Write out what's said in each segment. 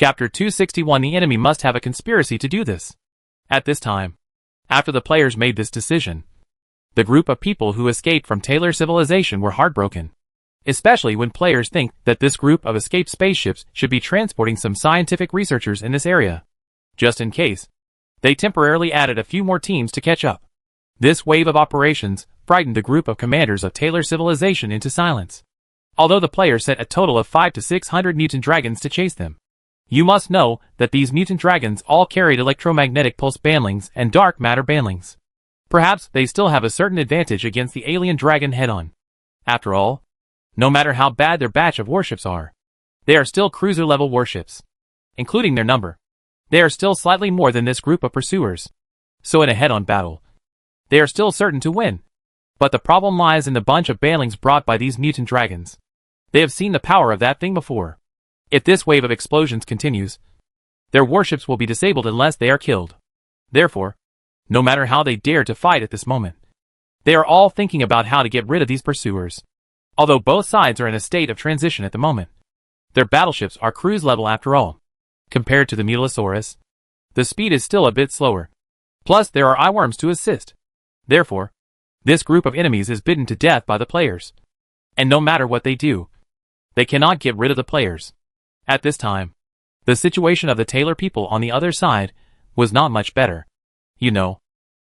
Chapter 261. The enemy must have a conspiracy to do this. At this time, after the players made this decision, the group of people who escaped from Taylor civilization were heartbroken. Especially when players think that this group of escaped spaceships should be transporting some scientific researchers in this area. Just in case, they temporarily added a few more teams to catch up. This wave of operations frightened the group of commanders of Taylor civilization into silence. Although the players sent a total of 500 to 600 mutant dragons to chase them. You must know that these mutant dragons all carried electromagnetic pulse banlings and dark matter banlings. Perhaps they still have a certain advantage against the alien dragon head-on. After all, no matter how bad their batch of warships are, they are still cruiser-level warships. Including their number, they are still slightly more than this group of pursuers. So in a head-on battle, they are still certain to win. But the problem lies in the bunch of banlings brought by these mutant dragons. They have seen the power of that thing before. If this wave of explosions continues, their warships will be disabled unless they are killed. Therefore, no matter how they dare to fight at this moment, they are all thinking about how to get rid of these pursuers. Although both sides are in a state of transition at the moment, their battleships are cruise level after all. Compared to the Mutilosaurus, the speed is still a bit slower. Plus there are eyeworms to assist. Therefore, this group of enemies is bitten to death by the players. And no matter what they do, they cannot get rid of the players. At this time, the situation of the Taylor people on the other side was not much better. You know,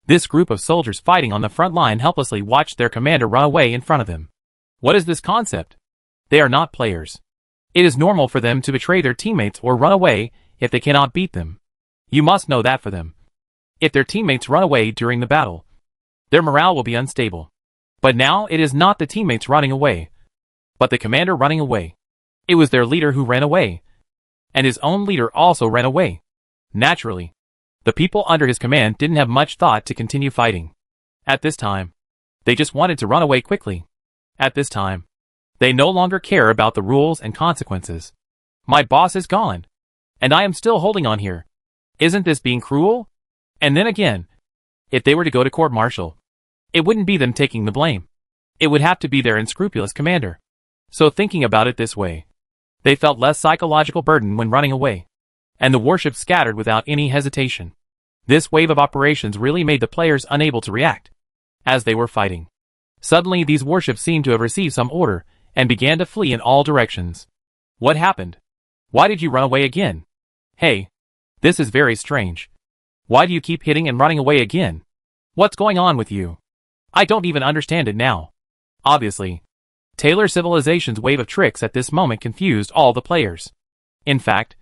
this group of soldiers fighting on the front line helplessly watched their commander run away in front of them. What is this concept? They are not players. It is normal for them to betray their teammates or run away if they cannot beat them. You must know that for them. If their teammates run away during the battle, their morale will be unstable. But now it is not the teammates running away, but the commander running away. It was their leader who ran away. And his own leader also ran away. Naturally, the people under his command didn't have much thought to continue fighting. At this time, they just wanted to run away quickly. At this time, they no longer care about the rules and consequences. My boss is gone, and I am still holding on here. Isn't this being cruel? And then again, if they were to go to court-martial, it wouldn't be them taking the blame. It would have to be their unscrupulous commander. So thinking about it this way, they felt less psychological burden when running away, and the warships scattered without any hesitation. This wave of operations really made the players unable to react. As they were fighting, suddenly these warships seemed to have received some order, and began to flee in all directions. What happened? Why did you run away again? Hey, this is very strange. Why do you keep hitting and running away again? What's going on with you? I don't even understand it now. Obviously, Taylor Civilization's wave of tricks at this moment confused all the players. In fact,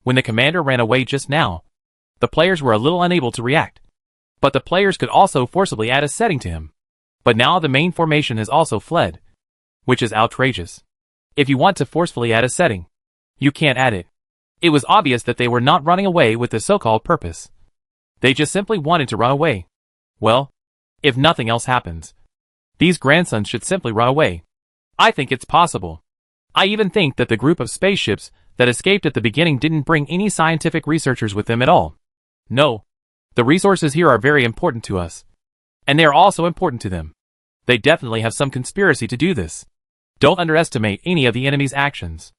when the commander ran away just now, the players were a little unable to react. But the players could also forcibly add a setting to him. But now the main formation has also fled, which is outrageous. If you want to forcefully add a setting, you can't add it. It was obvious that they were not running away with the so-called purpose. They just simply wanted to run away. Well, if nothing else happens, these grandsons should simply run away. I think it's possible. I even think that the group of spaceships that escaped at the beginning didn't bring any scientific researchers with them at all. No, the resources here are very important to us. And they are also important to them. They definitely have some conspiracy to do this. Don't underestimate any of the enemy's actions.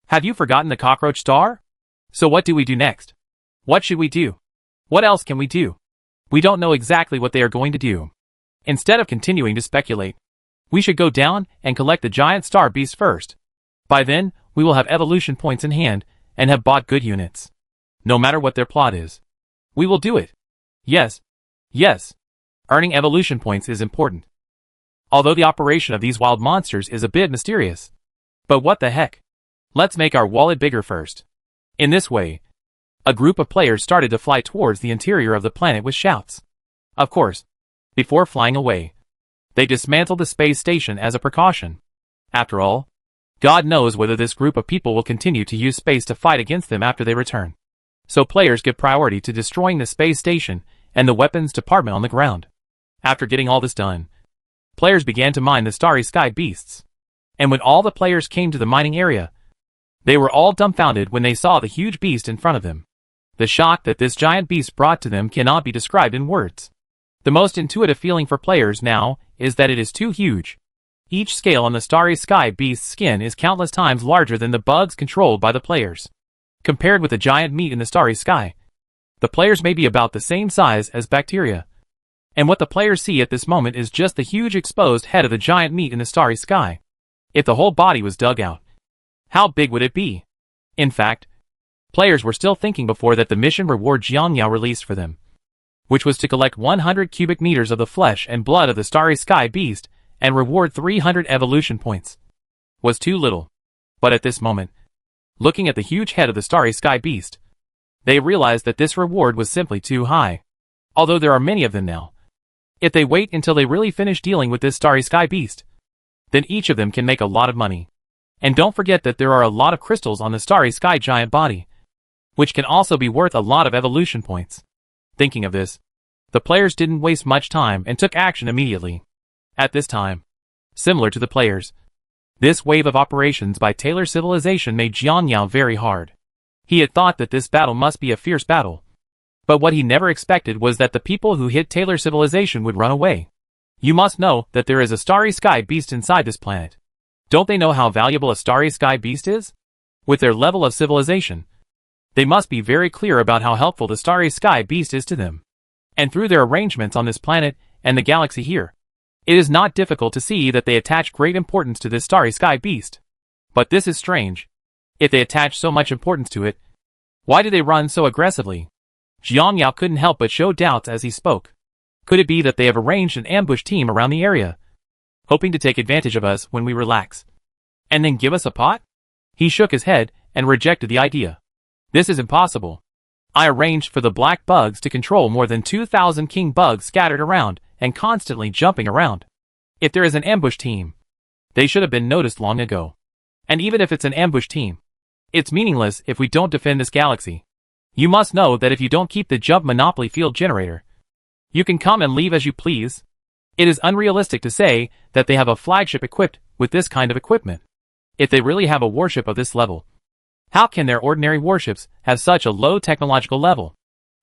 Have you forgotten the cockroach star? So what do we do next? What should we do? What else can we do? We don't know exactly what they are going to do. Instead of continuing to speculate, we should go down and collect the giant star beast first. By then, we will have evolution points in hand and have bought good units. No matter what their plot is, we will do it. Yes. Yes. Earning evolution points is important. Although the operation of these wild monsters is a bit mysterious. But what the heck? Let's make our wallet bigger first. In this way, a group of players started to fly towards the interior of the planet with shouts. Of course, before flying away, they dismantled the space station as a precaution. After all, God knows whether this group of people will continue to use space to fight against them after they return. So players give priority to destroying the space station and the weapons department on the ground. After getting all this done, players began to mine the starry sky beasts. And when all the players came to the mining area, they were all dumbfounded when they saw the huge beast in front of them. The shock that this giant beast brought to them cannot be described in words. The most intuitive feeling for players now is that it is too huge. Each scale on the starry sky beast's skin is countless times larger than the bugs controlled by the players. Compared with the giant meat in the starry sky, the players may be about the same size as bacteria. And what the players see at this moment is just the huge exposed head of the giant meat in the starry sky. If the whole body was dug out, how big would it be? In fact, players were still thinking before that the mission reward Jiangyao released for them, which was to collect 100 cubic meters of the flesh and blood of the starry sky beast and reward 300 evolution points, was too little. But at this moment, looking at the huge head of the starry sky beast, they realized that this reward was simply too high. Although there are many of them now, if they wait until they really finish dealing with this starry sky beast, then each of them can make a lot of money. And don't forget that there are a lot of crystals on the starry sky giant body, which can also be worth a lot of evolution points. Thinking of this, the players didn't waste much time and took action immediately. At this time, similar to the players, this wave of operations by Taylor Civilization made Jiangyao very hard. He had thought that this battle must be a fierce battle, but what he never expected was that the people who hit Taylor Civilization would run away. You must know that there is a starry sky beast inside this planet. Don't they know how valuable a starry sky beast is? With their level of civilization, they must be very clear about how helpful the starry sky beast is to them. And through their arrangements on this planet and the galaxy here, it is not difficult to see that they attach great importance to this starry sky beast. But this is strange. If they attach so much importance to it, why do they run so aggressively? Jiangyao couldn't help but show doubts as he spoke. Could it be that they have arranged an ambush team around the area, hoping to take advantage of us when we relax, and then give us a pot? He shook his head and rejected the idea. This is impossible. I arranged for the black bugs to control more than 2,000 king bugs scattered around and constantly jumping around. If there is an ambush team, they should have been noticed long ago. And even if it's an ambush team, it's meaningless if we don't defend this galaxy. You must know that if you don't keep the jump monopoly field generator, you can come and leave as you please. It is unrealistic to say that they have a flagship equipped with this kind of equipment. If they really have a warship of this level, how can their ordinary warships have such a low technological level?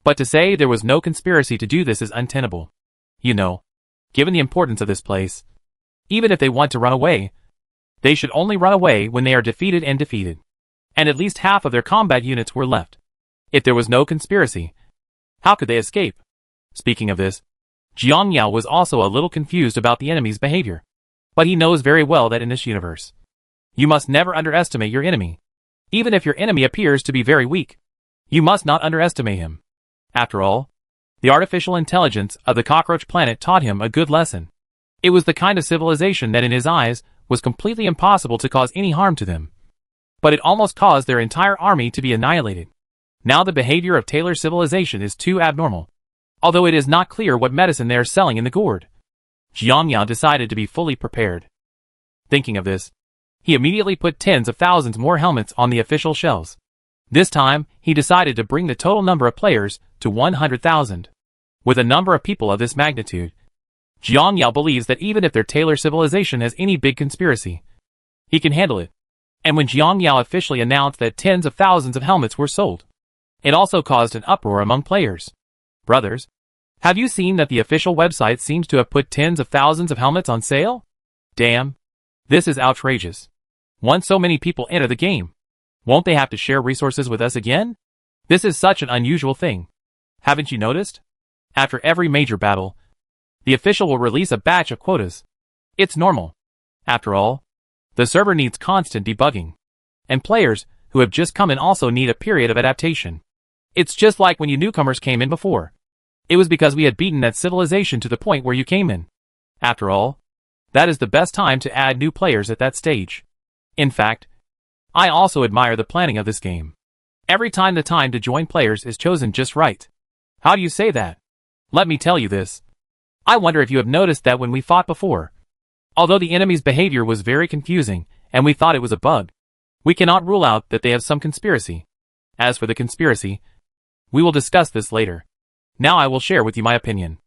But to say there was no conspiracy to do this is untenable. You know, given the importance of this place, even if they want to run away, they should only run away when they are defeated and defeated. And at least half of their combat units were left. If there was no conspiracy, how could they escape? Speaking of this, Jiangyao was also a little confused about the enemy's behavior. But he knows very well that in this universe, you must never underestimate your enemy. Even if your enemy appears to be very weak, you must not underestimate him. After all, the artificial intelligence of the cockroach planet taught him a good lesson. It was the kind of civilization that in his eyes was completely impossible to cause any harm to them. But it almost caused their entire army to be annihilated. Now the behavior of Taylor Civilization is too abnormal. Although it is not clear what medicine they are selling in the gourd, Jiangyao decided to be fully prepared. Thinking of this, he immediately put tens of thousands more helmets on the official shelves. This time, he decided to bring the total number of players to 100,000. With a number of people of this magnitude, Jiangyao believes that even if their Taylor Civilization has any big conspiracy, he can handle it. And when Jiangyao officially announced that tens of thousands of helmets were sold, it also caused an uproar among players. Brothers, have you seen that the official website seems to have put tens of thousands of helmets on sale? Damn. This is outrageous. Once so many people enter the game, won't they have to share resources with us again? This is such an unusual thing. Haven't you noticed? After every major battle, the official will release a batch of quotas. It's normal. After all, the server needs constant debugging. And players who have just come in also need a period of adaptation. It's just like when you newcomers came in before. It was because we had beaten that civilization to the point where you came in. After all, that is the best time to add new players at that stage. In fact, I also admire the planning of this game. Every time the time to join players is chosen just right. How do you say that? Let me tell you this. I wonder if you have noticed that when we fought before, although the enemy's behavior was very confusing and we thought it was a bug, we cannot rule out that they have some conspiracy. As for the conspiracy, we will discuss this later. Now I will share with you my opinion.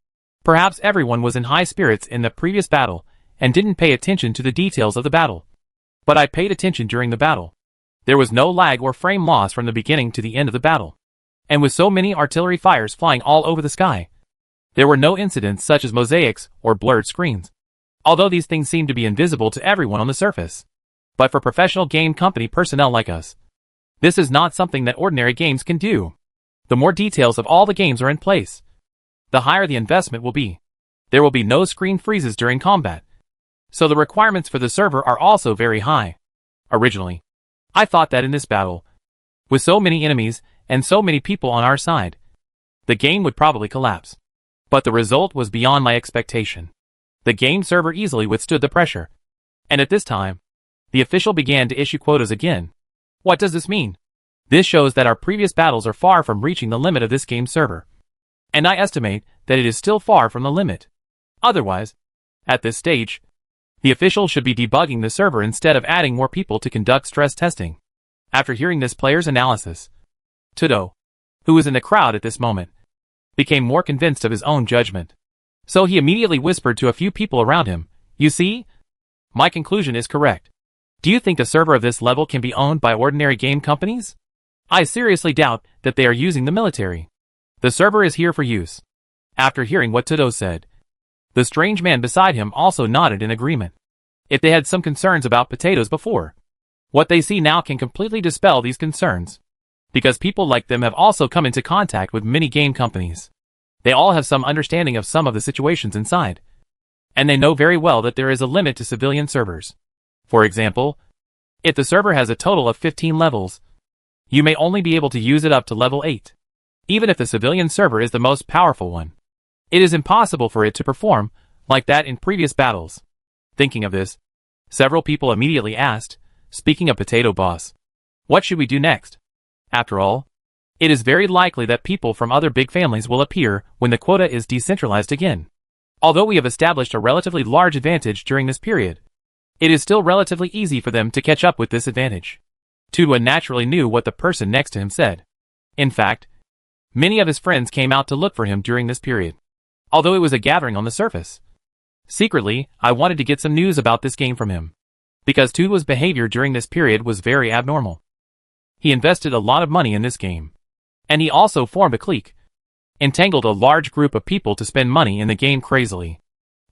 Perhaps everyone was in high spirits in the previous battle and didn't pay attention to the details of the battle. But I paid attention during the battle. There was no lag or frame loss from the beginning to the end of the battle. And with so many artillery fires flying all over the sky, there were no incidents such as mosaics or blurred screens. Although these things seem to be invisible to everyone on the surface. But for professional game company personnel like us, This is not something that ordinary games can do. The more details of all the games are in place, the higher the investment will be. There will be no screen freezes during combat. So the requirements for the server are also very high. Originally, I thought that in this battle, with so many enemies and so many people on our side, the game would probably collapse. But the result was beyond my expectation. The game server easily withstood the pressure. And at this time, the official began to issue quotas again. What does this mean? This shows that our previous battles are far from reaching the limit of this game server. And I estimate that it is still far from the limit. Otherwise, at this stage, the official should be debugging the server instead of adding more people to conduct stress testing. After hearing this player's analysis, Tudo, who was in the crowd at this moment, became more convinced of his own judgment. So he immediately whispered to a few people around him, "You see? My conclusion is correct. Do you think a server of this level can be owned by ordinary game companies? I seriously doubt that they are using the military. The server is here for use." After hearing what Tudo said, the strange man beside him also nodded in agreement. If they had some concerns about potatoes before, what they see now can completely dispel these concerns. Because people like them have also come into contact with many game companies. They all have some understanding of some of the situations inside. And they know very well that there is a limit to civilian servers. For example, if the server has a total of 15 levels, you may only be able to use it up to level 8. Even if the civilian server is the most powerful one, it is impossible for it to perform like that in previous battles. Thinking of this, several people immediately asked, "Speaking of Potato Boss, what should we do next?" After all, it is very likely that people from other big families will appear when the quota is decentralized again. Although we have established a relatively large advantage during this period, it is still relatively easy for them to catch up with this advantage. Tudwa naturally knew what the person next to him said. In fact, many of his friends came out to look for him during this period. Although it was a gathering on the surface. Secretly, I wanted to get some news about this game from him. Because Tudwa's behavior during this period was very abnormal. He invested a lot of money in this game. And he also formed a clique. Entangled a large group of people to spend money in the game crazily.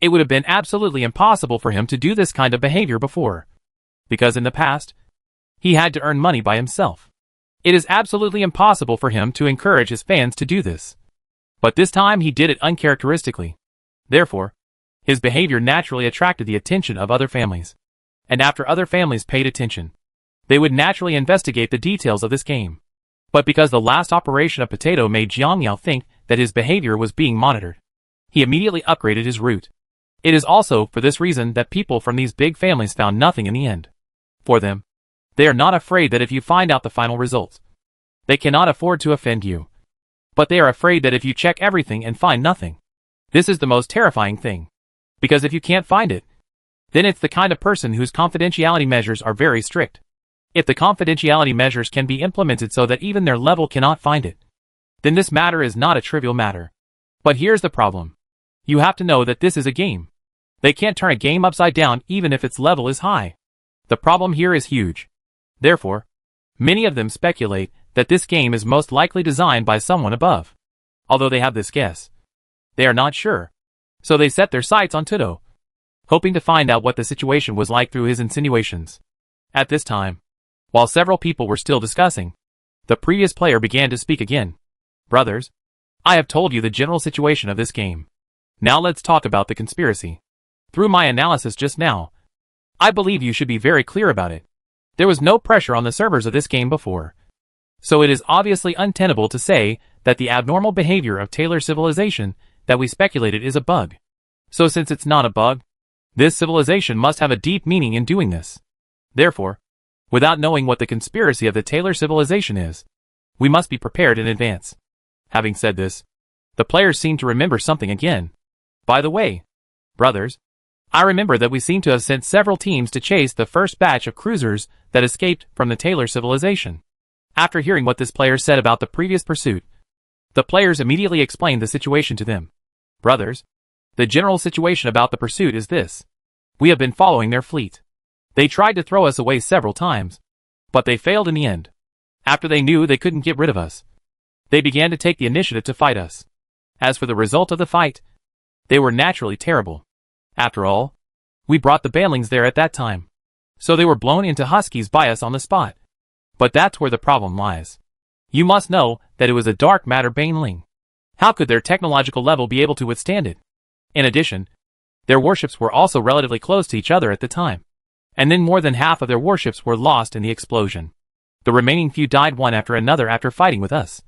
It would have been absolutely impossible for him to do this kind of behavior before. Because in the past, he had to earn money by himself. It is absolutely impossible for him to encourage his fans to do this. But this time he did it uncharacteristically. Therefore, his behavior naturally attracted the attention of other families. And after other families paid attention, they would naturally investigate the details of this game. But because the last operation of Potato made Jiang Yao think that his behavior was being monitored, he immediately upgraded his route. It is also for this reason that people from these big families found nothing in the end. For them, they are not afraid that if you find out the final results, they cannot afford to offend you. But they are afraid that if you check everything and find nothing, this is the most terrifying thing. Because if you can't find it, then it's the kind of person whose confidentiality measures are very strict. If the confidentiality measures can be implemented so that even their level cannot find it, then this matter is not a trivial matter. But here's the problem. You have to know that this is a game. They can't turn a game upside down even if its level is high. The problem here is huge. Therefore, many of them speculate that this game is most likely designed by someone above. Although they have this guess, they are not sure. So they set their sights on Tudo, hoping to find out what the situation was like through his insinuations. At this time, while several people were still discussing, the previous player began to speak again. "Brothers, I have told you the general situation of this game. Now let's talk about the conspiracy. Through my analysis just now, I believe you should be very clear about it. There was no pressure on the servers of this game before. So it is obviously untenable to say that the abnormal behavior of Taylor civilization that we speculated is a bug. So since it's not a bug, this civilization must have a deep meaning in doing this. Therefore, without knowing what the conspiracy of the Taylor civilization is, we must be prepared in advance." Having said this, the players seemed to remember something again. "By the way, brothers, I remember that we seem to have sent several teams to chase the first batch of cruisers that escaped from the Taylor civilization." After hearing what this player said about the previous pursuit, the players immediately explained the situation to them. "Brothers, the general situation about the pursuit is this. We have been following their fleet. They tried to throw us away several times, but they failed in the end. After they knew they couldn't get rid of us, they began to take the initiative to fight us. As for the result of the fight, they were naturally terrible. After all, we brought the banlings there at that time, so they were blown into huskies by us on the spot. But that's where the problem lies. You must know that it was a dark matter baneling. How could their technological level be able to withstand it? In addition, their warships were also relatively close to each other at the time. And then more than half of their warships were lost in the explosion. The remaining few died one after another after fighting with us.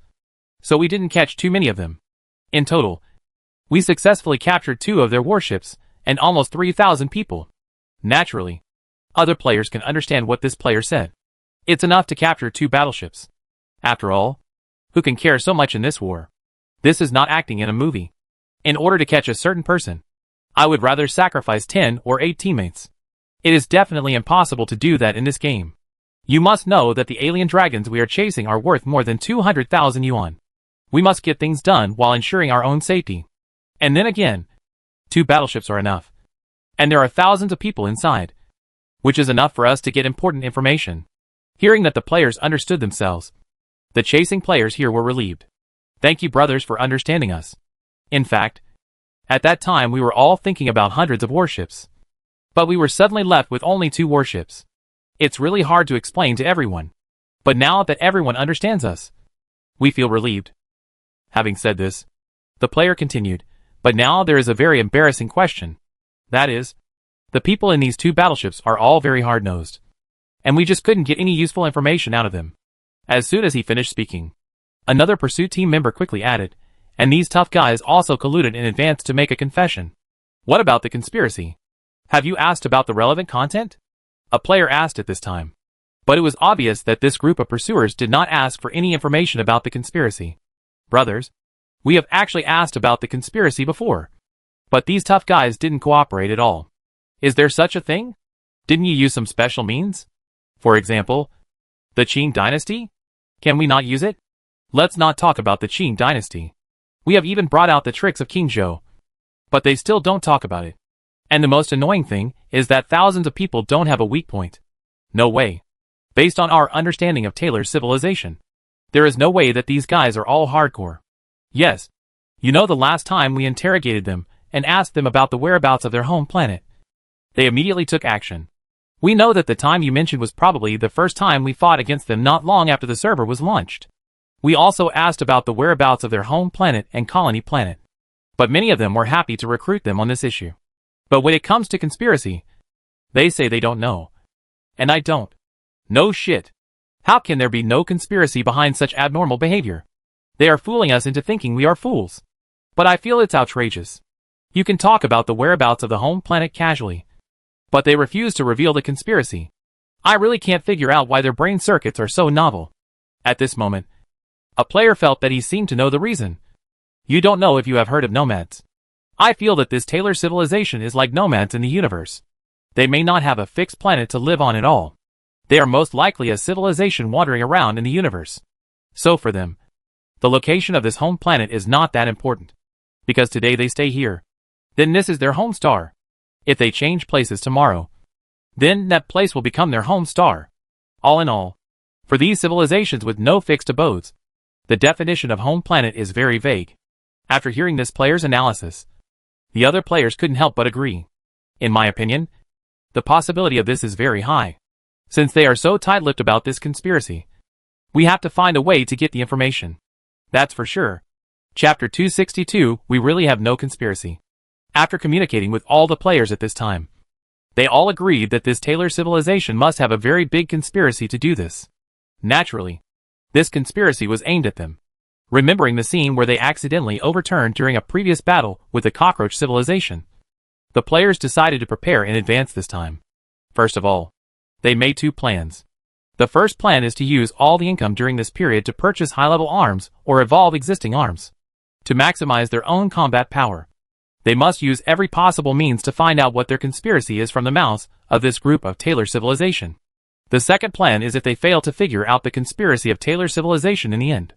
So we didn't catch too many of them. In total, we successfully captured 2 of their warships and almost 3,000 people. Naturally, other players can understand what this player said. It's enough to capture 2 battleships. After all, who can care so much in this war? This is not acting in a movie. In order to catch a certain person, I would rather sacrifice 10 or 8 teammates. It is definitely impossible to do that in this game. You must know that the alien dragons we are chasing are worth more than 200,000 yuan. We must get things done while ensuring our own safety. And then again, 2 battleships are enough. And there are thousands of people inside, which is enough for us to get important information. Hearing that the players understood themselves, the chasing players here were relieved. Thank you, brothers, for understanding us. In fact, at that time we were all thinking about hundreds of warships. But we were suddenly left with only 2 warships. It's really hard to explain to everyone. But now that everyone understands us, we feel relieved. Having said this, the player continued, but now there is a very embarrassing question. That is, the people in these 2 battleships are all very hard-nosed. And we just couldn't get any useful information out of them. As soon as he finished speaking, another pursuit team member quickly added, and these tough guys also colluded in advance to make a confession. What about the conspiracy? Have you asked about the relevant content? A player asked at this time. But it was obvious that this group of pursuers did not ask for any information about the conspiracy. Brothers, we have actually asked about the conspiracy before. But these tough guys didn't cooperate at all. Is there such a thing? Didn't you use some special means? For example, the Qing dynasty? Can we not use it? Let's not talk about the Qing dynasty. We have even brought out the tricks of King Zhou. But they still don't talk about it. And the most annoying thing is that thousands of people don't have a weak point. No way. Based on our understanding of Taylor's civilization, there is no way that these guys are all hardcore. Yes. You know, the last time we interrogated them and asked them about the whereabouts of their home planet, they immediately took action. We know that the time you mentioned was probably the first time we fought against them not long after the server was launched. We also asked about the whereabouts of their home planet and colony planet. But many of them were happy to recruit them on this issue. But when it comes to conspiracy, they say they don't know. And I don't. No shit. How can there be no conspiracy behind such abnormal behavior? They are fooling us into thinking we are fools. But I feel it's outrageous. You can talk about the whereabouts of the home planet casually. But they refuse to reveal the conspiracy. I really can't figure out why their brain circuits are so novel. At this moment, a player felt that he seemed to know the reason. You don't know if you have heard of nomads. I feel that this Taylor civilization is like nomads in the universe. They may not have a fixed planet to live on at all. They are most likely a civilization wandering around in the universe. So for them, the location of this home planet is not that important. Because today they stay here. Then this is their home star. If they change places tomorrow, then that place will become their home star. All in all, for these civilizations with no fixed abodes, the definition of home planet is very vague. After hearing this player's analysis, the other players couldn't help but agree. In my opinion, the possibility of this is very high. Since they are so tight-lipped about this conspiracy, we have to find a way to get the information. That's for sure. Chapter 262, we really have no conspiracy. After communicating with all the players at this time, they all agreed that this Taylor civilization must have a very big conspiracy to do this. Naturally, this conspiracy was aimed at them. Remembering the scene where they accidentally overturned during a previous battle with the cockroach civilization, the players decided to prepare in advance this time. First of all, they made 2 plans. The first plan is to use all the income during this period to purchase high-level arms or evolve existing arms. To maximize their own combat power, they must use every possible means to find out what their conspiracy is from the mouths of this group of Taylor civilization. The second plan is if they fail to figure out the conspiracy of Taylor civilization in the end.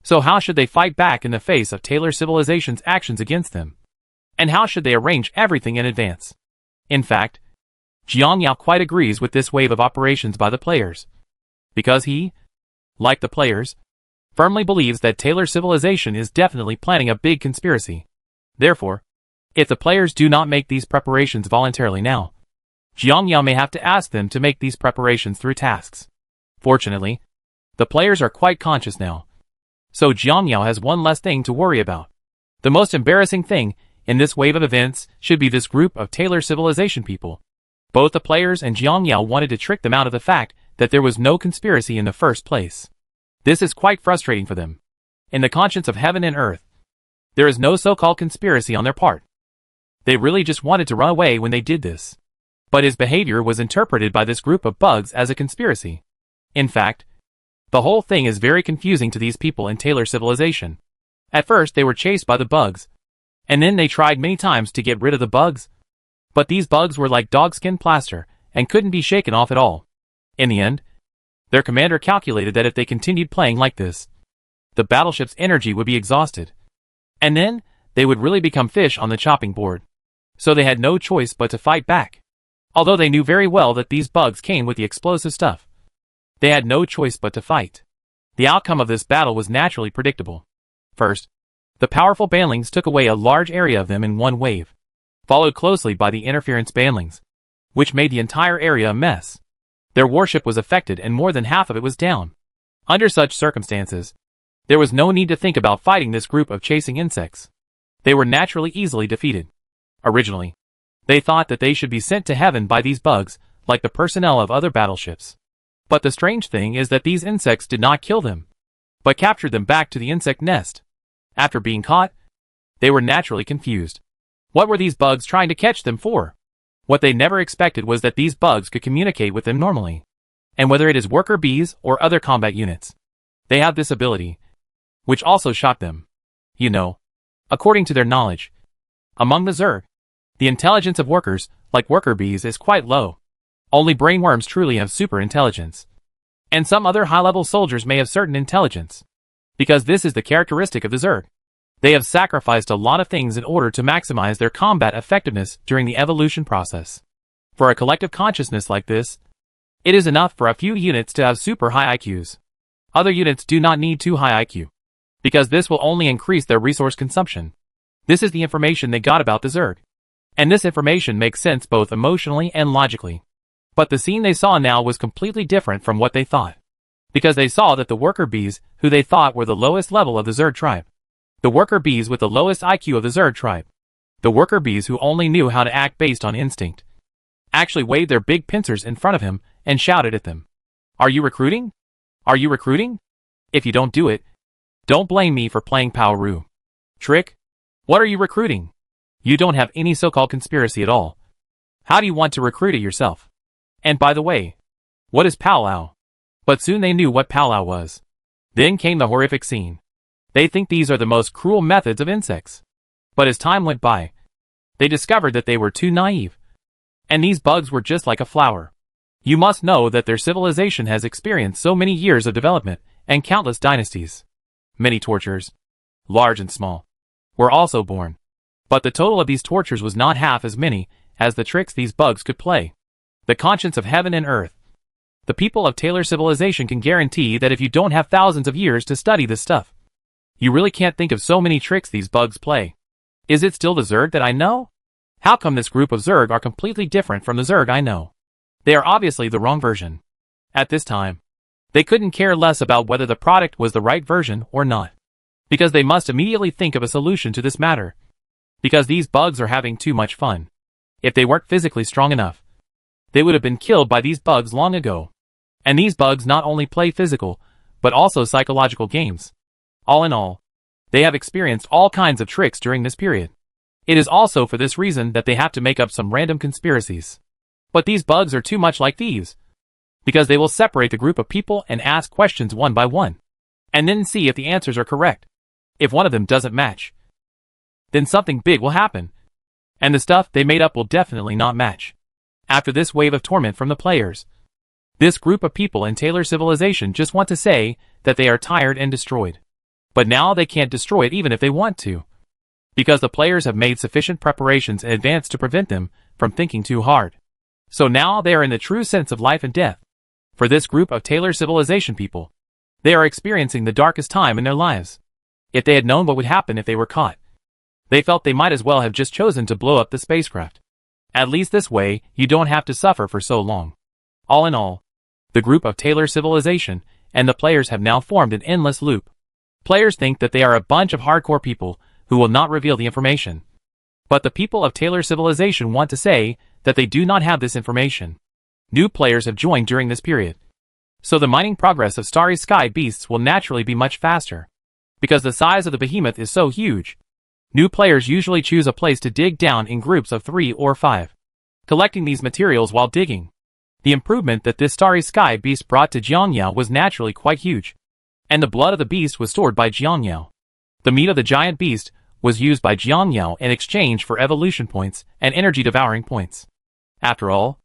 So how should they fight back in the face of Taylor civilization's actions against them? And how should they arrange everything in advance? In fact, Jiang Yao quite agrees with this wave of operations by the players. Because he, like the players, firmly believes that Taylor civilization is definitely planning a big conspiracy. Therefore, if the players do not make these preparations voluntarily now, Jiang Yao may have to ask them to make these preparations through tasks. Fortunately, The players are quite conscious now. So Jiangyao has one less thing to worry about. The most embarrassing thing in this wave of events should be this group of Taylor civilization people. Both the players and Jiangyao wanted to trick them out of the fact that there was no conspiracy in the first place. This is quite frustrating for them. In the conscience of heaven and earth, there is no so-called conspiracy on their part. They really just wanted to run away when they did this. But his behavior was interpreted by this group of bugs as a conspiracy. In fact, the whole thing is very confusing to these people in Taylor civilization. At first they were chased by the bugs, and then they tried many times to get rid of the bugs. But these bugs were like dogskin plaster, and couldn't be shaken off at all. In the end, their commander calculated that if they continued playing like this, the battleship's energy would be exhausted. And then, they would really become fish on the chopping board. So they had no choice but to fight back. Although they knew very well that these bugs came with the explosive stuff, they had no choice but to fight. The outcome of this battle was naturally predictable. First, the powerful banlings took away a large area of them in one wave, followed closely by the interference banlings, which made the entire area a mess. Their warship was affected and more than half of it was down. Under such circumstances, there was no need to think about fighting this group of chasing insects. They were naturally easily defeated. Originally, they thought that they should be sent to heaven by these bugs, like the personnel of other battleships. But the strange thing is that these insects did not kill them, but captured them back to the insect nest. After being caught, they were naturally confused. What were these bugs trying to catch them for? What they never expected was that these bugs could communicate with them normally. And whether it is worker bees or other combat units, they have this ability, which also shocked them. You know, according to their knowledge, among the Zerg, the intelligence of workers, like worker bees, is quite low. Only brainworms truly have super intelligence. And some other high-level soldiers may have certain intelligence. Because this is the characteristic of the Zerg. They have sacrificed a lot of things in order to maximize their combat effectiveness during the evolution process. For a collective consciousness like this, it is enough for a few units to have super high IQs. Other units do not need too high IQ, because this will only increase their resource consumption. This is the information they got about the Zerg. And this information makes sense both emotionally and logically. But the scene they saw now was completely different from what they thought. Because they saw that the worker bees, who they thought were the lowest level of the Zerg tribe, the worker bees with the lowest IQ of the Zerg tribe, the worker bees who only knew how to act based on instinct, actually waved their big pincers in front of him and shouted at them. Are you recruiting? Are you recruiting? If you don't do it, don't blame me for playing Poweroo. Trick? What are you recruiting? You don't have any so-called conspiracy at all. How do you want to recruit it yourself? And by the way, what is powwow? But soon they knew what powwow was. Then came the horrific scene. They think these are the most cruel methods of insects. But as time went by, they discovered that they were too naive. And these bugs were just like a flower. You must know that their civilization has experienced so many years of development and countless dynasties. Many tortures, large and small, were also born. But the total of these tortures was not half as many as the tricks these bugs could play. The conscience of heaven and earth. The people of Taylor civilization can guarantee that if you don't have thousands of years to study this stuff, you really can't think of so many tricks these bugs play. Is it still the Zerg that I know? How come this group of Zerg are completely different from the Zerg I know? They are obviously the wrong version. At this time, they couldn't care less about whether the product was the right version or not. Because they must immediately think of a solution to this matter. Because these bugs are having too much fun. If they weren't physically strong enough, they would have been killed by these bugs long ago. And these bugs not only play physical, but also psychological games. All in all, they have experienced all kinds of tricks during this period. It is also for this reason that they have to make up some random conspiracies. But these bugs are too much like thieves. Because they will separate the group of people and ask questions one by one. And then see if the answers are correct. If one of them doesn't match, then something big will happen. And the stuff they made up will definitely not match. After this wave of torment from the players, this group of people in Taylor civilization just want to say that they are tired and destroyed. But now they can't destroy it even if they want to. Because the players have made sufficient preparations in advance to prevent them from thinking too hard. So now they are in the true sense of life and death. For this group of Taylor civilization people, they are experiencing the darkest time in their lives. If they had known what would happen if they were caught, they felt they might as well have just chosen to blow up the spacecraft. At least this way, you don't have to suffer for so long. All in all, the group of Taylor civilization and the players have now formed an endless loop. Players think that they are a bunch of hardcore people who will not reveal the information. But the people of Taylor Civilization want to say that they do not have this information. New players have joined during this period. So the mining progress of Starry Sky beasts will naturally be much faster. Because the size of the behemoth is so huge, new players usually choose a place to dig down in groups of 3 or 5, collecting these materials while digging. The improvement that this Starry Sky beast brought to Jiangyao was naturally quite huge. And the blood of the beast was stored by Jiangyao. The meat of the giant beast was used by Jiangyao in exchange for evolution points and energy devouring points. After all,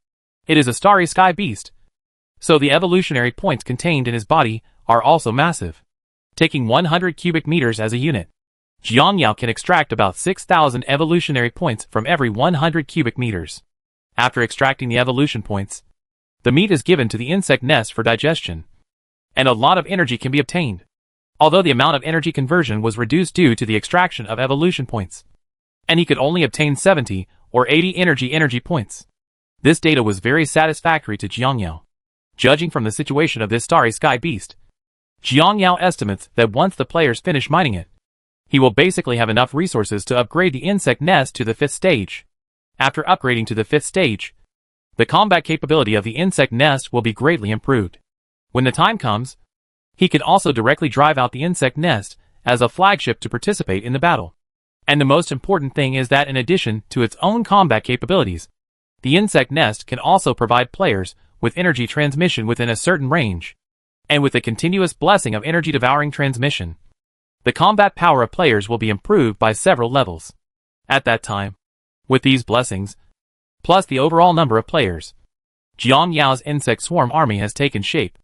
it is a Starry Sky beast. So the evolutionary points contained in his body are also massive. Taking 100 cubic meters as a unit, Jiangyao can extract about 6,000 evolutionary points from every 100 cubic meters. After extracting the evolution points, the meat is given to the insect nest for digestion, and a lot of energy can be obtained. Although the amount of energy conversion was reduced due to the extraction of evolution points, and he could only obtain 70 or 80 energy points. This data was very satisfactory to Jiangyao. Judging from the situation of this Starry Sky beast, Jiangyao estimates that once the players finish mining it, he will basically have enough resources to upgrade the insect nest to the 5th stage. After upgrading to the 5th stage, the combat capability of the insect nest will be greatly improved. When the time comes, he can also directly drive out the insect nest as a flagship to participate in the battle. And the most important thing is that in addition to its own combat capabilities, the insect nest can also provide players with energy transmission within a certain range. And with the continuous blessing of energy devouring transmission, the combat power of players will be improved by several levels. At that time, with these blessings, plus the overall number of players, Jiangyao's insect swarm army has taken shape.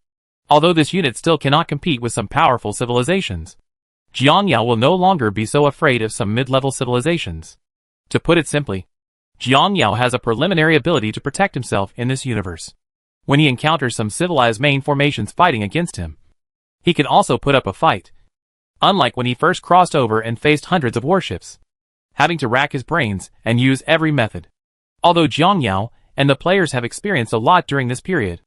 Although this unit still cannot compete with some powerful civilizations, Jiangyao will no longer be so afraid of some mid-level civilizations. To put it simply, Jiangyao has a preliminary ability to protect himself in this universe. When he encounters some civilized main formations fighting against him, he can also put up a fight. Unlike when he first crossed over and faced hundreds of warships, having to rack his brains and use every method. Although Jiangyao and the players have experienced a lot during this period,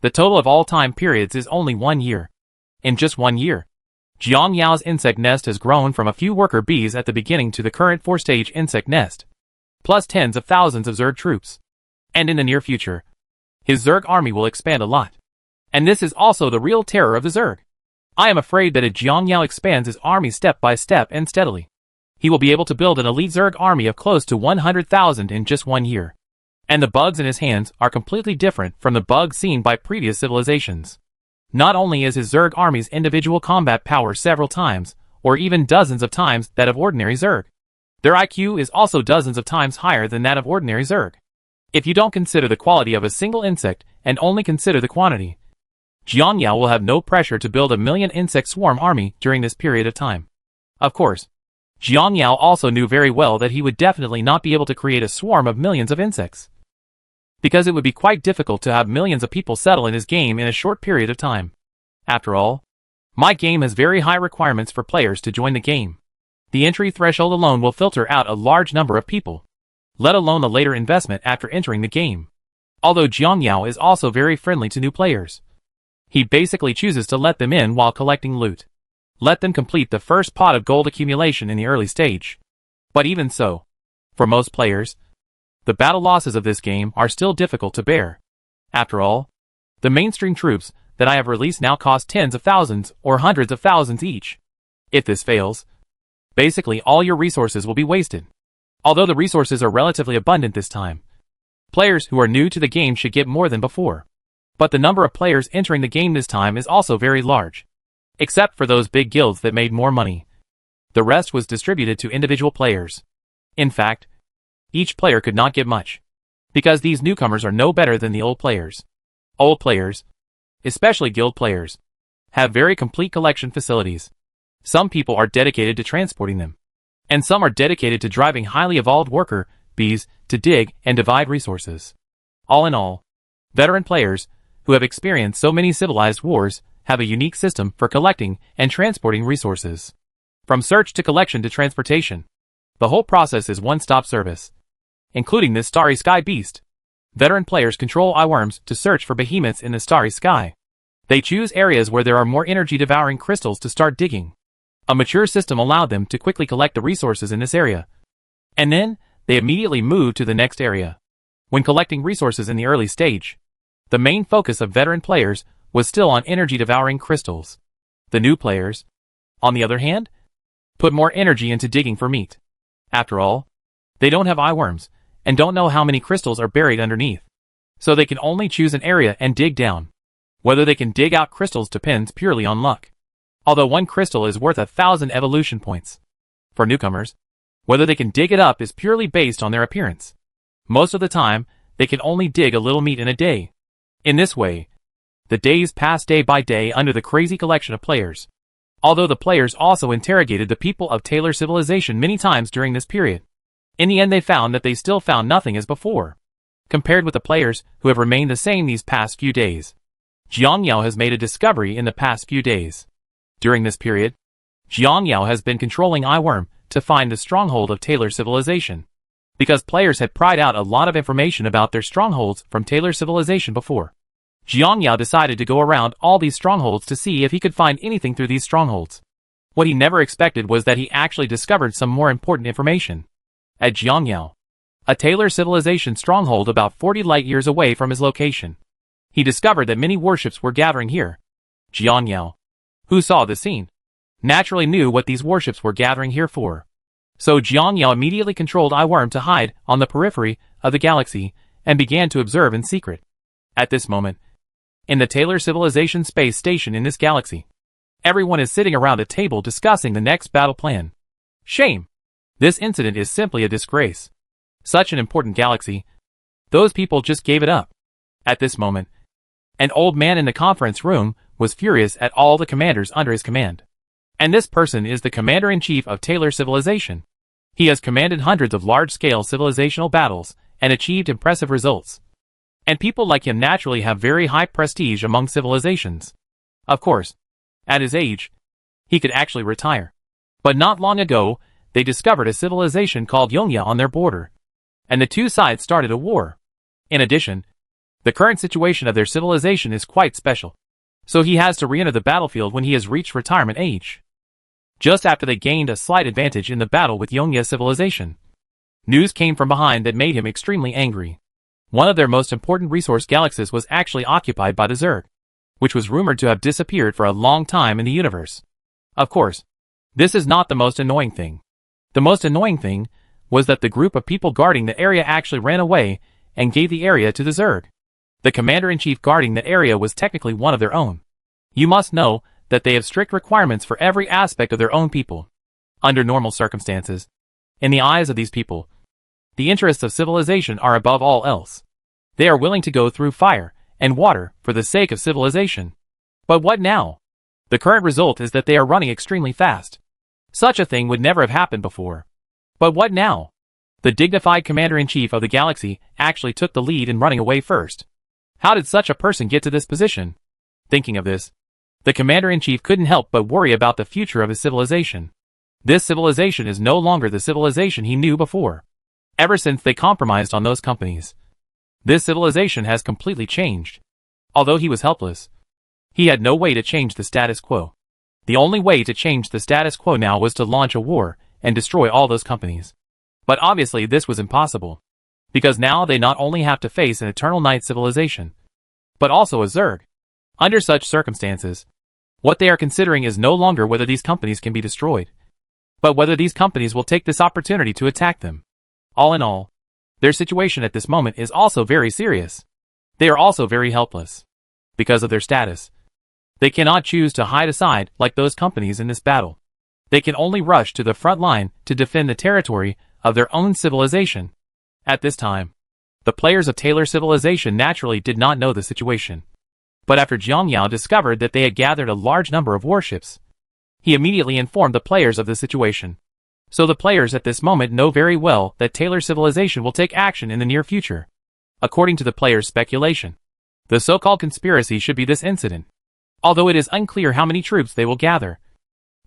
the total of all time periods is only 1 year. In just 1 year, Jiangyao's insect nest has grown from a few worker bees at the beginning to the current 4-stage insect nest, plus tens of thousands of Zerg troops. And in the near future, his Zerg army will expand a lot. And this is also the real terror of the Zerg. I am afraid that if Jiangyao expands his army step by step and steadily, he will be able to build an elite Zerg army of close to 100,000 in just 1 year. And the bugs in his hands are completely different from the bugs seen by previous civilizations. Not only is his Zerg army's individual combat power several times, or even dozens of times that of ordinary Zerg, their IQ is also dozens of times higher than that of ordinary Zerg. If you don't consider the quality of a single insect and only consider the quantity, Jiangyao will have no pressure to build a 1,000,000 insect swarm army during this period of time. Of course, Jiangyao also knew very well that he would definitely not be able to create a swarm of millions of insects, because it would be quite difficult to have millions of people settle in his game in a short period of time. After all, my game has very high requirements for players to join the game. The entry threshold alone will filter out a large number of people, let alone the later investment after entering the game. Although Jiangyao is also very friendly to new players, he basically chooses to let them in while collecting loot. Let them complete the first pot of gold accumulation in the early stage. But even so, for most players, the battle losses of this game are still difficult to bear. After all, the mainstream troops that I have released now cost tens of thousands or hundreds of thousands each. If this fails, basically all your resources will be wasted. Although the resources are relatively abundant this time, players who are new to the game should get more than before. But the number of players entering the game this time is also very large. Except for those big guilds that made more money, the rest was distributed to individual players. In fact, each player could not get much, because these newcomers are no better than the old players. Old players, especially guild players, have very complete collection facilities. Some people are dedicated to transporting them, and some are dedicated to driving highly evolved worker bees to dig and divide resources. All in all, veteran players who have experienced so many civilized wars have a unique system for collecting and transporting resources. From search to collection to transportation, the whole process is one-stop service, including this Starry Sky beast. Veteran players control eyeworms to search for behemoths in the starry sky. They choose areas where there are more energy-devouring crystals to start digging. A mature system allowed them to quickly collect the resources in this area. And then, they immediately moved to the next area. When collecting resources in the early stage, the main focus of veteran players was still on energy-devouring crystals. The new players, on the other hand, put more energy into digging for meat. After all, they don't have eye worms, and don't know how many crystals are buried underneath. So they can only choose an area and dig down. Whether they can dig out crystals depends purely on luck. Although one crystal is worth 1,000 evolution points. For newcomers, whether they can dig it up is purely based on their appearance. Most of the time, they can only dig a little meat in a day. In this way, the days pass day by day under the crazy collection of players. Although the players also interrogated the people of Taylor civilization many times during this period. In the end they found that they still found nothing as before, compared with the players who have remained the same these past few days. Jiang Yao has made a discovery in the past few days. During this period, Jiang Yao has been controlling Eyeworm to find the stronghold of Taylor civilization. Because players had pried out a lot of information about their strongholds from Taylor civilization before. Jiang Yao decided to go around all these strongholds to see if he could find anything through these strongholds. What he never expected was that he actually discovered some more important information. At Jiang Yao, a Taylor civilization stronghold about 40 light years away from his location, he discovered that many warships were gathering here. Jiang Yao, who saw the scene, naturally knew what these warships were gathering here for. So Jiang Yao immediately controlled Eyeworm to hide on the periphery of the galaxy and began to observe in secret. At this moment, in the Taylor civilization space station in this galaxy, everyone is sitting around a table discussing the next battle plan. Shame! This incident is simply a disgrace. Such an important galaxy. Those people just gave it up. At this moment, an old man in the conference room was furious at all the commanders under his command. And this person is the commander-in-chief of Taylor civilization. He has commanded hundreds of large-scale civilizational battles and achieved impressive results. And people like him naturally have very high prestige among civilizations. Of course, at his age, he could actually retire. But not long ago, they discovered a civilization called Yongya on their border. And the two sides started a war. In addition, the current situation of their civilization is quite special. So he has to re-enter the battlefield when he has reached retirement age. Just after they gained a slight advantage in the battle with Yongya civilization, news came from behind that made him extremely angry. One of their most important resource galaxies was actually occupied by the Zerg, which was rumored to have disappeared for a long time in the universe. Of course, this is not the most annoying thing. The most annoying thing was that the group of people guarding the area actually ran away and gave the area to the Zerg. The commander-in-chief guarding that area was technically one of their own. You must know that they have strict requirements for every aspect of their own people. Under normal circumstances, in the eyes of these people, the interests of civilization are above all else. They are willing to go through fire and water for the sake of civilization. But what now? The current result is that they are running extremely fast. Such a thing would never have happened before. But what now? The dignified commander-in-chief of the galaxy actually took the lead in running away first. How did such a person get to this position? Thinking of this, the commander-in-chief couldn't help but worry about the future of his civilization. This civilization is no longer the civilization he knew before. Ever since they compromised on those companies, this civilization has completely changed. Although he was helpless, he had no way to change the status quo. The only way to change the status quo now was to launch a war and destroy all those companies. But obviously this was impossible, because now they not only have to face an Eternal Night civilization, but also a Zerg. Under such circumstances, what they are considering is no longer whether these companies can be destroyed, but whether these companies will take this opportunity to attack them. All in all, their situation at this moment is also very serious. They are also very helpless. Because of their status, they cannot choose to hide aside like those companies in this battle. They can only rush to the front line to defend the territory of their own civilization. At this time, the players of Taylor civilization naturally did not know the situation. But after Jiang Yao discovered that they had gathered a large number of warships, he immediately informed the players of the situation. So the players at this moment know very well that Taylor civilization will take action in the near future. According to the players' speculation, the so-called conspiracy should be this incident. Although it is unclear how many troops they will gather,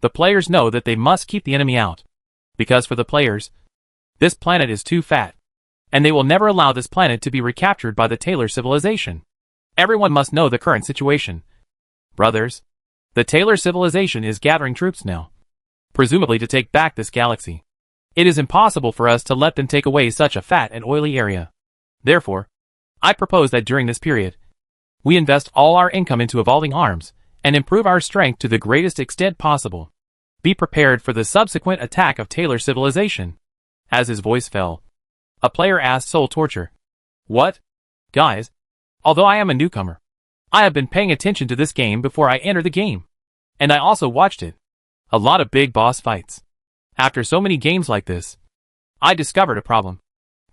the players know that they must keep the enemy out. Because for the players, this planet is too fat, and they will never allow this planet to be recaptured by the Taylor civilization. Everyone must know the current situation. Brothers, the Taylor civilization is gathering troops now, presumably to take back this galaxy. It is impossible for us to let them take away such a fat and oily area. Therefore, I propose that during this period, we invest all our income into evolving arms and improve our strength to the greatest extent possible. Be prepared for the subsequent attack of Taylor civilization. As his voice fell, a player asked Soul Torture, "What? Guys, although I am a newcomer, I have been paying attention to this game before I entered the game. And I also watched it. A lot of big boss fights. After so many games like this, I discovered a problem.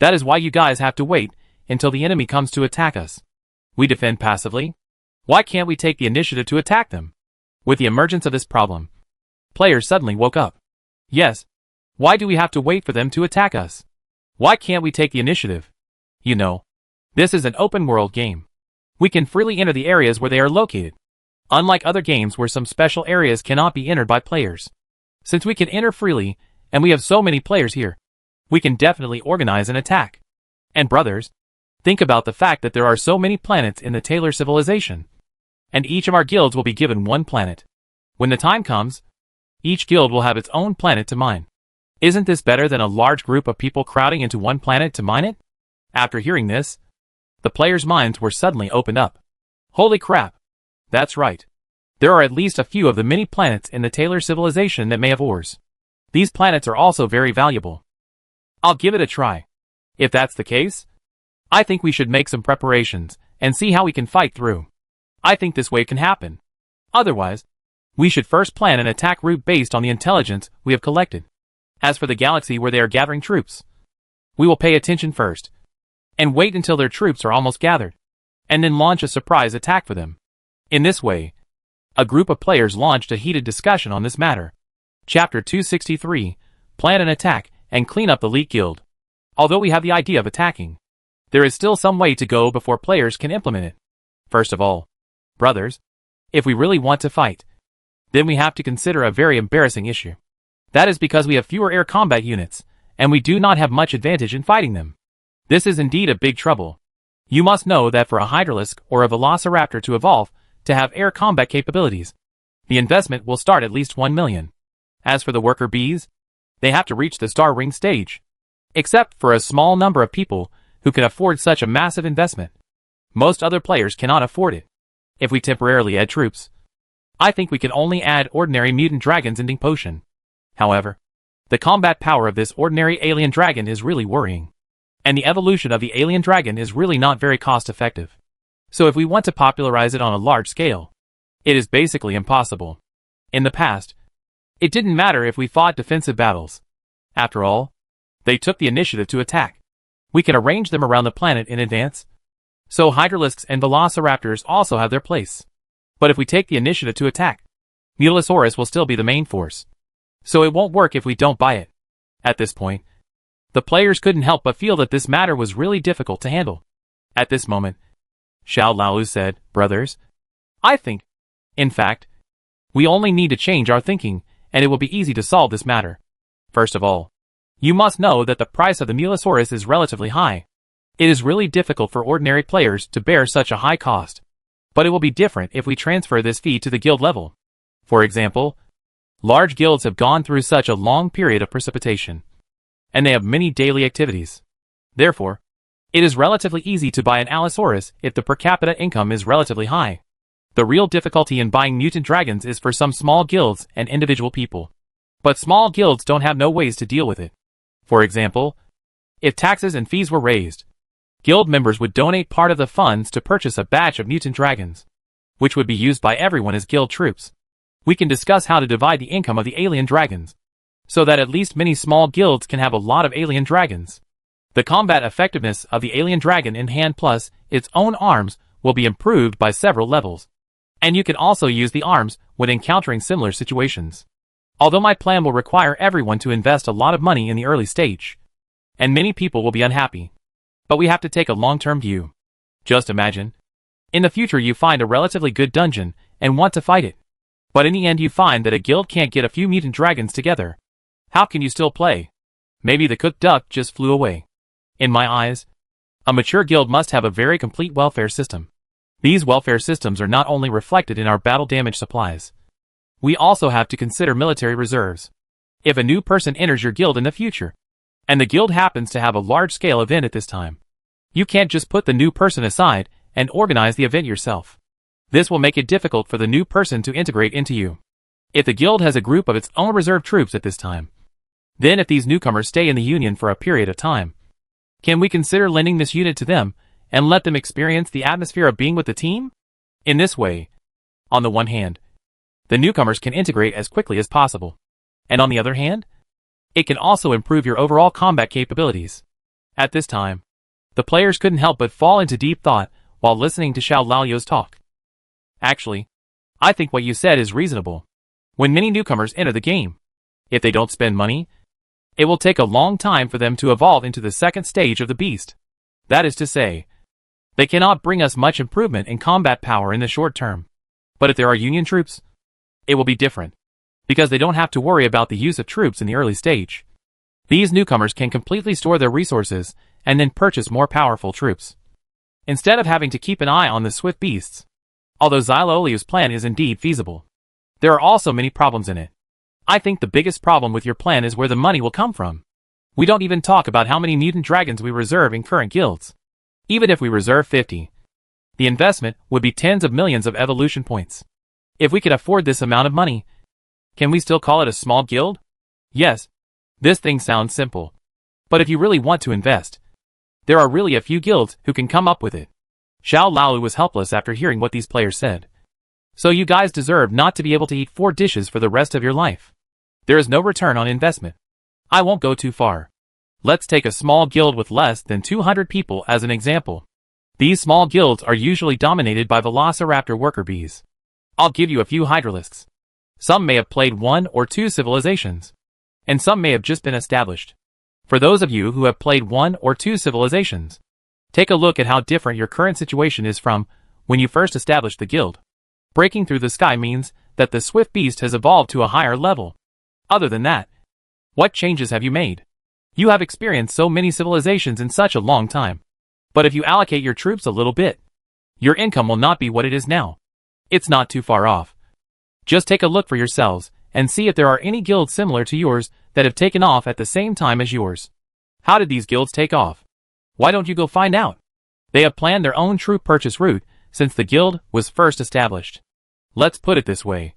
That is why you guys have to wait until the enemy comes to attack us. We defend passively. Why can't we take the initiative to attack them?" With the emergence of this problem, players suddenly woke up. Yes. Why do we have to wait for them to attack us? Why can't we take the initiative? You know, this is an open world game. We can freely enter the areas where they are located. Unlike other games where some special areas cannot be entered by players. Since we can enter freely, and we have so many players here, we can definitely organize an attack. And brothers, think about the fact that there are so many planets in the Taylor civilization. And each of our guilds will be given one planet. When the time comes, each guild will have its own planet to mine. Isn't this better than a large group of people crowding into one planet to mine it? After hearing this, the players' minds were suddenly opened up. Holy crap! That's right. There are at least a few of the many planets in the Taylor civilization that may have ores. These planets are also very valuable. I'll give it a try. If that's the case, I think we should make some preparations and see how we can fight through. I think this way can happen. Otherwise, we should first plan an attack route based on the intelligence we have collected. As for the galaxy where they are gathering troops, we will pay attention first, and wait until their troops are almost gathered, and then launch a surprise attack for them. In this way, a group of players launched a heated discussion on this matter. Chapter 263, Plan an attack and clean up the Elite Guild. Although we have the idea of attacking, there is still some way to go before players can implement it. First of all, brothers, if we really want to fight, then we have to consider a very embarrassing issue. That is because we have fewer air combat units, and we do not have much advantage in fighting them. This is indeed a big trouble. You must know that for a Hydralisk or a Velociraptor to evolve to have air combat capabilities, the investment will start at least 1 million. As for the worker bees, they have to reach the star ring stage. Except for a small number of people who can afford such a massive investment, most other players cannot afford it. If we temporarily add troops, I think we can only add ordinary mutant dragons ending potion. However, the combat power of this ordinary alien dragon is really worrying. And the evolution of the alien dragon is really not very cost effective. So if we want to popularize it on a large scale, it is basically impossible. In the past, it didn't matter if we fought defensive battles. After all, they took the initiative to attack. We can arrange them around the planet in advance. So Hydralisks and Velociraptors also have their place. But if we take the initiative to attack, Mutilosaurus will still be the main force. So it won't work if we don't buy it. At this point, the players couldn't help but feel that this matter was really difficult to handle. At this moment, Xiao Laolu said, "Brothers, I think, in fact, we only need to change our thinking, and it will be easy to solve this matter. First of all, you must know that the price of the Mutilosaurus is relatively high. It is really difficult for ordinary players to bear such a high cost. But it will be different if we transfer this fee to the guild level. For example, large guilds have gone through such a long period of precipitation, and they have many daily activities. Therefore, it is relatively easy to buy an Allosaurus if the per capita income is relatively high. The real difficulty in buying mutant dragons is for some small guilds and individual people. But small guilds don't have no ways to deal with it. For example, if taxes and fees were raised, guild members would donate part of the funds to purchase a batch of mutant dragons, which would be used by everyone as guild troops. We can discuss how to divide the income of the alien dragons, so that at least many small guilds can have a lot of alien dragons. The combat effectiveness of the alien dragon in hand plus its own arms will be improved by several levels. And you can also use the arms when encountering similar situations. Although my plan will require everyone to invest a lot of money in the early stage, and many people will be unhappy. But we have to take a long-term view. Just imagine, in the future you find a relatively good dungeon and want to fight it. But in the end you find that a guild can't get a few mutant dragons together. How can you still play? Maybe the cooked duck just flew away. In my eyes, a mature guild must have a very complete welfare system. These welfare systems are not only reflected in our battle damage supplies. We also have to consider military reserves. If a new person enters your guild in the future, and the guild happens to have a large-scale event at this time, you can't just put the new person aside and organize the event yourself. This will make it difficult for the new person to integrate into you. If the guild has a group of its own reserve troops at this time, then if these newcomers stay in the union for a period of time, can we consider lending this unit to them and let them experience the atmosphere of being with the team? In this way, on the one hand, the newcomers can integrate as quickly as possible, and on the other hand, it can also improve your overall combat capabilities. At this time, the players couldn't help but fall into deep thought while listening to Xiao Laoyu's talk. Actually, I think what you said is reasonable. When many newcomers enter the game, if they don't spend money, it will take a long time for them to evolve into the second stage of the beast. That is to say, they cannot bring us much improvement in combat power in the short term. But if there are Union troops, it will be different, because they don't have to worry about the use of troops in the early stage. These newcomers can completely store their resources and then purchase more powerful troops, instead of having to keep an eye on the swift beasts. Although Xiaolu's plan is indeed feasible, there are also many problems in it. I think the biggest problem with your plan is where the money will come from. We don't even talk about how many mutant dragons we reserve in current guilds. Even if we reserve 50, the investment would be tens of millions of evolution points. If we could afford this amount of money, can we still call it a small guild? Yes, this thing sounds simple. But if you really want to invest, there are really a few guilds who can come up with it. Xiao Lao was helpless after hearing what these players said. So you guys deserve not to be able to eat 4 dishes for the rest of your life. There is no return on investment. I won't go too far. Let's take a small guild with less than 200 people as an example. These small guilds are usually dominated by velociraptor worker bees. I'll give you a few hydralisks. Some may have played 1 or 2 civilizations, and some may have just been established. For those of you who have played 1 or 2 civilizations, take a look at how different your current situation is from when you first established the guild. Breaking through the sky means that the swift beast has evolved to a higher level. Other than that, what changes have you made? You have experienced so many civilizations in such a long time. But if you allocate your troops a little bit, your income will not be what it is now. It's not too far off. Just take a look for yourselves and see if there are any guilds similar to yours that have taken off at the same time as yours. How did these guilds take off? Why don't you go find out? They have planned their own troop purchase route since the guild was first established. Let's put it this way.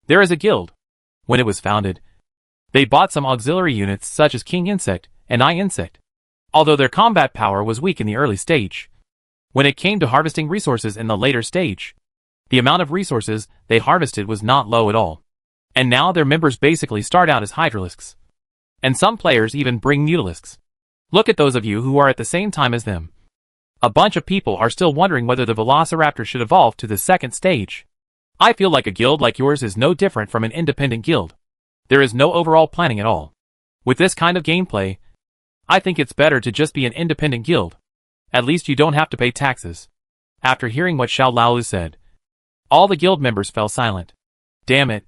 There is a guild. When it was founded, they bought some auxiliary units such as King Insect and Eye Insect, although their combat power was weak in the early stage. When it came to harvesting resources in the later stage, the amount of resources they harvested was not low at all. And now their members basically start out as hydralisks. And some players even bring mutalisks. Look at those of you who are at the same time as them. A bunch of people are still wondering whether the velociraptor should evolve to the second stage. I feel like a guild like yours is no different from an independent guild. There is no overall planning at all. With this kind of gameplay, I think it's better to just be an independent guild. At least you don't have to pay taxes. After hearing what Xiao Laolu said, all the guild members fell silent. Damn it.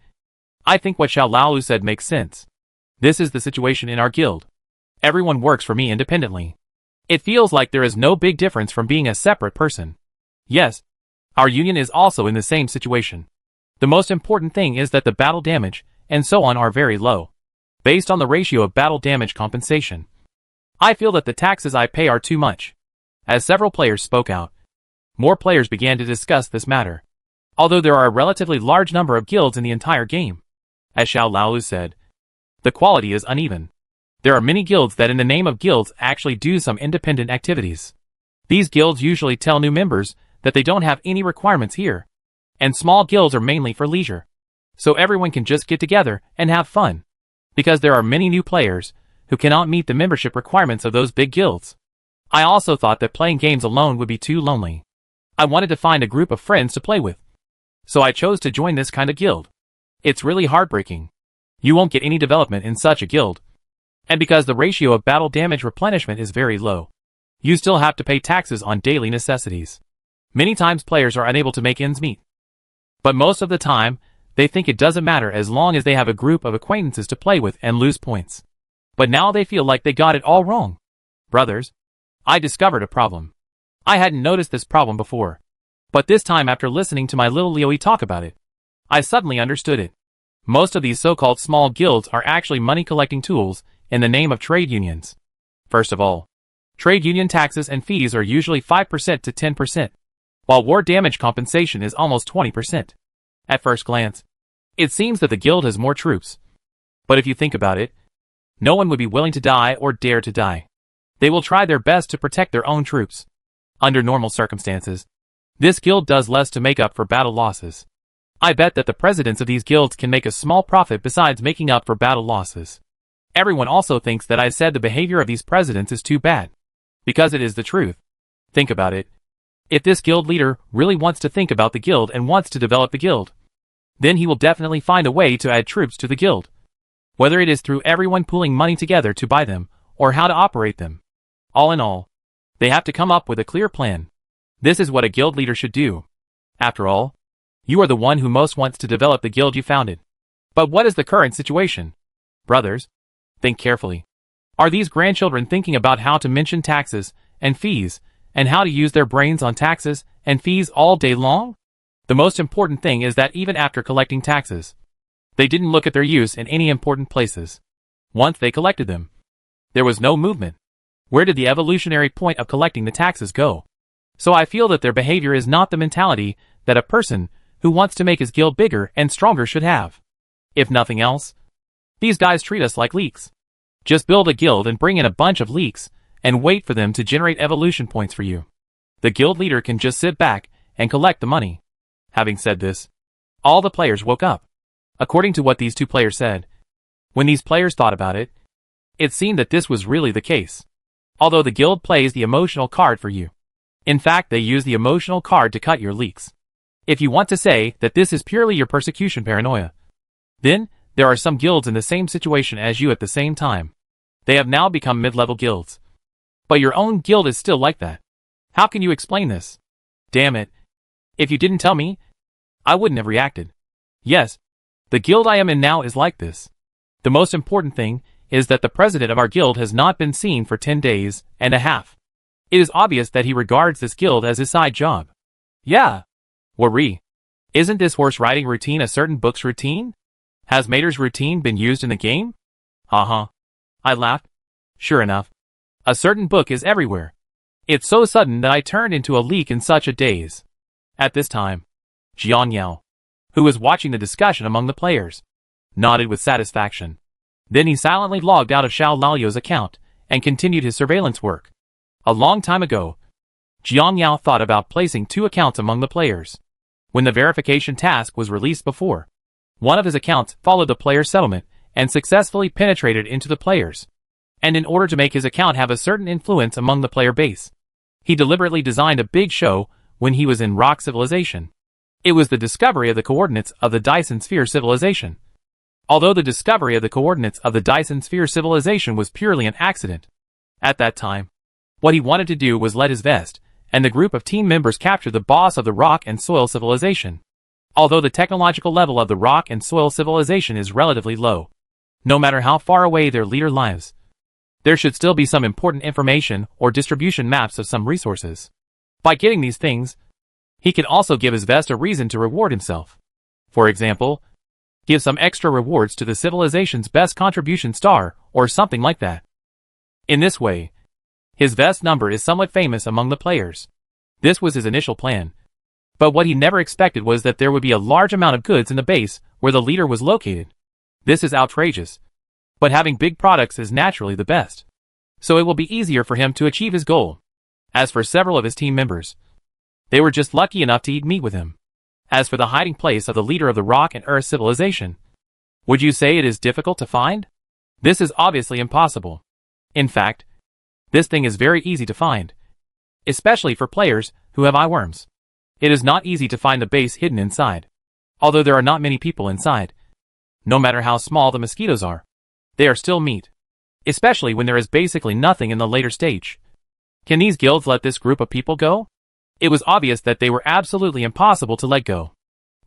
I think what Xiao Laolu said makes sense. This is the situation in our guild. Everyone works for me independently. It feels like there is no big difference from being a separate person. Yes, our union is also in the same situation. The most important thing is that the battle damage and so on are very low, based on the ratio of battle damage compensation. I feel that the taxes I pay are too much. As several players spoke out, more players began to discuss this matter. Although there are a relatively large number of guilds in the entire game, as Xiao Laolu said, the quality is uneven. There are many guilds that in the name of guilds actually do some independent activities. These guilds usually tell new members that they don't have any requirements here, and small guilds are mainly for leisure. So everyone can just get together and have fun, because there are many new players who cannot meet the membership requirements of those big guilds. I also thought that playing games alone would be too lonely. I wanted to find a group of friends to play with. So I chose to join this kind of guild. It's really heartbreaking. You won't get any development in such a guild. And because the ratio of battle damage replenishment is very low, you still have to pay taxes on daily necessities. Many times players are unable to make ends meet. But most of the time, they think it doesn't matter as long as they have a group of acquaintances to play with and lose points. But now they feel like they got it all wrong. Brothers, I discovered a problem. I hadn't noticed this problem before. But this time after listening to my little Lioi talk about it, I suddenly understood it. Most of these so-called small guilds are actually money-collecting tools in the name of trade unions. First of all, trade union taxes and fees are usually 5% to 10%, while war damage compensation is almost 20%. At first glance, it seems that the guild has more troops. But if you think about it, no one would be willing to die or dare to die. They will try their best to protect their own troops. Under normal circumstances, this guild does less to make up for battle losses. I bet that the presidents of these guilds can make a small profit besides making up for battle losses. Everyone also thinks that I said the behavior of these presidents is too bad. Because it is the truth. Think about it. If this guild leader really wants to think about the guild and wants to develop the guild, then he will definitely find a way to add troops to the guild. Whether it is through everyone pooling money together to buy them, or how to operate them. All in all, they have to come up with a clear plan. This is what a guild leader should do. After all, you are the one who most wants to develop the guild you founded. But what is the current situation? Brothers, think carefully. Are these grandchildren thinking about how to mention taxes and fees, and how to use their brains on taxes and fees all day long? The most important thing is that even after collecting taxes, they didn't look at their use in any important places. Once they collected them, there was no movement. Where did the evolutionary point of collecting the taxes go? So I feel that their behavior is not the mentality that a person who wants to make his guild bigger and stronger should have. If nothing else, these guys treat us like leeks. Just build a guild and bring in a bunch of leeks, and wait for them to generate evolution points for you. The guild leader can just sit back and collect the money. Having said this, all the players woke up. According to what these two players said, when these players thought about it, it seemed that this was really the case. Although the guild plays the emotional card for you. In fact, they use the emotional card to cut your leeks. If you want to say that this is purely your persecution paranoia, then there are some guilds in the same situation as you at the same time. They have now become mid-level guilds. But your own guild is still like that. How can you explain this? Damn it. If you didn't tell me, I wouldn't have reacted. Yes, the guild I am in now is like this. The most important thing is that the president of our guild has not been seen for 10 days and a half. It is obvious that he regards this guild as his side job. Yeah. Worry. Isn't this horse riding routine a certain book's routine? Has Mater's routine been used in the game? Uh-huh. I laughed. Sure enough. A certain book is everywhere. It's so sudden that I turned into a leek in such a daze. At this time, Jiang Yao, who was watching the discussion among the players, nodded with satisfaction. Then he silently logged out of Xiao Lalio's account and continued his surveillance work. A long time ago, Jiang Yao thought about placing 2 accounts among the players. When the verification task was released before, one of his accounts followed the player settlement and successfully penetrated into the players. And in order to make his account have a certain influence among the player base, he deliberately designed a big show when he was in Rock Civilization. It was the discovery of the coordinates of the Dyson Sphere Civilization. Although the discovery of the coordinates of the Dyson Sphere Civilization was purely an accident. At that time, what he wanted to do was let his vest and the group of team members capture the boss of the Rock and Soil Civilization. Although the technological level of the Rock and Soil Civilization is relatively low, no matter how far away their leader lives, there should still be some important information or distribution maps of some resources. By getting these things, he can also give his vest a reason to reward himself. For example, give some extra rewards to the civilization's best contribution star, or something like that. In this way, his vest number is somewhat famous among the players. This was his initial plan. But what he never expected was that there would be a large amount of goods in the base where the leader was located. This is outrageous. But having big products is naturally the best. So it will be easier for him to achieve his goal. As for several of his team members, they were just lucky enough to eat meat with him. As for the hiding place of the leader of the Rock and Earth civilization, would you say it is difficult to find? This is obviously impossible. In fact, this thing is very easy to find, especially for players who have eyeworms. It is not easy to find the base hidden inside, although there are not many people inside. No matter how small the mosquitoes are, they are still meat, especially when there is basically nothing in the later stage. Can these guilds let this group of people go? It was obvious that they were absolutely impossible to let go.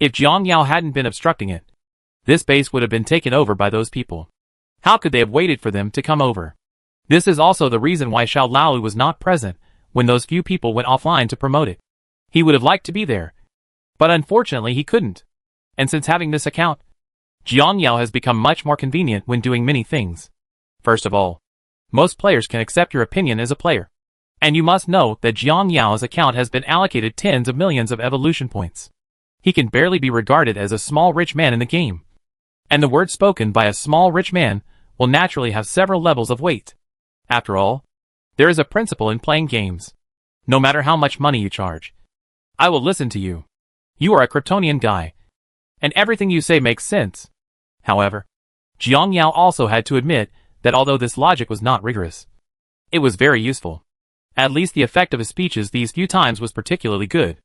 If Jiang Yao hadn't been obstructing it, this base would have been taken over by those people. How could they have waited for them to come over? This is also the reason why Xiao Laolu was not present when those few people went offline to promote it. He would have liked to be there, but unfortunately he couldn't. And since having this account, Jiang Yao has become much more convenient when doing many things. First of all, most players can accept your opinion as a player. And you must know that Jiang Yao's account has been allocated tens of millions of evolution points. He can barely be regarded as a small rich man in the game. And the words spoken by a small rich man will naturally have several levels of weight. After all, there is a principle in playing games. No matter how much money you charge, I will listen to you. You are a Kryptonian guy, and everything you say makes sense. However, Jiang Yao also had to admit that although this logic was not rigorous, it was very useful. At least the effect of his speeches these few times was particularly good.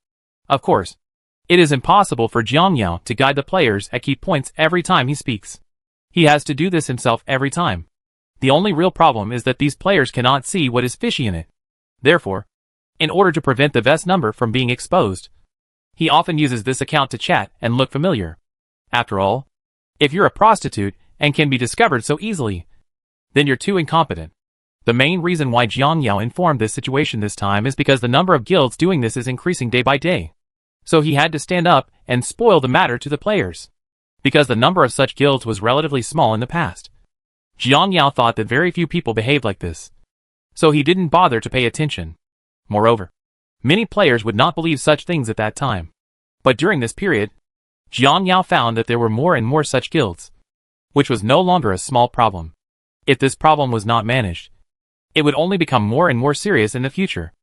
Of course, it is impossible for Jiang Yao to guide the players at key points every time he speaks. He has to do this himself every time. The only real problem is that these players cannot see what is fishy in it. Therefore, in order to prevent the vest number from being exposed, he often uses this account to chat and look familiar. After all, if you're a prostitute and can be discovered so easily, then you're too incompetent. The main reason why Jiang Yao informed this situation this time is because the number of guilds doing this is increasing day by day. So he had to stand up and spoil the matter to the players. Because the number of such guilds was relatively small in the past. Jiang Yao thought that very few people behaved like this. So he didn't bother to pay attention. Moreover, many players would not believe such things at that time. But during this period, Jiang Yao found that there were more and more such guilds, which was no longer a small problem. If this problem was not managed, it would only become more and more serious in the future.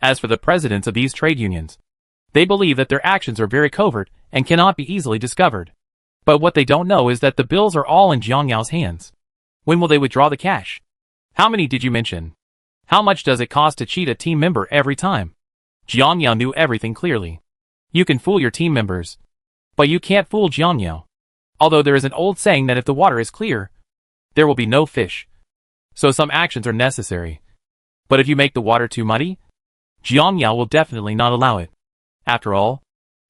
As for the presidents of these trade unions, they believe that their actions are very covert and cannot be easily discovered. But what they don't know is that the bills are all in Jiang Yao's hands. When will they withdraw the cash? How many did you mention? How much does it cost to cheat a team member every time? Jiang Yao knew everything clearly. You can fool your team members, but you can't fool Jiang Yao. Although there is an old saying that if the water is clear, there will be no fish. So some actions are necessary. But if you make the water too muddy, Jiang Yao will definitely not allow it. After all,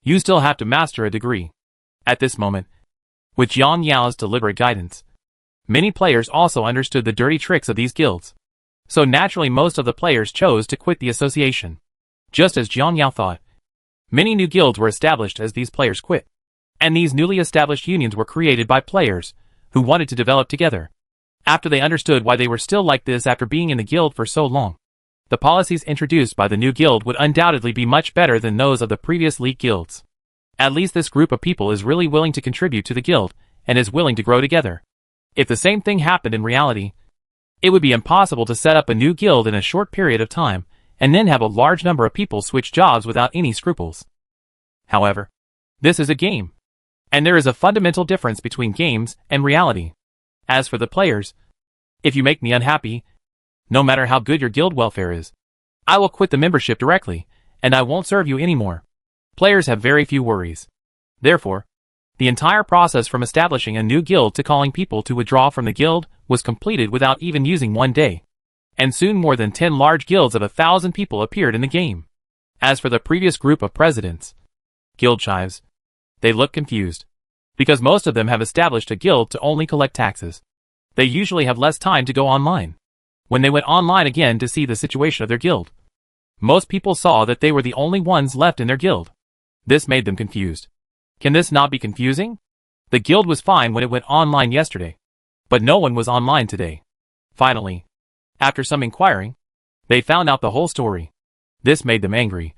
you still have to master a degree. At this moment, with Jiang Yao's deliberate guidance, many players also understood the dirty tricks of these guilds. So naturally most of the players chose to quit the association. Just as Jiang Yao thought, many new guilds were established as these players quit. And these newly established unions were created by players who wanted to develop together. After they understood why they were still like this after being in the guild for so long, the policies introduced by the new guild would undoubtedly be much better than those of the previous league guilds. At least this group of people is really willing to contribute to the guild and is willing to grow together. If the same thing happened in reality, it would be impossible to set up a new guild in a short period of time and then have a large number of people switch jobs without any scruples. However, this is a game, and there is a fundamental difference between games and reality. As for the players, if you make me unhappy, no matter how good your guild welfare is, I will quit the membership directly, and I won't serve you anymore. Players have very few worries. Therefore, the entire process from establishing a new guild to calling people to withdraw from the guild was completed without even using one day. And soon more than 10 large guilds of 1,000 people appeared in the game. As for the previous group of presidents, guild chives, they look confused. Because most of them have established a guild to only collect taxes. They usually have less time to go online. When they went online again to see the situation of their guild, most people saw that they were the only ones left in their guild. This made them confused. Can this not be confusing? The guild was fine when it went online yesterday, but no one was online today. Finally, after some inquiring, they found out the whole story. This made them angry.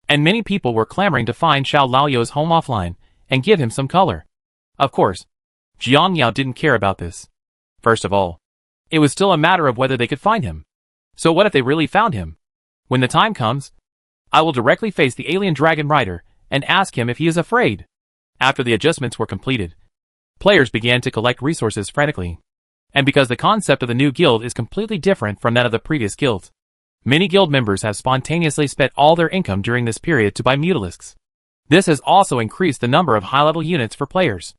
And many people were clamoring to find Xiao Laoyou's home offline and give him some color. Of course, Jiang Yao didn't care about this. First of all, it was still a matter of whether they could find him. So what if they really found him? When the time comes, I will directly face the alien dragon rider and ask him if he is afraid. After the adjustments were completed, players began to collect resources frantically. And because the concept of the new guild is completely different from that of the previous guilds, many guild members have spontaneously spent all their income during this period to buy mutalisks. This has also increased the number of high-level units for players.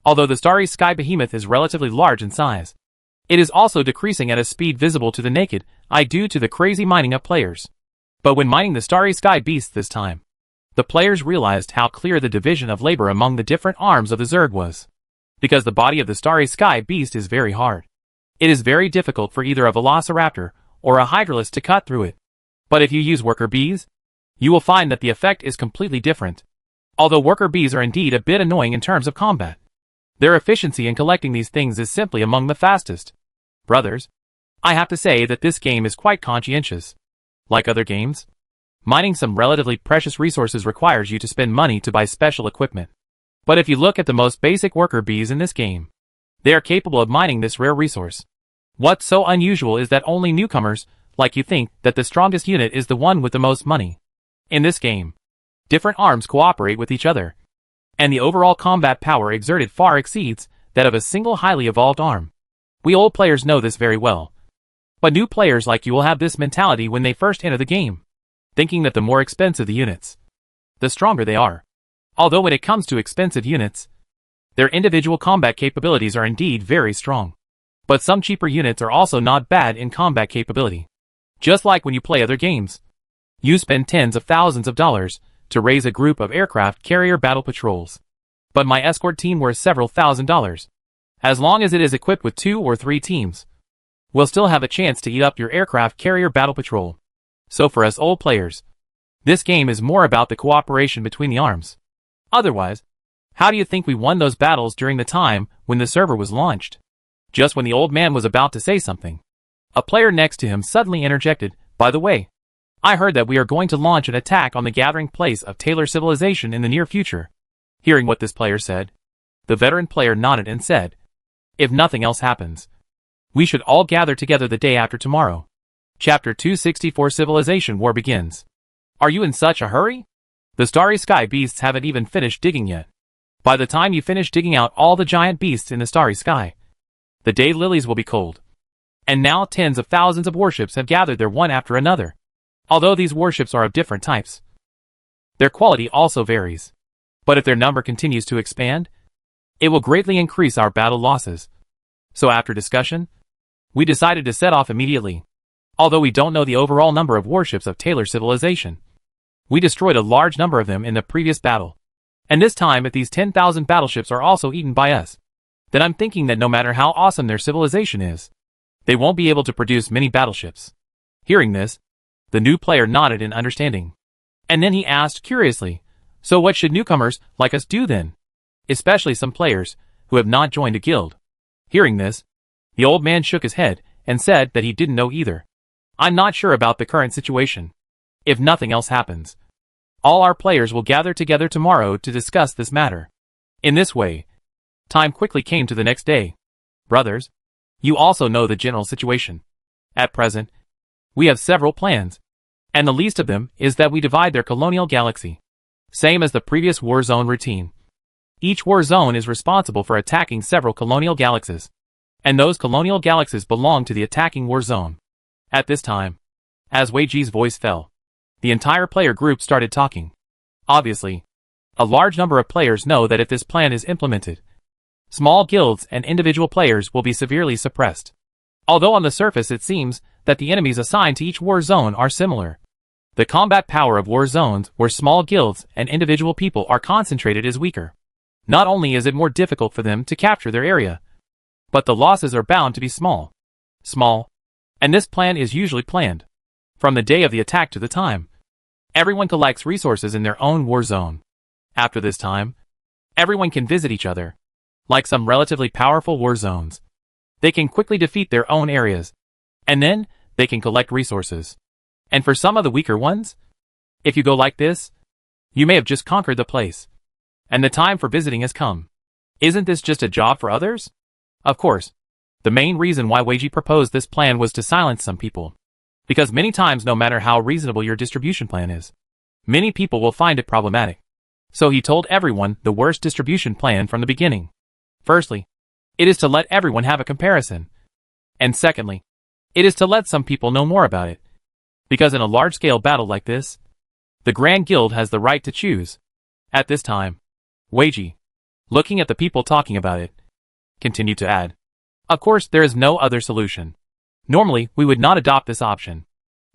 Although the Starry Sky Behemoth is relatively large in size, it is also decreasing at a speed visible to the naked eye due to the crazy mining of players. But when mining the Starry Sky Beast this time, the players realized how clear the division of labor among the different arms of the Zerg was. Because the body of the Starry Sky Beast is very hard. It is very difficult for either a Velociraptor or a Hydralisk to cut through it. But if you use worker bees, you will find that the effect is completely different. Although worker bees are indeed a bit annoying in terms of combat, their efficiency in collecting these things is simply among the fastest. Brothers, I have to say that this game is quite conscientious. Like other games, mining some relatively precious resources requires you to spend money to buy special equipment. But if you look at the most basic worker bees in this game, they are capable of mining this rare resource. What's so unusual is that only newcomers, like you, think that the strongest unit is the one with the most money. In this game, different arms cooperate with each other, and the overall combat power exerted far exceeds that of a single highly evolved arm. We old players know this very well. But new players like you will have this mentality when they first enter the game, thinking that the more expensive the units, the stronger they are. Although when it comes to expensive units, their individual combat capabilities are indeed very strong. But some cheaper units are also not bad in combat capability. Just like when you play other games, you spend tens of thousands of dollars to raise a group of aircraft carrier battle patrols. But my escort team worth several $1,000s. As long as it is equipped with 2 or 3 teams, we'll still have a chance to eat up your aircraft carrier battle patrol. So for us old players, this game is more about the cooperation between the arms. Otherwise, how do you think we won those battles during the time when the server was launched? Just when the old man was about to say something, a player next to him suddenly interjected, "By the way, I heard that we are going to launch an attack on the gathering place of Taylor civilization in the near future." Hearing what this player said, the veteran player nodded and said, "If nothing else happens, we should all gather together the day after tomorrow." Chapter 264 Civilization War begins. Are you in such a hurry? The starry sky beasts haven't even finished digging yet. By the time you finish digging out all the giant beasts in the starry sky, the day lilies will be cold. And now tens of thousands of warships have gathered there one after another. Although these warships are of different types, their quality also varies. But if their number continues to expand, it will greatly increase our battle losses. So after discussion, we decided to set off immediately. Although we don't know the overall number of warships of Taylor civilization, we destroyed a large number of them in the previous battle. And this time if these 10,000 battleships are also eaten by us, then I'm thinking that no matter how awesome their civilization is, they won't be able to produce many battleships. Hearing this, the new player nodded in understanding. And then he asked curiously, "So what should newcomers like us do then? Especially some players who have not joined a guild." Hearing this, the old man shook his head and said that he didn't know either. "I'm not sure about the current situation. If nothing else happens, all our players will gather together tomorrow to discuss this matter." In this way, time quickly came to the next day. Brothers, you also know the general situation. At present, we have several plans, and the least of them is that we divide their colonial galaxy. Same as the previous war zone routine. Each war zone is responsible for attacking several colonial galaxies, and those colonial galaxies belong to the attacking war zone. At this time, as Wei Ji's voice fell, the entire player group started talking. Obviously, a large number of players know that if this plan is implemented, small guilds and individual players will be severely suppressed. Although on the surface it seems that the enemies assigned to each war zone are similar, the combat power of war zones where small guilds and individual people are concentrated is weaker. Not only is it more difficult for them to capture their area, but the losses are bound to be small. And this plan is usually planned from the day of the attack to the time everyone collects resources in their own war zone. After this time, everyone can visit each other. Like some relatively powerful war zones, they can quickly defeat their own areas, and then they can collect resources. And for some of the weaker ones, if you go like this, you may have just conquered the place, and the time for visiting has come. Isn't this just a job for others? Of course, the main reason why Weiji proposed this plan was to silence some people. Because many times, no matter how reasonable your distribution plan is, many people will find it problematic. So he told everyone the worst distribution plan from the beginning. Firstly, it is to let everyone have a comparison. And secondly, it is to let some people know more about it. Because in a large-scale battle like this, the Grand Guild has the right to choose. At this time, Weiji, looking at the people talking about it, continued to add, "Of course there is no other solution. Normally we would not adopt this option.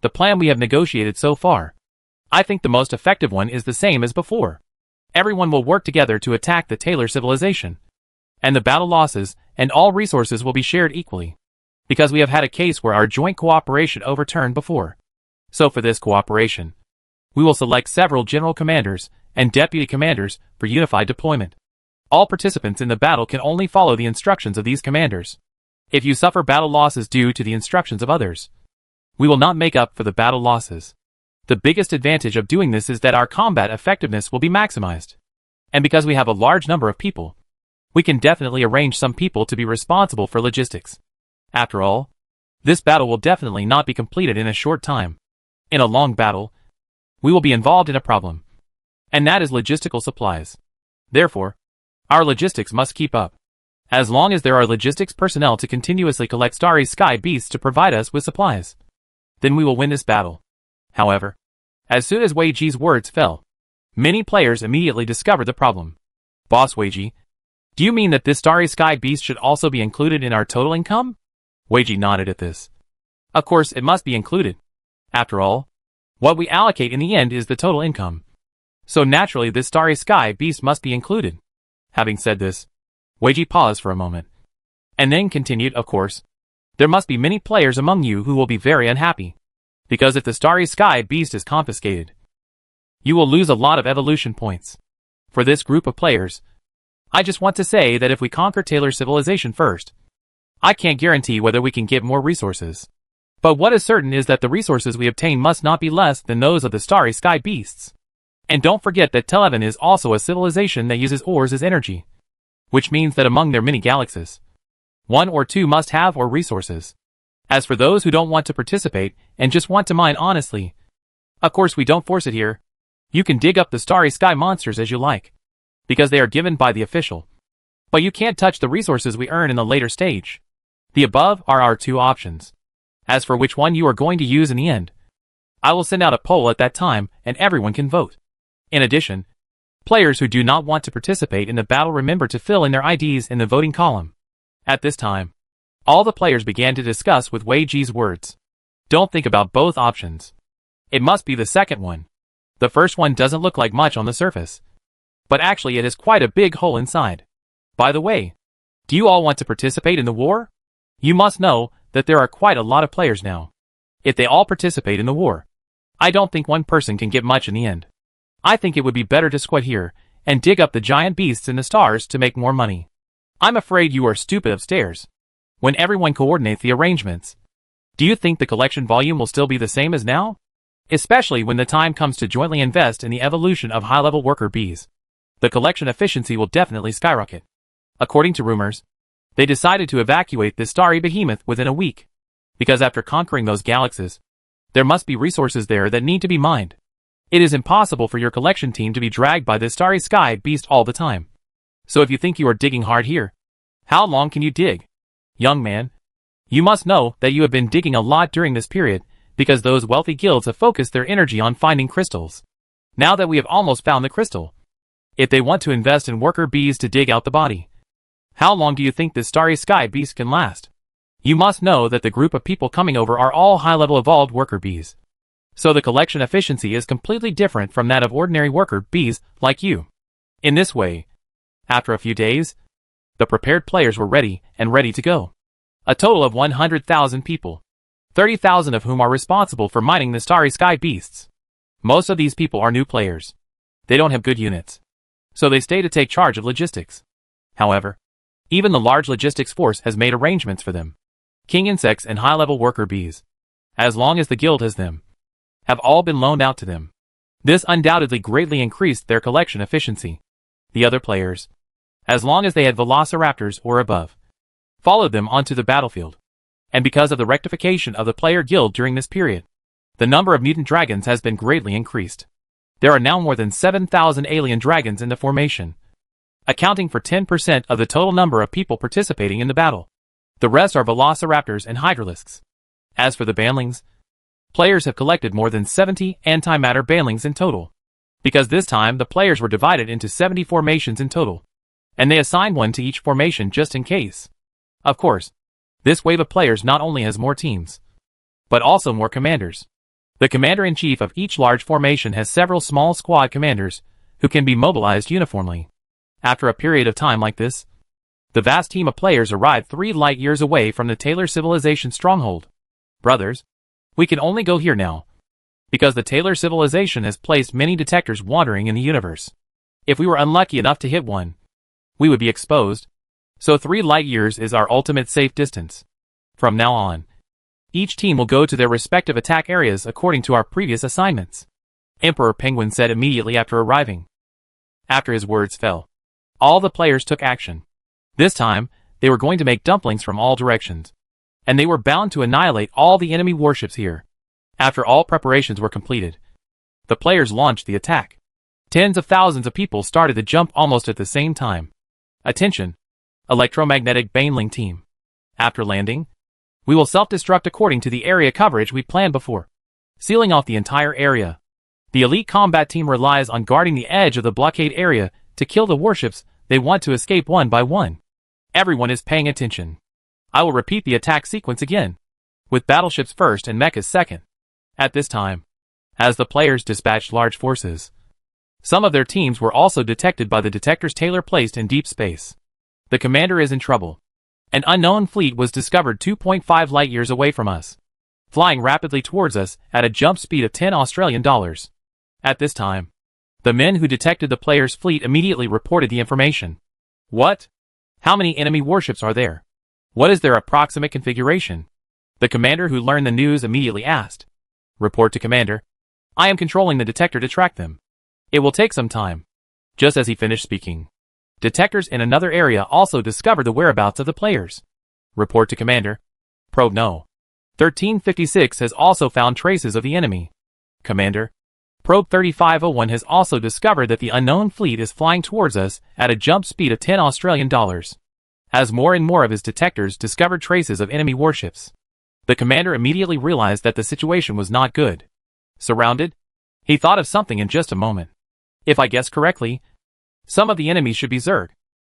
The plan we have negotiated so far, I think the most effective one is the same as before. Everyone will work together to attack the Taylor civilization, and the battle losses and all resources will be shared equally. Because we have had a case where our joint cooperation overturned before. So for this cooperation, We will select several general commanders and deputy commanders for unified deployment. All participants in the battle can only follow the instructions of these commanders. If you suffer battle losses due to the instructions of others, we will not make up for the battle losses. The biggest advantage of doing this is that our combat effectiveness will be maximized. And because we have a large number of people, we can definitely arrange some people to be responsible for logistics. After all, this battle will definitely not be completed in a short time. In a long battle, we will be involved in a problem, and that is logistical supplies. Therefore, our logistics must keep up. As long as there are logistics personnel to continuously collect starry sky beasts to provide us with supplies, then we will win this battle. However, as soon as Wei Ji's words fell, many players immediately discovered the problem. Boss Wei Ji, do you mean that this starry sky beast should also be included in our total income? Wei Ji nodded at this. Of course, it must be included. After all, what we allocate in the end is the total income. So naturally this starry sky beast must be included. Having said this, Wei Ji paused for a moment, and then continued, of course, there must be many players among you who will be very unhappy, because if the starry sky beast is confiscated, you will lose a lot of evolution points. For this group of players, I just want to say that if we conquer Taylor civilization first, I can't guarantee whether we can get more resources. But what is certain is that the resources we obtain must not be less than those of the starry sky beasts. And don't forget that Televen is also a civilization that uses ores as energy, which means that among their many galaxies, one or two must have ore resources. As for those who don't want to participate and just want to mine honestly, of course we don't force it here. You can dig up the starry sky monsters as you like, because they are given by the official. But you can't touch the resources we earn in the later stage. The above are our two options. As for which one you are going to use in the end, I will send out a poll at that time and everyone can vote. In addition, players who do not want to participate in the battle remember to fill in their IDs in the voting column. At this time, all the players began to discuss with Wei Ji's words. Don't think about both options. It must be the second one. The first one doesn't look like much on the surface, but actually it has quite a big hole inside. By the way, do you all want to participate in the war? You must know that there are quite a lot of players now. If they all participate in the war, I don't think one person can get much in the end. I think it would be better to squat here and dig up the giant beasts in the stars to make more money. I'm afraid you are stupid upstairs. When everyone coordinates the arrangements, do you think the collection volume will still be the same as now? Especially when the time comes to jointly invest in the evolution of high-level worker bees. The collection efficiency will definitely skyrocket. According to rumors, they decided to evacuate this starry behemoth within a week, because after conquering those galaxies, there must be resources there that need to be mined. It is impossible for your collection team to be dragged by this starry sky beast all the time. So if you think you are digging hard here, how long can you dig? Young man, you must know that you have been digging a lot during this period, because those wealthy guilds have focused their energy on finding crystals. Now that we have almost found the crystal, if they want to invest in worker bees to dig out the body, how long do you think this starry sky beast can last? You must know that the group of people coming over are all high-level evolved worker bees. So the collection efficiency is completely different from that of ordinary worker bees like you. In this way, after a few days, the prepared players were ready to go. A total of 100,000 people, 30,000 of whom are responsible for mining the starry sky beasts. Most of these people are new players. They don't have good units, so they stay to take charge of logistics. However, even the large logistics force has made arrangements for them. King insects and high-level worker bees, as long as the guild has them, have all been loaned out to them. This undoubtedly greatly increased their collection efficiency. The other players, as long as they had velociraptors or above, followed them onto the battlefield. And because of the rectification of the player guild during this period, the number of mutant dragons has been greatly increased. There are now more than 7,000 alien dragons in the formation, accounting for 10% of the total number of people participating in the battle. The rest are velociraptors and hydralisks. As for the banlings, players have collected more than 70 antimatter banlings in total, because this time the players were divided into 70 formations in total, and they assigned one to each formation just in case. Of course, this wave of players not only has more teams, but also more commanders. The commander-in-chief of each large formation has several small squad commanders who can be mobilized uniformly. After a period of time like this, the vast team of players arrived 3 light years away from the Taylor civilization stronghold. Brothers, we can only go here now. because the Taylor civilization has placed many detectors wandering in the universe. If we were unlucky enough to hit one, we would be exposed. So 3 light years is our ultimate safe distance. From now on, each team will go to their respective attack areas according to our previous assignments, Emperor Penguin said immediately after arriving. After his words fell, all the players took action. This time, they were going to make dumplings from all directions, and they were bound to annihilate all the enemy warships here. After all preparations were completed, the players launched the attack. Tens of thousands of people started to jump almost at the same time. Attention! Electromagnetic Baneling team. After landing, we will self-destruct according to the area coverage we planned before, sealing off the entire area. The elite combat team relies on guarding the edge of the blockade area to kill the warships they want to escape one by one. Everyone is paying attention. I will repeat the attack sequence again, with battleships first and mechas second. At this time, as the players dispatched large forces, some of their teams were also detected by the detectors Taylor placed in deep space. The commander is in trouble. An unknown fleet was discovered 2.5 light years away from us, flying rapidly towards us at a jump speed of 10 Australian dollars. At this time, the men who detected the player's fleet immediately reported the information. What? How many enemy warships are there? What is their approximate configuration? The commander who learned the news immediately asked. Report to commander. I am controlling the detector to track them. It will take some time. Just as he finished speaking, detectors in another area also discovered the whereabouts of the players. Report to commander. Probe no. 1356 has also found traces of the enemy. Commander. Probe 3501 has also discovered that the unknown fleet is flying towards us at a jump speed of 10 Australian dollars. As more and more of his detectors discovered traces of enemy warships, the commander immediately realized that the situation was not good. Surrounded? He thought of something in just a moment. If I guess correctly, some of the enemies should be Zerg.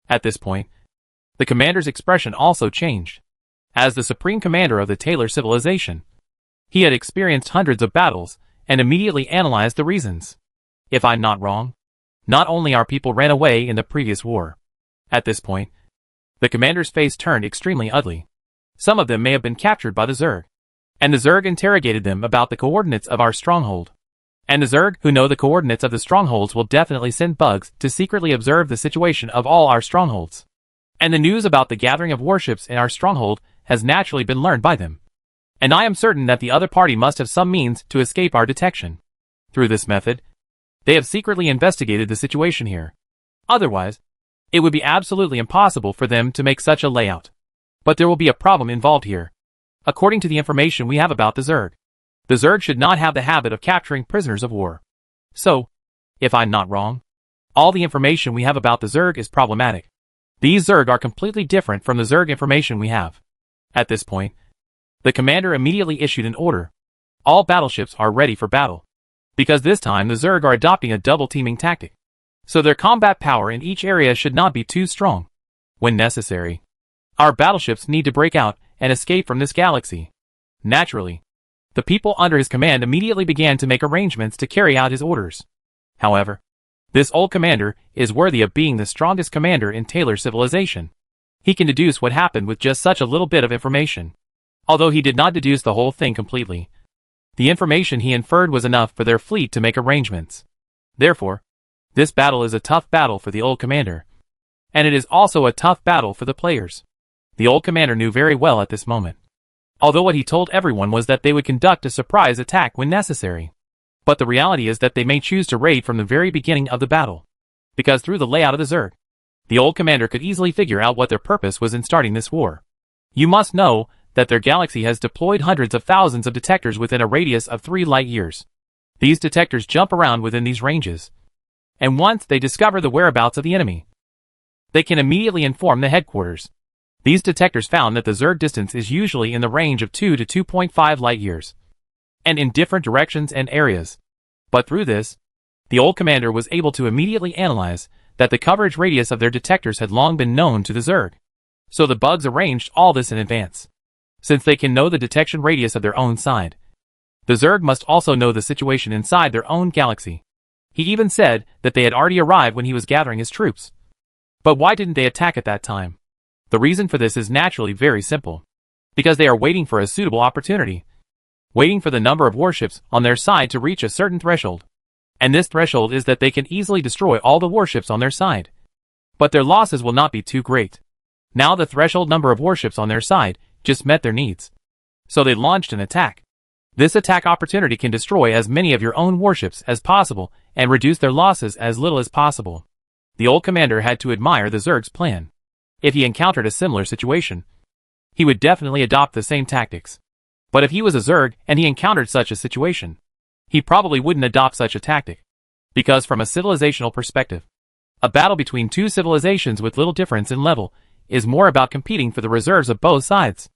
At this point, the commander's expression also changed. As the supreme commander of the Taylor civilization, he had experienced hundreds of battles and immediately analyzed the reasons. If I'm not wrong, not only our people ran away in the previous war. At this point, the commander's face turned extremely ugly. Some of them may have been captured by the Zerg, and the Zerg interrogated them about the coordinates of our stronghold. And the Zerg who know the coordinates of the strongholds will definitely send bugs to secretly observe the situation of all our strongholds. And the news about the gathering of warships in our stronghold has naturally been learned by them. And I am certain that the other party must have some means to escape our detection. Through this method, they have secretly investigated the situation here. Otherwise, it would be absolutely impossible for them to make such a layout. But there will be a problem involved here. According to the information we have about the Zerg should not have the habit of capturing prisoners of war. So, if I'm not wrong, all the information we have about the Zerg is problematic. These Zerg are completely different from the Zerg information we have. At this point, the commander immediately issued an order. All battleships are ready for battle. Because this time the Zerg are adopting a double teaming tactic. So their combat power in each area should not be too strong. When necessary, our battleships need to break out and escape from this galaxy. Naturally, the people under his command immediately began to make arrangements to carry out his orders. However, this old commander is worthy of being the strongest commander in Taylor civilization. He can deduce what happened with just such a little bit of information. Although he did not deduce the whole thing completely, the information he inferred was enough for their fleet to make arrangements. Therefore, this battle is a tough battle for the old commander. And it is also a tough battle for the players. The old commander knew very well at this moment. Although what he told everyone was that they would conduct a surprise attack when necessary. But the reality is that they may choose to raid from the very beginning of the battle. Because through the layout of the Zerg, the old commander could easily figure out what their purpose was in starting this war. You must know that their galaxy has deployed hundreds of thousands of detectors within a radius of 3 light years. These detectors jump around within these ranges. And once they discover the whereabouts of the enemy, they can immediately inform the headquarters. These detectors found that the Zerg distance is usually in the range of 2 to 2.5 light years, and in different directions and areas. But through this, the old commander was able to immediately analyze that the coverage radius of their detectors had long been known to the Zerg. So the bugs arranged all this in advance. Since they can know the detection radius of their own side, the Zerg must also know the situation inside their own galaxy. He even said that they had already arrived when he was gathering his troops. But why didn't they attack at that time? The reason for this is naturally very simple. Because they are waiting for a suitable opportunity. waiting for the number of warships on their side to reach a certain threshold. And this threshold is that they can easily destroy all the warships on their side. But their losses will not be too great. Now the threshold number of warships on their side just met their needs. So they launched an attack. This attack opportunity can destroy as many of your own warships as possible and reduce their losses as little as possible. The old commander had to admire the Zerg's plan. If he encountered a similar situation, he would definitely adopt the same tactics. But if he was a Zerg and he encountered such a situation, he probably wouldn't adopt such a tactic. Because from a civilizational perspective, a battle between two civilizations with little difference in level is more about competing for the reserves of both sides.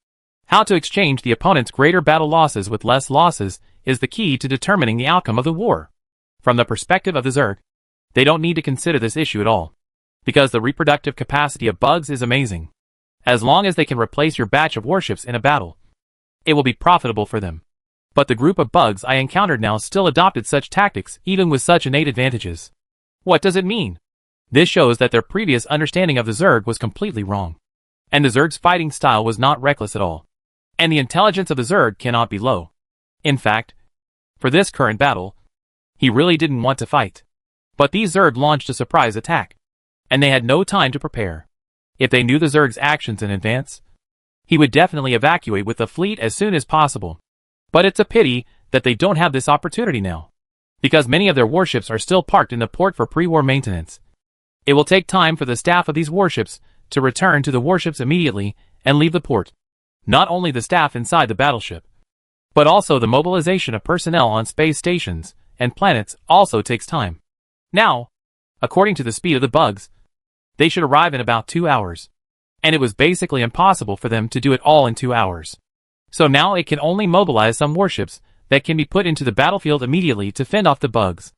How to exchange the opponent's greater battle losses with less losses is the key to determining the outcome of the war. From the perspective of the Zerg, they don't need to consider this issue at all. Because the reproductive capacity of bugs is amazing. As long as they can replace your batch of warships in a battle, it will be profitable for them. But the group of bugs I encountered now still adopted such tactics even with such innate advantages. What does it mean? This shows that their previous understanding of the Zerg was completely wrong. And the Zerg's fighting style was not reckless at all. And the intelligence of the Zerg cannot be low. In fact, for this current battle, he really didn't want to fight. But these Zerg launched a surprise attack. And they had no time to prepare. If they knew the Zerg's actions in advance, he would definitely evacuate with the fleet as soon as possible. But it's a pity that they don't have this opportunity now. Because many of their warships are still parked in the port for pre-war maintenance. It will take time for the staff of these warships to return to the warships immediately and leave the port. Not only the staff inside the battleship, but also the mobilization of personnel on space stations and planets also takes time. Now, according to the speed of the bugs, they should arrive in about 2 hours. And it was basically impossible for them to do it all in 2 hours. So now it can only mobilize some warships that can be put into the battlefield immediately to fend off the bugs.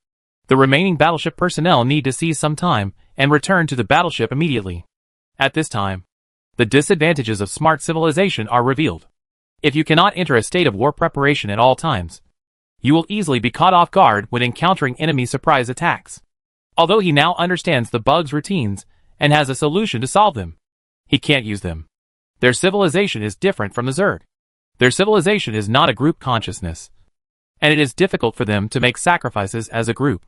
The remaining battleship personnel need to seize some time and return to the battleship immediately. At this time, the disadvantages of smart civilization are revealed. If you cannot enter a state of war preparation at all times, you will easily be caught off guard when encountering enemy surprise attacks. Although he now understands the bugs' routines and has a solution to solve them, he can't use them. Their civilization is different from the Zerg. Their civilization is not a group consciousness. And it is difficult for them to make sacrifices as a group.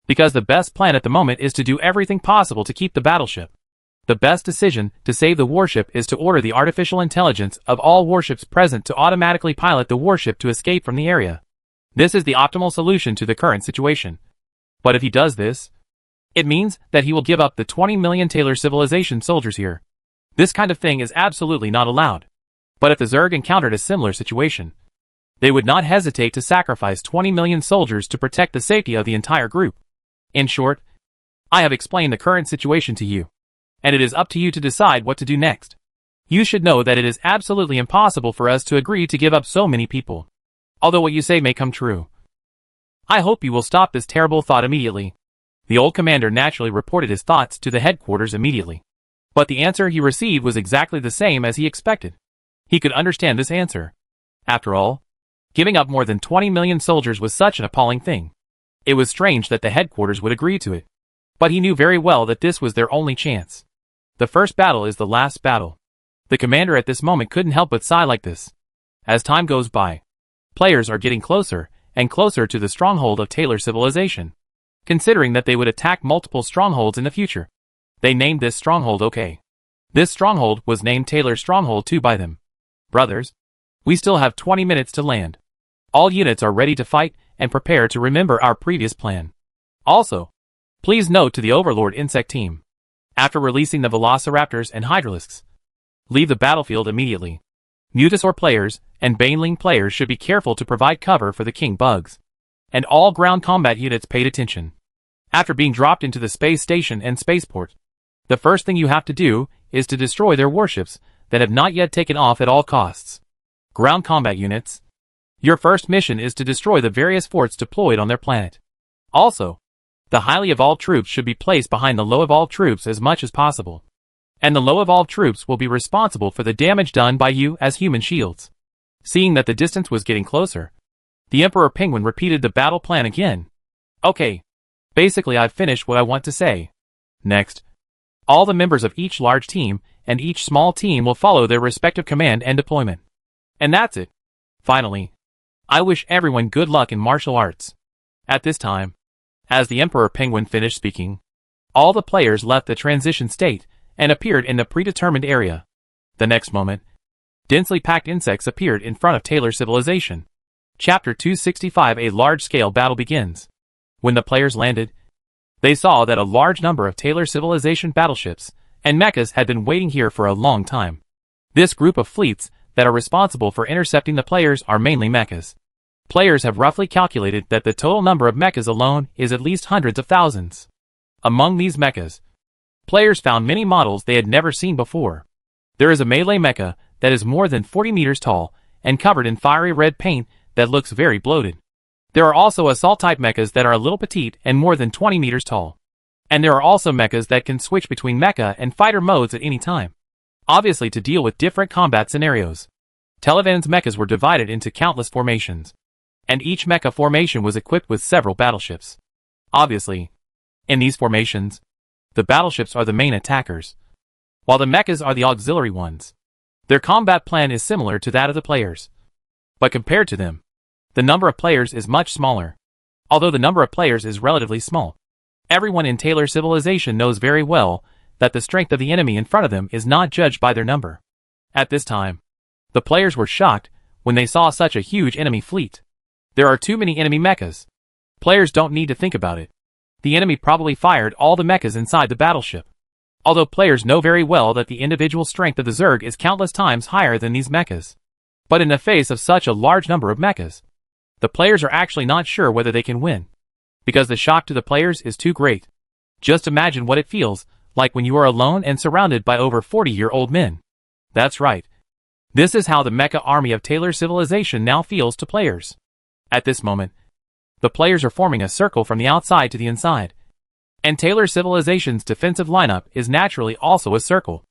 Because the best plan at the moment is to do everything possible to keep the battleship. The best decision to save the warship is to order the artificial intelligence of all warships present to automatically pilot the warship to escape from the area. This is the optimal solution to the current situation. But if he does this, it means that he will give up the 20 million Taylor civilization soldiers here. This kind of thing is absolutely not allowed. But if the Zerg encountered a similar situation, they would not hesitate to sacrifice 20 million soldiers to protect the safety of the entire group. In short, I have explained the current situation to you. And it is up to you to decide what to do next. You should know that it is absolutely impossible for us to agree to give up so many people. Although what you say may come true. I hope you will stop this terrible thought immediately. The old commander naturally reported his thoughts to the headquarters immediately. But the answer he received was exactly the same as he expected. He could understand this answer. After all, giving up more than 20 million soldiers was such an appalling thing. It was strange that the headquarters would agree to it. But he knew very well that this was their only chance. The first battle is the last battle. The commander at this moment couldn't help but sigh like this. As time goes by, players are getting closer and closer to the stronghold of Taylor civilization. Considering that they would attack multiple strongholds in the future, they named this stronghold OK. This stronghold was named Taylor Stronghold 2 by them. Brothers, we still have 20 minutes to land. All units are ready to fight and prepare to remember our previous plan. Also, please note to the Overlord Insect team. After releasing the Velociraptors and Hydralisks, leave the battlefield immediately. Mutasaur players and Baneling players should be careful to provide cover for the King Bugs. And all ground combat units paid attention. After being dropped into the space station and spaceport, the first thing you have to do is to destroy their warships that have not yet taken off at all costs. Ground combat units, your first mission is to destroy the various forts deployed on their planet. Also, the highly evolved troops should be placed behind the low evolved troops as much as possible. And the low evolved troops will be responsible for the damage done by you as human shields. Seeing that the distance was getting closer, the Emperor Penguin repeated the battle plan again. Okay, basically I've finished what I want to say. Next, all the members of each large team and each small team will follow their respective command and deployment. And that's it. Finally, I wish everyone good luck in martial arts. At this time, as the Emperor Penguin finished speaking, all the players left the transition state and appeared in the predetermined area. The next moment, densely packed insects appeared in front of Taylor civilization. Chapter 265. A large-scale battle begins. When the players landed, they saw that a large number of Taylor civilization battleships and mechas had been waiting here for a long time. This group of fleets that are responsible for intercepting the players are mainly mechas. Players have roughly calculated that the total number of mechas alone is at least hundreds of thousands. Among these mechas, players found many models they had never seen before. There is a melee mecha that is more than 40 meters tall and covered in fiery red paint that looks very bloated. There are also assault-type mechas that are a little petite and more than 20 meters tall. And there are also mechas that can switch between mecha and fighter modes at any time, obviously to deal with different combat scenarios. Televan's mechas were divided into countless formations, and each mecha formation was equipped with several battleships. Obviously, in these formations, the battleships are the main attackers, while the mechas are the auxiliary ones. Their combat plan is similar to that of the players, but compared to them, the number of players is much smaller. Although the number of players is relatively small, everyone in Taylor civilization knows very well that the strength of the enemy in front of them is not judged by their number. At this time, the players were shocked when they saw such a huge enemy fleet. There are too many enemy mechas. Players don't need to think about it. The enemy probably fired all the mechas inside the battleship. Although players know very well that the individual strength of the Zerg is countless times higher than these mechas. But in the face of such a large number of mechas, the players are actually not sure whether they can win, because the shock to the players is too great. Just imagine what it feels like when you are alone and surrounded by over 40-year-old men. That's right. This is how the mecha army of Taylor civilization now feels to players. At this moment, the players are forming a circle from the outside to the inside, and Taylor civilization's defensive lineup is naturally also a circle.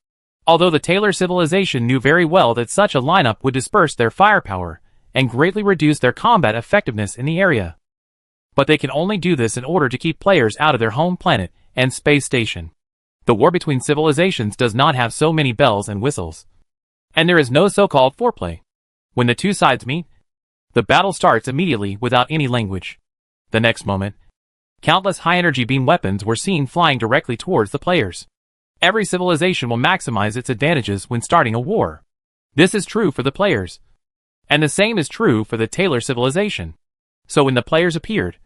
Although the Taylor civilization knew very well that such a lineup would disperse their firepower and greatly reduce their combat effectiveness in the area. But they can only do this in order to keep players out of their home planet and space station. The war between civilizations does not have so many bells and whistles, and there is no so-called foreplay. When the two sides meet, the battle starts immediately without any language. The next moment, countless high-energy beam weapons were seen flying directly towards the players. Every civilization will maximize its advantages when starting a war. This is true for the players, and the same is true for the Taylor civilization. So when the players appeared,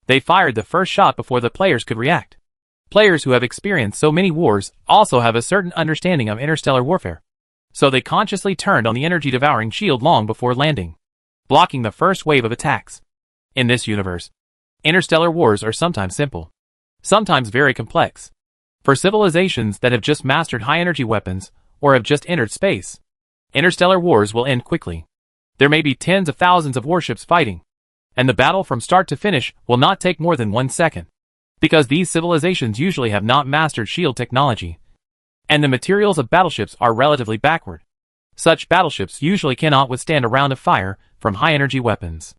they fired the first shot before the players could react. Players who have experienced so many wars also have a certain understanding of interstellar warfare, so they consciously turned on the energy-devouring shield long before landing, blocking the first wave of attacks. In this universe, interstellar wars are sometimes simple, sometimes very complex. For civilizations that have just mastered high-energy weapons or have just entered space, interstellar wars will end quickly. There may be tens of thousands of warships fighting, and the battle from start to finish will not take more than 1 second, because these civilizations usually have not mastered shield technology, and the materials of battleships are relatively backward. Such battleships usually cannot withstand a round of fire from high-energy weapons.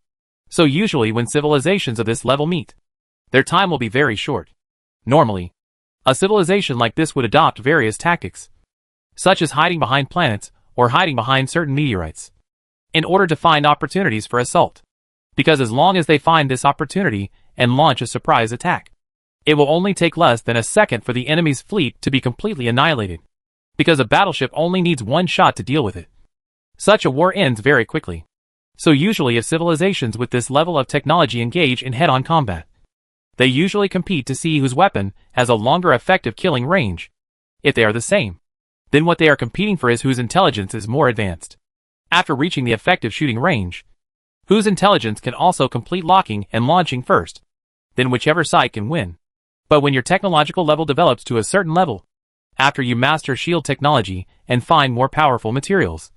So usually when civilizations of this level meet, their time will be very short. Normally, a civilization like this would adopt various tactics, such as hiding behind planets or hiding behind certain meteorites, in order to find opportunities for assault. Because as long as they find this opportunity and launch a surprise attack, it will only take less than a second for the enemy's fleet to be completely annihilated, because a battleship only needs one shot to deal with it. Such a war ends very quickly. So usually if civilizations with this level of technology engage in head-on combat, they usually compete to see whose weapon has a longer effective killing range. If they are the same, then what they are competing for is whose intelligence is more advanced. After reaching the effective shooting range, whose intelligence can also complete locking and launching first, then whichever side can win. But when your technological level develops to a certain level, after you master shield technology and find more powerful materials,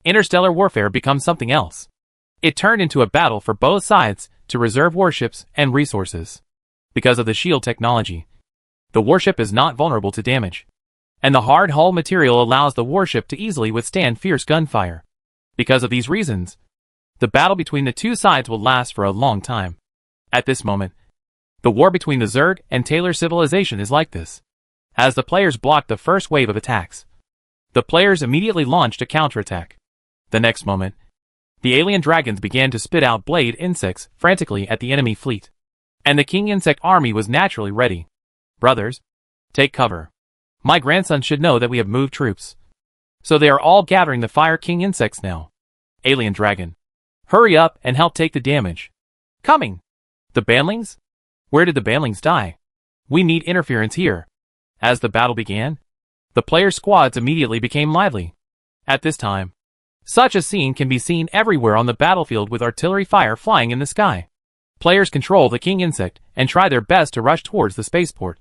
interstellar warfare becomes something else. It turned into a battle for both sides to reserve warships and resources. Because of the shield technology, the warship is not vulnerable to damage, and the hard hull material allows the warship to easily withstand fierce gunfire. Because of these reasons, the battle between the two sides will last for a long time. At this moment, the war between the Zerg and Taylor civilization is like this. As the players blocked the first wave of attacks, the players immediately launched a counterattack. The next moment, The alien dragons began to spit out blade insects frantically at the enemy fleet. And the king insect army was naturally ready. Brothers, take cover. My grandson should know that we have moved troops. So they are all gathering the fire king insects now. Alien dragon, hurry up and help take the damage. Coming. The banlings? Where did the banlings die? We need interference here. As the battle began, the player squads immediately became lively. At this time, such a scene can be seen everywhere on the battlefield with artillery fire flying in the sky. Players control the king insect and try their best to rush towards the spaceport,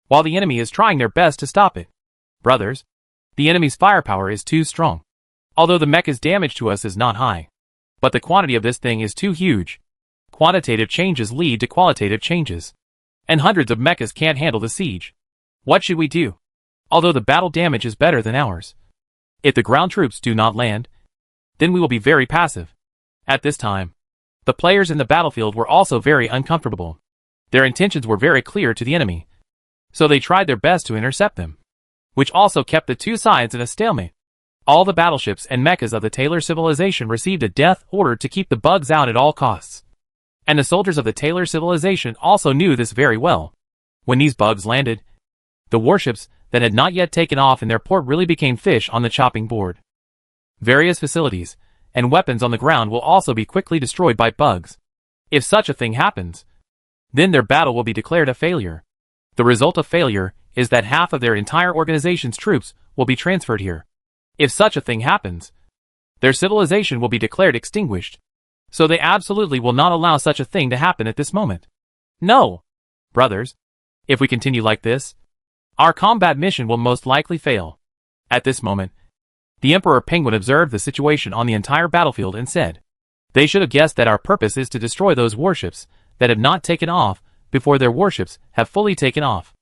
while the enemy is trying their best to stop it. Brothers, the enemy's firepower is too strong. Although the mecha's damage to us is not high, but the quantity of this thing is too huge. Quantitative changes lead to qualitative changes, and hundreds of mechas can't handle the siege. What should we do? Although the battle damage is better than ours, if the ground troops do not land, then we will be very passive. At this time, the players in the battlefield were also very uncomfortable. Their intentions were very clear to the enemy, so they tried their best to intercept them, which also kept the two sides in a stalemate. All the battleships and mechas of the Taylor civilization received a death order to keep the bugs out at all costs. And the soldiers of the Taylor civilization also knew this very well. When these bugs landed, the warships that had not yet taken off in their port really became fish on the chopping board. Various facilities and weapons on the ground will also be quickly destroyed by bugs. If such a thing happens, then their battle will be declared a failure. The result of failure is that half of their entire organization's troops will be transferred here. If such a thing happens, their civilization will be declared extinguished. So they absolutely will not allow such a thing to happen at this moment. No! Brothers, if we continue like this, our combat mission will most likely fail. At this moment, the Emperor Penguin observed the situation on the entire battlefield and said, they should have guessed that our purpose is to destroy those warships that have not taken off before their warships have fully taken off.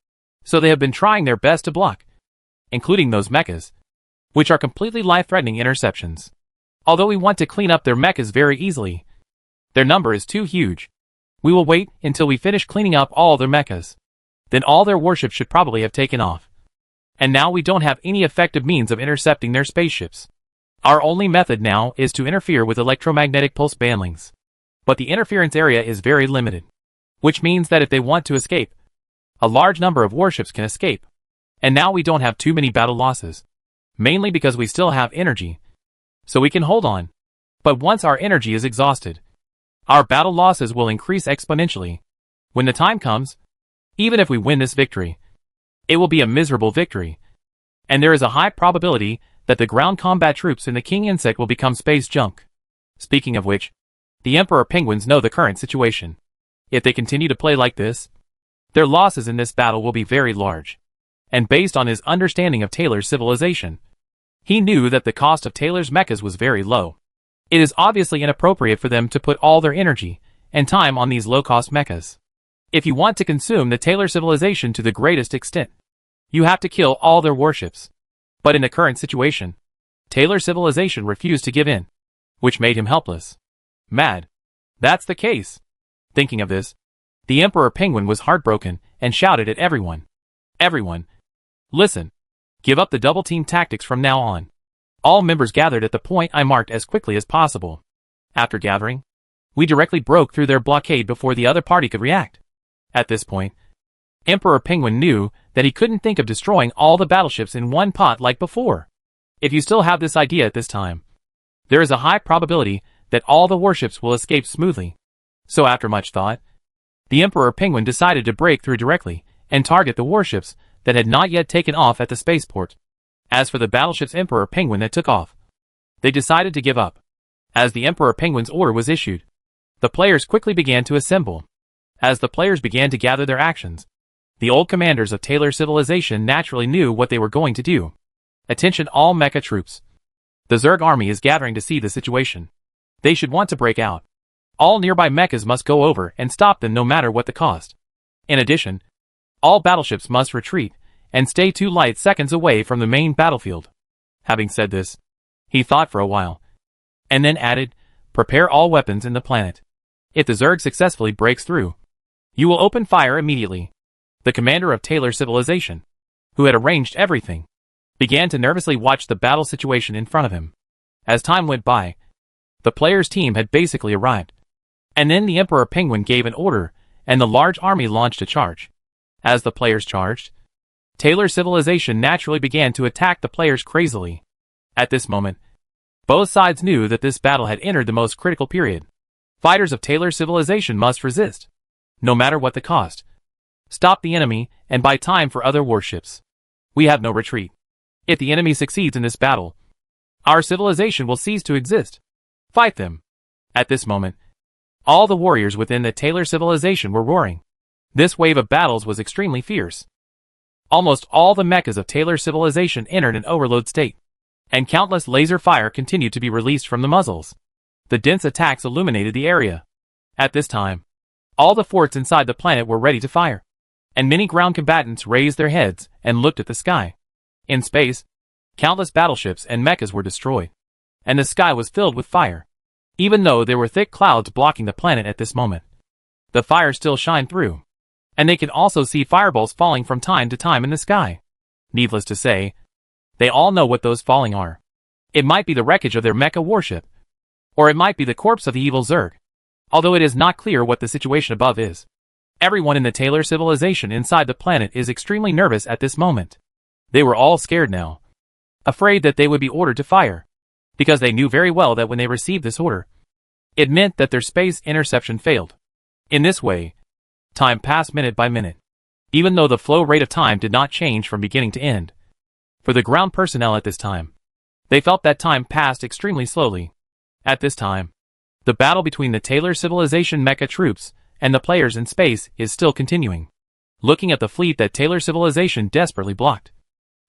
So they have been trying their best to block, including those mechas, which are completely life-threatening interceptions. Although we want to clean up their mechas very easily, their number is too huge. We will wait until we finish cleaning up all their mechas. Then all their warships should probably have taken off. And now we don't have any effective means of intercepting their spaceships. Our only method now is to interfere with electromagnetic pulse banlings. But the interference area is very limited, which means that if they want to escape, a large number of warships can escape. And now we don't have too many battle losses, mainly because we still have energy, so we can hold on. But once our energy is exhausted, our battle losses will increase exponentially. When the time comes, even if we win this victory, it will be a miserable victory. And there is a high probability that the ground combat troops in the King Insect will become space junk. Speaking of which, the Emperor Penguins know the current situation. If they continue to play like this, their losses in this battle will be very large. And based on his understanding of Taylor's civilization, he knew that the cost of Taylor's mechas was very low. It is obviously inappropriate for them to put all their energy and time on these low-cost mechas. If you want to consume the Taylor civilization to the greatest extent, you have to kill all their warships. But in the current situation, Taylor civilization refused to give in, which made him helpless. Mad. That's the case. Thinking of this, the Emperor Penguin was heartbroken and shouted at everyone. Everyone, listen. Give up the double team tactics from now on. All members gathered at the point I marked as quickly as possible. After gathering, we directly broke through their blockade before the other party could react. At this point, Emperor Penguin knew that he couldn't think of destroying all the battleships in one pot like before. If you still have this idea at this time, there is a high probability that all the warships will escape smoothly. So after much thought, the Emperor Penguin decided to break through directly and target the warships that had not yet taken off at the spaceport. As for the battleships Emperor Penguin that took off, they decided to give up. As the Emperor Penguin's order was issued, the players quickly began to assemble. As the players began to gather their actions, the old commanders of Taylor civilization naturally knew what they were going to do. Attention all mecha troops. The Zerg army is gathering to see the situation. They should want to break out. All nearby mechas must go over and stop them no matter what the cost. In addition, all battleships must retreat and stay 2 light seconds away from the main battlefield. Having said this, he thought for a while, and then added, prepare all weapons in the planet. If the Zerg successfully breaks through, you will open fire immediately. The commander of Taylor civilization, who had arranged everything, began to nervously watch the battle situation in front of him. As time went by, The players' team had basically arrived. And then the Emperor Penguin gave an order, and the large army launched a charge. As the players charged, Taylor civilization naturally began to attack the players crazily. At this moment, both sides knew that this battle had entered the most critical period. Fighters of Taylor civilization must resist, no matter what the cost. Stop the enemy, and buy time for other warships. We have no retreat. If the enemy succeeds in this battle, our civilization will cease to exist. Fight them. At this moment, all the warriors within the Taylor civilization were roaring. This wave of battles was extremely fierce. Almost all the mechas of Taylor civilization entered an overload state, and countless laser fire continued to be released from the muzzles. The dense attacks illuminated the area. At this time, all the forts inside the planet were ready to fire, and many ground combatants raised their heads and looked at the sky. In space, countless battleships and mechas were destroyed, and the sky was filled with fire. Even though there were thick clouds blocking the planet at this moment, the fire still shined through, and they could also see fireballs falling from time to time in the sky. Needless to say, they all know what those falling are. It might be the wreckage of their mecha warship, or it might be the corpse of the evil Zerg, although it is not clear what the situation above is. Everyone in the Taylor civilization inside the planet is extremely nervous at this moment. They were all scared now, afraid that they would be ordered to fire, because they knew very well that when they received this order, it meant that their space interception failed. In this way, time passed minute by minute, even though the flow rate of time did not change from beginning to end. For the ground personnel at this time, they felt that time passed extremely slowly. At this time, the battle between the Taylor civilization mecha troops and the players in space is still continuing. Looking at the fleet that Taylor civilization desperately blocked,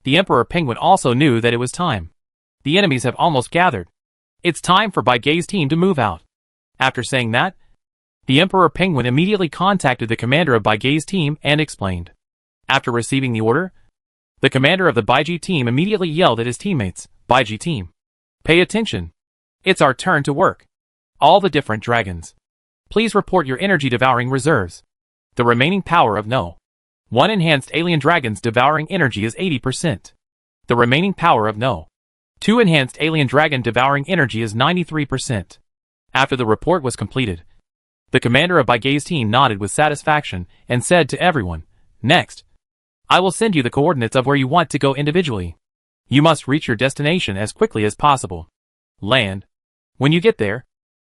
the Emperor Penguin also knew that it was time. The enemies have almost gathered. It's time for Baigay's team to move out. After saying that, the Emperor Penguin immediately contacted the commander of Baigay's team and explained. After receiving the order, the commander of the Baiji team immediately yelled at his teammates, "Baiji team, pay attention. It's our turn to work. All the different dragons, please report your energy-devouring reserves. The remaining power of No. 1 enhanced alien dragons devouring energy is 80%. The remaining power of No. 2 enhanced alien dragon devouring energy is 93%. After the report was completed, the commander of Baigay's team nodded with satisfaction and said to everyone, "Next, I will send you the coordinates of where you want to go individually. You must reach your destination as quickly as possible. Land. When you get there,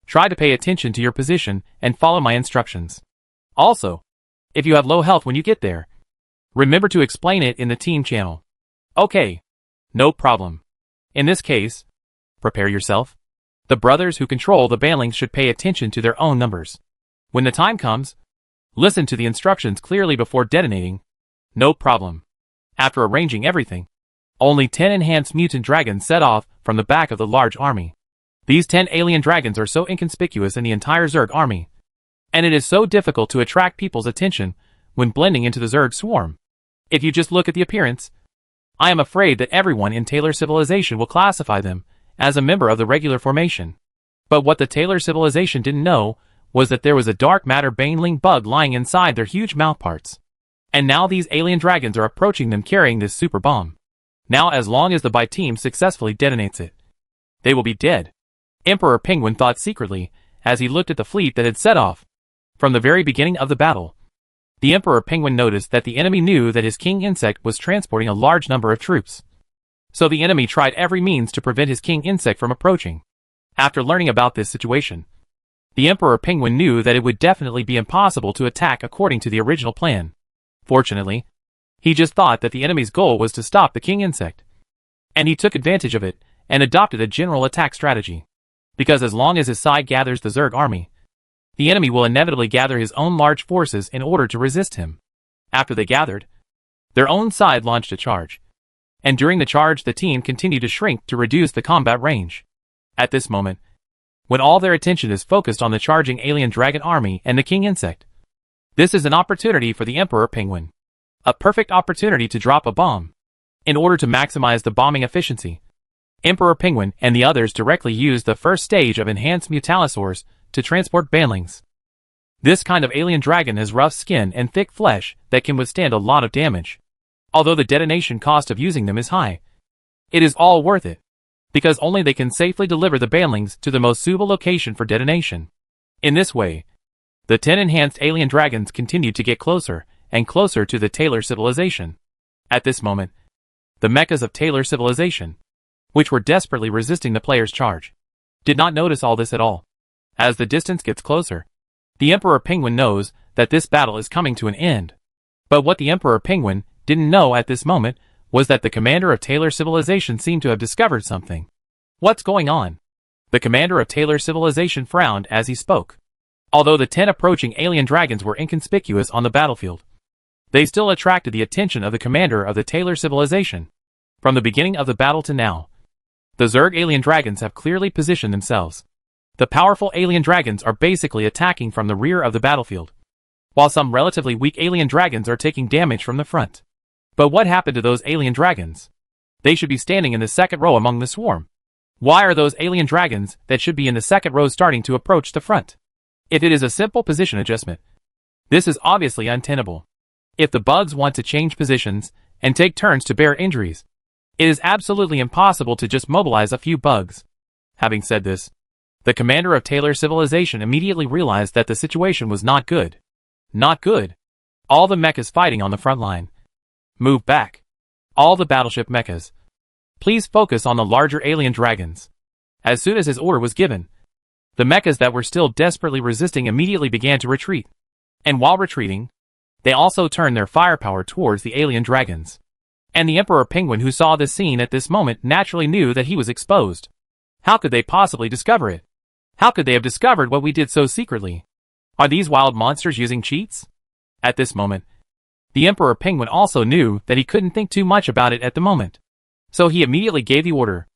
try to pay attention to your position and follow my instructions. Also, if you have low health when you get there, remember to explain it in the team channel." "Okay. No problem. In this case, prepare yourself. The brothers who control the banlings should pay attention to their own numbers. When the time comes, listen to the instructions clearly before detonating." "No problem." After arranging everything, only 10 enhanced mutant dragons set off from the back of the large army. These 10 alien dragons are so inconspicuous in the entire Zerg army, and it is so difficult to attract people's attention when blending into the Zerg swarm. If you just look at the appearance, I am afraid that everyone in Taylor civilization will classify them as a member of the regular formation. But what the Taylor civilization didn't know was that there was a dark matter baneling bug lying inside their huge mouthparts. And now these alien dragons are approaching them carrying this super bomb. Now as long as the Bai team successfully detonates it, they will be dead. Emperor Penguin thought secretly as he looked at the fleet that had set off. From the very beginning of the battle, the Emperor Penguin noticed that the enemy knew that his king insect was transporting a large number of troops. So the enemy tried every means to prevent his king insect from approaching. After learning about this situation, the Emperor Penguin knew that it would definitely be impossible to attack according to the original plan. Fortunately, he just thought that the enemy's goal was to stop the king insect. And he took advantage of it and adopted a general attack strategy. Because as long as his side gathers the Zerg army, the enemy will inevitably gather his own large forces in order to resist him. After they gathered, their own side launched a charge. And during the charge the team continued to shrink to reduce the combat range. At this moment, when all their attention is focused on the charging alien dragon army and the king insect, this is an opportunity for the Emperor Penguin. A perfect opportunity to drop a bomb. In order to maximize the bombing efficiency, Emperor Penguin and the others directly used the first stage of enhanced mutalosaurs to transport banlings. This kind of alien dragon has rough skin and thick flesh that can withstand a lot of damage. Although the detonation cost of using them is high, it is all worth it, because only they can safely deliver the banlings to the most suitable location for detonation. In this way, the 10 enhanced alien dragons continued to get closer and closer to the Taylor civilization. At this moment, the mechas of Taylor civilization, which were desperately resisting the player's charge, did not notice all this at all. As the distance gets closer, the Emperor Penguin knows that this battle is coming to an end. But what the Emperor Penguin didn't know at this moment was that the commander of Taylor civilization seemed to have discovered something. What's going on? The commander of Taylor civilization frowned as he spoke. Although the 10 approaching alien dragons were inconspicuous on the battlefield, they still attracted the attention of the commander of the Taylor civilization. From the beginning of the battle to now, the Zerg alien dragons have clearly positioned themselves. The powerful alien dragons are basically attacking from the rear of the battlefield, while some relatively weak alien dragons are taking damage from the front. But what happened to those alien dragons? They should be standing in the second row among the swarm. Why are those alien dragons that should be in the second row starting to approach the front? If it is a simple position adjustment, this is obviously untenable. If the bugs want to change positions and take turns to bear injuries, it is absolutely impossible to just mobilize a few bugs. Having said this, the commander of Taylor civilization immediately realized that the situation was not good. Not good. All the mechas fighting on the front line, move back. All the battleship mechas, please focus on the larger alien dragons. As soon as his order was given, the mechas that were still desperately resisting immediately began to retreat. And while retreating, they also turned their firepower towards the alien dragons. And the Emperor Penguin, who saw this scene at this moment, naturally knew that he was exposed. How could they possibly discover it? How could they have discovered what we did so secretly? Are these wild monsters using cheats? At this moment, the Emperor Penguin also knew that he couldn't think too much about it at the moment. So he immediately gave the order.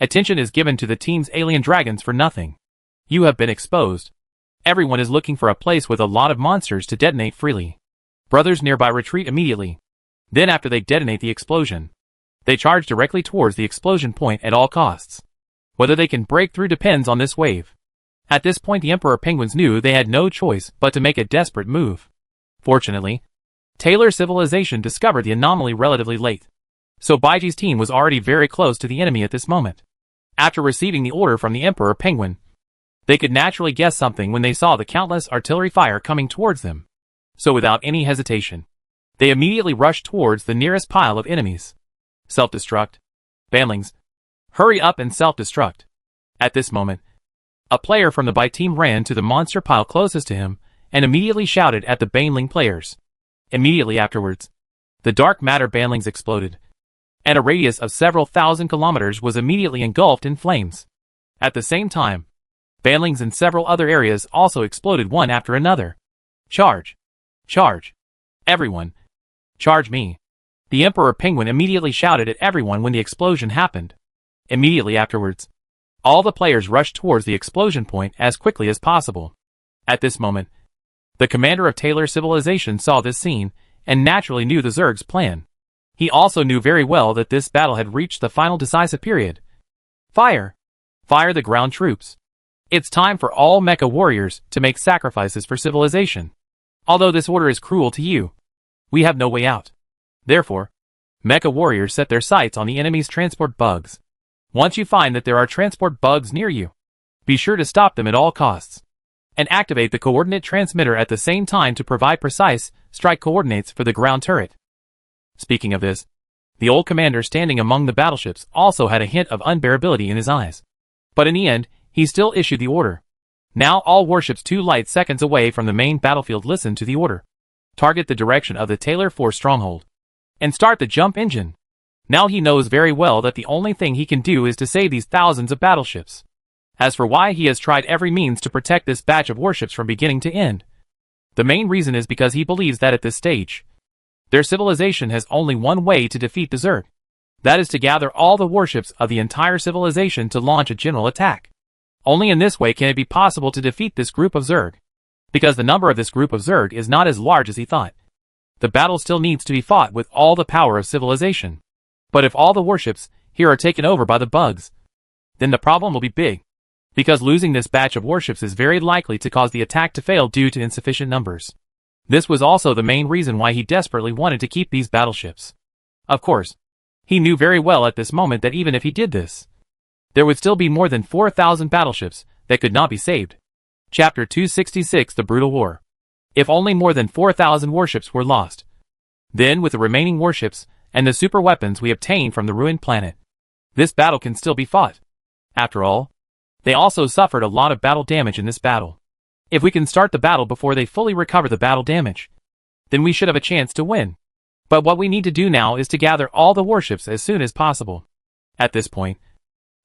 Attention is given to the team's alien dragons for nothing. You have been exposed. Everyone is looking for a place with a lot of monsters to detonate freely. Brothers nearby retreat immediately. Then after they detonate the explosion, they charge directly towards the explosion point at all costs. Whether they can break through depends on this wave. At this point the Emperor Penguins knew they had no choice but to make a desperate move. Fortunately, Taylor civilization discovered the anomaly relatively late. So Baiji's team was already very close to the enemy at this moment. After receiving the order from the Emperor Penguin, they could naturally guess something when they saw the countless artillery fire coming towards them. So without any hesitation, they immediately rushed towards the nearest pile of enemies. Self-destruct. Banlings, hurry up and self-destruct. At this moment, a player from the Bai team ran to the monster pile closest to him and immediately shouted at the Banling players. Immediately afterwards, the dark matter Banlings exploded, and a radius of several thousand kilometers was immediately engulfed in flames. At the same time, Banlings in several other areas also exploded one after another. Charge! Charge! Everyone! Charge me! The Emperor Penguin immediately shouted at everyone when the explosion happened. Immediately afterwards, all the players rushed towards the explosion point as quickly as possible. At this moment, the commander of Taylor civilization saw this scene and naturally knew the Zerg's plan. He also knew very well that this battle had reached the final decisive period. Fire! Fire the ground troops! It's time for all mecha warriors to make sacrifices for civilization. Although this order is cruel to you, we have no way out. Therefore, mecha warriors set their sights on the enemy's transport bugs. Once you find that there are transport bugs near you, be sure to stop them at all costs. And activate the coordinate transmitter at the same time to provide precise strike coordinates for the ground turret. Speaking of this, the old commander standing among the battleships also had a hint of unbearability in his eyes. But in the end, he still issued the order. Now all warships 2 light seconds away from the main battlefield listen to the order. Target the direction of the Taylor 4 stronghold. And start the jump engine. Now he knows very well that the only thing he can do is to save these thousands of battleships. As for why he has tried every means to protect this batch of warships from beginning to end, the main reason is because he believes that at this stage, their civilization has only one way to defeat the Zerg. That is to gather all the warships of the entire civilization to launch a general attack. Only in this way can it be possible to defeat this group of Zerg. Because the number of this group of Zerg is not as large as he thought. The battle still needs to be fought with all the power of civilization. But if all the warships here are taken over by the bugs, then the problem will be big. Because losing this batch of warships is very likely to cause the attack to fail due to insufficient numbers. This was also the main reason why he desperately wanted to keep these battleships. Of course, he knew very well at this moment that even if he did this, there would still be more than 4,000 battleships that could not be saved. Chapter 266 The Brutal War. If only more than 4,000 warships were lost. Then, with the remaining warships and the super weapons we obtained from the ruined planet, this battle can still be fought. After all, they also suffered a lot of battle damage in this battle. If we can start the battle before they fully recover the battle damage, then we should have a chance to win. But what we need to do now is to gather all the warships as soon as possible. At this point,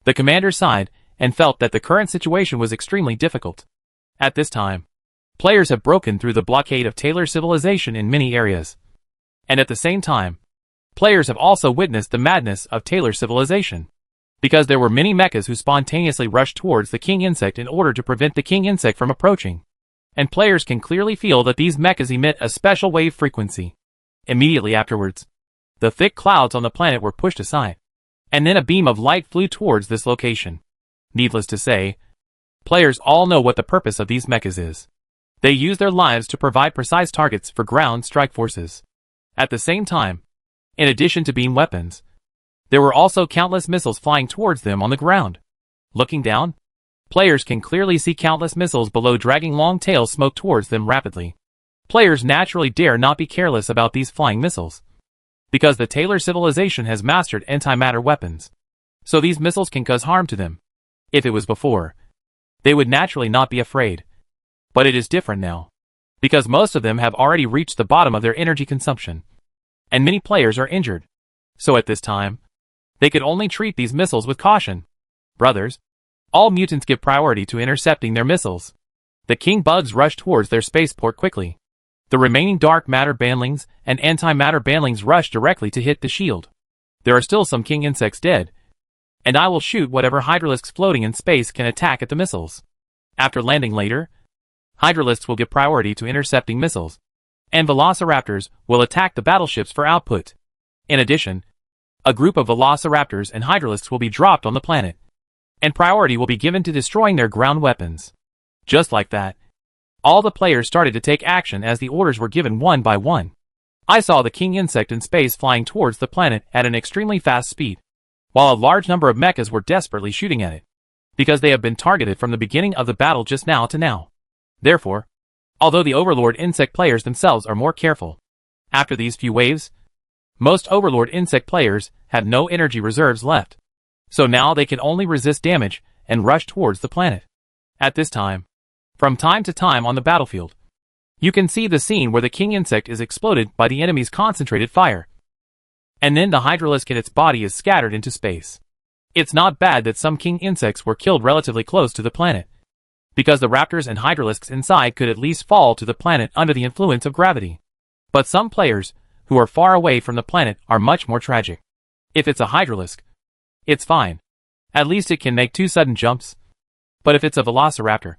the commander sighed and felt that the current situation was extremely difficult. At this time, players have broken through the blockade of Taylor civilization in many areas. And at the same time, players have also witnessed the madness of Taylor civilization. Because there were many mechas who spontaneously rushed towards the king insect in order to prevent the king insect from approaching. And players can clearly feel that these mechas emit a special wave frequency. Immediately afterwards, the thick clouds on the planet were pushed aside. And then a beam of light flew towards this location. Needless to say, players all know what the purpose of these mechas is. They use their lives to provide precise targets for ground strike forces. At the same time, in addition to beam weapons, there were also countless missiles flying towards them on the ground. Looking down, players can clearly see countless missiles below dragging long tail smoke towards them rapidly. Players naturally dare not be careless about these flying missiles, because the Taylor civilization has mastered antimatter weapons, so these missiles can cause harm to them. If it was before, they would naturally not be afraid. But it is different now, because most of them have already reached the bottom of their energy consumption, and many players are injured. So at this time, they could only treat these missiles with caution. Brothers, all mutants give priority to intercepting their missiles. The king bugs rush towards their spaceport quickly. The remaining dark matter bandlings and antimatter bandlings rush directly to hit the shield. There are still some king insects dead, and I will shoot whatever hydralisks floating in space can attack at the missiles. After landing later, hydralisks will give priority to intercepting missiles, and velociraptors will attack the battleships for output. In addition, a group of velociraptors and hydralisks will be dropped on the planet, and priority will be given to destroying their ground weapons. Just like that, all the players started to take action as the orders were given one by one. I saw the king insect in space flying towards the planet at an extremely fast speed, while a large number of mechas were desperately shooting at it, because they have been targeted from the beginning of the battle just now to now. Therefore, although the Overlord insect players themselves are more careful, after these few waves, most Overlord insect players have no energy reserves left, so now they can only resist damage and rush towards the planet. At this time, from time to time on the battlefield, you can see the scene where the king insect is exploded by the enemy's concentrated fire, and then the hydralisk in its body is scattered into space. It's not bad that some king insects were killed relatively close to the planet, because the raptors and hydralisks inside could at least fall to the planet under the influence of gravity. But some players, who are far away from the planet, are much more tragic. If it's a hydralisk, it's fine. At least it can make 2 sudden jumps. But if it's a velociraptor,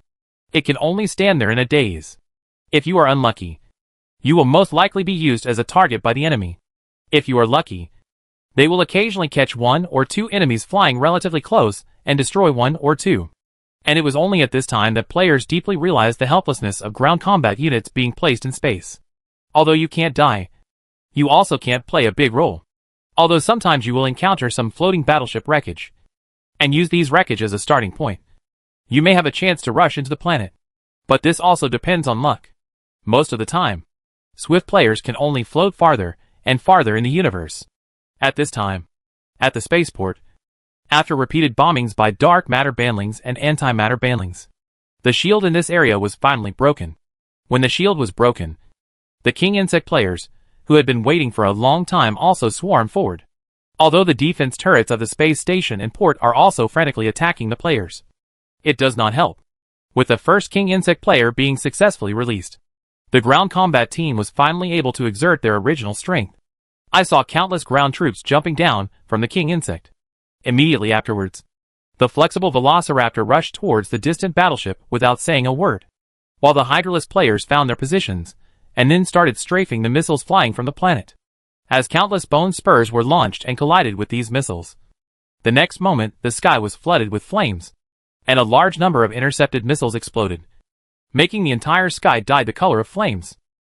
it can only stand there in a daze. If you are unlucky, you will most likely be used as a target by the enemy. If you are lucky, they will occasionally catch 1 or 2 enemies flying relatively close and destroy 1 or 2. And it was only at this time that players deeply realized the helplessness of ground combat units being placed in space. Although you can't die, you also can't play a big role. Although sometimes you will encounter some floating battleship wreckage, and use these wreckage as a starting point. You may have a chance to rush into the planet, but this also depends on luck. Most of the time, swift players can only float farther and farther in the universe. At this time, at the spaceport, after repeated bombings by dark matter bandlings and antimatter bandlings, the shield in this area was finally broken. When the shield was broken, the king insect players, who had been waiting for a long time, also swarmed forward. Although the defense turrets of the space station and port are also frantically attacking the players, it does not help. With the first king insect player being successfully released, the ground combat team was finally able to exert their original strength. I saw countless ground troops jumping down from the king insect. Immediately afterwards, the flexible velociraptor rushed towards the distant battleship without saying a word, while the hydralisk players found their positions and then started strafing the missiles flying from the planet. As countless bone spurs were launched and collided with these missiles, the next moment the sky was flooded with flames, and a large number of intercepted missiles exploded, making the entire sky dye the color of flames.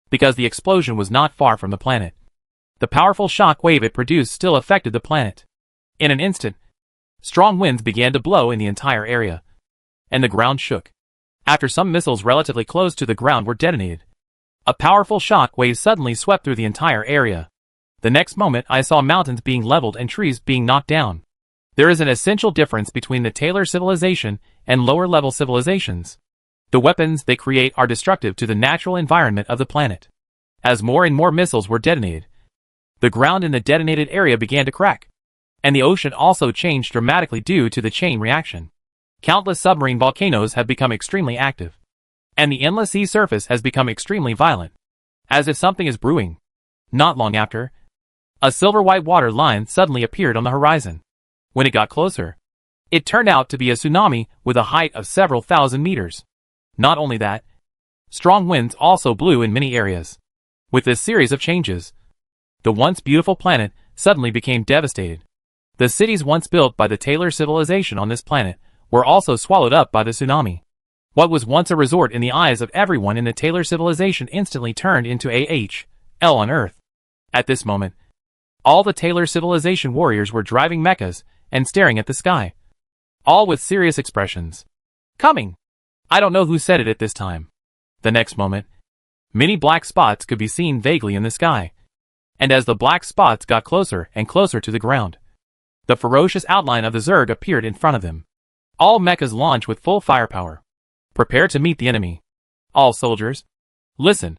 Because the explosion was not far from the planet, the powerful shock wave it produced still affected the planet. In an instant, Strong winds began to blow in the entire area, and the ground shook. After some missiles relatively close to the ground were detonated, a powerful shock wave suddenly swept through the entire area. The next moment I saw mountains being leveled and trees being knocked down. There is an essential difference between the Taylor civilization and lower-level civilizations. The weapons they create are destructive to the natural environment of the planet. As more and more missiles were detonated, the ground in the detonated area began to crack, and the ocean also changed dramatically due to the chain reaction. Countless submarine volcanoes have become extremely active, and the endless sea surface has become extremely violent, as if something is brewing. Not long after, a silver-white water line suddenly appeared on the horizon. When it got closer, it turned out to be a tsunami with a height of several thousand meters. Not only that, strong winds also blew in many areas. With this series of changes, the once beautiful planet suddenly became devastated. The cities once built by the Taylor civilization on this planet were also swallowed up by the tsunami. What was once a resort in the eyes of everyone in the Taylor civilization instantly turned into a hell on Earth. At this moment, all the Taylor civilization warriors were driving mechas and staring at the sky, all with serious expressions. Coming! I don't know who said it at this time. The next moment, many black spots could be seen vaguely in the sky, and as the black spots got closer and closer to the ground, the ferocious outline of the Zerg appeared in front of them. All mechas launched with full firepower. Prepare to meet the enemy. All soldiers, listen.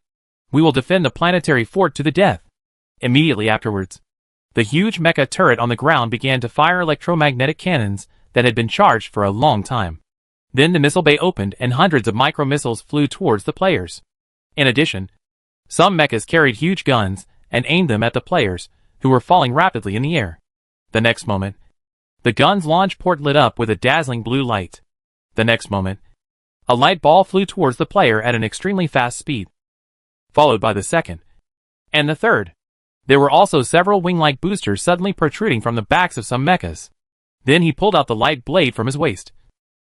We will defend the planetary fort to the death. Immediately afterwards, the huge mecha turret on the ground began to fire electromagnetic cannons that had been charged for a long time. Then the missile bay opened and hundreds of micro-missiles flew towards the players. In addition, some mechas carried huge guns and aimed them at the players, who were falling rapidly in the air. The next moment, the gun's launch port lit up with a dazzling blue light. The next moment, a light ball flew towards the player at an extremely fast speed, followed by the second, and the third. There were also several wing-like boosters suddenly protruding from the backs of some mechas. Then he pulled out the light blade from his waist,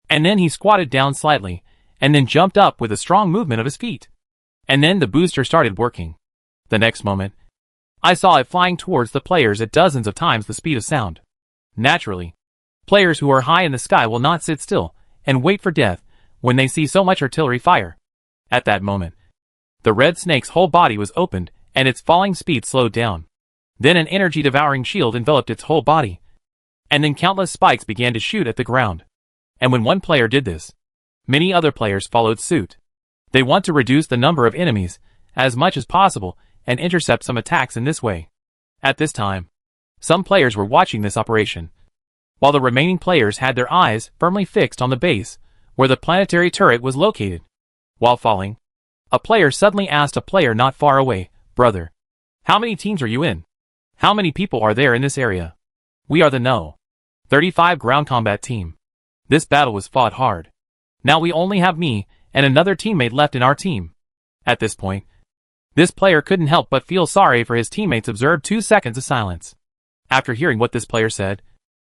and then he squatted down slightly, and then jumped up with a strong movement of his feet. And then the booster started working. The next moment, I saw it flying towards the players at dozens of times the speed of sound. Naturally, players who are high in the sky will not sit still and wait for death when they see so much artillery fire. At that moment, the red snake's whole body was opened and its falling speed slowed down. Then an energy-devouring shield enveloped its whole body, and then countless spikes began to shoot at the ground. And when one player did this, many other players followed suit. They want to reduce the number of enemies as much as possible and intercept some attacks in this way. At this time, some players were watching this operation, while the remaining players had their eyes firmly fixed on the base where the planetary turret was located. While falling, a player suddenly asked a player not far away, "Brother, how many teams are you in? How many people are there in this area?" "We are the No. 35 ground combat team. This battle was fought hard. Now we only have me and another teammate left in our team." At this point, this player couldn't help but feel sorry for his teammates. Observed 2 seconds of silence. After hearing what this player said,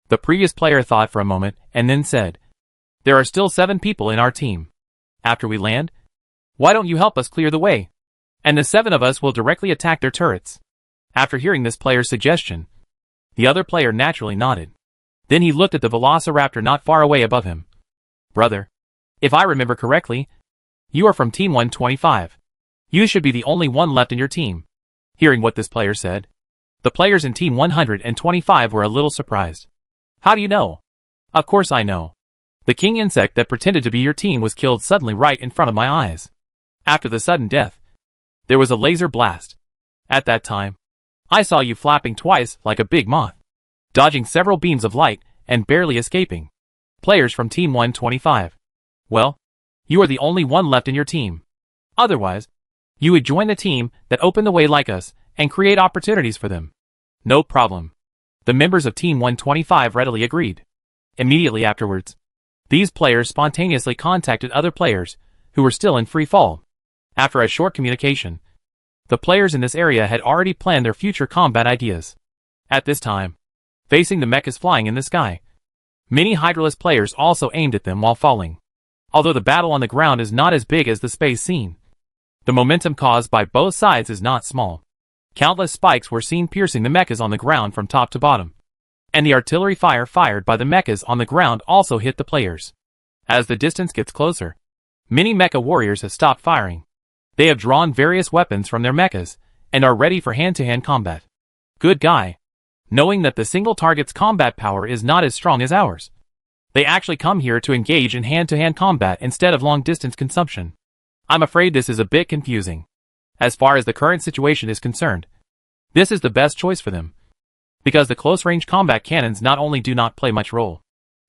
the previous player thought for a moment and then said, "There are still 7 people in our team. After we land, why don't you help us clear the way? And the 7 of us will directly attack their turrets." After hearing this player's suggestion, the other player naturally nodded. Then he looked at the velociraptor not far away above him. "Brother, if I remember correctly, you are from Team 125. You should be the only one left in your team." Hearing what this player said, the players in Team 125 were a little surprised. "How do you know?" "Of course I know. The king insect that pretended to be your team was killed suddenly right in front of my eyes. After the sudden death, there was a laser blast. At that time, I saw you flapping twice like a big moth, dodging several beams of light and barely escaping." Players from Team 125. "Well, you are the only one left in your team. Otherwise, you would join the team that opened the way like us and create opportunities for them." "No problem." The members of Team 125 readily agreed. Immediately afterwards, these players spontaneously contacted other players who were still in free fall. After a short communication, the players in this area had already planned their future combat ideas. At this time, facing the mechas flying in the sky, many Hydraless players also aimed at them while falling. Although the battle on the ground is not as big as the space scene, the momentum caused by both sides is not small. Countless spikes were seen piercing the mechas on the ground from top to bottom. and the artillery fire fired by the mechas on the ground also hit the players. As the distance gets closer, many mecha warriors have stopped firing. They have drawn various weapons from their mechas, and are ready for hand-to-hand combat. Good guy. Knowing that the single target's combat power is not as strong as ours, they actually come here to engage in hand-to-hand combat instead of long-distance consumption. I'm afraid this is a bit confusing. As far as the current situation is concerned, this is the best choice for them, because the close-range combat cannons not only do not play much role,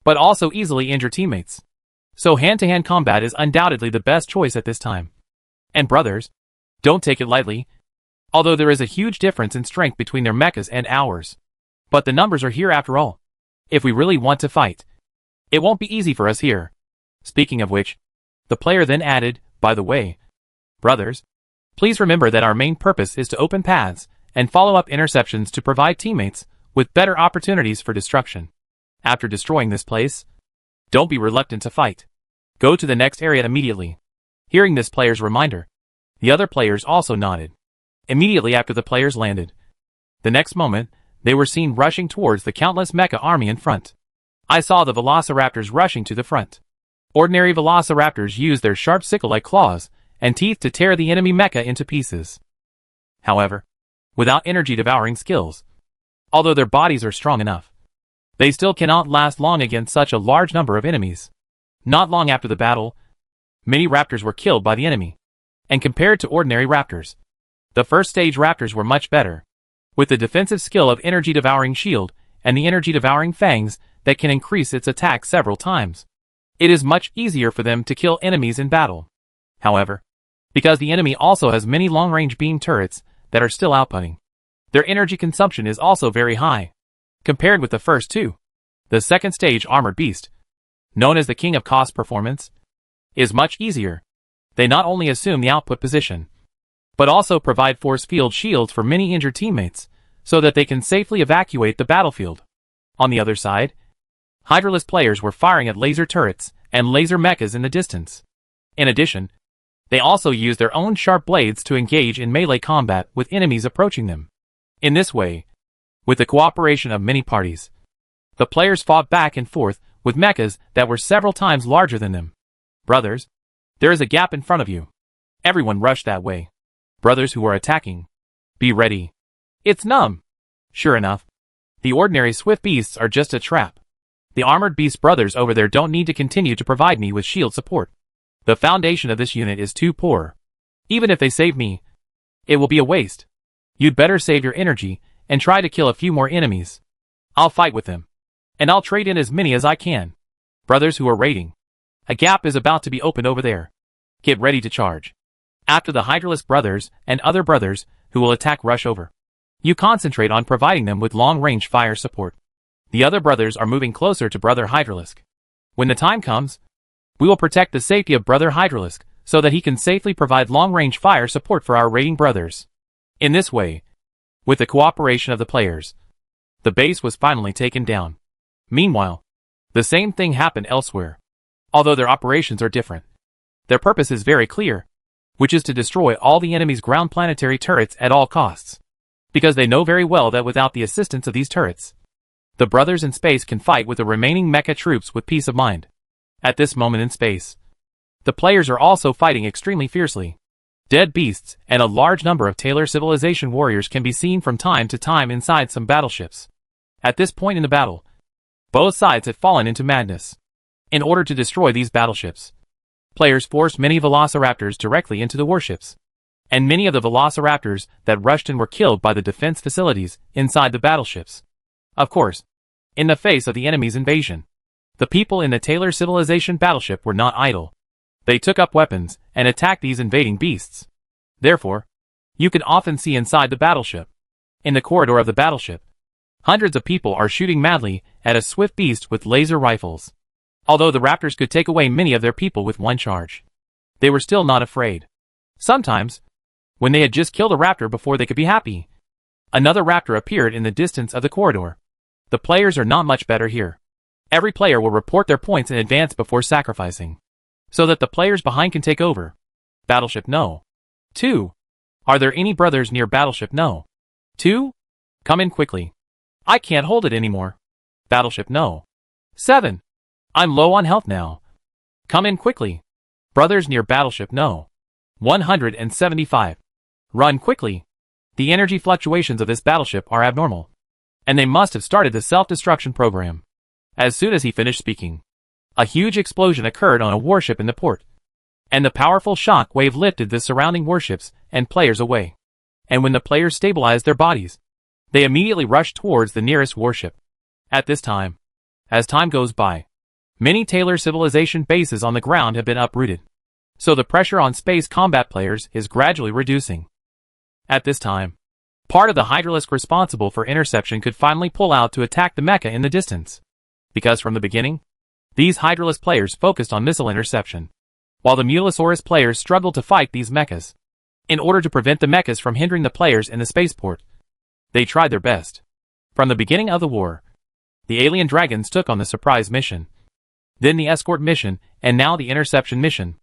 but also easily injure teammates. So hand-to-hand combat is undoubtedly the best choice at this time. And brothers, don't take it lightly, although there is a huge difference in strength between their mechas and ours. But the numbers are here after all. If we really want to fight, it won't be easy for us here. Speaking of which, the player then added, by the way, brothers, please remember that our main purpose is to open paths and follow up interceptions to provide teammates with better opportunities for destruction. After destroying this place, don't be reluctant to fight. Go to the next area immediately. Hearing this player's reminder, the other players also nodded. Immediately after the players landed, the next moment, they were seen rushing towards the countless mecha army in front. I saw the velociraptors rushing to the front. Ordinary velociraptors use their sharp sickle-like claws and teeth to tear the enemy mecha into pieces. However, without energy-devouring skills, although their bodies are strong enough, they still cannot last long against such a large number of enemies. Not long after the battle, many raptors were killed by the enemy, and compared to ordinary raptors, the first stage raptors were much better, with the defensive skill of energy-devouring shield and the energy-devouring fangs that can increase its attack several times. It is much easier for them to kill enemies in battle. However, because the enemy also has many long-range beam turrets that are still outputting, their energy consumption is also very high. Compared with the first two, the second stage armored beast, known as the king of cost performance, is much easier. They not only assume the output position, but also provide force field shields for many injured teammates, so that they can safely evacuate the battlefield. On the other side, Hydralisk players were firing at laser turrets and laser mechas in the distance. In addition, they also used their own sharp blades to engage in melee combat with enemies approaching them. In this way, with the cooperation of many parties, the players fought back and forth with mechas that were several times larger than them. Brothers, there is a gap in front of you. Everyone rushed that way. Brothers who are attacking, be ready. It's numb. Sure enough, the ordinary swift beasts are just a trap. The armored beast brothers over there don't need to continue to provide me with shield support. The foundation of this unit is too poor. Even if they save me, it will be a waste. You'd better save your energy and try to kill a few more enemies. I'll fight with them, and I'll trade in as many as I can. Brothers who are raiding, a gap is about to be opened over there. Get ready to charge. After the Hydralisk brothers and other brothers who will attack rush over, you concentrate on providing them with long-range fire support. The other brothers are moving closer to Brother Hydralisk. When the time comes, we will protect the safety of Brother Hydralisk so that he can safely provide long-range fire support for our raiding brothers. In this way, with the cooperation of the players, the base was finally taken down. Meanwhile, the same thing happened elsewhere. Although their operations are different, their purpose is very clear, which is to destroy all the enemy's ground planetary turrets at all costs. Because they know very well that without the assistance of these turrets, the brothers in space can fight with the remaining mecha troops with peace of mind. At this moment in space, the players are also fighting extremely fiercely. Dead beasts and a large number of Taylor civilization warriors can be seen from time to time inside some battleships. At this point in the battle, both sides had fallen into madness. In order to destroy these battleships, players forced many velociraptors directly into the warships, and many of the velociraptors that rushed in were killed by the defense facilities inside the battleships. Of course, in the face of the enemy's invasion, the people in the Taylor civilization battleship were not idle. They took up weapons and attacked these invading beasts. Therefore, you can often see inside the battleship, in the corridor of the battleship, hundreds of people are shooting madly at a swift beast with laser rifles. Although the raptors could take away many of their people with one charge, they were still not afraid. Sometimes, when they had just killed a raptor before they could be happy, another raptor appeared in the distance of the corridor. The players are not much better here. Every player will report their points in advance before sacrificing, so that the players behind can take over. Battleship No. 2. Are there any brothers near Battleship No. 2? Come in quickly. I can't hold it anymore. Battleship No. 7. I'm low on health now. Come in quickly. Brothers near Battleship No. 175. Run quickly. The energy fluctuations of this battleship are abnormal, and they must have started the self-destruction program. As soon as he finished speaking, a huge explosion occurred on a warship in the port, and the powerful shock wave lifted the surrounding warships and players away. And when the players stabilized their bodies, they immediately rushed towards the nearest warship. At this time, as time goes by, many Taylor civilization bases on the ground have been uprooted, so the pressure on space combat players is gradually reducing. At this time, part of the Hydralisk responsible for interception could finally pull out to attack the mecha in the distance, because from the beginning, these Hydralisk players focused on missile interception, while the Mulosaurus players struggled to fight these mechas. In order to prevent the mechas from hindering the players in the spaceport, they tried their best. From the beginning of the war, the alien dragons took on the surprise mission, then the escort mission, and now the interception mission.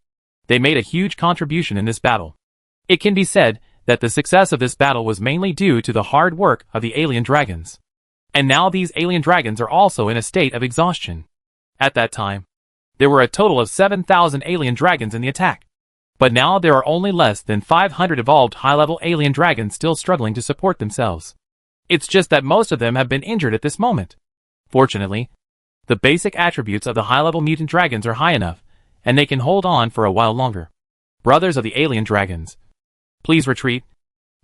They made a huge contribution in this battle. It can be said that the success of this battle was mainly due to the hard work of the alien dragons. And now these alien dragons are also in a state of exhaustion. At that time, there were a total of 7,000 alien dragons in the attack. But now there are only less than 500 evolved high-level alien dragons still struggling to support themselves. It's just that most of them have been injured at this moment. Fortunately, the basic attributes of the high-level mutant dragons are high enough, and they can hold on for a while longer. Brothers of the alien dragons, please retreat,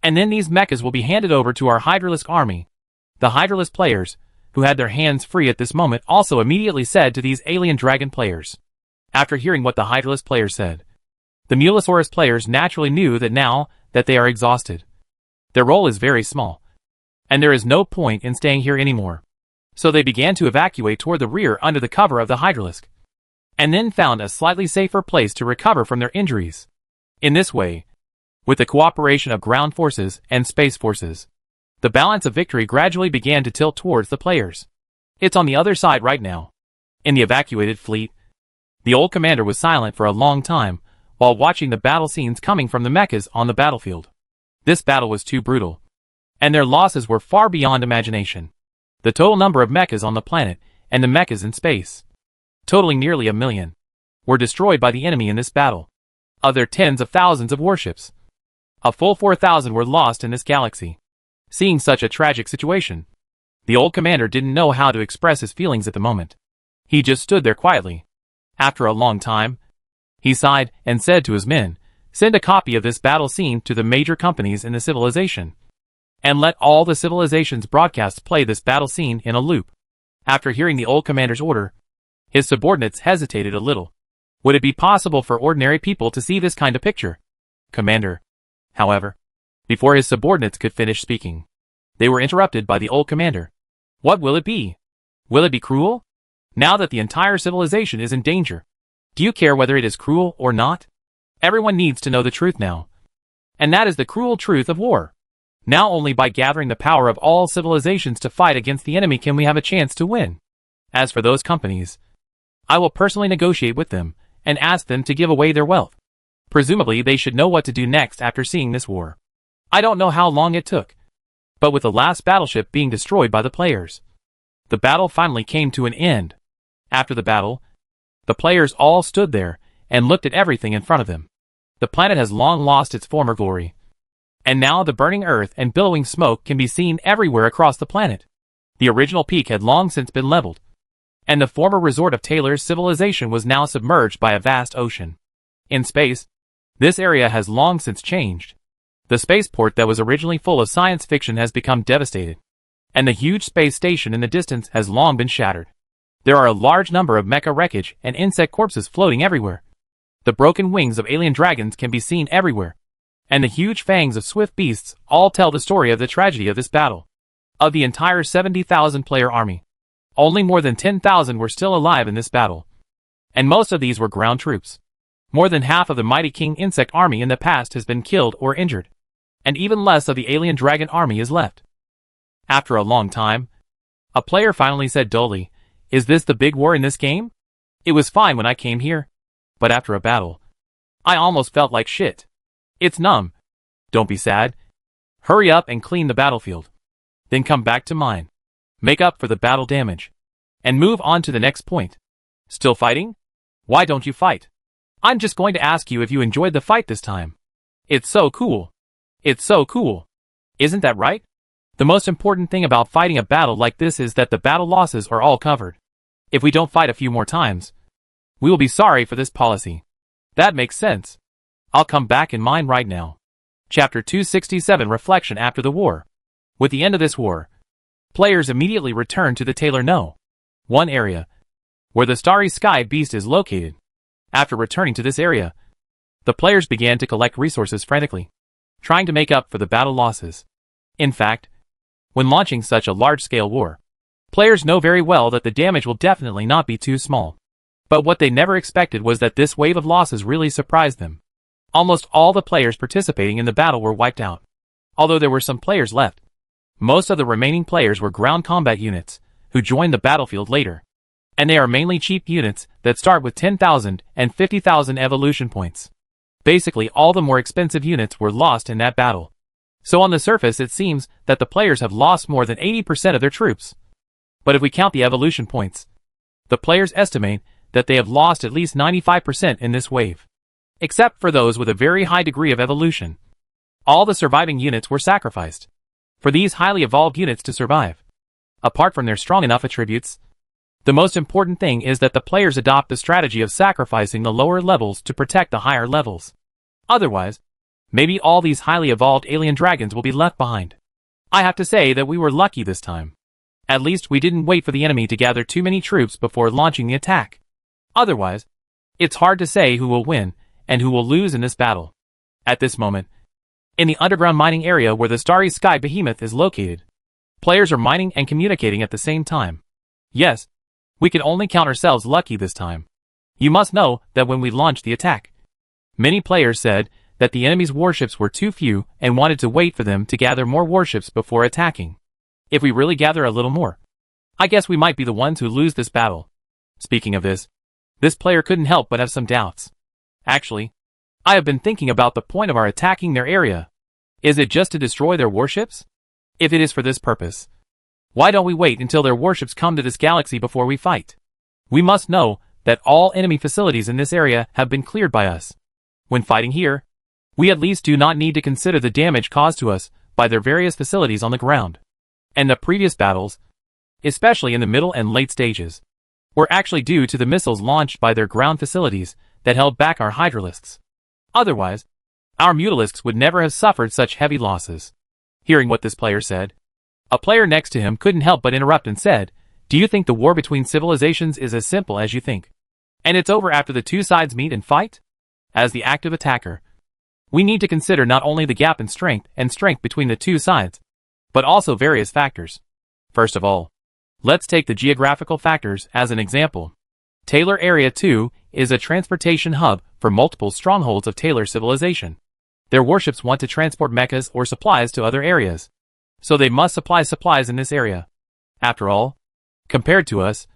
and then these mechas will be handed over to our Hydralisk army. The Hydralisk players, who had their hands free at this moment, also immediately said to these alien dragon players. After hearing what the Hydralisk players said, the Mulosaurus players naturally knew that now that they are exhausted, their role is very small, and there is no point in staying here anymore. So they began to evacuate toward the rear under the cover of the Hydralisk, and then found a slightly safer place to recover from their injuries. In this way, with the cooperation of ground forces and space forces, the balance of victory gradually began to tilt towards the players. It's on the other side right now. In the evacuated fleet, the old commander was silent for a long time while watching the battle scenes coming from the mechas on the battlefield. This battle was too brutal, and their losses were far beyond imagination. The total number of mechas on the planet and the mechas in space, totaling nearly 1 million, were destroyed by the enemy in this battle. Of their tens of thousands of warships, a full 4,000 were lost in this galaxy. Seeing such a tragic situation, the old commander didn't know how to express his feelings at the moment. He just stood there quietly. After a long time, he sighed and said to his men, "Send a copy of this battle scene to the major companies in the civilization, and let all the civilization's broadcasts play this battle scene in a loop." After hearing the old commander's order, his subordinates hesitated a little. Would it be possible for ordinary people to see this kind of picture? Commander. However, before his subordinates could finish speaking, they were interrupted by the old commander. What will it be? Will it be cruel? Now that the entire civilization is in danger, do you care whether it is cruel or not? Everyone needs to know the truth now. And that is the cruel truth of war. Now only by gathering the power of all civilizations to fight against the enemy can we have a chance to win. As for those companies, I will personally negotiate with them and ask them to give away their wealth. Presumably they should know what to do next after seeing this war. I don't know how long it took, but with the last battleship being destroyed by the players, the battle finally came to an end. After the battle, the players all stood there and looked at everything in front of them. The planet has long lost its former glory, and now the burning earth and billowing smoke can be seen everywhere across the planet. The original peak had long since been leveled, and the former resort of Taylor's civilization was now submerged by a vast ocean. In space, this area has long since changed. The spaceport that was originally full of science fiction has become devastated, and the huge space station in the distance has long been shattered. There are a large number of mecha wreckage and insect corpses floating everywhere. The broken wings of alien dragons can be seen everywhere, and the huge fangs of swift beasts all tell the story of the tragedy of this battle. Of the entire 70,000 player army, only more than 10,000 were still alive in this battle, and most of these were ground troops. More than half of the mighty king insect army in the past has been killed or injured, and even less of the alien dragon army is left. After a long time, a player finally said dully, "Is this the big war in this game? It was fine when I came here, but after a battle, I almost felt like shit. It's numb. Don't be sad. Hurry up and clean the battlefield. Then come back to mine. Make up for the battle damage. and move on to the next point. Still fighting? Why don't you fight? I'm just going to ask you if you enjoyed the fight this time. It's so cool. It's so cool. Isn't that right? The most important thing about fighting a battle like this is that the battle losses are all covered. If we don't fight a few more times, we will be sorry for this policy. That makes sense. I'll come back in mind right now. Chapter 267 Reflection After the War. With the end of this war, players immediately return to the Taylor No. 1 area, where the Starry Sky Beast is located. After returning to this area, the players began to collect resources frantically, trying to make up for the battle losses. In fact, when launching such a large-scale war, players know very well that the damage will definitely not be too small. But what they never expected was that this wave of losses really surprised them. Almost all the players participating in the battle were wiped out. Although there were some players left, most of the remaining players were ground combat units, who joined the battlefield later. And they are mainly cheap units that start with 10,000 and 50,000 evolution points. Basically all the more expensive units were lost in that battle. So on the surface it seems that the players have lost more than 80% of their troops. But if we count the evolution points, the players estimate that they have lost at least 95% in this wave. Except for those with a very high degree of evolution. All the surviving units were sacrificed for these highly evolved units to survive. Apart from their strong enough attributes, the most important thing is that the players adopt the strategy of sacrificing the lower levels to protect the higher levels. Otherwise, maybe all these highly evolved alien dragons will be left behind. I have to say that we were lucky this time. At least we didn't wait for the enemy to gather too many troops before launching the attack. Otherwise, it's hard to say who will win and who will lose in this battle. At this moment, in the underground mining area where the Starry Sky Behemoth is located, players are mining and communicating at the same time. Yes, we can only count ourselves lucky this time. You must know that when we launched the attack, many players said that the enemy's warships were too few and wanted to wait for them to gather more warships before attacking. If we really gather a little more, I guess we might be the ones who lose this battle. Speaking of this player couldn't help but have some doubts. Actually, I have been thinking about the point of our attacking their area. Is it just to destroy their warships? If it is for this purpose, why don't we wait until their warships come to this galaxy before we fight? We must know that all enemy facilities in this area have been cleared by us. When fighting here, we at least do not need to consider the damage caused to us by their various facilities on the ground. And the previous battles, especially in the middle and late stages, were actually due to the missiles launched by their ground facilities that held back our hydralisks. Otherwise, our mutalisks would never have suffered such heavy losses. Hearing what this player said, a player next to him couldn't help but interrupt and said, "Do you think the war between civilizations is as simple as you think? And it's over after the two sides meet and fight?" As the active attacker, we need to consider not only the gap in strength between the two sides, but also various factors. First of all, let's take the geographical factors as an example. Taylor Area 2 is a transportation hub for multiple strongholds of Taylor civilization. Their warships want to transport mechas or supplies to other areas, so they must supply supplies in this area. After all, compared to us,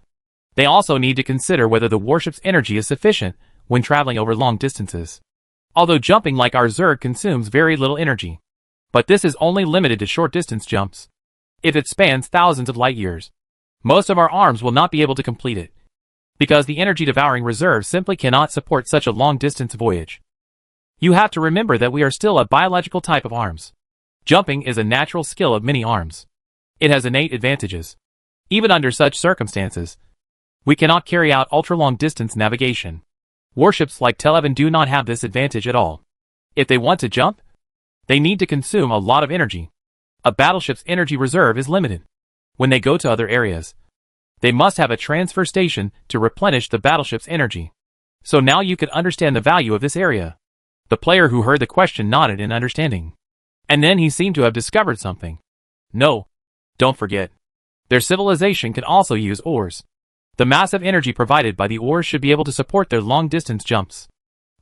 they also need to consider whether the warship's energy is sufficient when traveling over long distances. Although jumping like our Zerg consumes very little energy. But this is only limited to short distance jumps. If it spans thousands of light years, most of our arms will not be able to complete it, because the energy-devouring reserve simply cannot support such a long-distance voyage. You have to remember that we are still a biological type of arms. Jumping is a natural skill of many arms. It has innate advantages. Even under such circumstances, we cannot carry out ultra-long distance navigation. Warships like Televan do not have this advantage at all. If they want to jump, they need to consume a lot of energy. A battleship's energy reserve is limited. When they go to other areas, they must have a transfer station to replenish the battleship's energy. So now you can understand the value of this area. The player who heard the question nodded in understanding. And then he seemed to have discovered something. No, don't forget. Their civilization can also use ores. The massive energy provided by the ores should be able to support their long-distance jumps.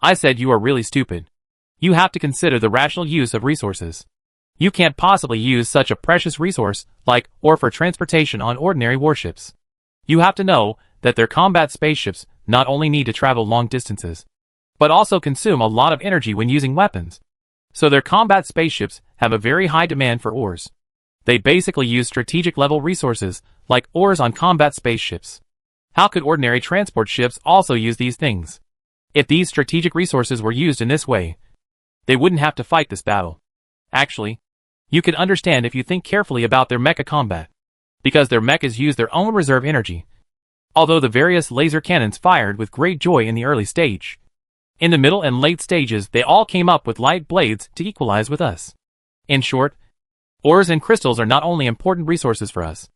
I said you are really stupid. You have to consider the rational use of resources. You can't possibly use such a precious resource like ore for transportation on ordinary warships. You have to know that their combat spaceships not only need to travel long distances, but also consume a lot of energy when using weapons. So their combat spaceships have a very high demand for ores. They basically use strategic level resources, like ores on combat spaceships. How could ordinary transport ships also use these things? If these strategic resources were used in this way, they wouldn't have to fight this battle. Actually, you can understand if you think carefully about their mecha combat, because their mechas use their own reserve energy. Although the various laser cannons fired with great joy in the early stage, in the middle and late stages they all came up with light blades to equalize with us. In short, ores and crystals are not only important resources for us,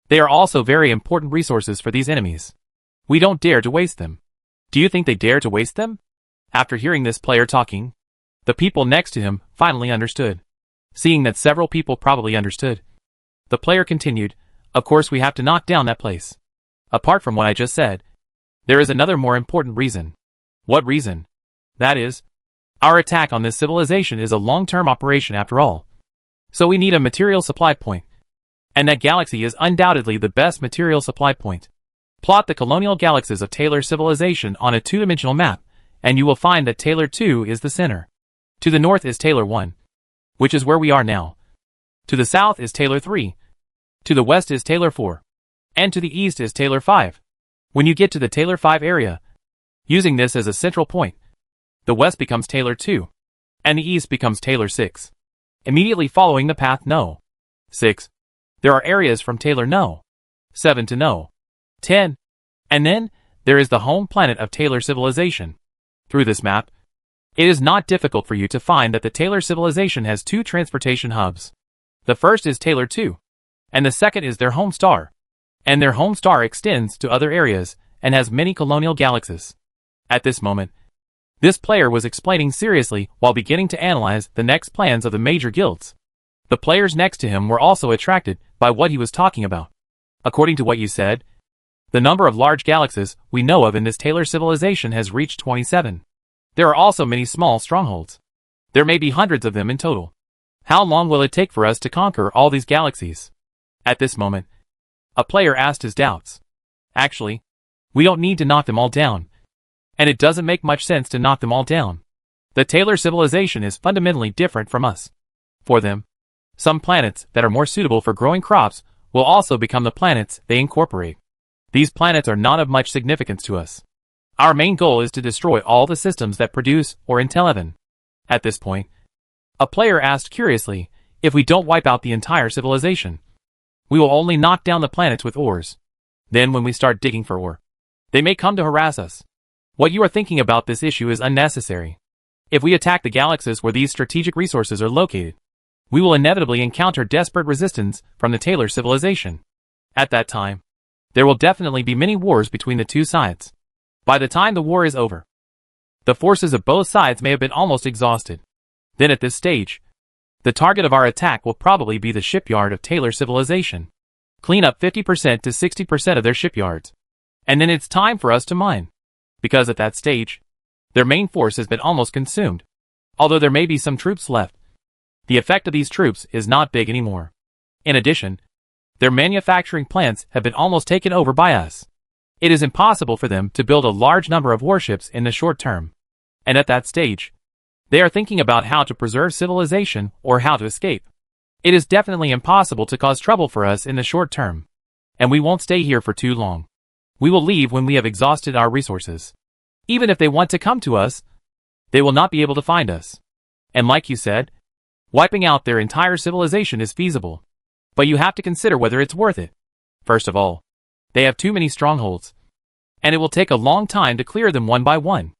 they are also very important resources for these enemies. We don't dare to waste them. Do you think they dare to waste them? After hearing this player talking, the people next to him finally understood. Seeing that several people probably understood, the player continued, of course we have to knock down that place. Apart from what I just said, there is another more important reason. What reason? That is, our attack on this civilization is a long-term operation after all. So we need a material supply point. And that galaxy is undoubtedly the best material supply point. Plot the colonial galaxies of Taylor civilization on a two-dimensional map, and you will find that Taylor 2 is the center. To the north is Taylor 1, which is where we are now. To the south is Taylor 3. To the west is Taylor 4. And to the east is Taylor 5. When you get to the Taylor 5 area, using this as a central point, the west becomes Taylor 2, and the east becomes Taylor 6. Immediately following the path No. 6, there are areas from Taylor No. 7 to No. 10, and then there is the home planet of Taylor civilization. Through this map, it is not difficult for you to find that the Taylor civilization has two transportation hubs. The first is Taylor 2, and the second is their home star. And their home star extends to other areas and has many colonial galaxies. At this moment, this player was explaining seriously while beginning to analyze the next plans of the major guilds. The players next to him were also attracted by what he was talking about. According to what you said, the number of large galaxies we know of in this Taylor civilization has reached 27. There are also many small strongholds. There may be hundreds of them in total. How long will it take for us to conquer all these galaxies? At this moment, a player asked his doubts. Actually, we don't need to knock them all down. And it doesn't make much sense to knock them all down. The Taylor civilization is fundamentally different from us. For them, some planets that are more suitable for growing crops will also become the planets they incorporate. These planets are not of much significance to us. Our main goal is to destroy all the systems that produce or intel. At this point, a player asked curiously, if we don't wipe out the entire civilization, we will only knock down the planets with ores. Then when we start digging for ore, they may come to harass us. What you are thinking about this issue is unnecessary. If we attack the galaxies where these strategic resources are located, we will inevitably encounter desperate resistance from the Taylor civilization. At that time, there will definitely be many wars between the two sides. By the time the war is over, the forces of both sides may have been almost exhausted. Then at this stage, the target of our attack will probably be the shipyard of Taylor civilization. Clean up 50% to 60% of their shipyards. And then it's time for us to mine. Because at that stage, their main force has been almost consumed. Although there may be some troops left, the effect of these troops is not big anymore. In addition, their manufacturing plants have been almost taken over by us. It is impossible for them to build a large number of warships in the short term. And at that stage, they are thinking about how to preserve civilization or how to escape. It is definitely impossible to cause trouble for us in the short term. And we won't stay here for too long. We will leave when we have exhausted our resources. Even if they want to come to us, they will not be able to find us. And like you said, wiping out their entire civilization is feasible. But you have to consider whether it's worth it. First of all, they have too many strongholds. And it will take a long time to clear them one by one.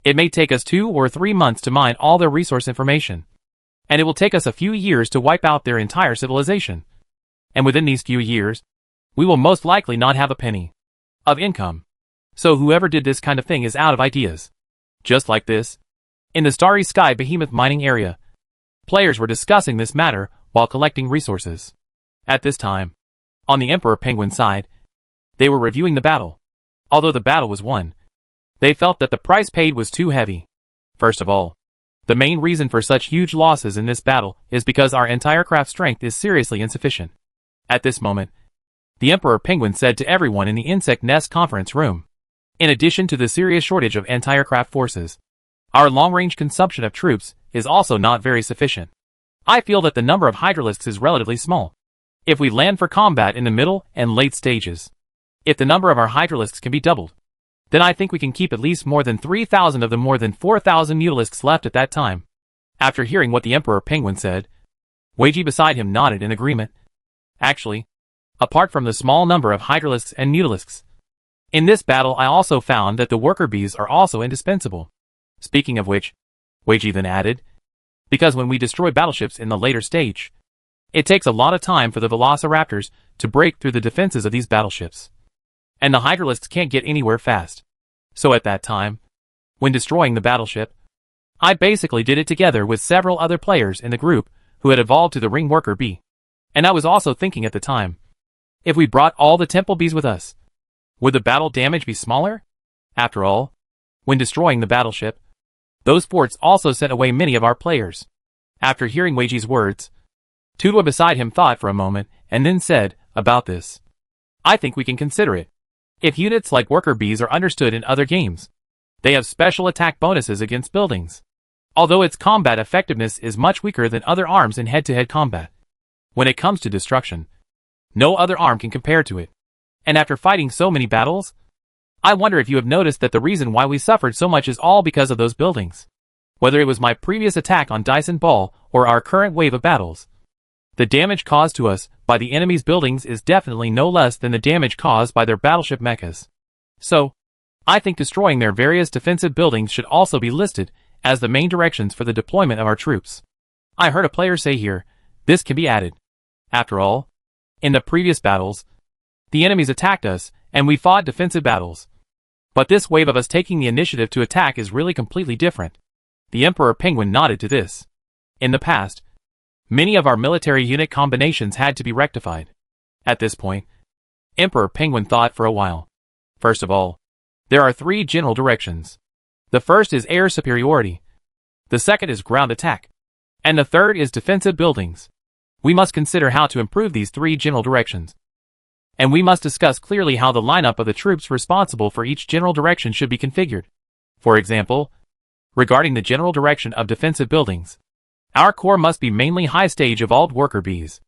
It may take us 2 or 3 months to mine all their resource information. And it will take us a few years to wipe out their entire civilization. And within these few years, we will most likely not have a penny of income. So whoever did this kind of thing is out of ideas. Just like this, in the Starry Sky Behemoth mining area, players were discussing this matter while collecting resources. At this time, on the Emperor Penguin side, they were reviewing the battle. Although the battle was won, they felt that the price paid was too heavy. First of all, the main reason for such huge losses in this battle is because our entire craft strength is seriously insufficient. At this moment, the Emperor Penguin said to everyone in the Insect Nest conference room, in addition to the serious shortage of anti-aircraft forces, our long-range consumption of troops is also not very sufficient. I feel that the number of hydralisks is relatively small. if we land for combat in the middle and late stages. If the number of our hydralisks can be doubled, then I think we can keep at least more than 3,000 of the more than 4,000 mutalisks left at that time. After hearing what the Emperor Penguin said, Weiji beside him nodded in agreement. Actually, apart from the small number of hydralisks and mutalisks, in this battle I also found that the worker bees are also indispensable. Speaking of which, Weiji then added, because when we destroy battleships in the later stage, it takes a lot of time for the velociraptors to break through the defenses of these battleships. And the hydralisks can't get anywhere fast. So at that time, when destroying the battleship, I basically did it together with several other players in the group who had evolved to the ring worker bee. And I was also thinking at the time, if we brought all the temple bees with us, would the battle damage be smaller? After all, when destroying the battleship, those forts also sent away many of our players. After hearing Weiji's words, Tudwa beside him thought for a moment and then said, about this, I think we can consider it. If units like worker bees are understood in other games, they have special attack bonuses against buildings. Although its combat effectiveness is much weaker than other arms in head-to-head combat. When it comes to destruction, no other arm can compare to it. And after fighting so many battles, I wonder if you have noticed that the reason why we suffered so much is all because of those buildings. Whether it was my previous attack on Dyson Ball or our current wave of battles, the damage caused to us by the enemy's buildings is definitely no less than the damage caused by their battleship mechas. So, I think destroying their various defensive buildings should also be listed as the main directions for the deployment of our troops. I heard a player say here, this can be added. After all, in the previous battles, the enemies attacked us, and we fought defensive battles. But this wave of us taking the initiative to attack is really completely different. The Emperor Penguin nodded to this. In the past, many of our military unit combinations had to be rectified. At this point, Emperor Penguin thought for a while. First of all, there are 3 general directions. The first is air superiority. The second is ground attack. And the third is defensive buildings. We must consider how to improve these 3 general directions. And we must discuss clearly how the lineup of the troops responsible for each general direction should be configured. For example, regarding the general direction of defensive buildings, our core must be mainly high-stage evolved worker bees.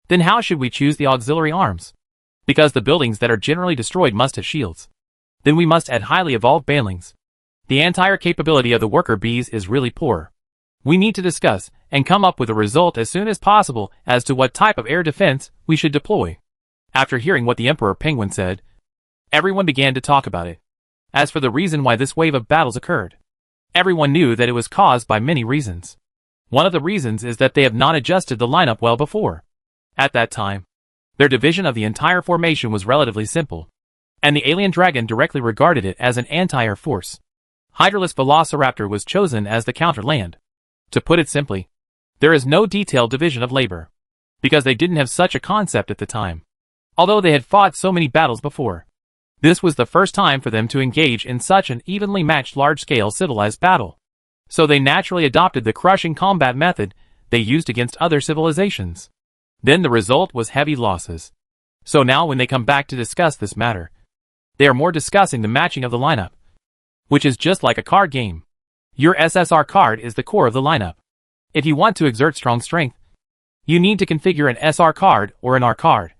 Then how should we choose the auxiliary arms? Because the buildings that are generally destroyed must have shields. Then we must add highly evolved banelings. The entire capability of the worker bees is really poor. We need to discuss and come up with a result as soon as possible as to what type of air defense we should deploy. After hearing what the Emperor Penguin said, everyone began to talk about it. As for the reason why this wave of battles occurred, everyone knew that it was caused by many reasons. One of the reasons is that they have not adjusted the lineup well before. At that time, their division of the entire formation was relatively simple, and the alien dragon directly regarded it as an anti-air force. Hydralisk Velociraptor was chosen as the counter-land. To put it simply, there is no detailed division of labor, because they didn't have such a concept at the time. Although they had fought so many battles before, this was the first time for them to engage in such an evenly matched large-scale civilized battle. So they naturally adopted the crushing combat method they used against other civilizations. Then the result was heavy losses. So now when they come back to discuss this matter, they are more discussing the matching of the lineup, which is just like a card game. Your SSR card is the core of the lineup. If you want to exert strong strength, you need to configure an SR card or an R card,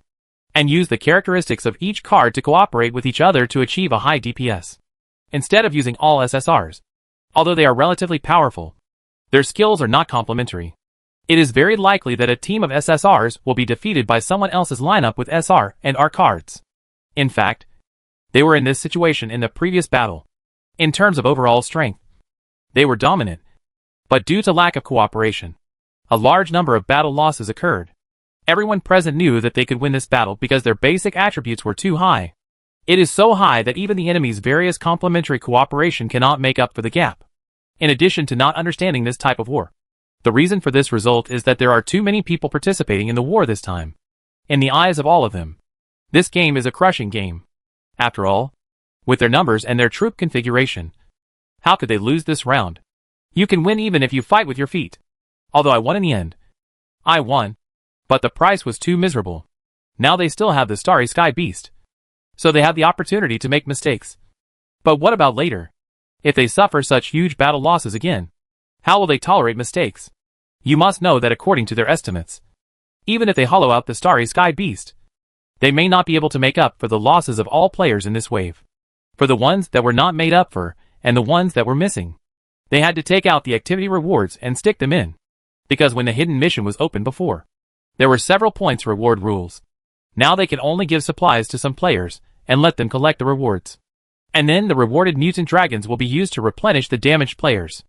and use the characteristics of each card to cooperate with each other to achieve a high DPS. Instead of using all SSRs, although they are relatively powerful, their skills are not complementary. It is very likely that a team of SSRs will be defeated by someone else's lineup with SR and R cards. In fact, they were in this situation in the previous battle. In terms of overall strength, they were dominant. But due to lack of cooperation, a large number of battle losses occurred. Everyone present knew that they could win this battle because their basic attributes were too high. It is so high that even the enemy's various complementary cooperation cannot make up for the gap. In addition to not understanding this type of war, the reason for this result is that there are too many people participating in the war this time. In the eyes of all of them, this game is a crushing game. After all, with their numbers and their troop configuration, how could they lose this round? You can win even if you fight with your feet. Although I won in the end. I won, but the price was too miserable. Now they still have the Starry Sky Beast, so they have the opportunity to make mistakes. But what about later? If they suffer such huge battle losses again, how will they tolerate mistakes? You must know that according to their estimates, Even if they hollow out the starry sky beast, they may not be able to make up for the losses of all players in this wave. For the ones that were not made up for, and the ones that were missing, they had to take out the activity rewards and stick them in. Because when the hidden mission was open before, there were several points reward rules. Now they can only give supplies to some players, and let them collect the rewards. And then the rewarded mutant dragons will be used to replenish the damaged players.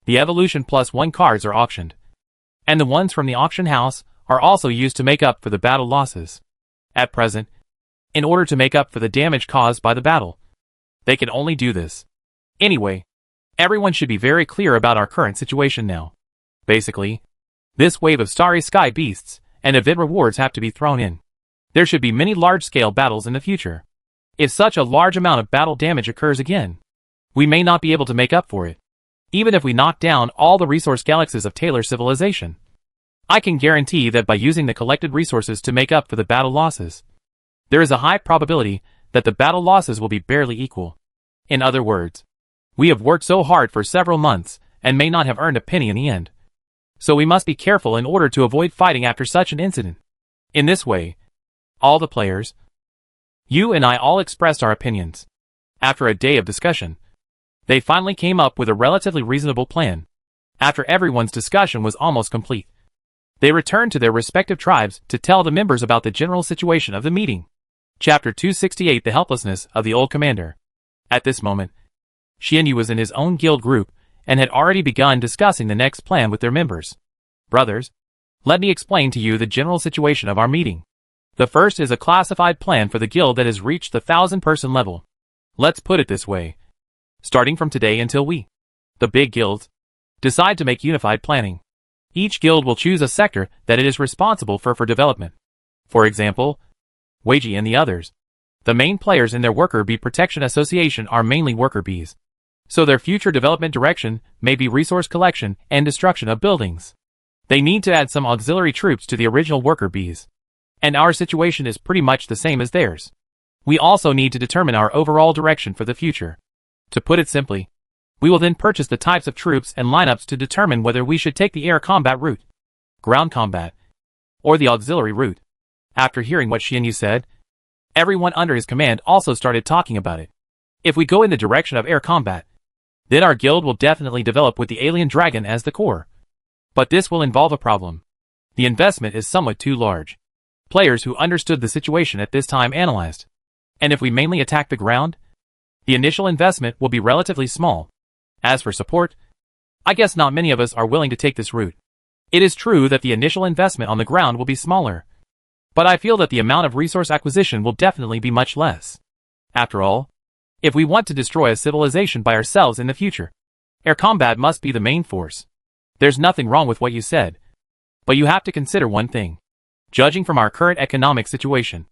The evolution +1 cards are auctioned. And the ones from the auction house are also used to make up for the battle losses. At present, in order to make up for the damage caused by the battle, they can only do this. Anyway, everyone should be very clear about our current situation now. Basically, this wave of starry sky beasts and event rewards have to be thrown in. There should be many large-scale battles in the future. If such a large amount of battle damage occurs again, we may not be able to make up for it. Even if we knock down all the resource galaxies of Taylor civilization, I can guarantee that by using the collected resources to make up for the battle losses, there is a high probability that the battle losses will be barely equal. In other words, we have worked so hard for several months and may not have earned a penny in the end. So we must be careful in order to avoid fighting after such an incident. In this way, all the players, you and I all expressed our opinions. After a day of discussion, they finally came up with a relatively reasonable plan. After everyone's discussion was almost complete, they returned to their respective tribes to tell the members about the general situation of the meeting. Chapter 268 The Helplessness of the Old Commander. At this moment, Xianyu was in his own guild group and had already begun discussing the next plan with their members. Brothers, let me explain to you the general situation of our meeting. The first is a classified plan for the guild that has reached the 1,000-person level. Let's put it this way. Starting from today until we, the big guilds, decide to make unified planning. Each guild will choose a sector that it is responsible for development. For example, Weiji and the others. The main players in their Worker Bee Protection Association are mainly worker bees. So their future development direction may be resource collection and destruction of buildings. They need to add some auxiliary troops to the original worker bees. And our situation is pretty much the same as theirs. We also need to determine our overall direction for the future. To put it simply, we will then purchase the types of troops and lineups to determine whether we should take the air combat route, ground combat, or the auxiliary route. After hearing what Xianyu said, everyone under his command also started talking about it. If we go in the direction of air combat, then our guild will definitely develop with the alien dragon as the core. But this will involve a problem. The investment is somewhat too large. Players who understood the situation at this time analyzed. And if we mainly attack the ground, the initial investment will be relatively small. As for support, I guess not many of us are willing to take this route. It is true that the initial investment on the ground will be smaller, but I feel that the amount of resource acquisition will definitely be much less. After all, if we want to destroy a civilization by ourselves in the future, air combat must be the main force. There's nothing wrong with what you said, but you have to consider one thing. Judging from our current economic situation,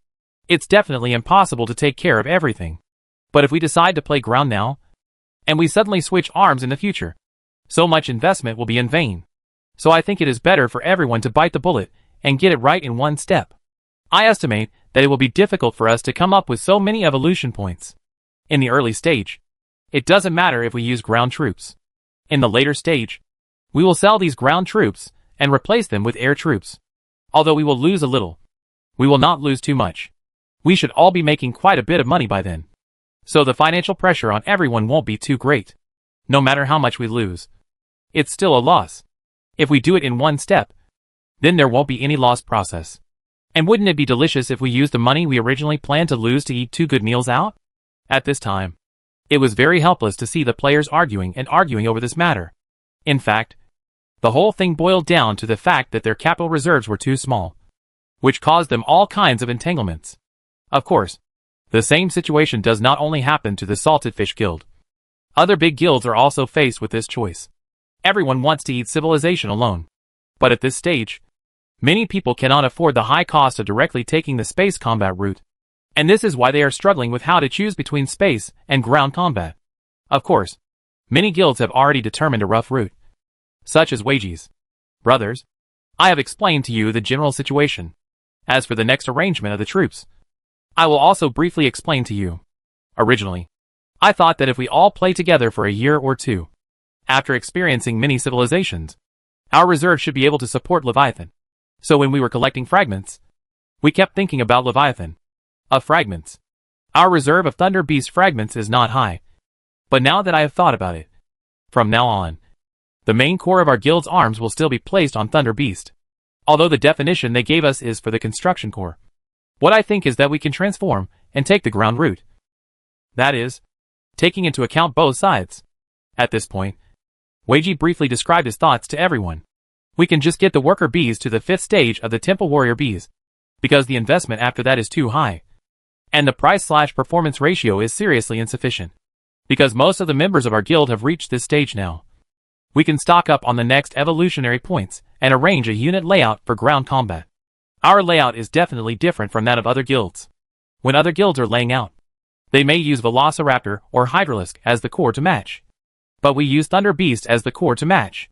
it's definitely impossible to take care of everything. But if we decide to play ground now, and we suddenly switch arms in the future, so much investment will be in vain. So I think it is better for everyone to bite the bullet and get it right in one step. I estimate that it will be difficult for us to come up with so many evolution points. In the early stage, it doesn't matter if we use ground troops. In the later stage, we will sell these ground troops and replace them with air troops. Although we will lose a little, we will not lose too much. We should all be making quite a bit of money by then. So the financial pressure on everyone won't be too great. No matter how much we lose, it's still a loss. If we do it in one step, then there won't be any loss process. And wouldn't it be delicious if we used the money we originally planned to lose to eat 2 good meals out? At this time, it was very helpless to see the players arguing over this matter. In fact, the whole thing boiled down to the fact that their capital reserves were too small, which caused them all kinds of entanglements. Of course, the same situation does not only happen to the Salted Fish Guild. Other big guilds are also faced with this choice. Everyone wants to eat civilization alone. But at this stage, many people cannot afford the high cost of directly taking the space combat route. And this is why they are struggling with how to choose between space and ground combat. Of course, many guilds have already determined a rough route, such as Weiji's. Brothers, I have explained to you the general situation. As for the next arrangement of the troops, I will also briefly explain to you. Originally, I thought that if we all play together for a year or two, after experiencing many civilizations, our reserve should be able to support Leviathan. So when we were collecting fragments, we kept thinking about Leviathan. Of fragments. Our reserve of Thunder Beast fragments is not high. But now that I have thought about it, from now on, the main core of our guild's arms will still be placed on Thunder Beast. Although the definition they gave us is for the construction core. What I think is that we can transform and take the ground route. That is, taking into account both sides. At this point, Weiji briefly described his thoughts to everyone. We can just get the worker bees to the 5th stage of the Temple Warrior bees, because the investment after that is too high. And the price/performance ratio is seriously insufficient. Because most of the members of our guild have reached this stage now. We can stock up on the next evolutionary points and arrange a unit layout for ground combat. Our layout is definitely different from that of other guilds. When other guilds are laying out, they may use Velociraptor or Hydralisk as the core to match. But we use Thunder Beast as the core to match.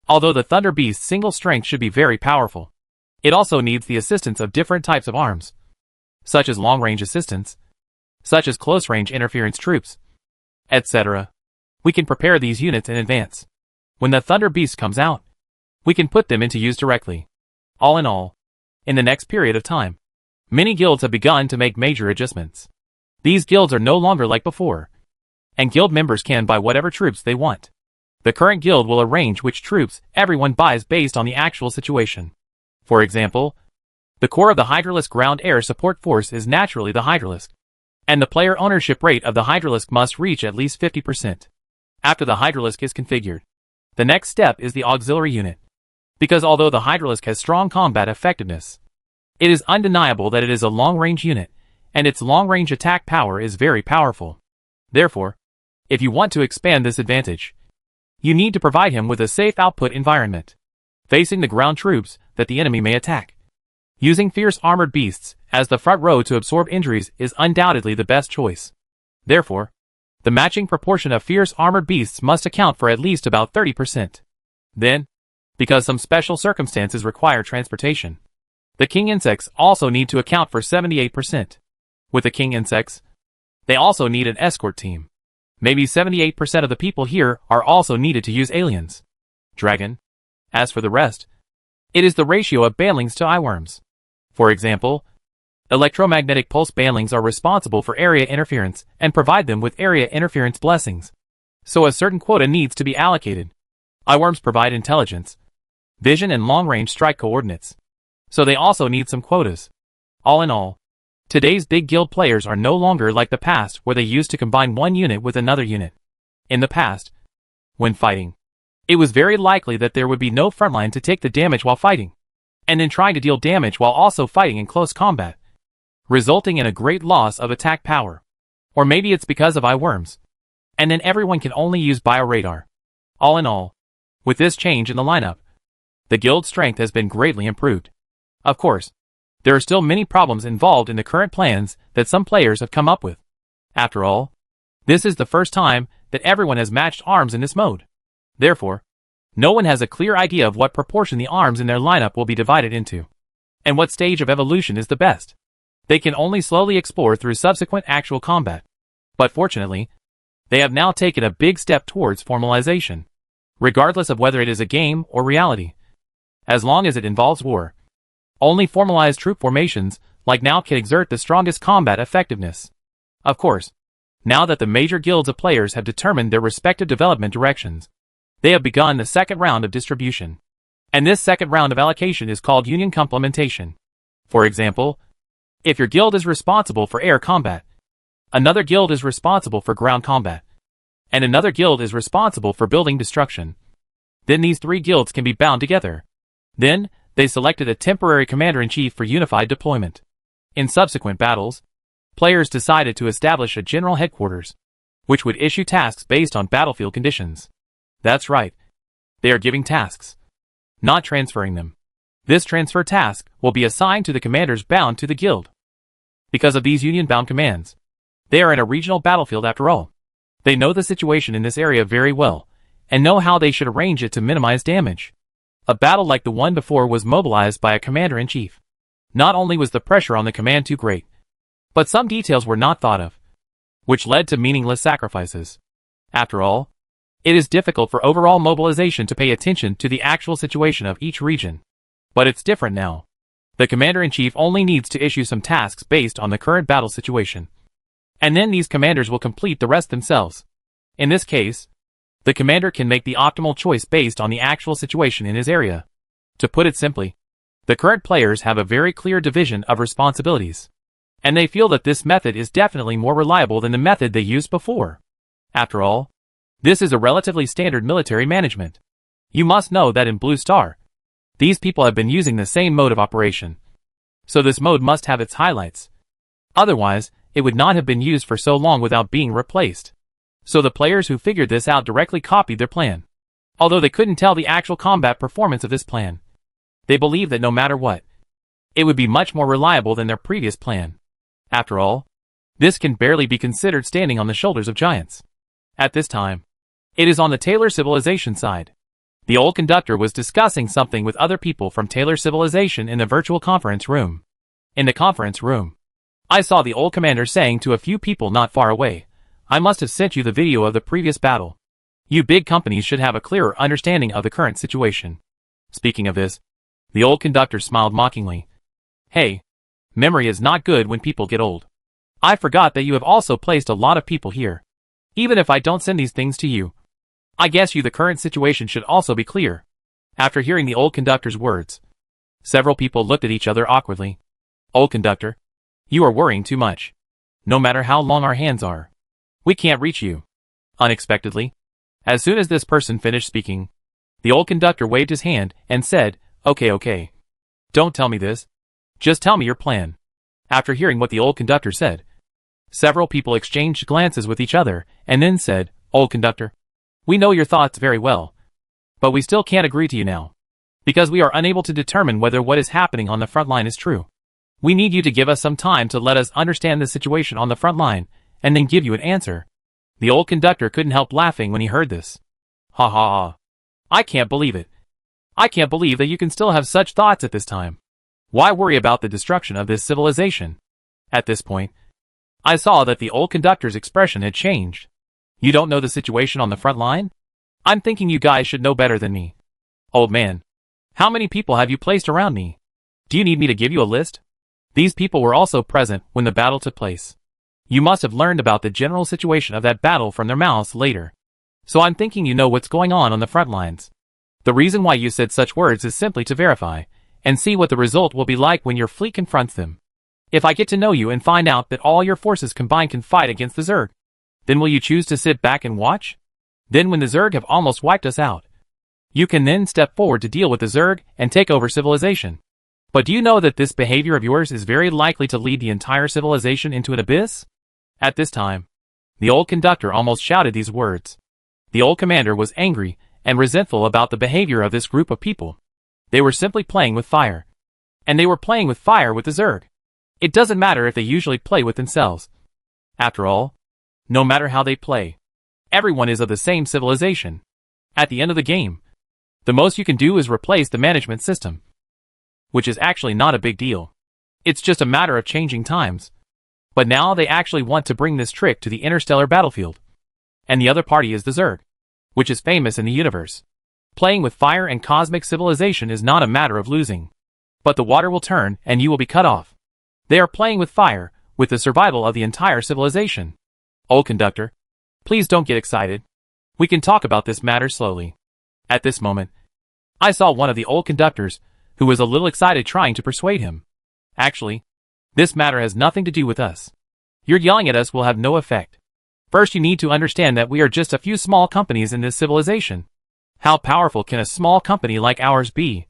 Although the Thunder Beast's single strength should be very powerful, it also needs the assistance of different types of arms, such as long-range assistance, such as close-range interference troops, etc. We can prepare these units in advance. When the Thunder Beast comes out, we can put them into use directly. All in all, in the next period of time, many guilds have begun to make major adjustments. These guilds are no longer like before, and guild members can buy whatever troops they want. The current guild will arrange which troops everyone buys based on the actual situation. For example, the core of the Hydralisk Ground Air Support Force is naturally the Hydralisk, and the player ownership rate of the Hydralisk must reach at least 50%. After the Hydralisk is configured, the next step is the auxiliary unit. Because although the Hydralisk has strong combat effectiveness, it is undeniable that it is a long-range unit, and its long-range attack power is very powerful. Therefore, if you want to expand this advantage, you need to provide him with a safe output environment, facing the ground troops that the enemy may attack. Using fierce armored beasts as the front row to absorb injuries is undoubtedly the best choice. Therefore, the matching proportion of fierce armored beasts must account for at least about 30%. Then, because some special circumstances require transportation, the king insects also need to account for 78%. With the king insects, they also need an escort team. Maybe 78% of the people here are also needed to use aliens. Dragon. As for the rest, it is the ratio of banlings to eyeworms. For example, electromagnetic pulse banlings are responsible for area interference and provide them with area interference blessings. So a certain quota needs to be allocated. Eyeworms provide intelligence, vision and long-range strike coordinates. So they also need some quotas. All in all, today's big guild players are no longer like the past where they used to combine one unit with another unit. In the past, when fighting, it was very likely that there would be no frontline to take the damage while fighting, and then trying to deal damage while also fighting in close combat, resulting in a great loss of attack power. Or maybe it's because of eyeworms. And then everyone can only use bioradar. All in all, with this change in the lineup, the guild's strength has been greatly improved. Of course, there are still many problems involved in the current plans that some players have come up with. After all, this is the first time that everyone has matched arms in this mode. Therefore, no one has a clear idea of what proportion the arms in their lineup will be divided into, and what stage of evolution is the best. They can only slowly explore through subsequent actual combat. But fortunately, they have now taken a big step towards formalization, regardless of whether it is a game or reality. As long as it involves war, only formalized troop formations like now can exert the strongest combat effectiveness. Of course, now that the major guilds of players have determined their respective development directions, they have begun the second round of distribution. And this second round of allocation is called union complementation. For example, if your guild is responsible for air combat, another guild is responsible for ground combat, and another guild is responsible for building destruction, then these three guilds can be bound together. Then, they selected a temporary commander-in-chief for unified deployment. In subsequent battles, players decided to establish a general headquarters, which would issue tasks based on battlefield conditions. That's right. They are giving tasks, not transferring them. This transfer task will be assigned to the commanders bound to the guild. Because of these union-bound commands, they are in a regional battlefield after all. They know the situation in this area very well, and know how they should arrange it to minimize damage. A battle like the one before was mobilized by a commander-in-chief. Not only was the pressure on the command too great, but some details were not thought of, which led to meaningless sacrifices. After all, it is difficult for overall mobilization to pay attention to the actual situation of each region. But it's different now. The commander-in-chief only needs to issue some tasks based on the current battle situation. And then these commanders will complete the rest themselves. In this case, the commander can make the optimal choice based on the actual situation in his area. To put it simply, the current players have a very clear division of responsibilities. And they feel that this method is definitely more reliable than the method they used before. After all, this is a relatively standard military management. You must know that in Blue Star, these people have been using the same mode of operation. So this mode must have its highlights. Otherwise, it would not have been used for so long without being replaced. So the players who figured this out directly copied their plan. Although they couldn't tell the actual combat performance of this plan, they believed that no matter what, it would be much more reliable than their previous plan. After all, this can barely be considered standing on the shoulders of giants. At this time, it is on the Taylor civilization side. The old conductor was discussing something with other people from Taylor civilization in the virtual conference room. In the conference room, I saw the old commander saying to a few people not far away, "I must have sent you the video of the previous battle. You big companies should have a clearer understanding of the current situation." Speaking of this, the old conductor smiled mockingly. "Hey, memory is not good when people get old. I forgot that you have also placed a lot of people here. Even if I don't send these things to you, I guess the current situation should also be clear." After hearing the old conductor's words, several people looked at each other awkwardly. "Old conductor, you are worrying too much. No matter how long our hands are, we can't reach you." Unexpectedly, as soon as this person finished speaking, the old conductor waved his hand and said, Okay. Don't tell me this. Just tell me your plan." After hearing what the old conductor said, several people exchanged glances with each other and then said, "Old conductor, we know your thoughts very well, but we still can't agree to you now, because we are unable to determine whether what is happening on the front line is true. We need you to give us some time to let us understand the situation on the front line, and then give you an answer." The old conductor couldn't help laughing when he heard this. Ha ha ha. I can't believe it. I can't believe that you can still have such thoughts at this time. Why worry about the destruction of this civilization? At this point, I saw that the old conductor's expression had changed. "You don't know the situation on the front line? I'm thinking you guys should know better than me. Old man, how many people have you placed around me? Do you need me to give you a list?" These people were also present when the battle took place. You must have learned about the general situation of that battle from their mouths later. So I'm thinking you know what's going on the front lines. The reason why you said such words is simply to verify, and see what the result will be like when your fleet confronts them. If I get to know you and find out that all your forces combined can fight against the Zerg, then will you choose to sit back and watch? Then when the Zerg have almost wiped us out, you can then step forward to deal with the Zerg and take over civilization. But do you know that this behavior of yours is very likely to lead the entire civilization into an abyss?" At this time, the old conductor almost shouted these words. The old commander was angry and resentful about the behavior of this group of people. They were simply playing with fire. And they were playing with fire with the Zerg. It doesn't matter if they usually play with themselves. After all, no matter how they play, everyone is of the same civilization. At the end of the game, the most you can do is replace the management system, which is actually not a big deal. It's just a matter of changing times. But now they actually want to bring this trick to the interstellar battlefield. And the other party is the Zerg, which is famous in the universe. Playing with fire and cosmic civilization is not a matter of losing. But the water will turn and you will be cut off. They are playing with fire, with the survival of the entire civilization. Old conductor, please don't get excited. We can talk about this matter slowly. At this moment, I saw one of the old conductors, who was a little excited trying to persuade him. Actually, this matter has nothing to do with us. Your yelling at us will have no effect. First you need to understand that we are just a few small companies in this civilization. How powerful can a small company like ours be?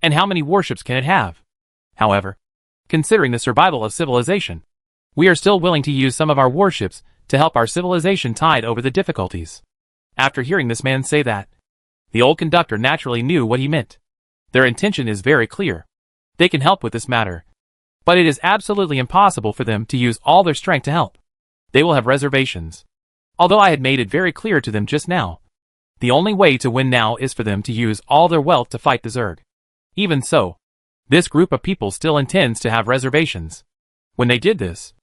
And how many warships can it have? However, considering the survival of civilization, we are still willing to use some of our warships to help our civilization tide over the difficulties. After hearing this man say that, the old conductor naturally knew what he meant. Their intention is very clear. They can help with this matter. But it is absolutely impossible for them to use all their strength to help. They will have reservations. Although I had made it very clear to them just now, the only way to win now is for them to use all their wealth to fight the Zerg. Even so, this group of people still intends to have reservations. When they did this,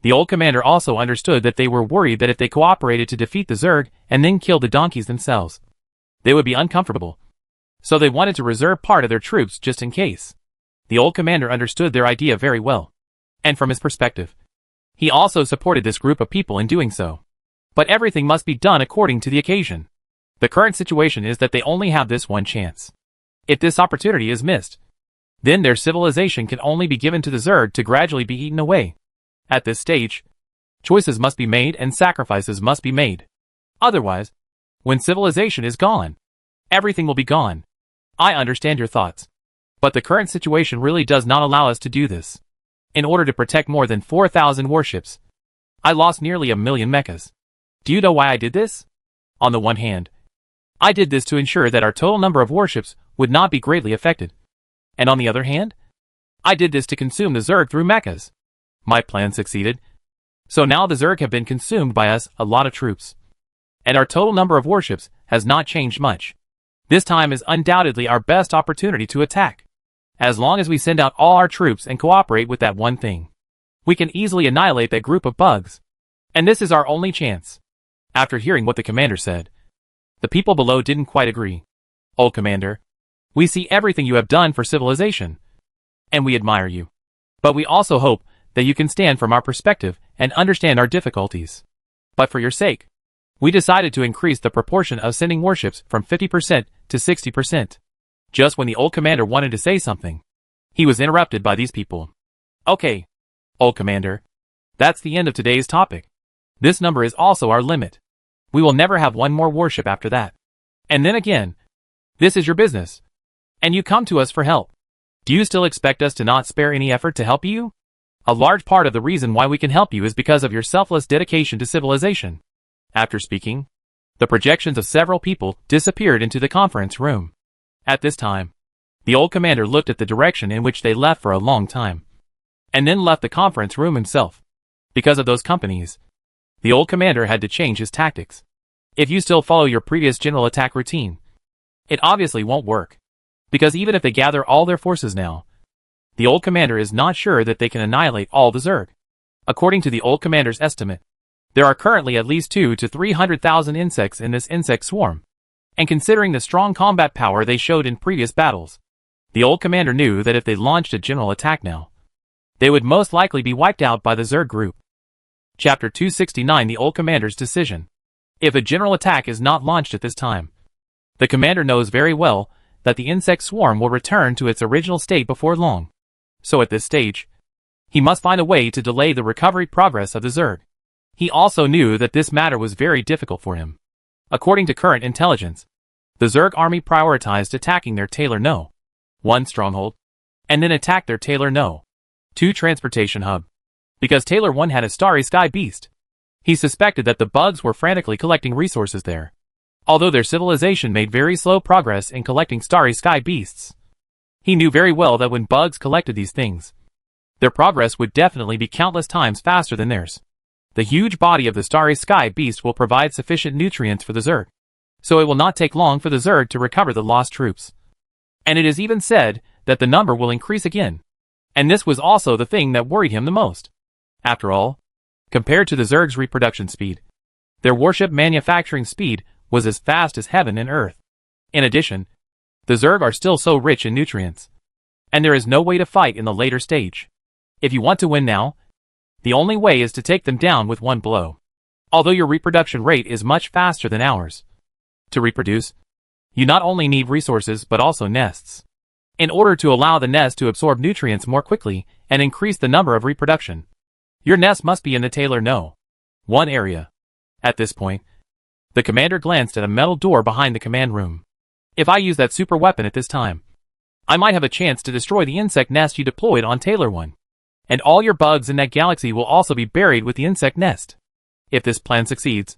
the old commander also understood that they were worried that if they cooperated to defeat the Zerg and then kill the donkeys themselves, they would be uncomfortable. So they wanted to reserve part of their troops just in case. The old commander understood their idea very well. And from his perspective, he also supported this group of people in doing so. But everything must be done according to the occasion. The current situation is that they only have this one chance. If this opportunity is missed, then their civilization can only be given to the Zerg to gradually be eaten away. At this stage, choices must be made and sacrifices must be made. Otherwise, when civilization is gone, everything will be gone. I understand your thoughts. But the current situation really does not allow us to do this. In order to protect more than 4,000 warships, I lost nearly 1 million mechas. Do you know why I did this? On the one hand, I did this to ensure that our total number of warships would not be greatly affected. And on the other hand, I did this to consume the Zerg through mechas. My plan succeeded. So now the Zerg have been consumed by us, a lot of troops. And our total number of warships has not changed much. This time is undoubtedly our best opportunity to attack. As long as we send out all our troops and cooperate with that one thing, we can easily annihilate that group of bugs. And this is our only chance. After hearing what the commander said, the people below didn't quite agree. Old commander, we see everything you have done for civilization, and we admire you. But we also hope that you can stand from our perspective and understand our difficulties. But for your sake, we decided to increase the proportion of sending warships from 50% to 60%. Just when the old commander wanted to say something, he was interrupted by these people. Okay, old commander, that's the end of today's topic. This number is also our limit. We will never have one more warship after that. And then again, this is your business. And you come to us for help. Do you still expect us to not spare any effort to help you? A large part of the reason why we can help you is because of your selfless dedication to civilization. After speaking, the projections of several people disappeared into the conference room. At this time, the old commander looked at the direction in which they left for a long time, and then left the conference room himself. Because of those companies, the old commander had to change his tactics. If you still follow your previous general attack routine, it obviously won't work. Because even if they gather all their forces now, the old commander is not sure that they can annihilate all the Zerg. According to the old commander's estimate, there are currently at least 200,000 to 300,000 insects in this insect swarm. And considering the strong combat power they showed in previous battles, the old commander knew that if they launched a general attack now, they would most likely be wiped out by the Zerg group. Chapter 269 The Old Commander's Decision. If a general attack is not launched at this time, the commander knows very well that the insect swarm will return to its original state before long. So at this stage, he must find a way to delay the recovery progress of the Zerg. He also knew that this matter was very difficult for him. According to current intelligence, the Zerg army prioritized attacking their Taylor No. 1 stronghold, and then attacked their Taylor No. 2 transportation hub. Because Taylor 1 had a starry sky beast, he suspected that the bugs were frantically collecting resources there. Although their civilization made very slow progress in collecting starry sky beasts, he knew very well that when bugs collected these things, their progress would definitely be countless times faster than theirs. The huge body of the starry sky beast will provide sufficient nutrients for the Zerg, so it will not take long for the Zerg to recover the lost troops. And it is even said that the number will increase again. And this was also the thing that worried him the most. After all, compared to the Zerg's reproduction speed, their warship manufacturing speed was as fast as heaven and earth. In addition, the Zerg are still so rich in nutrients, and there is no way to fight in the later stage. If you want to win now, the only way is to take them down with one blow. Although your reproduction rate is much faster than ours. To reproduce, you not only need resources but also nests. In order to allow the nest to absorb nutrients more quickly and increase the number of reproduction, your nest must be in the Taylor No. 1 area. At this point, the commander glanced at a metal door behind the command room. If I use that super weapon at this time, I might have a chance to destroy the insect nest you deployed on Taylor 1. And all your bugs in that galaxy will also be buried with the insect nest. If this plan succeeds,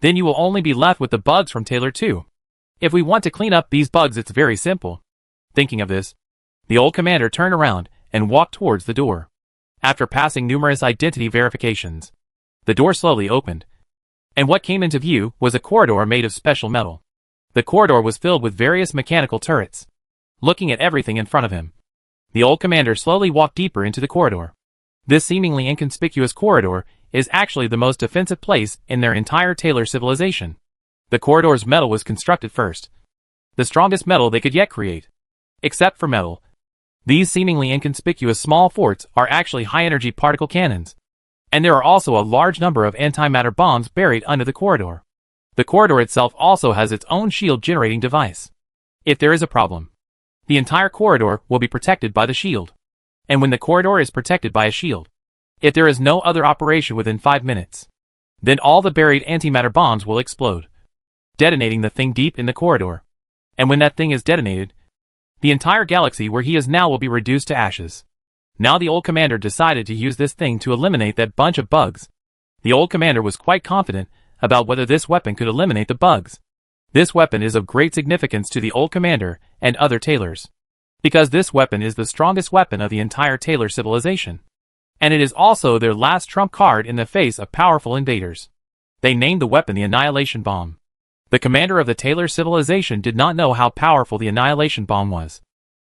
then you will only be left with the bugs from Taylor 2. If we want to clean up these bugs, it's very simple. Thinking of this, the old commander turned around and walked towards the door. After passing numerous identity verifications, the door slowly opened, and what came into view was a corridor made of special metal. The corridor was filled with various mechanical turrets. Looking at everything in front of him, the old commander slowly walked deeper into the corridor. This seemingly inconspicuous corridor is actually the most defensive place in their entire Taylor civilization. The corridor's metal was constructed first, the strongest metal they could yet create. Except for metal, these seemingly inconspicuous small forts are actually high-energy particle cannons. And there are also a large number of antimatter bombs buried under the corridor. The corridor itself also has its own shield-generating device. If there is a problem, the entire corridor will be protected by the shield. And when the corridor is protected by a shield, if there is no other operation within 5 minutes, then all the buried antimatter bombs will explode, detonating the thing deep in the corridor. And when that thing is detonated, the entire galaxy where he is now will be reduced to ashes. Now the old commander decided to use this thing to eliminate that bunch of bugs. The old commander was quite confident about whether this weapon could eliminate the bugs. This weapon is of great significance to the old commander and other Taylors, because this weapon is the strongest weapon of the entire Taylor civilization. And it is also their last trump card in the face of powerful invaders. They named the weapon the Annihilation Bomb. The commander of the Taylor civilization did not know how powerful the Annihilation Bomb was,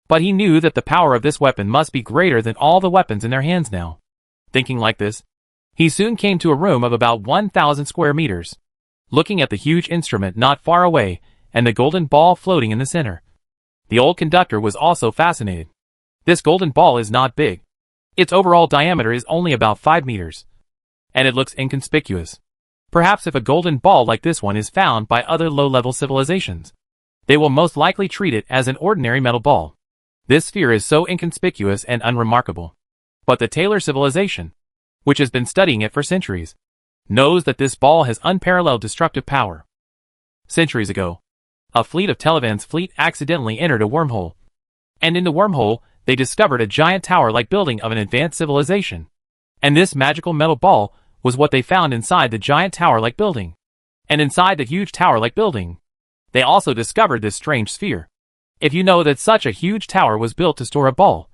but he knew that the power of this weapon must be greater than all the weapons in their hands now. Thinking like this, he soon came to a room of about 1,000 square meters, looking at the huge instrument not far away and the golden ball floating in the center. The old conductor was also fascinated. This golden ball is not big. Its overall diameter is only about 5 meters, and it looks inconspicuous. Perhaps if a golden ball like this one is found by other low-level civilizations, they will most likely treat it as an ordinary metal ball. This sphere is so inconspicuous and unremarkable. But the Taylor civilization, which has been studying it for centuries, knows that this ball has unparalleled destructive power. Centuries ago, a fleet of Televan's fleet accidentally entered a wormhole, and in the wormhole, they discovered a giant tower-like building of an advanced civilization. And this magical metal ball was what they found inside the giant tower-like building. And inside the huge tower-like building, they also discovered this strange sphere. If you know that such a huge tower was built to store a ball,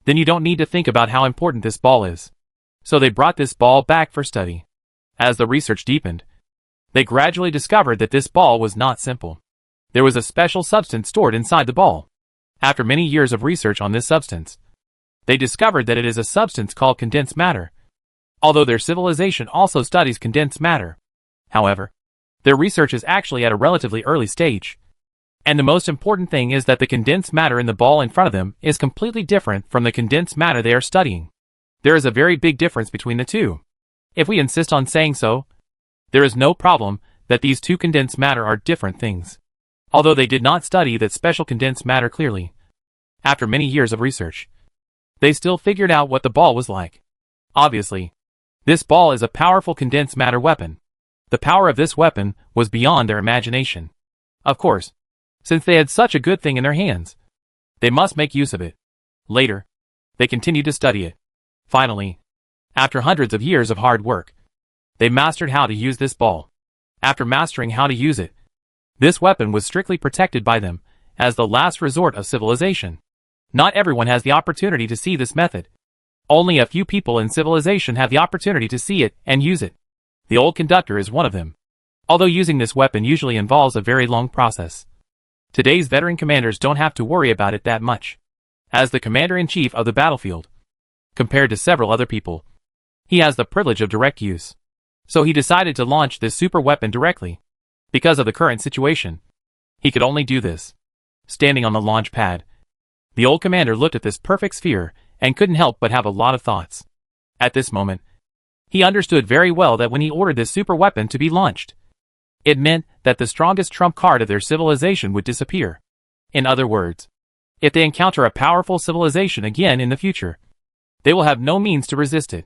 then you don't need to think about how important this ball is. So they brought this ball back for study. As the research deepened, they gradually discovered that this ball was not simple. There was a special substance stored inside the ball. After many years of research on this substance, they discovered that it is a substance called condensed matter. Although their civilization also studies condensed matter, however, their research is actually at a relatively early stage. And the most important thing is that the condensed matter in the ball in front of them is completely different from the condensed matter they are studying. There is a very big difference between the two. If we insist on saying so, there is no problem that these two condensed matter are different things. Although they did not study that special condensed matter clearly, after many years of research, they still figured out what the ball was like. Obviously, this ball is a powerful condensed matter weapon. The power of this weapon was beyond their imagination. Of course, since they had such a good thing in their hands, they must make use of it. Later, they continued to study it. Finally, after hundreds of years of hard work, they mastered how to use this ball. After mastering how to use it, this weapon was strictly protected by them, as the last resort of civilization. Not everyone has the opportunity to see this method. Only a few people in civilization have the opportunity to see it and use it. The old conductor is one of them. Although using this weapon usually involves a very long process, today's veteran commanders don't have to worry about it that much. As the commander-in-chief of the battlefield, compared to several other people, he has the privilege of direct use. So he decided to launch this super weapon directly. Because of the current situation, he could only do this. Standing on the launch pad, the old commander looked at this perfect sphere and couldn't help but have a lot of thoughts. At this moment, he understood very well that when he ordered this super weapon to be launched, it meant that the strongest trump card of their civilization would disappear. In other words, if they encounter a powerful civilization again in the future, they will have no means to resist it.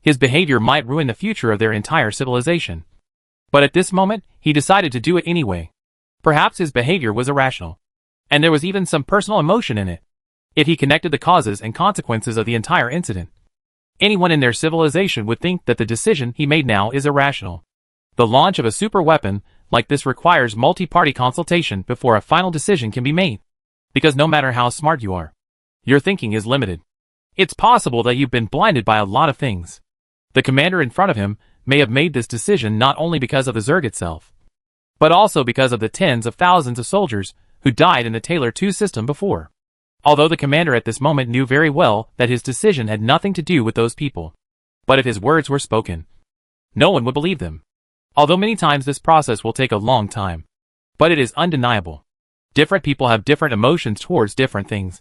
His behavior might ruin the future of their entire civilization. But at this moment, he decided to do it anyway. Perhaps his behavior was irrational, and there was even some personal emotion in it. If he connected the causes and consequences of the entire incident, anyone in their civilization would think that the decision he made now is irrational. The launch of a super weapon like this requires multi-party consultation before a final decision can be made. Because no matter how smart you are, your thinking is limited. It's possible that you've been blinded by a lot of things. The commander in front of him may have made this decision not only because of the Zerg itself, but also because of the tens of thousands of soldiers who died in the Taylor II system before. Although the commander at this moment knew very well that his decision had nothing to do with those people. But if his words were spoken, no one would believe them. Although many times this process will take a long time. But it is undeniable. Different people have different emotions towards different things.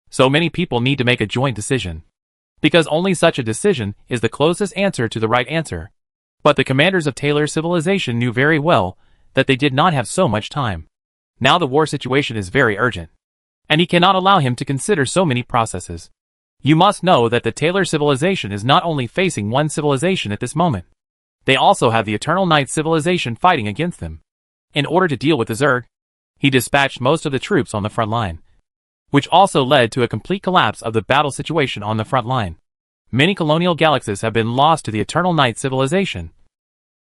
So many people need to make a joint decision. Because only such a decision is the closest answer to the right answer. But the commanders of Taylor's civilization knew very well that they did not have so much time. Now the war situation is very urgent. And he cannot allow him to consider so many processes. You must know that the Taylor civilization is not only facing one civilization at this moment. They also have the Eternal Night civilization fighting against them. In order to deal with the Zerg, he dispatched most of the troops on the front line, which also led to a complete collapse of the battle situation on the front line. Many colonial galaxies have been lost to the Eternal Night civilization,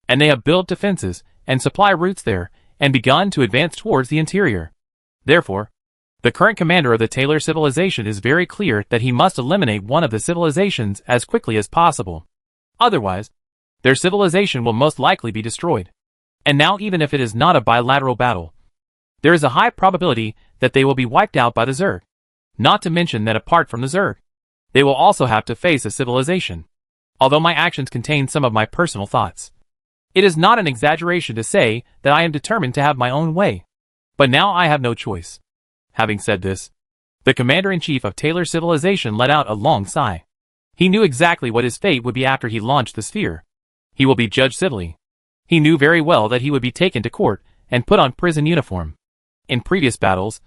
and they have built defenses and supply routes there and begun to advance towards the interior. Therefore, the current commander of the Taylor civilization is very clear that he must eliminate one of the civilizations as quickly as possible. Otherwise, their civilization will most likely be destroyed. And now even if it is not a bilateral battle, there is a high probability that they will be wiped out by the Zerg. Not to mention that apart from the Zerg, they will also have to face a civilization. Although my actions contain some of my personal thoughts, it is not an exaggeration to say that I am determined to have my own way. But now I have no choice. Having said this, the commander-in-chief of Taylor's civilization let out a long sigh. He knew exactly what his fate would be after he launched the sphere. He will be judged civilly. He knew very well that he would be taken to court and put on prison uniform. In previous battles,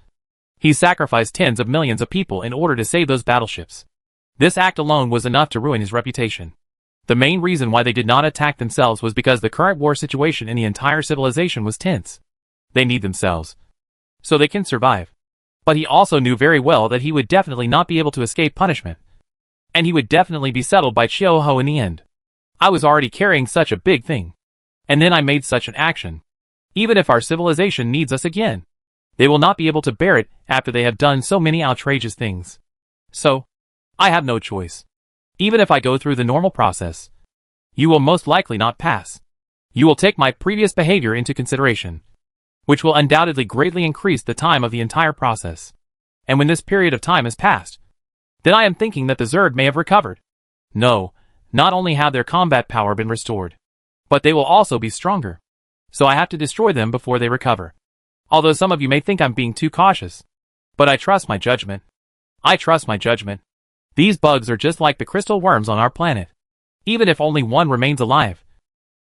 he sacrificed tens of millions of people in order to save those battleships. This act alone was enough to ruin his reputation. The main reason why they did not attack themselves was because the current war situation in the entire civilization was tense. They need themselves, so they can survive. But he also knew very well that he would definitely not be able to escape punishment. And he would definitely be settled by Chio-Ho in the end. I was already carrying such a big thing. And then I made such an action. Even if our civilization needs us again, they will not be able to bear it after they have done so many outrageous things. So, I have no choice. Even if I go through the normal process, you will most likely not pass. You will take my previous behavior into consideration, which will undoubtedly greatly increase the time of the entire process. And when this period of time has passed, then I am thinking that the Zerg may have recovered. No, not only have their combat power been restored, but they will also be stronger. So I have to destroy them before they recover. Although some of you may think I'm being too cautious, but I trust my judgment. I trust my judgment. These bugs are just like the crystal worms on our planet. Even if only one remains alive,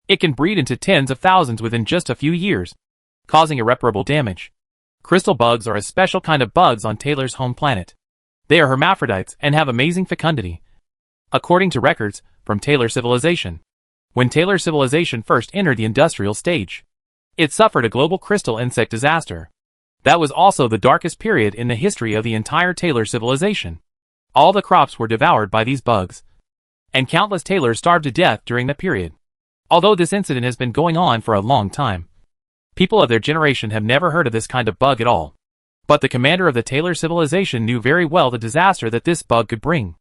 it can breed into tens of thousands within just a few years, causing irreparable damage. Crystal bugs are a special kind of bugs on Taylor's home planet. They are hermaphrodites and have amazing fecundity. According to records from Taylor civilization, when Taylor civilization first entered the industrial stage, it suffered a global crystal insect disaster. That was also the darkest period in the history of the entire Taylor civilization. All the crops were devoured by these bugs, and countless Taylors starved to death during that period. Although this incident has been going on for a long time, people of their generation have never heard of this kind of bug at all. But the commander of the Taylor civilization knew very well the disaster that this bug could bring,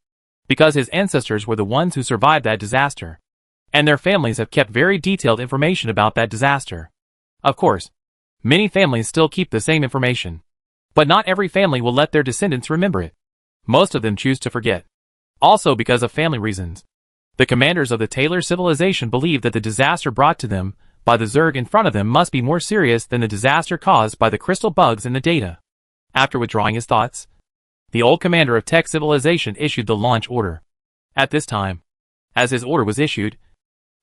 because his ancestors were the ones who survived that disaster, and their families have kept very detailed information about that disaster. Of course, many families still keep the same information, but not every family will let their descendants remember it. Most of them choose to forget. Also because of family reasons. The commanders of the Taylor civilization believe that the disaster brought to them by the Zerg in front of them must be more serious than the disaster caused by the crystal bugs in the data. After withdrawing his thoughts, the old commander of Tech civilization issued the launch order. At this time, as his order was issued,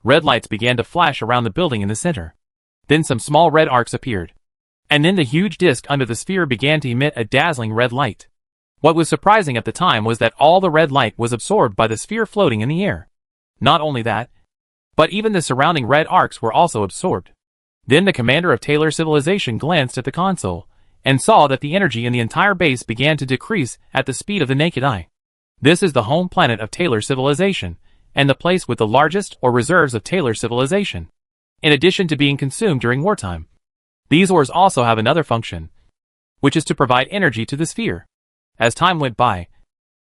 red lights began to flash around the building in the center. Then some small red arcs appeared. And then the huge disk under the sphere began to emit a dazzling red light. What was surprising at the time was that all the red light was absorbed by the sphere floating in the air. Not only that, but even the surrounding red arcs were also absorbed. Then the commander of Taylor civilization glanced at the console, and saw that the energy in the entire base began to decrease at the speed of the naked eye. This is the home planet of Taylor civilization, and the place with the largest ore reserves of Taylor civilization. In addition to being consumed during wartime, these ores also have another function, which is to provide energy to the sphere. As time went by,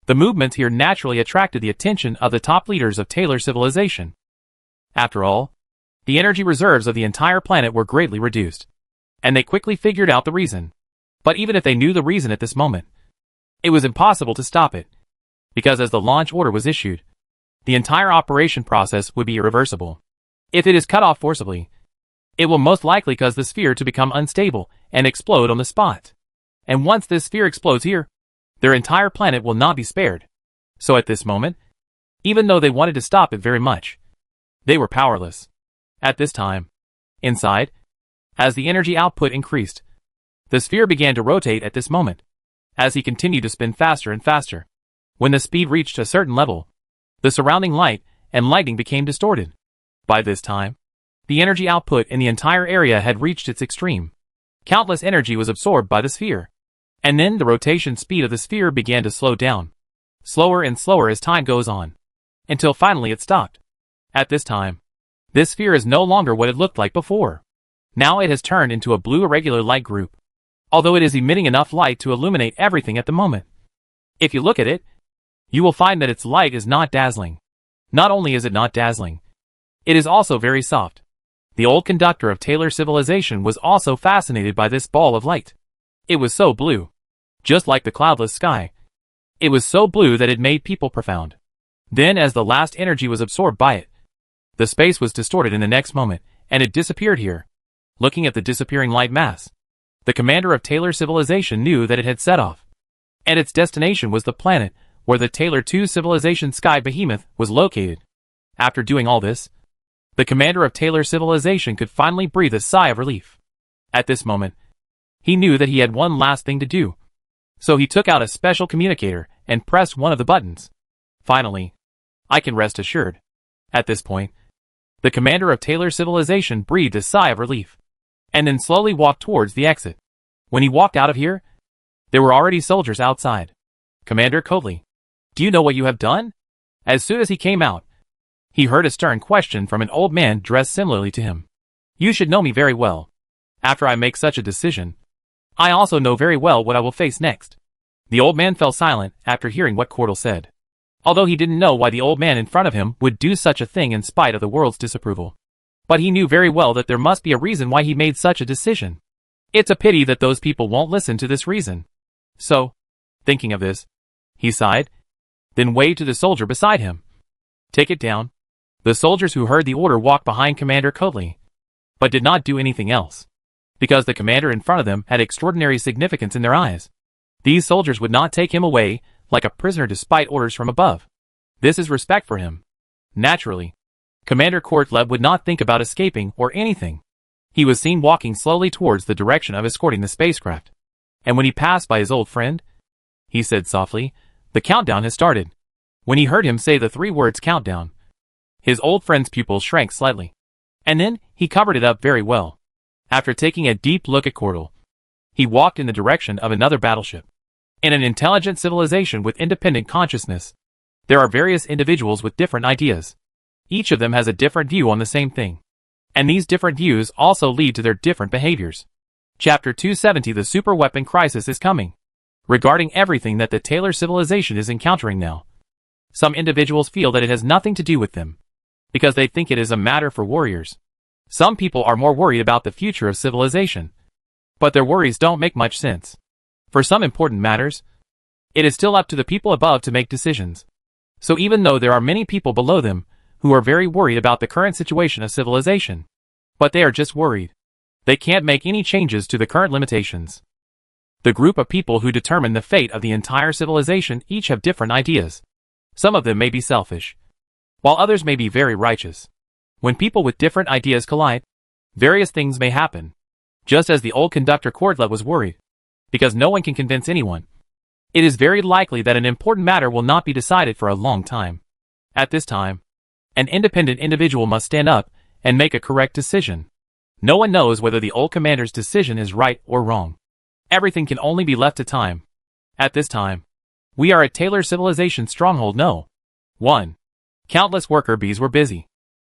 the movements here naturally attracted the attention of the top leaders of Taylor civilization. After all, the energy reserves of the entire planet were greatly reduced, and they quickly figured out the reason. But even if they knew the reason at this moment, it was impossible to stop it, because as the launch order was issued, the entire operation process would be irreversible. If it is cut off forcibly, it will most likely cause the sphere to become unstable and explode on the spot. And once this sphere explodes here, their entire planet will not be spared. So at this moment, even though they wanted to stop it very much, they were powerless. At this time, inside, as the energy output increased, the sphere began to rotate at this moment, as he continued to spin faster and faster. When the speed reached a certain level, the surrounding light and lightning became distorted. By this time, the energy output in the entire area had reached its extreme. Countless energy was absorbed by the sphere. And then the rotation speed of the sphere began to slow down, slower and slower as time goes on, until finally it stopped. At this time, this sphere is no longer what it looked like before. Now it has turned into a blue irregular light group, although it is emitting enough light to illuminate everything at the moment. If you look at it, you will find that its light is not dazzling. Not only is it not dazzling, it is also very soft. The old conductor of Taylor civilization was also fascinated by this ball of light. It was so blue, just like the cloudless sky. It was so blue that it made people profound. Then as the last energy was absorbed by it, the space was distorted in the next moment, and it disappeared here. Looking at the disappearing light mass, the commander of Taylor civilization knew that it had set off, and its destination was the planet where the Taylor II civilization sky behemoth was located. After doing all this, the commander of Taylor civilization could finally breathe a sigh of relief. At this moment, he knew that he had one last thing to do. So he took out a special communicator and pressed one of the buttons. Finally, I can rest assured. At this point, the commander of Taylor civilization breathed a sigh of relief, and then slowly walked towards the exit. When he walked out of here, there were already soldiers outside. Commander Coatley, do you know what you have done? As soon as he came out, he heard a stern question from an old man dressed similarly to him. You should know me very well. After I make such a decision, I also know very well what I will face next. The old man fell silent after hearing what Cordell said, although he didn't know why the old man in front of him would do such a thing in spite of the world's disapproval. But he knew very well that there must be a reason why he made such a decision. It's a pity that those people won't listen to this reason. So, thinking of this, he sighed, then waved to the soldier beside him. Take it down. The soldiers who heard the order walked behind Commander Coatley, but did not do anything else, because the commander in front of them had extraordinary significance in their eyes. These soldiers would not take him away like a prisoner despite orders from above. This is respect for him. Naturally, Commander Kortleb would not think about escaping or anything. He was seen walking slowly towards the direction of escorting the spacecraft. And when he passed by his old friend, he said softly, "The countdown has started." When he heard him say the 3 words countdown, his old friend's pupils shrank slightly. And then, he covered it up very well. After taking a deep look at Cordell, he walked in the direction of another battleship. In an intelligent civilization with independent consciousness, there are various individuals with different ideas. Each of them has a different view on the same thing. And these different views also lead to their different behaviors. Chapter 270 The Superweapon Crisis is coming. Regarding everything that the Taylor civilization is encountering now, some individuals feel that it has nothing to do with them, because they think it is a matter for warriors. Some people are more worried about the future of civilization, but their worries don't make much sense. For some important matters, it is still up to the people above to make decisions. So even though there are many people below them who are very worried about the current situation of civilization, but they are just worried. They can't make any changes to the current limitations. The group of people who determine the fate of the entire civilization each have different ideas. Some of them may be selfish, while others may be very righteous. When people with different ideas collide, various things may happen. Just as the old conductor Cordlet was worried, because no one can convince anyone. It is very likely that an important matter will not be decided for a long time. At this time, an independent individual must stand up and make a correct decision. No one knows whether the old commander's decision is right or wrong. Everything can only be left to time. At this time, we are at Taylor Civilization Stronghold No. 1. Countless worker bees were busy,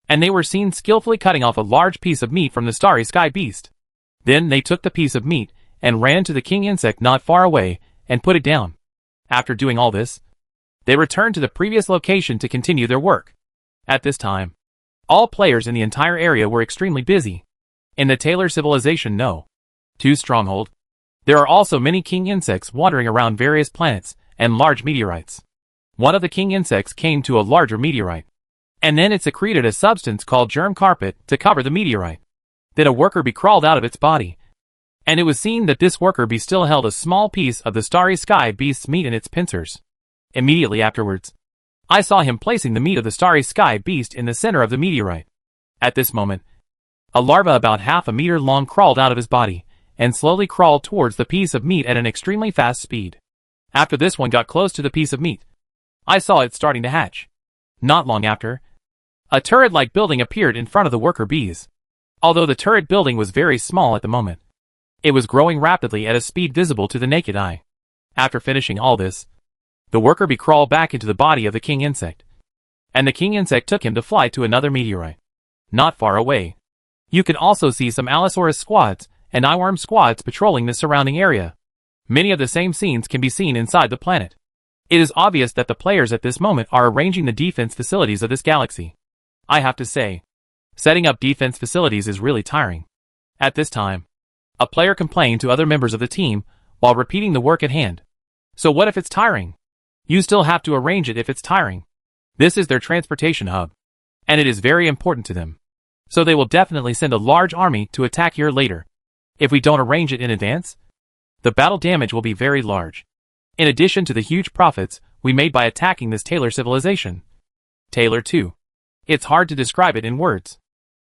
and they were seen skillfully cutting off a large piece of meat from the starry sky beast. Then they took the piece of meat and ran to the king insect not far away and put it down. After doing all this, they returned to the previous location to continue their work. At this time, all players in the entire area were extremely busy. In the Taylor Civilization No. 2 stronghold, there are also many king insects wandering around various planets and large meteorites. One of the king insects came to a larger meteorite, and then it secreted a substance called germ carpet to cover the meteorite. Then a worker bee crawled out of its body, and it was seen that this worker bee still held a small piece of the starry sky beast's meat in its pincers. Immediately afterwards, I saw him placing the meat of the starry sky beast in the center of the meteorite. At this moment, a larva about half a meter long crawled out of his body, and slowly crawled towards the piece of meat at an extremely fast speed. After this one got close to the piece of meat, I saw it starting to hatch. Not long after, a turret-like building appeared in front of the worker bees. Although the turret building was very small at the moment, it was growing rapidly at a speed visible to the naked eye. After finishing all this, the worker bee crawled back into the body of the king insect, and the king insect took him to fly to another meteorite. Not far away, you can also see some Allosaurus squads and eyeworm squads patrolling the surrounding area. Many of the same scenes can be seen inside the planet. It is obvious that the players at this moment are arranging the defense facilities of this galaxy. I have to say, setting up defense facilities is really tiring. At this time, a player complained to other members of the team while repeating the work at hand. So what if it's tiring? You still have to arrange it if it's tiring. This is their transportation hub, and it is very important to them. So they will definitely send a large army to attack here later. If we don't arrange it in advance, the battle damage will be very large. In addition to the huge profits we made by attacking this Taylor civilization. Taylor 2. It's hard to describe it in words.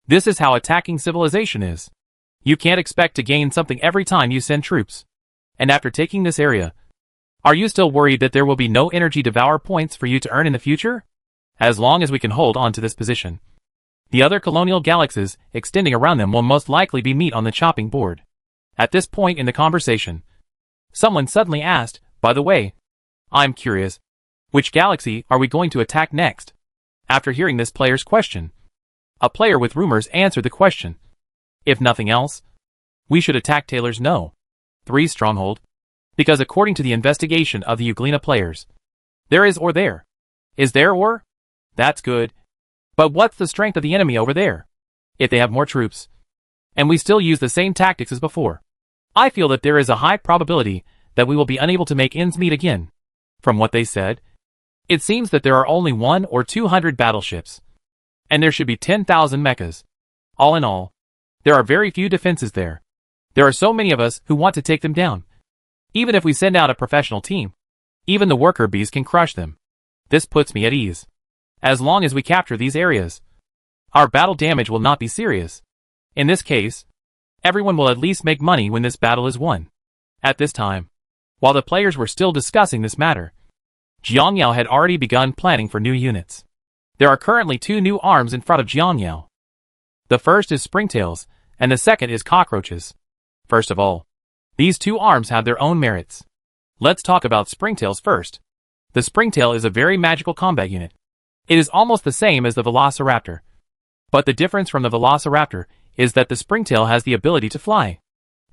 This is how attacking civilization is. You can't expect to gain something every time you send troops. And after taking this area, are you still worried that there will be no energy devour points for you to earn in the future? As long as we can hold on to this position, the other colonial galaxies extending around them will most likely be meat on the chopping board. At this point in the conversation, someone suddenly asked, by the way, I'm curious, which galaxy are we going to attack next? After hearing this player's question, a player with rumors answered the question. If nothing else, we should attack Taylor's No. 3 stronghold, because according to the investigation of the Euglena players, there is or there. Is there or? That's good. But what's the strength of the enemy over there? If they have more troops, and we still use the same tactics as before, I feel that there is a high probability that we will be unable to make ends meet again. From what they said, it seems that there are only 100 or 200 battleships, and there should be 10,000 mechas. All in all, there are very few defenses there. There are so many of us who want to take them down. Even if we send out a professional team, even the worker bees can crush them. This puts me at ease. As long as we capture these areas, our battle damage will not be serious. In this case, everyone will at least make money when this battle is won. At this time, while the players were still discussing this matter, Jiangyao had already begun planning for new units. There are currently 2 new arms in front of Jiangyao. The first is springtails, and the second is cockroaches. First of all, these 2 arms have their own merits. Let's talk about springtails first. The springtail is a very magical combat unit. It is almost the same as the velociraptor. But the difference from the velociraptor is that the springtail has the ability to fly.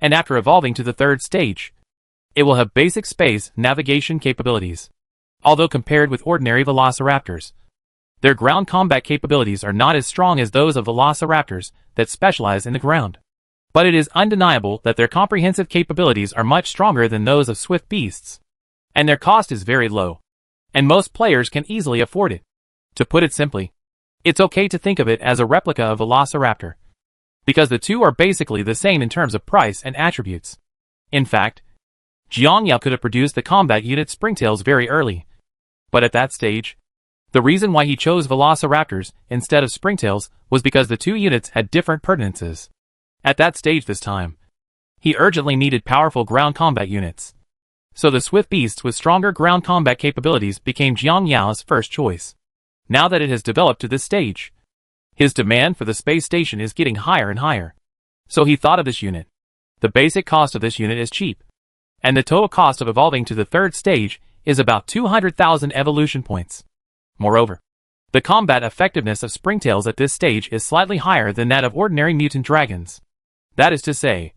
And after evolving to the 3rd stage, it will have basic space navigation capabilities. Although compared with ordinary velociraptors, their ground combat capabilities are not as strong as those of velociraptors that specialize in the ground. But it is undeniable that their comprehensive capabilities are much stronger than those of swift beasts. And their cost is very low. And most players can easily afford it. To put it simply, it's okay to think of it as a replica of velociraptor, because the two are basically the same in terms of price and attributes. In fact, Jiangyao could have produced the combat unit springtails very early. But at that stage, the reason why he chose velociraptors instead of springtails was because the 2 units had different pertinences. At that stage this time, he urgently needed powerful ground combat units. So the swift beasts with stronger ground combat capabilities became Jiangyao's first choice. Now that it has developed to this stage, his demand for the space station is getting higher and higher. So he thought of this unit. The basic cost of this unit is cheap, and the total cost of evolving to the 3rd stage is about 200,000 evolution points. Moreover, the combat effectiveness of springtails at this stage is slightly higher than that of ordinary mutant dragons. That is to say,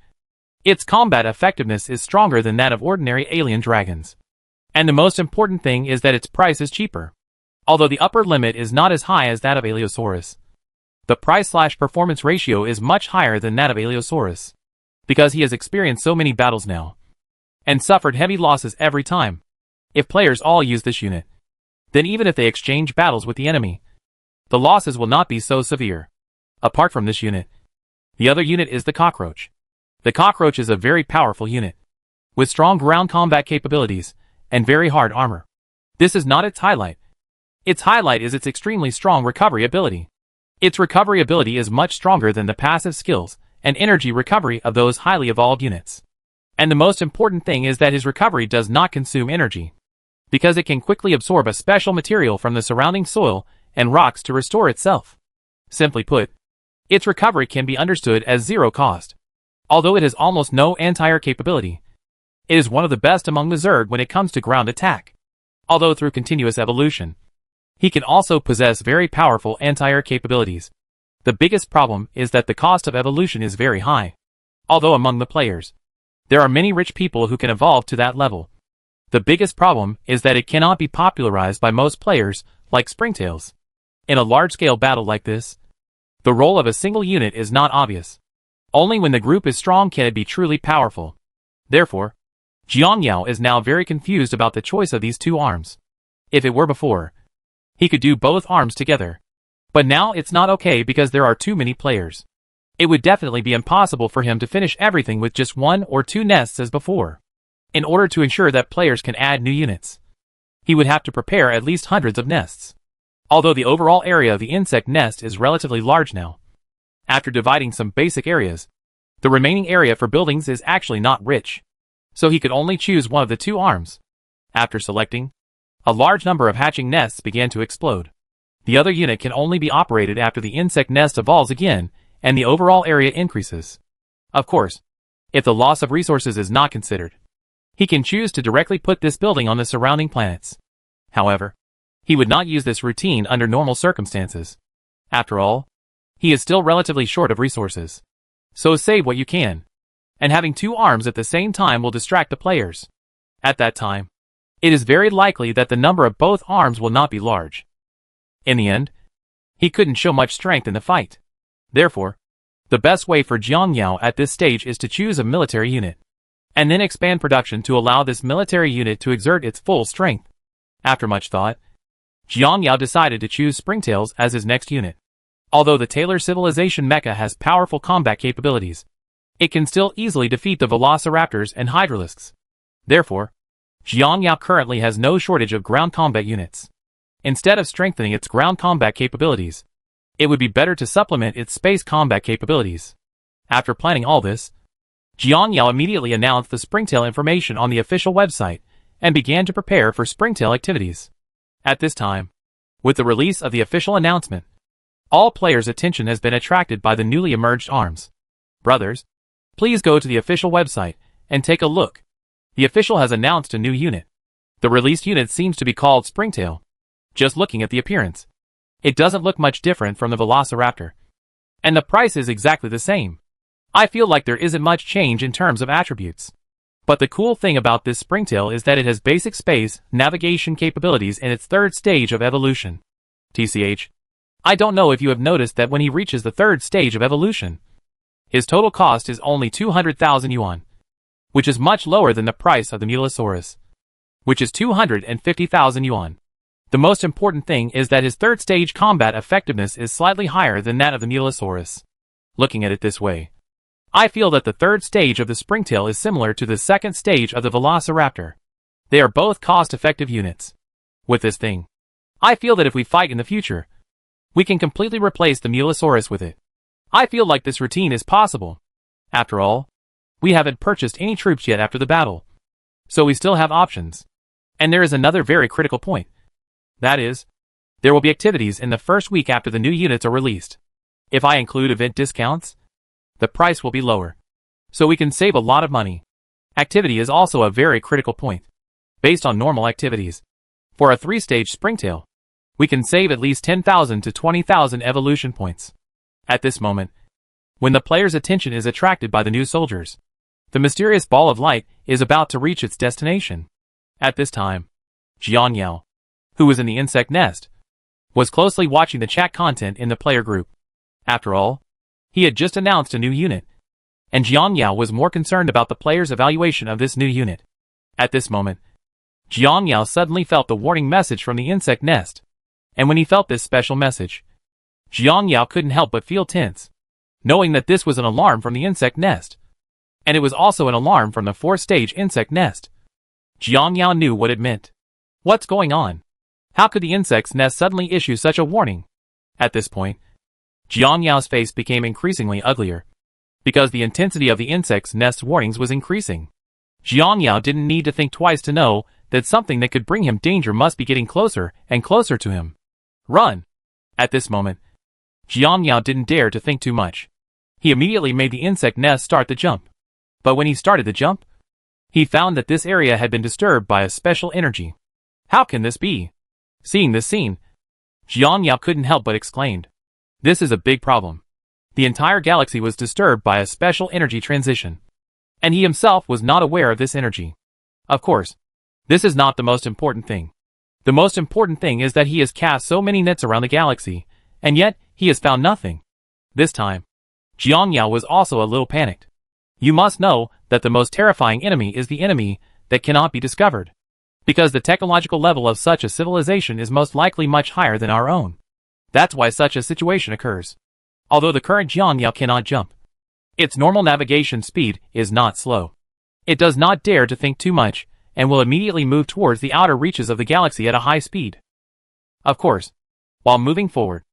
its combat effectiveness is stronger than that of ordinary alien dragons. And the most important thing is that its price is cheaper. Although the upper limit is not as high as that of Allosaurus, the price/performance ratio is much higher than that of Allosaurus, because he has experienced so many battles now, and suffered heavy losses every time. If players all use this unit, then even if they exchange battles with the enemy, the losses will not be so severe. Apart from this unit, The other unit is the cockroach. The cockroach is a very powerful unit, with strong ground combat capabilities, and very hard armor. This is not its highlight. Its highlight is its extremely strong recovery ability. Its recovery ability is much stronger than the passive skills and energy recovery of those highly evolved units. And the most important thing is that his recovery does not consume energy, because it can quickly absorb a special material from the surrounding soil and rocks to restore itself. Simply put, its recovery can be understood as zero cost. Although it has almost no anti-air capability, it is one of the best among the Zerg when it comes to ground attack. Although through continuous evolution, he can also possess very powerful anti-air capabilities. The biggest problem is that the cost of evolution is very high. Although among the players, there are many rich people who can evolve to that level. The biggest problem is that it cannot be popularized by most players, like Springtails. In a large-scale battle like this, the role of a single unit is not obvious. Only when the group is strong can it be truly powerful. Therefore, Jiangyao is now very confused about the choice of these two arms. If it were before, he could do both arms together. But now it's not okay because there are too many players. It would definitely be impossible for him to finish everything with just 1 or 2 nests as before. In order to ensure that players can add new units, he would have to prepare at least hundreds of nests. Although the overall area of the insect nest is relatively large now, after dividing some basic areas, the remaining area for buildings is actually not rich. So he could only choose one of the 2 arms. After selecting, a large number of hatching nests began to explode. The other unit can only be operated after the insect nest evolves again and the overall area increases. Of course, if the loss of resources is not considered, he can choose to directly put this building on the surrounding planets. However, he would not use this routine under normal circumstances. After all, he is still relatively short of resources. So save what you can. And having 2 arms at the same time will distract the players. At that time, it is very likely that the number of both arms will not be large. In the end, he couldn't show much strength in the fight. Therefore, the best way for Jiangyao at this stage is to choose a military unit, and then expand production to allow this military unit to exert its full strength. After much thought, Jiangyao decided to choose Springtails as his next unit. Although the Taylor Civilization mecha has powerful combat capabilities, it can still easily defeat the Velociraptors and Hydralisks. Therefore, Jiangyao currently has no shortage of ground combat units. Instead of strengthening its ground combat capabilities, it would be better to supplement its space combat capabilities. After planning all this, Jiangyao immediately announced the Springtail information on the official website and began to prepare for Springtail activities. At this time, with the release of the official announcement, all players' attention has been attracted by the newly emerged arms. Brothers, please go to the official website and take a look. The official has announced a new unit. The released unit seems to be called Springtail. Just looking at the appearance, it doesn't look much different from the Velociraptor. And the price is exactly the same. I feel like there isn't much change in terms of attributes. But the cool thing about this Springtail is that it has basic space navigation capabilities in its 3rd stage of evolution. TCH, I don't know if you have noticed that when he reaches the 3rd stage of evolution, his total cost is only 200,000 yuan, which is much lower than the price of the Mulosaurus, which is 250,000 yuan. The most important thing is that his 3rd stage combat effectiveness is slightly higher than that of the Mulosaurus. Looking at it this way, I feel that the 3rd stage of the Springtail is similar to the 2nd stage of the Velociraptor. They are both cost-effective units. With this thing, I feel that if we fight in the future, we can completely replace the Mulosaurus with it. I feel like this routine is possible. After all, we haven't purchased any troops yet after the battle, so we still have options. And there is another very critical point. That is, there will be activities in the first week after the new units are released. If I include event discounts, the price will be lower, so we can save a lot of money. Activity is also a very critical point. Based on normal activities, for a 3-stage Springtail, we can save at least 10,000 to 20,000 evolution points. At this moment, when the player's attention is attracted by the new soldiers, the mysterious ball of light is about to reach its destination. At this time, Jiangyao, who was in the insect nest, was closely watching the chat content in the player group. After all, he had just announced a new unit, and Jiangyao was more concerned about the player's evaluation of this new unit. At this moment, Jiangyao suddenly felt the warning message from the insect nest, and when he felt this special message, Jiangyao couldn't help but feel tense. knowing that this was an alarm from the insect nest. And it was also an alarm from the 4th-stage insect nest. Jiang Yao knew what it meant. What's going on? How could the insect's nest suddenly issue such a warning? At this point, Jiang Yao's face became increasingly uglier, because the intensity of the insect's nest's warnings was increasing. Jiang Yao didn't need to think twice to know that something that could bring him danger must be getting closer and closer to him. Run! At this moment, Jiang Yao didn't dare to think too much. He immediately made the insect nest start the jump. But when he started the jump, he found that this area had been disturbed by a special energy. How can this be? Seeing this scene, Jiang Yao couldn't help but exclaimed, "This is a big problem." The entire galaxy was disturbed by a special energy transition, and he himself was not aware of this energy. Of course, this is not the most important thing. The most important thing is that he has cast so many nets around the galaxy, and yet he has found nothing. This time, Jiang Yao was also a little panicked. You must know that the most terrifying enemy is the enemy that cannot be discovered, because the technological level of such a civilization is most likely much higher than our own. That's why such a situation occurs. Although the current Jiang Yao cannot jump, its normal navigation speed is not slow. It does not dare to think too much, and will immediately move towards the outer reaches of the galaxy at a high speed. Of course, while moving forward,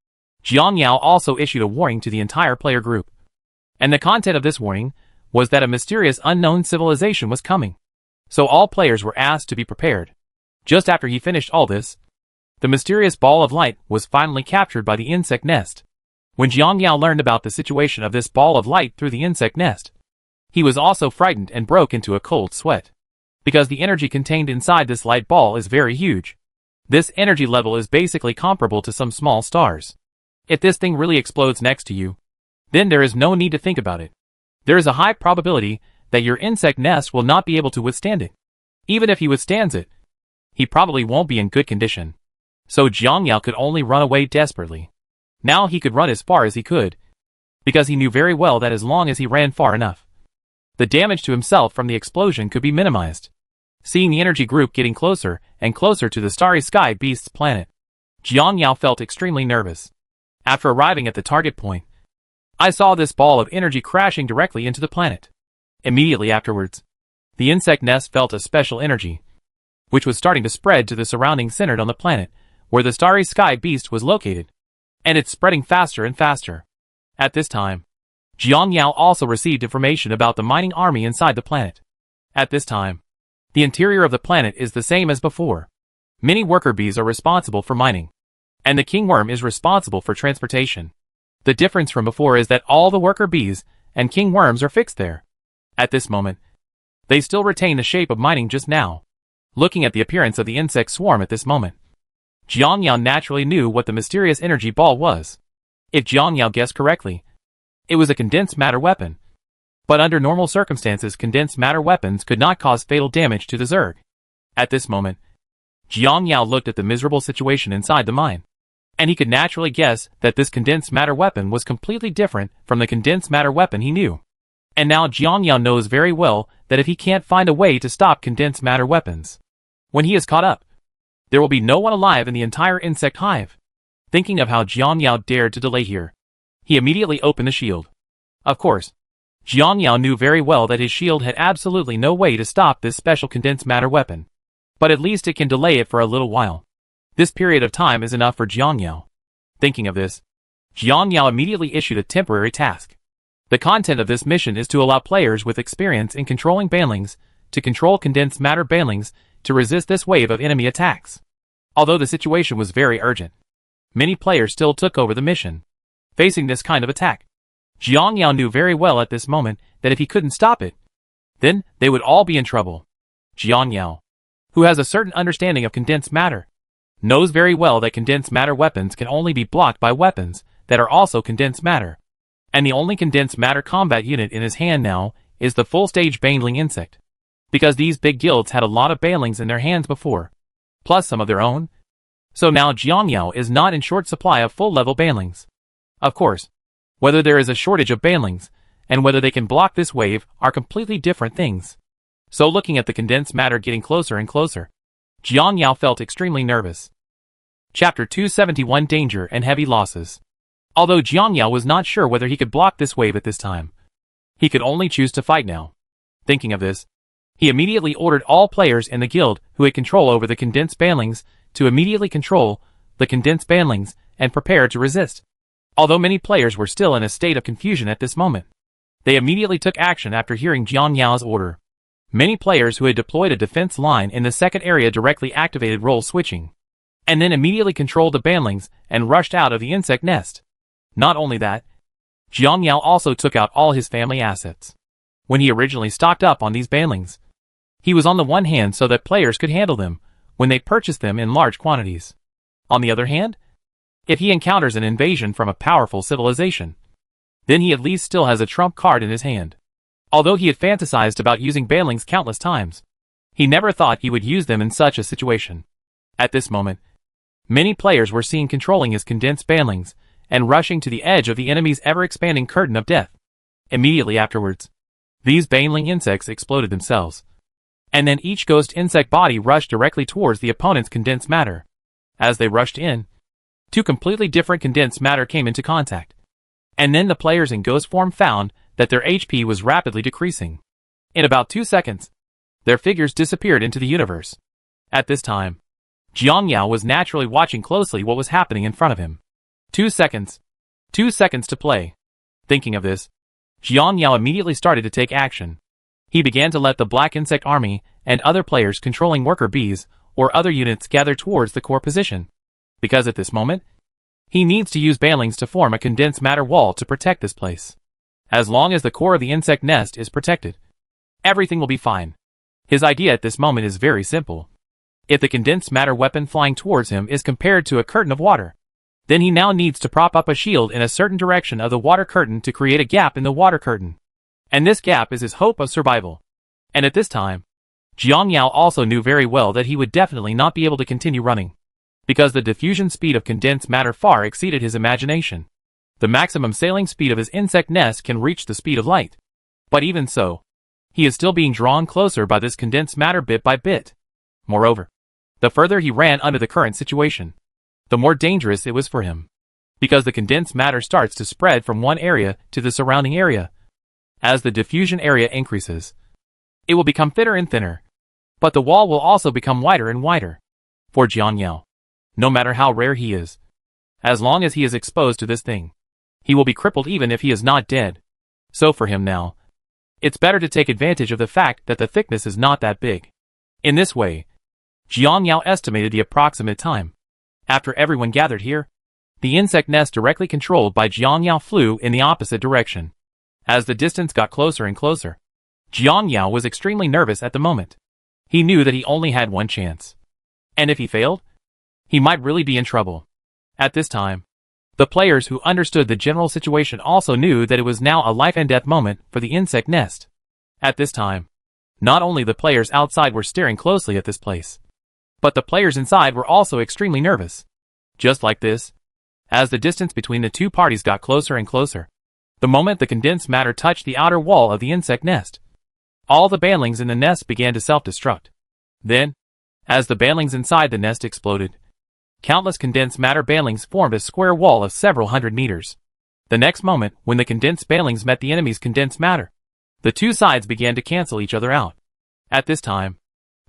Jiang Yao also issued a warning to the entire player group. And the content of this warning was that a mysterious unknown civilization was coming. So all players were asked to be prepared. Just after he finished all this, the mysterious ball of light was finally captured by the insect nest. When Jiang Yao learned about the situation of this ball of light through the insect nest, he was also frightened and broke into a cold sweat. Because the energy contained inside this light ball is very huge. This energy level is basically comparable to some small stars. If this thing really explodes next to you, then there is no need to think about it. There is a high probability that your insect nest will not be able to withstand it. Even if he withstands it, he probably won't be in good condition. So Jiang Yao could only run away desperately. Now he could run as far as he could, because he knew very well that as long as he ran far enough, the damage to himself from the explosion could be minimized. Seeing the energy group getting closer and closer to the starry sky beast's planet, Jiang Yao felt extremely nervous. After arriving at the target point, I saw this ball of energy crashing directly into the planet. Immediately afterwards, the insect nest felt a special energy, which was starting to spread to the surrounding centered on the planet, where the starry sky beast was located. And it's spreading faster and faster. At this time, Jiang Yao also received information about the mining army inside the planet. At this time, the interior of the planet is the same as before. Many worker bees are responsible for mining, and the king worm is responsible for transportation. The difference from before is that all the worker bees and king worms are fixed there. At this moment, they still retain the shape of mining just now. Looking at the appearance of the insect swarm at this moment, Jiang Yao naturally knew what the mysterious energy ball was. If Jiang Yao guessed correctly, it was a condensed matter weapon. But under normal circumstances, condensed matter weapons could not cause fatal damage to the Zerg. At this moment, Jiang Yao looked at the miserable situation inside the mine, and he could naturally guess that this condensed matter weapon was completely different from the condensed matter weapon he knew. And now Jiang Yao knows very well that if he can't find a way to stop condensed matter weapons, when he is caught up, there will be no one alive in the entire insect hive. Thinking of how Jiang Yao dared to delay here, he immediately opened the shield. Of course, Jiang Yao knew very well that his shield had absolutely no way to stop this special condensed matter weapon. But at least it can delay it for a little while. This period of time is enough for Jiang Yao. Thinking of this, Jiang Yao immediately issued a temporary task. The content of this mission is to allow players with experience in controlling banlings to control condensed matter banlings to resist this wave of enemy attacks. Although the situation was very urgent, many players still took over the mission. Facing this kind of attack, Jiang Yao knew very well at this moment that if he couldn't stop it, then they would all be in trouble. Jiang Yao, who has a certain understanding of condensed matter, knows very well that condensed matter weapons can only be blocked by weapons that are also condensed matter. And the only condensed matter combat unit in his hand now is the full-stage banling insect. Because these big guilds had a lot of banlings in their hands before, plus some of their own. So now Jiang Yao is not in short supply of full-level banlings. Of course, whether there is a shortage of banlings, and whether they can block this wave are completely different things. So looking at the condensed matter getting closer and closer, Jiang Yao felt extremely nervous. Chapter 271 Danger and Heavy Losses. Although Jiang Yao was not sure whether he could block this wave at this time. He could only choose to fight now. Thinking of this, he immediately ordered all players in the guild who had control over the condensed banlings to immediately control the condensed banlings and prepare to resist. Although many players were still in a state of confusion at this moment, they immediately took action after hearing Jiang Yao's order. Many players who had deployed a defense line in the second area directly activated role switching, and then immediately controlled the banlings and rushed out of the insect nest. Not only that, Jiang Yao also took out all his family assets. When he originally stocked up on these banlings, he was on the one hand so that players could handle them when they purchased them in large quantities. On the other hand, if he encounters an invasion from a powerful civilization, then he at least still has a trump card in his hand. Although he had fantasized about using banlings countless times, he never thought he would use them in such a situation. At this moment, many players were seen controlling his condensed banlings and rushing to the edge of the enemy's ever-expanding curtain of death. Immediately afterwards, these banling insects exploded themselves, and then each ghost insect body rushed directly towards the opponent's condensed matter. As they rushed in, two completely different condensed matter came into contact, and then the players in ghost form found that their HP was rapidly decreasing. In about 2 seconds, their figures disappeared into the universe. At this time, Jiang Yao was naturally watching closely what was happening in front of him. 2 seconds. 2 seconds to play. Thinking of this, Jiang Yao immediately started to take action. He began to let the Black Insect Army and other players controlling worker bees or other units gather towards the core position. Because at this moment, he needs to use banlings to form a condensed matter wall to protect this place. As long as the core of the insect nest is protected, everything will be fine. His idea at this moment is very simple. If the condensed matter weapon flying towards him is compared to a curtain of water, then he now needs to prop up a shield in a certain direction of the water curtain to create a gap in the water curtain. And this gap is his hope of survival. And at this time, Jiang Yao also knew very well that he would definitely not be able to continue running, because the diffusion speed of condensed matter far exceeded his imagination. The maximum sailing speed of his insect nest can reach the speed of light. But even so, he is still being drawn closer by this condensed matter bit by bit. Moreover, the further he ran under the current situation, the more dangerous it was for him, because the condensed matter starts to spread from one area to the surrounding area. As the diffusion area increases, it will become thinner and thinner, but the wall will also become wider and wider. For Jiang Yao, no matter how rare he is, as long as he is exposed to this thing, he will be crippled even if he is not dead. So for him now, it's better to take advantage of the fact that the thickness is not that big. In this way, Jiang Yao estimated the approximate time. After everyone gathered here, the insect nest directly controlled by Jiang Yao flew in the opposite direction. As the distance got closer and closer, Jiang Yao was extremely nervous at the moment. He knew that he only had one chance. And if he failed, he might really be in trouble. At this time, the players who understood the general situation also knew that it was now a life and death moment for the insect nest. At this time, not only the players outside were staring closely at this place, but the players inside were also extremely nervous. Just like this, as the distance between the two parties got closer and closer, the moment the condensed matter touched the outer wall of the insect nest, all the banlings in the nest began to self-destruct. Then, as the banlings inside the nest exploded, countless condensed matter banlings formed a square wall of several hundred meters. The next moment, when the condensed banlings met the enemy's condensed matter, the two sides began to cancel each other out. At this time,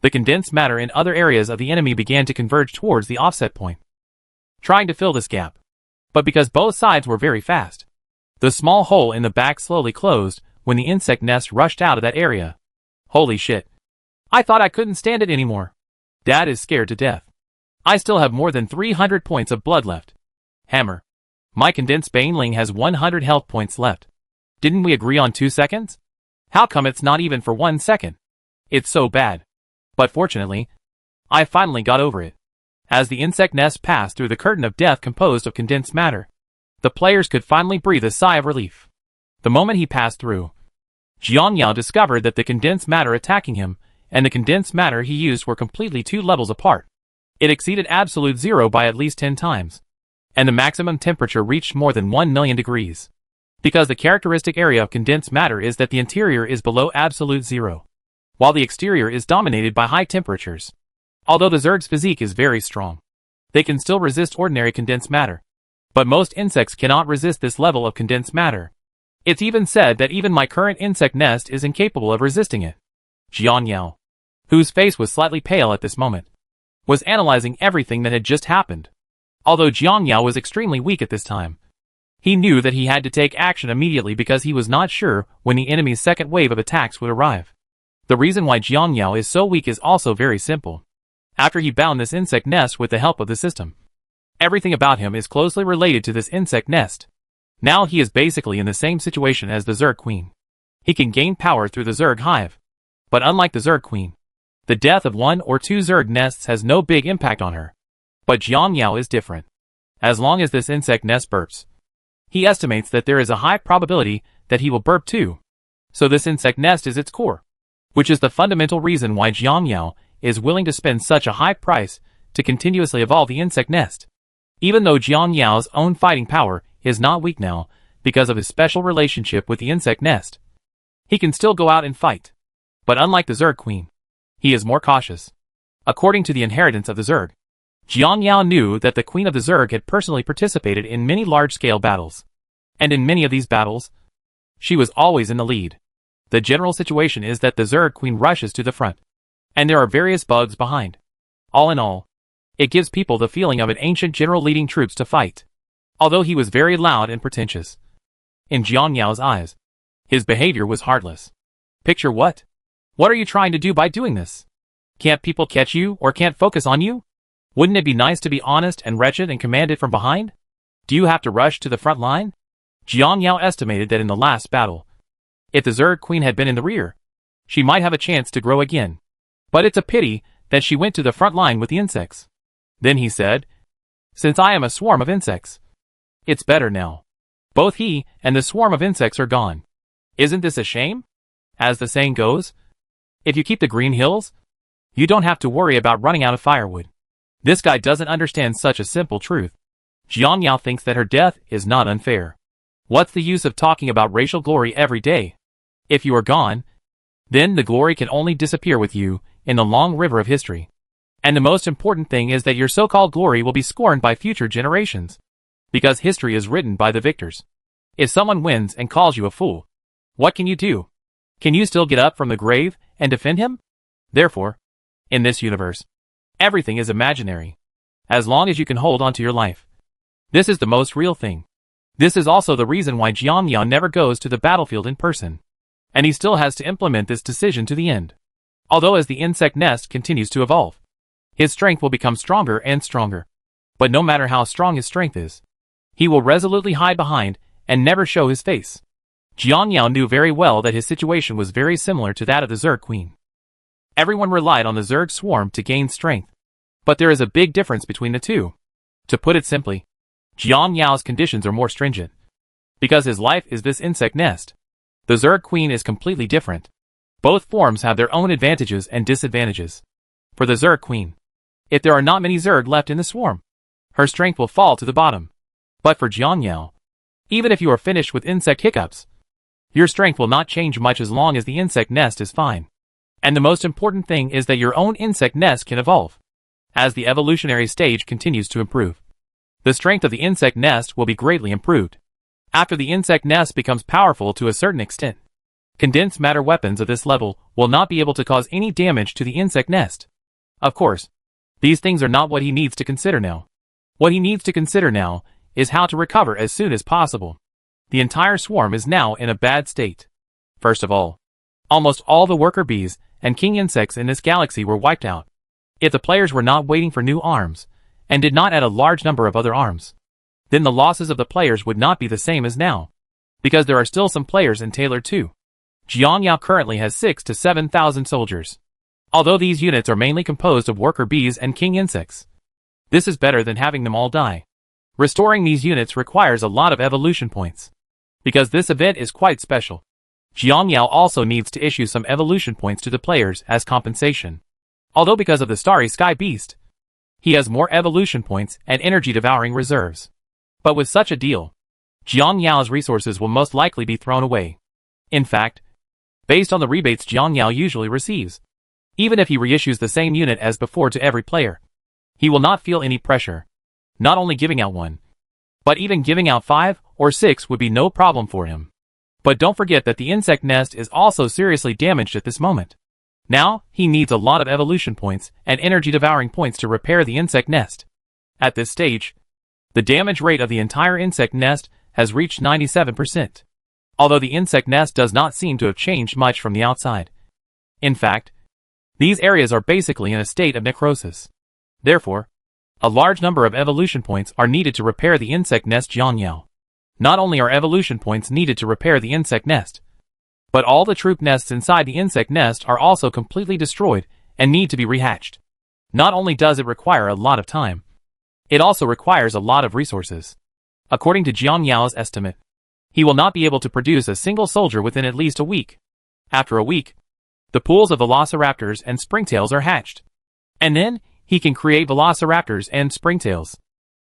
the condensed matter in other areas of the enemy began to converge towards the offset point, trying to fill this gap. But because both sides were very fast, the small hole in the back slowly closed when the insect nest rushed out of that area. Holy shit. I thought I couldn't stand it anymore. Dad is scared to death. I still have more than 300 points of blood left. Hammer. My condensed baneling has 100 health points left. Didn't we agree on 2 seconds? How come it's not even for 1 second? It's so bad. But fortunately, I finally got over it. As the insect nest passed through the curtain of death composed of condensed matter, the players could finally breathe a sigh of relief. The moment he passed through, Jiang Yao discovered that the condensed matter attacking him and the condensed matter he used were completely 2 levels apart. It exceeded absolute zero by at least 10 times, and the maximum temperature reached more than 1 million degrees. Because the characteristic area of condensed matter is that the interior is below absolute zero, while the exterior is dominated by high temperatures. Although the Zerg's physique is very strong, they can still resist ordinary condensed matter. But most insects cannot resist this level of condensed matter. It's even said that even my current insect nest is incapable of resisting it. Jian Yao, whose face was slightly pale at this moment, was analyzing everything that had just happened. Although Jian Yao was extremely weak at this time, he knew that he had to take action immediately because he was not sure when the enemy's second wave of attacks would arrive. The reason why Jian Yao is so weak is also very simple. After he bound this insect nest with the help of the system, everything about him is closely related to this insect nest. Now he is basically in the same situation as the Zerg Queen. He can gain power through the Zerg hive. But unlike the Zerg Queen, the death of 1 or 2 Zerg nests has no big impact on her. But Jian Yao is different. As long as this insect nest burps, he estimates that there is a high probability that he will burp too. So this insect nest is its core, which is the fundamental reason why Jian Yao is willing to spend such a high price to continuously evolve the insect nest. Even though Jian Yao's own fighting power is not weak now because of his special relationship with the insect nest, he can still go out and fight. But unlike the Zerg Queen, he is more cautious. According to the inheritance of the Zerg, Jian Yao knew that the Queen of the Zerg had personally participated in many large-scale battles. And in many of these battles, she was always in the lead. The general situation is that the Zerg Queen rushes to the front, and there are various bugs behind. All in all, it gives people the feeling of an ancient general leading troops to fight. Although he was very loud and pretentious, in Jian Yao's eyes, his behavior was heartless. Picture what? What are you trying to do by doing this? Can't people catch you or can't focus on you? Wouldn't it be nice to be honest and wretched and command it from behind? Do you have to rush to the front line? Jian Yao estimated that in the last battle, if the Zerg Queen had been in the rear, she might have a chance to grow again. But it's a pity that she went to the front line with the insects. Then he said, "Since I am a swarm of insects, it's better now. Both he and the swarm of insects are gone. Isn't this a shame? As the saying goes, if you keep the green hills, you don't have to worry about running out of firewood." This guy doesn't understand such a simple truth. Jian Yao thinks that her death is not unfair. What's the use of talking about racial glory every day? If you are gone, then the glory can only disappear with you in the long river of history. And the most important thing is that your so-called glory will be scorned by future generations. Because history is written by the victors. If someone wins and calls you a fool, what can you do? Can you still get up from the grave and defend him? Therefore, in this universe, everything is imaginary. As long as you can hold on to your life. This is the most real thing. This is also the reason why Jian Yao never goes to the battlefield in person. And he still has to implement this decision to the end. Although as the insect nest continues to evolve, his strength will become stronger and stronger. But no matter how strong his strength is, he will resolutely hide behind and never show his face. Jian Yao knew very well that his situation was very similar to that of the Zerg Queen. Everyone relied on the Zerg swarm to gain strength. But there is a big difference between the two. To put it simply, Jian Yao's conditions are more stringent. Because his life is this insect nest. The Zerg Queen is completely different. Both forms have their own advantages and disadvantages. For the Zerg Queen, if there are not many Zerg left in the swarm, her strength will fall to the bottom. But for Jian Yao, even if you are finished with insect hiccups, your strength will not change much as long as the insect nest is fine. And the most important thing is that your own insect nest can evolve. As the evolutionary stage continues to improve, the strength of the insect nest will be greatly improved. After the insect nest becomes powerful to a certain extent, condensed matter weapons of this level will not be able to cause any damage to the insect nest. Of course, these things are not what he needs to consider now. What he needs to consider now is how to recover as soon as possible. The entire swarm is now in a bad state. First of all, almost all the worker bees and king insects in this galaxy were wiped out. If the players were not waiting for new arms, and did not add a large number of other arms, then the losses of the players would not be the same as now. Because there are still some players in Taylor too. Jian Yao currently has 6,000 to 7,000 soldiers. Although these units are mainly composed of worker bees and king insects, this is better than having them all die. Restoring these units requires a lot of evolution points. Because this event is quite special, Jian Yao also needs to issue some evolution points to the players as compensation. Although because of the Starry Sky Beast, he has more evolution points and energy-devouring reserves. But with such a deal, Jian Yao's resources will most likely be thrown away. In fact, based on the rebates Jian Yao usually receives, even if he reissues the same unit as before to every player, he will not feel any pressure, not only giving out one, but even giving out 5 or 6 would be no problem for him. But don't forget that the insect nest is also seriously damaged at this moment. Now, he needs a lot of evolution points and energy devouring points to repair the insect nest. At this stage, the damage rate of the entire insect nest has reached 97%. Although the insect nest does not seem to have changed much from the outside. In fact, these areas are basically in a state of necrosis. Therefore, a large number of evolution points are needed to repair the insect nest Jiangyao. Not only are evolution points needed to repair the insect nest, but all the troop nests inside the insect nest are also completely destroyed and need to be rehatched. Not only does it require a lot of time, it also requires a lot of resources. According to Jiang Yao's estimate, he will not be able to produce a single soldier within at least a week. After a week, the pools of velociraptors and springtails are hatched. And then, he can create velociraptors and springtails.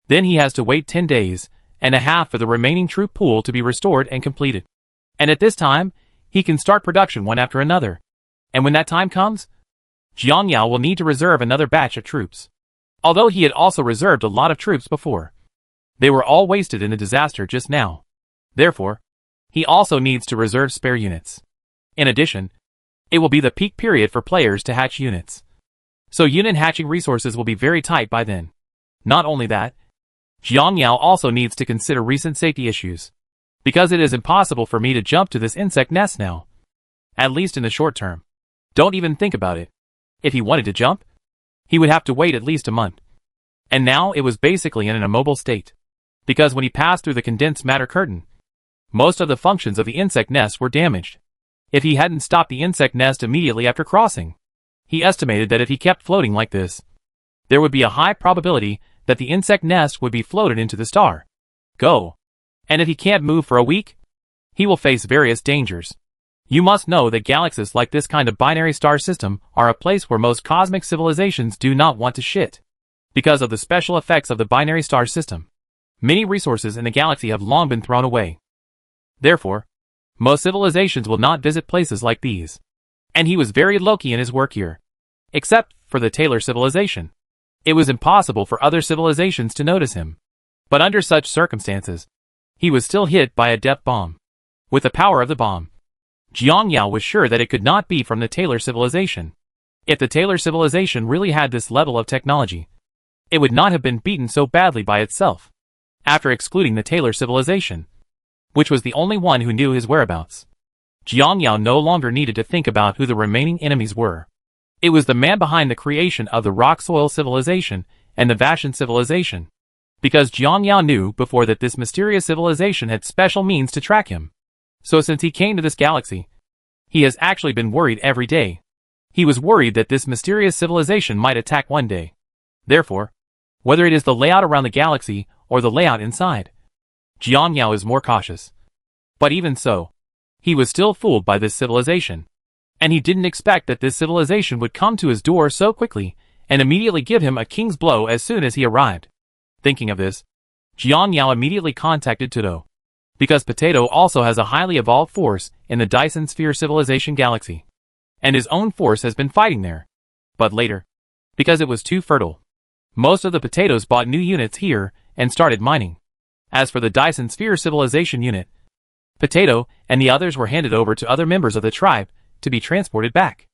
Then he has to wait 10 days and a half for the remaining troop pool to be restored and completed. And at this time, he can start production one after another. And when that time comes, Jiang Yao will need to reserve another batch of troops. Although he had also reserved a lot of troops before, they were all wasted in the disaster just now. Therefore, he also needs to reserve spare units. In addition, it will be the peak period for players to hatch units. So unit hatching resources will be very tight by then. Not only that, Jiang Yao also needs to consider recent safety issues. Because it is impossible for me to jump to this insect nest now. At least in the short term. Don't even think about it. If he wanted to jump, he would have to wait at least a month. And now it was basically in an immobile state. Because when he passed through the condensed matter curtain, most of the functions of the insect nest were damaged. If he hadn't stopped the insect nest immediately after crossing, he estimated that if he kept floating like this, there would be a high probability that the insect nest would be floated into the star. Go. And if he can't move for a week, he will face various dangers. You must know that galaxies like this kind of binary star system are a place where most cosmic civilizations do not want to shit. Because of the special effects of the binary star system, many resources in the galaxy have long been thrown away. Therefore, most civilizations will not visit places like these. And he was very low-key in his work here. Except for the Taylor civilization. It was impossible for other civilizations to notice him. But under such circumstances, he was still hit by a depth bomb. With the power of the bomb, Jiang Yao was sure that it could not be from the Taylor civilization. If the Taylor civilization really had this level of technology, it would not have been beaten so badly by itself. After excluding the Taylor civilization, which was the only one who knew his whereabouts, Jiang Yao no longer needed to think about who the remaining enemies were. It was the man behind the creation of the rock soil civilization and the Vashan civilization. Because Jiang Yao knew before that this mysterious civilization had special means to track him. So since he came to this galaxy, he has actually been worried every day. He was worried that this mysterious civilization might attack one day. Therefore, whether it is the layout around the galaxy or the layout inside, Jiang Yao is more cautious. But even so, he was still fooled by this civilization. And he didn't expect that this civilization would come to his door so quickly and immediately give him a king's blow as soon as he arrived. Thinking of this, Jiang Yao immediately contacted Tudo. Because Potato also has a highly evolved force in the Dyson Sphere Civilization Galaxy. And his own force has been fighting there. But later, because it was too fertile, most of the potatoes bought new units here and started mining. As for the Dyson Sphere Civilization unit, Potato and the others were handed over to other members of the tribe to be transported back.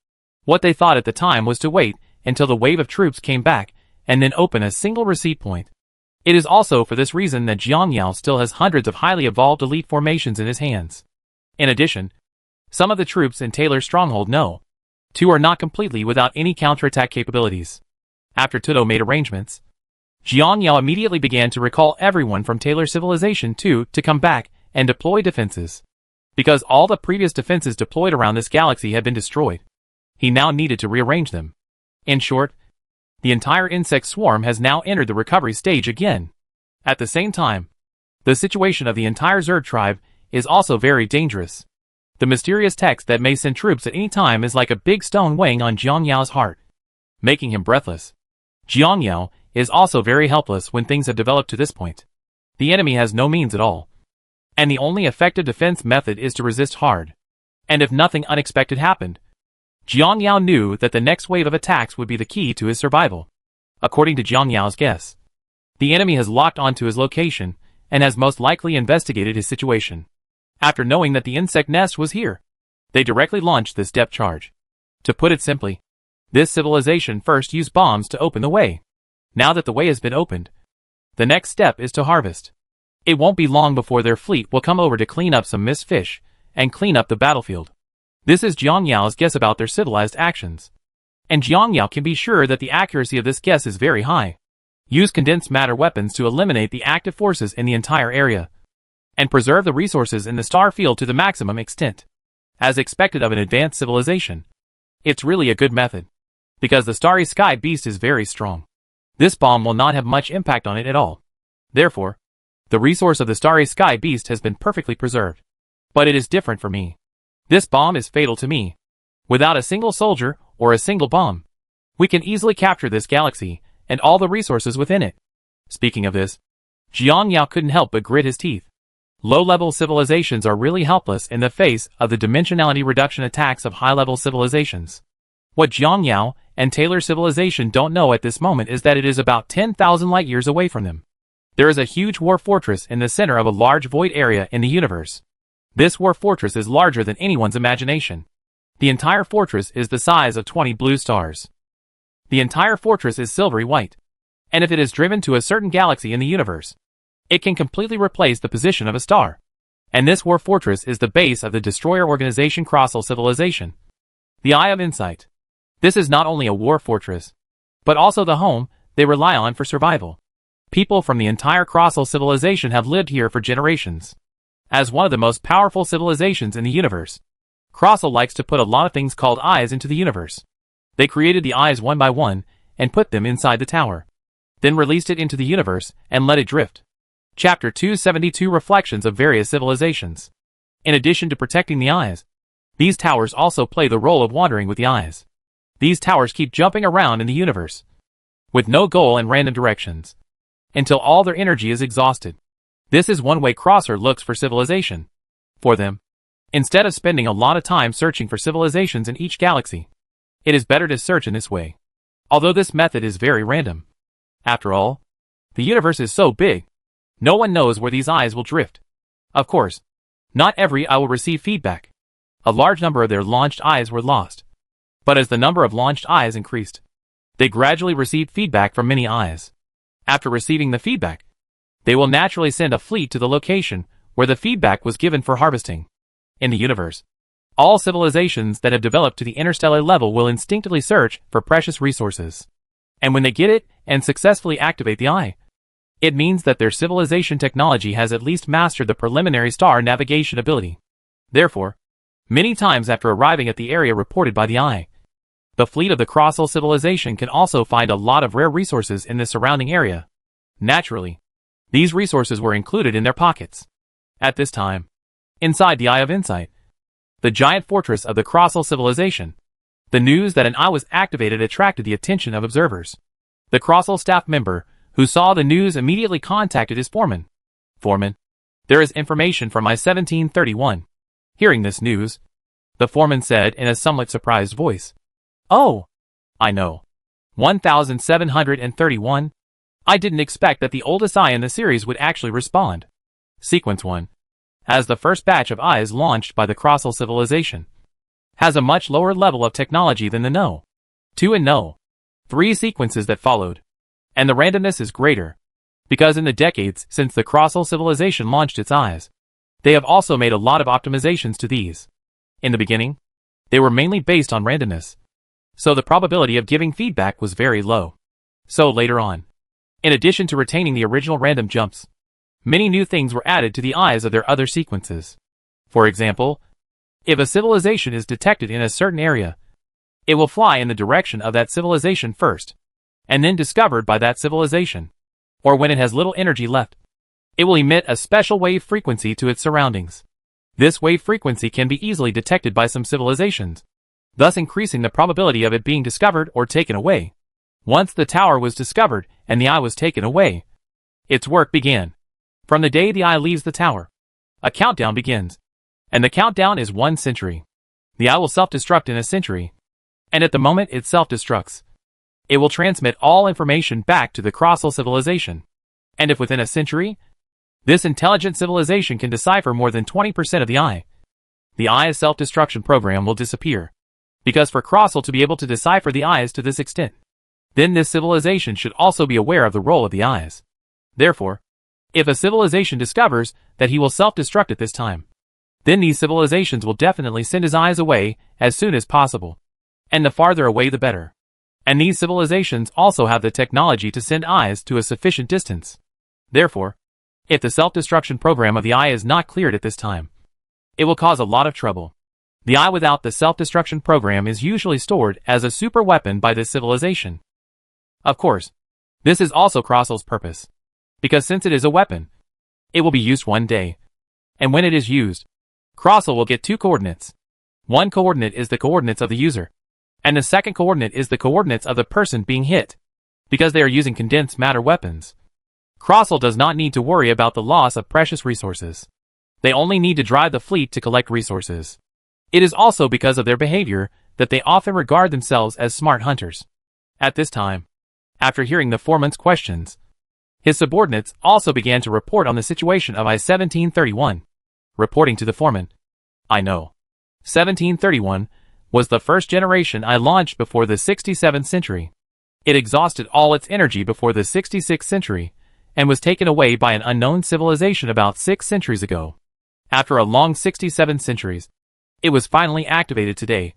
What they thought at the time was to wait until the wave of troops came back and then open a single receipt point. It is also for this reason that Jiang Yao still has hundreds of highly evolved elite formations in his hands. In addition, some of the troops in Taylor's stronghold know, two are not completely without any counterattack capabilities. After Tudo made arrangements, Jiang Yao immediately began to recall everyone from Taylor Civilization 2 to come back and deploy defenses. Because all the previous defenses deployed around this galaxy had been destroyed, he now needed to rearrange them. In short, the entire insect swarm has now entered the recovery stage again. At the same time, the situation of the entire Zerg tribe is also very dangerous. The mysterious text that may send troops at any time is like a big stone weighing on Jiang Yao's heart, making him breathless. Jiang Yao is also very helpless when things have developed to this point. The enemy has no means at all. And the only effective defense method is to resist hard. And if nothing unexpected happened, Jiang Yao knew that the next wave of attacks would be the key to his survival. According to Jiang Yao's guess, the enemy has locked onto his location and has most likely investigated his situation. After knowing that the insect nest was here, they directly launched this depth charge. To put it simply, this civilization first used bombs to open the way. Now that the way has been opened, the next step is to harvest. It won't be long before their fleet will come over to clean up some missed fish and clean up the battlefield. This is Jiang Yao's guess about their civilized actions. And Jiang Yao can be sure that the accuracy of this guess is very high. Use condensed matter weapons to eliminate the active forces in the entire area, and preserve the resources in the star field to the maximum extent. As expected of an advanced civilization, it's really a good method, because the starry sky beast is very strong. This bomb will not have much impact on it at all. Therefore, the resource of the starry sky beast has been perfectly preserved. But it is different for me. This bomb is fatal to me. Without a single soldier or a single bomb, we can easily capture this galaxy and all the resources within it. Speaking of this, Jiang Yao couldn't help but grit his teeth. Low-level civilizations are really helpless in the face of the dimensionality reduction attacks of high-level civilizations. What Jiang Yao and Taylor civilization don't know at this moment is that it is about 10,000 light-years away from them. There is a huge war fortress in the center of a large void area in the universe. This war fortress is larger than anyone's imagination. The entire fortress is the size of 20 blue stars. The entire fortress is silvery white, and if it is driven to a certain galaxy in the universe, it can completely replace the position of a star. And this war fortress is the base of the destroyer organization Crossal civilization. The Eye of Insight. This is not only a war fortress, but also the home they rely on for survival. People from the entire Crossal civilization have lived here for generations. As one of the most powerful civilizations in the universe, Crossal likes to put a lot of things called eyes into the universe. They created the eyes one by one and put them inside the tower, then released it into the universe and let it drift. Chapter 272 Reflections of Various Civilizations. In addition to protecting the eyes, these towers also play the role of wandering with the eyes. These towers keep jumping around in the universe, with no goal and random directions, until all their energy is exhausted. This is one way Crosser looks for civilization. For them, instead of spending a lot of time searching for civilizations in each galaxy, it is better to search in this way. Although this method is very random. After all, the universe is so big, no one knows where these eyes will drift. Of course, not every eye will receive feedback. A large number of their launched eyes were lost. But as the number of launched eyes increased, they gradually received feedback from many eyes. After receiving the feedback, they will naturally send a fleet to the location where the feedback was given for harvesting. In the universe, all civilizations that have developed to the interstellar level will instinctively search for precious resources. And when they get it and successfully activate the eye, it means that their civilization technology has at least mastered the preliminary star navigation ability. Therefore, many times after arriving at the area reported by the eye, the fleet of the Crossal civilization can also find a lot of rare resources in the surrounding area. Naturally, these resources were included in their pockets. At this time, inside the Eye of Insight, the giant fortress of the Crossal civilization, the news that an eye was activated attracted the attention of observers. The Crossal staff member, who saw the news, immediately contacted his foreman. Foreman, there is information from I-1731. Hearing this news, the foreman said in a somewhat surprised voice, "Oh, I know. 1731? I didn't expect that the oldest eye in the series would actually respond." Sequence 1. As the first batch of eyes launched by the Crossal civilization, has a much lower level of technology than the No. 2 and No. 3 sequences that followed. And the randomness is greater, because in the decades since the Crossal civilization launched its eyes, they have also made a lot of optimizations to these. In the beginning, they were mainly based on randomness, so the probability of giving feedback was very low. So later on, in addition to retaining the original random jumps, many new things were added to the eyes of their other sequences. For example, if a civilization is detected in a certain area, it will fly in the direction of that civilization first, and then discovered by that civilization. Or when it has little energy left, it will emit a special wave frequency to its surroundings. This wave frequency can be easily detected by some civilizations, thus increasing the probability of it being discovered or taken away. Once the tower was discovered and the eye was taken away, its work began. From the day the eye leaves the tower, a countdown begins, and the countdown is 1 century. The eye will self-destruct in a century, and at the moment it self-destructs, it will transmit all information back to the Crossal civilization. And if within a century, This intelligent civilization can decipher more than 20% of the eye. The eye's self-destruction program will disappear. Because for Crossel to be able to decipher the eyes to this extent, then this civilization should also be aware of the role of the eyes. Therefore, if a civilization discovers that he will self-destruct at this time, then these civilizations will definitely send his eyes away as soon as possible. And the farther away the better. And these civilizations also have the technology to send eyes to a sufficient distance. Therefore, if the self-destruction program of the eye is not cleared at this time, it will cause a lot of trouble. The eye without the self-destruction program is usually stored as a super weapon by this civilization. Of course, this is also Crossel's purpose. Because since it is a weapon, it will be used one day. And when it is used, Crossel will get two coordinates. One coordinate is the coordinates of the user, and the second coordinate is the coordinates of the person being hit. Because they are using condensed matter weapons, Crossel does not need to worry about the loss of precious resources. They only need to drive the fleet to collect resources. It is also because of their behavior that they often regard themselves as smart hunters. At this time, after hearing the foreman's questions, his subordinates also began to report on the situation of I-1731. Reporting to the foreman, I know. 1731 was the first generation I launched before the 67th century. It exhausted all its energy before the 66th century, and was taken away by an unknown civilization about 6 centuries ago. After a long 67 centuries, it was finally activated today.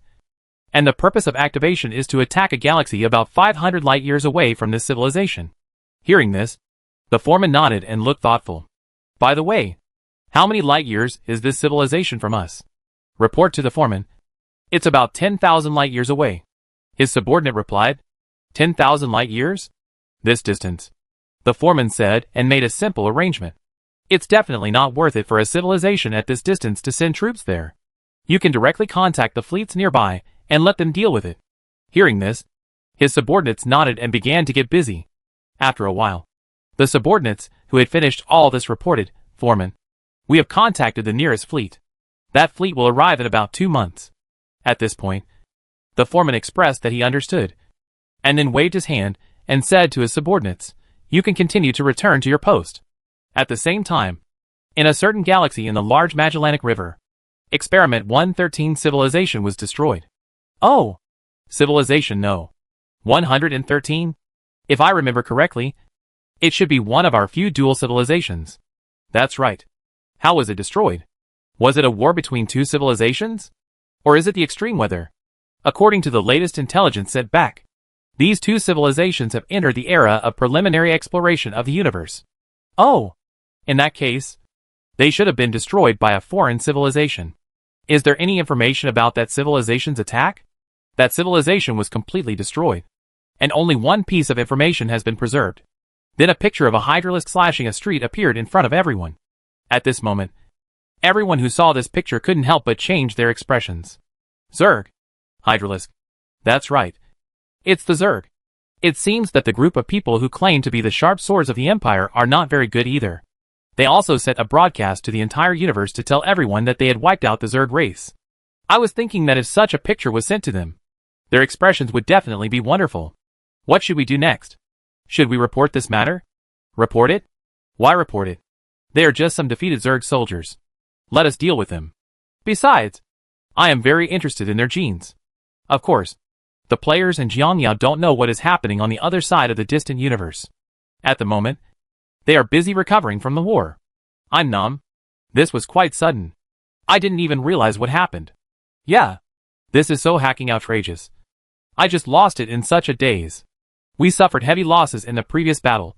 And the purpose of activation is to attack a galaxy about 500 light years away from this civilization. Hearing this, the foreman nodded and looked thoughtful. By the way, how many light years is this civilization from us? Report to the foreman. It's about 10,000 light years away. His subordinate replied. 10,000 light years? This distance, the foreman said, and made a simple arrangement. It's definitely not worth it for a civilization at this distance to send troops there. You can directly contact the fleets nearby and let them deal with it. Hearing this, his subordinates nodded and began to get busy. After a while, the subordinates who had finished all this reported, Foreman, we have contacted the nearest fleet. That fleet will arrive in about 2 months. At this point, the foreman expressed that he understood, and then waved his hand and said to his subordinates, you can continue to return to your post. At the same time, in a certain galaxy in the large Magellanic River, Experiment 113 civilization was destroyed. Oh! Civilization no. 113? If I remember correctly, it should be one of our few dual civilizations. That's right. How was it destroyed? Was it a war between two civilizations? Or is it the extreme weather? According to the latest intelligence sent back, these two civilizations have entered the era of preliminary exploration of the universe. Oh! In that case, they should have been destroyed by a foreign civilization. Is there any information about that civilization's attack? That civilization was completely destroyed, and only one piece of information has been preserved. Then a picture of a hydralisk slashing a street appeared in front of everyone. At this moment, everyone who saw this picture couldn't help but change their expressions. Zerg. Hydralisk. That's right. It's the Zerg. It seems that the group of people who claim to be the sharp swords of the Empire are not very good either. They also sent a broadcast to the entire universe to tell everyone that they had wiped out the Zerg race. I was thinking that if such a picture was sent to them, their expressions would definitely be wonderful. What should we do next? Should we report this matter? Report it? Why report it? They are just some defeated Zerg soldiers. Let us deal with them. Besides, I am very interested in their genes. Of course, the players in Jiangyao don't know what is happening on the other side of the distant universe. At the moment, they are busy recovering from the war. I'm numb. This was quite sudden. I didn't even realize what happened. Yeah. This is so hacking outrageous. I just lost it in such a daze. We suffered heavy losses in the previous battle,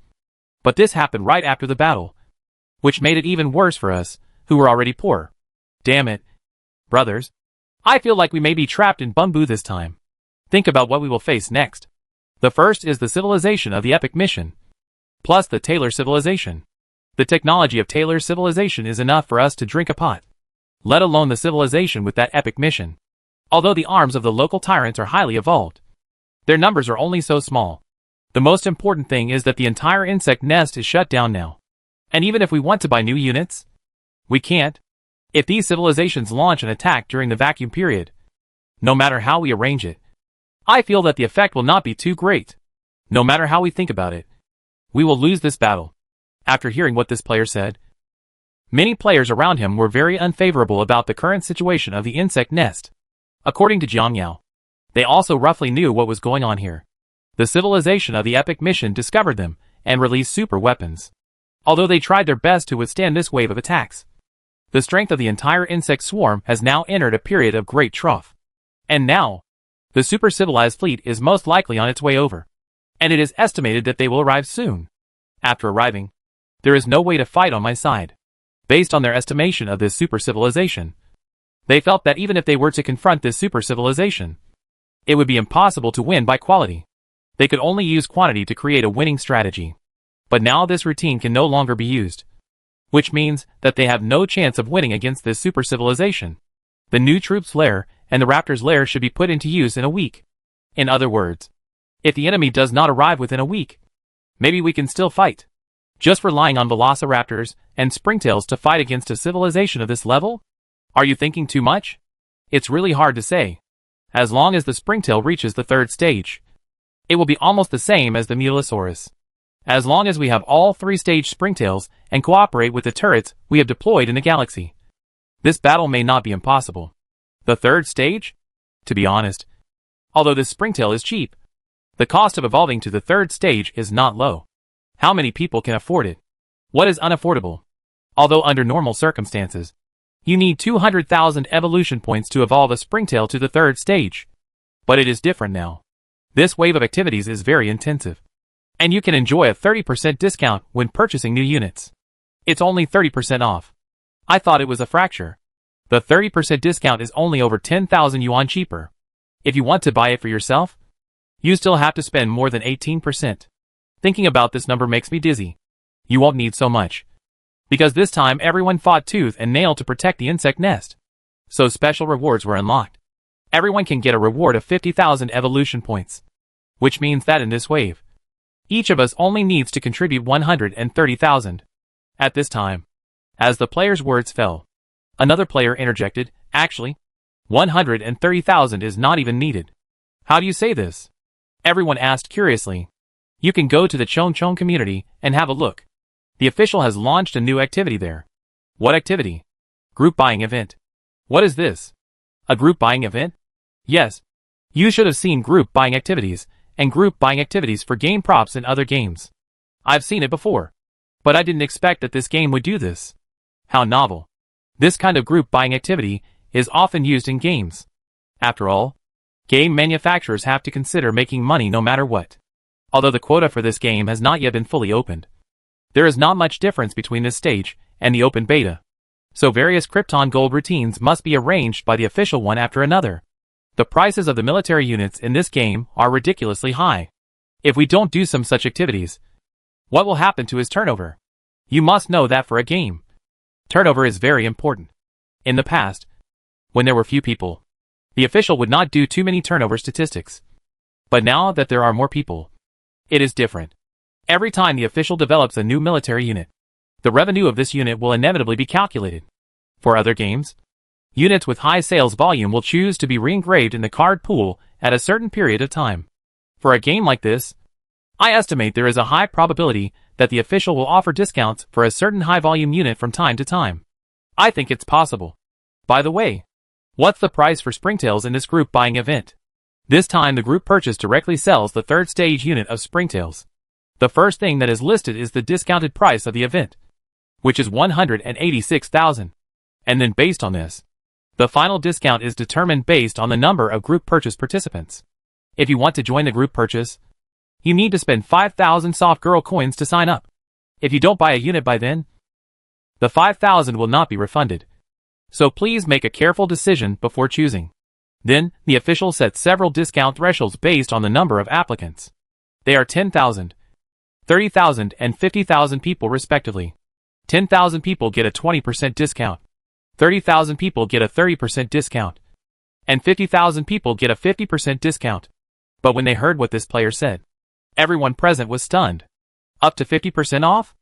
but this happened right after the battle, which made it even worse for us, who were already poor. Damn it. Brothers, I feel like we may be trapped in Bumbu this time. Think about what we will face next. The first is the civilization of the Epic Mission, plus the Taylor civilization. The technology of Taylor's civilization is enough for us to drink a pot, let alone the civilization with that epic mission. Although the arms of the local tyrants are highly evolved, their numbers are only so small. The most important thing is that the entire insect nest is shut down now. And even if we want to buy new units, we can't. If these civilizations launch an attack during the vacuum period, no matter how we arrange it, I feel that the effect will not be too great. No matter how we think about it, we will lose this battle. After hearing what this player said, Many players around him were very unfavorable about the current situation of the insect nest. According to Jiang Yao, they also roughly knew what was going on here. The civilization of the epic mission discovered them and released super weapons. Although they tried their best to withstand this wave of attacks, the strength of the entire insect swarm has now entered a period of great trough. And now, the super civilized fleet is most likely on its way over, and it is estimated that they will arrive soon. After arriving, there is no way to fight on my side. Based on their estimation of this super civilization, they felt that even if they were to confront this super civilization, it would be impossible to win by quality. They could only use quantity to create a winning strategy. But now this routine can no longer be used, which means that they have no chance of winning against this super civilization. The new troops lair and the raptors lair should be put into use in a week. In other words, if the enemy does not arrive within a week, maybe we can still fight. Just relying on velociraptors and springtails to fight against a civilization of this level? Are you thinking too much? It's really hard to say. As long as the springtail reaches the third stage, it will be almost the same as the Mutilosaurus. As long as we have all 3-stage springtails and cooperate with the turrets we have deployed in the galaxy, this battle may not be impossible. The third stage? To be honest, although this springtail is cheap, the cost of evolving to the third stage is not low. How many people can afford it? What is unaffordable? Although under normal circumstances, you need 200,000 evolution points to evolve a springtail to the third stage. But it is different now. This wave of activities is very intensive, and you can enjoy a 30% discount when purchasing new units. It's only 30% off. I thought it was a fracture. The 30% discount is only over 10,000 yuan cheaper. If you want to buy it for yourself, you still have to spend more than 18%. Thinking about this number makes me dizzy. You won't need so much, because this time everyone fought tooth and nail to protect the insect nest. So special rewards were unlocked. Everyone can get a reward of 50,000 evolution points, which means that in this wave, each of us only needs to contribute 130,000. At this time, as the player's words fell, another player interjected, actually, 130,000 is not even needed. How do you say this? Everyone asked curiously. You can go to the Chong Chong community and have a look. The official has launched a new activity there. What activity? Group buying event. What is this? A group buying event? Yes. You should have seen group buying activities and group buying activities for game props in other games. I've seen it before, but I didn't expect that this game would do this. How novel. This kind of group buying activity is often used in games. After all, game manufacturers have to consider making money no matter what. Although the quota for this game has not yet been fully opened, there is not much difference between this stage and the open beta. So various Krypton gold routines must be arranged by the official one after another. The prices of the military units in this game are ridiculously high. If we don't do some such activities, what will happen to his turnover? You must know that for a game, turnover is very important. In the past, when there were few people, the official would not do too many turnover statistics. But now that there are more people, it is different. Every time the official develops a new military unit, the revenue of this unit will inevitably be calculated. For other games, units with high sales volume will choose to be re-engraved in the card pool at a certain period of time. For a game like this, I estimate there is a high probability that the official will offer discounts for a certain high-volume unit from time to time. I think it's possible. By the way, what's the price for springtails in this group buying event? This time the group purchase directly sells the third stage unit of springtails. The first thing that is listed is the discounted price of the event, which is 186,000. And then based on this, the final discount is determined based on the number of group purchase participants. If you want to join the group purchase, you need to spend 5,000 soft girl coins to sign up. If you don't buy a unit by then, the 5,000 will not be refunded. So please make a careful decision before choosing. Then, the official sets several discount thresholds based on the number of applicants. They are 10,000, 30,000 and 50,000 people respectively. 10,000 people get a 20% discount, 30,000 people get a 30% discount, and 50,000 people get a 50% discount. But when they heard what this player said, everyone present was stunned. Up to 50% off?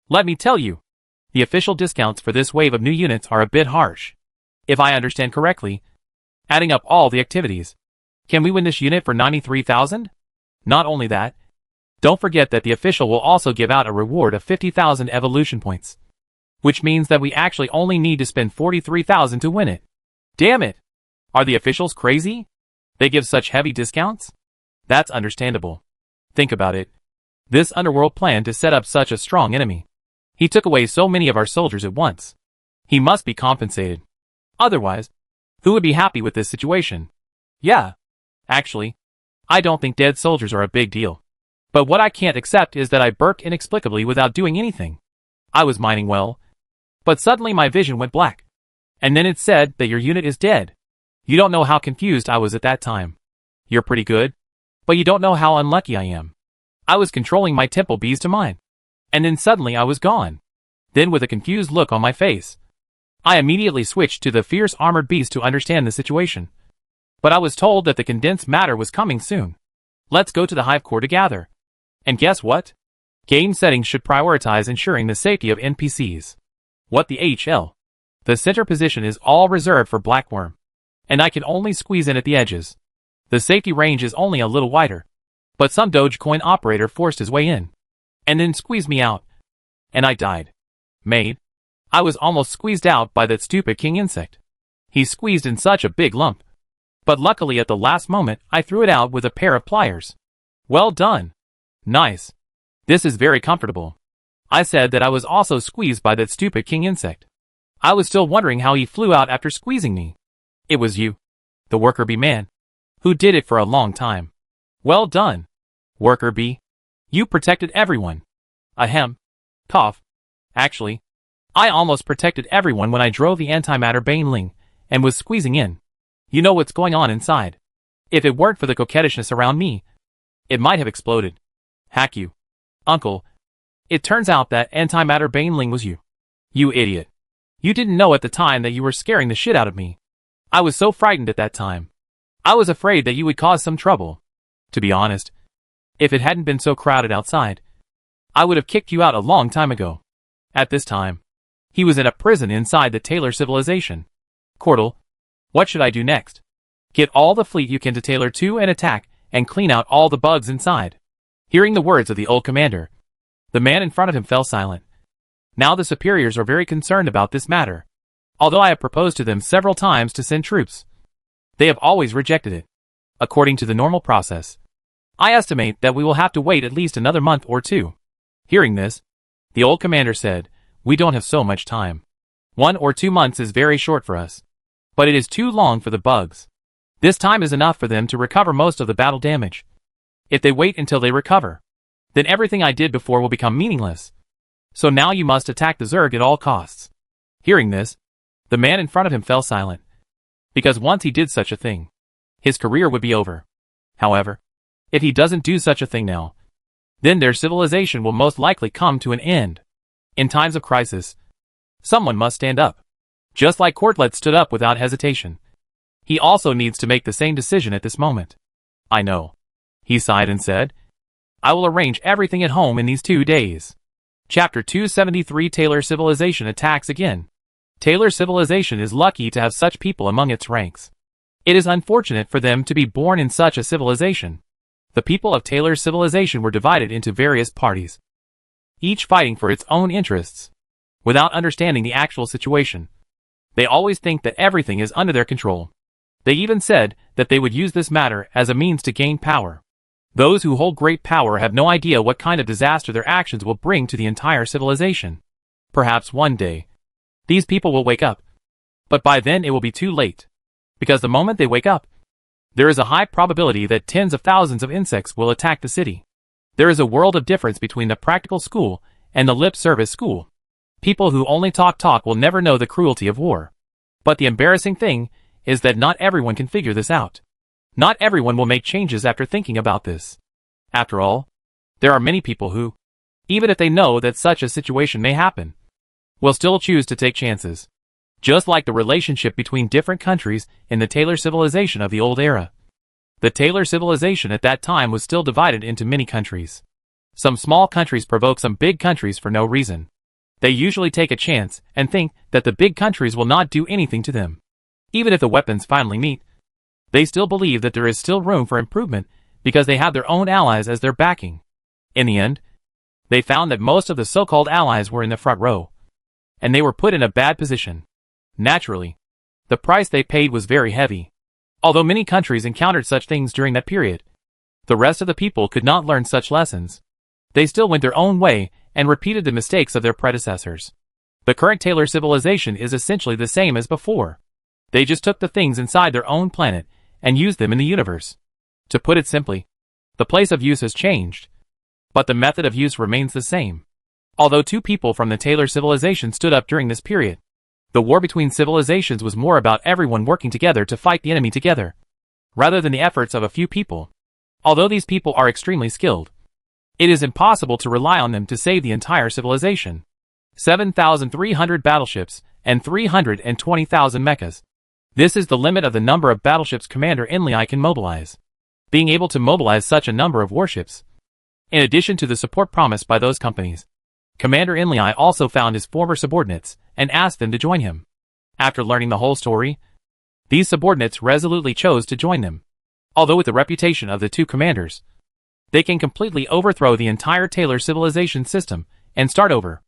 Let me tell you, the official discounts for this wave of new units are a bit harsh. If I understand correctly, adding up all the activities, can we win this unit for 93,000? Not only that, don't forget that the official will also give out a reward of 50,000 evolution points. which means that we actually only need to spend 43,000 to win it. Damn it! Are the officials crazy? They give such heavy discounts? That's understandable. Think about it. This underworld planned to set up such a strong enemy. He took away so many of our soldiers at once. He must be compensated. Otherwise, who would be happy with this situation? Yeah. Actually, I don't think dead soldiers are a big deal. But what I can't accept is that I burped inexplicably without doing anything. I was mining well, but suddenly my vision went black. And then it said that your unit is dead. You don't know how confused I was at that time. You're pretty good, but you don't know how unlucky I am. I was controlling my temple bees to mine. And then suddenly I was gone. Then with a confused look on my face, I immediately switched to the fierce armored beast to understand the situation. But I was told that the condensed matter was coming soon. Let's go to the hive core to gather. And guess what? Game settings should prioritize ensuring the safety of NPCs. What the HL? The center position is all reserved for Blackworm. And I can only squeeze in at the edges. The safety range is only a little wider. But some Dogecoin operator forced his way in. And then squeezed me out. And I died. Made. I was almost squeezed out by that stupid king insect. He squeezed in such a big lump. But luckily at the last moment I threw it out with a pair of pliers. Well done. Nice. This is very comfortable. I said that I was also squeezed by that stupid king insect. I was still wondering how he flew out after squeezing me. It was you. The worker bee man. Who did it for a long time. Well done. Worker bee. You protected everyone. Ahem. Cough. Actually, I almost protected everyone when I drove the antimatter baneling and was squeezing in. You know what's going on inside. If it weren't for the coquettishness around me, it might have exploded. Hack you. Uncle. It turns out that antimatter baneling was you. You idiot. You didn't know at the time that you were scaring the shit out of me. I was so frightened at that time. I was afraid that you would cause some trouble. To be honest, if it hadn't been so crowded outside, I would have kicked you out a long time ago. At this time, he was in a prison inside the Taylor civilization. Cordell, what should I do next? Get all the fleet you can to Taylor 2 and attack, and clean out all the bugs inside. Hearing the words of the old commander, the man in front of him fell silent. Now the superiors are very concerned about this matter. Although I have proposed to them several times to send troops, they have always rejected it. According to the normal process, I estimate that we will have to wait at least another month or two. Hearing this, the old commander said, we don't have so much time. 1 or 2 months is very short for us. But it is too long for the bugs. This time is enough for them to recover most of the battle damage. If they wait until they recover, then everything I did before will become meaningless. So now you must attack the Zerg at all costs. Hearing this, the man in front of him fell silent. Because once he did such a thing, his career would be over. However, if he doesn't do such a thing now, then their civilization will most likely come to an end. In times of crisis, someone must stand up. Just like Cortlet stood up without hesitation. He also needs to make the same decision at this moment. I know. He sighed and said, I will arrange everything at home in these 2 days. Chapter 273 Taylor Civilization attacks again. Taylor Civilization is lucky to have such people among its ranks. It is unfortunate for them to be born in such a civilization. The people of Taylor's civilization were divided into various parties, each fighting for its own interests, without understanding the actual situation. They always think that everything is under their control. They even said that they would use this matter as a means to gain power. Those who hold great power have no idea what kind of disaster their actions will bring to the entire civilization. Perhaps one day, these people will wake up. But by then it will be too late. Because the moment they wake up, there is a high probability that tens of thousands of insects will attack the city. There is a world of difference between the practical school and the lip service school. People who only talk will never know the cruelty of war. But the embarrassing thing is that not everyone can figure this out. Not everyone will make changes after thinking about this. After all, there are many people who, even if they know that such a situation may happen, will still choose to take chances. Just like the relationship between different countries in the Taylor civilization of the old era. The Taylor civilization at that time was still divided into many countries. Some small countries provoke some big countries for no reason. They usually take a chance and think that the big countries will not do anything to them. Even if the weapons finally meet, they still believe that there is still room for improvement because they have their own allies as their backing. In the end, they found that most of the so-called allies were in the front row. and they were put in a bad position. Naturally, the price they paid was very heavy. Although many countries encountered such things during that period, the rest of the people could not learn such lessons. They still went their own way and repeated the mistakes of their predecessors. The current Taylor civilization is essentially the same as before. They just took the things inside their own planet and used them in the universe. To put it simply, the place of use has changed, but the method of use remains the same. Although two people from the Taylor civilization stood up during this period, the war between civilizations was more about everyone working together to fight the enemy together, rather than the efforts of a few people. Although these people are extremely skilled, it is impossible to rely on them to save the entire civilization. 7,300 battleships and 320,000 mechas. This is the limit of the number of battleships Commander Enlil can mobilize. Being able to mobilize such a number of warships, in addition to the support promised by those companies, Commander Enlil also found his former subordinates and asked them to join him. After learning the whole story, these subordinates resolutely chose to join them. Although with the reputation of the two commanders, they can completely overthrow the entire Taylor civilization system and start over.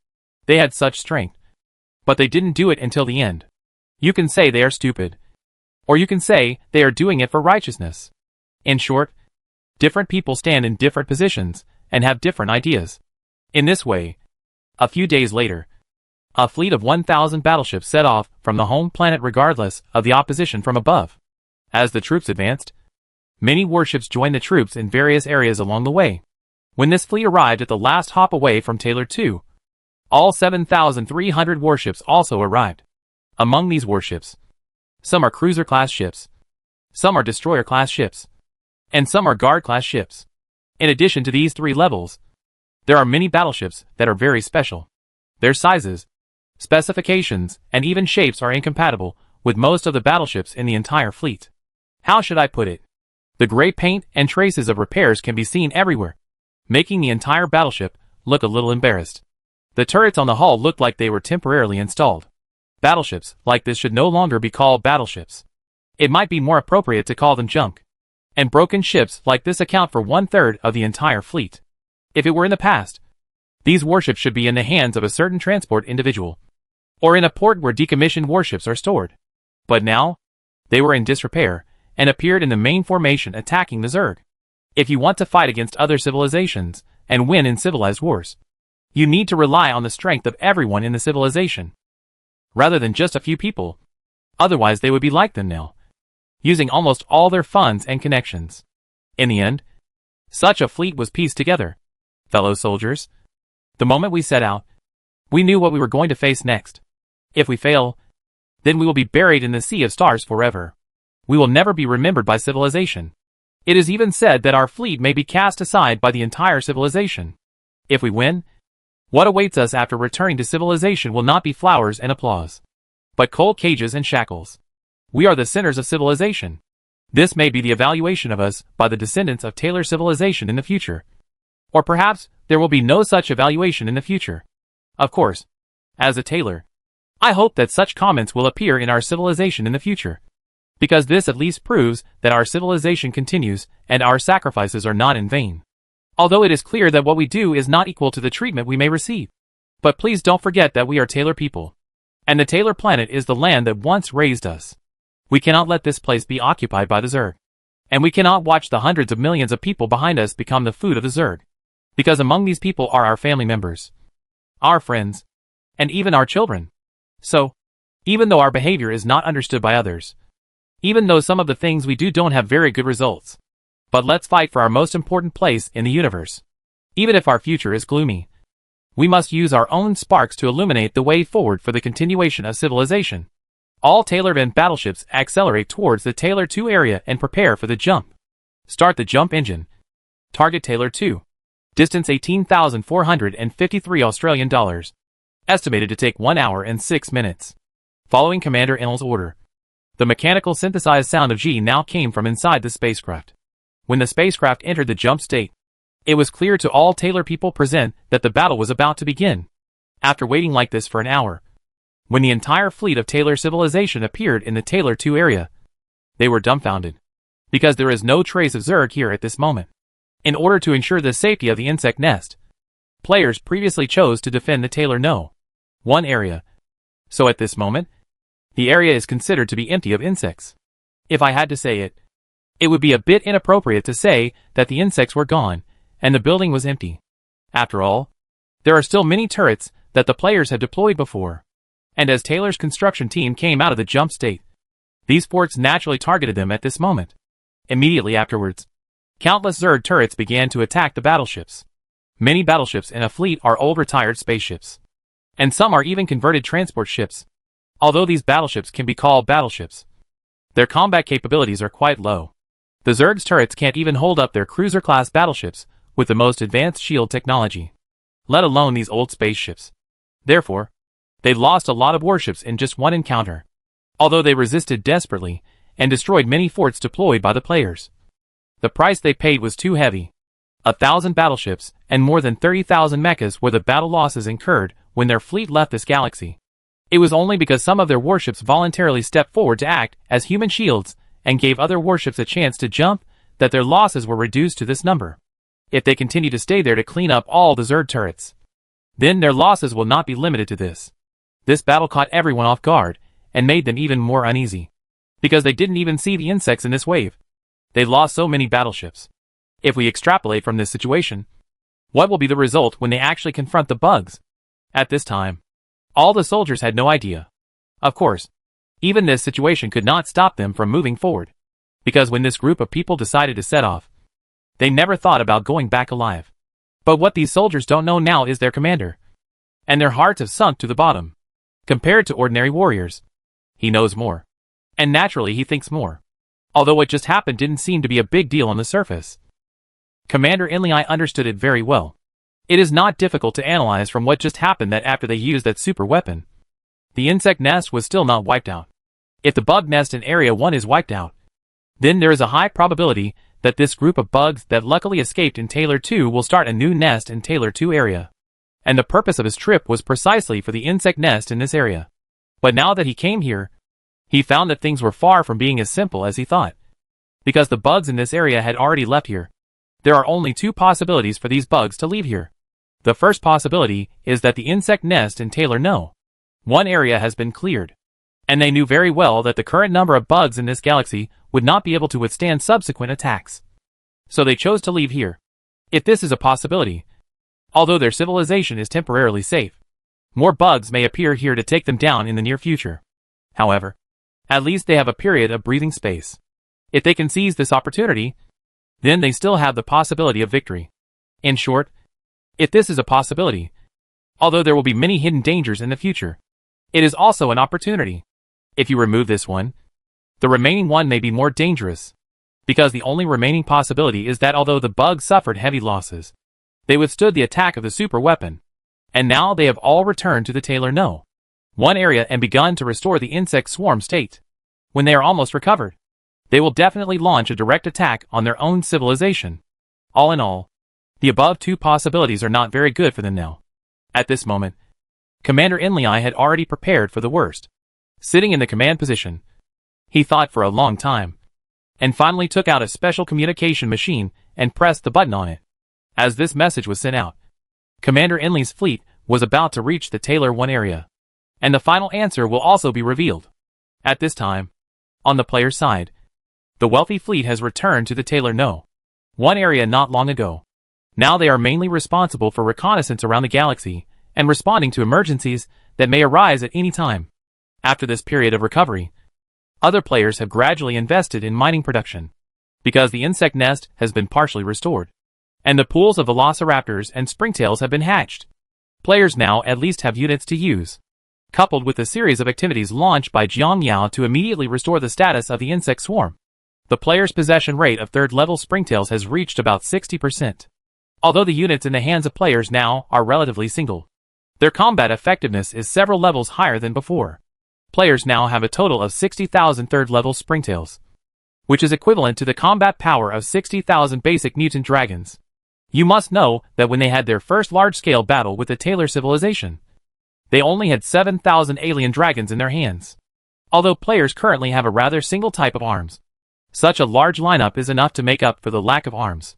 They had such strength, but they didn't do it until the end. You can say they are stupid, or you can say they are doing it for righteousness. In short, different people stand in different positions and have different ideas. In this way, a few days later, a fleet of 1,000 battleships set off from the home planet regardless of the opposition from above. As the troops advanced, many warships joined the troops in various areas along the way. When this fleet arrived at the last hop away from Taylor 2, all 7,300 warships also arrived. Among these warships, some are cruiser-class ships, some are destroyer-class ships, and some are guard-class ships. In addition to these three levels, there are many battleships that are very special. Their sizes, specifications, and even shapes are incompatible with most of the battleships in the entire fleet. How should I put it? The gray paint and traces of repairs can be seen everywhere, making the entire battleship look a little embarrassed. The turrets on the hull looked like they were temporarily installed. Battleships like this should no longer be called battleships. It might be more appropriate to call them junk. And broken ships like this account for 1/3 of the entire fleet. If it were in the past, these warships should be in the hands of a certain transport individual, or in a port where decommissioned warships are stored. But now, they were in disrepair, and appeared in the main formation attacking the Zerg. If you want to fight against other civilizations, and win in civilized wars, you need to rely on the strength of everyone in the civilization, rather than just a few people. Otherwise they would be like them now, using almost all their funds and connections. In the end, such a fleet was pieced together. Fellow soldiers, the moment we set out, we knew what we were going to face next. If we fail, then we will be buried in the sea of stars forever. We will never be remembered by civilization. It is even said that our fleet may be cast aside by the entire civilization. If we win, what awaits us after returning to civilization will not be flowers and applause, but cold cages and shackles. We are the sinners of civilization. This may be the evaluation of us by the descendants of Taylor civilization in the future. Or perhaps there will be no such evaluation in the future. Of course, as a Taylor, I hope that such comments will appear in our civilization in the future, because this at least proves that our civilization continues and our sacrifices are not in vain. Although it is clear that what we do is not equal to the treatment we may receive. But please don't forget that we are Taylor people. And the Taylor planet is the land that once raised us. We cannot let this place be occupied by the Zerg. And we cannot watch the hundreds of millions of people behind us become the food of the Zerg. Because among these people are our family members, our friends, and even our children. So, even though our behavior is not understood by others, even though some of the things we do don't have very good results, but let's fight for our most important place in the universe. Even if our future is gloomy, we must use our own sparks to illuminate the way forward for the continuation of civilization. All Taylor Van battleships accelerate towards the Taylor 2 area and prepare for the jump. Start the jump engine. Target Taylor 2. Distance 18,453 Australian dollars. Estimated to take 1 hour and 6 minutes. Following Commander Enlil's order, the mechanical synthesized sound of G now came from inside the spacecraft. When the spacecraft entered the jump state, it was clear to all Taylor people present that the battle was about to begin. After waiting like this for an hour, when the entire fleet of Taylor civilization appeared in the Taylor 2 area, they were dumbfounded, because there is no trace of Zerg here at this moment. In order to ensure the safety of the insect nest, players previously chose to defend the Taylor No. 1 area, So at this moment, the area is considered to be empty of insects. If I had to say it, it would be a bit inappropriate to say that the insects were gone and the building was empty. After all, there are still many turrets that the players have deployed before. And as Taylor's construction team came out of the jump state, these forts naturally targeted them at this moment. Immediately afterwards, countless Zerg turrets began to attack the battleships. Many battleships in a fleet are old retired spaceships. And some are even converted transport ships. Although these battleships can be called battleships, their combat capabilities are quite low. The Zerg's turrets can't even hold up their cruiser-class battleships with the most advanced shield technology, let alone these old spaceships. Therefore, they lost a lot of warships in just one encounter, although they resisted desperately and destroyed many forts deployed by the players. The price they paid was too heavy. 1,000 battleships and more than 30,000 mechas were the battle losses incurred when their fleet left this galaxy. It was only because some of their warships voluntarily stepped forward to act as human shields and gave other warships a chance to jump that their losses were reduced to this number. If they continue to stay there to clean up all the Zerg turrets, then their losses will not be limited to this. This battle caught everyone off guard and made them even more uneasy, because they didn't even see the insects in this wave. They lost so many battleships. If we extrapolate from this situation, what will be the result when they actually confront the bugs? At this time, all the soldiers had no idea. Of course, even this situation could not stop them from moving forward, because when this group of people decided to set off, they never thought about going back alive. But what these soldiers don't know now is their commander, and their hearts have sunk to the bottom. Compared to ordinary warriors, he knows more, and naturally he thinks more. Although what just happened didn't seem to be a big deal on the surface, Commander Inlei understood it very well. It is not difficult to analyze from what just happened that after they used that super weapon, the insect nest was still not wiped out. If the bug nest in Area 1 is wiped out, then there is a high probability that this group of bugs that luckily escaped in Taylor 2 will start a new nest in Taylor 2 area. And the purpose of his trip was precisely for the insect nest in this area. But now that he came here, he found that things were far from being as simple as he thought. Because the bugs in this area had already left here, there are only two possibilities for these bugs to leave here. The first possibility is that the insect nest in Taylor No. 1 area has been cleared, and they knew very well that the current number of bugs in this galaxy would not be able to withstand subsequent attacks. So they chose to leave here. If this is a possibility, although their civilization is temporarily safe, more bugs may appear here to take them down in the near future. However, at least they have a period of breathing space. If they can seize this opportunity, then they still have the possibility of victory. In short, if this is a possibility, although there will be many hidden dangers in the future, it is also an opportunity. If you remove this one, the remaining one may be more dangerous, because the only remaining possibility is that although the bugs suffered heavy losses, they withstood the attack of the super weapon, and now they have all returned to the Taylor No. 1 area and begun to restore the insect swarm state. When they are almost recovered, they will definitely launch a direct attack on their own civilization. All in all, the above two possibilities are not very good for them now. At this moment, Commander Inlei had already prepared for the worst. Sitting in the command position, he thought for a long time, and finally took out a special communication machine and pressed the button on it. As this message was sent out, Commander Inlei's fleet was about to reach the Taylor 1 area, and the final answer will also be revealed. At this time, on the player's side, the wealthy fleet has returned to the Taylor No. 1 area not long ago. Now they are mainly responsible for reconnaissance around the galaxy and responding to emergencies that may arise at any time. After this period of recovery, other players have gradually invested in mining production, because the insect nest has been partially restored, and the pools of velociraptors and springtails have been hatched. Players now at least have units to use, coupled with a series of activities launched by Jiang Yao to immediately restore the status of the insect swarm. The player's possession rate of 3rd level springtails has reached about 60%. Although the units in the hands of players now are relatively single, their combat effectiveness is several levels higher than before. Players now have a total of 60,000 3rd level springtails, which is equivalent to the combat power of 60,000 basic mutant dragons. You must know that when they had their first large-scale battle with the Taylor civilization, they only had 7,000 alien dragons in their hands. Although players currently have a rather single type of arms, such a large lineup is enough to make up for the lack of arms.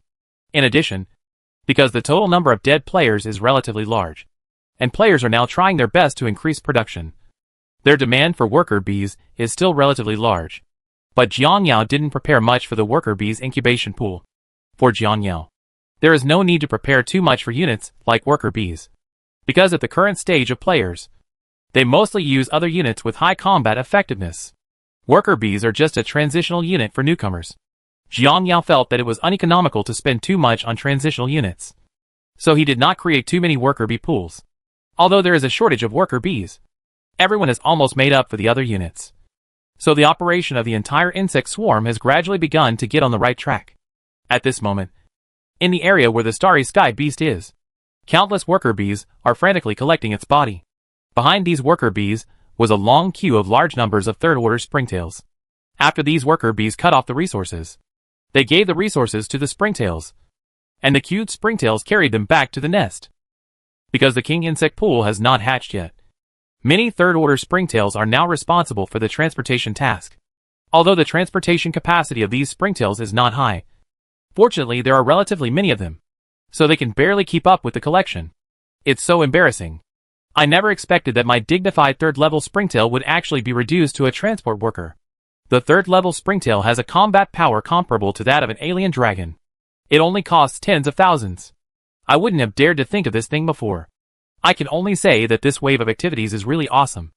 In addition, because the total number of dead players is relatively large, and players are now trying their best to increase production, Their demand for worker bees is still relatively large. But Jianyao didn't prepare much for the worker bees incubation pool. For Jianyao, there is no need to prepare too much for units like worker bees, because at the current stage of players, they mostly use other units with high combat effectiveness. Worker bees are just a transitional unit for newcomers. Jianyao felt that it was uneconomical to spend too much on transitional units, so he did not create too many worker bee pools. Although there is a shortage of worker bees, everyone has almost made up for the other units. So the operation of the entire insect swarm has gradually begun to get on the right track. At this moment, in the area where the starry sky beast is, countless worker bees are frantically collecting its body. Behind these worker bees was a long queue of large numbers of third-order springtails. After these worker bees cut off the resources, they gave the resources to the springtails, and the queued springtails carried them back to the nest. Because the king insect pool has not hatched yet, many third-order springtails are now responsible for the transportation task. Although the transportation capacity of these springtails is not high, fortunately there are relatively many of them, so they can barely keep up with the collection. It's so embarrassing. I never expected that my dignified third-level springtail would actually be reduced to a transport worker. The third-level springtail has a combat power comparable to that of an alien dragon. It only costs tens of thousands. I wouldn't have dared to think of this thing before. I can only say that this wave of activities is really awesome.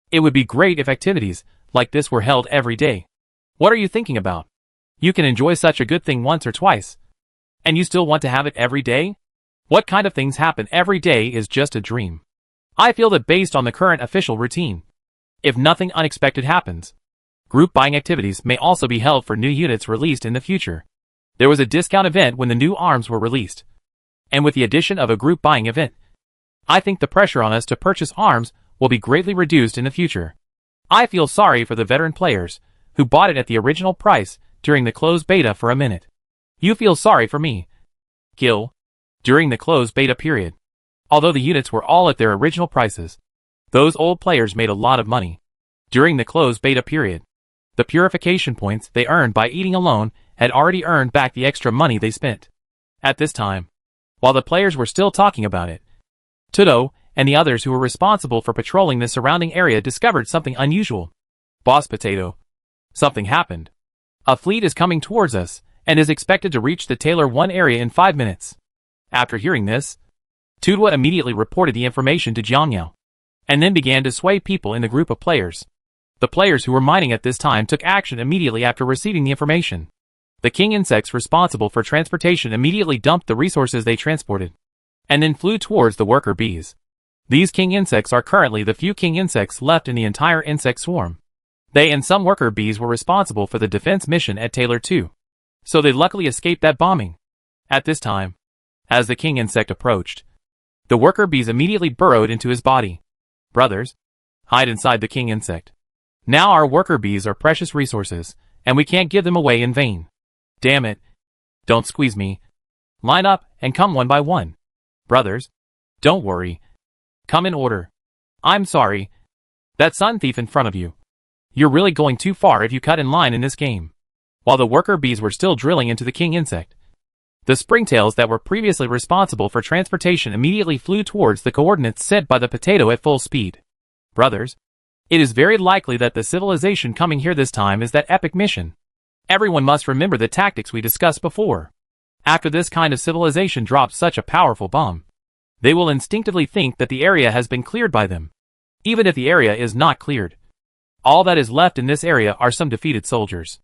It would be great if activities like this were held every day. What are you thinking about? You can enjoy such a good thing once or twice, and you still want to have it every day? What kind of things happen every day is just a dream. I feel that based on the current official routine, if nothing unexpected happens, group buying activities may also be held for new units released in the future. There was a discount event when the new arms were released, and with the addition of a group buying event, I think the pressure on us to purchase arms will be greatly reduced in the future. I feel sorry for the veteran players who bought it at the original price during the closed beta for a minute. You feel sorry for me. Gil. During the closed beta period, although the units were all at their original prices, those old players made a lot of money. During the closed beta period, the purification points they earned by eating alone had already earned back the extra money they spent. At this time, while the players were still talking about it, Tudo and the others who were responsible for patrolling the surrounding area discovered something unusual. Boss Potato. Something happened. A fleet is coming towards us, and is expected to reach the Taylor 1 area in 5 minutes. After hearing this, Tudwa immediately reported the information to Jianyao, and then began to sway people in the group of players. The players who were mining at this time took action immediately after receiving the information. The king insects responsible for transportation immediately dumped the resources they transported, and then flew towards the worker bees. These king insects are currently the few king insects left in the entire insect swarm. They and some worker bees were responsible for the defense mission at Taylor 2, so they luckily escaped that bombing. At this time, as the king insect approached, the worker bees immediately burrowed into his body. Brothers, hide inside the king insect. Now our worker bees are precious resources, and we can't give them away in vain. Damn it. Don't squeeze me. Line up and come one by one. Brothers, don't worry. Come in order. I'm sorry. That sun thief in front of you. You're really going too far if you cut in line in this game. While the worker bees were still drilling into the king insect, the springtails that were previously responsible for transportation immediately flew towards the coordinates set by the potato at full speed. Brothers, it is very likely that the civilization coming here this time is that epic mission. Everyone must remember the tactics we discussed before. After this kind of civilization drops such a powerful bomb, they will instinctively think that the area has been cleared by them. Even if the area is not cleared, all that is left in this area are some defeated soldiers.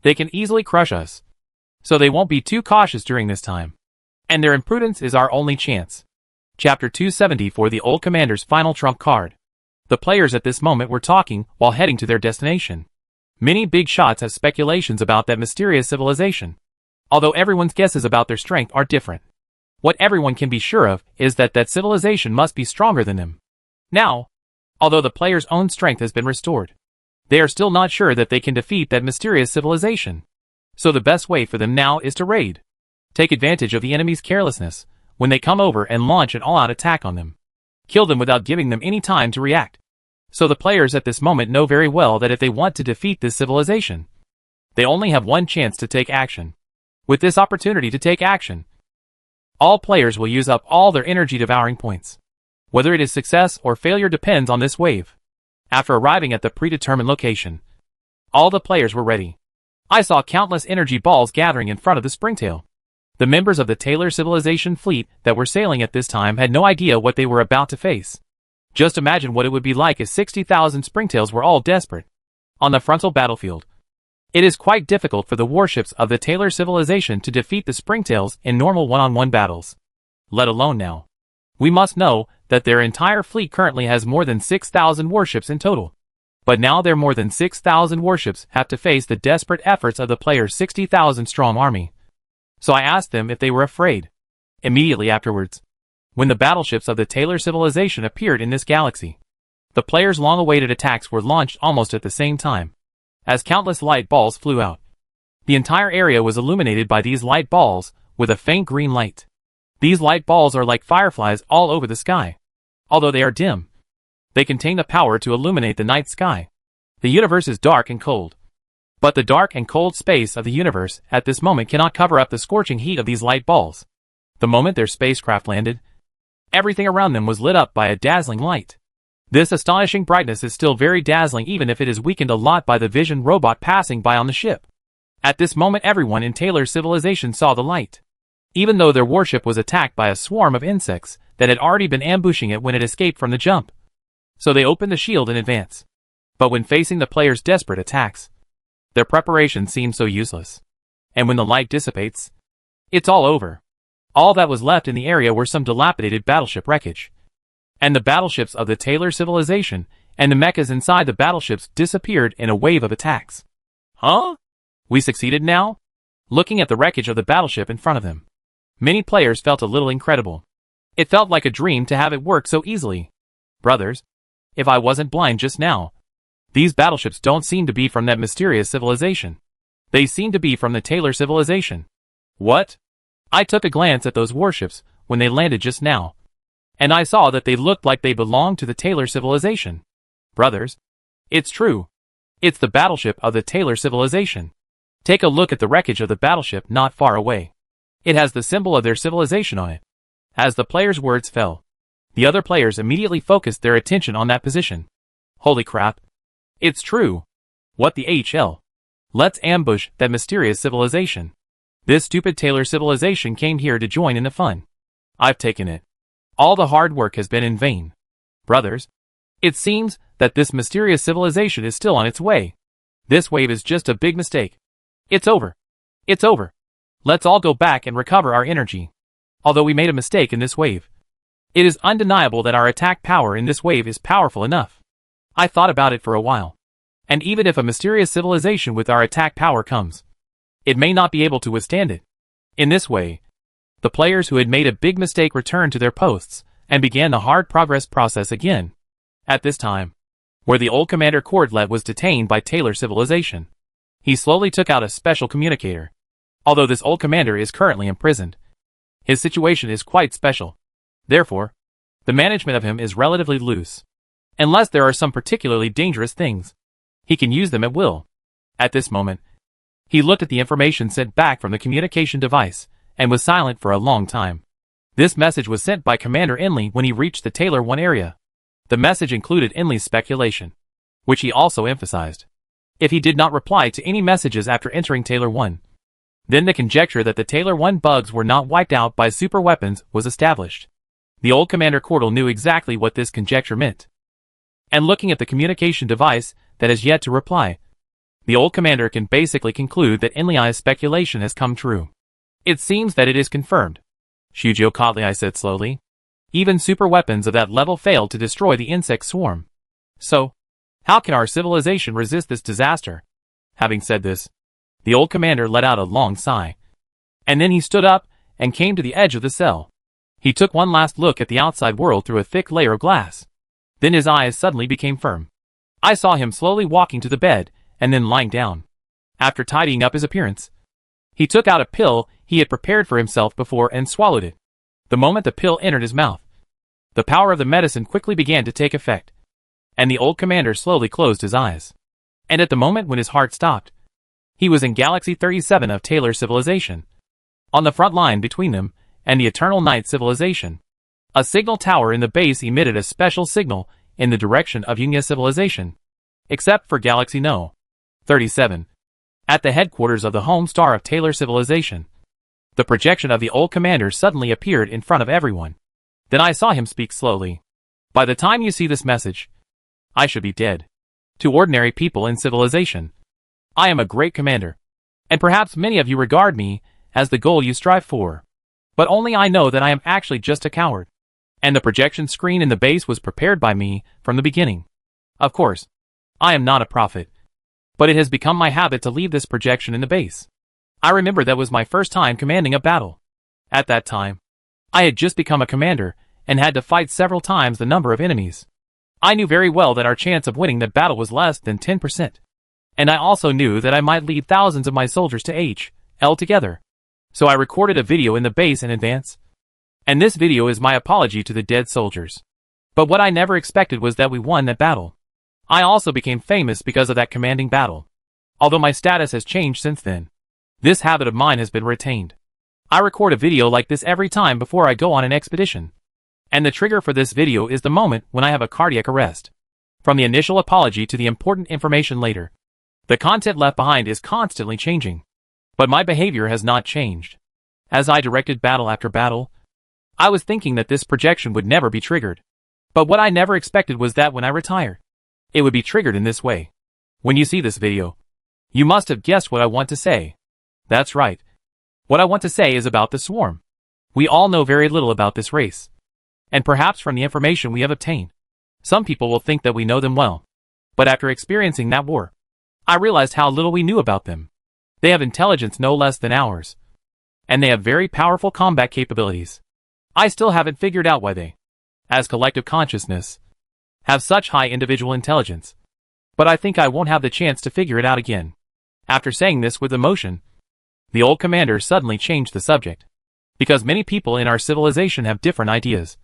They can easily crush us, so they won't be too cautious during this time. And their imprudence is our only chance. Chapter 270 for the old commander's final trump card. The players at this moment were talking while heading to their destination. Many big shots have speculations about that mysterious civilization, although everyone's guesses about their strength are different. What everyone can be sure of is that that civilization must be stronger than them. Now, although the players' own strength has been restored, they are still not sure that they can defeat that mysterious civilization. So the best way for them now is to raid. Take advantage of the enemy's carelessness when they come over and launch an all-out attack on them. Kill them without giving them any time to react. So the players at this moment know very well that if they want to defeat this civilization, they only have one chance to take action. With this opportunity to take action, all players will use up all their energy devouring points. Whether it is success or failure depends on this wave. After arriving at the predetermined location, all the players were ready. I saw countless energy balls gathering in front of the springtail. The members of the Taylor civilization fleet that were sailing at this time had no idea what they were about to face. Just imagine what it would be like if 60,000 springtails were all desperate. On the frontal battlefield, it is quite difficult for the warships of the Taylor civilization to defeat the springtails in normal one-on-one battles. Let alone now. We must know that their entire fleet currently has more than 6,000 warships in total. But now their more than 6,000 warships have to face the desperate efforts of the players' 60,000 strong army. So I asked them if they were afraid. Immediately afterwards, when the battleships of the Taylor civilization appeared in this galaxy, the players' long-awaited attacks were launched almost at the same time, as countless light balls flew out. The entire area was illuminated by these light balls with a faint green light. These light balls are like fireflies all over the sky. Although they are dim, they contain the power to illuminate the night sky. The universe is dark and cold. But the dark and cold space of the universe at this moment cannot cover up the scorching heat of these light balls. The moment their spacecraft landed, everything around them was lit up by a dazzling light. This astonishing brightness is still very dazzling even if it is weakened a lot by the vision robot passing by on the ship. At this moment everyone in Taylor's civilization saw the light. Even though their warship was attacked by a swarm of insects that had already been ambushing it when it escaped from the jump. So they opened the shield in advance. But when facing the players' desperate attacks, their preparation seemed so useless. And when the light dissipates, it's all over. All that was left in the area were some dilapidated battleship wreckage. And the battleships of the Taylor civilization and the mechas inside the battleships disappeared in a wave of attacks. Huh? We succeeded now? Looking at the wreckage of the battleship in front of them, many players felt a little incredible. It felt like a dream to have it work so easily. Brothers, if I wasn't blind just now, these battleships don't seem to be from that mysterious civilization. They seem to be from the Taylor civilization. What? I took a glance at those warships when they landed just now, and I saw that they looked like they belonged to the Taylor civilization. Brothers, it's true. It's the battleship of the Taylor civilization. Take a look at the wreckage of the battleship not far away. It has the symbol of their civilization on it. As the players' words fell, the other players immediately focused their attention on that position. Holy crap. It's true. What the HL? Let's ambush that mysterious civilization. This stupid Taylor civilization came here to join in the fun. I've taken it. All the hard work has been in vain. Brothers, it seems that this mysterious civilization is still on its way. This wave is just a big mistake. It's over. It's over. Let's all go back and recover our energy. Although we made a mistake in this wave, it is undeniable that our attack power in this wave is powerful enough. I thought about it for a while. And even if a mysterious civilization with our attack power comes, it may not be able to withstand it. In this way, the players who had made a big mistake returned to their posts and began the hard progress process again. At this time, where the old Commander Cordlet was detained by Taylor civilization, he slowly took out a special communicator. Although this old commander is currently imprisoned, his situation is quite special. Therefore, the management of him is relatively loose. Unless there are some particularly dangerous things, he can use them at will. At this moment, he looked at the information sent back from the communication device and was silent for a long time. This message was sent by Commander Inley when he reached the Taylor 1 area. The message included Inley's speculation, which he also emphasized. If he did not reply to any messages after entering Taylor 1, then the conjecture that the Taylor 1 bugs were not wiped out by super weapons was established. The old Commander Cordell knew exactly what this conjecture meant. And looking at the communication device that has yet to reply, the old commander can basically conclude that Inley's speculation has come true. It seems that it is confirmed. Shujio Kotlei said slowly. Even super weapons of that level failed to destroy the insect swarm. So, how can our civilization resist this disaster? Having said this, the old commander let out a long sigh. And then he stood up and came to the edge of the cell. He took one last look at the outside world through a thick layer of glass. Then his eyes suddenly became firm. I saw him slowly walking to the bed and then lying down. After tidying up his appearance, he took out a pill he had prepared for himself before and swallowed it. The moment the pill entered his mouth, the power of the medicine quickly began to take effect, and the old commander slowly closed his eyes. And at the moment when his heart stopped, he was in Galaxy 37 of Taylor civilization. On the front line between them and the Eternal Night civilization, a signal tower in the base emitted a special signal in the direction of Yunga civilization. Except for Galaxy No. 37. At the headquarters of the home star of Taylor civilization, the projection of the old commander suddenly appeared in front of everyone. Then I saw him speak slowly. By the time you see this message, I should be dead. To ordinary people in civilization, I am a great commander. And perhaps many of you regard me as the goal you strive for. But only I know that I am actually just a coward. And the projection screen in the base was prepared by me from the beginning. Of course, I am not a prophet. But it has become my habit to leave this projection in the base. I remember that was my first time commanding a battle. At that time, I had just become a commander and had to fight several times the number of enemies. I knew very well that our chance of winning that battle was less than 10%. And I also knew that I might lead thousands of my soldiers to HL together. So I recorded a video in the base in advance. And this video is my apology to the dead soldiers. But what I never expected was that we won that battle. I also became famous because of that commanding battle. Although my status has changed since then, this habit of mine has been retained. I record a video like this every time before I go on an expedition. And the trigger for this video is the moment when I have a cardiac arrest. From the initial apology to the important information later, the content left behind is constantly changing. But my behavior has not changed. As I directed battle after battle, I was thinking that this projection would never be triggered. But what I never expected was that when I retired, it would be triggered in this way. When you see this video, you must have guessed what I want to say. That's right. What I want to say is about the swarm. We all know very little about this race. And perhaps from the information we have obtained, some people will think that we know them well. But after experiencing that war, I realized how little we knew about them. They have intelligence no less than ours. And they have very powerful combat capabilities. I still haven't figured out why they, as collective consciousness, have such high individual intelligence. But I think I won't have the chance to figure it out again. After saying this with emotion, the old commander suddenly changed the subject. Because many people in our civilization have different ideas.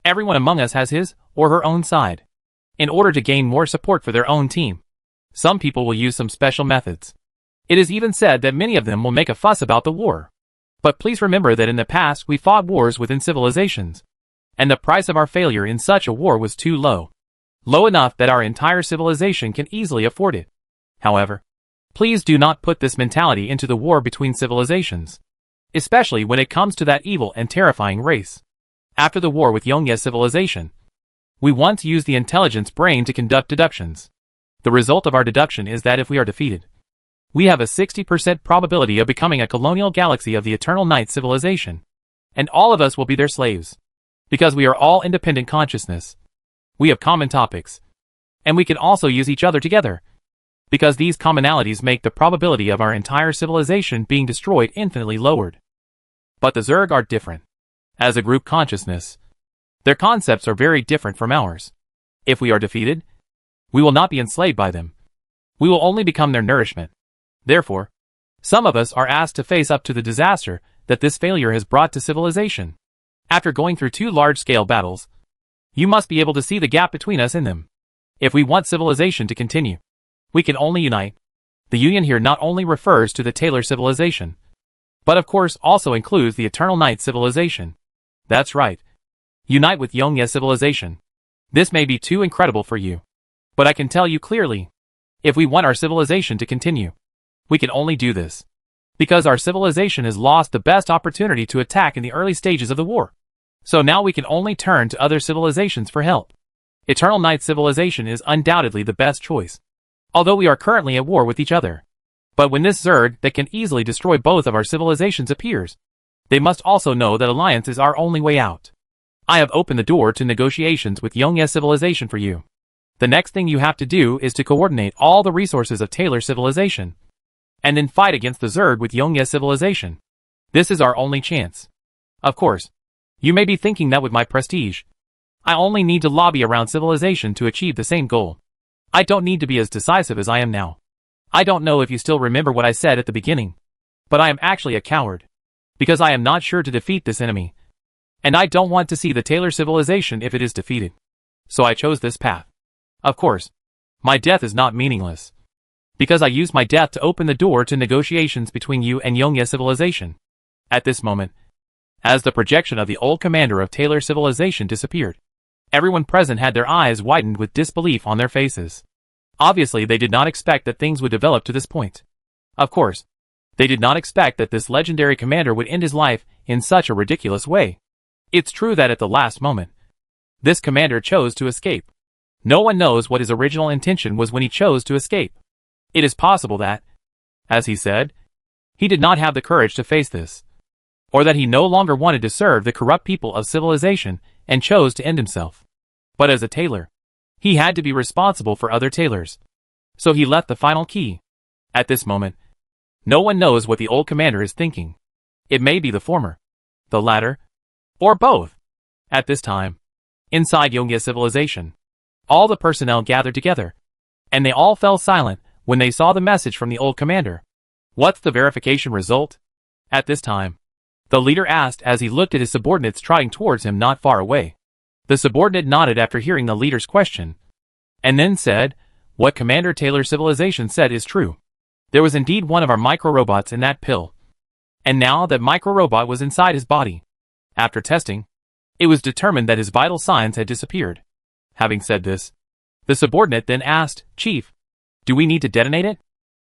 Everyone among us has his or her own side. In order to gain more support for their own team, some people will use some special methods. It is even said that many of them will make a fuss about the war. But please remember that in the past we fought wars within civilizations. And the price of our failure in such a war was too low. Low enough that our entire civilization can easily afford it. However, please do not put this mentality into the war between civilizations. Especially when it comes to that evil and terrifying race. After the war with Yongyea civilization, we once used the intelligence brain to conduct deductions. The result of our deduction is that if we are defeated, we have a 60% probability of becoming a colonial galaxy of the Eternal Night civilization. And all of us will be their slaves. Because we are all independent consciousness. We have common topics. And we can also use each other together. Because these commonalities make the probability of our entire civilization being destroyed infinitely lowered. But the Zerg are different. As a group consciousness, their concepts are very different from ours. If we are defeated, we will not be enslaved by them. We will only become their nourishment. Therefore, some of us are asked to face up to the disaster that this failure has brought to civilization. After going through 2 large-scale battles, you must be able to see the gap between us and them. If we want civilization to continue, we can only unite. The union here not only refers to the Taylor civilization, but of course also includes the Eternal Night civilization. That's right. Unite with Yongyea civilization. This may be too incredible for you. But I can tell you clearly, if we want our civilization to continue, we can only do this. Because our civilization has lost the best opportunity to attack in the early stages of the war. So now we can only turn to other civilizations for help. Eternal Night civilization is undoubtedly the best choice. Although we are currently at war with each other. But when this Zerg that can easily destroy both of our civilizations appears, they must also know that alliance is our only way out. I have opened the door to negotiations with Yongyea civilization for you. The next thing you have to do is to coordinate all the resources of Taylor civilization. And then fight against the Zerg with Yongyea civilization. This is our only chance. Of course, you may be thinking that with my prestige, I only need to lobby around civilization to achieve the same goal. I don't need to be as decisive as I am now. I don't know if you still remember what I said at the beginning, but I am actually a coward. Because I am not sure to defeat this enemy. And I don't want to see the Taylor civilization if it is defeated. So I chose this path. Of course, my death is not meaningless. Because I used my death to open the door to negotiations between you and Yongyea civilization. At this moment, as the projection of the old commander of Taylor civilization disappeared, Everyone present had their eyes widened with disbelief on their faces. Obviously, they did not expect that things would develop to this point. Of course, they did not expect that this legendary commander would end his life in such a ridiculous way. It's true that at the last moment, this commander chose to escape. No one knows what his original intention was when he chose to escape. It is possible that, as he said, he did not have the courage to face this, or that he no longer wanted to serve the corrupt people of civilization and chose to end himself. But as a tailor, he had to be responsible for other tailors. So he left the final key. At this moment, no one knows what the old commander is thinking. It may be the former, the latter, or both. At this time, inside Yongia civilization, all the personnel gathered together, and they all fell silent when they saw the message from the old commander. What's the verification result? At this time, the leader asked as he looked at his subordinates trotting towards him not far away. The subordinate nodded after hearing the leader's question, and then said, "What Commander Taylor Civilization said is true. There was indeed one of our micro-robots in that pill. And now that micro-robot was inside his body. After testing, it was determined that his vital signs had disappeared." Having said this, the subordinate then asked, "Chief, do we need to detonate it?"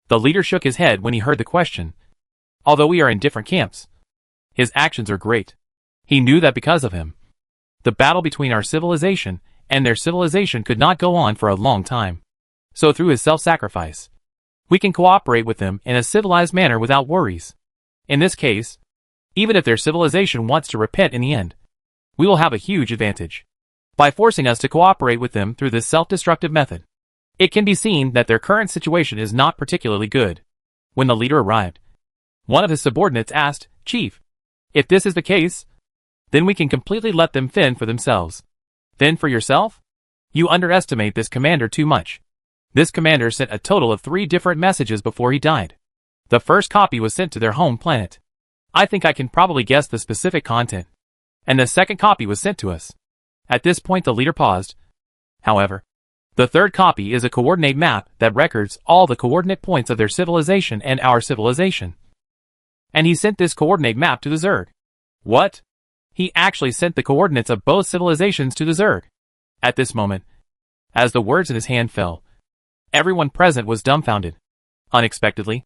The leader shook his head when he heard the question. Although we are in different camps, his actions are great. He knew that because of him, the battle between our civilization and their civilization could not go on for a long time. So through his self-sacrifice, we can cooperate with them in a civilized manner without worries. In this case, even if their civilization wants to repent in the end, we will have a huge advantage. By forcing us to cooperate with them through this self-destructive method, it can be seen that their current situation is not particularly good. When the leader arrived, one of his subordinates asked, "Chief, if this is the case, then we can completely let them fend for themselves." "Fend for yourself? You underestimate this commander too much." This commander sent a total of 3 different messages before he died. The first copy was sent to their home planet. I think I can probably guess the specific content. And the second copy was sent to us. At this point the leader paused. However, the third copy is a coordinate map that records all the coordinate points of their civilization and our civilization. And he sent this coordinate map to the Zerg. What? He actually sent the coordinates of both civilizations to the Zerg. At this moment, as the words in his hand fell, everyone present was dumbfounded. Unexpectedly,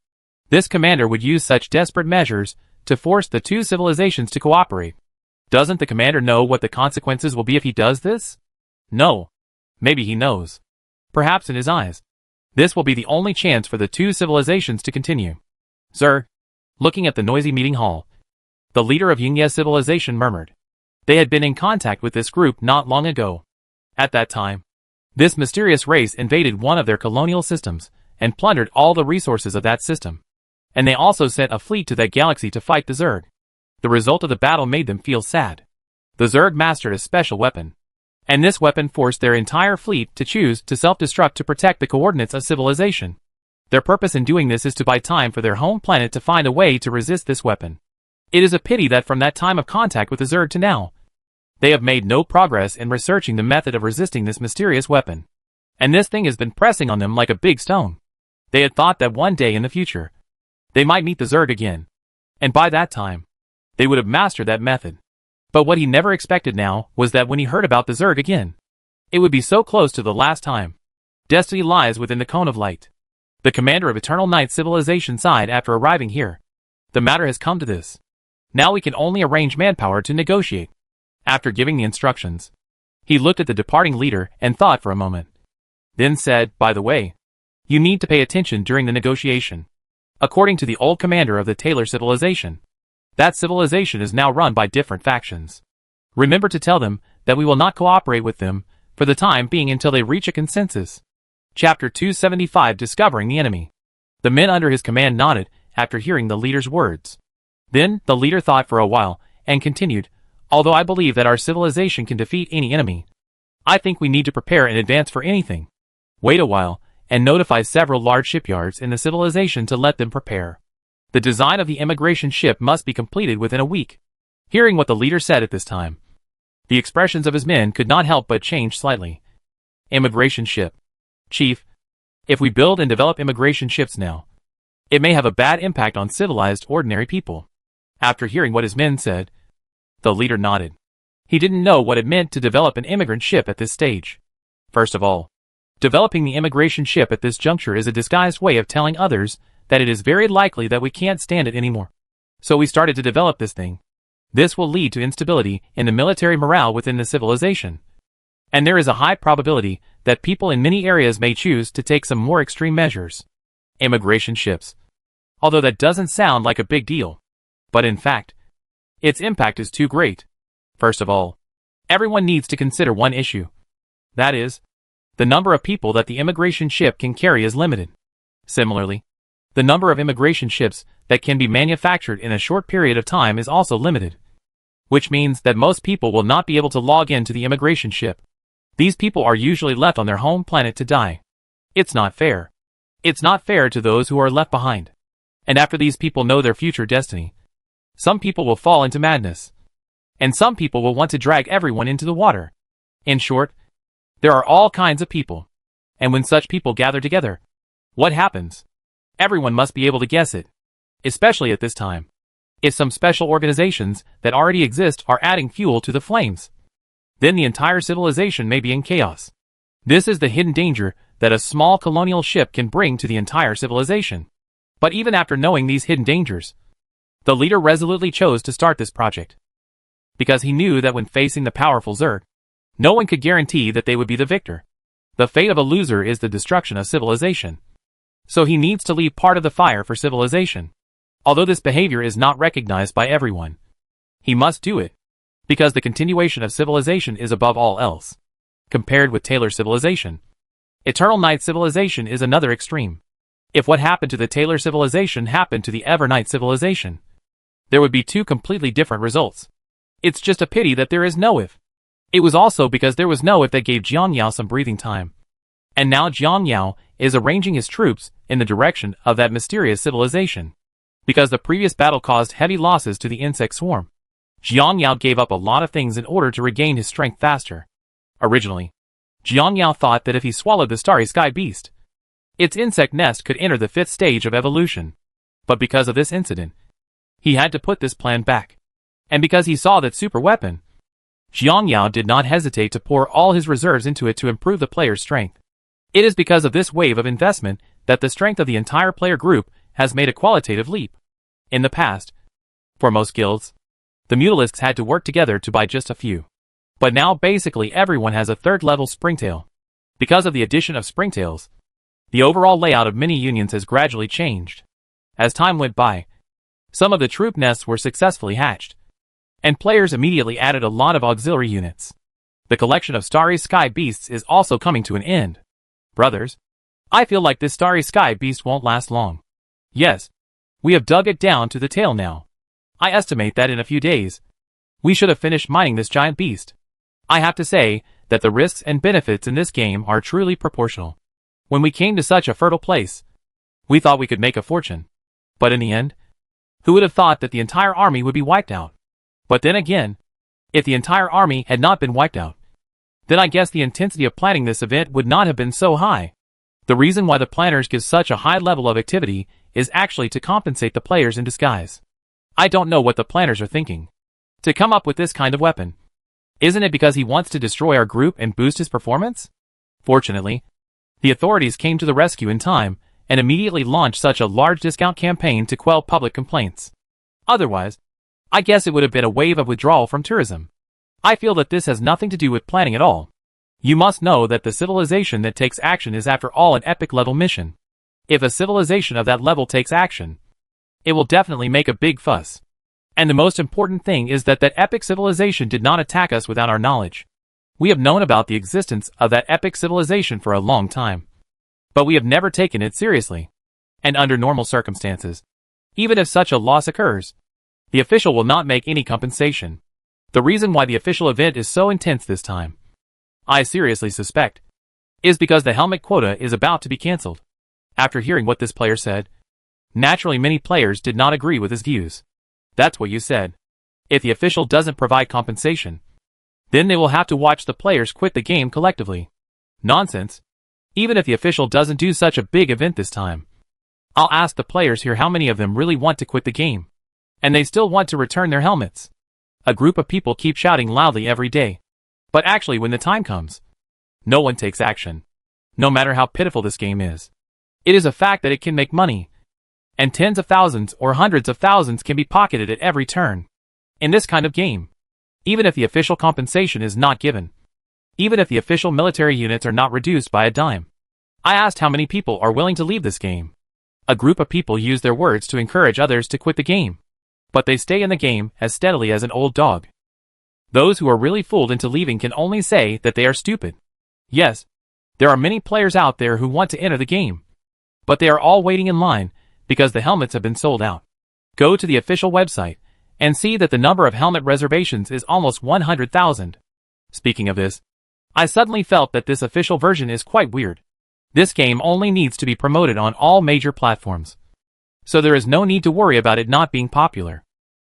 this commander would use such desperate measures to force the 2 civilizations to cooperate. Doesn't the commander know what the consequences will be if he does this? No. Maybe he knows. Perhaps in his eyes, this will be the only chance for the 2 civilizations to continue. Zerg, looking at the noisy meeting hall, the leader of Yingye civilization murmured. They had been in contact with this group not long ago. At that time, this mysterious race invaded one of their colonial systems and plundered all the resources of that system. And they also sent a fleet to that galaxy to fight the Zerg. The result of the battle made them feel sad. The Zerg mastered a special weapon, and this weapon forced their entire fleet to choose to self-destruct to protect the coordinates of civilization. Their purpose in doing this is to buy time for their home planet to find a way to resist this weapon. It is a pity that from that time of contact with the Zerg to now, they have made no progress in researching the method of resisting this mysterious weapon. And this thing has been pressing on them like a big stone. They had thought that one day in the future, they might meet the Zerg again. And by that time, they would have mastered that method. But what he never expected now was that when he heard about the Zerg again, it would be so close to the last time. Destiny lies within the cone of light. The commander of Eternal Night civilization sighed after arriving here. The matter has come to this. Now we can only arrange manpower to negotiate. After giving the instructions, he looked at the departing leader and thought for a moment. Then said, "By the way, you need to pay attention during the negotiation. According to the old commander of the Taylor civilization, that civilization is now run by different factions. Remember to tell them that we will not cooperate with them for the time being until they reach a consensus." Chapter 275 Discovering the Enemy. The men under his command nodded after hearing the leader's words. Then the leader thought for a while and continued, "Although I believe that our civilization can defeat any enemy, I think we need to prepare in advance for anything. Wait a while and notify several large shipyards in the civilization to let them prepare. The design of the immigration ship must be completed within a week." Hearing what the leader said at this time, the expressions of his men could not help but change slightly. Immigration ship. Chief, if we build and develop immigration ships now, it may have a bad impact on civilized ordinary people. After hearing what his men said, the leader nodded. He didn't know what it meant to develop an immigrant ship at this stage. First of all, developing the immigration ship at this juncture is a disguised way of telling others that it is very likely that we can't stand it anymore. So we started to develop this thing. This will lead to instability in the military morale within the civilization. And there is a high probability that people in many areas may choose to take some more extreme measures. Immigration ships. Although that doesn't sound like a big deal. But in fact, its impact is too great. First of all, everyone needs to consider one issue. That is, the number of people that the immigration ship can carry is limited. Similarly, the number of immigration ships that can be manufactured in a short period of time is also limited. Which means that most people will not be able to log into the immigration ship. These people are usually left on their home planet to die. It's not fair. It's not fair to those who are left behind. And after these people know their future destiny, some people will fall into madness. And some people will want to drag everyone into the water. In short, there are all kinds of people. And when such people gather together, what happens? Everyone must be able to guess it. Especially at this time. If some special organizations that already exist are adding fuel to the flames, then the entire civilization may be in chaos. This is the hidden danger that a small colonial ship can bring to the entire civilization. But even after knowing these hidden dangers, the leader resolutely chose to start this project. Because he knew that when facing the powerful Zerg, no one could guarantee that they would be the victor. The fate of a loser is the destruction of civilization. So he needs to leave part of the fire for civilization. Although this behavior is not recognized by everyone, he must do it, because the continuation of civilization is above all else. Compared with Taylor civilization, Eternal Night civilization is another extreme. If what happened to the Taylor civilization happened to the Evernight civilization, there would be two completely different results. It's just a pity that there is no if. It was also because there was no if that gave Jiang Yao some breathing time. And now Jiang Yao is arranging his troops in the direction of that mysterious civilization. Because the previous battle caused heavy losses to the insect swarm, Jiang Yao gave up a lot of things in order to regain his strength faster. Originally, Jiang Yao thought that if he swallowed the starry sky beast, its insect nest could enter the 5th stage of evolution. But because of this incident, he had to put this plan back. And because he saw that super weapon, Jiang Yao did not hesitate to pour all his reserves into it to improve the player's strength. It is because of this wave of investment that the strength of the entire player group has made a qualitative leap. In the past, for most guilds, the Mutalisks had to work together to buy just a few. But now basically everyone has a 3rd level Springtail. Because of the addition of Springtails, the overall layout of many unions has gradually changed. As time went by, some of the troop nests were successfully hatched, and players immediately added a lot of auxiliary units. The collection of Starry Sky Beasts is also coming to an end. Brothers, I feel like this Starry Sky Beast won't last long. Yes, we have dug it down to the tail now. I estimate that in a few days, we should have finished mining this giant beast. I have to say that the risks and benefits in this game are truly proportional. When we came to such a fertile place, we thought we could make a fortune. But in the end, who would have thought that the entire army would be wiped out? But then again, if the entire army had not been wiped out, then I guess the intensity of planning this event would not have been so high. The reason why the planners give such a high level of activity is actually to compensate the players in disguise. I don't know what the planners are thinking to come up with this kind of weapon. Isn't it because he wants to destroy our group and boost his performance? Fortunately, the authorities came to the rescue in time and immediately launched such a large discount campaign to quell public complaints. Otherwise, I guess it would have been a wave of withdrawal from tourism. I feel that this has nothing to do with planning at all. You must know that the civilization that takes action is after all an epic level mission. If a civilization of that level takes action, it will definitely make a big fuss. And the most important thing is that that epic civilization did not attack us without our knowledge. We have known about the existence of that epic civilization for a long time, but we have never taken it seriously. And under normal circumstances, even if such a loss occurs, the official will not make any compensation. The reason why the official event is so intense this time, I seriously suspect, is because the helmet quota is about to be cancelled. After hearing what this player said, naturally many players did not agree with his views. That's what you said. If the official doesn't provide compensation, then they will have to watch the players quit the game collectively. Nonsense. Even if the official doesn't do such a big event this time, I'll ask the players here how many of them really want to quit the game, and they still want to return their helmets. A group of people keep shouting loudly every day. But actually when the time comes, no one takes action. No matter how pitiful this game is. It is a fact that it can make money. And tens of thousands or hundreds of thousands can be pocketed at every turn. In this kind of game. Even if the official compensation is not given. Even if the official military units are not reduced by a dime. I asked how many people are willing to leave this game. A group of people use their words to encourage others to quit the game. But they stay in the game as steadily as an old dog. Those who are really fooled into leaving can only say that they are stupid. Yes, there are many players out there who want to enter the game. But they are all waiting in line because the helmets have been sold out. Go to the official website and see that the number of helmet reservations is almost 100,000. Speaking of this, I suddenly felt that this official version is quite weird. This game only needs to be promoted on all major platforms. So there is no need to worry about it not being popular.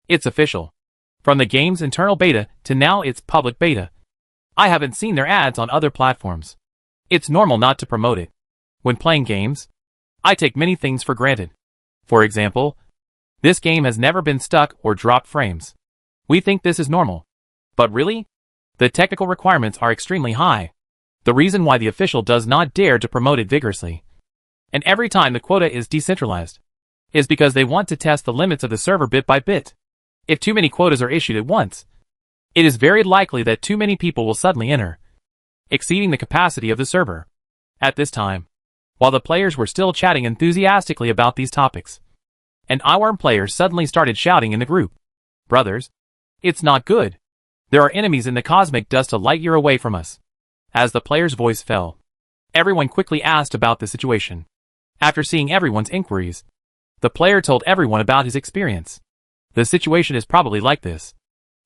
It's official. From the game's internal beta to now its public beta. I haven't seen their ads on other platforms. It's normal not to promote it. When playing games, I take many things for granted. For example, this game has never been stuck or dropped frames. We think this is normal. But really? The technical requirements are extremely high. The reason why the official does not dare to promote it vigorously. And every time the quota is decentralized, is because they want to test the limits of the server bit by bit. If too many quotas are issued at once, it is very likely that too many people will suddenly enter, exceeding the capacity of the server. At this time, while the players were still chatting enthusiastically about these topics, an eyeworm player suddenly started shouting in the group. Brothers, it's not good. There are enemies in the cosmic dust a light year away from us. As the player's voice fell, everyone quickly asked about the situation. After seeing everyone's inquiries, the player told everyone about his experience. The situation is probably like this,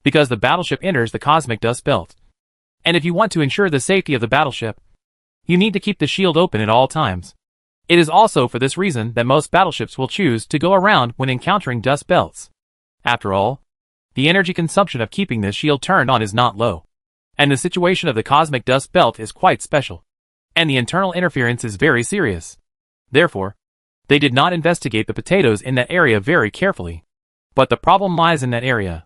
because the battleship enters the cosmic dust belt. And if you want to ensure the safety of the battleship, you need to keep the shield open at all times. It is also for this reason that most battleships will choose to go around when encountering dust belts. After all, the energy consumption of keeping this shield turned on is not low. And the situation of the cosmic dust belt is quite special. And the internal interference is very serious. Therefore, they did not investigate the potatoes in that area very carefully. But the problem lies in that area.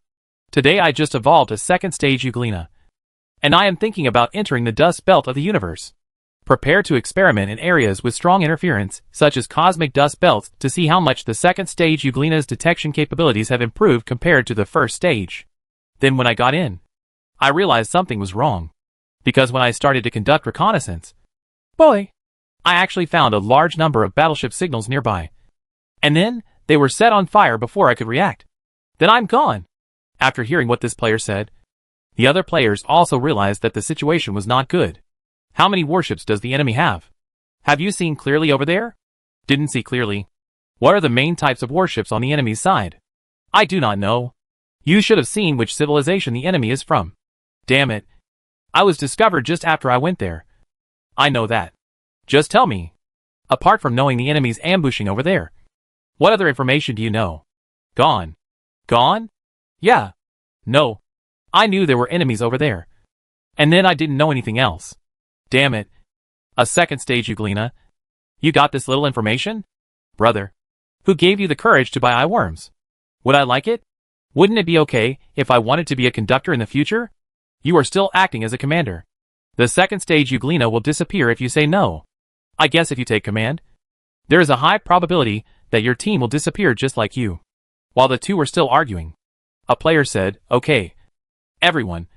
Today I just evolved a second stage Euglena. And I am thinking about entering the dust belt of the universe. Prepare to experiment in areas with strong interference, such as cosmic dust belts, to see how much the second stage Euglena's detection capabilities have improved compared to the first stage. Then when I got in, I realized something was wrong. Because when I started to conduct reconnaissance, boy, I actually found a large number of battleship signals nearby. And then, they were set on fire before I could react. Then I'm gone. After hearing what this player said, the other players also realized that the situation was not good. How many warships does the enemy have? Have you seen clearly over there? Didn't see clearly. What are the main types of warships on the enemy's side? I do not know. You should have seen which civilization the enemy is from. Damn it. I was discovered just after I went there. I know that. Just tell me. Apart from knowing the enemy's ambushing over there, what other information do you know? Gone. Gone? Yeah. No. I knew there were enemies over there. And then I didn't know anything else. Damn it. A second stage Euglena. You got this little information? Brother. Who gave you the courage to buy eyeworms? Would I like it? Wouldn't it be okay if I wanted to be a conductor in the future? You are still acting as a commander. The second stage Euglena will disappear if you say no. I guess if you take command, there is a high probability that your team will disappear just like you. While the two were still arguing, a player said, okay, everyone,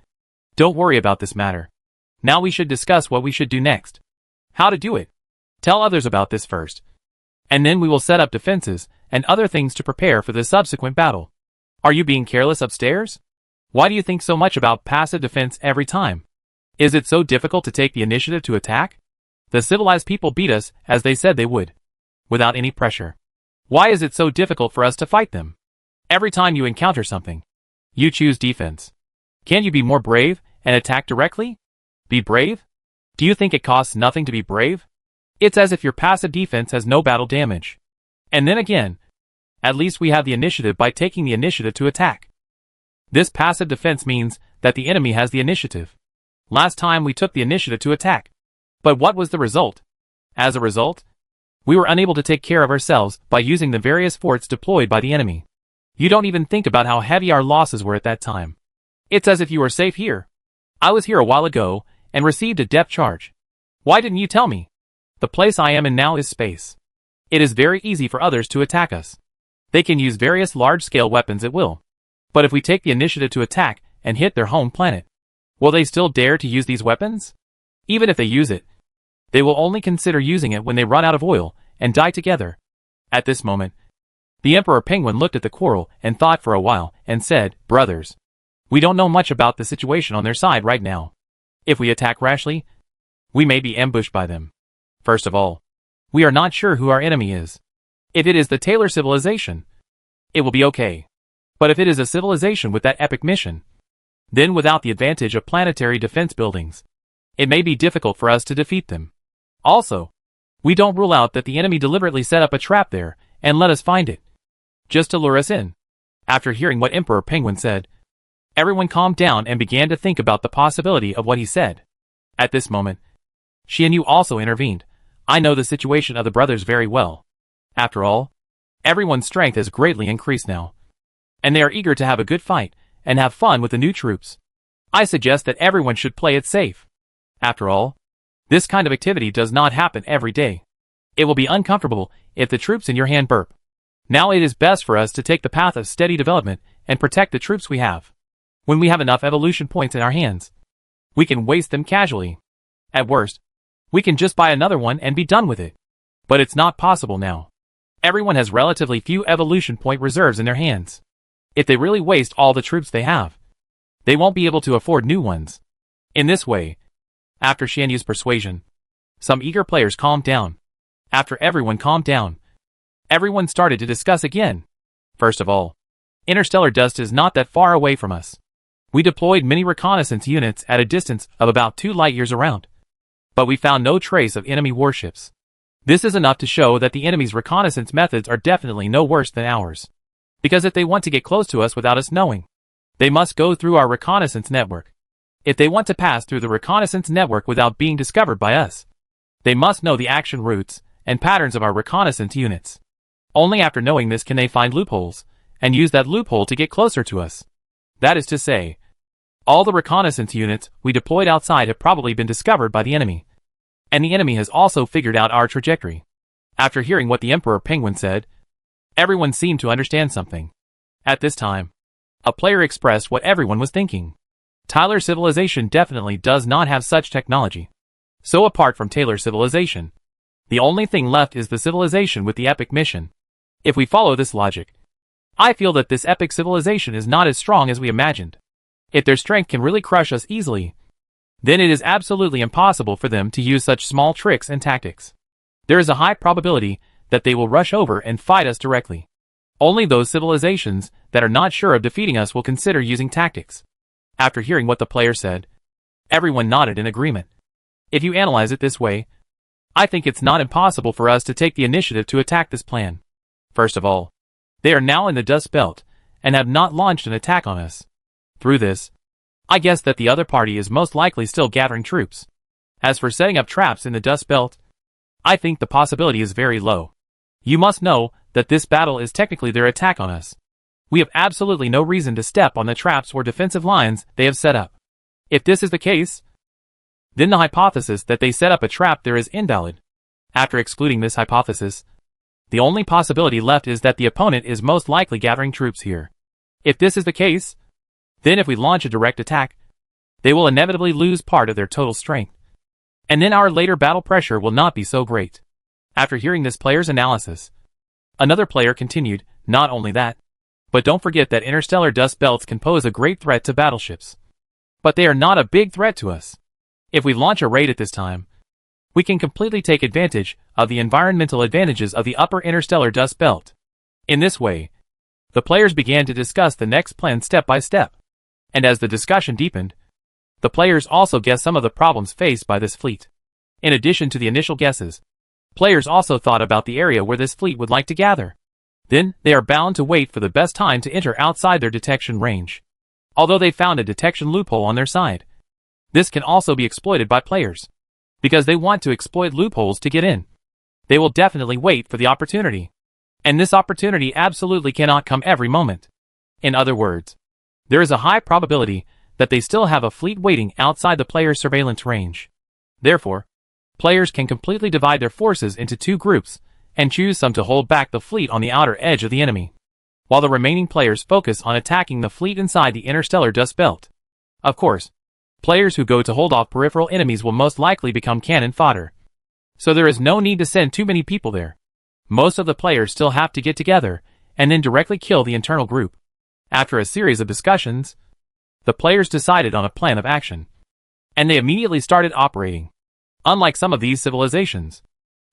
don't worry about this matter. Now we should discuss what we should do next. How to do it. Tell others about this first. And then we will set up defenses and other things to prepare for the subsequent battle. Are you being careless upstairs? Why do you think so much about passive defense every time? Is it so difficult to take the initiative to attack? The civilized people beat us as they said they would, without any pressure. Why is it so difficult for us to fight them? Every time you encounter something, you choose defense. Can you be more brave and attack directly? Be brave? Do you think it costs nothing to be brave? It's as if your passive defense has no battle damage. And then again, at least we have the initiative by taking the initiative to attack. This passive defense means that the enemy has the initiative. Last time we took the initiative to attack. But what was the result? As a result, we were unable to take care of ourselves by using the various forts deployed by the enemy. You don't even think about how heavy our losses were at that time. It's as if you are safe here. I was here a while ago, and received a depth charge. Why didn't you tell me? The place I am in now is space. It is very easy for others to attack us. They can use various large-scale weapons at will. But if we take the initiative to attack and hit their home planet, will they still dare to use these weapons? Even if they use it, they will only consider using it when they run out of oil and die together. At this moment, the Emperor Penguin looked at the quarrel and thought for a while and said, "Brothers, we don't know much about the situation on their side right now. If we attack rashly, we may be ambushed by them. First of all, we are not sure who our enemy is. If it is the Taylor civilization, it will be okay. But if it is a civilization with that epic mission, then without the advantage of planetary defense buildings, it may be difficult for us to defeat them. Also, we don't rule out that the enemy deliberately set up a trap there and let us find it, just to lure us in." After hearing what Emperor Penguin said, everyone calmed down and began to think about the possibility of what he said. At this moment, Xianyu also intervened. "I know the situation of the brothers very well. After all, everyone's strength has greatly increased now, and they are eager to have a good fight and have fun with the new troops. I suggest that everyone should play it safe. After all, this kind of activity does not happen every day. It will be uncomfortable if the troops in your hand burp. Now it is best for us to take the path of steady development and protect the troops we have. When we have enough evolution points in our hands, we can waste them casually. At worst, we can just buy another one and be done with it. But it's not possible now. Everyone has relatively few evolution point reserves in their hands. If they really waste all the troops they have, they won't be able to afford new ones." In this way, after Xianyu's persuasion, some eager players calmed down. After everyone calmed down, everyone started to discuss again. First of all, interstellar dust is not that far away from us. We deployed many reconnaissance units at a distance of about 2 light years around, but we found no trace of enemy warships. This is enough to show that the enemy's reconnaissance methods are definitely no worse than ours. Because if they want to get close to us without us knowing, they must go through our reconnaissance network. If they want to pass through the reconnaissance network without being discovered by us, they must know the action routes and patterns of our reconnaissance units. Only after knowing this can they find loopholes, and use that loophole to get closer to us. That is to say, all the reconnaissance units we deployed outside have probably been discovered by the enemy. And the enemy has also figured out our trajectory. After hearing what the Emperor Penguin said, everyone seemed to understand something. At this time, a player expressed what everyone was thinking. Tyler civilization definitely does not have such technology. So apart from Taylor civilization, the only thing left is the civilization with the epic mission. If we follow this logic, I feel that this epic civilization is not as strong as we imagined. If their strength can really crush us easily, then it is absolutely impossible for them to use such small tricks and tactics. There is a high probability that they will rush over and fight us directly. Only those civilizations that are not sure of defeating us will consider using tactics. After hearing what the player said, everyone nodded in agreement. If you analyze it this way, I think it's not impossible for us to take the initiative to attack this plan. First of all, they are now in the Dust Belt and have not launched an attack on us. Through this, I guess that the other party is most likely still gathering troops. As for setting up traps in the Dust Belt, I think the possibility is very low. You must know that this battle is technically their attack on us. We have absolutely no reason to step on the traps or defensive lines they have set up. If this is the case, then the hypothesis that they set up a trap there is invalid. After excluding this hypothesis, the only possibility left is that the opponent is most likely gathering troops here. If this is the case, then if we launch a direct attack, they will inevitably lose part of their total strength. And then our later battle pressure will not be so great. After hearing this player's analysis, another player continued, "Not only that, but don't forget that interstellar dust belts can pose a great threat to battleships. But they are not a big threat to us. If we launch a raid at this time, we can completely take advantage of the environmental advantages of the upper interstellar dust belt." In this way, the players began to discuss the next plan step by step. And as the discussion deepened, the players also guessed some of the problems faced by this fleet. In addition to the initial guesses, players also thought about the area where this fleet would like to gather. Then, they are bound to wait for the best time to enter outside their detection range. Although they found a detection loophole on their side, this can also be exploited by players. Because they want to exploit loopholes to get in, they will definitely wait for the opportunity. And this opportunity absolutely cannot come every moment. In other words, there is a high probability that they still have a fleet waiting outside the player's surveillance range. Therefore, players can completely divide their forces into two groups and choose some to hold back the fleet on the outer edge of the enemy, while the remaining players focus on attacking the fleet inside the interstellar dust belt. Of course, players who go to hold off peripheral enemies will most likely become cannon fodder, so there is no need to send too many people there. Most of the players still have to get together and then directly kill the internal group. After a series of discussions, the players decided on a plan of action, and they immediately started operating. Unlike some of these civilizations,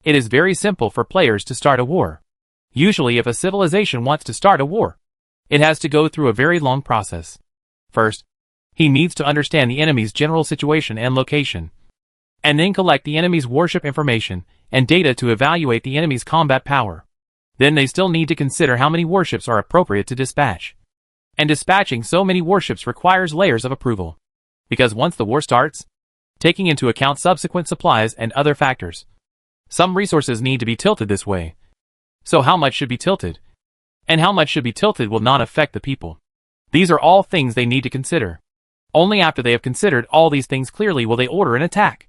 it is very simple for players to start a war. Usually if a civilization wants to start a war, it has to go through a very long process. First, he needs to understand the enemy's general situation and location, and then collect the enemy's warship information and data to evaluate the enemy's combat power. Then they still need to consider how many warships are appropriate to dispatch. And dispatching so many warships requires layers of approval, because once the war starts, taking into account subsequent supplies and other factors, some resources need to be tilted this way. So how much should be tilted? And how much should be tilted will not affect the people. These are all things they need to consider. Only after they have considered all these things clearly will they order an attack.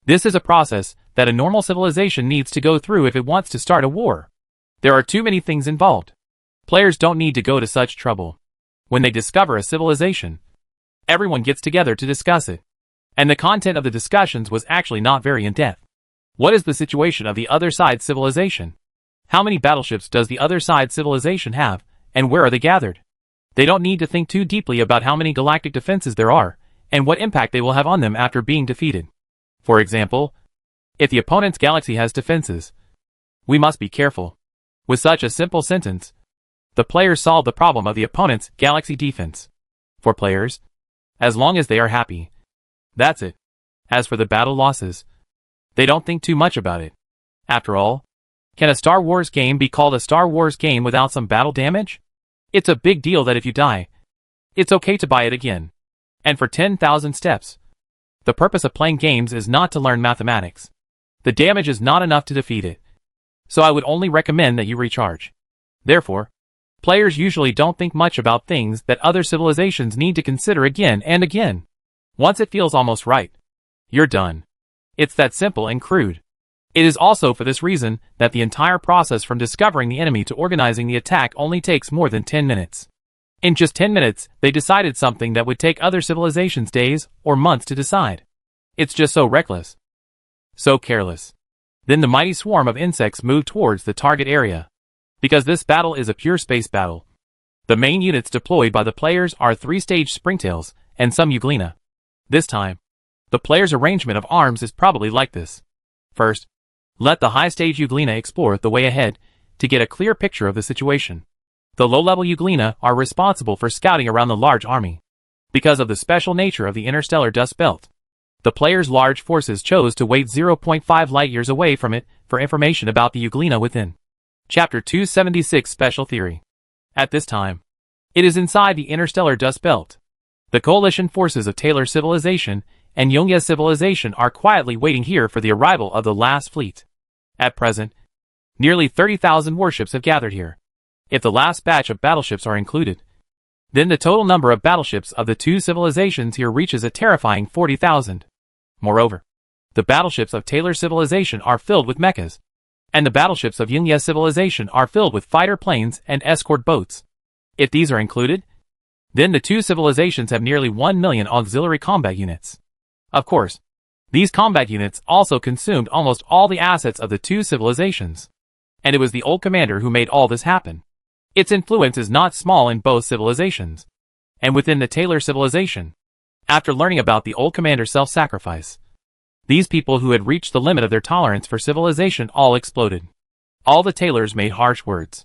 This is a process that a normal civilization needs to go through if it wants to start a war. There are too many things involved. Players don't need to go to such trouble. When they discover a civilization, everyone gets together to discuss it. And the content of the discussions was actually not very in-depth. What is the situation of the other side civilization? How many battleships does the other side civilization have, and where are they gathered? They don't need to think too deeply about how many galactic defenses there are, and what impact they will have on them after being defeated. For example, if the opponent's galaxy has defenses, we must be careful. With such a simple sentence, the players solve the problem of the opponent's galaxy defense. For players, as long as they are happy, that's it. As for the battle losses, they don't think too much about it. After all, can a Star Wars game be called a Star Wars game without some battle damage? It's a big deal that if you die, it's okay to buy it again. And for 10,000 steps, the purpose of playing games is not to learn mathematics. The damage is not enough to defeat it. So I would only recommend that you recharge. Therefore, players usually don't think much about things that other civilizations need to consider again and again. Once it feels almost right, you're done. It's that simple and crude. It is also for this reason that the entire process from discovering the enemy to organizing the attack only takes more than 10 minutes. In just 10 minutes, they decided something that would take other civilizations days or months to decide. It's just so reckless. So careless. Then the mighty swarm of insects moved towards the target area. Because this battle is a pure space battle, the main units deployed by the players are 3-stage springtails and some euglena. This time, the player's arrangement of arms is probably like this. First, let the high-stage euglena explore the way ahead to get a clear picture of the situation. The low-level euglena are responsible for scouting around the large army. Because of the special nature of the interstellar dust belt, the player's large forces chose to wait 0.5 light-years away from it for information about the euglena within. Chapter 276 Special Theory. At this time, it is inside the interstellar dust belt. The coalition forces of Taylor Civilization and Yongyas Civilization are quietly waiting here for the arrival of the last fleet. At present, nearly 30,000 warships have gathered here. If the last batch of battleships are included, then the total number of battleships of the two civilizations here reaches a terrifying 40,000. Moreover, the battleships of Taylor Civilization are filled with mechas, and the battleships of Yongyas Civilization are filled with fighter planes and escort boats. If these are included, then the two civilizations have nearly 1 million auxiliary combat units. Of course, these combat units also consumed almost all the assets of the two civilizations. And it was the old commander who made all this happen. Its influence is not small in both civilizations. And within the Taylor civilization, after learning about the old commander's self-sacrifice, these people who had reached the limit of their tolerance for civilization all exploded. All the Taylors made harsh words.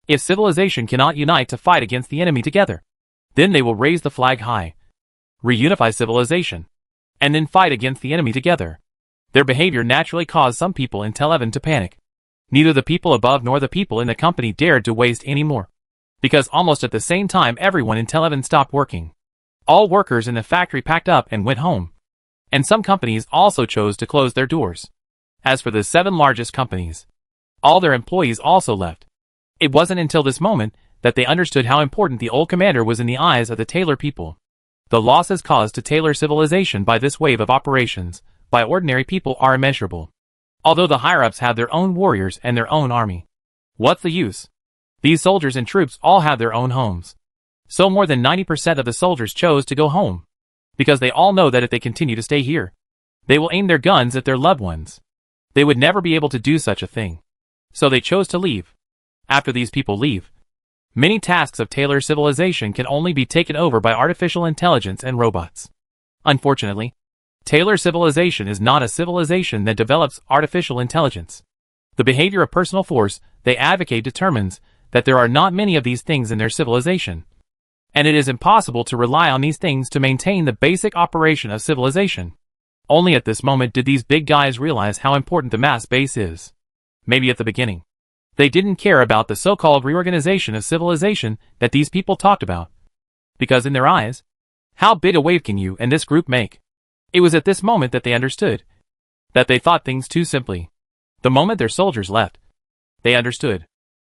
If civilization cannot unite to fight against the enemy together, then they will raise the flag high, reunify civilization, and then fight against the enemy together. Their behavior naturally caused some people in Televen to panic. Neither the people above nor the people in the company dared to waste any more, because almost at the same time everyone in Televen stopped working. All workers in the factory packed up and went home. And some companies also chose to close their doors. As for the 7 largest companies, all their employees also left. It wasn't until this moment that they understood how important the old commander was in the eyes of the Taylor people. The losses caused to Taylor civilization by this wave of operations by ordinary people are immeasurable. Although the higher-ups have their own warriors and their own army. What's the use? These soldiers and troops all have their own homes. So more than 90% of the soldiers chose to go home. Because they all know that if they continue to stay here, they will aim their guns at their loved ones. They would never be able to do such a thing. So they chose to leave. After these people leave, many tasks of Taylor civilization can only be taken over by artificial intelligence and robots. Unfortunately, Taylor civilization is not a civilization that develops artificial intelligence. The behavior of personal force they advocate determines that there are not many of these things in their civilization. And it is impossible to rely on these things to maintain the basic operation of civilization. Only at this moment did these big guys realize how important the mass base is. Maybe at the beginning, they didn't care about the so-called reorganization of civilization that these people talked about. Because in their eyes, how big a wave can you and this group make? It was at this moment that they understood. That they thought things too simply. The moment their soldiers left, they understood.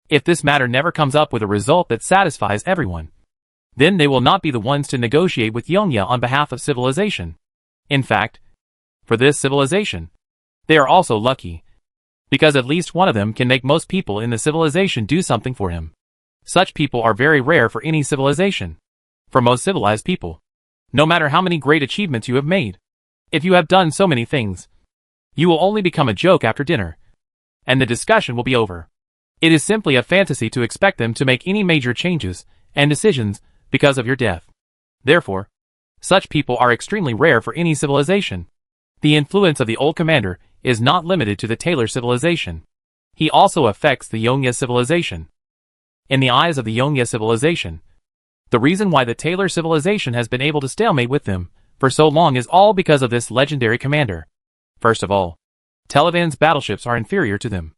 If this matter never comes up with a result that satisfies everyone, then they will not be the ones to negotiate with Yongya on behalf of civilization. In fact, for this civilization, they are also lucky. Because at least one of them can make most people in the civilization do something for him. Such people are very rare for any civilization. For most civilized people, no matter how many great achievements you have made, if you have done so many things, you will only become a joke after dinner. And the discussion will be over. It is simply a fantasy to expect them to make any major changes and decisions because of your death. Therefore, such people are extremely rare for any civilization. The influence of the old commander is not limited to the Taylor civilization. He also affects the Yongya civilization. In the eyes of the Yongya civilization, the reason why the Taylor civilization has been able to stalemate with them for so long is all because of this legendary commander. First of all, Televan's battleships are inferior to them.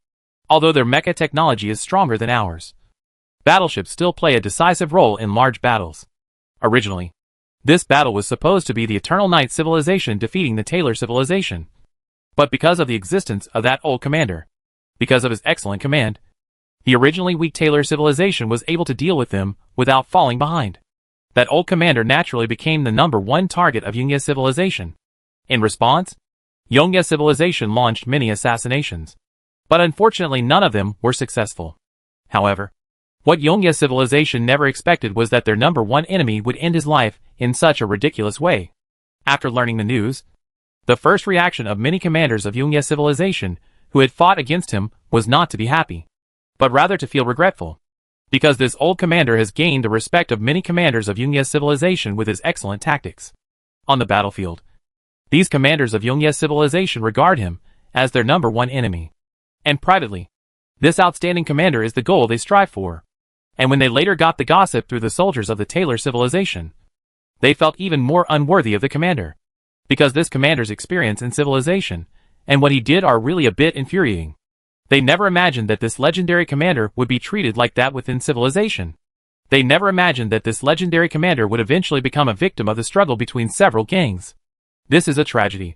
Although their mecha technology is stronger than ours, battleships still play a decisive role in large battles. Originally, this battle was supposed to be the Eternal Night civilization defeating the Taylor civilization. But because of the existence of that old commander, because of his excellent command, the originally weak Taylor civilization was able to deal with them without falling behind. That old commander naturally became the #1 target of Yongya civilization. In response, Yongya civilization launched many assassinations. But unfortunately none of them were successful. However, what Yongya civilization never expected was that their #1 enemy would end his life in such a ridiculous way. After learning the news, the first reaction of many commanders of Yongya civilization who had fought against him was not to be happy, but rather to feel regretful. Because this old commander has gained the respect of many commanders of Yongya civilization with his excellent tactics. On the battlefield, these commanders of Yongya civilization regard him as their #1 enemy. And privately, this outstanding commander is the goal they strive for. And when they later got the gossip through the soldiers of the Taylor civilization, they felt even more unworthy of the commander. Because this commander's experience in civilization and what he did are really a bit infuriating. They never imagined that this legendary commander would be treated like that within civilization. They never imagined that this legendary commander would eventually become a victim of the struggle between several gangs. This is a tragedy.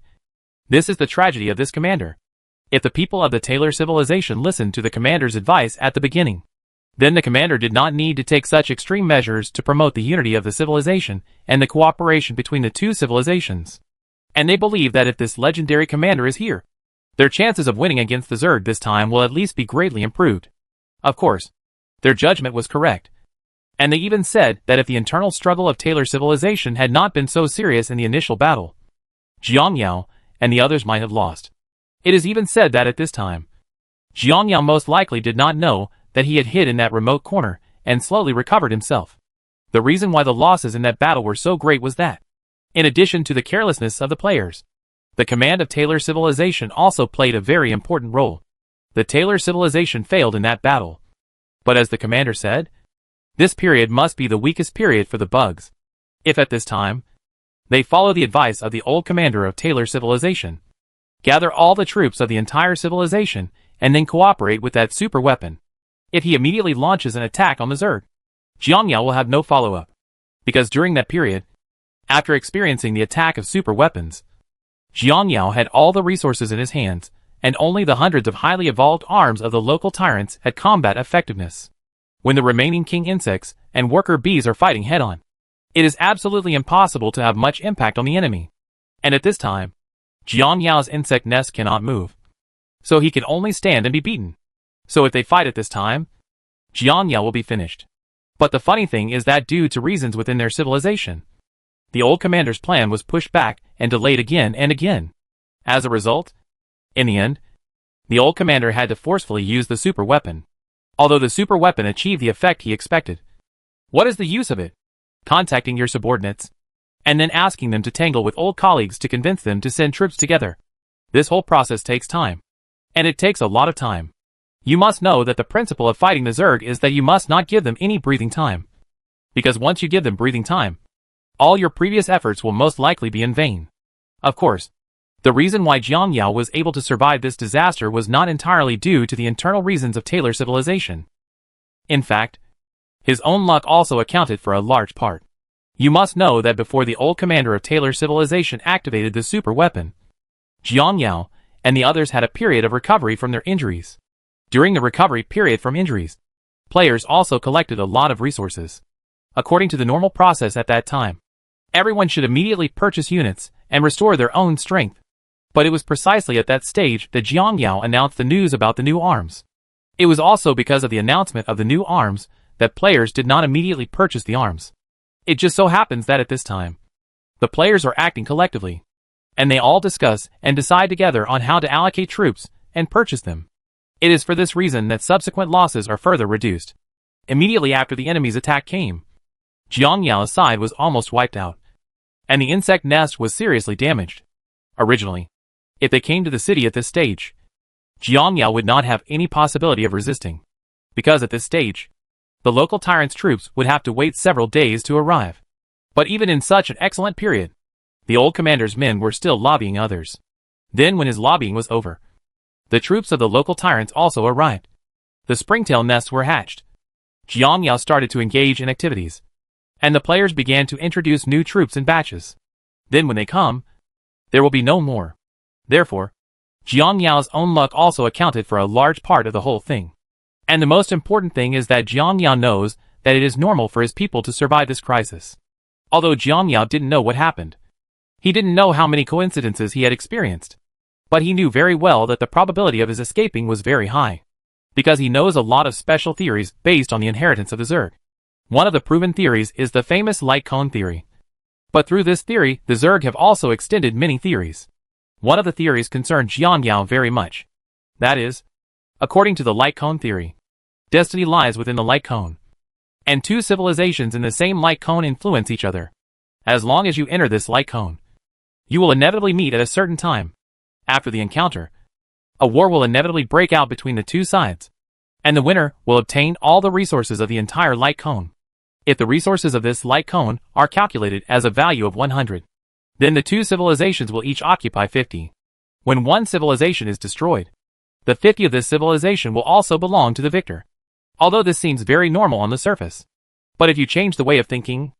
This is the tragedy of this commander. If the people of the Taylor civilization listened to the commander's advice at the beginning, then the commander did not need to take such extreme measures to promote the unity of the civilization and the cooperation between the two civilizations. And they believe that if this legendary commander is here, their chances of winning against the Zerg this time will at least be greatly improved. Of course, their judgment was correct. And they even said that if the internal struggle of Taylor civilization had not been so serious in the initial battle, Jiangyao and the others might have lost. It is even said that at this time, Jiangyao most likely did not know that he had hid in that remote corner and slowly recovered himself. The reason why the losses in that battle were so great was that, in addition to the carelessness of the players, the command of Taylor civilization also played a very important role. The Taylor civilization failed in that battle. But as the commander said, this period must be the weakest period for the bugs. If at this time, they follow the advice of the old commander of Taylor civilization, gather all the troops of the entire civilization, and then cooperate with that super weapon. If he immediately launches an attack on the Zerg, Jiangyao will have no follow-up. Because during that period, after experiencing the attack of super weapons, Jiangyao had all the resources in his hands, and only the hundreds of highly evolved arms of the local tyrants had combat effectiveness. When the remaining king insects and worker bees are fighting head-on, It is absolutely impossible to have much impact on the enemy. And at this time, Jiang Yao's insect nest cannot move. So he can only stand and be beaten. So if they fight at this time, Jiang Yao will be finished. But the funny thing is that due to reasons within their civilization, the old commander's plan was pushed back and delayed again and again. As a result, in the end, the old commander had to forcefully use the super weapon. Although the super weapon achieved the effect he expected. What is the use of it? Contacting your subordinates, and then asking them to tangle with old colleagues to convince them to send troops together. This whole process takes time. And it takes a lot of time. You must know that the principle of fighting the Zerg is that you must not give them any breathing time. Because once you give them breathing time, all your previous efforts will most likely be in vain. Of course, the reason why Jiang Yao was able to survive this disaster was not entirely due to the internal reasons of Taylor civilization. In fact, his own luck also accounted for a large part. You must know that before the old commander of Taylor civilization activated the super weapon, Jiang Yao and the others had a period of recovery from their injuries. During the recovery period from injuries, players also collected a lot of resources. According to the normal process at that time, everyone should immediately purchase units and restore their own strength. But it was precisely at that stage that Jiang Yao announced the news about the new arms. It was also because of the announcement of the new arms that players did not immediately purchase the arms. It just so happens that at this time, the players are acting collectively, and they all discuss and decide together on how to allocate troops and purchase them. It is for this reason that subsequent losses are further reduced. Immediately after the enemy's attack came, Jiang Yao's side was almost wiped out, and the insect nest was seriously damaged. Originally, if they came to the city at this stage, Jiang Yao would not have any possibility of resisting, because at this stage, the local tyrant's troops would have to wait several days to arrive. But even in such an excellent period, the old commander's men were still lobbying others. Then when his lobbying was over, the troops of the local tyrants also arrived. The springtail nests were hatched. Jiang Yao started to engage in activities, and the players began to introduce new troops in batches. Then when they come, there will be no more. Therefore, Jiang Yao's own luck also accounted for a large part of the whole thing. And the most important thing is that Jiang Yao knows that it is normal for his people to survive this crisis. Although Jiang Yao didn't know what happened. He didn't know how many coincidences he had experienced. But he knew very well that the probability of his escaping was very high. Because he knows a lot of special theories based on the inheritance of the Zerg. One of the proven theories is the famous light cone theory. But through this theory, the Zerg have also extended many theories. One of the theories concerned Jiang Yao very much. That is, according to the light cone theory, destiny lies within the light cone. And two civilizations in the same light cone influence each other. As long as you enter this light cone, you will inevitably meet at a certain time. After the encounter, a war will inevitably break out between the two sides, and the winner will obtain all the resources of the entire light cone. If the resources of this light cone are calculated as a value of 100, then the two civilizations will each occupy 50. When one civilization is destroyed, the 50 of this civilization will also belong to the victor. Although this seems very normal on the surface. But if you change the way of thinking,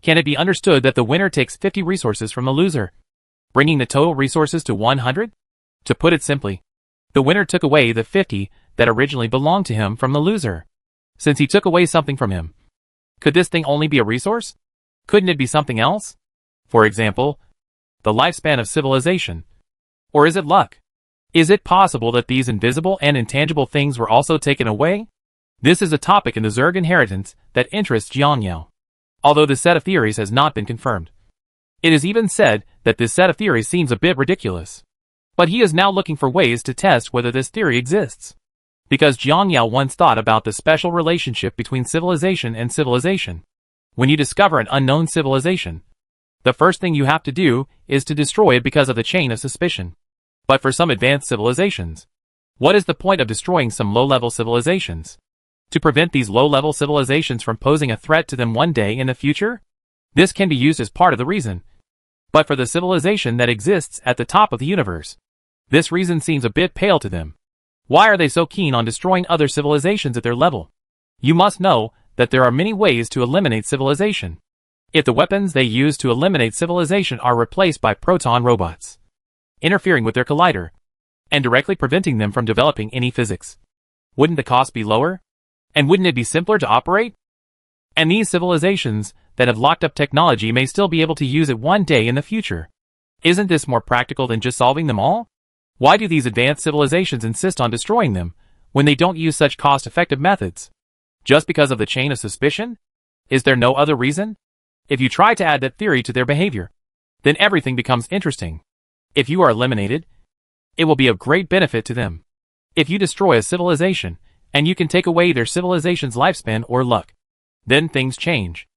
can it be understood that the winner takes 50 resources from the loser, bringing the total resources to 100? To put it simply, the winner took away the 50 that originally belonged to him from the loser. Since he took away something from him, could this thing only be a resource? Couldn't it be something else? For example, the lifespan of civilization. Or is it luck? Is it possible that these invisible and intangible things were also taken away? This is a topic in the Zerg inheritance that interests Jiang Yao. Although this set of theories has not been confirmed. It is even said that this set of theories seems a bit ridiculous. But he is now looking for ways to test whether this theory exists. Because Jiang Yao once thought about the special relationship between civilization and civilization. When you discover an unknown civilization, the first thing you have to do is to destroy it because of the chain of suspicion. But for some advanced civilizations, what is the point of destroying some low-level civilizations? To prevent these low-level civilizations from posing a threat to them one day in the future? This can be used as part of the reason. But for the civilization that exists at the top of the universe, this reason seems a bit pale to them. Why are they so keen on destroying other civilizations at their level? You must know that there are many ways to eliminate civilization. If the weapons they use to eliminate civilization are replaced by proton robots, interfering with their collider, and directly preventing them from developing any physics, wouldn't the cost be lower? And wouldn't it be simpler to operate? And these civilizations that have locked up technology may still be able to use it one day in the future. Isn't this more practical than just solving them all? Why do these advanced civilizations insist on destroying them when they don't use such cost-effective methods? Just because of the chain of suspicion? Is there no other reason? If you try to add that theory to their behavior, then everything becomes interesting. If you are eliminated, it will be of great benefit to them. If you destroy a civilization, and you can take away their civilization's lifespan or luck, then things change.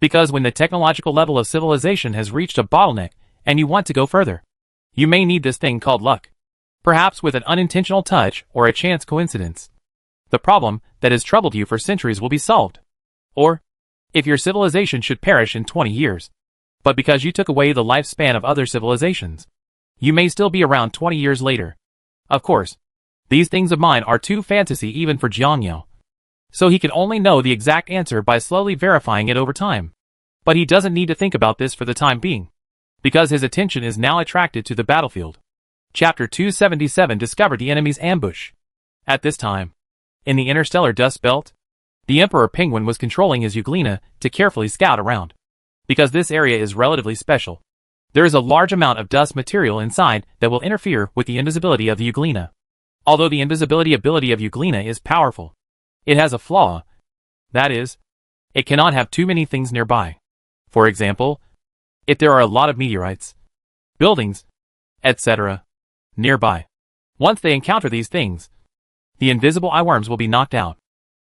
Because when the technological level of civilization has reached a bottleneck, and you want to go further, you may need this thing called luck. Perhaps with an unintentional touch or a chance coincidence. The problem that has troubled you for centuries will be solved. Or, if your civilization should perish in 20 years, but because you took away the lifespan of other civilizations, you may still be around 20 years later. Of course, these things of mine are too fantasy even for Jiangyao. So he can only know the exact answer by slowly verifying it over time. But he doesn't need to think about this for the time being, because his attention is now attracted to the battlefield. Chapter 277 discovered the enemy's ambush. At this time, in the interstellar dust belt, the Emperor Penguin was controlling his Euglena to carefully scout around. Because this area is relatively special, there is a large amount of dust material inside that will interfere with the invisibility of the Euglena. Although the invisibility ability of Euglena is powerful, it has a flaw. That is, it cannot have too many things nearby. For example, if there are a lot of meteorites, buildings, etc. nearby, once they encounter these things, the invisible eyeworms will be knocked out.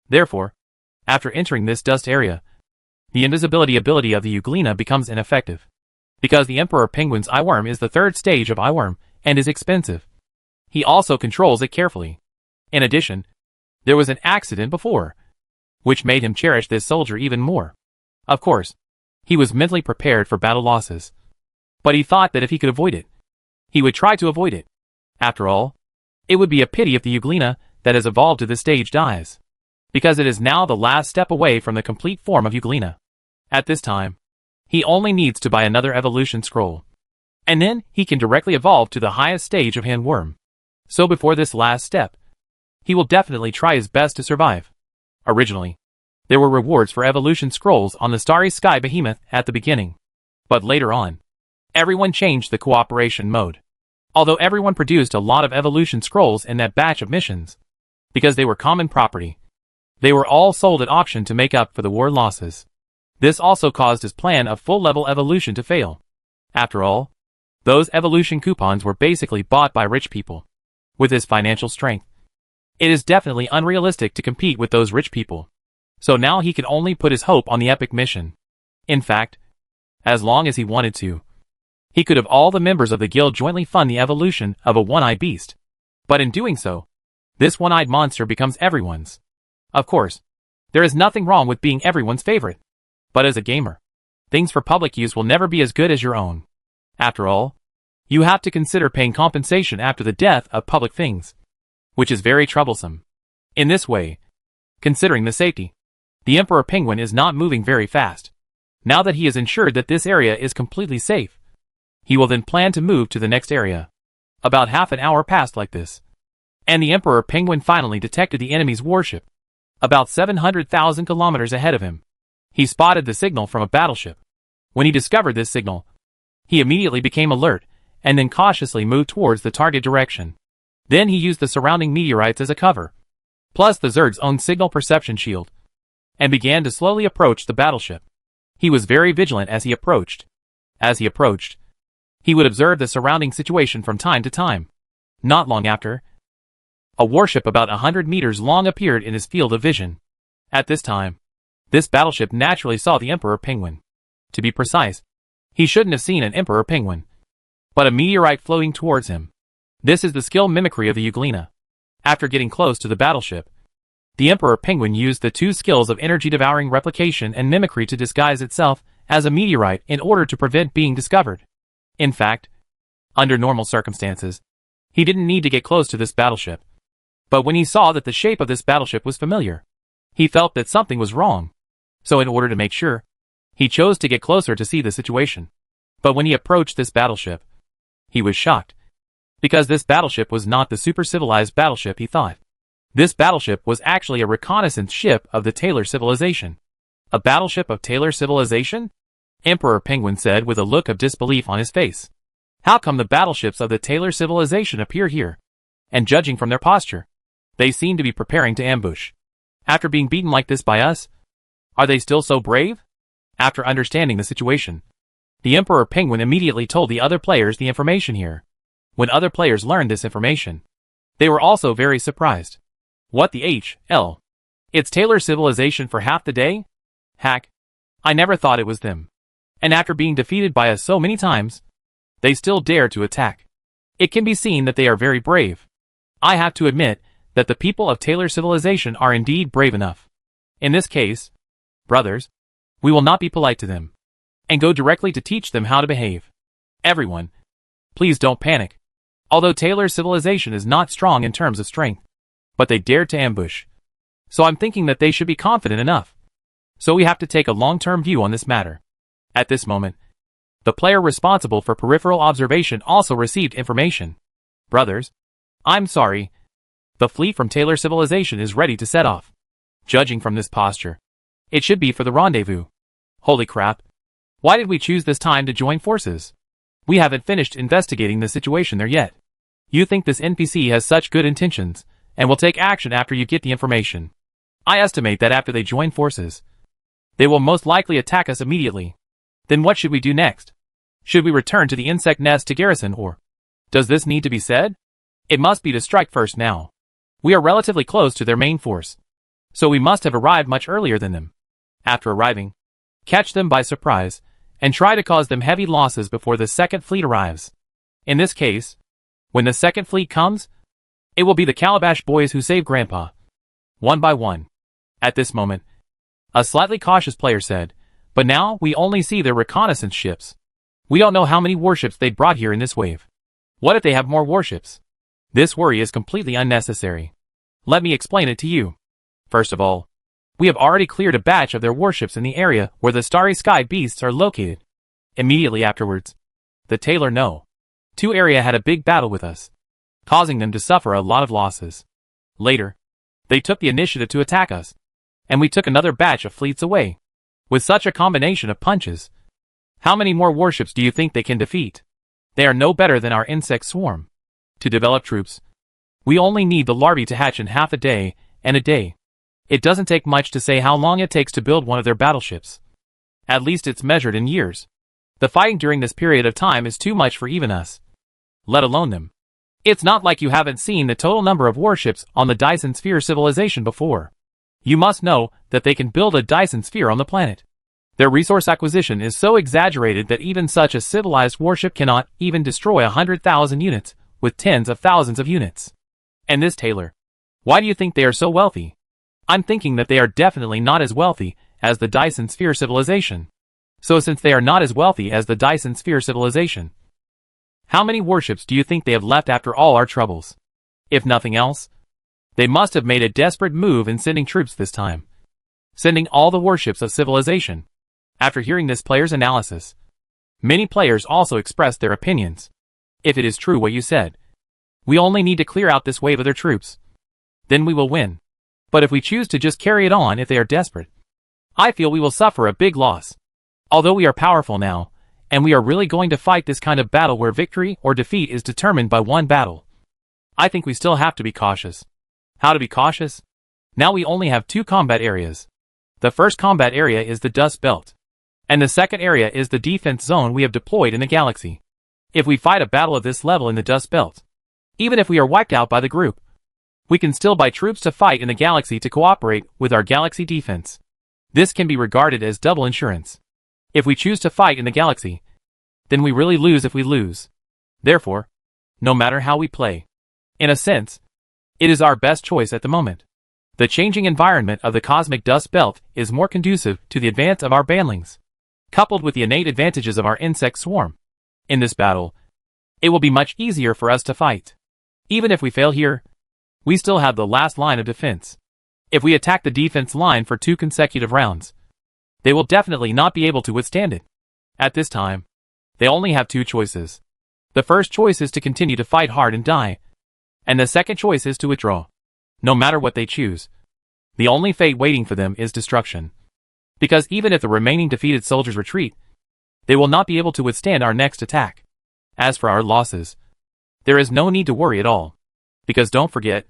Therefore, after entering this dust area, the invisibility ability of the Euglena becomes ineffective. Because the Emperor Penguin's eyeworm is the third stage of eyeworm and is expensive, he also controls it carefully. In addition, there was an accident before, which made him cherish this soldier even more. Of course, he was mentally prepared for battle losses, but he thought that if he could avoid it, he would try to avoid it. After all, it would be a pity if the Euglena that has evolved to this stage dies, because it is now the last step away from the complete form of Euglena. At this time, he only needs to buy another evolution scroll, and then he can directly evolve to the highest stage of handworm. So before this last step, he will definitely try his best to survive. Originally, there were rewards for evolution scrolls on the Starry Sky Behemoth at the beginning, but later on, everyone changed the cooperation mode. Although everyone produced a lot of evolution scrolls in that batch of missions, because they were common property, they were all sold at auction to make up for the war losses. This also caused his plan of full-level evolution to fail. After all, those evolution coupons were basically bought by rich people. With his financial strength, it is definitely unrealistic to compete with those rich people. So now he can only put his hope on the epic mission. In fact, as long as he wanted to, he could have all the members of the guild jointly fund the evolution of a one-eyed beast. But in doing so, this one-eyed monster becomes everyone's. Of course, there is nothing wrong with being everyone's favorite. But as a gamer, things for public use will never be as good as your own. After all, you have to consider paying compensation after the death of public things, which is very troublesome. In this way, considering the safety, the Emperor Penguin is not moving very fast. Now that he is ensured that this area is completely safe, he will then plan to move to the next area. About half an hour passed like this, and the Emperor Penguin finally detected the enemy's warship, about 700,000 kilometers ahead of him. He spotted the signal from a battleship. When he discovered this signal, he immediately became alert, and then cautiously moved towards the target direction. Then he used the surrounding meteorites as a cover, plus the Zerg's own signal perception shield, and began to slowly approach the battleship. He was very vigilant as he approached. As he approached, he would observe the surrounding situation from time to time. Not long after, a warship about 100 meters long appeared in his field of vision. At this time, this battleship naturally saw the Emperor Penguin. To be precise, he shouldn't have seen an Emperor Penguin, but a meteorite floating towards him. This is the skill mimicry of the Euglena. After getting close to the battleship, the Emperor Penguin used the two skills of energy-devouring replication and mimicry to disguise itself as a meteorite in order to prevent being discovered. In fact, under normal circumstances, he didn't need to get close to this battleship. But when he saw that the shape of this battleship was familiar, he felt that something was wrong. So in order to make sure, he chose to get closer to see the situation. But when he approached this battleship, he was shocked, because this battleship was not the super-civilized battleship he thought. This battleship was actually a reconnaissance ship of the Taylor civilization. A battleship of Taylor civilization? Emperor Penguin said with a look of disbelief on his face. How come the battleships of the Taylor civilization appear here? And judging from their posture, they seem to be preparing to ambush. After being beaten like this by us, are they still so brave? After understanding the situation, the Emperor Penguin immediately told the other players the information here. When other players learned this information, they were also very surprised. What the hell? It's Taylor civilization for half the day? Hack. I never thought it was them. And after being defeated by us so many times, they still dare to attack. It can be seen that they are very brave. I have to admit that the people of Taylor civilization are indeed brave enough. In this case, brothers, we will not be polite to them, and go directly to teach them how to behave. Everyone, please don't panic. Although Taylor civilization is not strong in terms of strength, but they dared to ambush. So I'm thinking that they should be confident enough. So we have to take a long-term view on this matter. At this moment, the player responsible for peripheral observation also received information. Brothers, I'm sorry. The fleet from Taylor civilization is ready to set off. Judging from this posture, it should be for the rendezvous. Holy crap. Why did we choose this time to join forces? We haven't finished investigating the situation there yet. You think this NPC has such good intentions, and will take action after you get the information. I estimate that after they join forces, they will most likely attack us immediately. Then what should we do next? Should we return to the insect nest to garrison, or does this need to be said? It must be to strike first now. We are relatively close to their main force, so we must have arrived much earlier than them. After arriving, catch them by surprise, and try to cause them heavy losses before the second fleet arrives. In this case, when the second fleet comes, it will be the Calabash boys who save Grandpa. One by one. At this moment, a slightly cautious player said, but now we only see their reconnaissance ships. We don't know how many warships they brought here in this wave. What if they have more warships? This worry is completely unnecessary. Let me explain it to you. First of all, we have already cleared a batch of their warships in the area where the Starry Sky Beasts are located. Immediately afterwards, the Taylor No. 2 area had a big battle with us, causing them to suffer a lot of losses. Later, they took the initiative to attack us, and we took another batch of fleets away. With such a combination of punches, how many more warships do you think they can defeat? They are no better than our insect swarm. To develop troops, we only need the larvae to hatch in half a day and a day. It doesn't take much to say how long it takes to build one of their battleships. At least it's measured in years. The fighting during this period of time is too much for even us, let alone them. It's not like you haven't seen the total number of warships on the Dyson Sphere civilization before. You must know that they can build a Dyson Sphere on the planet. Their resource acquisition is so exaggerated that even such a civilized warship cannot even destroy 100,000 units, with tens of thousands of units. And this Taylor, why do you think they are so wealthy? I'm thinking that they are definitely not as wealthy as the Dyson Sphere civilization. So since they are not as wealthy as the Dyson Sphere civilization, how many warships do you think they have left after all our troubles? If nothing else, they must have made a desperate move in sending troops this time. Sending all the warships of civilization. After hearing this player's analysis, many players also expressed their opinions. If it is true what you said, we only need to clear out this wave of their troops. Then we will win. But if we choose to just carry it on if they are desperate, I feel we will suffer a big loss. Although we are powerful now, and we are really going to fight this kind of battle where victory or defeat is determined by one battle, I think we still have to be cautious. How to be cautious? Now we only have 2 combat areas. The first combat area is the Dust Belt, and the second area is the defense zone we have deployed in the galaxy. If we fight a battle of this level in the Dust Belt, even if we are wiped out by the group, we can still buy troops to fight in the galaxy to cooperate with our galaxy defense. This can be regarded as double insurance. If we choose to fight in the galaxy, then we really lose if we lose. Therefore, no matter how we play, in a sense, it is our best choice at the moment. The changing environment of the cosmic dust belt is more conducive to the advance of our banlings, coupled with the innate advantages of our insect swarm. In this battle, it will be much easier for us to fight. Even if we fail here, we still have the last line of defense. If we attack the defense line for 2 consecutive rounds, they will definitely not be able to withstand it. At this time, they only have 2 choices. The first choice is to continue to fight hard and die, and the second choice is to withdraw. No matter what they choose, the only fate waiting for them is destruction. because even if the remaining defeated soldiers retreat, they will not be able to withstand our next attack. As for our losses, there is no need to worry at all, because don't forget,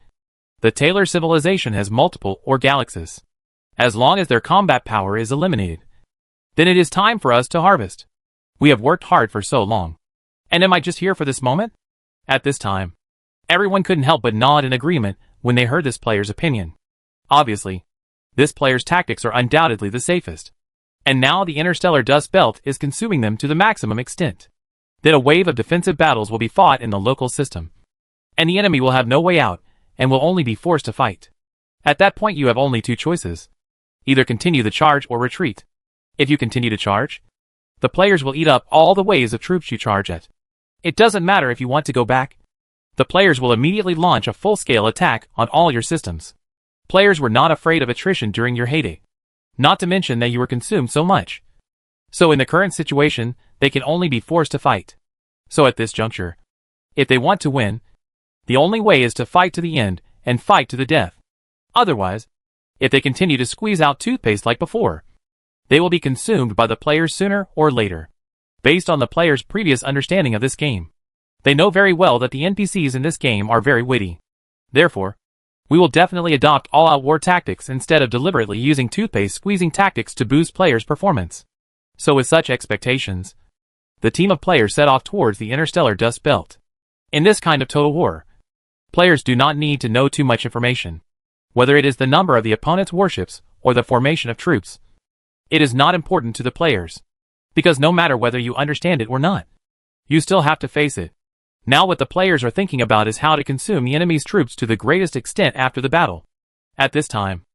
the Taylor civilization has multiple or galaxies. As long as their combat power is eliminated, then it is time for us to harvest. We have worked hard for so long. And am I just here for this moment? At this time, everyone couldn't help but nod in agreement when they heard this player's opinion. Obviously, this player's tactics are undoubtedly the safest. And now the interstellar dust belt is consuming them to the maximum extent. Then a wave of defensive battles will be fought in the local system. And the enemy will have no way out, and will only be forced to fight. At that point you have only two choices. Either continue the charge or retreat. If you continue to charge, the players will eat up all the waves of troops you charge at. It doesn't matter if you want to go back. The players will immediately launch a full-scale attack on all your systems. Players were not afraid of attrition during your heyday. Not to mention that you were consumed so much. So in the current situation, they can only be forced to fight. So at this juncture, if they want to win, the only way is to fight to the end, and fight to the death. Otherwise, if they continue to squeeze out toothpaste like before, they will be consumed by the players sooner or later. Based on the players' previous understanding of this game, they know very well that the NPCs in this game are very witty. Therefore, we will definitely adopt all-out war tactics instead of deliberately using toothpaste squeezing tactics to boost players' performance. So with such expectations, the team of players set off towards the interstellar dust belt. In this kind of total war, players do not need to know too much information. Whether it is the number of the opponent's warships or the formation of troops, it is not important to the players, because no matter whether you understand it or not, you still have to face it. Now what the players are thinking about is how to consume the enemy's troops to the greatest extent after the battle. At this time,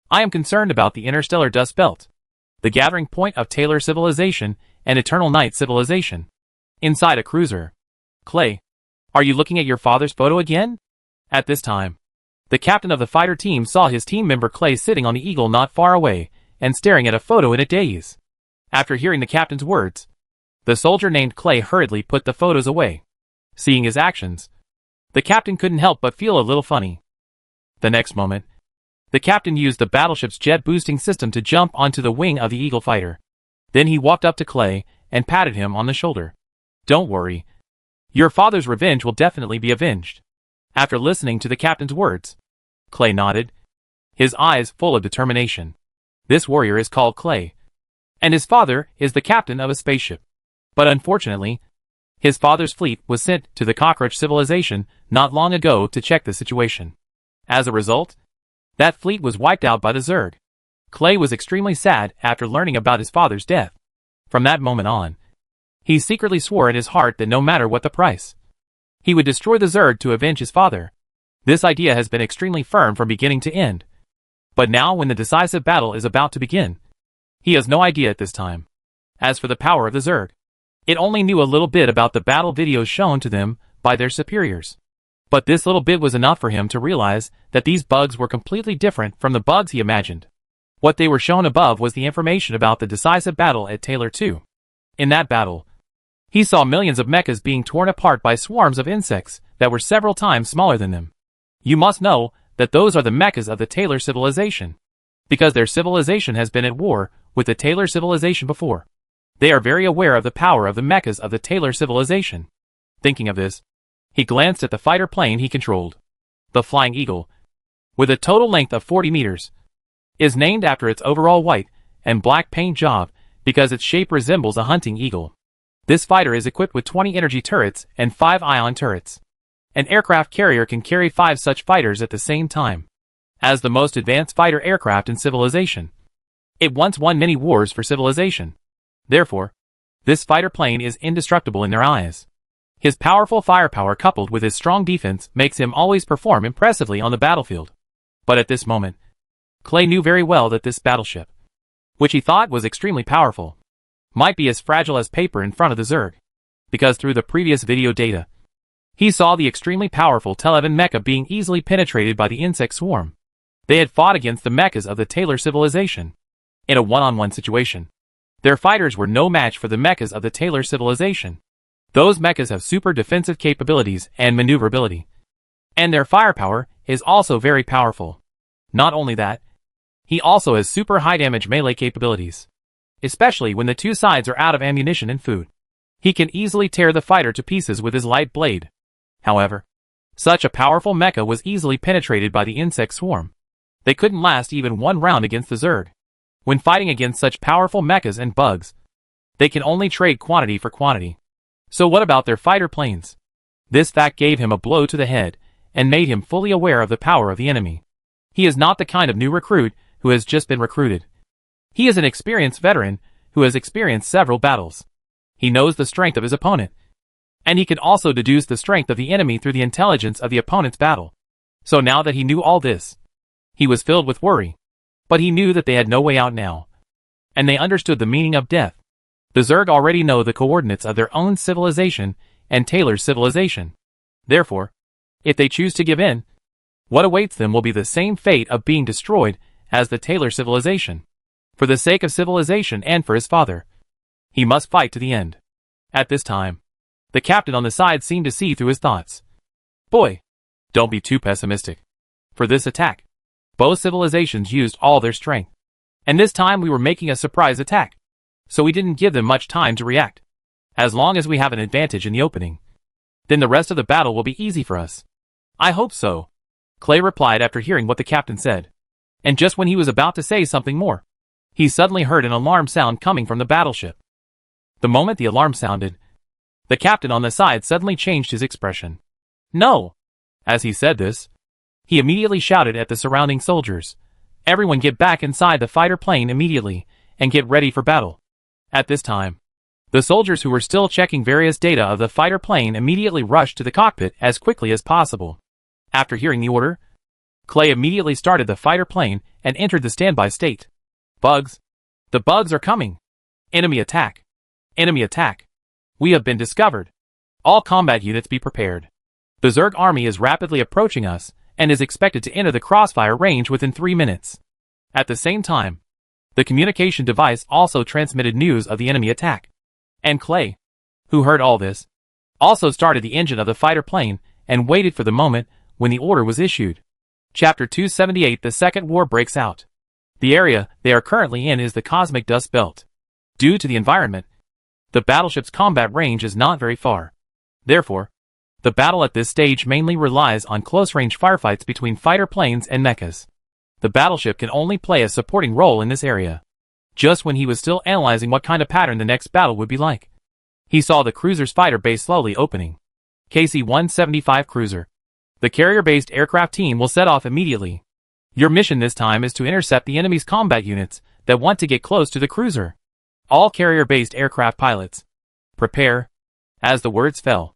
I am concerned about the interstellar dust belt, the gathering point of Taylor civilization and Eternal Night civilization. Inside a cruiser. Clay, are you looking at your father's photo again? At this time, the captain of the fighter team saw his team member Clay sitting on the eagle not far away, and staring at a photo in a daze. After hearing the captain's words, the soldier named Clay hurriedly put the photos away. Seeing his actions, the captain couldn't help but feel a little funny. The next moment, the captain used the battleship's jet boosting system to jump onto the wing of the eagle fighter. Then he walked up to Clay and patted him on the shoulder. Don't worry. Your father's revenge will definitely be avenged. After listening to the captain's words, Clay nodded, his eyes full of determination. This warrior is called Clay, and his father is the captain of a spaceship. But unfortunately, his father's fleet was sent to the cockroach civilization not long ago to check the situation. As a result, that fleet was wiped out by the Zerg. Clay was extremely sad after learning about his father's death. From that moment on, he secretly swore in his heart that no matter what the price, he would destroy the Zerg to avenge his father. This idea has been extremely firm from beginning to end. But now when the decisive battle is about to begin, he has no idea at this time. As for the power of the Zerg, it only knew a little bit about the battle videos shown to them by their superiors. But this little bit was enough for him to realize that these bugs were completely different from the bugs he imagined. What they were shown above was the information about the decisive battle at Taylor 2. In that battle, he saw millions of mechas being torn apart by swarms of insects that were several times smaller than them. You must know that those are the mechas of the Taylor civilization, because their civilization has been at war with the Taylor civilization before. They are very aware of the power of the mechas of the Taylor civilization. Thinking of this, he glanced at the fighter plane he controlled. The Flying Eagle, with a total length of 40 meters, is named after its overall white and black paint job because its shape resembles a hunting eagle. This fighter is equipped with 20 energy turrets and 5 ion turrets. An aircraft carrier can carry 5 such fighters at the same time. As the most advanced fighter aircraft in civilization, it once won many wars for civilization. Therefore, this fighter plane is indestructible in their eyes. His powerful firepower coupled with his strong defense makes him always perform impressively on the battlefield. But at this moment, Clay knew very well that this battleship, which he thought was extremely powerful, might be as fragile as paper in front of the Zerg, because through the previous video data, he saw the extremely powerful Tel-Aviv mecha being easily penetrated by the insect swarm. They had fought against the mechas of the Taylor civilization. In a one-on-one situation, their fighters were no match for the mechas of the Taylor civilization. Those mechas have super defensive capabilities and maneuverability. And their firepower is also very powerful. Not only that, He also has super high damage melee capabilities. Especially when the two sides are out of ammunition and food. He can easily tear the fighter to pieces with his light blade. However, such a powerful mecha was easily penetrated by the insect swarm. They couldn't last even one round against the Zerg. When fighting against such powerful mechas and bugs, they can only trade quantity for quantity. So what about their fighter planes? This fact gave him a blow to the head, and made him fully aware of the power of the enemy. He is not the kind of new recruit who has just been recruited. He is an experienced veteran who has experienced several battles. He knows the strength of his opponent, and he can also deduce the strength of the enemy through the intelligence of the opponent's battle. So now that he knew all this, he was filled with worry. But he knew that they had no way out now, and they understood the meaning of death. The Zerg already know the coordinates of their own civilization and Taylor's civilization. Therefore, if they choose to give in, what awaits them will be the same fate of being destroyed as the Taylor civilization. For the sake of civilization and for his father, he must fight to the end. At this time, the captain on the side seemed to see through his thoughts. Boy, don't be too pessimistic. For this attack, both civilizations used all their strength. And this time we were making a surprise attack, so we didn't give them much time to react. As long as we have an advantage in the opening, then the rest of the battle will be easy for us. I hope so, Clay replied after hearing what the captain said. And just when he was about to say something more, he suddenly heard an alarm sound coming from the battleship. The moment the alarm sounded, the captain on the side suddenly changed his expression. No! As he said this, he immediately shouted at the surrounding soldiers, "Everyone get back inside the fighter plane immediately, and get ready for battle." At this time, the soldiers who were still checking various data of the fighter plane immediately rushed to the cockpit as quickly as possible. After hearing the order, Clay immediately started the fighter plane and entered the standby state. Bugs. The bugs are coming. Enemy attack. Enemy attack. We have been discovered. All combat units be prepared. The Zerg army is rapidly approaching us, and is expected to enter the crossfire range within 3 minutes. At the same time, the communication device also transmitted news of the enemy attack. And Clay, who heard all this, also started the engine of the fighter plane and waited for the moment when the order was issued. Chapter 278. The Second War breaks out. The area they are currently in is the Cosmic Dust Belt. Due to the environment, the battleship's combat range is not very far. Therefore, the battle at this stage mainly relies on close-range firefights between fighter planes and mechas. The battleship can only play a supporting role in this area. Just when he was still analyzing what kind of pattern the next battle would be like, he saw the cruiser's fighter base slowly opening. KC-175 cruiser. The carrier-based aircraft team will set off immediately. Your mission this time is to intercept the enemy's combat units that want to get close to the cruiser. All carrier-based aircraft pilots, prepare. As the words fell,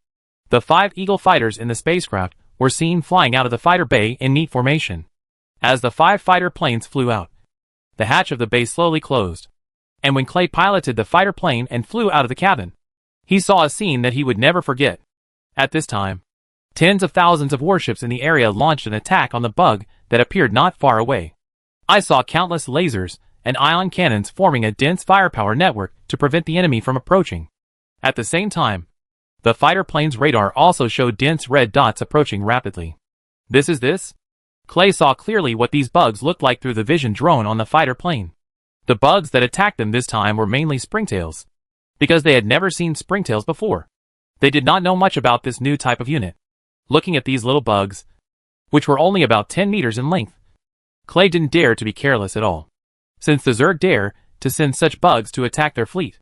the 5 Eagle fighters in the spacecraft were seen flying out of the fighter bay in neat formation. As the 5 fighter planes flew out, the hatch of the bay slowly closed. And when Clay piloted the fighter plane and flew out of the cabin, he saw a scene that he would never forget. At this time, tens of thousands of warships in the area launched an attack on the bug that appeared not far away. I saw countless lasers and ion cannons forming a dense firepower network to prevent the enemy from approaching. At the same time, the fighter plane's radar also showed dense red dots approaching rapidly. This? Clay saw clearly what these bugs looked like through the vision drone on the fighter plane. The bugs that attacked them this time were mainly springtails, because they had never seen springtails before. They did not know much about this new type of unit. Looking at these little bugs, which were only about 10 meters in length, Clay didn't dare to be careless at all. Since the Zerg dare to send such bugs to attack their fleet,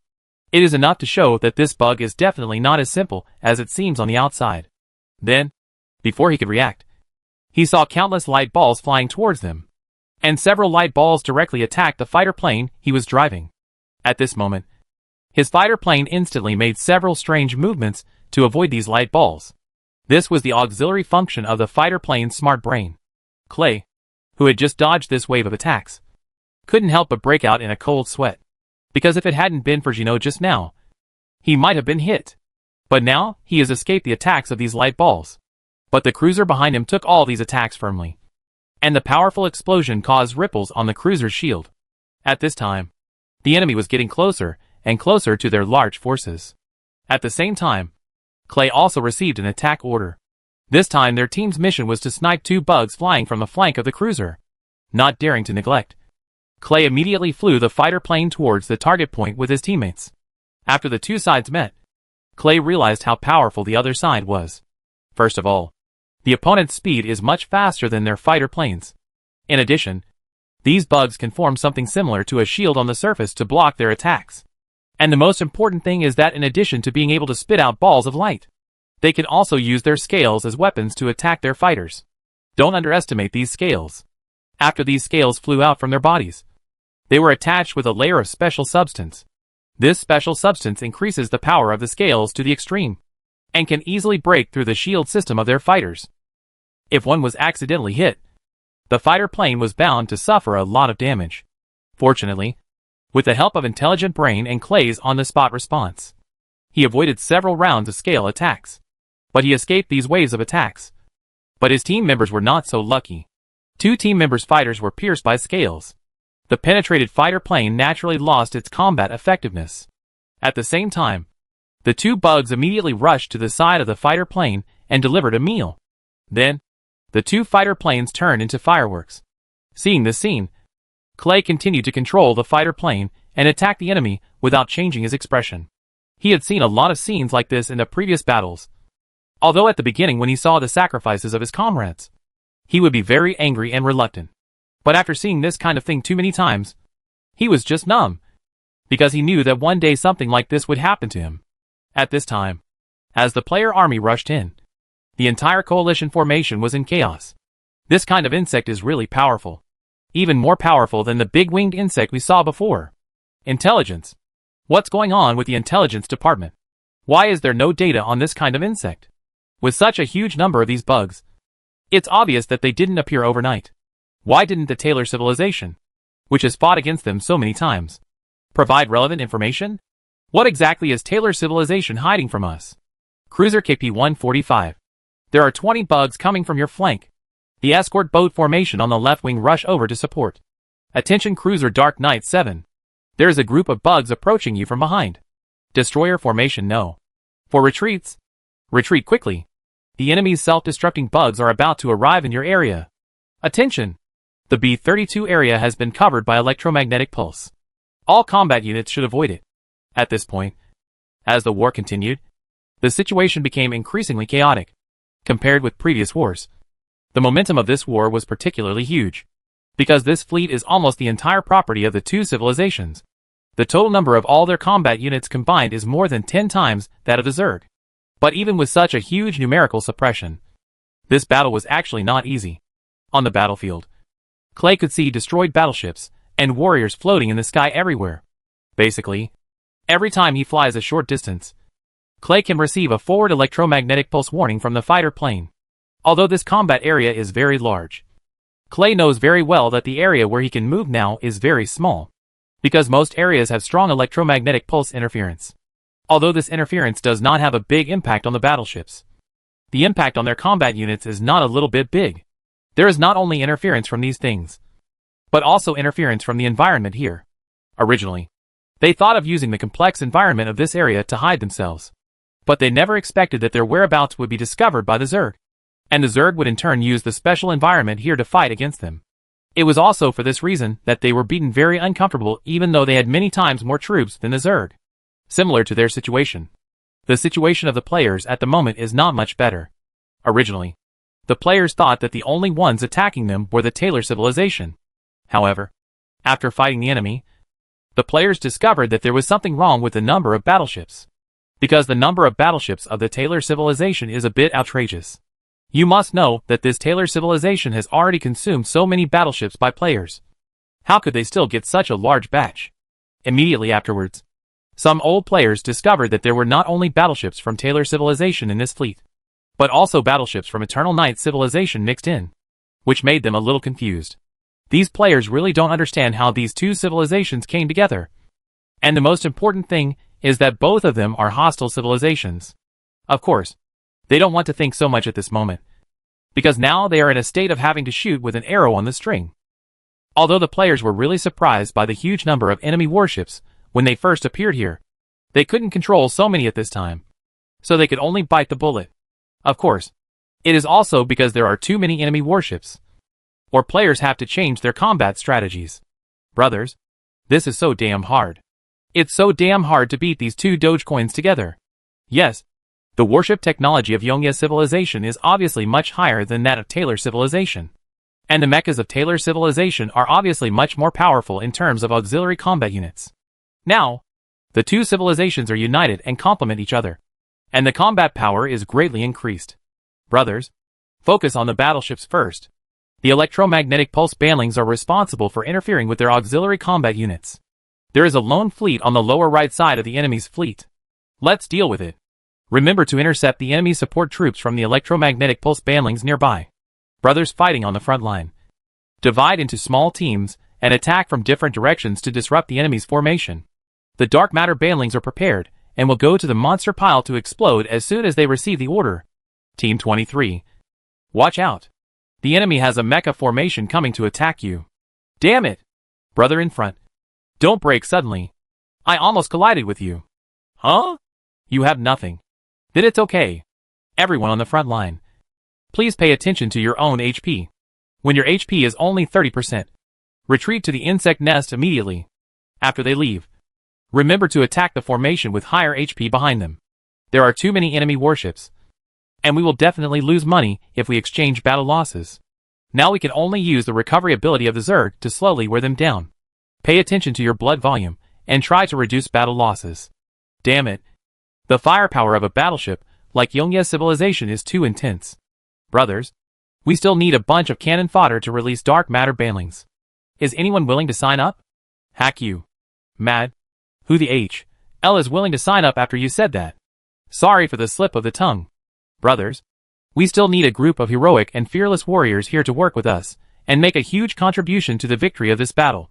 it is enough to show that this bug is definitely not as simple as it seems on the outside. Then, before he could react, he saw countless light balls flying towards them, and several light balls directly attacked the fighter plane he was driving. At this moment, his fighter plane instantly made several strange movements to avoid these light balls. This was the auxiliary function of the fighter plane's smart brain. Clay, who had just dodged this wave of attacks, couldn't help but break out in a cold sweat. Because if it hadn't been for Gino just now, he might have been hit. But now, he has escaped the attacks of these light balls. But the cruiser behind him took all these attacks firmly. And the powerful explosion caused ripples on the cruiser's shield. At this time, the enemy was getting closer and closer to their large forces. At the same time, Clay also received an attack order. This time their team's mission was to snipe 2 bugs flying from the flank of the cruiser. Not daring to neglect Clay immediately flew the fighter plane towards the target point with his teammates. After the two sides met, Clay realized how powerful the other side was. First of all, the opponent's speed is much faster than their fighter planes. In addition, these bugs can form something similar to a shield on the surface to block their attacks. And the most important thing is that in addition to being able to spit out balls of light, they can also use their scales as weapons to attack their fighters. Don't underestimate these scales. After these scales flew out from their bodies, they were attached with a layer of special substance. This special substance increases the power of the scales to the extreme, and can easily break through the shield system of their fighters. If one was accidentally hit, the fighter plane was bound to suffer a lot of damage. Fortunately, with the help of intelligent brain and Clay's on-the-spot response, he avoided several rounds of scale attacks. But he escaped these waves of attacks. But his team members were not so lucky. Two team members' fighters were pierced by scales. The penetrated fighter plane naturally lost its combat effectiveness. At the same time, the two bugs immediately rushed to the side of the fighter plane and delivered a meal. Then, the two fighter planes turned into fireworks. Seeing this scene, Clay continued to control the fighter plane and attack the enemy without changing his expression. He had seen a lot of scenes like this in the previous battles. Although at the beginning when he saw the sacrifices of his comrades, he would be very angry and reluctant. But after seeing this kind of thing too many times, he was just numb, because he knew that one day something like this would happen to him. At this time, as the player army rushed in, the entire coalition formation was in chaos. This kind of insect is really powerful. Even more powerful than the big winged insect we saw before. Intelligence. What's going on with the intelligence department? Why is there no data on this kind of insect? With such a huge number of these bugs, it's obvious that they didn't appear overnight. Why didn't the Taylor civilization, which has fought against them so many times, provide relevant information? What exactly is Taylor civilization hiding from us? Cruiser KP145. There are 20 bugs coming from your flank. The escort boat formation on the left wing rush over to support. Attention Cruiser Dark Knight 7. There is a group of bugs approaching you from behind. Destroyer formation no. For retreats, retreat quickly. The enemy's self-destructing bugs are about to arrive in your area. Attention! The B-32 area has been covered by electromagnetic pulse. All combat units should avoid it. At this point, as the war continued, the situation became increasingly chaotic. Compared with previous wars, the momentum of this war was particularly huge, because this fleet is almost the entire property of the two civilizations. The total number of all their combat units combined is more than 10 times that of the Zerg. But even with such a huge numerical suppression, this battle was actually not easy. On the battlefield, Clay could see destroyed battleships and warriors floating in the sky everywhere. Basically, every time he flies a short distance, Clay can receive a forward electromagnetic pulse warning from the fighter plane. Although this combat area is very large, Clay knows very well that the area where he can move now is very small, because most areas have strong electromagnetic pulse interference. Although this interference does not have a big impact on the battleships, the impact on their combat units is not a little bit big. There is not only interference from these things, but also interference from the environment here. Originally, they thought of using the complex environment of this area to hide themselves, but they never expected that their whereabouts would be discovered by the Zerg, and the Zerg would in turn use the special environment here to fight against them. It was also for this reason that they were beaten very uncomfortable even though they had many times more troops than the Zerg. Similar to their situation, the situation of the players at the moment is not much better. Originally, the players thought that the only ones attacking them were the Taylor civilization. However, after fighting the enemy, the players discovered that there was something wrong with the number of battleships. Because the number of battleships of the Taylor civilization is a bit outrageous. You must know that this Taylor civilization has already consumed so many battleships by players. How could they still get such a large batch? Immediately afterwards, some old players discovered that there were not only battleships from Taylor civilization in this fleet, but also battleships from Eternal Night civilization mixed in, which made them a little confused. These players really don't understand how these two civilizations came together. And the most important thing is that both of them are hostile civilizations. Of course, they don't want to think so much at this moment, because now they are in a state of having to shoot with an arrow on the string. Although the players were really surprised by the huge number of enemy warships when they first appeared here, they couldn't control so many at this time, so they could only bite the bullet. Of course, it is also because there are too many enemy warships, or players have to change their combat strategies. Brothers, this is so damn hard. It's so damn hard to beat these two Dogecoins together. Yes, the warship technology of Yongya civilization is obviously much higher than that of Taylor civilization. And the mechas of Taylor civilization are obviously much more powerful in terms of auxiliary combat units. Now, the two civilizations are united and complement each other, and the combat power is greatly increased. Brothers, focus on the battleships first. The electromagnetic pulse bandlings are responsible for interfering with their auxiliary combat units. There is a lone fleet on the lower right side of the enemy's fleet. Let's deal with it. Remember to intercept the enemy support troops from the electromagnetic pulse bandlings nearby. Brothers fighting on the front line. Divide into small teams and attack from different directions to disrupt the enemy's formation. The dark matter bandlings are prepared and will go to the monster pile to explode as soon as they receive the order. Team 23. Watch out. The enemy has a mecha formation coming to attack you. Damn it. Brother in front. Don't break suddenly. I almost collided with you. Huh? You have nothing. Then it's okay. Everyone on the front line. Please pay attention to your own HP. When your HP is only 30%, retreat to the insect nest immediately. After they leave, remember to attack the formation with higher HP behind them. There are too many enemy warships, and we will definitely lose money if we exchange battle losses. Now we can only use the recovery ability of the Zerg to slowly wear them down. Pay attention to your blood volume, and try to reduce battle losses. Damn it. The firepower of a battleship, like Yongya civilization, is too intense. Brothers, we still need a bunch of cannon fodder to release dark matter bandlings. Is anyone willing to sign up? Hack you. Mad. Who the H.L. is willing to sign up after you said that? Sorry for the slip of the tongue. Brothers, we still need a group of heroic and fearless warriors here to work with us, and make a huge contribution to the victory of this battle.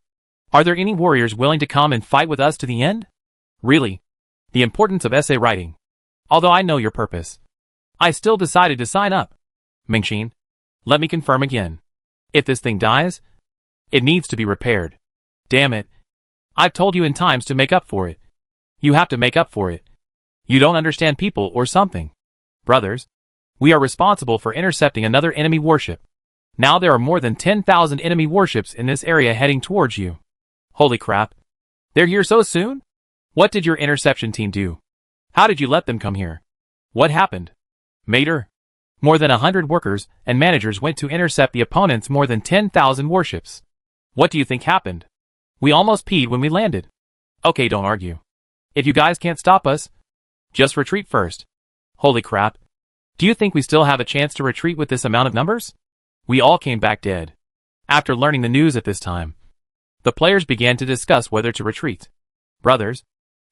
Are there any warriors willing to come and fight with us to the end? Really? The importance of essay writing. Although I know your purpose, I still decided to sign up. Mingxin, let me confirm again. If this thing dies, it needs to be repaired. Damn it. I've told you in times to make up for it. You have to make up for it. You don't understand people or something. Brothers, we are responsible for intercepting another enemy warship. Now there are more than 10,000 enemy warships in this area heading towards you. Holy crap. They're here so soon? What did your interception team do? How did you let them come here? What happened? Mater? More than 100 workers and managers went to intercept the opponent's more than 10,000 warships. What do you think happened? We almost peed when we landed. Okay, don't argue. If you guys can't stop us, just retreat first. Holy crap. Do you think we still have a chance to retreat with this amount of numbers? We all came back dead. After learning the news at this time, the players began to discuss whether to retreat. Brothers,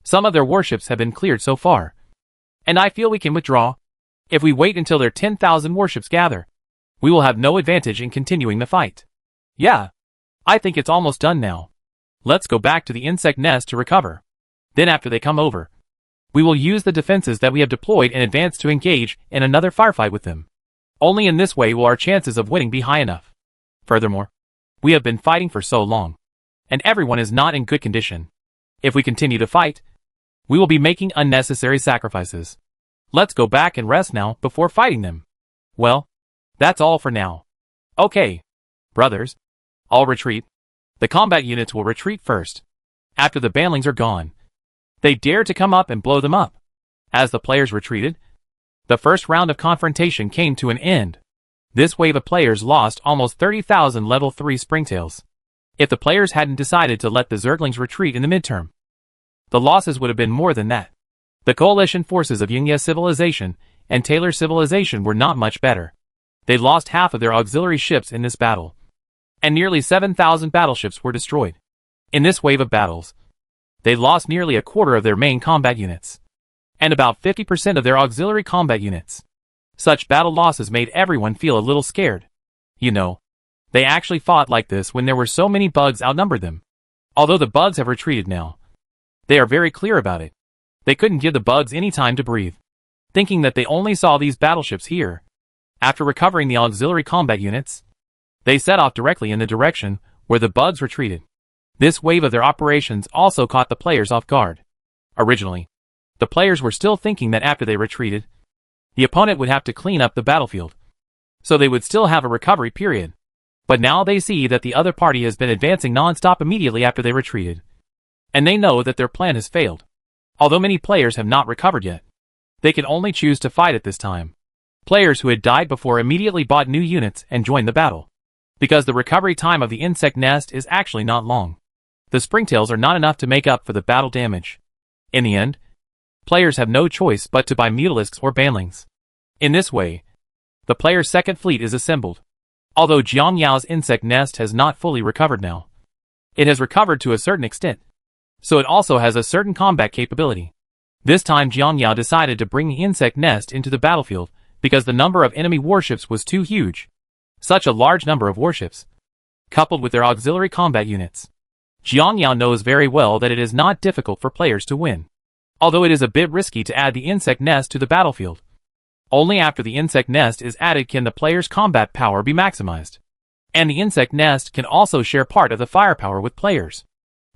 some of their warships have been cleared so far, and I feel we can withdraw. If we wait until their 10,000 warships gather, we will have no advantage in continuing the fight. Yeah, I think it's almost done now. Let's go back to the insect nest to recover. Then after they come over, we will use the defenses that we have deployed in advance to engage in another firefight with them. Only in this way will our chances of winning be high enough. Furthermore, we have been fighting for so long, and everyone is not in good condition. If we continue to fight, we will be making unnecessary sacrifices. Let's go back and rest now before fighting them. Well, that's all for now. Okay, brothers, I'll retreat. The combat units will retreat first. After the bandlings are gone, they dare to come up and blow them up. As the players retreated, the first round of confrontation came to an end. This wave of players lost almost 30,000 level 3 springtails. If the players hadn't decided to let the Zerglings retreat in the midterm, the losses would have been more than that. The coalition forces of Yongya civilization and Taylor civilization were not much better. They lost half of their auxiliary ships in this battle, and nearly 7,000 battleships were destroyed. In this wave of battles, they lost nearly a quarter of their main combat units, and about 50% of their auxiliary combat units. Such battle losses made everyone feel a little scared. You know, they actually fought like this when there were so many bugs outnumbered them. Although the bugs have retreated now, they are very clear about it. They couldn't give the bugs any time to breathe, thinking that they only saw these battleships here. After recovering the auxiliary combat units, they set off directly in the direction where the bugs retreated. This wave of their operations also caught the players off guard. Originally, the players were still thinking that after they retreated, the opponent would have to clean up the battlefield, so they would still have a recovery period. But now they see that the other party has been advancing non-stop immediately after they retreated. And they know that their plan has failed. Although many players have not recovered yet, they can only choose to fight at this time. Players who had died before immediately bought new units and joined the battle. Because the recovery time of the insect nest is actually not long. The springtails are not enough to make up for the battle damage. In the end, players have no choice but to buy mutalisks or banlings. In this way, the player's second fleet is assembled. Although Jiang Yao's insect nest has not fully recovered now, it has recovered to a certain extent, so it also has a certain combat capability. This time Jiang Yao decided to bring the insect nest into the battlefield because the number of enemy warships was too huge. Such a large number of warships, coupled with their auxiliary combat units. Jiang Yao knows very well that it is not difficult for players to win. Although it is a bit risky to add the insect nest to the battlefield. Only after the insect nest is added can the player's combat power be maximized. And the insect nest can also share part of the firepower with players.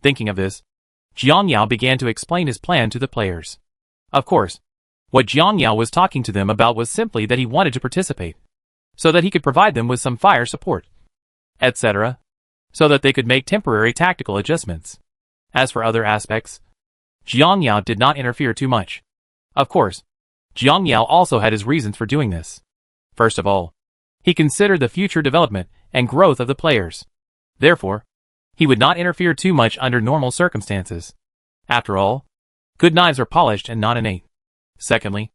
Thinking of this, Jiang Yao began to explain his plan to the players. Of course, what Jiang Yao was talking to them about was simply that he wanted to participate, so that he could provide them with some fire support, etc., so that they could make temporary tactical adjustments. As for other aspects, Jiang Yao did not interfere too much. Of course, Jiang Yao also had his reasons for doing this. First of all, he considered the future development and growth of the players. Therefore, he would not interfere too much under normal circumstances. After all, good knives are polished and not innate. Secondly,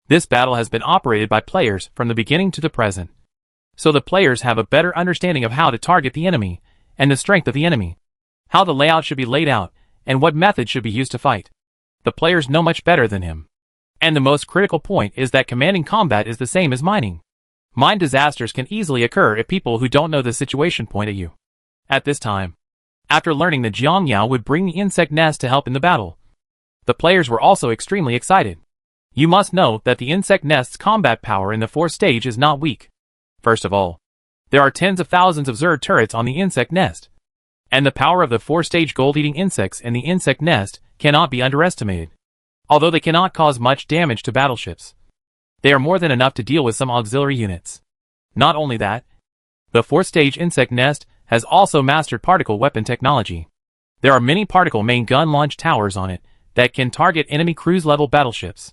this battle has been operated by players from the beginning to the present. So the players have a better understanding of how to target the enemy, and the strength of the enemy, how the layout should be laid out, and what method should be used to fight. The players know much better than him. And the most critical point is that commanding combat is the same as mining. Mine disasters can easily occur if people who don't know the situation point at you. At this time, after learning that Jiang Yao would bring the insect nest to help in the battle, the players were also extremely excited. You must know that the insect nest's combat power in the 4th stage is not weak. First of all, there are tens of thousands of Zerg turrets on the insect nest. And the power of the 4-stage gold-eating insects in the insect nest cannot be underestimated. Although they cannot cause much damage to battleships, they are more than enough to deal with some auxiliary units. Not only that, the 4th-stage insect nest has also mastered particle weapon technology. There are many particle main gun launch towers on it that can target enemy cruise-level battleships.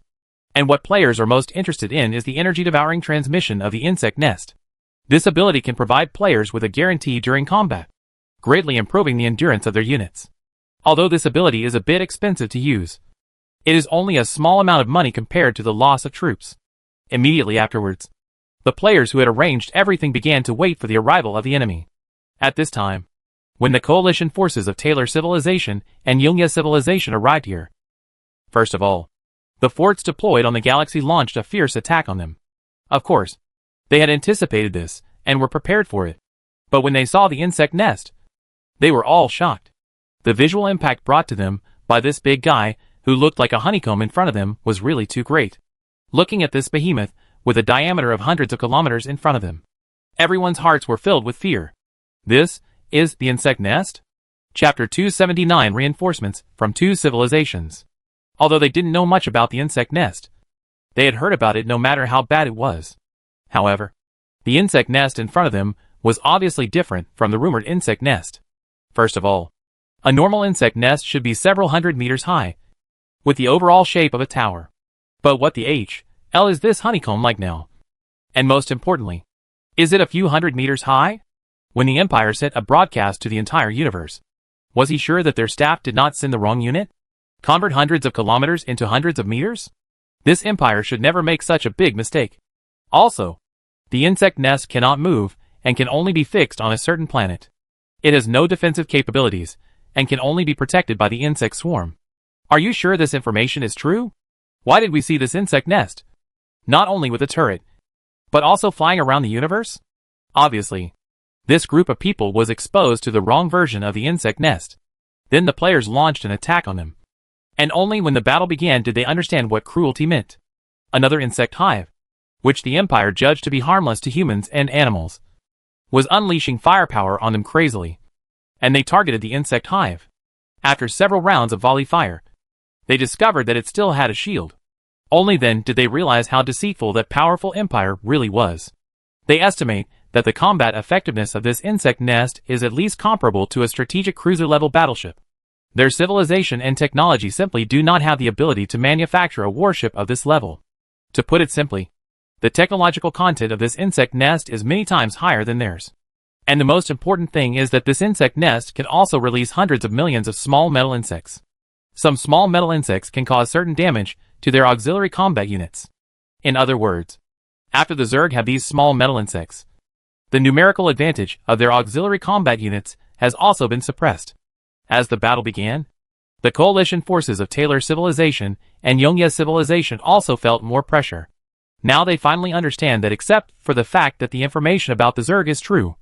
And what players are most interested in is the energy-devouring transmission of the insect nest. This ability can provide players with a guarantee during combat, greatly improving the endurance of their units. Although this ability is a bit expensive to use, it is only a small amount of money compared to the loss of troops. Immediately afterwards, the players who had arranged everything began to wait for the arrival of the enemy. At this time, when the coalition forces of Taylor Civilization and Yungya Civilization arrived here, first of all, the forts deployed on the galaxy launched a fierce attack on them. Of course, they had anticipated this and were prepared for it. But when they saw the insect nest, they were all shocked. The visual impact brought to them by this big guy who looked like a honeycomb in front of them was really too great. Looking at this behemoth with a diameter of hundreds of kilometers in front of them, everyone's hearts were filled with fear. This is the insect nest? Chapter 279 Reinforcements from 2 Civilizations. Although they didn't know much about the insect nest, they had heard about it no matter how bad it was. However, the insect nest in front of them was obviously different from the rumored insect nest. First of all, a normal insect nest should be several hundred meters high, with the overall shape of a tower. But what the hell is this honeycomb like now? And most importantly, is it a few hundred meters high? When the Empire sent a broadcast to the entire universe, was he sure that their staff did not send the wrong unit? Convert hundreds of kilometers into hundreds of meters? This Empire should never make such a big mistake. Also, the insect nest cannot move and can only be fixed on a certain planet. It has no defensive capabilities and can only be protected by the insect swarm. Are you sure this information is true? Why did we see this insect nest? Not only with a turret, but also flying around the universe? Obviously, this group of people was exposed to the wrong version of the insect nest. Then the players launched an attack on them. And only when the battle began did they understand what cruelty meant. Another insect hive, which the Empire judged to be harmless to humans and animals, was unleashing firepower on them crazily. And they targeted the insect hive. After several rounds of volley fire, they discovered that it still had a shield. Only then did they realize how deceitful that powerful Empire really was. They estimate that the combat effectiveness of this insect nest is at least comparable to a strategic cruiser-level battleship. Their civilization and technology simply do not have the ability to manufacture a warship of this level. To put it simply, the technological content of this insect nest is many times higher than theirs. And the most important thing is that this insect nest can also release hundreds of millions of small metal insects. Some small metal insects can cause certain damage to their auxiliary combat units. In other words, after the Zerg have these small metal insects, the numerical advantage of their auxiliary combat units has also been suppressed. As the battle began, the coalition forces of Taylor civilization and Yongye civilization also felt more pressure. Now they finally understand that except for the fact that the information about the Zerg is true,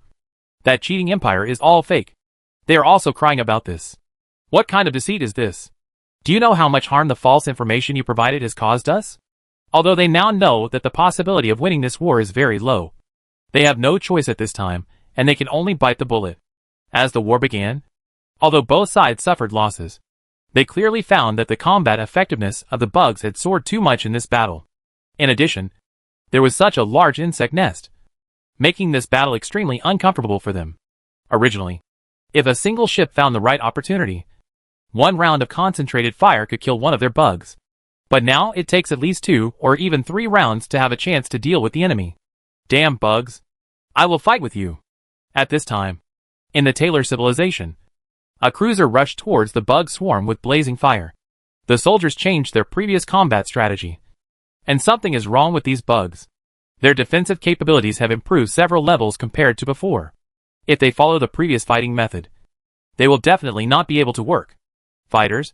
that cheating empire is all fake, they are also crying about this. What kind of deceit is this? Do you know how much harm the false information you provided has caused us? Although they now know that the possibility of winning this war is very low, they have no choice at this time, and they can only bite the bullet. As the war began, although both sides suffered losses, they clearly found that the combat effectiveness of the bugs had soared too much in this battle. In addition, there was such a large insect nest, making this battle extremely uncomfortable for them. Originally, if a single ship found the right opportunity, one round of concentrated fire could kill one of their bugs. But now it takes at least 2 or even 3 rounds to have a chance to deal with the enemy. Damn bugs. I will fight with you. At this time, in the Taylor civilization, a cruiser rushed towards the bug swarm with blazing fire. The soldiers changed their previous combat strategy. And something is wrong with these bugs. Their defensive capabilities have improved several levels compared to before. If they follow the previous fighting method, they will definitely not be able to work. Fighters,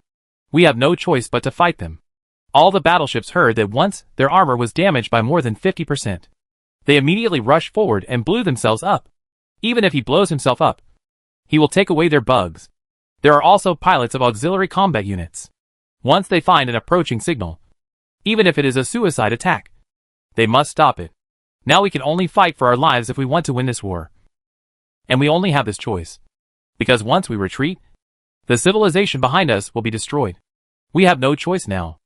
we have no choice but to fight them. All the battleships heard that once their armor was damaged by more than 50%. They immediately rushed forward and blew themselves up. Even if he blows himself up, he will take away their bugs. There are also pilots of auxiliary combat units. Once they find an approaching signal, even if it is a suicide attack, they must stop it. Now we can only fight for our lives if we want to win this war. And we only have this choice. Because once we retreat, the civilization behind us will be destroyed. We have no choice now.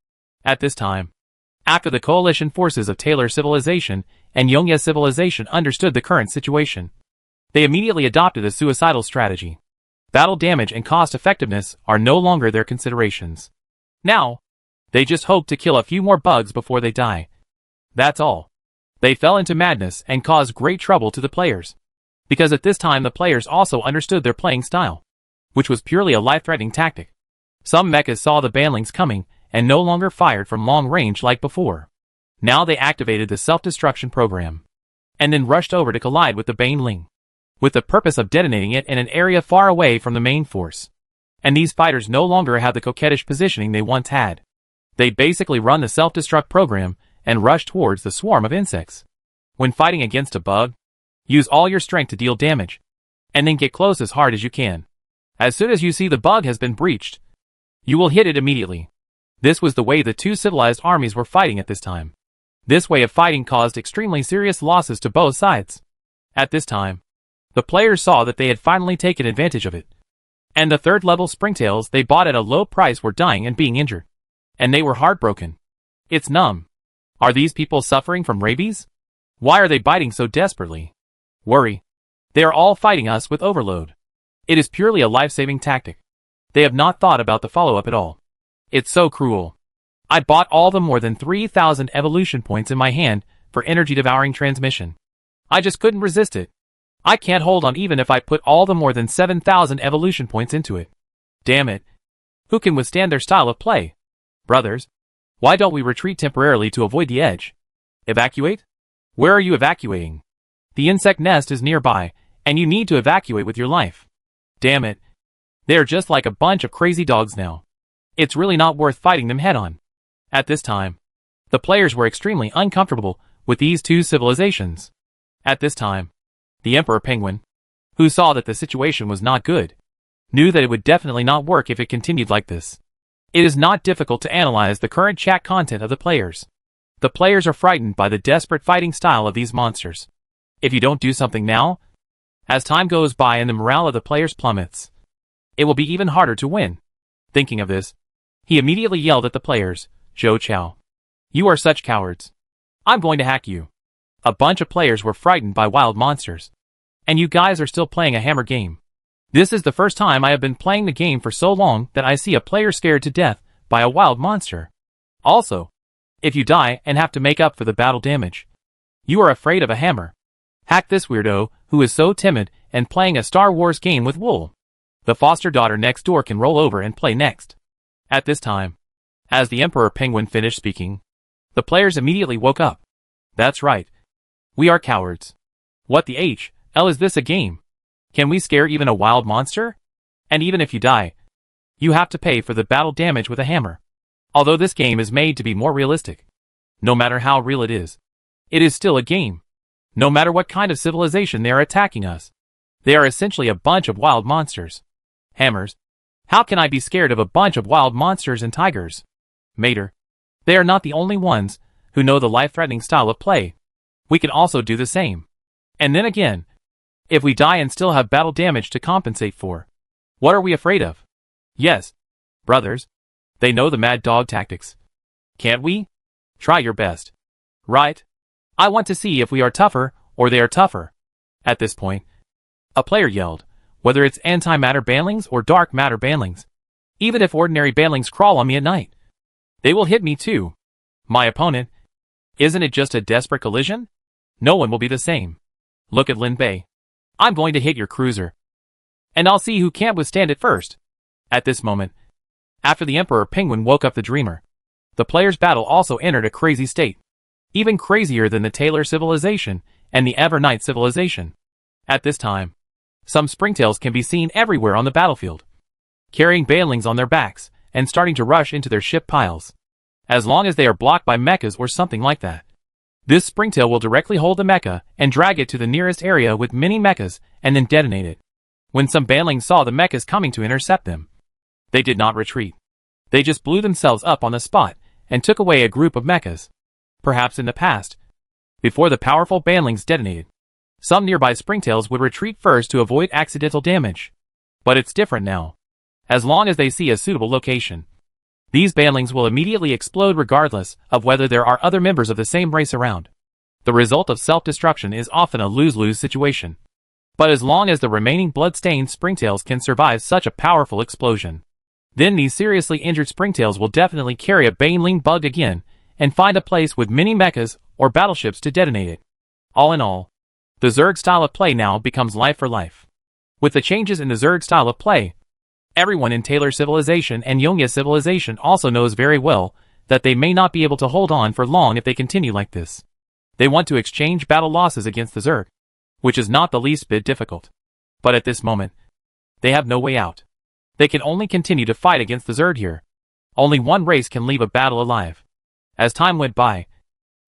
At this time, after the coalition forces of Taylor civilization and Yongye civilization understood the current situation, they immediately adopted a suicidal strategy. Battle damage and cost effectiveness are no longer their considerations. Now, they just hope to kill a few more bugs before they die. That's all. They fell into madness and caused great trouble to the players. Because at this time the players also understood their playing style, which was purely a life-threatening tactic. Some mechas saw the banlings coming and no longer fired from long range like before. Now they activated the self-destruction program, and then rushed over to collide with the banling, with the purpose of detonating it in an area far away from the main force. And these fighters no longer have the coquettish positioning they once had. They basically run the self-destruct program and rush towards the swarm of insects. When fighting against a bug, use all your strength to deal damage, and then get close as hard as you can. As soon as you see the bug has been breached, you will hit it immediately. This was the way the two civilized armies were fighting at this time. This way of fighting caused extremely serious losses to both sides. At this time, the players saw that they had finally taken advantage of it. And the third-level springtails they bought at a low price were dying and being injured. And they were heartbroken. It's numb. Are these people suffering from rabies? Why are they biting so desperately? Worry. They are all fighting us with overload. It is purely a life-saving tactic. They have not thought about the follow-up at all. It's so cruel. I bought all the more than 3,000 evolution points in my hand for energy-devouring transmission. I just couldn't resist it. I can't hold on even if I put all the more than 7,000 evolution points into it. Damn it. Who can withstand their style of play? Brothers, why don't we retreat temporarily to avoid the edge? Evacuate? Where are you evacuating? The insect nest is nearby, and you need to evacuate with your life. Damn it. They are just like a bunch of crazy dogs now. It's really not worth fighting them head-on. At this time, the players were extremely uncomfortable with these two civilizations. At this time, the Emperor Penguin, who saw that the situation was not good, knew that it would definitely not work if it continued like this. It is not difficult to analyze the current chat content of the players. The players are frightened by the desperate fighting style of these monsters. If you don't do something now, as time goes by and the morale of the players plummets, it will be even harder to win. Thinking of this, he immediately yelled at the players, "Zhou Chao, you are such cowards. I'm going to hack you. A bunch of players were frightened by wild monsters. And you guys are still playing a hammer game. This is the first time I have been playing the game for so long that I see a player scared to death by a wild monster. Also, if you die and have to make up for the battle damage, you are afraid of a hammer. Hack this weirdo, who is so timid and playing a Star Wars game with wool. The foster daughter next door can roll over and play next. At this time, as the Emperor Penguin finished speaking, the players immediately woke up. That's right. We are cowards. What the hell is this a game? Can we scare even a wild monster? And even if you die, you have to pay for the battle damage with a hammer. Although this game is made to be more realistic, no matter how real it is still a game. No matter what kind of civilization they are attacking us, they are essentially a bunch of wild monsters. Hammers. How can I be scared of a bunch of wild monsters and tigers? Mater. They are not the only ones who know the life-threatening style of play. We can also do the same. And then again, if we die and still have battle damage to compensate for, what are we afraid of? Yes, brothers, they know the mad dog tactics. Can't we? Try your best. Right? I want to see if we are tougher or they are tougher. At this point, a player yelled, whether it's antimatter banlings or dark matter banlings. Even if ordinary banlings crawl on me at night, they will hit me too. My opponent. Isn't it just a desperate collision? No one will be the same. Look at Lin Bei. I'm going to hit your cruiser. And I'll see who can't withstand it first. At this moment, after the Emperor Penguin woke up the dreamer, the players' battle also entered a crazy state. Even crazier than the Taylor civilization and the Evernight civilization. At this time, some springtails can be seen everywhere on the battlefield, carrying banlings on their backs and starting to rush into their ship piles. As long as they are blocked by mechas or something like that, this springtail will directly hold the mecha and drag it to the nearest area with mini mechas and then detonate it. When some banlings saw the mechas coming to intercept them, they did not retreat. They just blew themselves up on the spot and took away a group of mechas. Perhaps in the past, before the powerful banlings detonated, some nearby springtails would retreat first to avoid accidental damage. But it's different now. As long as they see a suitable location, these banlings will immediately explode regardless of whether there are other members of the same race around. The result of self-destruction is often a lose-lose situation. But as long as the remaining blood-stained springtails can survive such a powerful explosion, then these seriously injured springtails will definitely carry a banling bug again and find a place with mini mechas or battleships to detonate it. All in all, the Zerg style of play now becomes life for life. With the changes in the Zerg style of play, everyone in Taylor civilization and Yongya civilization also knows very well that they may not be able to hold on for long if they continue like this. They want to exchange battle losses against the Zerg, which is not the least bit difficult. But at this moment, they have no way out. They can only continue to fight against the Zerg here. Only one race can leave a battle alive. As time went by,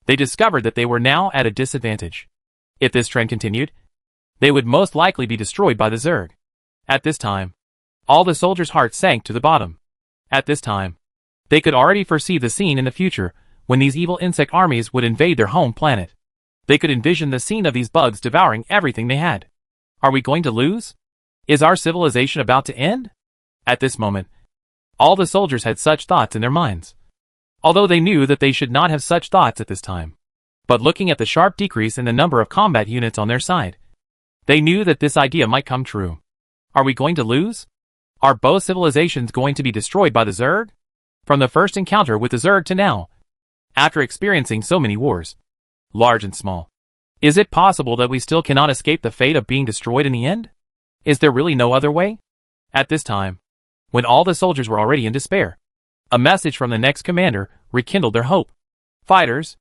they discovered that they were now at a disadvantage. If this trend continued, they would most likely be destroyed by the Zerg. At this time, all the soldiers' hearts sank to the bottom. At this time, they could already foresee the scene in the future when these evil insect armies would invade their home planet. They could envision the scene of these bugs devouring everything they had. Are we going to lose? Is our civilization about to end? At this moment, all the soldiers had such thoughts in their minds, although they knew that they should not have such thoughts at this time. But looking at the sharp decrease in the number of combat units on their side, they knew that this idea might come true. Are we going to lose? Are both civilizations going to be destroyed by the Zerg? From the first encounter with the Zerg to now, after experiencing so many wars, large and small, is it possible that we still cannot escape the fate of being destroyed in the end? Is there really no other way? At this time, when all the soldiers were already in despair, a message from the next commander rekindled their hope. Fighters,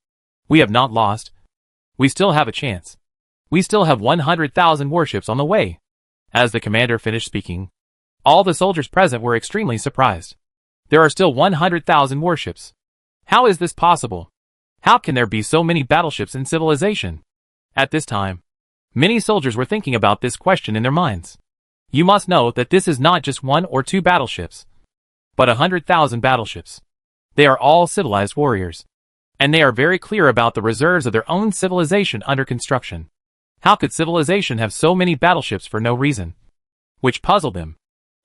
we have not lost. We still have a chance. We still have 100,000 warships on the way. As the commander finished speaking, all the soldiers present were extremely surprised. There are still 100,000 warships. How is this possible? How can there be so many battleships in civilization? At this time, many soldiers were thinking about this question in their minds. You must know that this is not just 1 or 2 battleships, but 100,000 battleships. They are all civilized warriors, and they are very clear about the reserves of their own civilization under construction. How could civilization have so many battleships for no reason? Which puzzled them.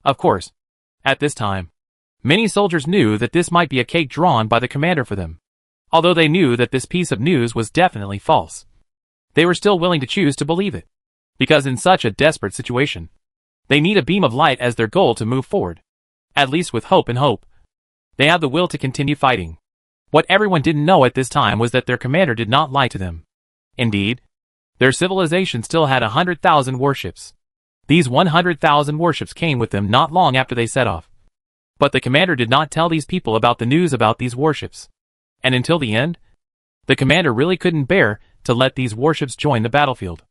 Of course, at this time, many soldiers knew that this might be a cake drawn by the commander for them, although they knew that this piece of news was definitely false. they were still willing to choose to believe it. Because in such a desperate situation, they need a beam of light as their goal to move forward. At least with hope and hope, they have the will to continue fighting. What everyone didn't know at this time was that their commander did not lie to them. Indeed, their civilization still had 100,000 warships. These 100,000 warships came with them not long after they set off. But the commander did not tell these people about the news about these warships. And until the end, the commander really couldn't bear to let these warships join the battlefield.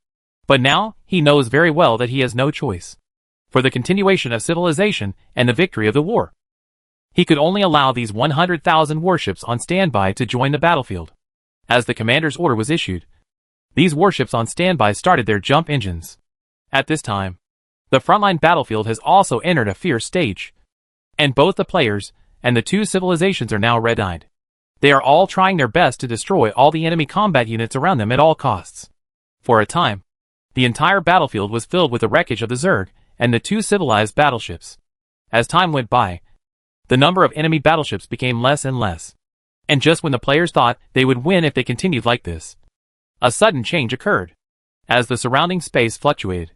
But now, he knows very well that he has no choice. For the continuation of civilization and the victory of the war, he could only allow these 100,000 warships on standby to join the battlefield. As the commander's order was issued, these warships on standby started their jump engines. At this time, the frontline battlefield has also entered a fierce stage. And both the players and the two civilizations are now red-eyed. They are all trying their best to destroy all the enemy combat units around them at all costs. For a time, the entire battlefield was filled with the wreckage of the Zerg and the two civilized battleships. As time went by, the number of enemy battleships became less and less. And just when the players thought they would win if they continued like this, a sudden change occurred. As the surrounding space fluctuated,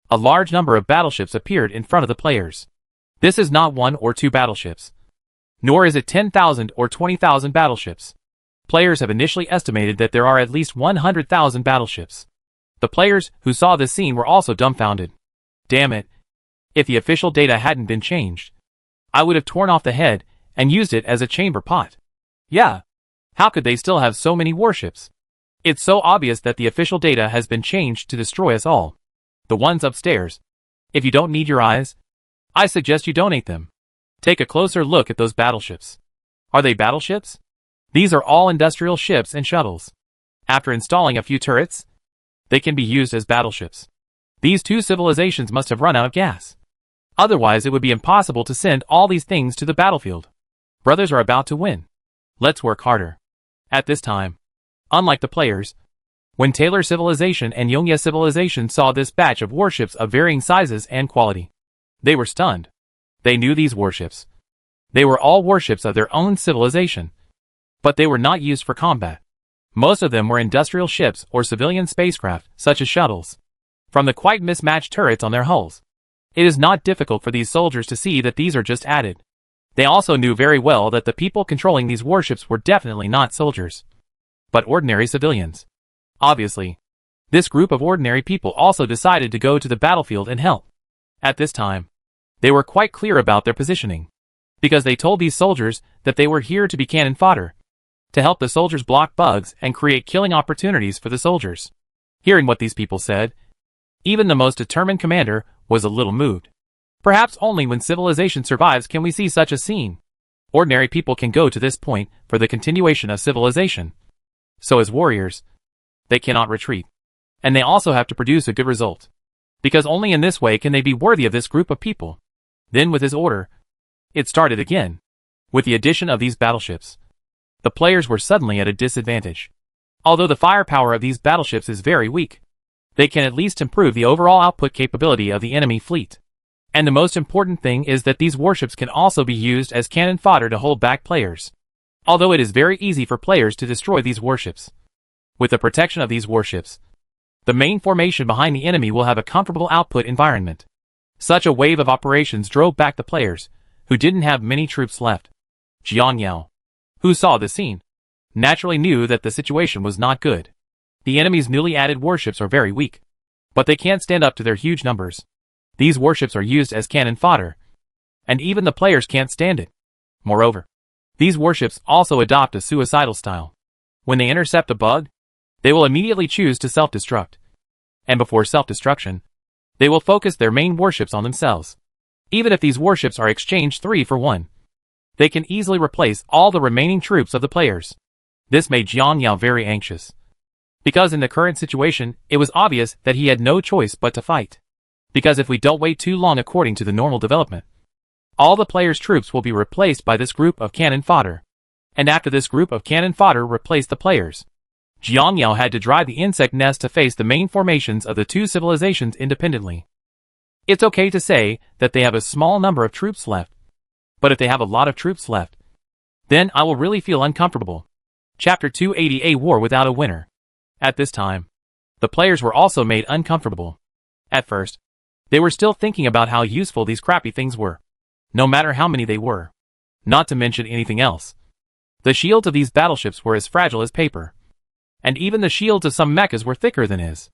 a large number of battleships appeared in front of the players. This is not 1 or 2 battleships, nor is it 10,000 or 20,000 battleships. Players have initially estimated that there are at least 100,000 battleships. The players who saw this scene were also dumbfounded. Damn it. If the official data hadn't been changed, I would have torn off the head and used it as a chamber pot. Yeah. How could they still have so many warships? It's so obvious that the official data has been changed to destroy us all. The ones upstairs. If you don't need your eyes, I suggest you donate them. Take a closer look at those battleships. Are they battleships? These are all industrial ships and shuttles. After installing a few turrets, they can be used as battleships. These two civilizations must have run out of gas. Otherwise it would be impossible to send all these things to the battlefield. Brothers are about to win. Let's work harder. At this time, unlike the players, when Taylor Civilization and Yongya Civilization saw this batch of warships of varying sizes and quality, they were stunned. They knew these warships. They were all warships of their own civilization. But they were not used for combat. Most of them were industrial ships or civilian spacecraft, such as shuttles. From the quite mismatched turrets on their hulls, it is not difficult for these soldiers to see that these are just added. They also knew very well that the people controlling these warships were definitely not soldiers, but ordinary civilians. Obviously, this group of ordinary people also decided to go to the battlefield and help. At this time, they were quite clear about their positioning, because they told these soldiers that they were here to be cannon fodder, to help the soldiers block bugs and create killing opportunities for the soldiers. Hearing what these people said, even the most determined commander was a little moved. Perhaps only when civilization survives can we see such a scene. Ordinary people can go to this point for the continuation of civilization. So as warriors, they cannot retreat. And they also have to produce a good result. Because only in this way can they be worthy of this group of people. Then with his order, it started again. With the addition of these battleships, the players were suddenly at a disadvantage. Although the firepower of these battleships is very weak, they can at least improve the overall output capability of the enemy fleet. And the most important thing is that these warships can also be used as cannon fodder to hold back players. Although it is very easy for players to destroy these warships. With the protection of these warships, the main formation behind the enemy will have a comfortable output environment. Such a wave of operations drove back the players, who didn't have many troops left. Jiang Yao, who saw the scene, naturally knew that the situation was not good. The enemy's newly added warships are very weak, but they can't stand up to their huge numbers. These warships are used as cannon fodder, and even the players can't stand it. Moreover, these warships also adopt a suicidal style. When they intercept a bug, they will immediately choose to self-destruct. And before self-destruction, they will focus their main warships on themselves. Even if these warships are exchanged 3 for 1, they can easily replace all the remaining troops of the players. This made Jiang Yao very anxious. Because in the current situation, it was obvious that he had no choice but to fight. Because if we don't wait too long according to the normal development, all the players' troops will be replaced by this group of cannon fodder. And after this group of cannon fodder replaced the players, Jiang Yao had to drive the insect nest to face the main formations of the two civilizations independently. It's okay to say that they have a small number of troops left. But if they have a lot of troops left, then I will really feel uncomfortable. Chapter 280: A War Without a Winner. At this time, The players were also made uncomfortable. At first, they were still thinking about how useful these crappy things were, no matter how many they were. Not to mention anything else. The shields of these battleships were as fragile as paper. And even the shields of some mechas were thicker than his.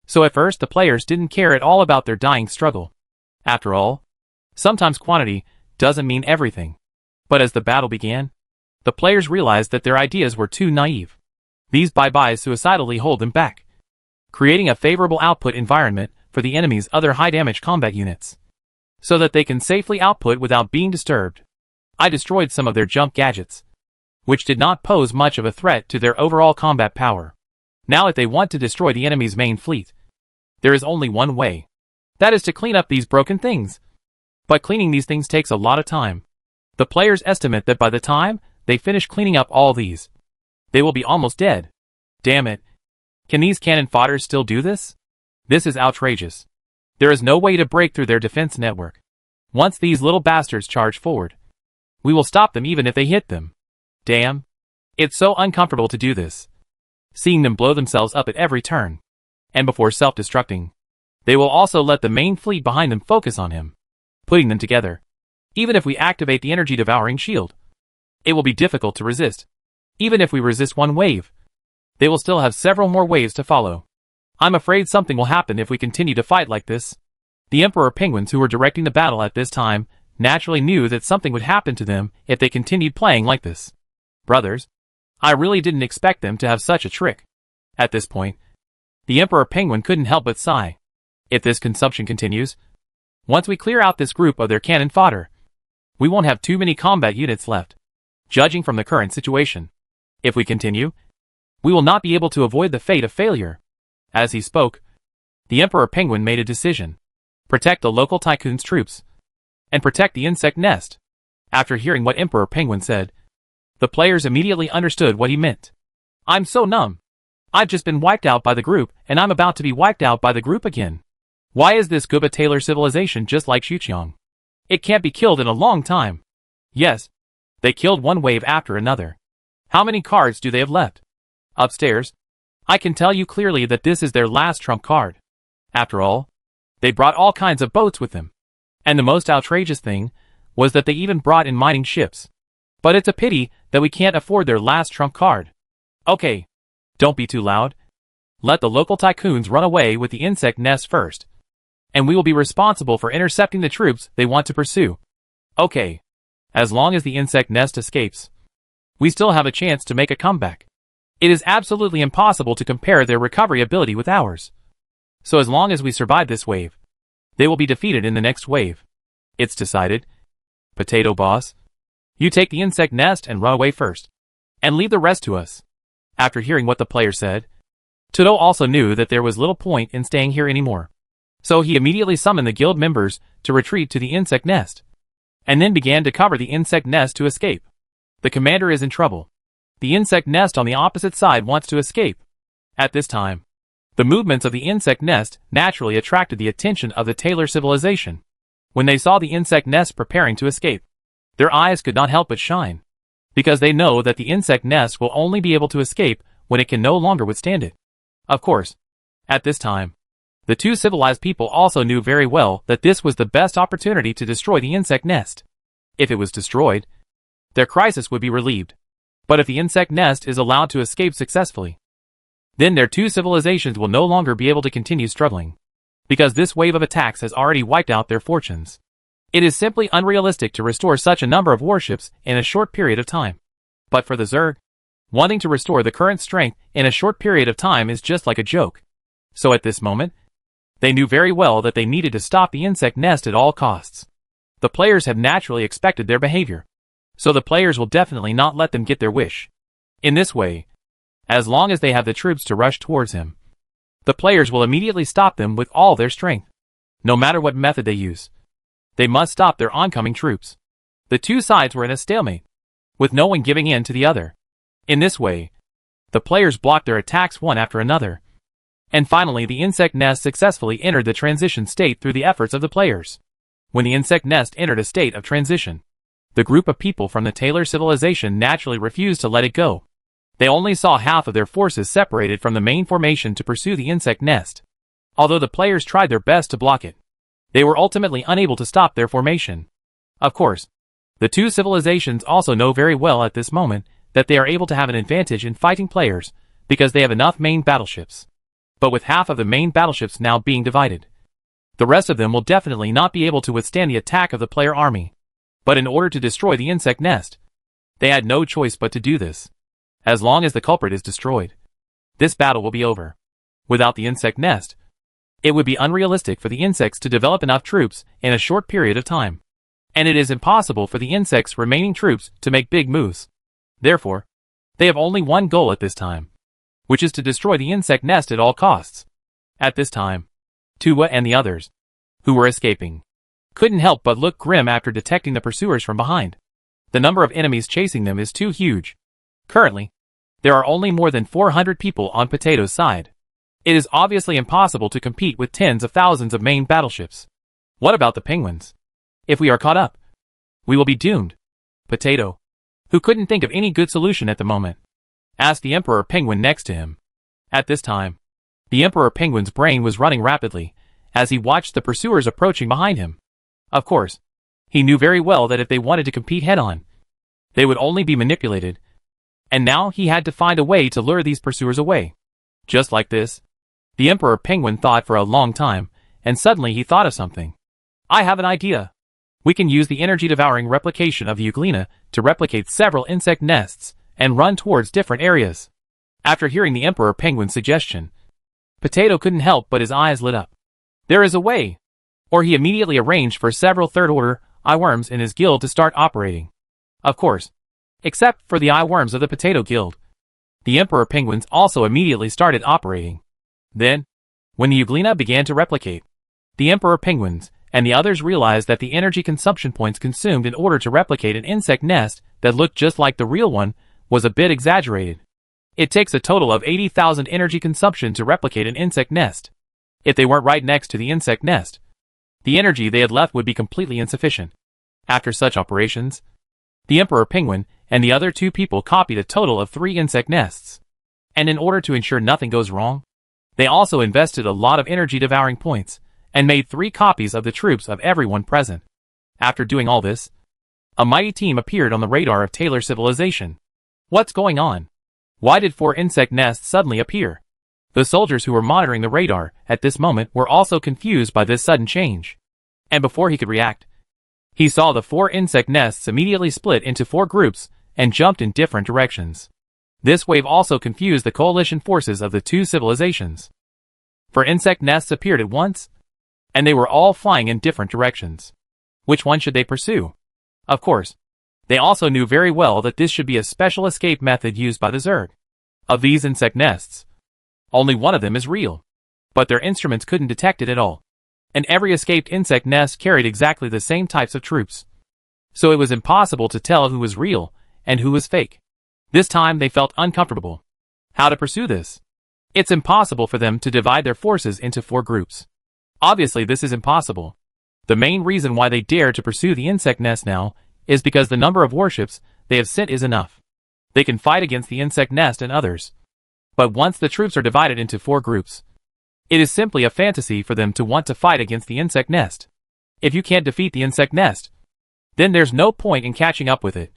So at first the players didn't care at all about their dying struggle. After all, sometimes quantity doesn't mean everything. But as the battle began, the players realized that their ideas were too naive. These bye-byes suicidally hold them back, creating a favorable output environment for the enemy's other high-damage combat units, so that they can safely output without being disturbed. I destroyed some of their jump gadgets, which did not pose much of a threat to their overall combat power. Now if they want to destroy the enemy's main fleet, there is only one way. That is to clean up these broken things. But cleaning these things takes a lot of time. The players estimate that by the time they finish cleaning up all these, they will be almost dead. Damn it. Can these cannon fodders still do this? This is outrageous. There is no way to break through their defense network. Once these little bastards charge forward, we will stop them even if they hit them. Damn. It's so uncomfortable to do this. Seeing them blow themselves up at every turn. And before self-destructing, they will also let the main fleet behind them focus on him, putting them together. Even if we activate the energy-devouring shield, it will be difficult to resist. Even if we resist one wave, they will still have several more waves to follow. I'm afraid something will happen if we continue to fight like this. The Emperor Penguins who were directing the battle at this time naturally knew that something would happen to them if they continued playing like this. Brothers, I really didn't expect them to have such a trick. At this point, the Emperor Penguin couldn't help but sigh. If this consumption continues, once we clear out this group of their cannon fodder, we won't have too many combat units left. Judging from the current situation, if we continue, we will not be able to avoid the fate of failure. As he spoke, the Emperor Penguin made a decision. Protect the local tycoon's troops, and protect the insect nest. After hearing what Emperor Penguin said, the players immediately understood what he meant. I'm so numb. I've just been wiped out by the group, and I'm about to be wiped out by the group again. Why is this Guba Taylor civilization just like Xuqiang? It can't be killed in a long time. Yes, they killed one wave after another. How many cards do they have left? Upstairs, I can tell you clearly that this is their last trump card. After all, they brought all kinds of boats with them. And the most outrageous thing was that they even brought in mining ships. But it's a pity that we can't afford their last trump card. Okay, don't be too loud. Let the local tycoons run away with the insect nest first, and we will be responsible for intercepting the troops they want to pursue. Okay, as long as the insect nest escapes, we still have a chance to make a comeback. It is absolutely impossible to compare their recovery ability with ours. So as long as we survive this wave, they will be defeated in the next wave. It's decided. Potato Boss, you take the insect nest and run away first, and leave the rest to us. After hearing what the player said, Tudo also knew that there was little point in staying here anymore. So he immediately summoned the guild members to retreat to the insect nest, and then began to cover the insect nest to escape. The commander is in trouble. The insect nest on the opposite side wants to escape. At this time, the movements of the insect nest naturally attracted the attention of the Taylor civilization. When they saw the insect nest preparing to escape, their eyes could not help but shine, because they know that the insect nest will only be able to escape when it can no longer withstand it. Of course, at this time, the two civilized people also knew very well that this was the best opportunity to destroy the insect nest. If it was destroyed, their crisis would be relieved. But if the insect nest is allowed to escape successfully, then their two civilizations will no longer be able to continue struggling, because this wave of attacks has already wiped out their fortunes. It is simply unrealistic to restore such a number of warships in a short period of time. But for the Zerg, wanting to restore the current strength in a short period of time is just like a joke. So at this moment, they knew very well that they needed to stop the insect nest at all costs. The players have naturally expected their behavior, so the players will definitely not let them get their wish. In this way, as long as they have the troops to rush towards him, the players will immediately stop them with all their strength. No matter what method they use, they must stop their oncoming troops. The two sides were in a stalemate, with no one giving in to the other. In this way, the players blocked their attacks one after another, and finally the insect nest successfully entered the transition state through the efforts of the players. When the insect nest entered a state of transition, the group of people from the Taylor civilization naturally refused to let it go. They only saw half of their forces separated from the main formation to pursue the insect nest. Although the players tried their best to block it, they were ultimately unable to stop their formation. Of course, the two civilizations also know very well at this moment that they are able to have an advantage in fighting players because they have enough main battleships. But with half of the main battleships now being divided, the rest of them will definitely not be able to withstand the attack of the player army. But in order to destroy the insect nest, they had no choice but to do this. As long as the culprit is destroyed, this battle will be over. Without the insect nest, it would be unrealistic for the insects to develop enough troops in a short period of time. And it is impossible for the insects' remaining troops to make big moves. Therefore, they have only one goal at this time, which is to destroy the insect nest at all costs. At this time, Tua and the others, who were escaping, couldn't help but look grim after detecting the pursuers from behind. The number of enemies chasing them is too huge. Currently, there are only more than 400 people on Potato's side. It is obviously impossible to compete with tens of thousands of main battleships. What about the penguins? If we are caught up, we will be doomed. Potato, who couldn't think of any good solution at the moment, asked the Emperor Penguin next to him. At this time, the Emperor Penguin's brain was running rapidly as he watched the pursuers approaching behind him. Of course, he knew very well that if they wanted to compete head-on, they would only be manipulated. And now he had to find a way to lure these pursuers away. Just like this, the Emperor Penguin thought for a long time, and suddenly he thought of something. I have an idea. We can use the energy-devouring replication of the Euglena to replicate several insect nests and run towards different areas. After hearing the Emperor Penguin's suggestion, Potato couldn't help but his eyes lit up. There is a way. Or he immediately arranged for several third-order eyeworms in his guild to start operating. Of course, except for the eyeworms of the Potato Guild. The Emperor Penguins also immediately started operating. Then, when the Euglena began to replicate, the Emperor Penguins and the others realized that the energy consumption points consumed in order to replicate an insect nest that looked just like the real one was a bit exaggerated. It takes a total of 80,000 energy consumption to replicate an insect nest. If they weren't right next to the insect nest, the energy they had left would be completely insufficient. After such operations, the Emperor Penguin and the other two people copied a total of 3 insect nests. And in order to ensure nothing goes wrong, they also invested a lot of energy-devouring points and made 3 copies of the troops of everyone present. After doing all this, a mighty team appeared on the radar of Taylor civilization. What's going on? Why did 4 insect nests suddenly appear? The soldiers who were monitoring the radar at this moment were also confused by this sudden change. And before he could react, he saw the 4 insect nests immediately split into 4 groups and jumped in different directions. This wave also confused the coalition forces of the 2 civilizations. 4 insect nests appeared at once, and they were all flying in different directions. Which one should they pursue? Of course, they also knew very well that this should be a special escape method used by the Zerg. Of these insect nests, only one of them is real, but their instruments couldn't detect it at all. And every escaped insect nest carried exactly the same types of troops. So it was impossible to tell who was real and who was fake. This time they felt uncomfortable. How to pursue this? It's impossible for them to divide their forces into 4 groups. Obviously this is impossible. The main reason why they dare to pursue the insect nest now is because the number of warships they have sent is enough. They can fight against the insect nest and others. But once the troops are divided into 4 groups, it is simply a fantasy for them to want to fight against the insect nest. If you can't defeat the insect nest, then there's no point in catching up with it,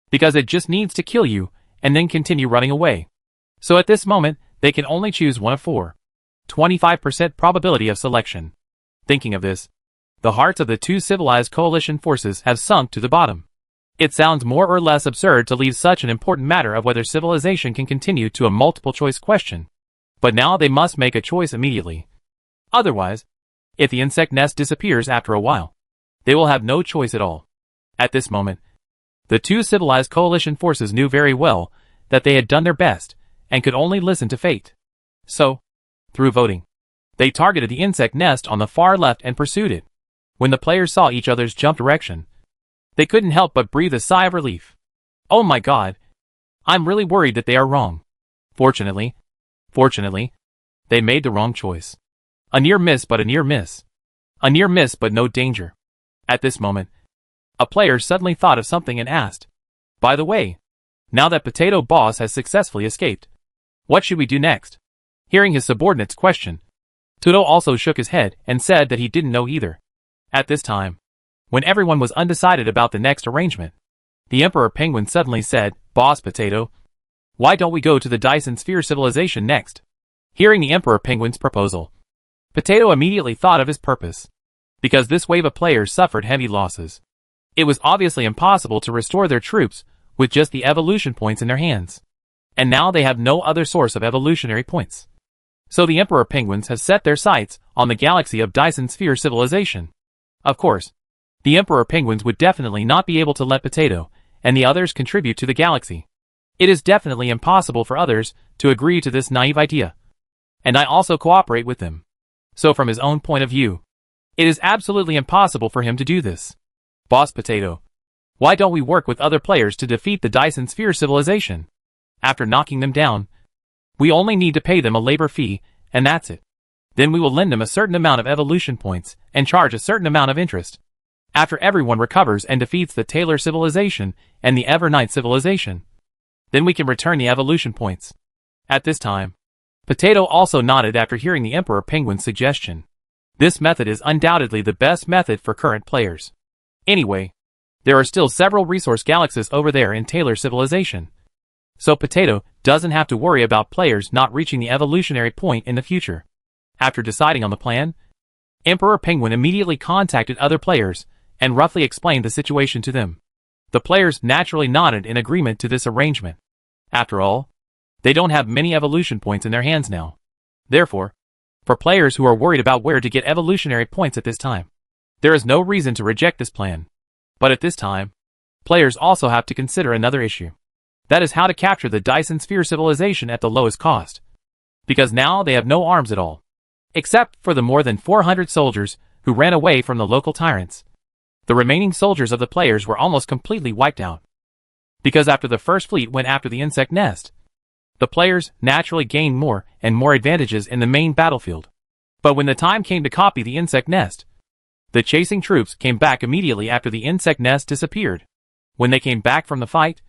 because it just needs to kill you and then continue running away. So at this moment, they can only choose one of 4. 25% probability of selection. Thinking of this, the hearts of the 2 civilized coalition forces have sunk to the bottom. It sounds more or less absurd to leave such an important matter of whether civilization can continue to a multiple-choice question. But now they must make a choice immediately. Otherwise, if the insect nest disappears after a while, they will have no choice at all. At this moment, the 2 civilized coalition forces knew very well that they had done their best and could only listen to fate. So, through voting, they targeted the insect nest on the far left and pursued it. When the players saw each other's jump direction, they couldn't help but breathe a sigh of relief. Oh my god, I'm really worried that they are wrong. Fortunately, they made the wrong choice. A near miss but a near miss. A near miss but no danger. At this moment, a player suddenly thought of something and asked, by the way, Now that Potato Boss has successfully escaped, what should we do next? Hearing his subordinate's question, Tudo also shook his head and said that he didn't know either. At this time, when everyone was undecided about the next arrangement, the Emperor Penguin suddenly said, "Boss Potato, why don't we go to the Dyson Sphere civilization next?" Hearing the Emperor Penguin's proposal, Potato immediately thought of his purpose. Because this wave of players suffered heavy losses, it was obviously impossible to restore their troops with just the evolution points in their hands. And now they have no other source of evolutionary points. So the Emperor Penguins have set their sights on the galaxy of Dyson Sphere civilization. Of course, the Emperor Penguins would definitely not be able to let Potato and the others contribute to the galaxy. It is definitely impossible for others to agree to this naive idea. And I also cooperate with them. So from his own point of view, it is absolutely impossible for him to do this. Boss Potato, why don't we work with other players to defeat the Dyson Sphere civilization? After knocking them down, we only need to pay them a labor fee, and that's it. Then we will lend them a certain amount of evolution points and charge a certain amount of interest. After everyone recovers and defeats the Taylor civilization and the Evernight civilization, then we can return the evolution points. At this time, Potato also nodded after hearing the Emperor Penguin's suggestion. This method is undoubtedly the best method for current players. Anyway, there are still several resource galaxies over there in Taylor civilization. So Potato doesn't have to worry about players not reaching the evolutionary point in the future. After deciding on the plan, Emperor Penguin immediately contacted other players and roughly explained the situation to them. The players naturally nodded in agreement to this arrangement. After all, they don't have many evolution points in their hands now. Therefore, for players who are worried about where to get evolutionary points at this time, there is no reason to reject this plan. But at this time, players also have to consider another issue. That is how to capture the Dyson Sphere civilization at the lowest cost. Because now they have no arms at all. Except for the more than 400 soldiers who ran away from the local tyrants. The remaining soldiers of the players were almost completely wiped out. Because after the first fleet went after the insect nest, the players naturally gained more and more advantages in the main battlefield. But when the time came to copy the insect nest, the chasing troops came back immediately after the insect nest disappeared. When they came back from the fight,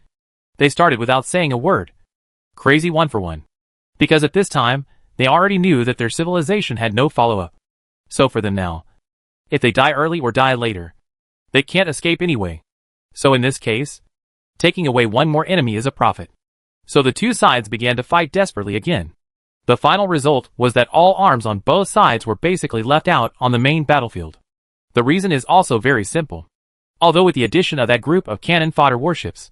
they started without saying a word. Crazy one for one. Because at this time, they already knew that their civilization had no follow-up. So for them now, if they die early or die later, they can't escape anyway. So in this case, taking away one more enemy is a profit. So the two sides began to fight desperately again. The final result was that all arms on both sides were basically left out on the main battlefield. The reason is also very simple. Although with the addition of that group of cannon fodder warships,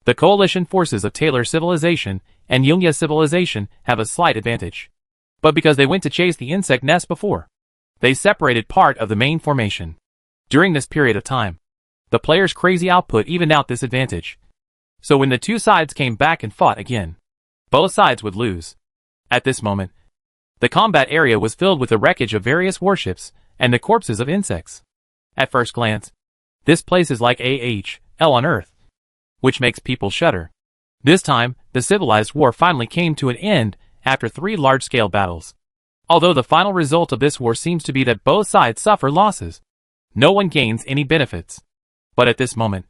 the coalition forces of Taylor civilization and Yungya civilization have a slight advantage. But because they went to chase the insect nest before, they separated part of the main formation. During this period of time, the players' crazy output evened out this advantage. So when the two sides came back and fought again, both sides would lose. At this moment, the combat area was filled with the wreckage of various warships and the corpses of insects. At first glance, this place is like AHL on Earth, which makes people shudder. This time, the civilized war finally came to an end after 3 large-scale battles. Although the final result of this war seems to be that both sides suffer losses, no one gains any benefits. But at this moment,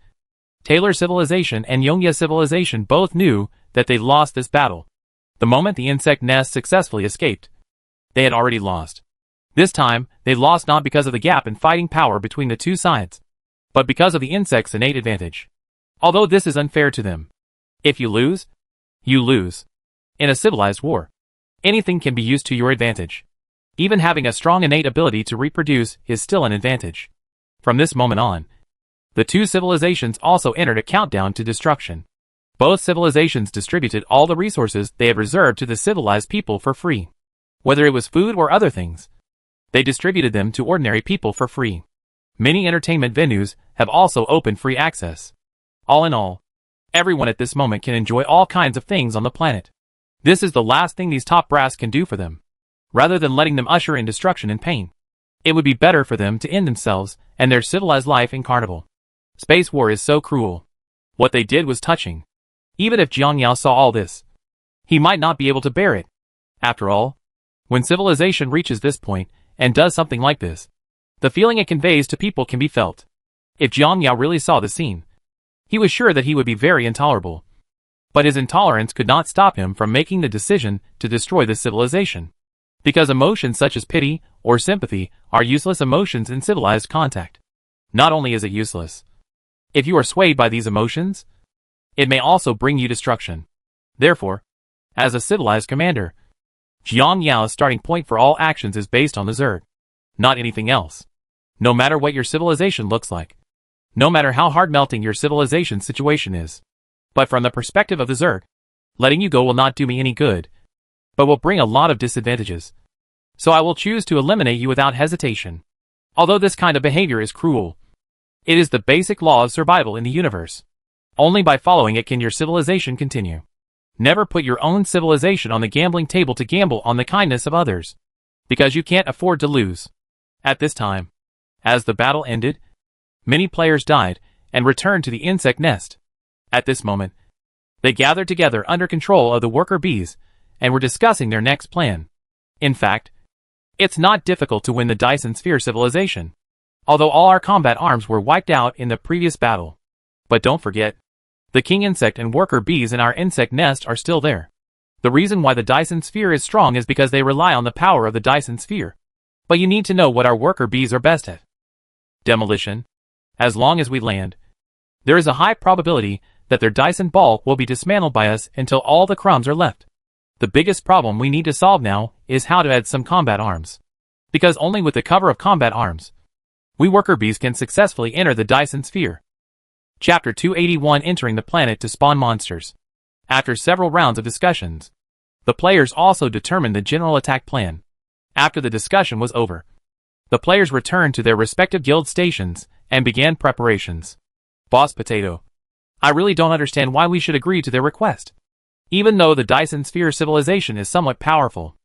Taylor civilization and Yongya civilization both knew that they lost this battle. The moment the insect nest successfully escaped, they had already lost. This time, they lost not because of the gap in fighting power between the two sides, but because of the insect's innate advantage. Although this is unfair to them. If you lose, you lose. In a civilized war, anything can be used to your advantage. Even having a strong innate ability to reproduce is still an advantage. From this moment on, the two civilizations also entered a countdown to destruction. Both civilizations distributed all the resources they had reserved to the civilized people for free. Whether it was food or other things, they distributed them to ordinary people for free. Many entertainment venues have also opened free access. All in all, everyone at this moment can enjoy all kinds of things on the planet. This is the last thing these top brass can do for them. Rather than letting them usher in destruction and pain, it would be better for them to end themselves and their civilized life in carnival. Space war is so cruel. What they did was touching. Even if Jiang Yao saw all this, he might not be able to bear it. After all, when civilization reaches this point and does something like this, the feeling it conveys to people can be felt. If Jiang Yao really saw the scene, he was sure that he would be very intolerable. But his intolerance could not stop him from making the decision to destroy this civilization. Because emotions such as pity or sympathy are useless emotions in civilized contact. Not only is it useless, if you are swayed by these emotions, it may also bring you destruction. Therefore, as a civilized commander, Jiang Yao's starting point for all actions is based on the Zerg, not anything else. No matter what your civilization looks like, no matter how hard melting your civilization situation is. But from the perspective of the Zerg, letting you go will not do me any good, but will bring a lot of disadvantages. So I will choose to eliminate you without hesitation. Although this kind of behavior is cruel, it is the basic law of survival in the universe. Only by following it can your civilization continue. Never put your own civilization on the gambling table to gamble on the kindness of others, because you can't afford to lose. At this time, as the battle ended, many players died and returned to the insect nest. At this moment, they gathered together under control of the worker bees and were discussing their next plan. In fact, it's not difficult to win the Dyson Sphere civilization, although all our combat arms were wiped out in the previous battle. But don't forget, the king insect and worker bees in our insect nest are still there. The reason why the Dyson Sphere is strong is because they rely on the power of the Dyson Sphere. But you need to know what our worker bees are best at. Demolition. As long as we land, there is a high probability that their Dyson ball will be dismantled by us until all the crumbs are left. The biggest problem we need to solve now is how to add some combat arms. Because only with the cover of combat arms, we worker bees can successfully enter the Dyson Sphere. Chapter 281 Entering the planet to spawn monsters. After several rounds of discussions, the players also determined the general attack plan. After the discussion was over, the players returned to their respective guild stations and began preparations. Boss Potato, I really don't understand why we should agree to their request. Even though the Dyson Sphere civilization is somewhat powerful,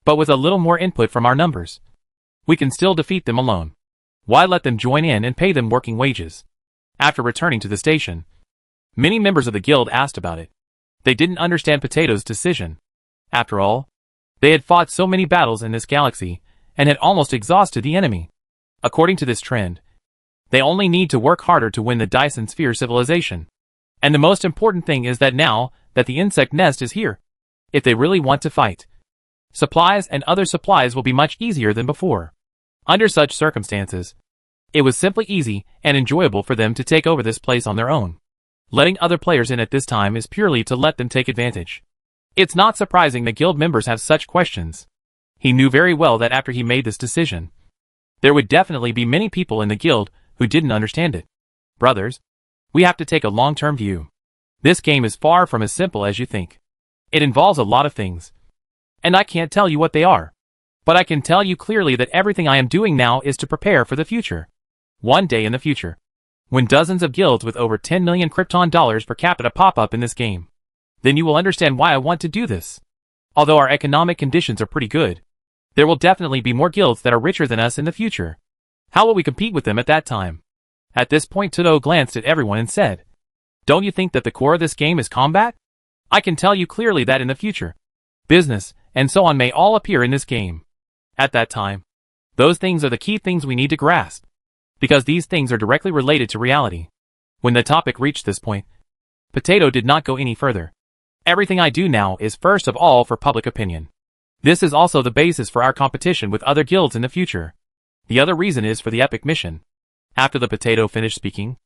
but with a little more input from our numbers, we can still defeat them alone. Why let them join in and pay them working wages? After returning to the station, many members of the guild asked about it. They didn't understand Potato's decision. After all, they had fought so many battles in this galaxy and had almost exhausted the enemy. According to this trend, they only need to work harder to win the Dyson Sphere civilization. And the most important thing is that now that the insect nest is here, if they really want to fight, supplies and other supplies will be much easier than before. Under such circumstances, it was simply easy and enjoyable for them to take over this place on their own. Letting other players in at this time is purely to let them take advantage. It's not surprising that guild members have such questions. He knew very well that after he made this decision, there would definitely be many people in the guild who didn't understand it. Brothers, we have to take a long-term view. This game is far from as simple as you think. It involves a lot of things, and I can't tell you what they are. But I can tell you clearly that everything I am doing now is to prepare for the future. One day in the future, when dozens of guilds with over 10 million Krypton dollars per capita pop up in this game, then you will understand why I want to do this. Although our economic conditions are pretty good, there will definitely be more guilds that are richer than us in the future. How will we compete with them at that time? At this point Toto glanced at everyone and said, "Don't you think that the core of this game is combat? I can tell you clearly that in the future, business, and so on may all appear in this game. At that time, those things are the key things we need to grasp, because these things are directly related to reality." When the topic reached this point, Potato did not go any further. Everything I do now is first of all for public opinion. This is also the basis for our competition with other guilds in the future. The other reason is for the epic mission. After the Potato finished speaking,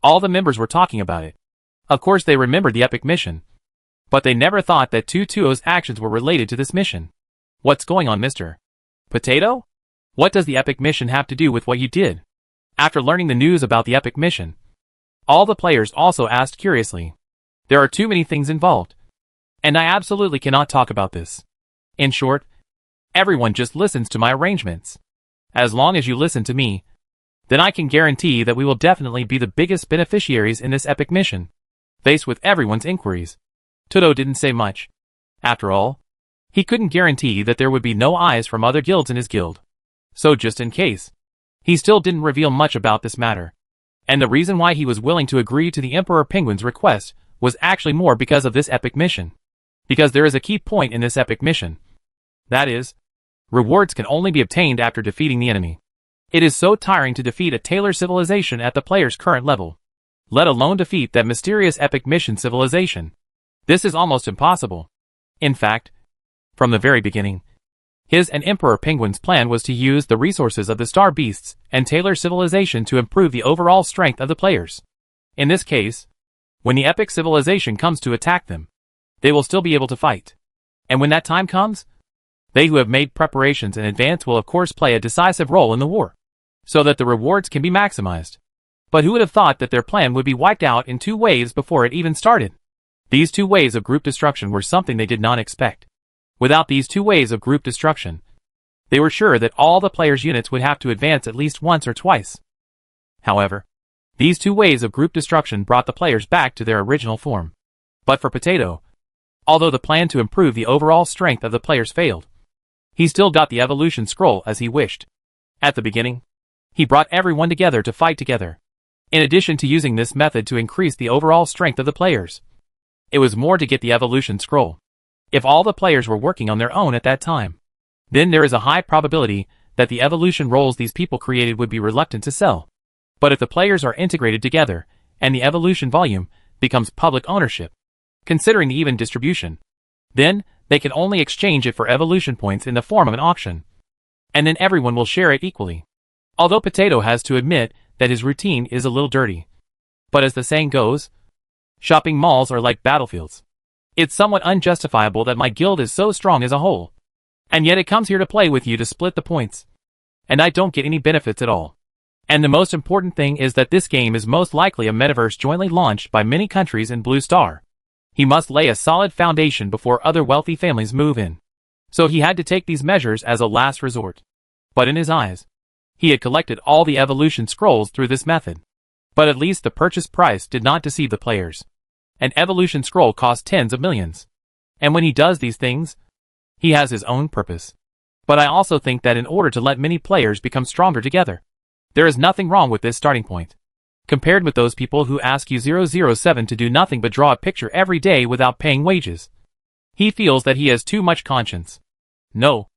all the members were talking about it. Of course they remembered the epic mission, but they never thought that Tutuo's actions were related to this mission. What's going on, Mr. Potato? What does the epic mission have to do with what you did? After learning the news about the epic mission, all the players also asked curiously. There are too many things involved, and I absolutely cannot talk about this. In short, everyone just listens to my arrangements. As long as you listen to me, then I can guarantee that we will definitely be the biggest beneficiaries in this epic mission. Faced with everyone's inquiries, Toto didn't say much. After all, he couldn't guarantee that there would be no eyes from other guilds in his guild. So just in case, he still didn't reveal much about this matter. And the reason why he was willing to agree to the Emperor Penguin's request was actually more because of this epic mission. Because there is a key point in this epic mission. That is, rewards can only be obtained after defeating the enemy. It is so tiring to defeat a Taylor civilization at the player's current level, let alone defeat that mysterious epic mission civilization. This is almost impossible. In fact, from the very beginning, his and Emperor Penguin's plan was to use the resources of the star beasts and tailor civilization to improve the overall strength of the players. In this case, when the epic civilization comes to attack them, they will still be able to fight. And when that time comes, they who have made preparations in advance will of course play a decisive role in the war, so that the rewards can be maximized. But who would have thought that their plan would be wiped out in 2 waves before it even started? These 2 waves of group destruction were something they did not expect. Without these 2 waves of group destruction, they were sure that all the players' units would have to advance at least once or twice. However, these 2 waves of group destruction brought the players back to their original form. But for Potato, although the plan to improve the overall strength of the players failed, he still got the evolution scroll as he wished. At the beginning, he brought everyone together to fight together. In addition to using this method to increase the overall strength of the players, it was more to get the evolution scroll. If all the players were working on their own at that time, then there is a high probability that the evolution rolls these people created would be reluctant to sell. But if the players are integrated together, and the evolution volume becomes public ownership, considering the even distribution, then they can only exchange it for evolution points in the form of an auction. And then everyone will share it equally. Although Potato has to admit that his routine is a little dirty. But as the saying goes, shopping malls are like battlefields. It's somewhat unjustifiable that my guild is so strong as a whole, and yet it comes here to play with you to split the points. And I don't get any benefits at all. And the most important thing is that this game is most likely a metaverse jointly launched by many countries in Blue Star. He must lay a solid foundation before other wealthy families move in. So he had to take these measures as a last resort. But in his eyes, he had collected all the evolution scrolls through this method. But at least the purchase price did not deceive the players. An evolution scroll costs tens of millions. And when he does these things, he has his own purpose. But I also think that in order to let many players become stronger together, there is nothing wrong with this starting point. Compared with those people who ask you 007 to do nothing but draw a picture every day without paying wages. He feels that he has too much conscience. No.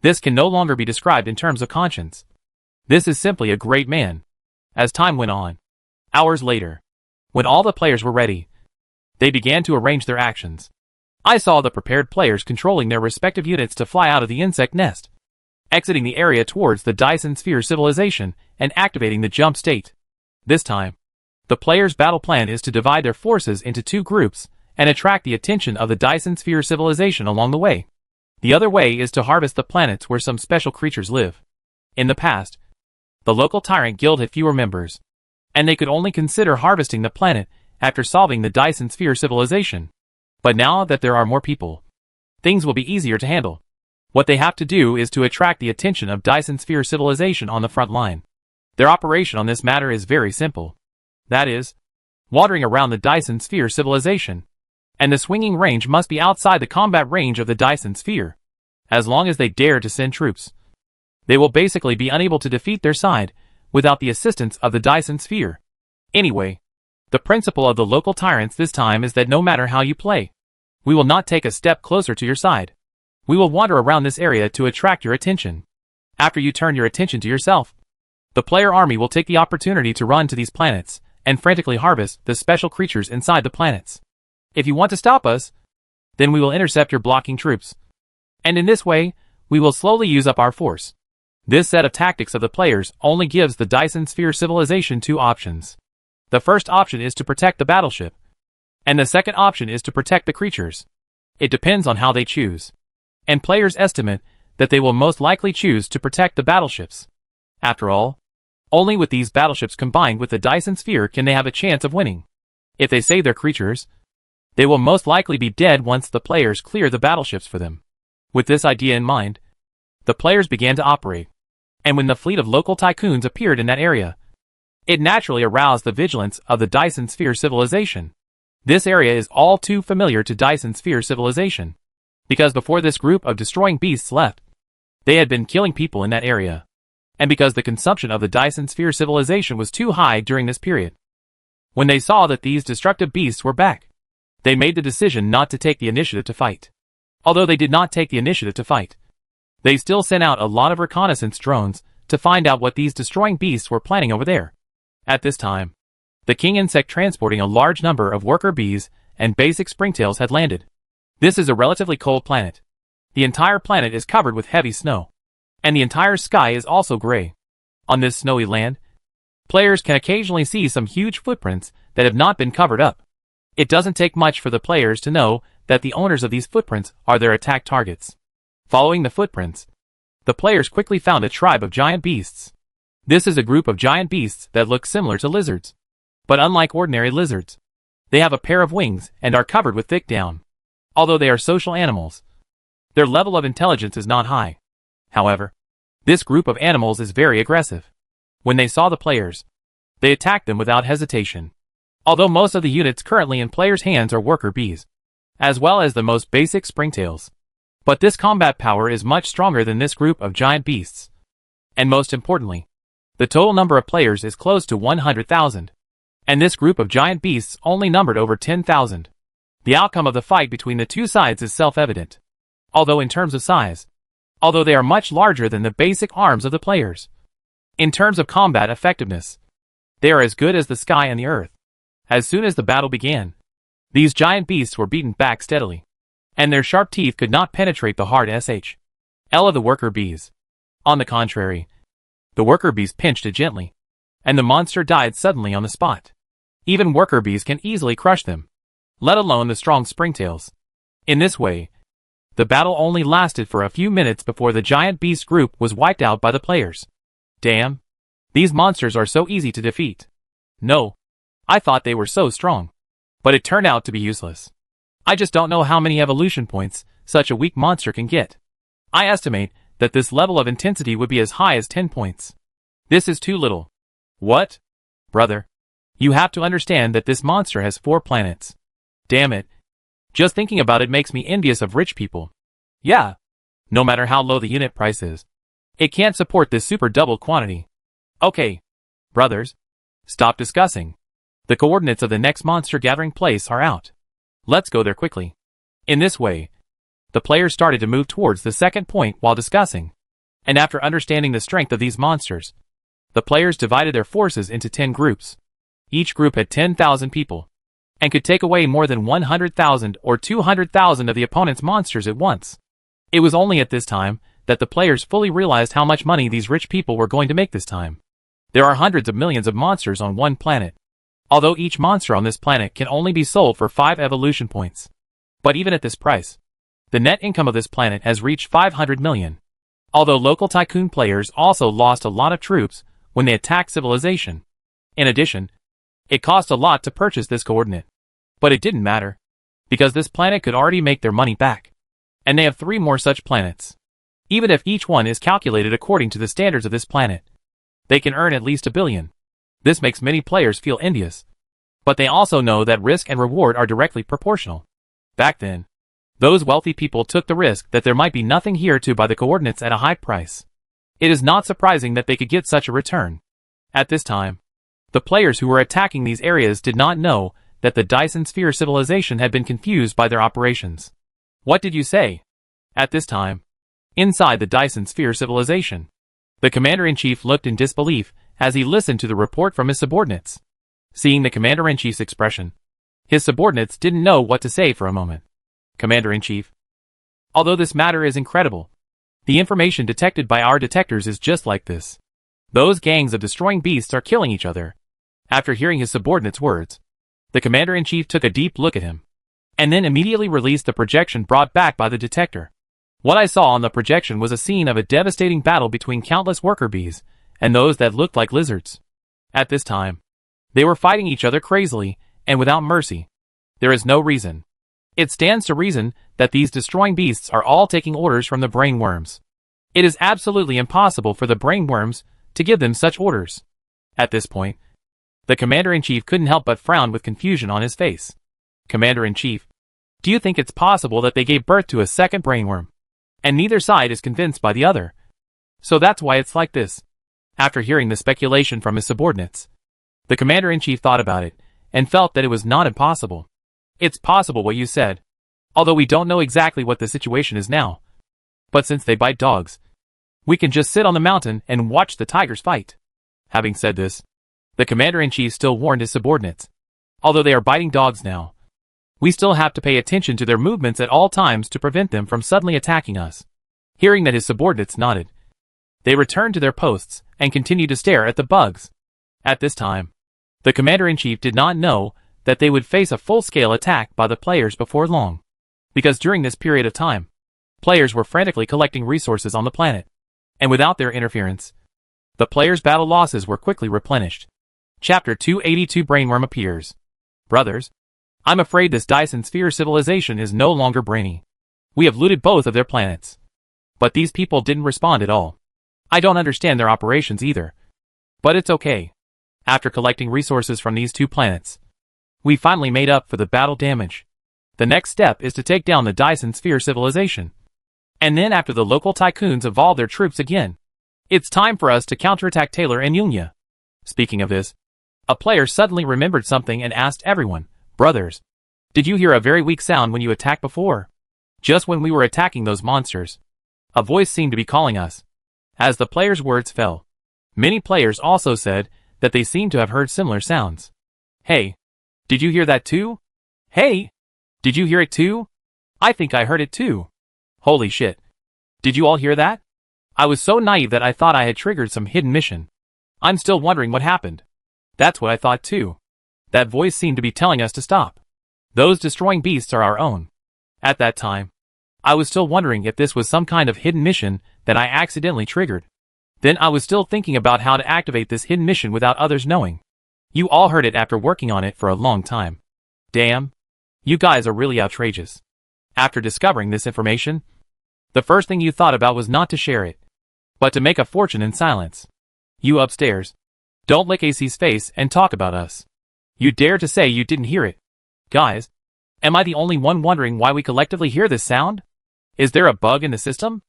This can no longer be described in terms of conscience. This is simply a great man. As time went on, hours later, when all the players were ready, they began to arrange their actions. I saw the prepared players controlling their respective units to fly out of the insect nest, exiting the area towards the Dyson Sphere civilization and activating the jump state. This time, the players' battle plan is to divide their forces into 2 groups and attract the attention of the Dyson Sphere civilization along the way. The other way is to harvest the planets where some special creatures live. In the past, the local tyrant guild had fewer members, and they could only consider harvesting the planet after solving the Dyson Sphere civilization. But now that there are more people, things will be easier to handle. What they have to do is to attract the attention of Dyson Sphere civilization on the front line. Their operation on this matter is very simple. That is, wandering around the Dyson Sphere civilization. And the swinging range must be outside the combat range of the Dyson Sphere. As long as they dare to send troops, they will basically be unable to defeat their side without the assistance of the Dyson Sphere. Anyway, the principle of the local tyrants this time is that no matter how you play, we will not take a step closer to your side. We will wander around this area to attract your attention. After you turn your attention to yourself, the player army will take the opportunity to run to these planets and frantically harvest the special creatures inside the planets. If you want to stop us, then we will intercept your blocking troops. And in this way, we will slowly use up our force. This set of tactics of the players only gives the Dyson Sphere civilization 2 options. The first option is to protect the battleship, and the second option is to protect the creatures. It depends on how they choose. And players estimate that they will most likely choose to protect the battleships. After all, only with these battleships combined with the Dyson Sphere can they have a chance of winning. If they save their creatures, they will most likely be dead once the players clear the battleships for them. With this idea in mind, the players began to operate. And when the fleet of local tycoons appeared in that area, it naturally aroused the vigilance of the Dyson Sphere civilization. This area is all too familiar to Dyson Sphere civilization, because before this group of destroying beasts left, they had been killing people in that area, and because the consumption of the Dyson Sphere civilization was too high during this period. When they saw that these destructive beasts were back, they made the decision not to take the initiative to fight. Although they did not take the initiative to fight, they still sent out a lot of reconnaissance drones to find out what these destroying beasts were planning over there. At this time, the king insect transporting a large number of worker bees and basic springtails had landed. This is a relatively cold planet. The entire planet is covered with heavy snow. And the entire sky is also gray. On this snowy land, players can occasionally see some huge footprints that have not been covered up. It doesn't take much for the players to know that the owners of these footprints are their attack targets. Following the footprints, the players quickly found a tribe of giant beasts. This is a group of giant beasts that look similar to lizards. But unlike ordinary lizards, they have a pair of wings and are covered with thick down. Although they are social animals, their level of intelligence is not high. However, this group of animals is very aggressive. When they saw the players, they attacked them without hesitation. Although most of the units currently in players' hands are worker bees, as well as the most basic springtails. But this combat power is much stronger than this group of giant beasts. And most importantly, the total number of players is close to 100,000. And this group of giant beasts only numbered over 10,000. The outcome of the fight between the two sides is self-evident. Although in terms of size, although they are much larger than the basic arms of the players. In terms of combat effectiveness, they are as good as the sky and the earth. As soon as the battle began, these giant beasts were beaten back steadily, and their sharp teeth could not penetrate the hard shell of the worker bees. On the contrary, the worker bees pinched it gently, and the monster died suddenly on the spot. Even worker bees can easily crush them, let alone the strong springtails. In this way, the battle only lasted for a few minutes before the giant beast group was wiped out by the players. Damn! These monsters are so easy to defeat. No, I thought they were so strong. But it turned out to be useless. I just don't know how many evolution points such a weak monster can get. I estimate that this level of intensity would be as high as 10 points. This is too little. What? Brother, you have to understand that this monster has 4 planets. Damn it. Just thinking about it makes me envious of rich people. Yeah. No matter how low the unit price is, it can't support this super double quantity. Okay. Brothers, stop discussing. The coordinates of the next monster gathering place are out. Let's go there quickly. In this way, the players started to move towards the second point while discussing. And after understanding the strength of these monsters, the players divided their forces into 10 groups. Each group had 10,000 people, and could take away more than 100,000 or 200,000 of the opponent's monsters at once. It was only at this time that the players fully realized how much money these rich people were going to make this time. There are hundreds of millions of monsters on one planet, although each monster on this planet can only be sold for 5 evolution points. But even at this price, the net income of this planet has reached 500 million. Although local tycoon players also lost a lot of troops when they attacked civilization. In addition, it cost a lot to purchase this coordinate. But it didn't matter, because this planet could already make their money back. And they have 3 more such planets. Even if each one is calculated according to the standards of this planet, they can earn at least 1 billion. This makes many players feel envious. But they also know that risk and reward are directly proportional. Back then, those wealthy people took the risk that there might be nothing here to buy the coordinates at a high price. It is not surprising that they could get such a return. At this time, the players who were attacking these areas did not know that the Dyson Sphere civilization had been confused by their operations. What did you say? At this time, inside the Dyson Sphere civilization, the commander-in-chief looked in disbelief as he listened to the report from his subordinates. Seeing the commander-in-chief's expression, his subordinates didn't know what to say for a moment. Commander-in-chief, although this matter is incredible, the information detected by our detectors is just like this. Those gangs of destroying beasts are killing each other. After hearing his subordinates' words, the commander-in-chief took a deep look at him, and then immediately released the projection brought back by the detector. What I saw on the projection was a scene of a devastating battle between countless worker bees and those that looked like lizards. At this time, they were fighting each other crazily and without mercy. There is no reason. It stands to reason that these destroying beasts are all taking orders from the brain worms. It is absolutely impossible for the brain worms to give them such orders. At this point, the commander-in-chief couldn't help but frown with confusion on his face. Commander-in-chief, do you think it's possible that they gave birth to a second brainworm, and neither side is convinced by the other? So that's why it's like this. After hearing the speculation from his subordinates, the commander-in-chief thought about it, and felt that it was not impossible. It's possible what you said, although we don't know exactly what the situation is now. But since they bite dogs, we can just sit on the mountain and watch the tigers fight. Having said this, the commander-in-chief still warned his subordinates. Although they are biting dogs now, We still have to pay attention to their movements at all times to prevent them from suddenly attacking us. Hearing that his subordinates nodded, they returned to their posts and continued to stare at the bugs. At this time, the commander-in-chief did not know that they would face a full-scale attack by the players before long, because during this period of time, players were frantically collecting resources on the planet, and without their interference, the players' battle losses were quickly replenished. Chapter 282 Brainworm appears. Brothers, I'm afraid this Dyson Sphere civilization is no longer brainy. We have looted both of their planets. But these people didn't respond at all. I don't understand their operations either. But it's okay. After collecting resources from these two planets, we finally made up for the battle damage. The next step is to take down the Dyson Sphere civilization. And then after the local tycoons evolve their troops again, it's time for us to counterattack Taylor and Yunya. Speaking of this, a player suddenly remembered something and asked everyone, Brothers, did you hear a very weak sound when you attacked before? Just when we were attacking those monsters. A voice seemed to be calling us. As the players' words fell, many players also said that they seemed to have heard similar sounds. Hey, did you hear that too? Hey, did you hear it too? I think I heard it too. Holy shit. Did you all hear that? I was so naive that I thought I had triggered some hidden mission. I'm still wondering what happened. That's what I thought too. That voice seemed to be telling us to stop. Those destroying beasts are our own. At that time, I was still wondering if this was some kind of hidden mission that I accidentally triggered. Then I was still thinking about how to activate this hidden mission without others knowing. You all heard it after working on it for a long time. Damn. You guys are really outrageous. After discovering this information, the first thing you thought about was not to share it, but to make a fortune in silence. You upstairs, don't lick AC's face and talk about us. You dare to say you didn't hear it. Guys, am I the only one wondering why we collectively hear this sound? Is there a bug in the system?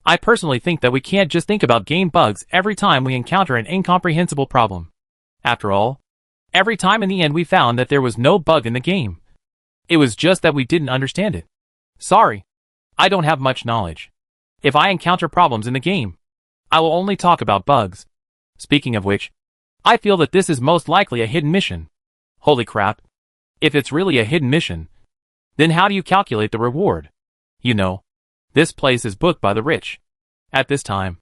I personally think that we can't just think about game bugs every time we encounter an incomprehensible problem. After all, every time in the end we found that there was no bug in the game. It was just that we didn't understand it. Sorry, I don't have much knowledge. If I encounter problems in the game, I will only talk about bugs. Speaking of which, I feel that this is most likely a hidden mission. Holy crap. If it's really a hidden mission, then how do you calculate the reward? You know, this place is booked by the rich. At this time,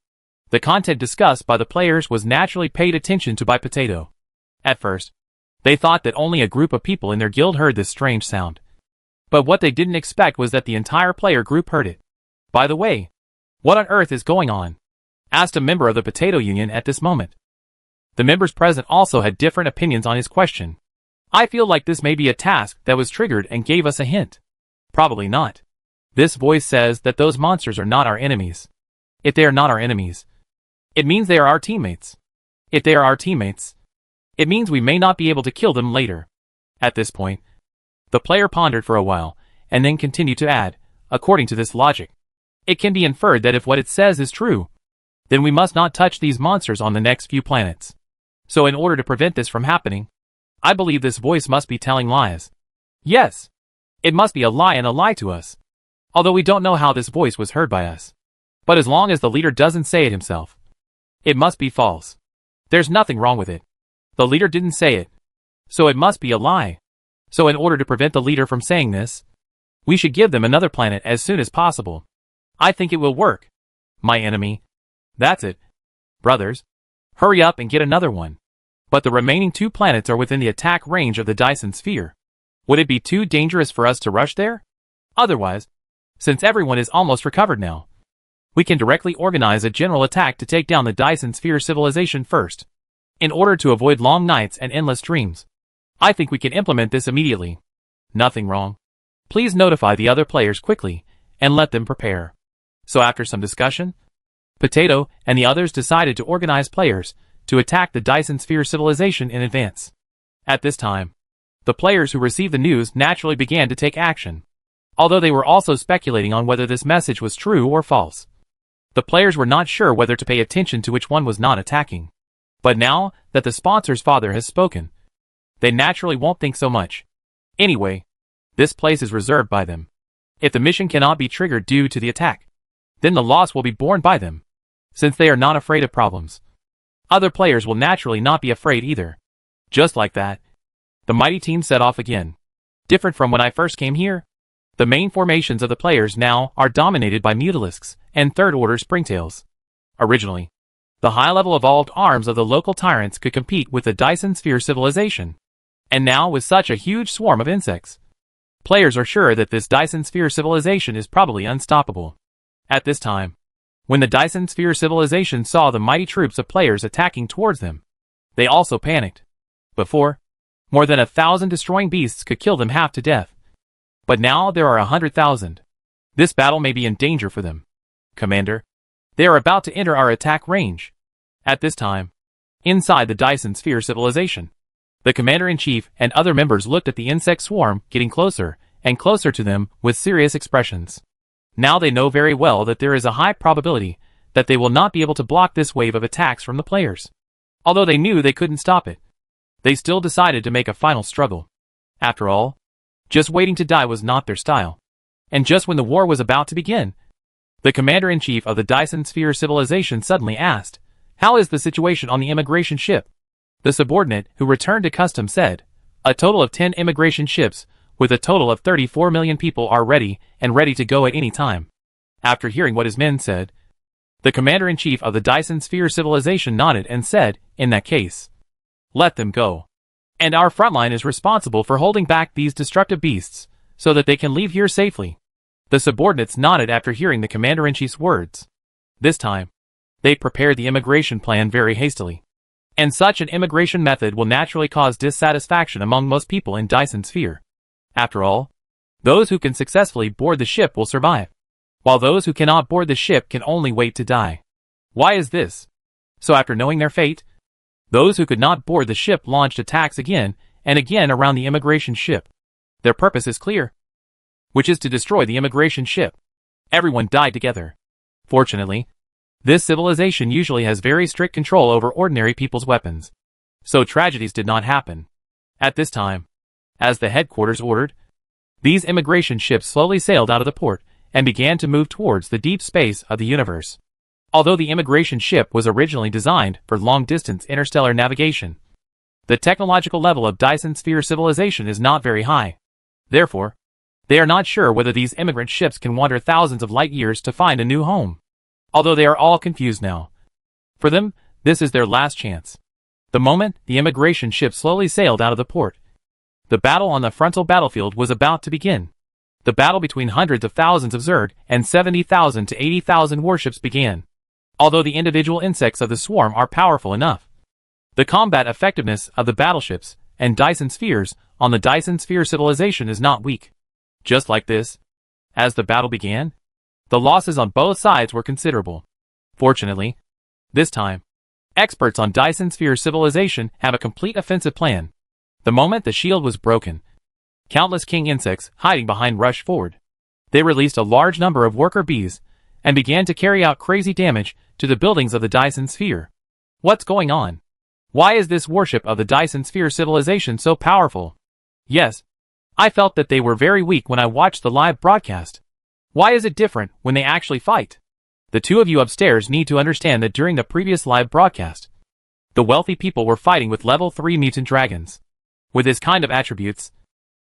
the content discussed by the players was naturally paid attention to by Potato. At first, they thought that only a group of people in their guild heard this strange sound. But what they didn't expect was that the entire player group heard it. By the way, what on earth is going on? Asked a member of the Potato Union at this moment. The members present also had different opinions on his question. I feel like this may be a task that was triggered and gave us a hint. Probably not. This voice says that those monsters are not our enemies. If they are not our enemies, it means they are our teammates. If they are our teammates, it means we may not be able to kill them later. At this point, the player pondered for a while, and then continued to add, according to this logic, it can be inferred that if what it says is true, then we must not touch these monsters on the next few planets. So in order to prevent this from happening, I believe this voice must be telling lies. Yes, it must be a lie and a lie to us. Although we don't know how this voice was heard by us. But as long as the leader doesn't say it himself, it must be false. There's nothing wrong with it. The leader didn't say it, so it must be a lie. So in order to prevent the leader from saying this, we should give them another planet as soon as possible. I think it will work. My enemy. That's it. Brothers, hurry up and get another one. But the remaining 2 planets are within the attack range of the Dyson Sphere. Would it be too dangerous for us to rush there? Otherwise, since everyone is almost recovered now, we can directly organize a general attack to take down the Dyson Sphere civilization first. In order to avoid long nights and endless dreams, I think we can implement this immediately. Nothing wrong. Please notify the other players quickly, and let them prepare. So after some discussion, Potato and the others decided to organize players to attack the Dyson Sphere civilization in advance. At this time, the players who received the news naturally began to take action, although they were also speculating on whether this message was true or false. The players were not sure whether to pay attention to which one was not attacking. But now that the sponsor's father has spoken, they naturally won't think so much. Anyway, this place is reserved by them. If the mission cannot be triggered due to the attack, then the loss will be borne by them. Since they are not afraid of problems, other players will naturally not be afraid either. Just like that, the mighty team set off again. Different from when I first came here. The main formations of the players now are dominated by mutalisks and third-order springtails. Originally, the high-level evolved arms of the local tyrants could compete with the Dyson Sphere civilization. And now with such a huge swarm of insects, players are sure that this Dyson Sphere civilization is probably unstoppable. At this time, when the Dyson Sphere civilization saw the mighty troops of players attacking towards them, they also panicked. Before, more than 1,000 destroying beasts could kill them half to death. But now there are 100,000. This battle may be in danger for them. Commander, they are about to enter our attack range. At this time, inside the Dyson Sphere civilization, the commander-in-chief and other members looked at the insect swarm getting closer and closer to them with serious expressions. Now they know very well that there is a high probability that they will not be able to block this wave of attacks from the players. Although they knew they couldn't stop it, they still decided to make a final struggle. After all, just waiting to die was not their style. And just when the war was about to begin, the commander-in-chief of the Dyson Sphere civilization suddenly asked, "How is the situation on the immigration ship?" The subordinate, who returned to custom, said, "A total of 10 immigration ships, with a total of 34 million people are ready to go at any time." After hearing what his men said, the commander-in-chief of the Dyson Sphere civilization nodded and said, "In that case, let them go. And our frontline is responsible for holding back these destructive beasts, so that they can leave here safely." The subordinates nodded after hearing the commander-in-chief's words. This time, they prepared the immigration plan very hastily. And such an immigration method will naturally cause dissatisfaction among most people in Dyson Sphere. After all, those who can successfully board the ship will survive, while those who cannot board the ship can only wait to die. Why is this? So after knowing their fate, those who could not board the ship launched attacks again and again around the immigration ship. Their purpose is clear, which is to destroy the immigration ship. Everyone died together. Fortunately, this civilization usually has very strict control over ordinary people's weapons, so tragedies did not happen. At this time, as the headquarters ordered, these immigration ships slowly sailed out of the port and began to move towards the deep space of the universe. Although the immigration ship was originally designed for long-distance interstellar navigation, the technological level of Dyson Sphere civilization is not very high. Therefore, they are not sure whether these immigrant ships can wander thousands of light years to find a new home. Although they are all confused now. For them, this is their last chance. The moment the immigration ship slowly sailed out of the port, the battle on the frontal battlefield was about to begin. The battle between hundreds of thousands of Zerg and 70,000 to 80,000 warships began. Although the individual insects of the swarm are powerful enough, the combat effectiveness of the battleships and Dyson Spheres on the Dyson Sphere civilization is not weak. Just like this, as the battle began, the losses on both sides were considerable. Fortunately, this time, experts on Dyson Sphere civilization have a complete offensive plan. The moment the shield was broken, countless king insects hiding behind rushed forward. They released a large number of worker bees and began to carry out crazy damage to the buildings of the Dyson Sphere. What's going on? Why is this warship of the Dyson Sphere civilization so powerful? Yes, I felt that they were very weak when I watched the live broadcast. Why is it different when they actually fight? The two of you upstairs need to understand that during the previous live broadcast, the wealthy people were fighting with level 3 mutant dragons. With this kind of attributes,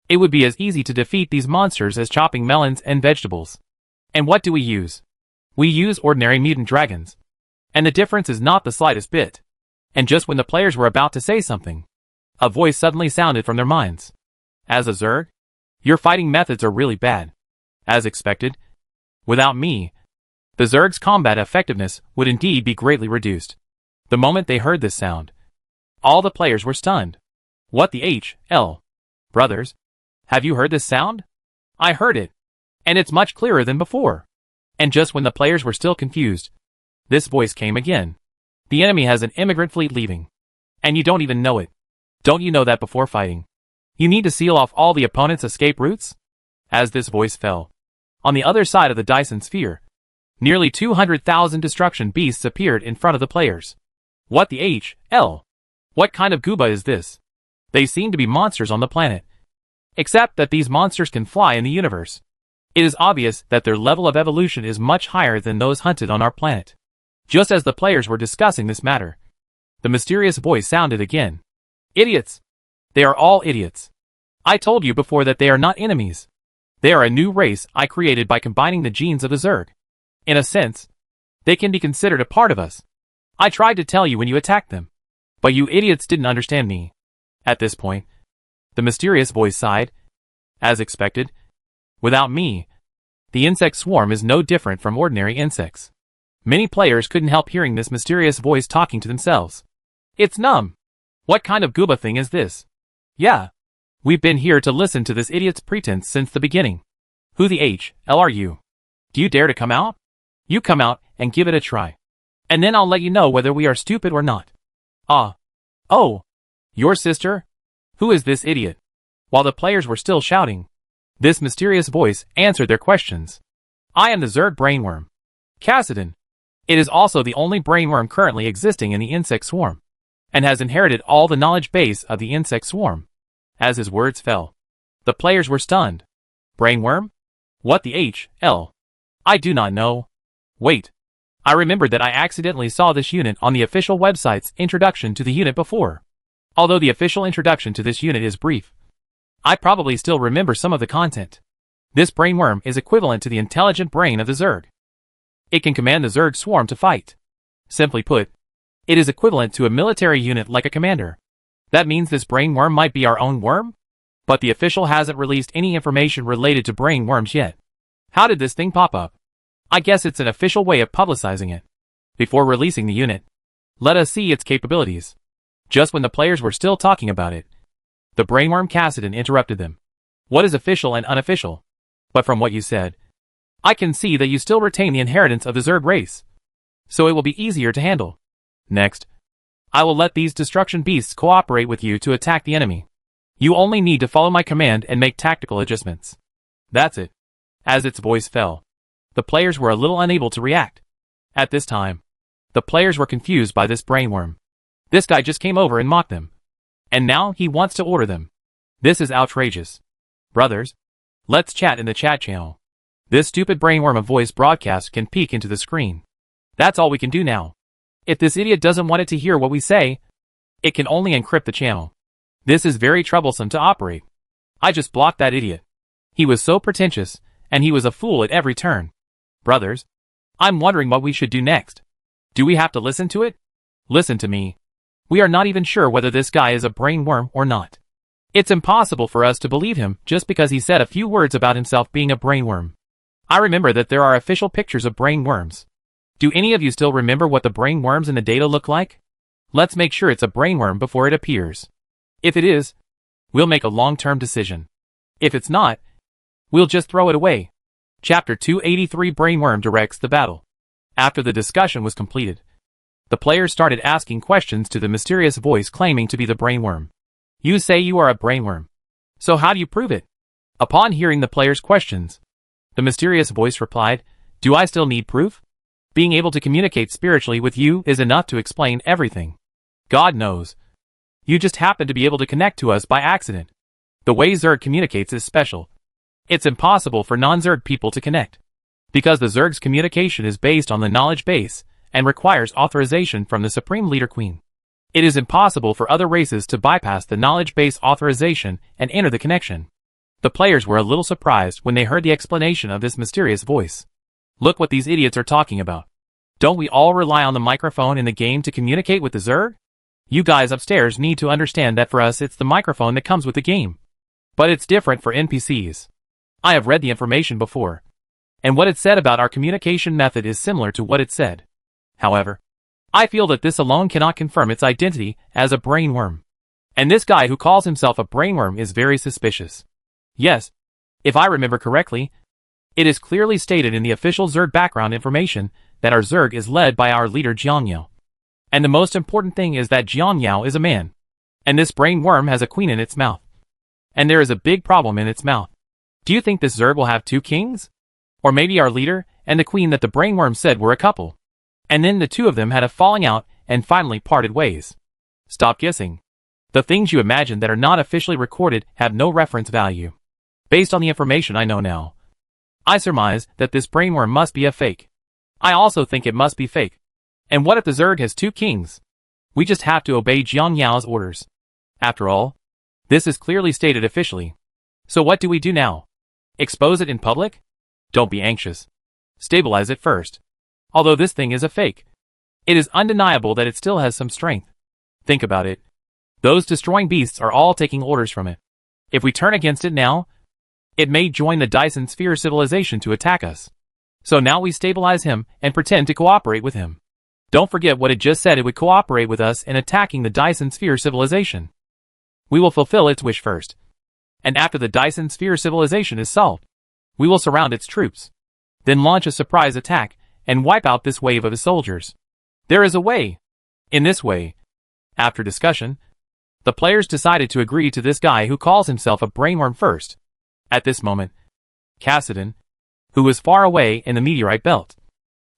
it would be as easy to defeat these monsters as chopping melons and vegetables. And what do we use? We use ordinary mutant dragons. And the difference is not the slightest bit. And just when the players were about to say something, a voice suddenly sounded from their minds. As a Zerg, your fighting methods are really bad. As expected, without me, the Zerg's combat effectiveness would indeed be greatly reduced. The moment they heard this sound, all the players were stunned. What the hell? Brothers, have you heard this sound? I heard it, and it's much clearer than before. And just when the players were still confused, this voice came again. The enemy has an immigrant fleet leaving, and you don't even know it. Don't you know that before fighting, you need to seal off all the opponent's escape routes? As this voice fell, on the other side of the Dyson Sphere, nearly 200,000 destruction beasts appeared in front of the players. What the hell? What kind of gooba is this? They seem to be monsters on the planet. Except that these monsters can fly in the universe. It is obvious that their level of evolution is much higher than those hunted on our planet. Just as the players were discussing this matter, the mysterious voice sounded again. Idiots! They are all idiots. I told you before that they are not enemies. They are a new race I created by combining the genes of the Zerg. In a sense, they can be considered a part of us. I tried to tell you when you attacked them, but you idiots didn't understand me. At this point, the mysterious voice sighed. As expected, without me, the insect swarm is no different from ordinary insects. Many players couldn't help hearing this mysterious voice talking to themselves. It's numb. What kind of gooba thing is this? Yeah. We've been here to listen to this idiot's pretense since the beginning. Who the hell are you? Do you dare to come out? You come out and give it a try. And then I'll let you know whether we are stupid or not. Oh. Your sister? Who is this idiot? While the players were still shouting, this mysterious voice answered their questions. I am the Zerg brainworm, Kassadin. It is also the only brainworm currently existing in the insect swarm, and has inherited all the knowledge base of the insect swarm. As his words fell, the players were stunned. Brainworm? What the hell? I do not know. Wait. I remembered that I accidentally saw this unit on the official website's introduction to the unit before. Although the official introduction to this unit is brief, I probably still remember some of the content. This brainworm is equivalent to the intelligent brain of the Zerg. It can command the Zerg swarm to fight. Simply put, it is equivalent to a military unit like a commander. That means this brainworm might be our own worm? But the official hasn't released any information related to brainworms yet. How did this thing pop up? I guess it's an official way of publicizing it. Before releasing the unit, let us see its capabilities. Just when the players were still talking about it, the brainworm Kassadin interrupted them. What is official and unofficial? But from what you said, I can see that you still retain the inheritance of the Zerg race. So it will be easier to handle. Next, I will let these destruction beasts cooperate with you to attack the enemy. You only need to follow my command and make tactical adjustments. That's it. As its voice fell, the players were a little unable to react. At this time, the players were confused by this brainworm. This guy just came over and mocked them. And now he wants to order them. This is outrageous. Brothers, let's chat in the chat channel. This stupid brainworm of voice broadcast can peek into the screen. That's all we can do now. If this idiot doesn't want it to hear what we say, it can only encrypt the channel. This is very troublesome to operate. I just blocked that idiot. He was so pretentious, and he was a fool at every turn. Brothers, I'm wondering what we should do next. Do we have to listen to it? Listen to me. We are not even sure whether this guy is a brainworm or not. It's impossible for us to believe him just because he said a few words about himself being a brainworm. I remember that there are official pictures of brainworms. Do any of you still remember what the brainworms in the data look like? Let's make sure it's a brainworm before it appears. If it is, we'll make a long-term decision. If it's not, we'll just throw it away. Chapter 283 Brainworm Directs the Battle. After the discussion was completed, the players started asking questions to the mysterious voice claiming to be the brainworm. You say you are a brainworm. So how do you prove it? Upon hearing the players' questions, the mysterious voice replied, Do I still need proof? Being able to communicate spiritually with you is enough to explain everything. God knows. You just happen to be able to connect to us by accident. The way Zerg communicates is special. It's impossible for non-Zerg people to connect, because the Zerg's communication is based on the knowledge base and requires authorization from the Supreme Leader Queen. It is impossible for other races to bypass the knowledge base authorization and enter the connection. The players were a little surprised when they heard the explanation of this mysterious voice. Look what these idiots are talking about. Don't we all rely on the microphone in the game to communicate with the Zerg? You guys upstairs need to understand that for us it's the microphone that comes with the game. But it's different for NPCs. I have read the information before, and what it said about our communication method is similar to what it said. However, I feel that this alone cannot confirm its identity as a brainworm. And this guy who calls himself a brainworm is very suspicious. Yes, if I remember correctly, it is clearly stated in the official Zerg background information that our Zerg is led by our leader Jiangyao. And the most important thing is that Jiangyao is a man. And this brainworm has a queen in its mouth. And there is a big problem in its mouth. Do you think this Zerg will have two kings? Or maybe our leader and the queen that the brainworm said were a couple. And then the two of them had a falling out and finally parted ways. Stop guessing. The things you imagine that are not officially recorded have no reference value. Based on the information I know now, I surmise that this brainworm must be a fake. I also think it must be fake. And what if the Zerg has two kings? We just have to obey Jiangyao's orders. After all, This is clearly stated officially. So what do we do now? Expose it in public? Don't be anxious. Stabilize it first. Although this thing is a fake, it is undeniable that it still has some strength. Think about it. Those destroying beasts are all taking orders from it. If we turn against it now, it may join the Dyson Sphere civilization to attack us. So now we stabilize him and pretend to cooperate with him. Don't forget what it just said, it would cooperate with us in attacking the Dyson Sphere civilization. We will fulfill its wish first. And after the Dyson Sphere civilization is solved, we will surround its troops. Then launch a surprise attack and wipe out this wave of his soldiers. There is a way. In this way, after discussion, the players decided to agree to this guy who calls himself a brainworm first. At this moment, Cassidon, who was far away in the meteorite belt,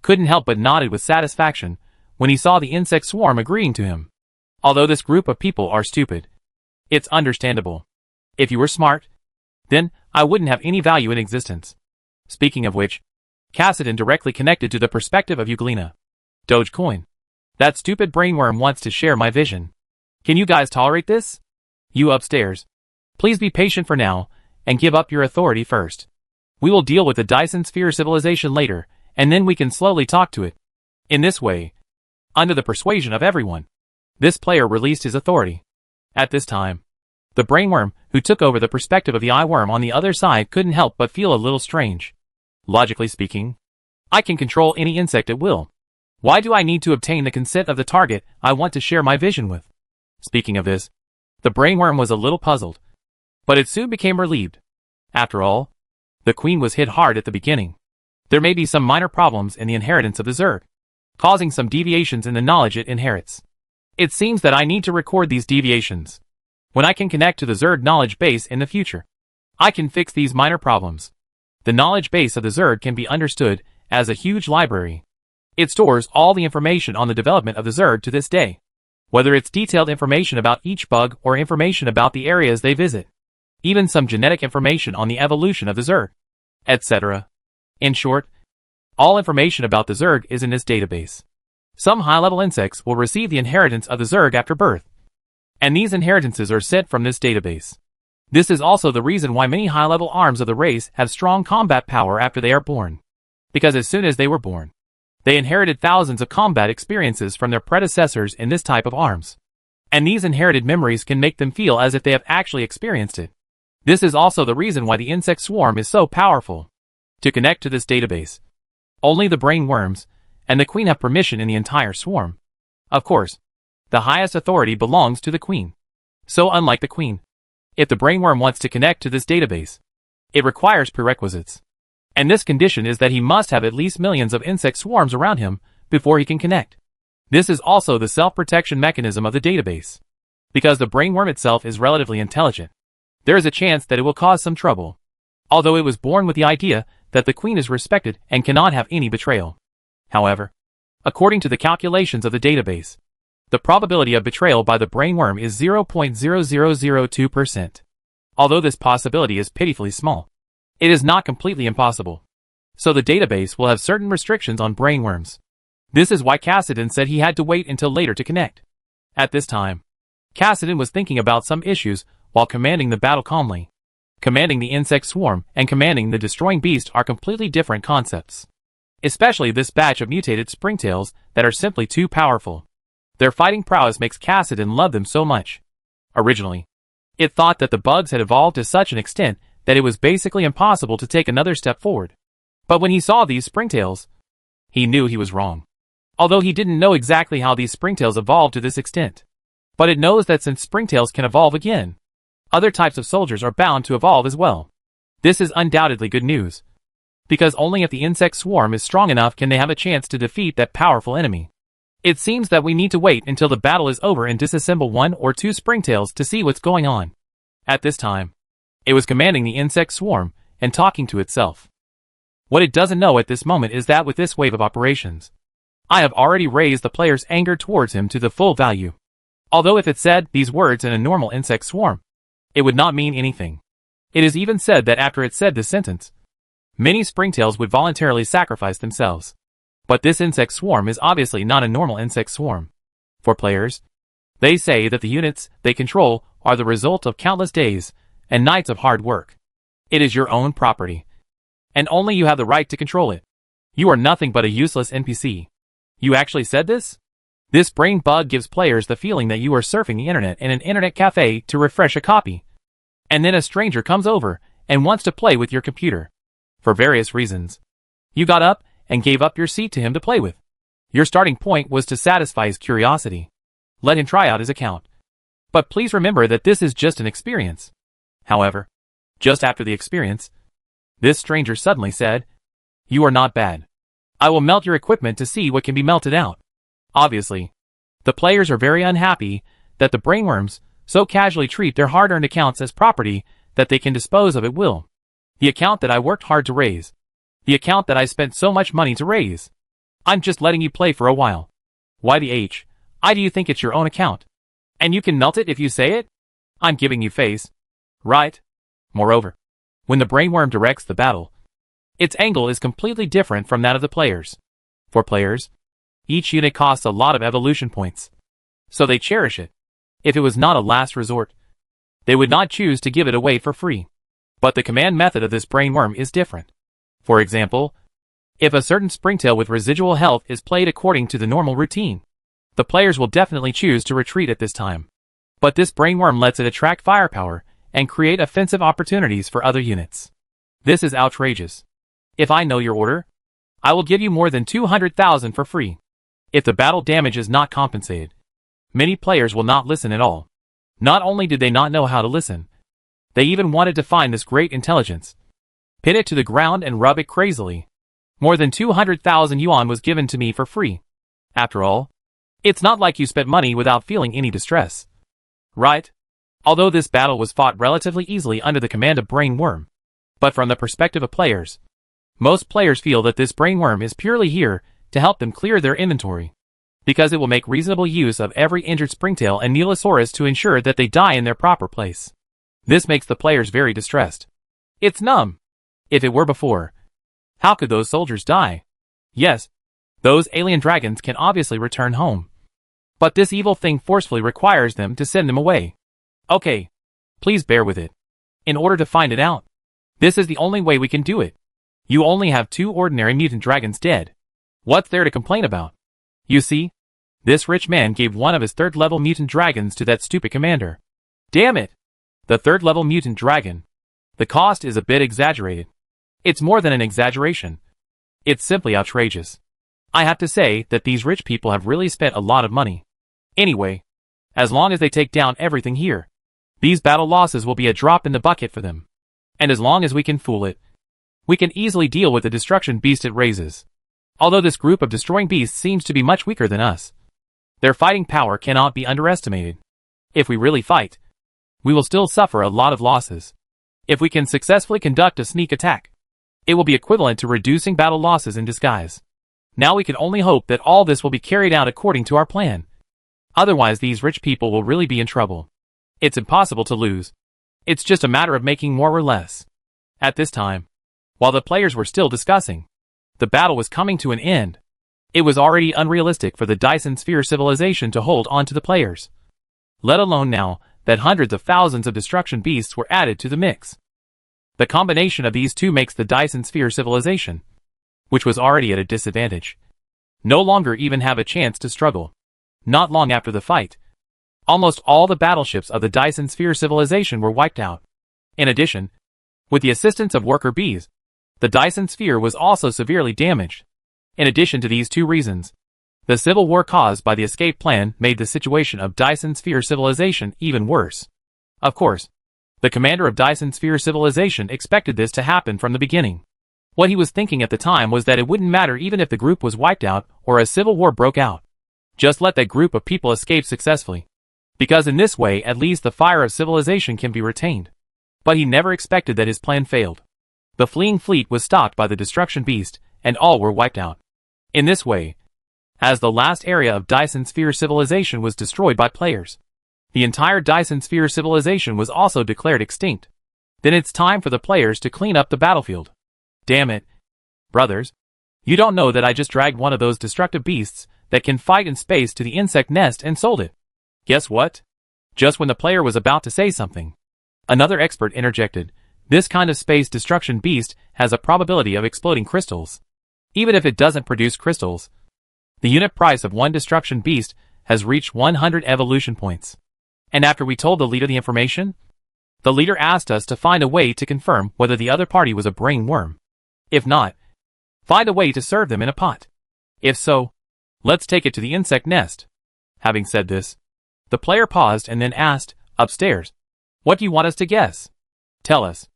couldn't help but nodded with satisfaction when he saw the insect swarm agreeing to him. Although this group of people are stupid, it's understandable. If you were smart, then I wouldn't have any value in existence. Speaking of which, Cassidon directly connected to the perspective of Euglena. Dogecoin. That stupid brainworm wants to share my vision. Can you guys tolerate this? You upstairs, please be patient for now and give up your authority first. We will deal with the Dyson Sphere civilization later, and then we can slowly talk to it. In this way, under the persuasion of everyone, this player released his authority. At this time, the brainworm, who took over the perspective of the eyeworm on the other side, couldn't help but feel a little strange. Logically speaking, I can control any insect at will. Why do I need to obtain the consent of the target I want to share my vision with? Speaking of this, the brainworm was a little puzzled, but it soon became relieved. After all, the queen was hit hard at the beginning. There may be some minor problems in the inheritance of the Zerg, causing some deviations in the knowledge it inherits. It seems that I need to record these deviations. When I can connect to the Zerg knowledge base in the future, I can fix these minor problems. The knowledge base of the Zerg can be understood as a huge library. It stores all the information on the development of the Zerg to this day, whether it's detailed information about each bug or information about the areas they visit, even some genetic information on the evolution of the Zerg, etc. In short, all information about the Zerg is in this database. Some high-level insects will receive the inheritance of the Zerg after birth, and these inheritances are sent from this database. This is also the reason why many high-level arms of the race have strong combat power after they are born, because as soon as they were born, they inherited thousands of combat experiences from their predecessors in this type of arms, and these inherited memories can make them feel as if they have actually experienced it. This is also the reason why the insect swarm is so powerful. To connect to this database, only the brain worms and the queen have permission in the entire swarm. Of course, the highest authority belongs to the queen. So unlike the queen, if the brainworm wants to connect to this database, it requires prerequisites. And this condition is that he must have at least millions of insect swarms around him before he can connect. This is also the self-protection mechanism of the database. Because the brainworm itself is relatively intelligent, there is a chance that it will cause some trouble. Although it was born with the idea that the queen is respected and cannot have any betrayal. However, according to the calculations of the database, the probability of betrayal by the brainworm is 0.0002%. Although this possibility is pitifully small, it is not completely impossible. So the database will have certain restrictions on brainworms. This is why Cassidon said he had to wait until later to connect. At this time, Cassidon was thinking about some issues while commanding the battle calmly. Commanding the insect swarm and commanding the destroying beast are completely different concepts. Especially this batch of mutated springtails that are simply too powerful. Their fighting prowess makes Cassidon love them so much. Originally, it thought that the bugs had evolved to such an extent that it was basically impossible to take another step forward. But when he saw these springtails, he knew he was wrong. Although he didn't know exactly how these springtails evolved to this extent. But it knows that since springtails can evolve again, other types of soldiers are bound to evolve as well. This is undoubtedly good news. Because only if the insect swarm is strong enough can they have a chance to defeat that powerful enemy. It seems that we need to wait until the battle is over and disassemble one or two springtails to see what's going on. At this time, it was commanding the insect swarm and talking to itself. What it doesn't know at this moment is that with this wave of operations, I have already raised the player's anger towards him to the full value. Although if it said these words in a normal insect swarm, it would not mean anything. It is even said that after it said this sentence, many springtails would voluntarily sacrifice themselves. But this insect swarm is obviously not a normal insect swarm. For players, they say that the units they control are the result of countless days and nights of hard work. It is your own property, and only you have the right to control it. You are nothing but a useless NPC. You actually said this? This brain bug gives players the feeling that you are surfing the internet in an internet cafe to refresh a copy. And then a stranger comes over and wants to play with your computer. For various reasons. You got up and gave up your seat to him to play with. Your starting point was to satisfy his curiosity. Let him try out his account. But please remember that this is just an experience. However, just after the experience, this stranger suddenly said, "You are not bad. I will melt your equipment to see what can be melted out." Obviously, the players are very unhappy that the brainworms so casually treat their hard-earned accounts as property that they can dispose of at will. The account that I worked hard to raise. The account that I spent so much money to raise. I'm just letting you play for a while. Why the H? I do you think it's your own account? And you can melt it if you say it? I'm giving you face. Right? Moreover, when the brainworm directs the battle, its angle is completely different from that of the players. For players, each unit costs a lot of evolution points. So they cherish it. If it was not a last resort, they would not choose to give it away for free. But the command method of this brainworm is different. For example, if a certain springtail with residual health is played according to the normal routine, the players will definitely choose to retreat at this time. But this brainworm lets it attract firepower and create offensive opportunities for other units. This is outrageous. If I know your order, I will give you more than 200,000 for free. If the battle damage is not compensated, many players will not listen at all. Not only did they not know how to listen, they even wanted to find this great intelligence, pin it to the ground and rub it crazily. More than 200,000 yuan was given to me for free. After all, it's not like you spent money without feeling any distress. Right? Although this battle was fought relatively easily under the command of Brainworm. But from the perspective of players, most players feel that this Brainworm is purely here to help them clear their inventory, because it will make reasonable use of every injured springtail and Nilosaurus to ensure that they die in their proper place. This makes the players very distressed. It's numb. If it were before, how could those soldiers die? Yes, those alien dragons can obviously return home. But this evil thing forcefully requires them to send them away. Okay, please bear with it. In order to find it out, this is the only way we can do it. You only have 2 ordinary mutant dragons dead. What's there to complain about? You see, this rich man gave one of his 3rd-level mutant dragons to that stupid commander. Damn it! The 3rd-level mutant dragon. The cost is a bit exaggerated. It's more than an exaggeration. It's simply outrageous. I have to say that these rich people have really spent a lot of money. Anyway, as long as they take down everything here, these battle losses will be a drop in the bucket for them. And as long as we can fool it, we can easily deal with the destruction beast it raises. Although this group of destroying beasts seems to be much weaker than us, their fighting power cannot be underestimated. If we really fight, we will still suffer a lot of losses. If we can successfully conduct a sneak attack, it will be equivalent to reducing battle losses in disguise. Now we can only hope that all this will be carried out according to our plan. Otherwise these rich people will really be in trouble. It's impossible to lose. It's just a matter of making more or less. At this time, while the players were still discussing, the battle was coming to an end. It was already unrealistic for the Dyson Sphere civilization to hold on to the players. Let alone now that hundreds of thousands of destruction beasts were added to the mix. The combination of these two makes the Dyson Sphere civilization, which was already at a disadvantage, no longer even have a chance to struggle. Not long after the fight, almost all the battleships of the Dyson Sphere civilization were wiped out. In addition, with the assistance of worker bees, the Dyson Sphere was also severely damaged. In addition to these 2 reasons, the civil war caused by the escape plan made the situation of Dyson Sphere civilization even worse. Of course, the commander of Dyson Sphere civilization expected this to happen from the beginning. What he was thinking at the time was that it wouldn't matter even if the group was wiped out or a civil war broke out. Just let that group of people escape successfully, because in this way at least the fire of civilization can be retained. But he never expected that his plan failed. The fleeing fleet was stopped by the destruction beast, and all were wiped out. In this way, as the last area of Dyson Sphere civilization was destroyed by players, the entire Dyson Sphere civilization was also declared extinct. Then it's time for the players to clean up the battlefield. Damn it, brothers. You don't know that I just dragged one of those destructive beasts that can fight in space to the insect nest and sold it. Guess what? Just when the player was about to say something, another expert interjected. This kind of space destruction beast has a probability of exploding crystals. Even if it doesn't produce crystals, the unit price of one destruction beast has reached 100 evolution points. And after we told the leader the information, the leader asked us to find a way to confirm whether the other party was a brain worm. If not, find a way to serve them in a pot. If so, let's take it to the insect nest. Having said this, the player paused and then asked, upstairs, what do you want us to guess? Tell us.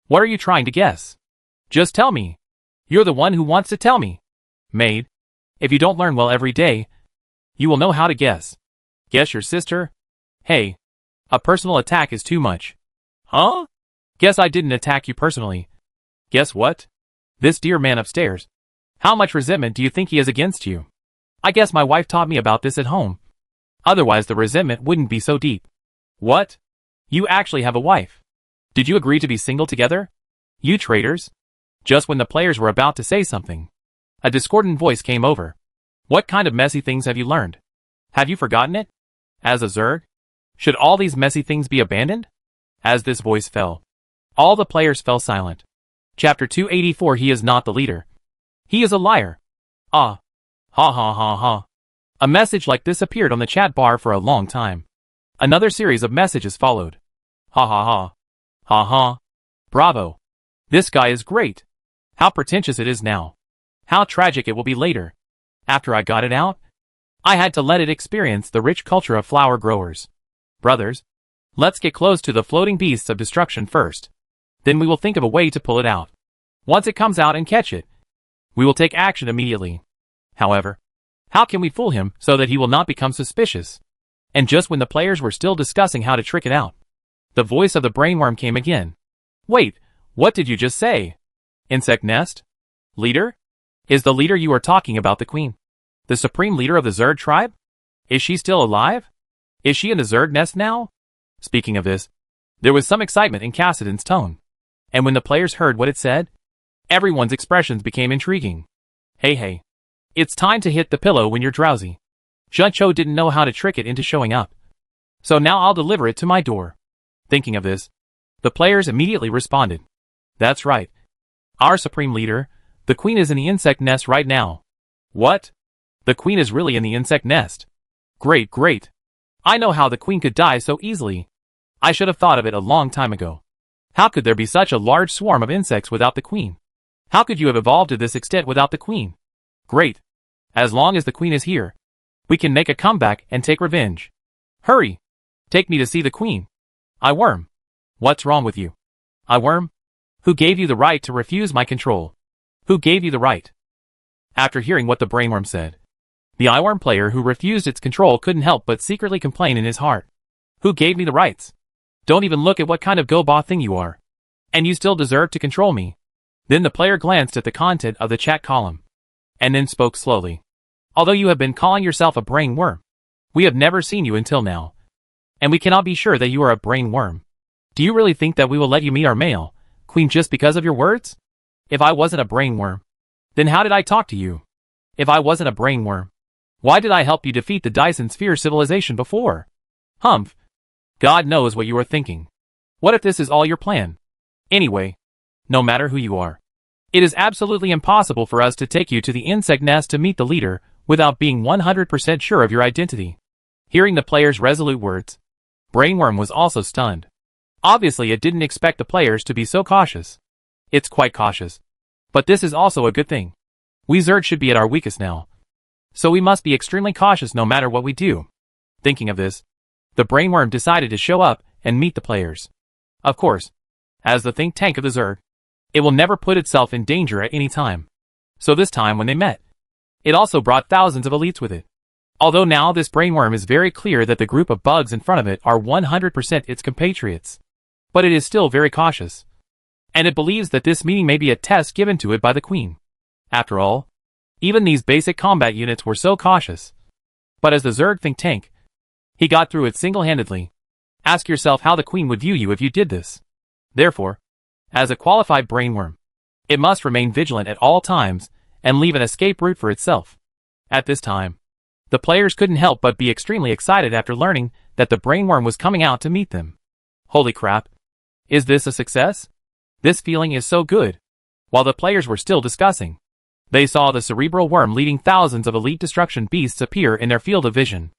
What are you trying to guess? Just tell me. You're the one who wants to tell me. Maid, if you don't learn well every day, you will know how to guess. Guess your sister? Hey, a personal attack is too much. Huh? Guess I didn't attack you personally. Guess what? This dear man upstairs. How much resentment do you think he has against you? I guess my wife taught me about this at home. Otherwise the resentment wouldn't be so deep. What? You actually have a wife. Did you agree to be single together? You traitors. Just when the players were about to say something, a discordant voice came over. What kind of messy things have you learned? Have you forgotten it? As a Zerg? Should all these messy things be abandoned? As this voice fell, all the players fell silent. Chapter 284. He is not the leader. He is a liar. Ah. Ha ha ha ha. A message like this appeared on the chat bar for a long time. Another series of messages followed. Ha ha ha. Ha ha. Bravo. This guy is great. How pretentious it is now. How tragic it will be later. After I got it out, I had to let it experience the rich culture of flower growers. Brothers, let's get close to the floating beasts of destruction first. Then we will think of a way to pull it out. Once it comes out and catch it, we will take action immediately. However, how can we fool him so that he will not become suspicious? And just when the players were still discussing how to trick it out, the voice of the brainworm came again. Wait, what did you just say? Insect nest? Leader? Is the leader you are talking about the queen? The supreme leader of the Zerg tribe? Is she still alive? Is she in the Zerg nest now? Speaking of this, there was some excitement in Cassidon's tone. And when the players heard what it said, everyone's expressions became intriguing. Hey. It's time to hit the pillow when you're drowsy. Juncho didn't know how to trick it into showing up. So now I'll deliver it to my door. Thinking of this, the players immediately responded. That's right. Our supreme leader, the queen, is in the insect nest right now. What? The queen is really in the insect nest? Great. I know how the queen could die so easily. I should have thought of it a long time ago. How could there be such a large swarm of insects without the queen? How could you have evolved to this extent without the queen? Great. As long as the queen is here, we can make a comeback and take revenge. Hurry. Take me to see the queen. I worm. What's wrong with you? I worm? Who gave you the right to refuse my control? Who gave you the right? After hearing what the brainworm said, the eyeworm player who refused its control couldn't help but secretly complain in his heart. Who gave me the rights? Don't even look at what kind of go-bot thing you are. And you still deserve to control me. Then the player glanced at the content of the chat column, and then spoke slowly. Although you have been calling yourself a brain worm, we have never seen you until now. And we cannot be sure that you are a brain worm. Do you really think that we will let you meet our male queen just because of your words? If I wasn't a brain worm, then how did I talk to you? If I wasn't a brain worm, why did I help you defeat the Dyson Sphere civilization before? Humph. God knows what you are thinking. What if this is all your plan? Anyway, no matter who you are, it is absolutely impossible for us to take you to the insect nest to meet the leader without being 100% sure of your identity. Hearing the player's resolute words, Brainworm was also stunned. Obviously it didn't expect the players to be so cautious. It's quite cautious. But this is also a good thing. We Zerg should be at our weakest now. So we must be extremely cautious no matter what we do. Thinking of this, the Brainworm decided to show up and meet the players. Of course, as the think tank of the Zerg, it will never put itself in danger at any time. So this time when they met, it also brought thousands of elites with it. Although now this Brainworm is very clear that the group of bugs in front of it are 100% its compatriots. But it is still very cautious. And it believes that this meeting may be a test given to it by the Queen. After all, even these basic combat units were so cautious. But as the Zerg think tank, he got through it single-handedly. Ask yourself how the Queen would view you if you did this. Therefore, as a qualified Brainworm, it must remain vigilant at all times and leave an escape route for itself. At this time, the players couldn't help but be extremely excited after learning that the brainworm was coming out to meet them. Holy crap. Is this a success? This feeling is so good. While the players were still discussing, they saw the cerebral worm leading thousands of elite destruction beasts appear in their field of vision.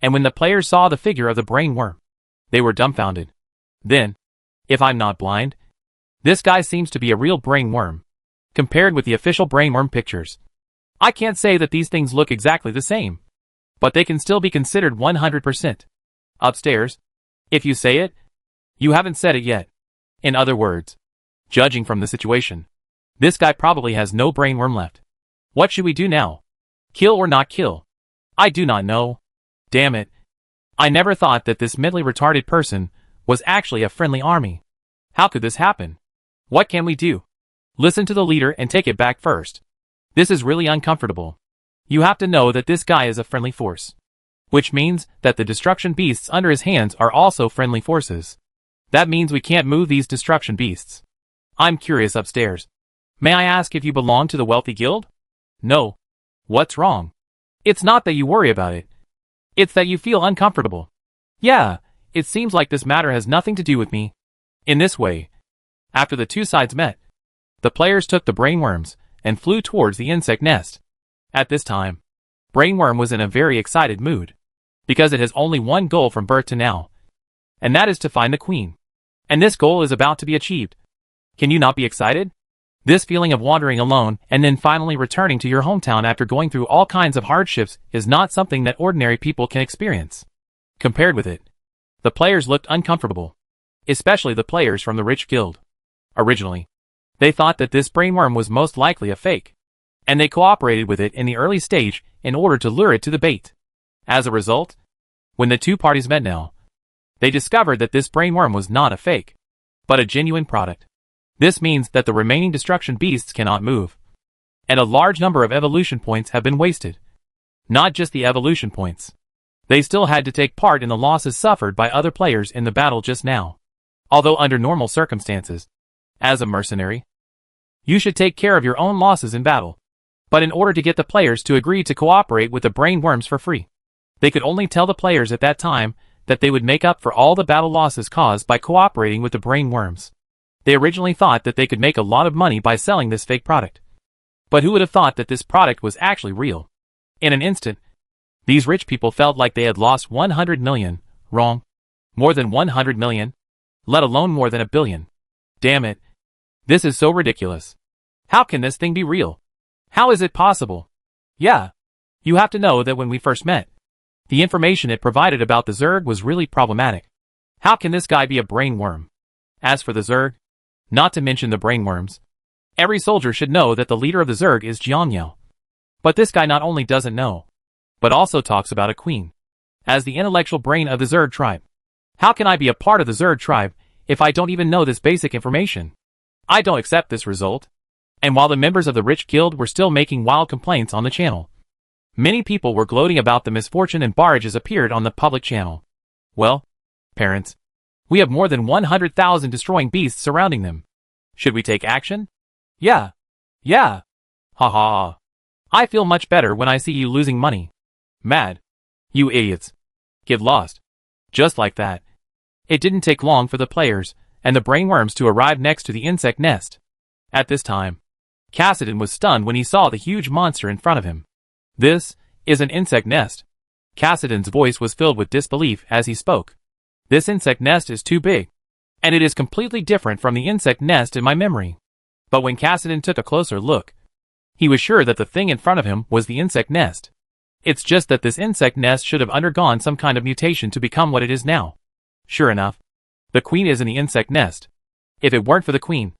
And when the players saw the figure of the brainworm, they were dumbfounded. Then, if I'm not blind, this guy seems to be a real brainworm, compared with the official brainworm pictures. I can't say that these things look exactly the same, but they can still be considered 100%. Upstairs, if you say it, you haven't said it yet. In other words, judging from the situation, this guy probably has no brainworm left. What should we do now? Kill or not kill? I do not know. Damn it. I never thought that this mentally retarded person was actually a friendly army. How could this happen? What can we do? Listen to the leader and take it back first. This is really uncomfortable. You have to know that this guy is a friendly force, which means that the destruction beasts under his hands are also friendly forces. That means we can't move these destruction beasts. I'm curious upstairs. May I ask if you belong to the wealthy guild? No. What's wrong? It's not that you worry about it. It's that you feel uncomfortable. Yeah, it seems like this matter has nothing to do with me. In this way, after the two sides met, the players took the brainworms and flew towards the insect nest. At this time, Brainworm was in a very excited mood, because it has only one goal from birth to now, and that is to find the queen. And this goal is about to be achieved. Can you not be excited? This feeling of wandering alone and then finally returning to your hometown after going through all kinds of hardships is not something that ordinary people can experience. Compared with it, the players looked uncomfortable, especially the players from the rich guild. Originally, they thought that this brainworm was most likely a fake, and they cooperated with it in the early stage in order to lure it to the bait. As a result, when the two parties met now, they discovered that this brainworm was not a fake, but a genuine product. This means that the remaining destruction beasts cannot move, and a large number of evolution points have been wasted. Not just the evolution points. They still had to take part in the losses suffered by other players in the battle just now. Although under normal circumstances, as a mercenary, you should take care of your own losses in battle. But in order to get the players to agree to cooperate with the brainworms for free, they could only tell the players at that time that they would make up for all the battle losses caused by cooperating with the brainworms. They originally thought that they could make a lot of money by selling this fake product. But who would have thought that this product was actually real? In an instant, these rich people felt like they had lost 100 million. Wrong. More than 100 million. Let alone more than a billion. Damn it. This is so ridiculous. How can this thing be real? How is it possible? Yeah. You have to know that when we first met, the information it provided about the Zerg was really problematic. How can this guy be a brainworm? As for the Zerg, not to mention the brainworms, every soldier should know that the leader of the Zerg is Jianyao. But this guy not only doesn't know, but also talks about a queen, as the intellectual brain of the Zerg tribe. How can I be a part of the Zerg tribe if I don't even know this basic information? I don't accept this result. And while the members of the rich guild were still making wild complaints on the channel, many people were gloating about the misfortune and barrages appeared on the public channel. Well, parents, we have more than 100,000 destroying beasts surrounding them. Should we take action? Yeah. Yeah. Ha ha. I feel much better when I see you losing money. Mad. You idiots. Get lost. Just like that. It didn't take long for the players and the brainworms to arrive next to the insect nest. At this time, Cassidon was stunned when he saw the huge monster in front of him. This is an insect nest. Cassidon's voice was filled with disbelief as he spoke. This insect nest is too big, and it is completely different from the insect nest in my memory. But when Cassidon took a closer look, he was sure that the thing in front of him was the insect nest. It's just that this insect nest should have undergone some kind of mutation to become what it is now. Sure enough, the queen is in the insect nest. If it weren't for the queen,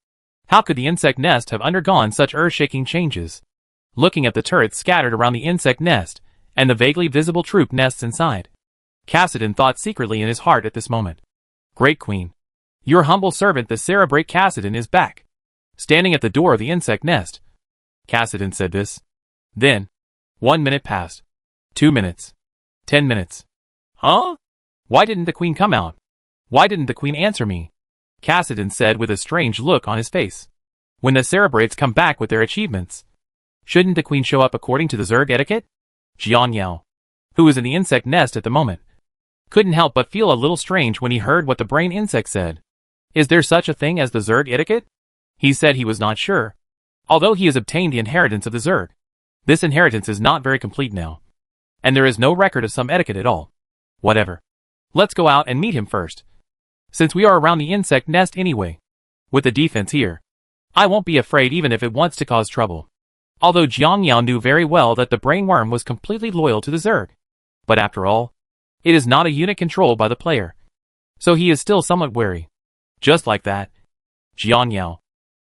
how could the insect nest have undergone such earth-shaking changes? Looking at the turrets scattered around the insect nest, and the vaguely visible troop nests inside, Cassidon thought secretly in his heart at this moment. Great queen. Your humble servant the Cerebrate Cassidon is back. Standing at the door of the insect nest. Cassidon said this. Then, 1 minute passed. 2 minutes. 10 minutes. Huh? Why didn't the queen come out? Why didn't the queen answer me? Cassidon said with a strange look on his face. When the Cerebrates come back with their achievements, shouldn't the queen show up according to the Zerg etiquette? Jianyao, who is in the insect nest at the moment, couldn't help but feel a little strange when he heard what the brain insect said. Is there such a thing as the Zerg etiquette? He said he was not sure. Although he has obtained the inheritance of the Zerg, this inheritance is not very complete now. And there is no record of some etiquette at all. Whatever. Let's go out and meet him first. Since we are around the insect nest anyway. With the defense here, I won't be afraid even if it wants to cause trouble. Although Jiang Yao knew very well that the brainworm was completely loyal to the Zerg. But after all, it is not a unit controlled by the player. So he is still somewhat wary. Just like that, Jiang Yao,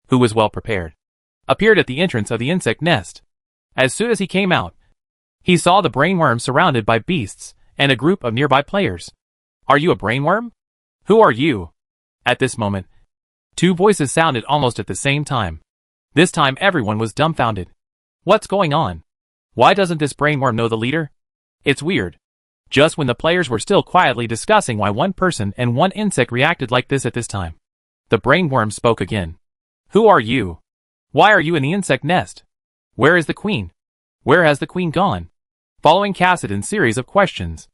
who was well prepared, appeared at the entrance of the insect nest. As soon as he came out, he saw the brainworm surrounded by beasts and a group of nearby players. Are you a brainworm? Who are you? At this moment, two voices sounded almost at the same time. This time everyone was dumbfounded. What's going on? Why doesn't this brainworm know the leader? It's weird. Just when the players were still quietly discussing why one person and one insect reacted like this at this time, the brainworm spoke again. Who are you? Why are you in the insect nest? Where is the queen? Where has the queen gone? Following Cassidon's series of questions,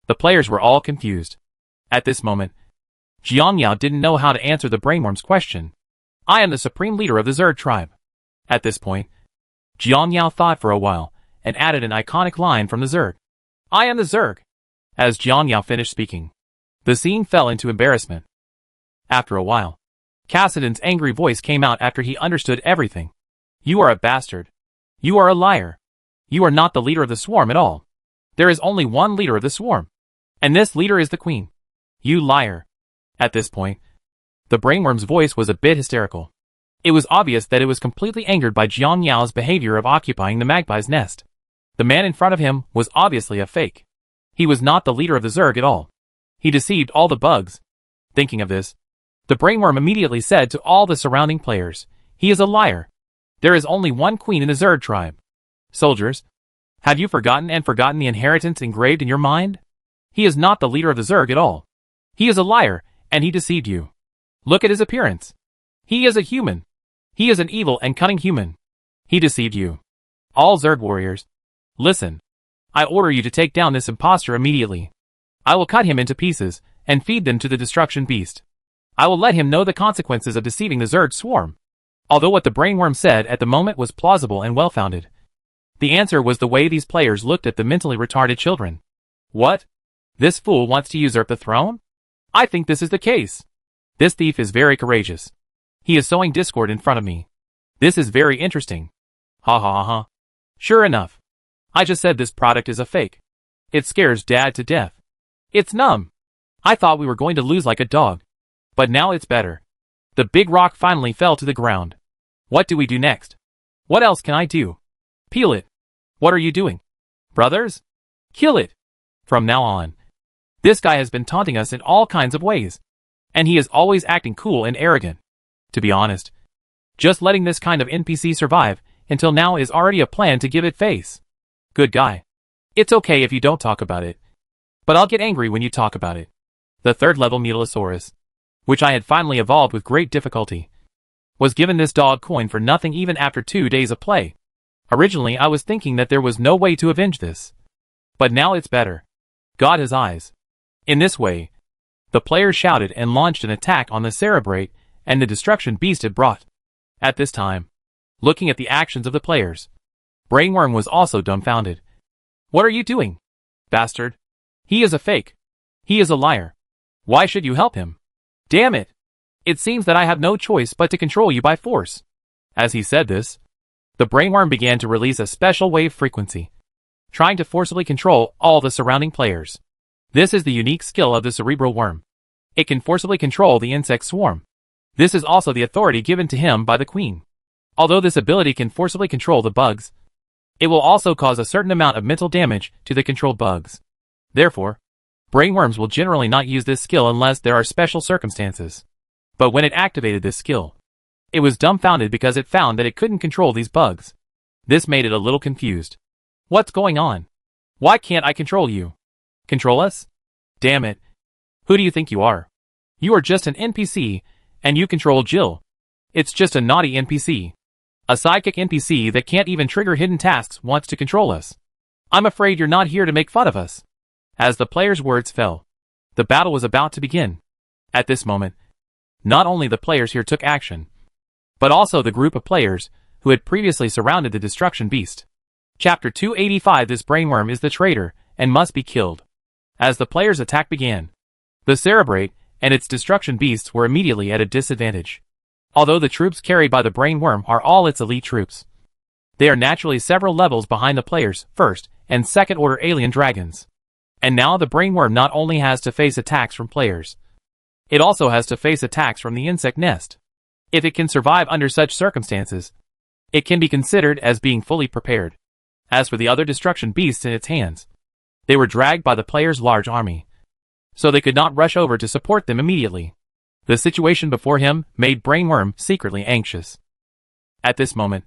the players were all confused. At this moment, Jiang Yao didn't know how to answer the brainworm's question. I am the supreme leader of the Zerg tribe. At this point, Jiang Yao thought for a while and added an iconic line from the Zerg. I am the Zerg. As Jiang Yao finished speaking, the scene fell into embarrassment. After a while, Cassidon's angry voice came out after he understood everything. You are a bastard. You are a liar. You are not the leader of the swarm at all. There is only one leader of the swarm. And this leader is the queen. You liar. At this point, the brainworm's voice was a bit hysterical. It was obvious that it was completely angered by Jiang Yao's behavior of occupying the magpie's nest. The man in front of him was obviously a fake. He was not the leader of the Zerg at all. He deceived all the bugs. Thinking of this, the brainworm immediately said to all the surrounding players, he is a liar. There is only one queen in the Zerg tribe. Soldiers, have you forgotten the inheritance engraved in your mind? He is not the leader of the Zerg at all. He is a liar, and he deceived you. Look at his appearance. He is a human. He is an evil and cunning human. He deceived you. All Zerg warriors, listen. I order you to take down this impostor immediately. I will cut him into pieces and feed them to the destruction beast. I will let him know the consequences of deceiving the Zerg swarm. Although what the brainworm said at the moment was plausible and well-founded, the answer was the way these players looked at the mentally retarded children. What? This fool wants to usurp the throne? I think this is the case. This thief is very courageous. He is sowing discord in front of me. This is very interesting. Ha ha ha ha. Sure enough. I just said this product is a fake. It scares Dad to death. It's numb. I thought we were going to lose like a dog. But now it's better. The big rock finally fell to the ground. What do we do next? What else can I do? Peel it. What are you doing? Brothers? Kill it. From now on, this guy has been taunting us in all kinds of ways. And he is always acting cool and arrogant. To be honest, just letting this kind of NPC survive until now is already a plan to give it face. Good guy. It's okay if you don't talk about it. But I'll get angry when you talk about it. The third level Mutilosaurus, which I had finally evolved with great difficulty, was given this dog coin for nothing even after 2 days of play. Originally I was thinking that there was no way to avenge this. But now it's better. God has eyes. In this way, the players shouted and launched an attack on the Cerebrate and the destruction beast it brought. At this time, looking at the actions of the players, Brainworm was also dumbfounded. What are you doing? Bastard. He is a fake. He is a liar. Why should you help him? Damn it. It seems that I have no choice but to control you by force. As he said this, the brainworm began to release a special wave frequency, trying to forcibly control all the surrounding players. This is the unique skill of the cerebral worm. It can forcibly control the insect swarm. This is also the authority given to him by the queen. Although this ability can forcibly control the bugs, it will also cause a certain amount of mental damage to the controlled bugs. Therefore, brainworms will generally not use this skill unless there are special circumstances. But when it activated this skill, it was dumbfounded because it found that it couldn't control these bugs. This made it a little confused. What's going on? Why can't I control you? Control us? Damn it. Who do you think you are? You are just an NPC, and you control Jill. It's just a naughty NPC. A sidekick NPC that can't even trigger hidden tasks wants to control us. I'm afraid you're not here to make fun of us. As the player's words fell, The battle was about to begin. At this moment, not only the players here took action, but also the group of players who had previously surrounded the destruction beast. Chapter 285. This brainworm is the traitor and must be killed. As the players' attack began, the Cerebrate and its destruction beasts were immediately at a disadvantage. Although the troops carried by the brainworm are all its elite troops, they are naturally several levels behind the players' first and second order alien dragons. And now the brainworm not only has to face attacks from players, it also has to face attacks from the insect nest. If it can survive under such circumstances, it can be considered as being fully prepared. As for the other destruction beasts in its hands, they were dragged by the players' large army, so they could not rush over to support them immediately. The situation before him made Brainworm secretly anxious. At this moment,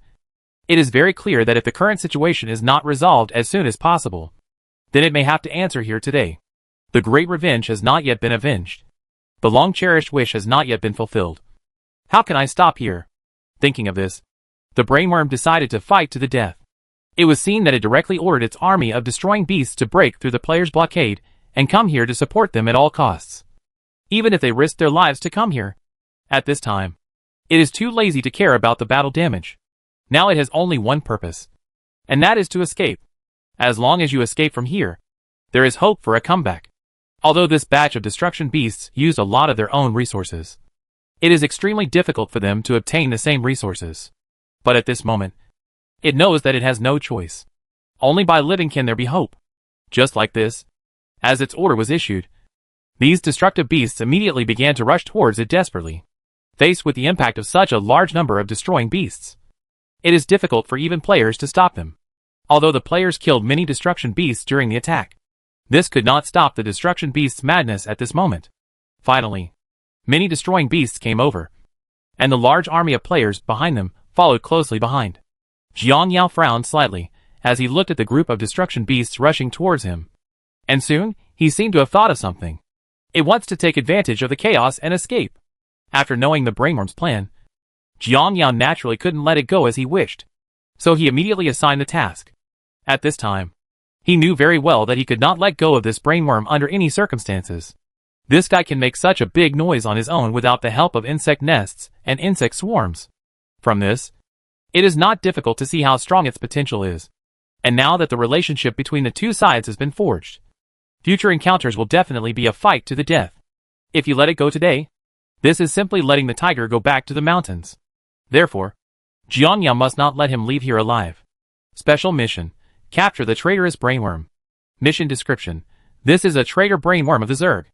it is very clear that if the current situation is not resolved as soon as possible, then it may have to answer here today. The great revenge has not yet been avenged. The long-cherished wish has not yet been fulfilled. How can I stop here? Thinking of this, the brainworm decided to fight to the death. It was seen that it directly ordered its army of destroying beasts to break through the players' blockade and come here to support them at all costs, even if they risked their lives to come here. At this time, it is too lazy to care about the battle damage. Now it has only one purpose, and that is to escape. As long as you escape from here, there is hope for a comeback. Although this batch of destruction beasts used a lot of their own resources, it is extremely difficult for them to obtain the same resources. But at this moment, it knows that it has no choice. Only by living can there be hope. Just like this, as its order was issued, these destructive beasts immediately began to rush towards it desperately. Faced with the impact of such a large number of destroying beasts, it is difficult for even players to stop them. Although the players killed many destruction beasts during the attack, this could not stop the destruction beasts' madness at this moment. Finally, many destroying beasts came over, and the large army of players behind them followed closely behind. Jiang Yao frowned slightly as he looked at the group of destruction beasts rushing towards him. And soon, he seemed to have thought of something. It wants to take advantage of the chaos and escape. After knowing the brainworm's plan, Jiang Yao naturally couldn't let it go as he wished, so he immediately assigned the task. At this time, he knew very well that he could not let go of this brainworm under any circumstances. This guy can make such a big noise on his own without the help of insect nests and insect swarms. From this, it is not difficult to see how strong its potential is. And now that the relationship between the two sides has been forged, future encounters will definitely be a fight to the death. If you let it go today, this is simply letting the tiger go back to the mountains. Therefore, Jiang Yao must not let him leave here alive. Special mission: capture the traitorous brainworm. Mission description: this is a traitor brainworm of the Zerg.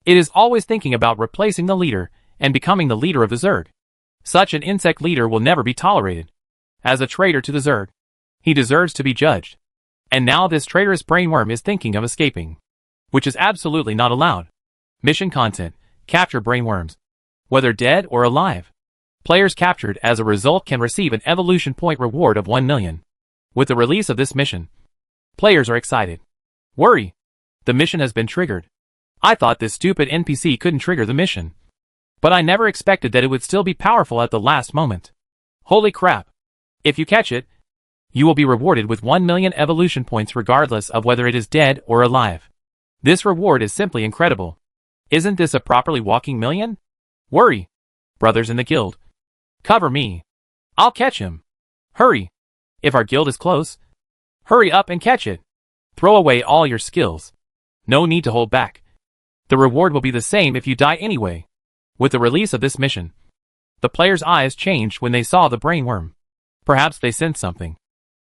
It is always thinking about replacing the leader and becoming the leader of the Zerg. Such an insect leader will never be tolerated. As a traitor to the Zerg, he deserves to be judged. And now this traitorous brainworm is thinking of escaping, which is absolutely not allowed. Mission content: capture brainworms, whether dead or alive. Players captured as a result can receive an evolution point reward of 1 million. With the release of this mission, players are excited. Worry! The mission has been triggered. I thought this stupid NPC couldn't trigger the mission, but I never expected that it would still be powerful at the last moment. Holy crap! If you catch it, you will be rewarded with 1 million evolution points regardless of whether it is dead or alive. This reward is simply incredible. Isn't this a properly walking million? Worry! Brothers in the guild, cover me. I'll catch him. Hurry! If our guild is close, hurry up and catch it. Throw away all your skills. No need to hold back. The reward will be the same if you die anyway. With the release of this mission, the players' eyes changed when they saw the brainworm. Perhaps they sensed something,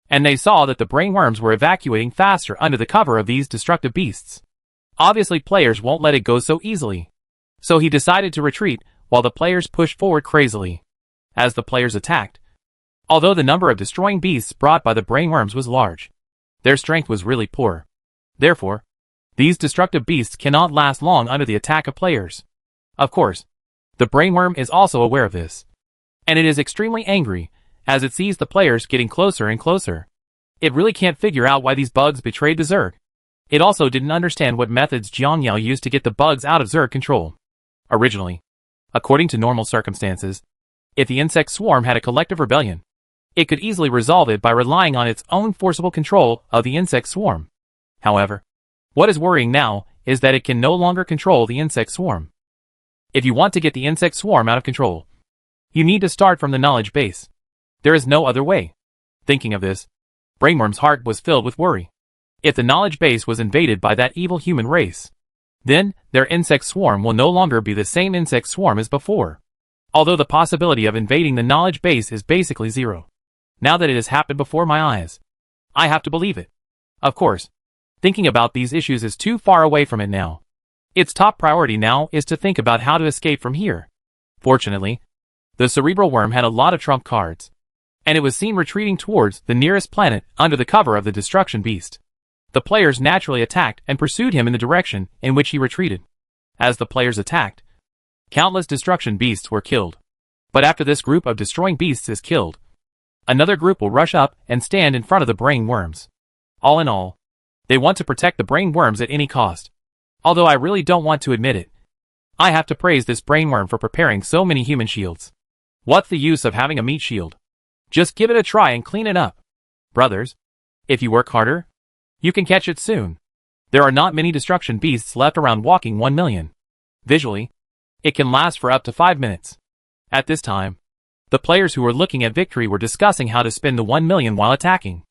and they saw that the brainworms were evacuating faster under the cover of these destructive beasts. Obviously players won't let it go so easily, so he decided to retreat while the players pushed forward crazily. As the players attacked, although the number of destroying beasts brought by the brainworms was large, their strength was really poor. Therefore, these destructive beasts cannot last long under the attack of players. Of course, the brainworm is also aware of this, and it is extremely angry as it sees the players getting closer and closer. It really can't figure out why these bugs betrayed the Zerg. It also didn't understand what methods Jiang Yao used to get the bugs out of Zerg control. Originally, according to normal circumstances, if the insect swarm had a collective rebellion, it could easily resolve it by relying on its own forcible control of the insect swarm. However, What is worrying now is that it can no longer control the insect swarm. If you want to get the insect swarm out of control, you need to start from the knowledge base. There is no other way. Thinking of this, Brainworm's heart was filled with worry. If the knowledge base was invaded by that evil human race, then their insect swarm will no longer be the same insect swarm as before. Although the possibility of invading the knowledge base is basically zero. Now that it has happened before my eyes, I have to believe it. Of course, thinking about these issues is too far away from it now. Its top priority now is to think about how to escape from here. Fortunately, the cerebral worm had a lot of trump cards, and it was seen retreating towards the nearest planet under the cover of the destruction beast. The players naturally attacked and pursued him in the direction in which he retreated. As the players attacked, countless destruction beasts were killed. But after this group of destroying beasts is killed, another group will rush up and stand in front of the brain worms. All in all, they want to protect the brain worms at any cost. Although I really don't want to admit it, I have to praise this brain worm for preparing so many human shields. What's the use of having a meat shield? Just give it a try and clean it up. Brothers, if you work harder, you can catch it soon. There are not many destruction beasts left around walking 1 million. Visually, it can last for up to 5 minutes. At this time, the players who were looking at victory were discussing how to spend the 1 million while attacking.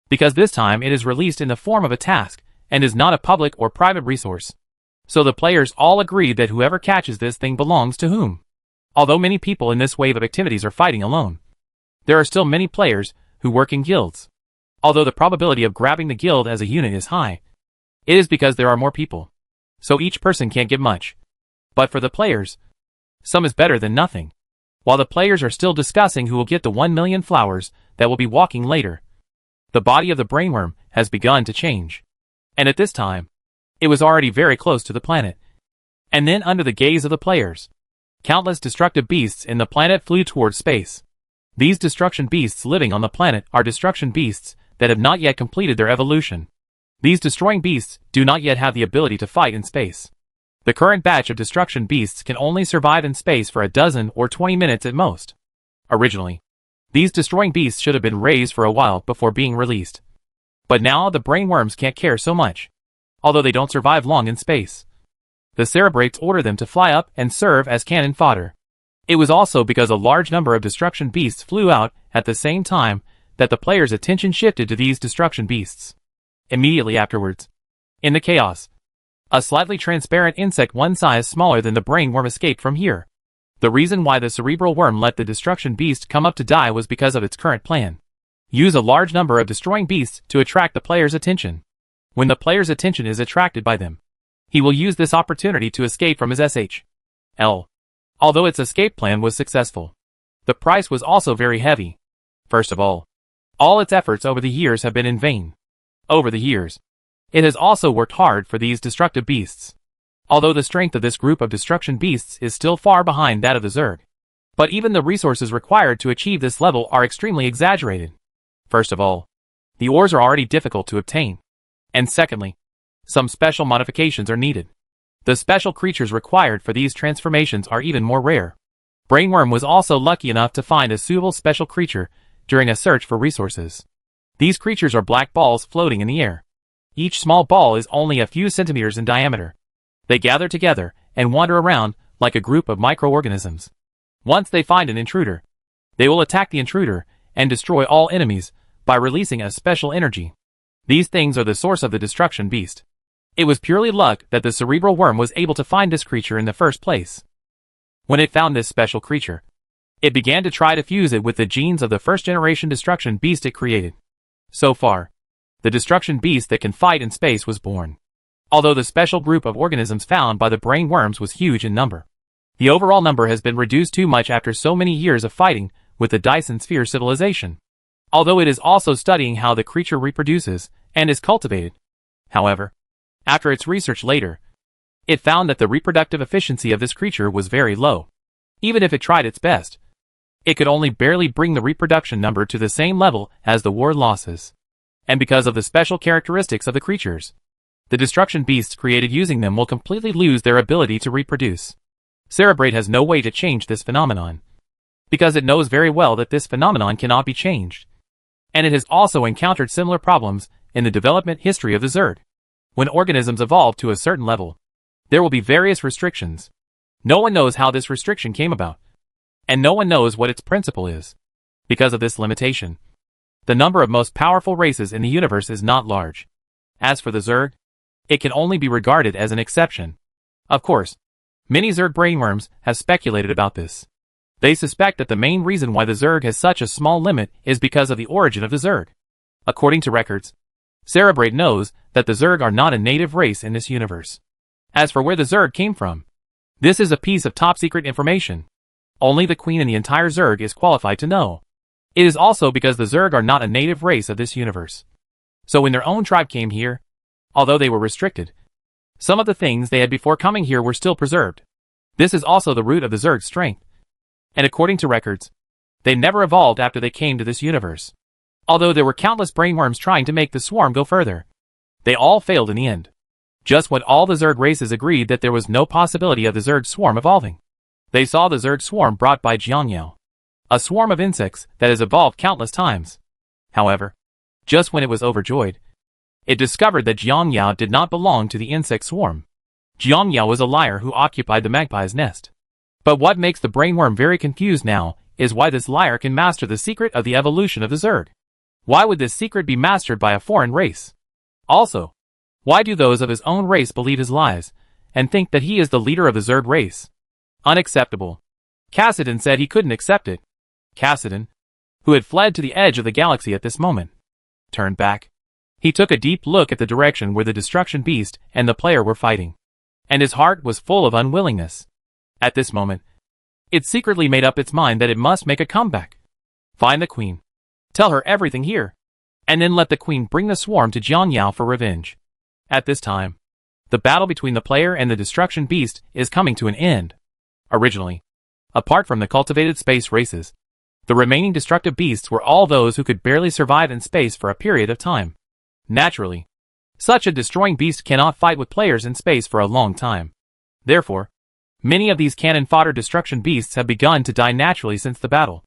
Because this time it is released in the form of a task, and is not a public or private resource. So the players all agreed that whoever catches this thing belongs to whom. Although many people in this wave of activities are fighting alone, there are still many players who work in guilds. Although the probability of grabbing the guild as a unit is high, it is because there are more people. So each person can't get much. But for the players, some is better than nothing. While the players are still discussing who will get the 1 million flowers that will be walking later, the body of the brainworm has begun to change. And at this time, it was already very close to the planet. And then under the gaze of the players, countless destructive beasts in the planet flew towards space. These destruction beasts living on the planet are destruction beasts that have not yet completed their evolution. These destroying beasts do not yet have the ability to fight in space. The current batch of destruction beasts can only survive in space for a dozen or 20 minutes at most. Originally, these destroying beasts should have been raised for a while before being released. But now the brain worms can't care so much, although they don't survive long in space. The cerebrates order them to fly up and serve as cannon fodder. It was also because a large number of destruction beasts flew out at the same time that the players' attention shifted to these destruction beasts. Immediately afterwards, in the chaos, a slightly transparent insect one size smaller than the brain worm escaped from here. The reason why the cerebral worm let the destruction beast come up to die was because of its current plan. Use a large number of destroying beasts to attract the player's attention. When the player's attention is attracted by them, he will use this opportunity to escape from his SHL. Although its escape plan was successful, the price was also very heavy. First of all its efforts over the years have been in vain. Over the years, it has also worked hard for these destructive beasts. Although the strength of this group of destruction beasts is still far behind that of the Zerg. But even the resources required to achieve this level are extremely exaggerated. First of all, the ores are already difficult to obtain. And secondly, some special modifications are needed. The special creatures required for these transformations are even more rare. Brainworm was also lucky enough to find a suitable special creature during a search for resources. These creatures are black balls floating in the air. Each small ball is only a few centimeters in diameter. They gather together and wander around like a group of microorganisms. Once they find an intruder, they will attack the intruder and destroy all enemies by releasing a special energy. These things are the source of the destruction beast. It was purely luck that the cerebral worm was able to find this creature in the first place. When it found this special creature, it began to try to fuse it with the genes of the first generation destruction beast it created. So far, the destruction beast that can fight in space was born. Although the special group of organisms found by the brain worms was huge in number, the overall number has been reduced too much after so many years of fighting with the Dyson Sphere civilization. Although it is also studying how the creature reproduces and is cultivated. However, after its research later, it found that the reproductive efficiency of this creature was very low. Even if it tried its best, it could only barely bring the reproduction number to the same level as the war losses. And because of the special characteristics of the creatures, the destruction beasts created using them will completely lose their ability to reproduce. Cerebrate has no way to change this phenomenon, because it knows very well that this phenomenon cannot be changed. And it has also encountered similar problems in the development history of the Zerg. When organisms evolve to a certain level, there will be various restrictions. No one knows how this restriction came about, and no one knows what its principle is. Because of this limitation, the number of most powerful races in the universe is not large. As for the Zerg, it can only be regarded as an exception. Of course, many Zerg brainworms have speculated about this. They suspect that the main reason why the Zerg has such a small limit is because of the origin of the Zerg. According to records, Cerebrate knows that the Zerg are not a native race in this universe. As for where the Zerg came from, this is a piece of top-secret information. Only the Queen and the entire Zerg is qualified to know. It is also because the Zerg are not a native race of this universe. So when their own tribe came here, although they were restricted, some of the things they had before coming here were still preserved. This is also the root of the Zerg's strength. And according to records, they never evolved after they came to this universe. Although there were countless brainworms trying to make the swarm go further, they all failed in the end. Just when all the Zerg races agreed that there was no possibility of the Zerg swarm evolving, they saw the Zerg swarm brought by Jiangyao, a swarm of insects that has evolved countless times. However, just when it was overjoyed, it discovered that Jiangyao did not belong to the insect swarm. Jiangyao was a liar who occupied the magpie's nest. But what makes the brainworm very confused now is why this liar can master the secret of the evolution of the Zerg. Why would this secret be mastered by a foreign race? Also, why do those of his own race believe his lies and think that he is the leader of the Zerg race? Unacceptable. Kassadin said he couldn't accept it. Kassadin, who had fled to the edge of the galaxy at this moment, turned back. He took a deep look at the direction where the destruction beast and the player were fighting, and his heart was full of unwillingness. At this moment, it secretly made up its mind that it must make a comeback. Find the Queen. Tell her everything here, and then let the Queen bring the swarm to Jiangyao for revenge. At this time, the battle between the player and the destruction beast is coming to an end. Originally, apart from the cultivated space races, the remaining destructive beasts were all those who could barely survive in space for a period of time. Naturally, such a destroying beast cannot fight with players in space for a long time. Therefore, many of these cannon fodder destruction beasts have begun to die naturally since the battle.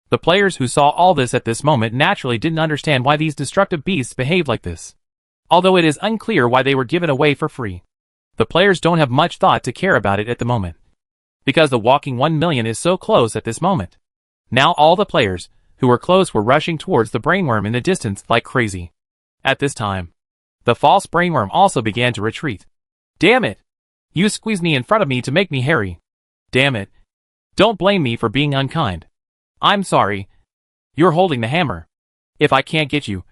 The players who saw all this at this moment naturally didn't understand why these destructive beasts behaved like this. Although it is unclear why they were given away for free, the players don't have much thought to care about it at the moment, because the walking 1 million is so close at this moment. Now all the players who were close were rushing towards the brainworm in the distance like crazy. At this time, the false brainworm also began to retreat. Damn it! You squeezed me in front of me to make me hairy. Damn it! Don't blame me for being unkind. I'm sorry. You're holding the hammer. If I can't get you,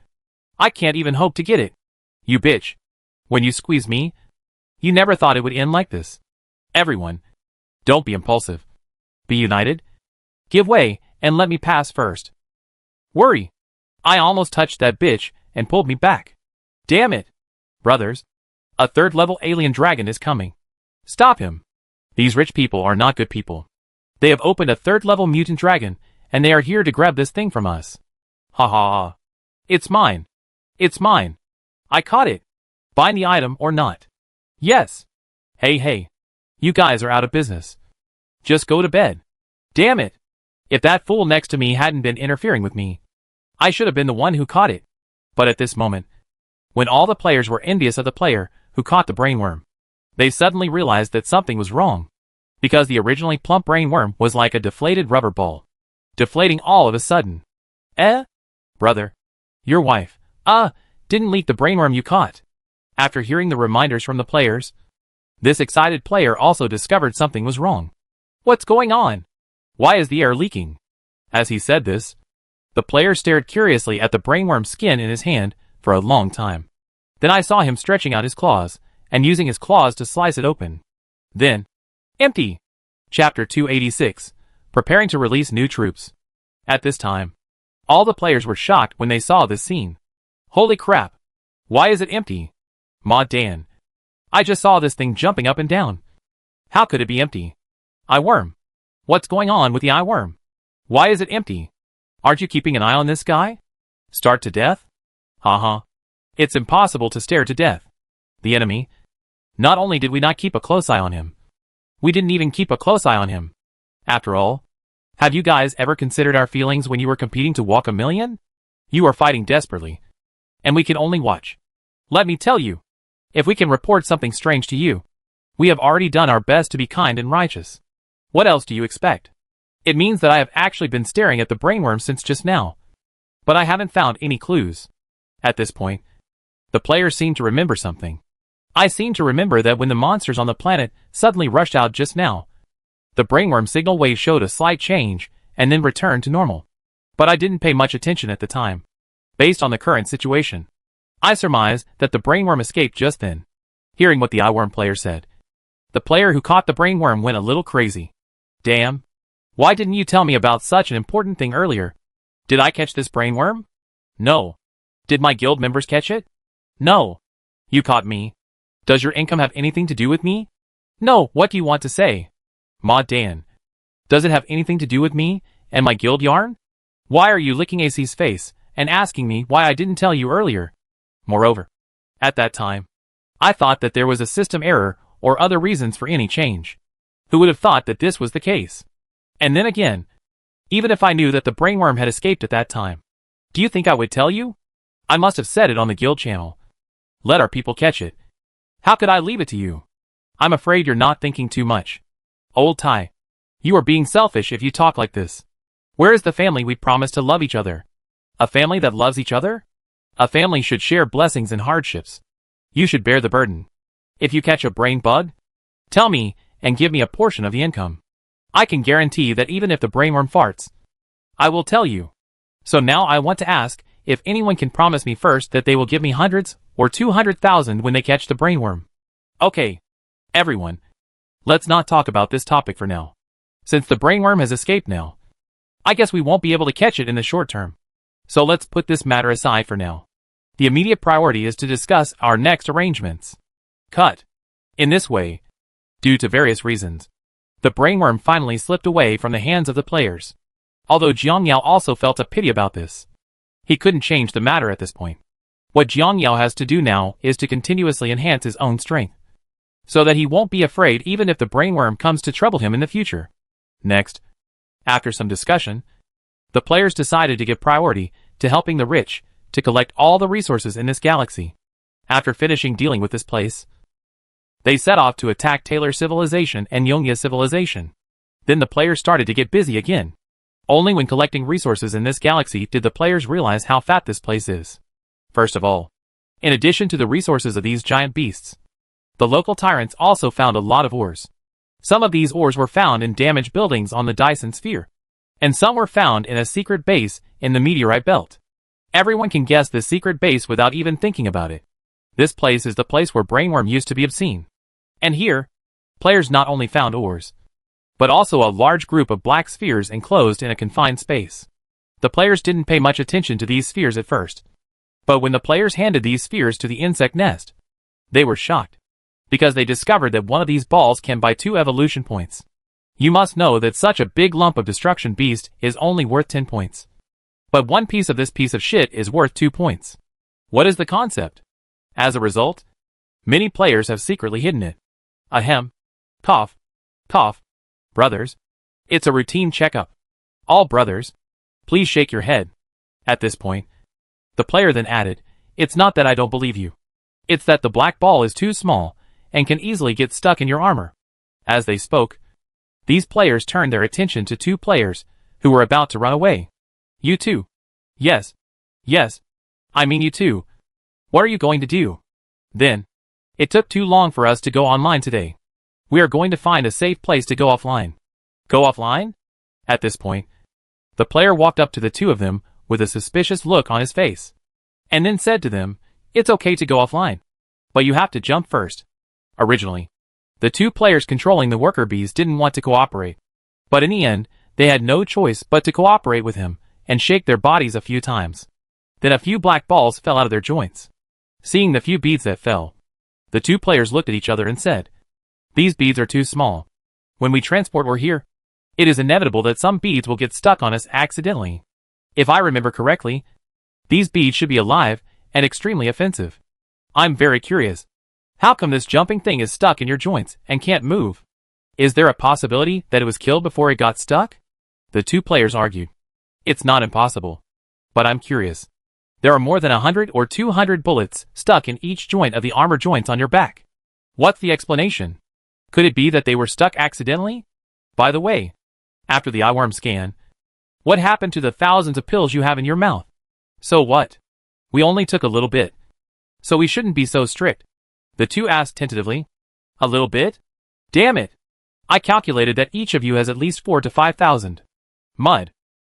I can't even hope to get it. You bitch. When you squeeze me, you never thought it would end like this. Everyone, don't be impulsive. Be united. Give way and let me pass first. Worry. I almost touched that bitch and pulled me back. Damn it. Brothers, a third-level alien dragon is coming. Stop him. These rich people are not good people. They have opened a third-level mutant dragon, and they are here to grab this thing from us. Ha ha ha. It's mine. It's mine. I caught it. Find the item or not. Yes. Hey. You guys are out of business. Just go to bed. Damn it. If that fool next to me hadn't been interfering with me, I should have been the one who caught it. But at this moment, when all the players were envious of the player who caught the brainworm, they suddenly realized that something was wrong. Because the originally plump brainworm was like a deflated rubber ball, deflating all of a sudden. Brother, your wife, didn't leak the brainworm you caught. After hearing the reminders from the players, this excited player also discovered something was wrong. What's going on? Why is the air leaking? As he said this, the player stared curiously at the brainworm's skin in his hand for a long time. Then I saw him stretching out his claws and using his claws to slice it open. Then, empty. Chapter 286, preparing to release new troops. At this time, all the players were shocked when they saw this scene. Holy crap! Why is it empty? Ma Dan. I just saw this thing jumping up and down. How could it be empty? Eyeworm. What's going on with the eyeworm? Why is it empty? Aren't you keeping an eye on this guy? Start to death? Haha. It's impossible to stare to death. The enemy. Not only did we not keep a close eye on him, we didn't even keep a close eye on him. After all, have you guys ever considered our feelings when you were competing to walk 1 million? You are fighting desperately, and we can only watch. Let me tell you, If we can report something strange to you, we have already done our best to be kind and righteous. What else do you expect? It means that I have actually been staring at the brainworm since just now, but I haven't found any clues. At this point, the players seem to remember something. I seem to remember that when the monsters on the planet suddenly rushed out just now, the brainworm signal wave showed a slight change and then returned to normal. But I didn't pay much attention at the time. Based on the current situation, I surmise that the brainworm escaped just then. Hearing what the eyeworm player said, the player who caught the brainworm went a little crazy. Damn. Why didn't you tell me about such an important thing earlier? Did I catch this brainworm? No. Did my guild members catch it? No. You caught me. Does your income have anything to do with me? No, what do you want to say? Ma Dan. Does it have anything to do with me and my guild yarn? Why are you licking AC's face and asking me why I didn't tell you earlier? Moreover, at that time, I thought that there was a system error or other reasons for any change. Who would have thought that this was the case? And then again, even if I knew that the brainworm had escaped at that time, do you think I would tell you? I must have said it on the guild channel. Let our people catch it. How could I leave it to you? I'm afraid you're not thinking too much. Old Ty, you are being selfish if you talk like this. Where is the family we promised to love each other? A family that loves each other? A family should share blessings and hardships. You should bear the burden. If you catch a brain bug, tell me and give me a portion of the income. I can guarantee that even if the brainworm farts, I will tell you. So now I want to ask if anyone can promise me first that they will give me hundreds or 200,000 when they catch the brainworm. Okay, everyone, let's not talk about this topic for now. Since the brainworm has escaped now, I guess we won't be able to catch it in the short term. So let's put this matter aside for now. The immediate priority is to discuss our next arrangements. Cut. In this way, due to various reasons, the brainworm finally slipped away from the hands of the players. Although Jiang Yao also felt a pity about this, he couldn't change the matter at this point. What Jiang Yao has to do now is to continuously enhance his own strength, so that he won't be afraid even if the brainworm comes to trouble him in the future. Next, after some discussion, the players decided to give priority to helping the rich to collect all the resources in this galaxy. After finishing dealing with this place, they set off to attack Taylor civilization and Yongya civilization. Then the players started to get busy again. Only when collecting resources in this galaxy did the players realize how fat this place is. First of all, in addition to the resources of these giant beasts, the local tyrants also found a lot of ores. Some of these ores were found in damaged buildings on the Dyson sphere, and some were found in a secret base in the meteorite belt. Everyone can guess the secret base without even thinking about it. This place is the place where brainworm used to be obscene. And here, players not only found ores, but also a large group of black spheres enclosed in a confined space. The players didn't pay much attention to these spheres at first, but when the players handed these spheres to the insect nest, they were shocked, because they discovered that one of these balls can buy 2 evolution points. You must know that such a big lump of destruction beast is only worth 10 points. But one piece of this piece of shit is worth 2 points. What is the concept? As a result, many players have secretly hidden it. Ahem. Cough. Cough. Brothers. It's a routine checkup. All brothers, please shake your head. At this point, the player then added, it's not that I don't believe you. It's that the black ball is too small and can easily get stuck in your armor. As they spoke, these players turned their attention to 2 players who were about to run away. You too. Yes. Yes. I mean you too. What are you going to do? Then, it took too long for us to go online today. We are going to find a safe place to go offline. Go offline? At this point, the player walked up to the 2 of them with a suspicious look on his face, and then said to them, it's okay to go offline, but you have to jump first. Originally, the 2 players controlling the worker bees didn't want to cooperate, but in the end, they had no choice but to cooperate with him and shake their bodies a few times. Then a few black balls fell out of their joints. Seeing the few beads that fell, the 2 players looked at each other and said, these beads are too small. When we transport ore here, it is inevitable that some beads will get stuck on us accidentally. If I remember correctly, these beads should be alive and extremely offensive. I'm very curious. How come this jumping thing is stuck in your joints and can't move? Is there a possibility that it was killed before it got stuck? The 2 players argued. It's not impossible. But I'm curious. There are more than 100 or 200 bullets stuck in each joint of the armor joints on your back. What's the explanation? Could it be that they were stuck accidentally? By the way, after the eyeworm scan, what happened to the thousands of pills you have in your mouth? So what? We only took a little bit. So we shouldn't be so strict. The two asked tentatively. A little bit? Damn it! I calculated that each of you has at least 4 to 5,000. Mud.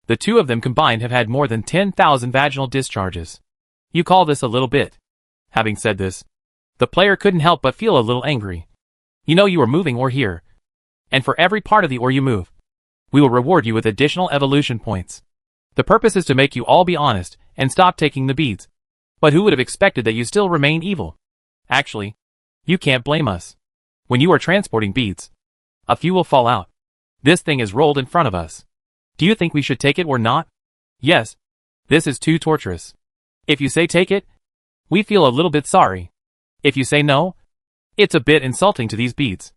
The two of them combined have had more than 10,000 vaginal discharges. You call this a little bit? Having said this, the player couldn't help but feel a little angry. You know you are moving ore here. And for every part of the ore you move, we will reward you with additional evolution points. The purpose is to make you all be honest and stop taking the beads. But who would have expected that you still remain evil? Actually, you can't blame us. When you are transporting beads, a few will fall out. This thing is rolled in front of us. Do you think we should take it or not? Yes. This is too torturous. If you say take it, we feel a little bit sorry. If you say no, it's a bit insulting to these beads.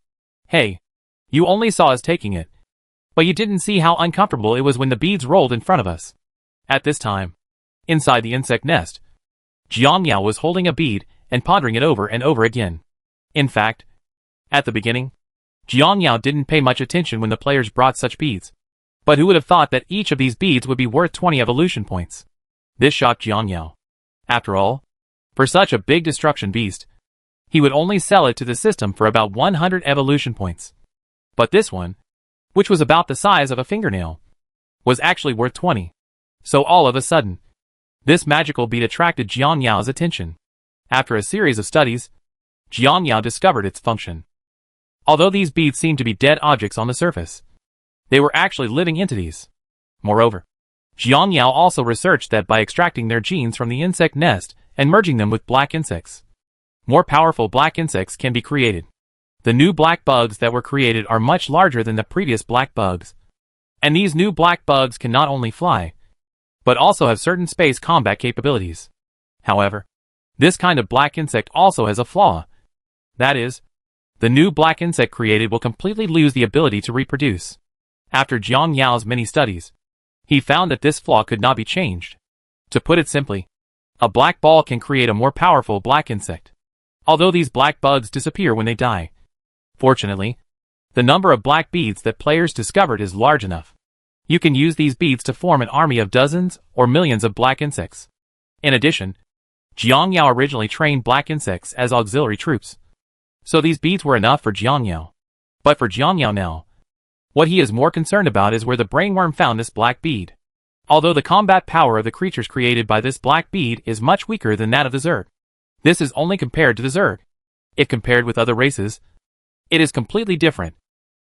Hey, you only saw us taking it. But you didn't see how uncomfortable it was when the beads rolled in front of us. At this time, inside the insect nest, Jiang Yao was holding a bead and pondering it over and over again. In fact, at the beginning, Jiang Yao didn't pay much attention when the players brought such beads. But who would have thought that each of these beads would be worth 20 evolution points? This shocked Jiang Yao. After all, for such a big destruction beast, he would only sell it to the system for about 100 evolution points. But this one, which was about the size of a fingernail, was actually worth 20. So all of a sudden, this magical bead attracted Jiang Yao's attention. After a series of studies, Jiang Yao discovered its function. Although these beads seemed to be dead objects on the surface, they were actually living entities. Moreover, Jiang Yao also researched that by extracting their genes from the insect nest and merging them with black insects, more powerful black insects can be created. The new black bugs that were created are much larger than the previous black bugs. And these new black bugs can not only fly, but also have certain space combat capabilities. However, this kind of black insect also has a flaw. That is, the new black insect created will completely lose the ability to reproduce. After Jiang Yao's many studies, he found that this flaw could not be changed. To put it simply, a black ball can create a more powerful black insect, although these black bugs disappear when they die. Fortunately, the number of black beads that players discovered is large enough. You can use these beads to form an army of dozens or millions of black insects. In addition, Jiang Yao originally trained black insects as auxiliary troops. So these beads were enough for Jiang Yao. But for Jiang Yao now, what he is more concerned about is where the brainworm found this black bead. Although the combat power of the creatures created by this black bead is much weaker than that of the Zerg. This is only compared to the Zerg. If compared with other races, it is completely different,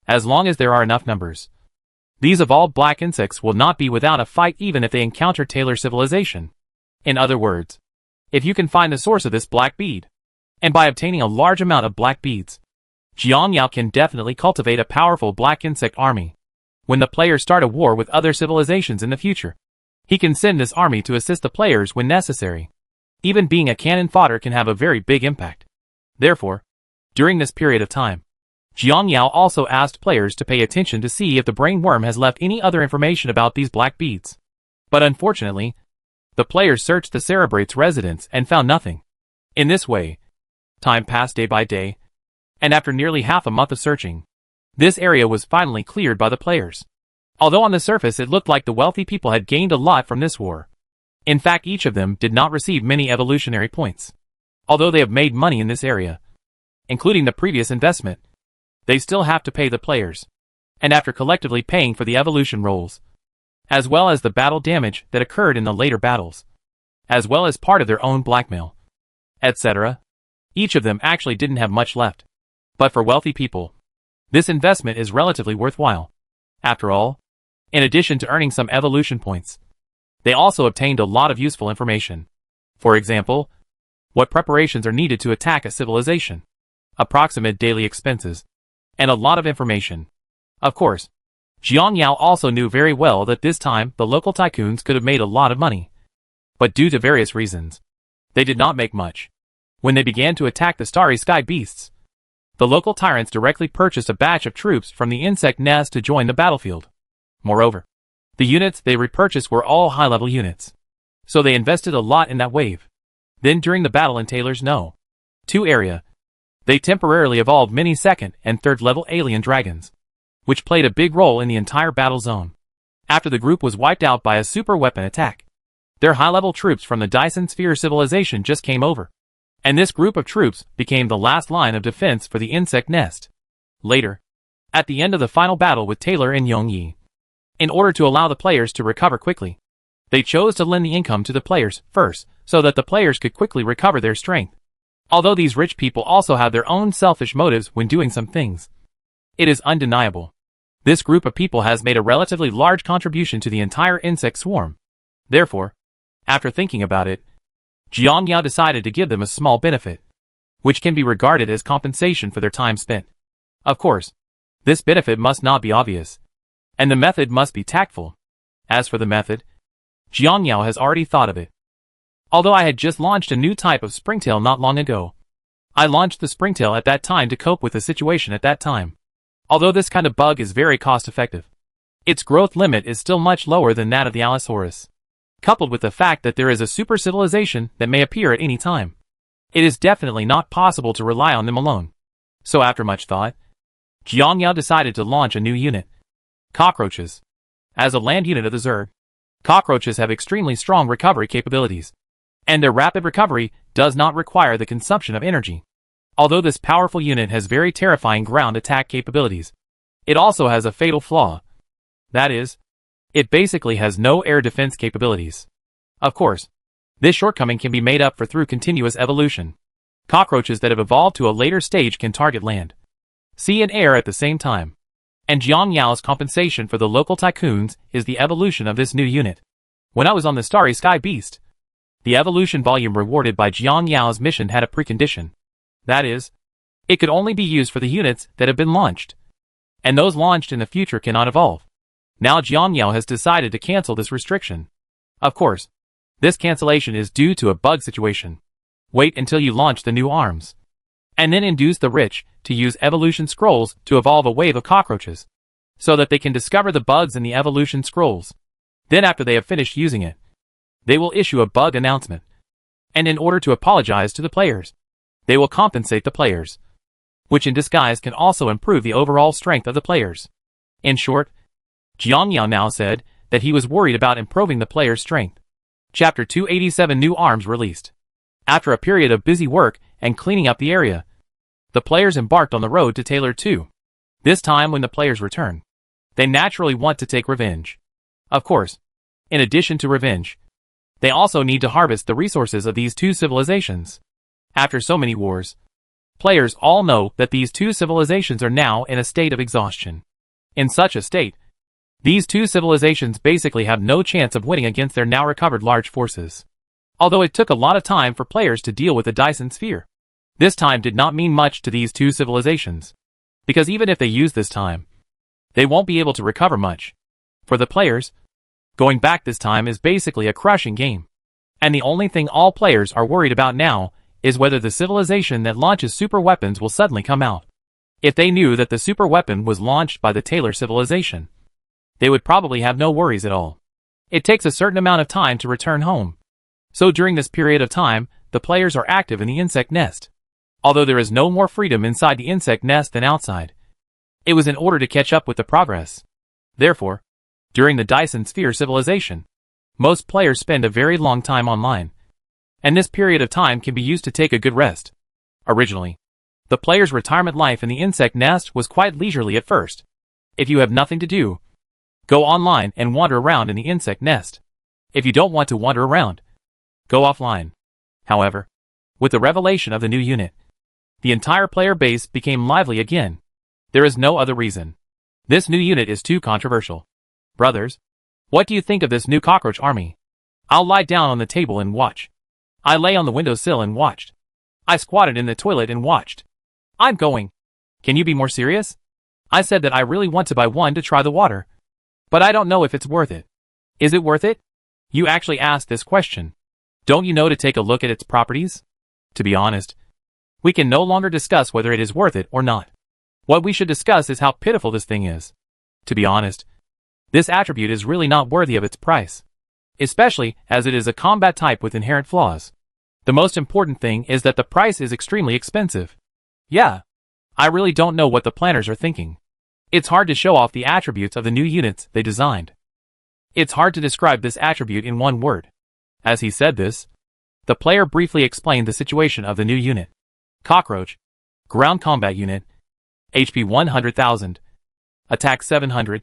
as long as there are enough numbers. These evolved black insects will not be without a fight even if they encounter Taylor civilization. In other words, if you can find the source of this black bead, and by obtaining a large amount of black beads, Jiang Yao can definitely cultivate a powerful black insect army. When the players start a war with other civilizations in the future, he can send this army to assist the players when necessary. Even being a cannon fodder can have a very big impact. Therefore, during this period of time, Jiang Yao also asked players to pay attention to see if the brainworm has left any other information about these black beads. But unfortunately, the players searched the Cerebrate's residence and found nothing. In this way, time passed day by day, and after nearly half a month of searching, this area was finally cleared by the players. Although on the surface it looked like the wealthy people had gained a lot from this war. In fact, each of them did not receive many evolutionary points. Although they have made money in this area, including the previous investment, they still have to pay the players. And after collectively paying for the evolution rolls, as well as the battle damage that occurred in the later battles, as well as part of their own blackmail, etc., each of them actually didn't have much left. But for wealthy people, this investment is relatively worthwhile. After all, in addition to earning some evolution points, they also obtained a lot of useful information. For example, what preparations are needed to attack a civilization, approximate daily expenses, and a lot of information. Of course, Jiang Yao also knew very well that this time the local tycoons could have made a lot of money. But due to various reasons, they did not make much. When they began to attack the starry sky beasts, the local tyrants directly purchased a batch of troops from the insect nest to join the battlefield. Moreover, the units they repurchased were all high-level units. So they invested a lot in that wave. Then during the battle in Taylor's No. 2 area, they temporarily evolved many second and third level alien dragons, which played a big role in the entire battle zone. After the group was wiped out by a super weapon attack, their high-level troops from the Dyson Sphere civilization just came over, and this group of troops became the last line of defense for the insect nest. Later, at the end of the final battle with Taylor and Yongyi, in order to allow the players to recover quickly, they chose to lend the income to the players first, so that the players could quickly recover their strength. Although these rich people also have their own selfish motives when doing some things, it is undeniable. This group of people has made a relatively large contribution to the entire insect swarm. Therefore, after thinking about it, Jiang Yao decided to give them a small benefit, which can be regarded as compensation for their time spent. Of course, this benefit must not be obvious, and the method must be tactful. As for the method, Jiang Yao has already thought of it. Although I had just launched a new type of springtail not long ago, I launched the springtail at that time to cope with the situation at that time. Although this kind of bug is very cost-effective, its growth limit is still much lower than that of the Allosaurus. Coupled with the fact that there is a super civilization that may appear at any time, it is definitely not possible to rely on them alone. So after much thought, Jiang Yao decided to launch a new unit. Cockroaches. As a land unit of the Zerg, cockroaches have extremely strong recovery capabilities, and their rapid recovery does not require the consumption of energy. Although this powerful unit has very terrifying ground attack capabilities, it also has a fatal flaw. That is, it basically has no air defense capabilities. Of course, this shortcoming can be made up for through continuous evolution. Cockroaches that have evolved to a later stage can target land, sea and air at the same time. And Jiang Yao's compensation for the local tycoons is the evolution of this new unit. When I was on the Starry Sky Beast, the evolution volume rewarded by Jiang Yao's mission had a precondition. That is, it could only be used for the units that have been launched, and those launched in the future cannot evolve. Now Jiang Yao has decided to cancel this restriction. Of course, this cancellation is due to a bug situation. Wait until you launch the new arms, and then induce the rich to use evolution scrolls to evolve a wave of cockroaches, so that they can discover the bugs in the evolution scrolls. Then after they have finished using it, they will issue a bug announcement, and in order to apologize to the players, they will compensate the players, which in disguise can also improve the overall strength of the players. In short, Jiang Yao now said that he was worried about improving the players' strength. Chapter 287 New Arms Released. After a period of busy work and cleaning up the area, the players embarked on the road to Taylor 2. This time when the players return, they naturally want to take revenge. Of course, in addition to revenge, they also need to harvest the resources of these two civilizations. After so many wars, players all know that these two civilizations are now in a state of exhaustion. In such a state, these two civilizations basically have no chance of winning against their now recovered large forces. Although it took a lot of time for players to deal with the Dyson Sphere, this time did not mean much to these two civilizations, because even if they use this time, they won't be able to recover much. For the players, going back this time is basically a crushing game, and the only thing all players are worried about now is whether the civilization that launches super weapons will suddenly come out. If they knew that the super weapon was launched by the Taylor civilization, they would probably have no worries at all. It takes a certain amount of time to return home. So during this period of time, the players are active in the insect nest. Although there is no more freedom inside the insect nest than outside, it was in order to catch up with the progress. Therefore, during the Dyson Sphere civilization, most players spend a very long time online, and this period of time can be used to take a good rest. Originally, the player's retirement life in the insect nest was quite leisurely at first. If you have nothing to do, go online and wander around in the insect nest. If you don't want to wander around, go offline. However, with the revelation of the new unit, the entire player base became lively again. There is no other reason. This new unit is too controversial. Brothers, what do you think of this new cockroach army? I'll lie down on the table and watch. I lay on the windowsill and watched. I squatted in the toilet and watched. I'm going. Can you be more serious? I said that I really want to buy one to try the water, but I don't know if it's worth it. Is it worth it? You actually asked this question. Don't you know to take a look at its properties? To be honest, we can no longer discuss whether it is worth it or not. What we should discuss is how pitiful this thing is. To be honest, this attribute is really not worthy of its price. especially as it is a combat type with inherent flaws. The most important thing is that the price is extremely expensive. Yeah. I really don't know what the planners are thinking. It's hard to show off the attributes of the new units they designed. It's hard to describe this attribute in one word. As he said this, the player briefly explained the situation of the new unit. Cockroach, ground combat unit, HP 100,000, attack 700,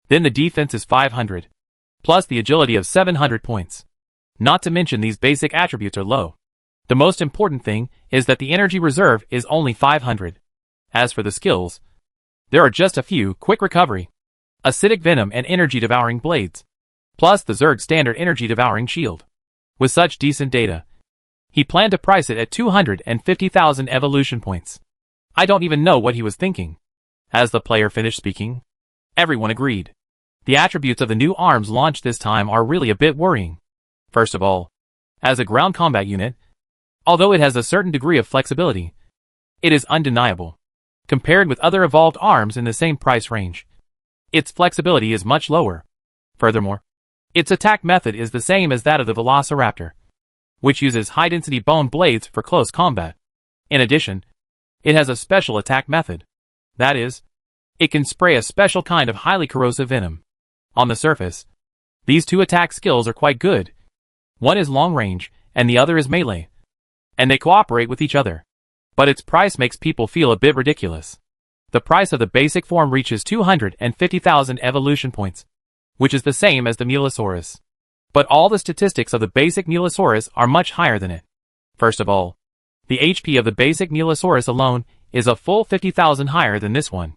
then the defense is 500, plus the agility of 700 points. Not to mention these basic attributes are low. The most important thing is that the energy reserve is only 500. As for the skills, there are just a few: quick recovery, acidic venom and energy devouring blades, plus the Zerg standard energy devouring shield. With such decent data, he planned to price it at 250,000 evolution points. I don't even know what he was thinking. As the player finished speaking, everyone agreed. The attributes of the new arms launched this time are really a bit worrying. First of all, as a ground combat unit, although it has a certain degree of flexibility, it is undeniable. Compared with other evolved arms in the same price range, its flexibility is much lower. Furthermore, its attack method is the same as that of the Velociraptor, which uses high-density bone blades for close combat. In addition, it has a special attack method. That is, it can spray a special kind of highly corrosive venom. On the surface, these two attack skills are quite good. One is long range, and the other is melee, and they cooperate with each other. But its price makes people feel a bit ridiculous. The price of the basic form reaches 250,000 evolution points, which is the same as the Mulosaurus. But all the statistics of the basic Mulosaurus are much higher than it. First of all, the HP of the basic Mulosaurus alone is a full 50,000 higher than this one.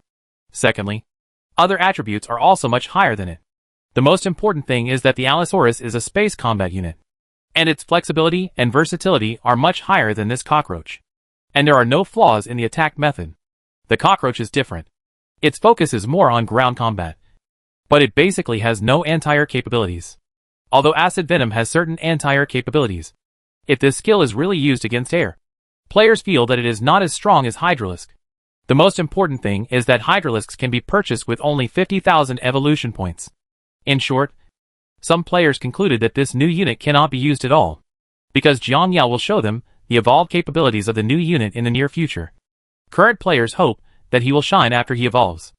Secondly, other attributes are also much higher than it. The most important thing is that the Allosaurus is a space combat unit, and its flexibility and versatility are much higher than this cockroach. And there are no flaws in the attack method. The cockroach is different. Its focus is more on ground combat, but it basically has no anti-air capabilities. Although acid venom has certain anti-air capabilities, if this skill is really used against air, players feel that it is not as strong as Hydralisk. The most important thing is that Hydralisks can be purchased with only 50,000 evolution points. In short, some players concluded that this new unit cannot be used at all, because Jiang Yao will show them the evolved capabilities of the new unit in the near future. Current players hope that he will shine after he evolves.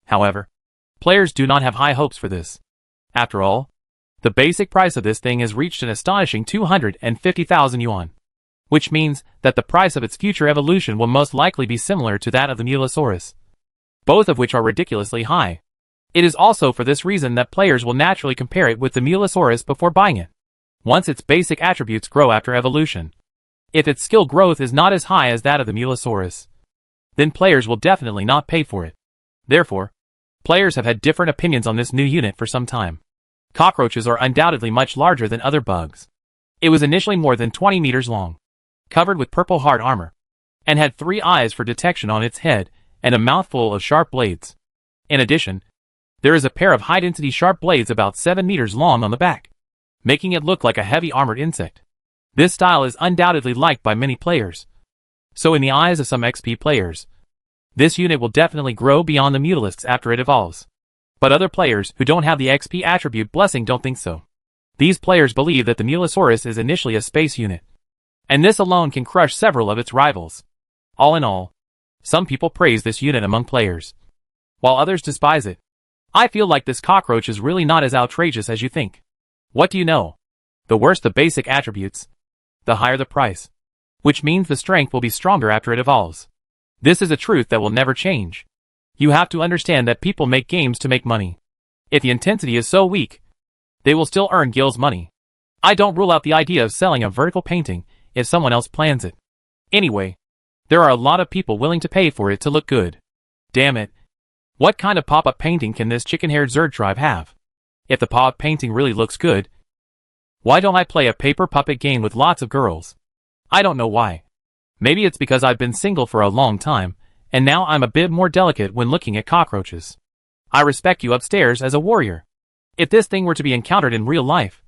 However, players do not have high hopes for this. After all, the basic price of this thing has reached an astonishing 250,000 yuan, which means that the price of its future evolution will most likely be similar to that of the Mulosaurus, both of which are ridiculously high. It is also for this reason that players will naturally compare it with the Mulosaurus before buying it, once its basic attributes grow after evolution. If its skill growth is not as high as that of the Mulosaurus, then players will definitely not pay for it. Therefore, players have had different opinions on this new unit for some time. Cockroaches are undoubtedly much larger than other bugs. It was initially more than 20 meters long, covered with purple hard armor, and had 3 eyes for detection on its head and a mouthful of sharp blades. In addition, there is a pair of high-density sharp blades about 7 meters long on the back, making it look like a heavy armored insect. This style is undoubtedly liked by many players. So in the eyes of some XP players, this unit will definitely grow beyond the Mutalisks after it evolves. But other players who don't have the XP attribute blessing don't think so. These players believe that the Mulosaurus is initially a space unit, and this alone can crush several of its rivals. All in all, some people praise this unit among players, while others despise it. I feel like this cockroach is really not as outrageous as you think. What do you know? The worse the basic attributes, the higher the price, which means the strength will be stronger after it evolves. This is a truth that will never change. You have to understand that people make games to make money. If the intensity is so weak, they will still earn Gil's money. I don't rule out the idea of selling a vertical painting if someone else plans it. Anyway, there are a lot of people willing to pay for it to look good. Damn it. What kind of pop-up painting can this chicken-haired Zerg tribe have? If the pop-up painting really looks good, why don't I play a paper puppet game with lots of girls? I don't know why. Maybe it's because I've been single for a long time, and now I'm a bit more delicate when looking at cockroaches. I respect you upstairs as a warrior. If this thing were to be encountered in real life,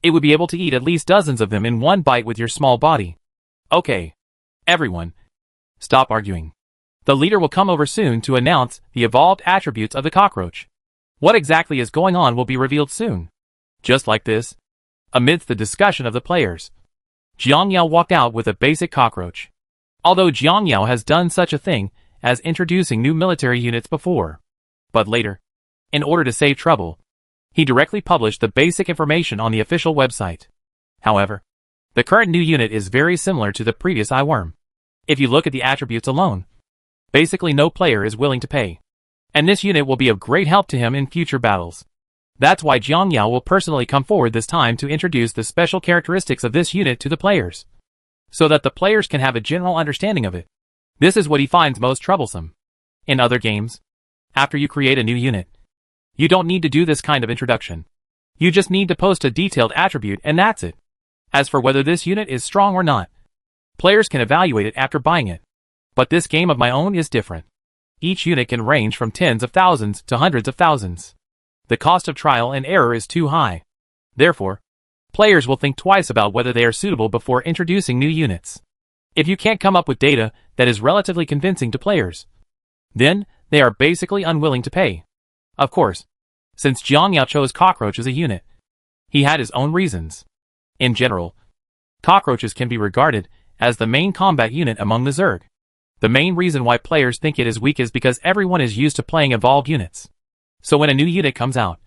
it would be able to eat at least dozens of them in one bite with your small body. Okay. Everyone, stop arguing. The leader will come over soon to announce the evolved attributes of the cockroach. What exactly is going on will be revealed soon. Just like this, Amidst the discussion of the players, Jiang Yao walked out with a basic cockroach. Although Jiang Yao has done such a thing as introducing new military units before. But later, in order to save trouble, he directly published the basic information on the official website. However, the current new unit is very similar to the previous iWorm. If you look at the attributes alone, basically no player is willing to pay. And this unit will be of great help to him in future battles. That's why Jiang Yao will personally come forward this time to introduce the special characteristics of this unit to the players, so that the players can have a general understanding of it. This is what he finds most troublesome. In other games, after you create a new unit, you don't need to do this kind of introduction. You just need to post a detailed attribute and that's it. As for whether this unit is strong or not, players can evaluate it after buying it. But this game of my own is different. Each unit can range from tens of thousands to hundreds of thousands. The cost of trial and error is too high. Therefore, players will think twice about whether they are suitable before introducing new units. If you can't come up with data that is relatively convincing to players, then they are basically unwilling to pay. Of course, since Jiang Yao chose Cockroach as a unit, he had his own reasons. In general, cockroaches can be regarded as the main combat unit among the Zerg. The main reason why players think it is weak is because everyone is used to playing evolved units. So when a new unit comes out,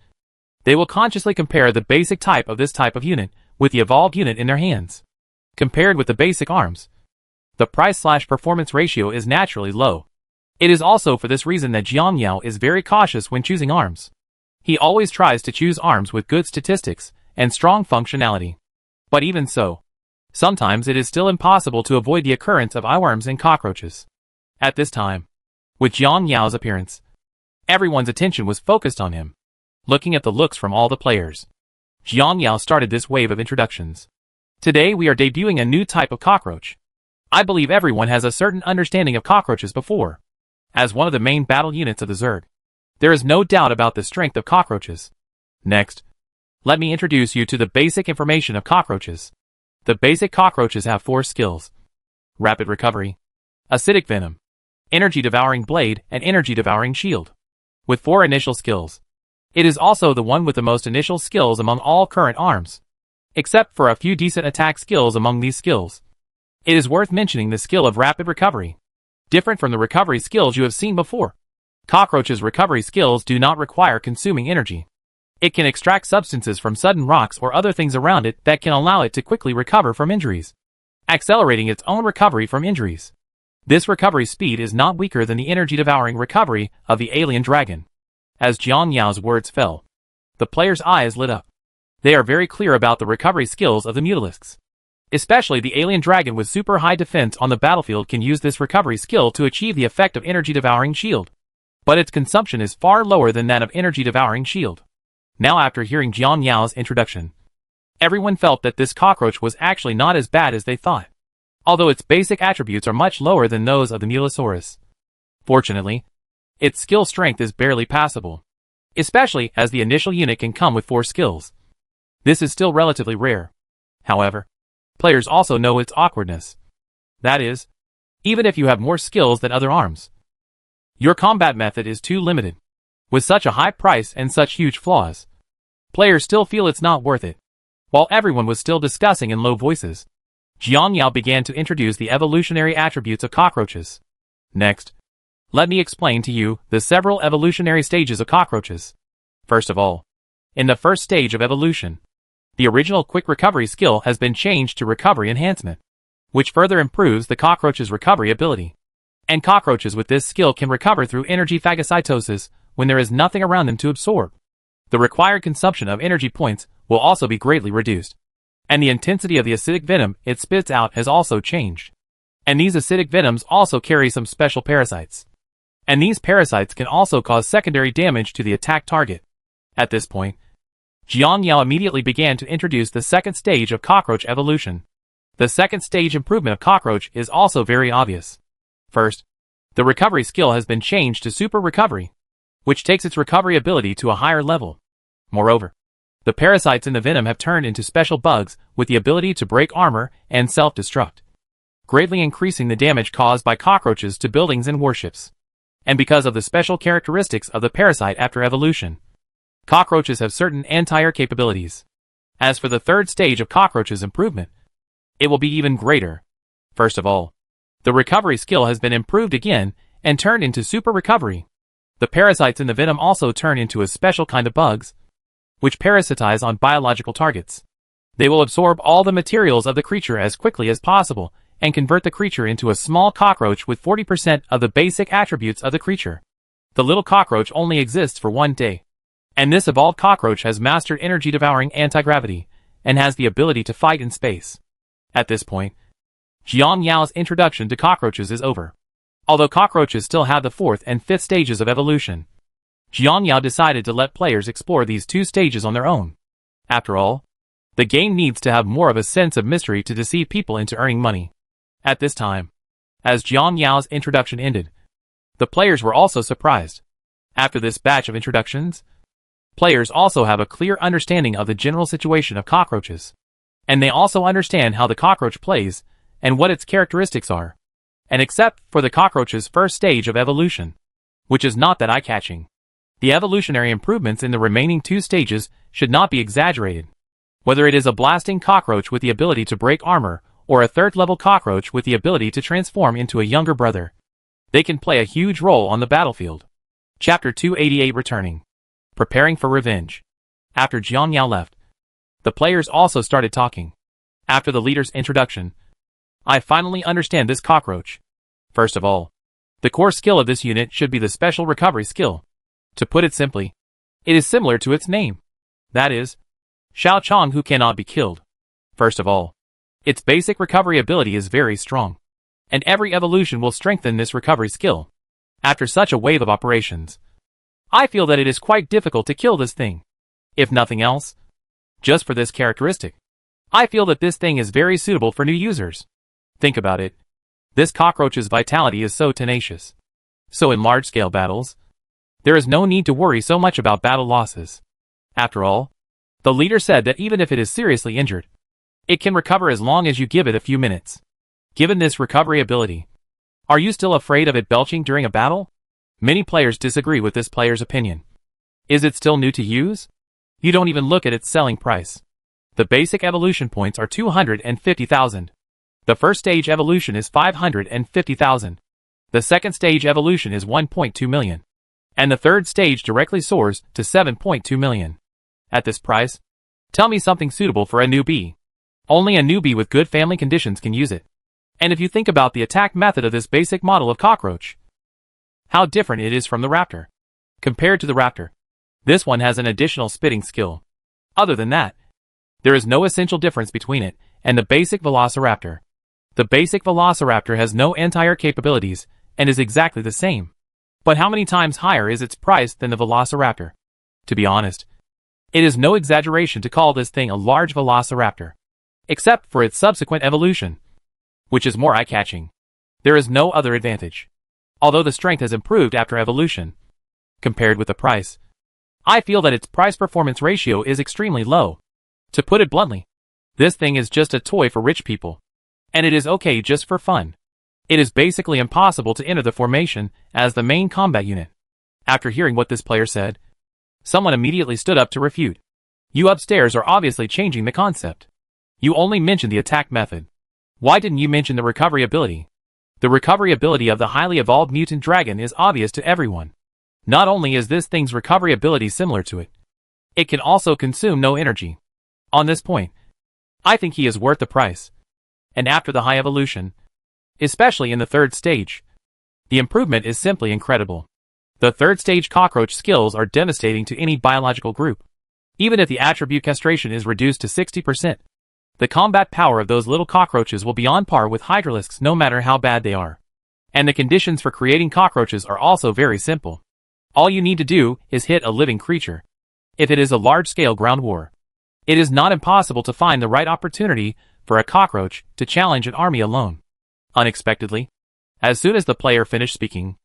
they will consciously compare the basic type of this type of unit with the evolved unit in their hands. Compared with the basic arms, the price/performance ratio is naturally low. It is also for this reason that Jiang Yao is very cautious when choosing arms. He always tries to choose arms with good statistics and strong functionality. But even so, sometimes it is still impossible to avoid the occurrence of eyeworms and cockroaches. At this time, with Jiang Yao's appearance, everyone's attention was focused on him. Looking at the looks from all the players, Jiang Yao started this wave of introductions. Today we are debuting a new type of cockroach. I believe everyone has a certain understanding of cockroaches before. As one of the main battle units of the Zerg, there is no doubt about the strength of cockroaches. Next, let me introduce you to the basic information of cockroaches. The basic cockroaches have 4 skills: Rapid Recovery, Acidic Venom, Energy Devouring Blade, and Energy Devouring Shield. With 4 initial skills, it is also the one with the most initial skills among all current arms, except for a few decent attack skills among these skills. It is worth mentioning the skill of Rapid Recovery. Different from the recovery skills you have seen before, Cockroach's recovery skills do not require consuming energy. It can extract substances from sudden rocks or other things around it that can allow it to quickly recover from injuries, accelerating its own recovery from injuries. This recovery speed is not weaker than the energy-devouring recovery of the alien dragon. As Jiang Yao's words fell, the players' eyes lit up. They are very clear about the recovery skills of the Mutalisks. Especially the alien dragon with super high defense on the battlefield can use this recovery skill to achieve the effect of energy-devouring shield. But its consumption is far lower than that of energy-devouring shield. Now after hearing Jiang Yao's introduction, everyone felt that this cockroach was actually not as bad as they thought, although its basic attributes are much lower than those of the Mutilosaurus. Fortunately, its skill strength is barely passable, especially as the initial unit can come with 4 skills. This is still relatively rare. However, players also know its awkwardness. That is, even if you have more skills than other arms, your combat method is too limited. With such a high price and such huge flaws, players still feel it's not worth it. While everyone was still discussing in low voices, Jiang Yao began to introduce the evolutionary attributes of cockroaches. Next, let me explain to you the several evolutionary stages of cockroaches. First of all, in the first stage of evolution, the original quick recovery skill has been changed to recovery enhancement, which further improves the cockroach's recovery ability. And cockroaches with this skill can recover through energy phagocytosis when there is nothing around them to absorb. The required consumption of energy points will also be greatly reduced. And the intensity of the acidic venom it spits out has also changed. And these acidic venoms also carry some special parasites. And these parasites can also cause secondary damage to the attack target. At this point, Jiang Yao immediately began to introduce the second stage of cockroach evolution. The second stage improvement of cockroach is also very obvious. First, the recovery skill has been changed to super recovery, which takes its recovery ability to a higher level. Moreover, the parasites in the venom have turned into special bugs with the ability to break armor and self-destruct, greatly increasing the damage caused by cockroaches to buildings and warships. And because of the special characteristics of the parasite after evolution, cockroaches have certain anti-air capabilities. As for the third stage of cockroaches improvement, it will be even greater. First of all, the recovery skill has been improved again and turned into super recovery. The parasites in the venom also turn into a special kind of bugs, which parasitize on biological targets. They will absorb all the materials of the creature as quickly as possible and convert the creature into a small cockroach with 40% of the basic attributes of the creature. The little cockroach only exists for 1 day. And this evolved cockroach has mastered energy-devouring anti-gravity and has the ability to fight in space. At this point, Jiang Yao's introduction to cockroaches is over. Although cockroaches still have the 4th and 5th stages of evolution, Jiang Yao decided to let players explore these 2 stages on their own. After all, the game needs to have more of a sense of mystery to deceive people into earning money. At this time, as Jiang Yao's introduction ended, the players were also surprised. After this batch of introductions, players also have a clear understanding of the general situation of cockroaches. And they also understand how the cockroach plays and what its characteristics are. And except for the cockroach's first stage of evolution, which is not that eye-catching, the evolutionary improvements in the remaining 2 stages should not be exaggerated. Whether it is a blasting cockroach with the ability to break armor, or a 3rd-level cockroach with the ability to transform into a younger brother, they can play a huge role on the battlefield. Chapter 288 Returning. Preparing for Revenge. After Jiang Yao left, the players also started talking. After the leader's introduction, I finally understand this cockroach. First of all, the core skill of this unit should be the special recovery skill. To put it simply, it is similar to its name. That is, Shao Chong who cannot be killed. First of all, its basic recovery ability is very strong, and every evolution will strengthen this recovery skill. After such a wave of operations, I feel that it is quite difficult to kill this thing. If nothing else, just for this characteristic, I feel that this thing is very suitable for new users. Think about it. This cockroach's vitality is so tenacious. So in large-scale battles, there is no need to worry so much about battle losses. After all, the leader said that even if it is seriously injured, it can recover as long as you give it a few minutes. Given this recovery ability, are you still afraid of it belching during a battle? Many players disagree with this player's opinion. Is it still new to use? You don't even look at its selling price. The basic evolution points are 250,000. The first stage evolution is 550,000. The second stage evolution is 1.2 million. And the third stage directly soars to 7.2 million. At this price, tell me something suitable for a newbie. Only a newbie with good family conditions can use it. And if you think about the attack method of this basic model of cockroach, how different it is from the raptor. Compared to the raptor, this one has an additional spitting skill. Other than that, there is no essential difference between it and the basic velociraptor. The basic velociraptor has no anti-air capabilities and is exactly the same. But how many times higher is its price than the velociraptor? To be honest, it is no exaggeration to call this thing a large velociraptor. Except for its subsequent evolution, which is more eye-catching. There is no other advantage. Although the strength has improved after evolution, compared with the price, I feel that its price-performance ratio is extremely low. To put it bluntly, this thing is just a toy for rich people. And it is okay just for fun. It is basically impossible to enter the formation as the main combat unit. After hearing what this player said, someone immediately stood up to refute. You upstairs are obviously changing the concept. You only mentioned the attack method. Why didn't you mention the recovery ability? The recovery ability of the highly evolved mutant dragon is obvious to everyone. Not only is this thing's recovery ability similar to it, it can also consume no energy. On this point, I think he is worth the price. And after the high evolution, especially in the third stage, the improvement is simply incredible. The third stage cockroach skills are devastating to any biological group. Even if the attribute castration is reduced to 60%, the combat power of those little cockroaches will be on par with hydralisks no matter how bad they are. And the conditions for creating cockroaches are also very simple. All you need to do is hit a living creature. If it is a large-scale ground war, it is not impossible to find the right opportunity for a cockroach to challenge an army alone. Unexpectedly, as soon as the player finished speaking,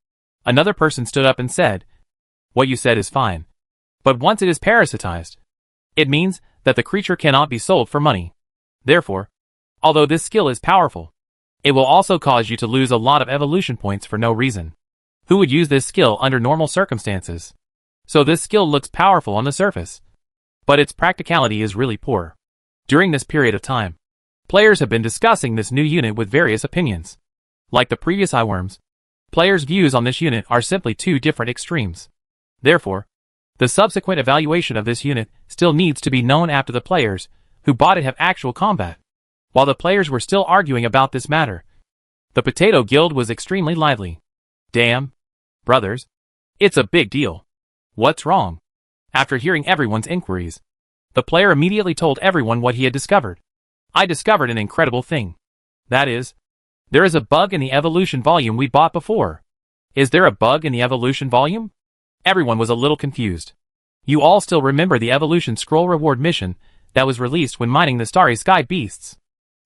another person stood up and said, "What you said is fine. But once it is parasitized, it means that the creature cannot be sold for money. Therefore, although this skill is powerful, it will also cause you to lose a lot of evolution points for no reason. Who would use this skill under normal circumstances? So this skill looks powerful on the surface, but its practicality is really poor. During this period of time, players have been discussing this new unit with various opinions. Like the previous eyeworms, players' views on this unit are simply two different extremes. Therefore, the subsequent evaluation of this unit still needs to be known after the players who bought it have actual combat. While the players were still arguing about this matter, the Potato Guild was extremely lively. Damn, brothers, it's a big deal. What's wrong? After hearing everyone's inquiries, the player immediately told everyone what he had discovered. I discovered an incredible thing. That is, there is a bug in the evolution volume we bought before. Is there a bug in the evolution volume? Everyone was a little confused. You all still remember the evolution scroll reward mission that was released when mining the starry sky beasts.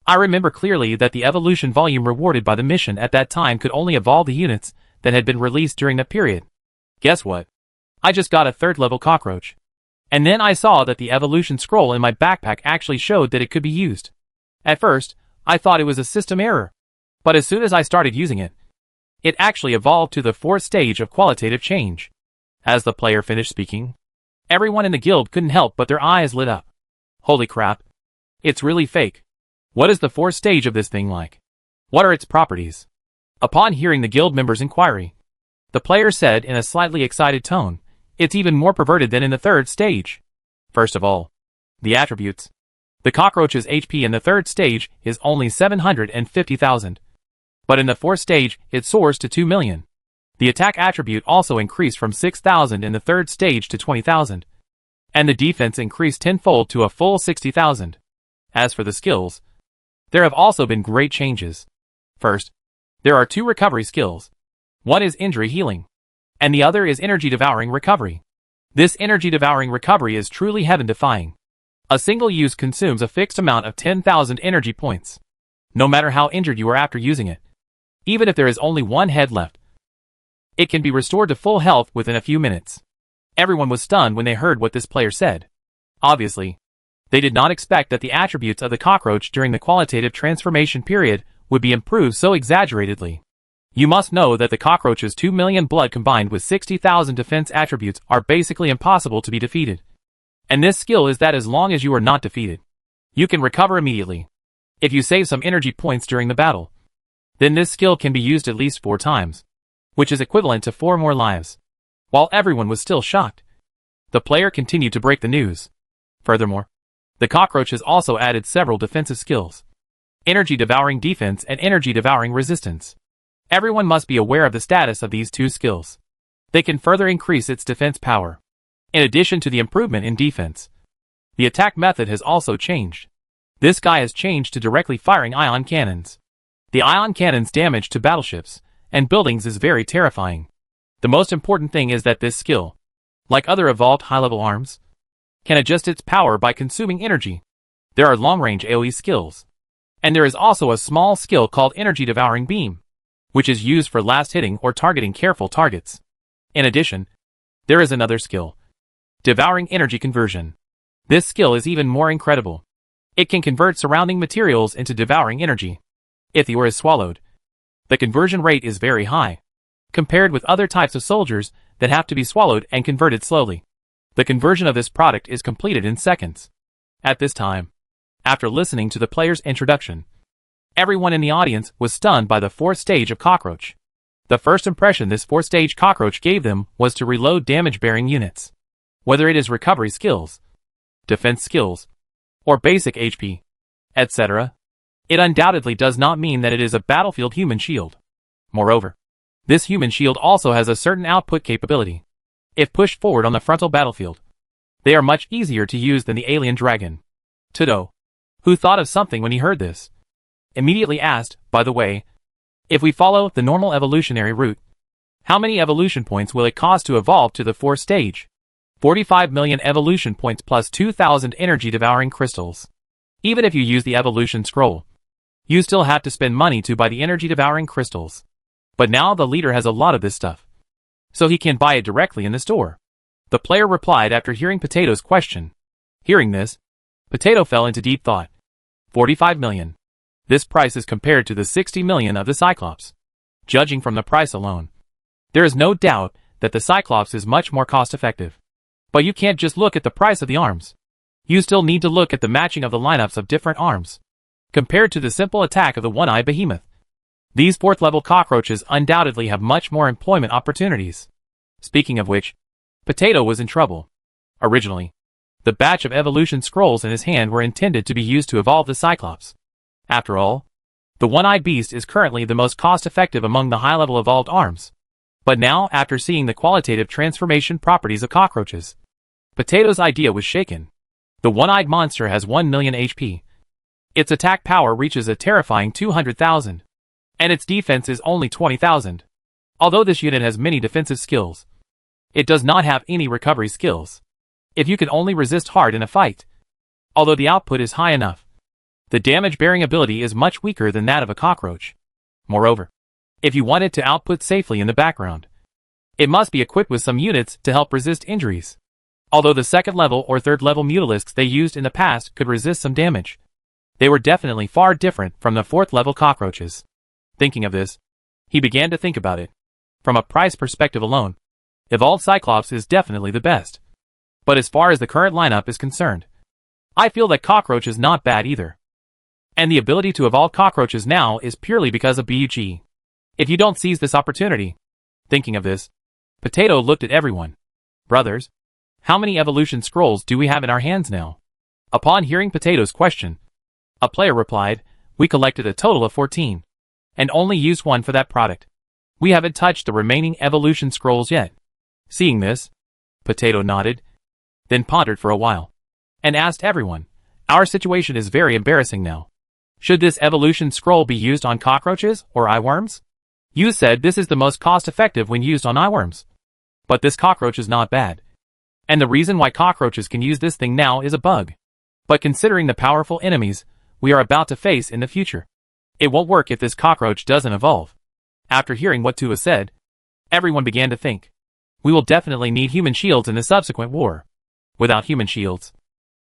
I remember clearly that the evolution volume rewarded by the mission at that time could only evolve the units that had been released during that period. Guess what? I just got a 3rd level cockroach. And then I saw that the evolution scroll in my backpack actually showed that it could be used. At first, I thought it was a system error. But as soon as I started using it, it actually evolved to the 4th stage of qualitative change. As the player finished speaking, everyone in the guild couldn't help but their eyes lit up. Holy crap. It's really fake. What is the 4th stage of this thing like? What are its properties? Upon hearing the guild member's inquiry, the player said in a slightly excited tone, it's even more perverted than in the 3rd stage. First of all, the attributes. The cockroach's HP in the 3rd stage is only 750,000. But in the 4th stage, it soars to 2 million. The attack attribute also increased from 6,000 in the 3rd stage to 20,000. And the defense increased tenfold to a full 60,000. As for the skills, there have also been great changes. First, there are 2 recovery skills. One is injury healing, and the other is energy devouring recovery. This energy devouring recovery is truly heaven-defying. A single use consumes a fixed amount of 10,000 energy points, no matter how injured you are after using it. Even if there is only 1 head left, it can be restored to full health within a few minutes. Everyone was stunned when they heard what this player said. Obviously, they did not expect that the attributes of the cockroach during the qualitative transformation period would be improved so exaggeratedly. You must know that the cockroach's 2 million blood combined with 60,000 defense attributes are basically impossible to be defeated. And this skill is that as long as you are not defeated, you can recover immediately. If you save some energy points during the battle, then this skill can be used at least 4 times, which is equivalent to 4 more lives. While everyone was still shocked, the player continued to break the news. Furthermore, the cockroach has also added several defensive skills: energy devouring defense and energy devouring resistance. Everyone must be aware of the status of these 2 skills. They can further increase its defense power. In addition to the improvement in defense, the attack method has also changed. This guy has changed to directly firing ion cannons. The ion cannon's damage to battleships and buildings is very terrifying. The most important thing is that this skill, like other evolved high-level arms, can adjust its power by consuming energy. There are long-range AoE skills, and there is also a small skill called Energy Devouring Beam, which is used for last hitting or targeting careful targets. In addition, there is another skill, Devouring Energy Conversion. This skill is even more incredible. It can convert surrounding materials into devouring energy. If the ore is swallowed, the conversion rate is very high, compared with other types of soldiers that have to be swallowed and converted slowly. The conversion of this product is completed in seconds. At this time, after listening to the player's introduction, everyone in the audience was stunned by the 4th stage of cockroach. The first impression this 4th stage cockroach gave them was to reload damage-bearing units. Whether it is recovery skills, defense skills, or basic HP, etc., it undoubtedly does not mean that it is a battlefield human shield. Moreover, this human shield also has a certain output capability. If pushed forward on the frontal battlefield, they are much easier to use than the alien dragon. Tudo, who thought of something when he heard this, immediately asked, by the way, if we follow the normal evolutionary route, how many evolution points will it cost to evolve to the 4th stage? 45 million evolution points plus 2,000 energy devouring crystals. Even if you use the evolution scroll, you still have to spend money to buy the energy devouring crystals. But now the leader has a lot of this stuff, so he can buy it directly in the store. The player replied after hearing Potato's question. Hearing this, Potato fell into deep thought. 45 million. This price is compared to the 60 million of the Cyclops. Judging from the price alone, there is no doubt that the Cyclops is much more cost-effective. But you can't just look at the price of the arms. You still need to look at the matching of the lineups of different arms, compared to the simple attack of the one-eyed behemoth. These 4th level cockroaches undoubtedly have much more employment opportunities. Speaking of which, Potato was in trouble. Originally, the batch of evolution scrolls in his hand were intended to be used to evolve the Cyclops. After all, the one-eyed beast is currently the most cost-effective among the high-level evolved arms. But now, after seeing the qualitative transformation properties of cockroaches, Potato's idea was shaken. The one-eyed monster has 1 million HP. Its attack power reaches a terrifying 200,000. And its defense is only 20,000. Although this unit has many defensive skills, it does not have any recovery skills. If you can only resist hard in a fight, although the output is high enough, the damage-bearing ability is much weaker than that of a cockroach. Moreover, if you want it to output safely in the background, it must be equipped with some units to help resist injuries. Although the 2nd level or 3rd level mutalisks they used in the past could resist some damage, they were definitely far different from the 4th level cockroaches. Thinking of this, he began to think about it. From a price perspective alone, Evolved Cyclops is definitely the best. But as far as the current lineup is concerned, I feel that Cockroach is not bad either. And the ability to evolve cockroaches now is purely because of BUG. If you don't seize this opportunity. Thinking of this, Potato looked at everyone. Brothers, how many evolution scrolls do we have in our hands now? Upon hearing Potato's question, a player replied, we collected a total of 14. And only used 1 for that product. We haven't touched the remaining evolution scrolls yet. Seeing this, Potato nodded, then pondered for a while, and asked everyone, our situation is very embarrassing now. Should this evolution scroll be used on cockroaches or eyeworms? You said this is the most cost-effective when used on eyeworms. But this cockroach is not bad. And the reason why cockroaches can use this thing now is a bug. But considering the powerful enemies we are about to face in the future, it won't work if this cockroach doesn't evolve. After hearing what Tua said, everyone began to think. We will definitely need human shields in the subsequent war. Without human shields,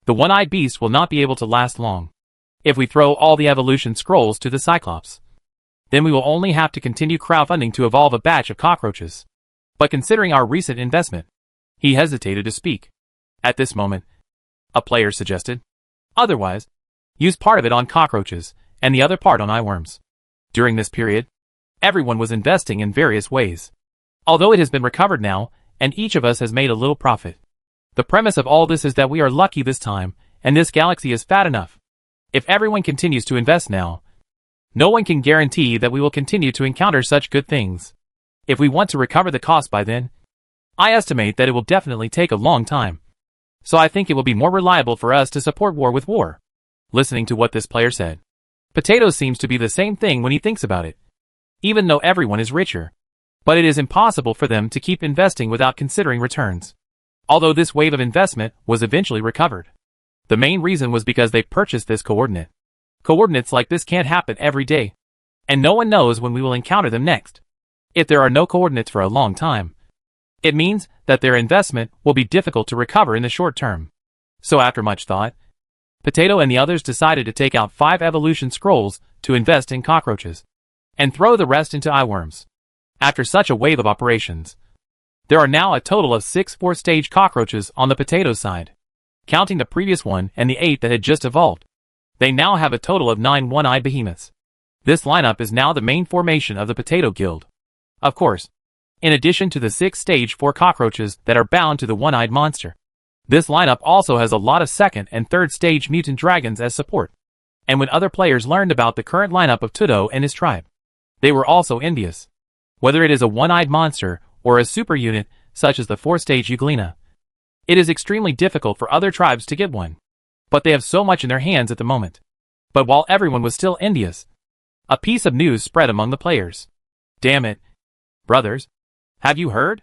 the one-eyed beast will not be able to last long. If we throw all the evolution scrolls to the Cyclops, then we will only have to continue crowdfunding to evolve a batch of cockroaches. But considering our recent investment, he hesitated to speak. At this moment, a player suggested, otherwise, use part of it on cockroaches, and the other part on eyeworms. During this period, everyone was investing in various ways. Although it has been recovered now, and each of us has made a little profit. The premise of all this is that we are lucky this time, and this galaxy is fat enough. If everyone continues to invest now, no one can guarantee that we will continue to encounter such good things. If we want to recover the cost by then, I estimate that it will definitely take a long time. So I think it will be more reliable for us to support war with war. Listening to what this player said, Potato seems to be the same thing when he thinks about it. Even though everyone is richer, but it is impossible for them to keep investing without considering returns. Although this wave of investment was eventually recovered, the main reason was because they purchased this coordinate. Coordinates like this can't happen every day, and no one knows when we will encounter them next. If there are no coordinates for a long time, it means that their investment will be difficult to recover in the short term. So after much thought, Potato and the others decided to take out 5 evolution scrolls to invest in cockroaches, and throw the rest into eyeworms. After such a wave of operations, there are now a total of 6 4th-stage cockroaches on the Potato side. Counting the previous one and the 8 that had just evolved, they now have a total of 9 one-eyed behemoths. This lineup is now the main formation of the Potato Guild. Of course, in addition to the 6 stage 4 cockroaches that are bound to the one-eyed monster, this lineup also has a lot of 2nd and 3rd stage mutant dragons as support. And when other players learned about the current lineup of Tudo and his tribe, they were also envious. Whether it is a one-eyed monster or a super unit such as the 4th-stage Euglena, it is extremely difficult for other tribes to get one. But they have so much in their hands at the moment. But while everyone was still envious, a piece of news spread among the players. Damn it. Brothers, have you heard?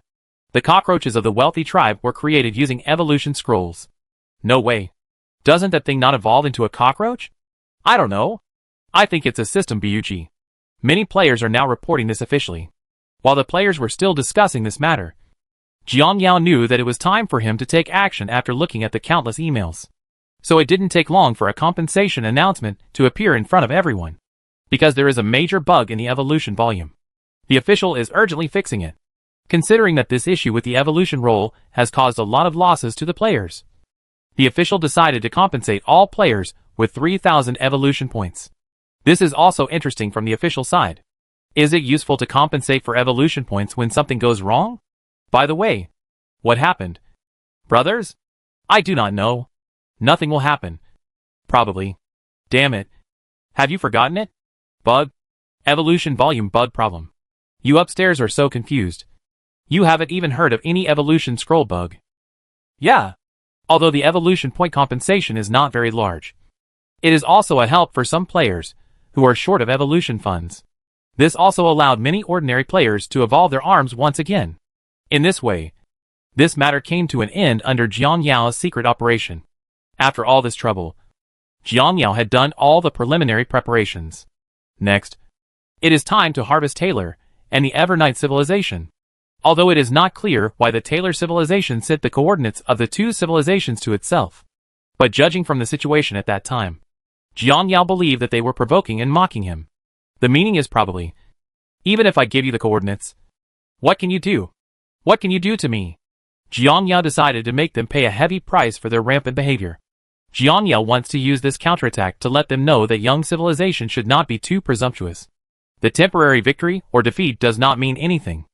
The cockroaches of the wealthy tribe were created using evolution scrolls. No way. Doesn't that thing not evolve into a cockroach? I don't know. I think it's a system bug. Many players are now reporting this officially. While the players were still discussing this matter, Jiang Yao knew that it was time for him to take action after looking at the countless emails. So it didn't take long for a compensation announcement to appear in front of everyone. Because there is a major bug in the evolution volume. The official is urgently fixing it. Considering that this issue with the evolution roll has caused a lot of losses to the players. The official decided to compensate all players with 3,000 evolution points. This is also interesting from the official side. Is it useful to compensate for evolution points when something goes wrong? By the way, what happened? Brothers? I do not know. Nothing will happen. Probably. Damn it. Have you forgotten it? Bug? Evolution volume bug problem. You upstairs are so confused. You haven't even heard of any evolution scroll bug. Yeah. Although the evolution point compensation is not very large. It is also a help for some players who are short of evolution funds. This also allowed many ordinary players to evolve their arms once again. In this way, this matter came to an end under Jiang Yao's secret operation. After all this trouble, Jiang Yao had done all the preliminary preparations. Next, it is time to harvest Taylor and the Evernight civilization. Although it is not clear why the Taylor civilization sent the coordinates of the two civilizations to itself. But judging from the situation at that time, Jiang Yao believed that they were provoking and mocking him. The meaning is probably, even if I give you the coordinates, what can you do? What can you do to me? Jiang Yao decided to make them pay a heavy price for their rampant behavior. Jiang Yao wants to use this counterattack to let them know that young civilization should not be too presumptuous. The temporary victory or defeat does not mean anything.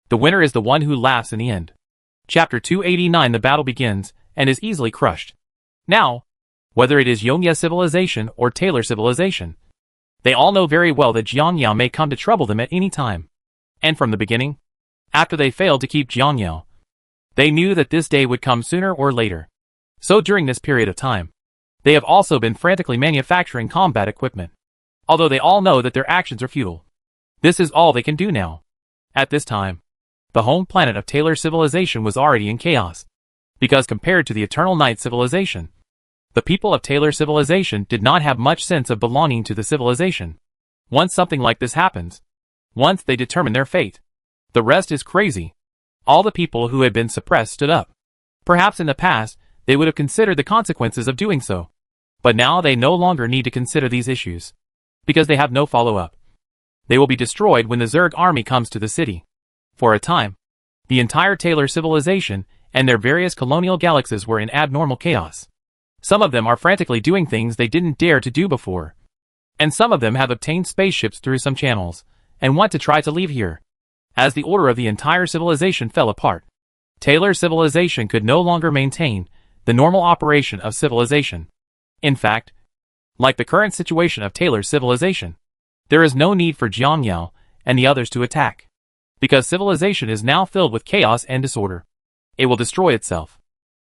The winner is the one who laughs in the end. Chapter 289. The battle begins, and is easily crushed. Now, whether it is Yongye civilization or Taylor civilization, they all know very well that Jiang Yao may come to trouble them at any time. And from the beginning, after they failed to keep Jiang Yao, they knew that this day would come sooner or later. So during this period of time, they have also been frantically manufacturing combat equipment. Although they all know that their actions are futile. This is all they can do now. At this time, the home planet of Taylor civilization was already in chaos. Because compared to the Eternal Night civilization, the people of Taylor civilization did not have much sense of belonging to the civilization. Once something like this happens, once they determine their fate, the rest is crazy. All the people who had been suppressed stood up. Perhaps in the past, they would have considered the consequences of doing so. But now they no longer need to consider these issues. Because they have no follow-up. They will be destroyed when the Zerg army comes to the city. For a time, the entire Taylor civilization and their various colonial galaxies were in abnormal chaos. Some of them are frantically doing things they didn't dare to do before. And some of them have obtained spaceships through some channels, and want to try to leave here. As the order of the entire civilization fell apart, Taylor civilization could no longer maintain the normal operation of civilization. In fact, like the current situation of Taylor civilization, there is no need for Jiang Yao and the others to attack. Because civilization is now filled with chaos and disorder. It will destroy itself.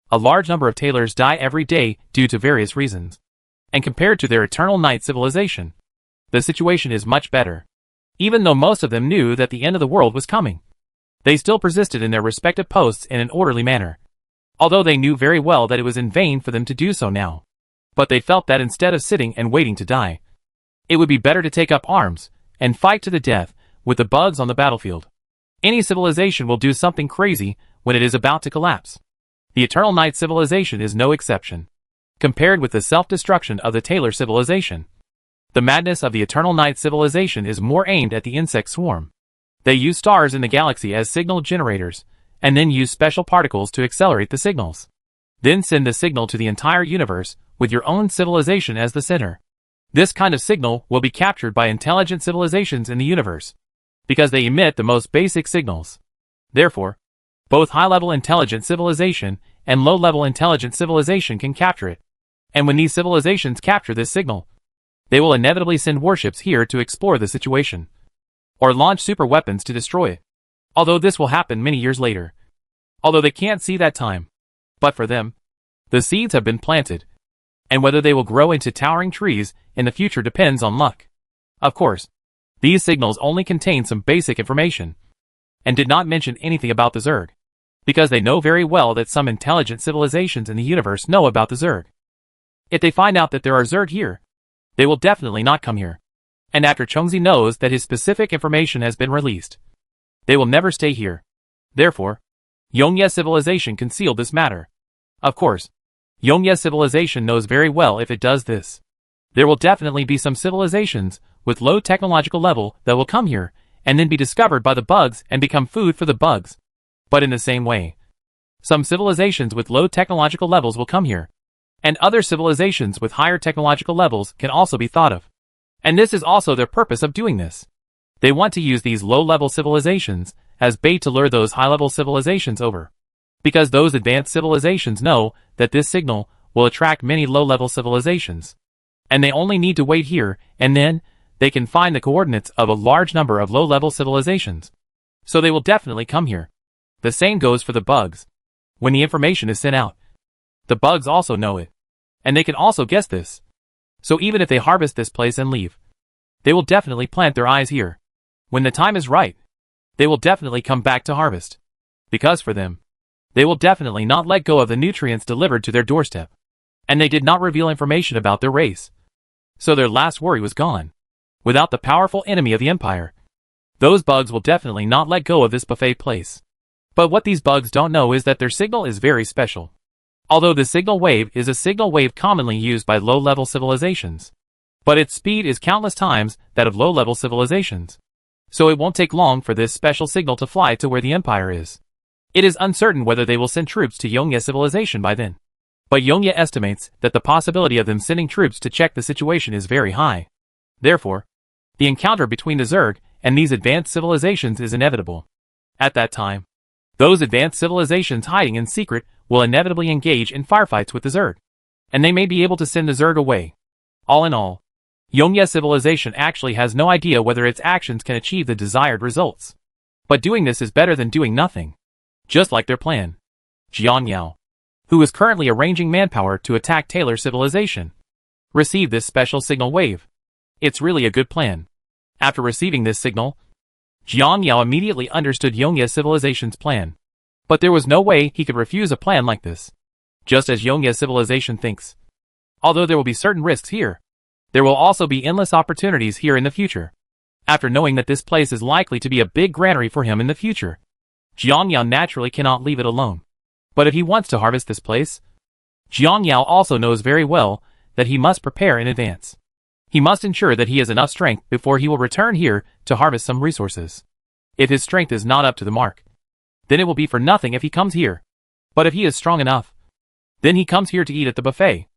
A large number of Taylors die every day due to various reasons. And compared to their Eternal Night civilization, the situation is much better. Even though most of them knew that the end of the world was coming, they still persisted in their respective posts in an orderly manner. Although they knew very well that it was in vain for them to do so now. But they felt that instead of sitting and waiting to die, it would be better to take up arms and fight to the death with the bugs on the battlefield. Any civilization will do something crazy when it is about to collapse. The Eternal Night civilization is no exception. Compared with the self-destruction of the Taylor civilization, the madness of the Eternal Night civilization is more aimed at the insect swarm. They use stars in the galaxy as signal generators, and then use special particles to accelerate the signals. Then send the signal to the entire universe, with your own civilization as the center. This kind of signal will be captured by intelligent civilizations in the universe, because they emit the most basic signals. Therefore, both high-level intelligent civilization and low-level intelligent civilization can capture it. And when these civilizations capture this signal, they will inevitably send warships here to explore the situation, or launch super weapons to destroy it. Although this will happen many years later. Although they can't see that time. But for them, the seeds have been planted. And whether they will grow into towering trees in the future depends on luck. Of course, these signals only contain some basic information, and did not mention anything about the Zerg, because they know very well that some intelligent civilizations in the universe know about the Zerg. If they find out that there are Zerg here, they will definitely not come here. And after Chongzi knows that his specific information has been released, they will never stay here. Therefore, Yongye civilization concealed this matter. Of course, Yongye civilization knows very well if it does this, there will definitely be some civilizations with low technological level that will come here and then be discovered by the bugs and become food for the bugs. But in the same way, some civilizations with low technological levels will come here And other civilizations with higher technological levels can also be thought of. And this is also their purpose of doing this. They want to use these low-level civilizations as bait to lure those high-level civilizations over. Because those advanced civilizations know that this signal will attract many low-level civilizations. And they only need to wait here, and then they can find the coordinates of a large number of low-level civilizations. So they will definitely come here. The same goes for the bugs. When the information is sent out, the bugs also know it. And they can also guess this. So even if they harvest this place and leave, they will definitely plant their eyes here. When the time is right, they will definitely come back to harvest. Because for them, they will definitely not let go of the nutrients delivered to their doorstep. And they did not reveal information about their race. So their last worry was gone. Without the powerful enemy of the Empire, those bugs will definitely not let go of this buffet place. But what these bugs don't know is that their signal is very special. Although the signal wave is a signal wave commonly used by low-level civilizations. But its speed is countless times that of low-level civilizations. So it won't take long for this special signal to fly to where the Empire is. It is uncertain whether they will send troops to Yongye civilization by then. But Yongye estimates that the possibility of them sending troops to check the situation is very high. Therefore, the encounter between the Zerg and these advanced civilizations is inevitable. At that time, those advanced civilizations hiding in secret will inevitably engage in firefights with the Zerg. And they may be able to send the Zerg away. All in all, Yongye civilization actually has no idea whether its actions can achieve the desired results. But doing this is better than doing nothing. Just like their plan. Jian Yao, who is currently arranging manpower to attack Taylor civilization, received this special signal wave. It's really a good plan. After receiving this signal, Jian Yao immediately understood Yongye civilization's plan. But there was no way he could refuse a plan like this. Just as Yongye civilization thinks. Although there will be certain risks here, there will also be endless opportunities here in the future. After knowing that this place is likely to be a big granary for him in the future, Jian Yao naturally cannot leave it alone. But if he wants to harvest this place, Jian Yao also knows very well that he must prepare in advance. He must ensure that he has enough strength before he will return here to harvest some resources. If his strength is not up to the mark, then it will be for nothing if he comes here. But if he is strong enough, then he comes here to eat at the buffet.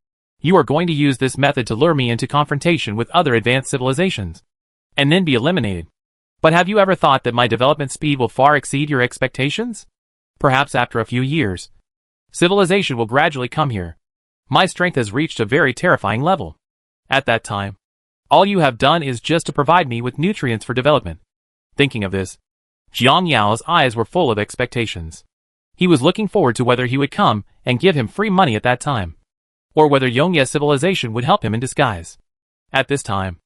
You are going to use this method to lure me into confrontation with other advanced civilizations, and then be eliminated. But have you ever thought that my development speed will far exceed your expectations? Perhaps after a few years, civilization will gradually come here. My strength has reached a very terrifying level. At that time, all you have done is just to provide me with nutrients for development. Thinking of this, Jian Yao's eyes were full of expectations. He was looking forward to whether he would come and give him free money at that time, or whether Yongye civilization would help him in disguise. At this time,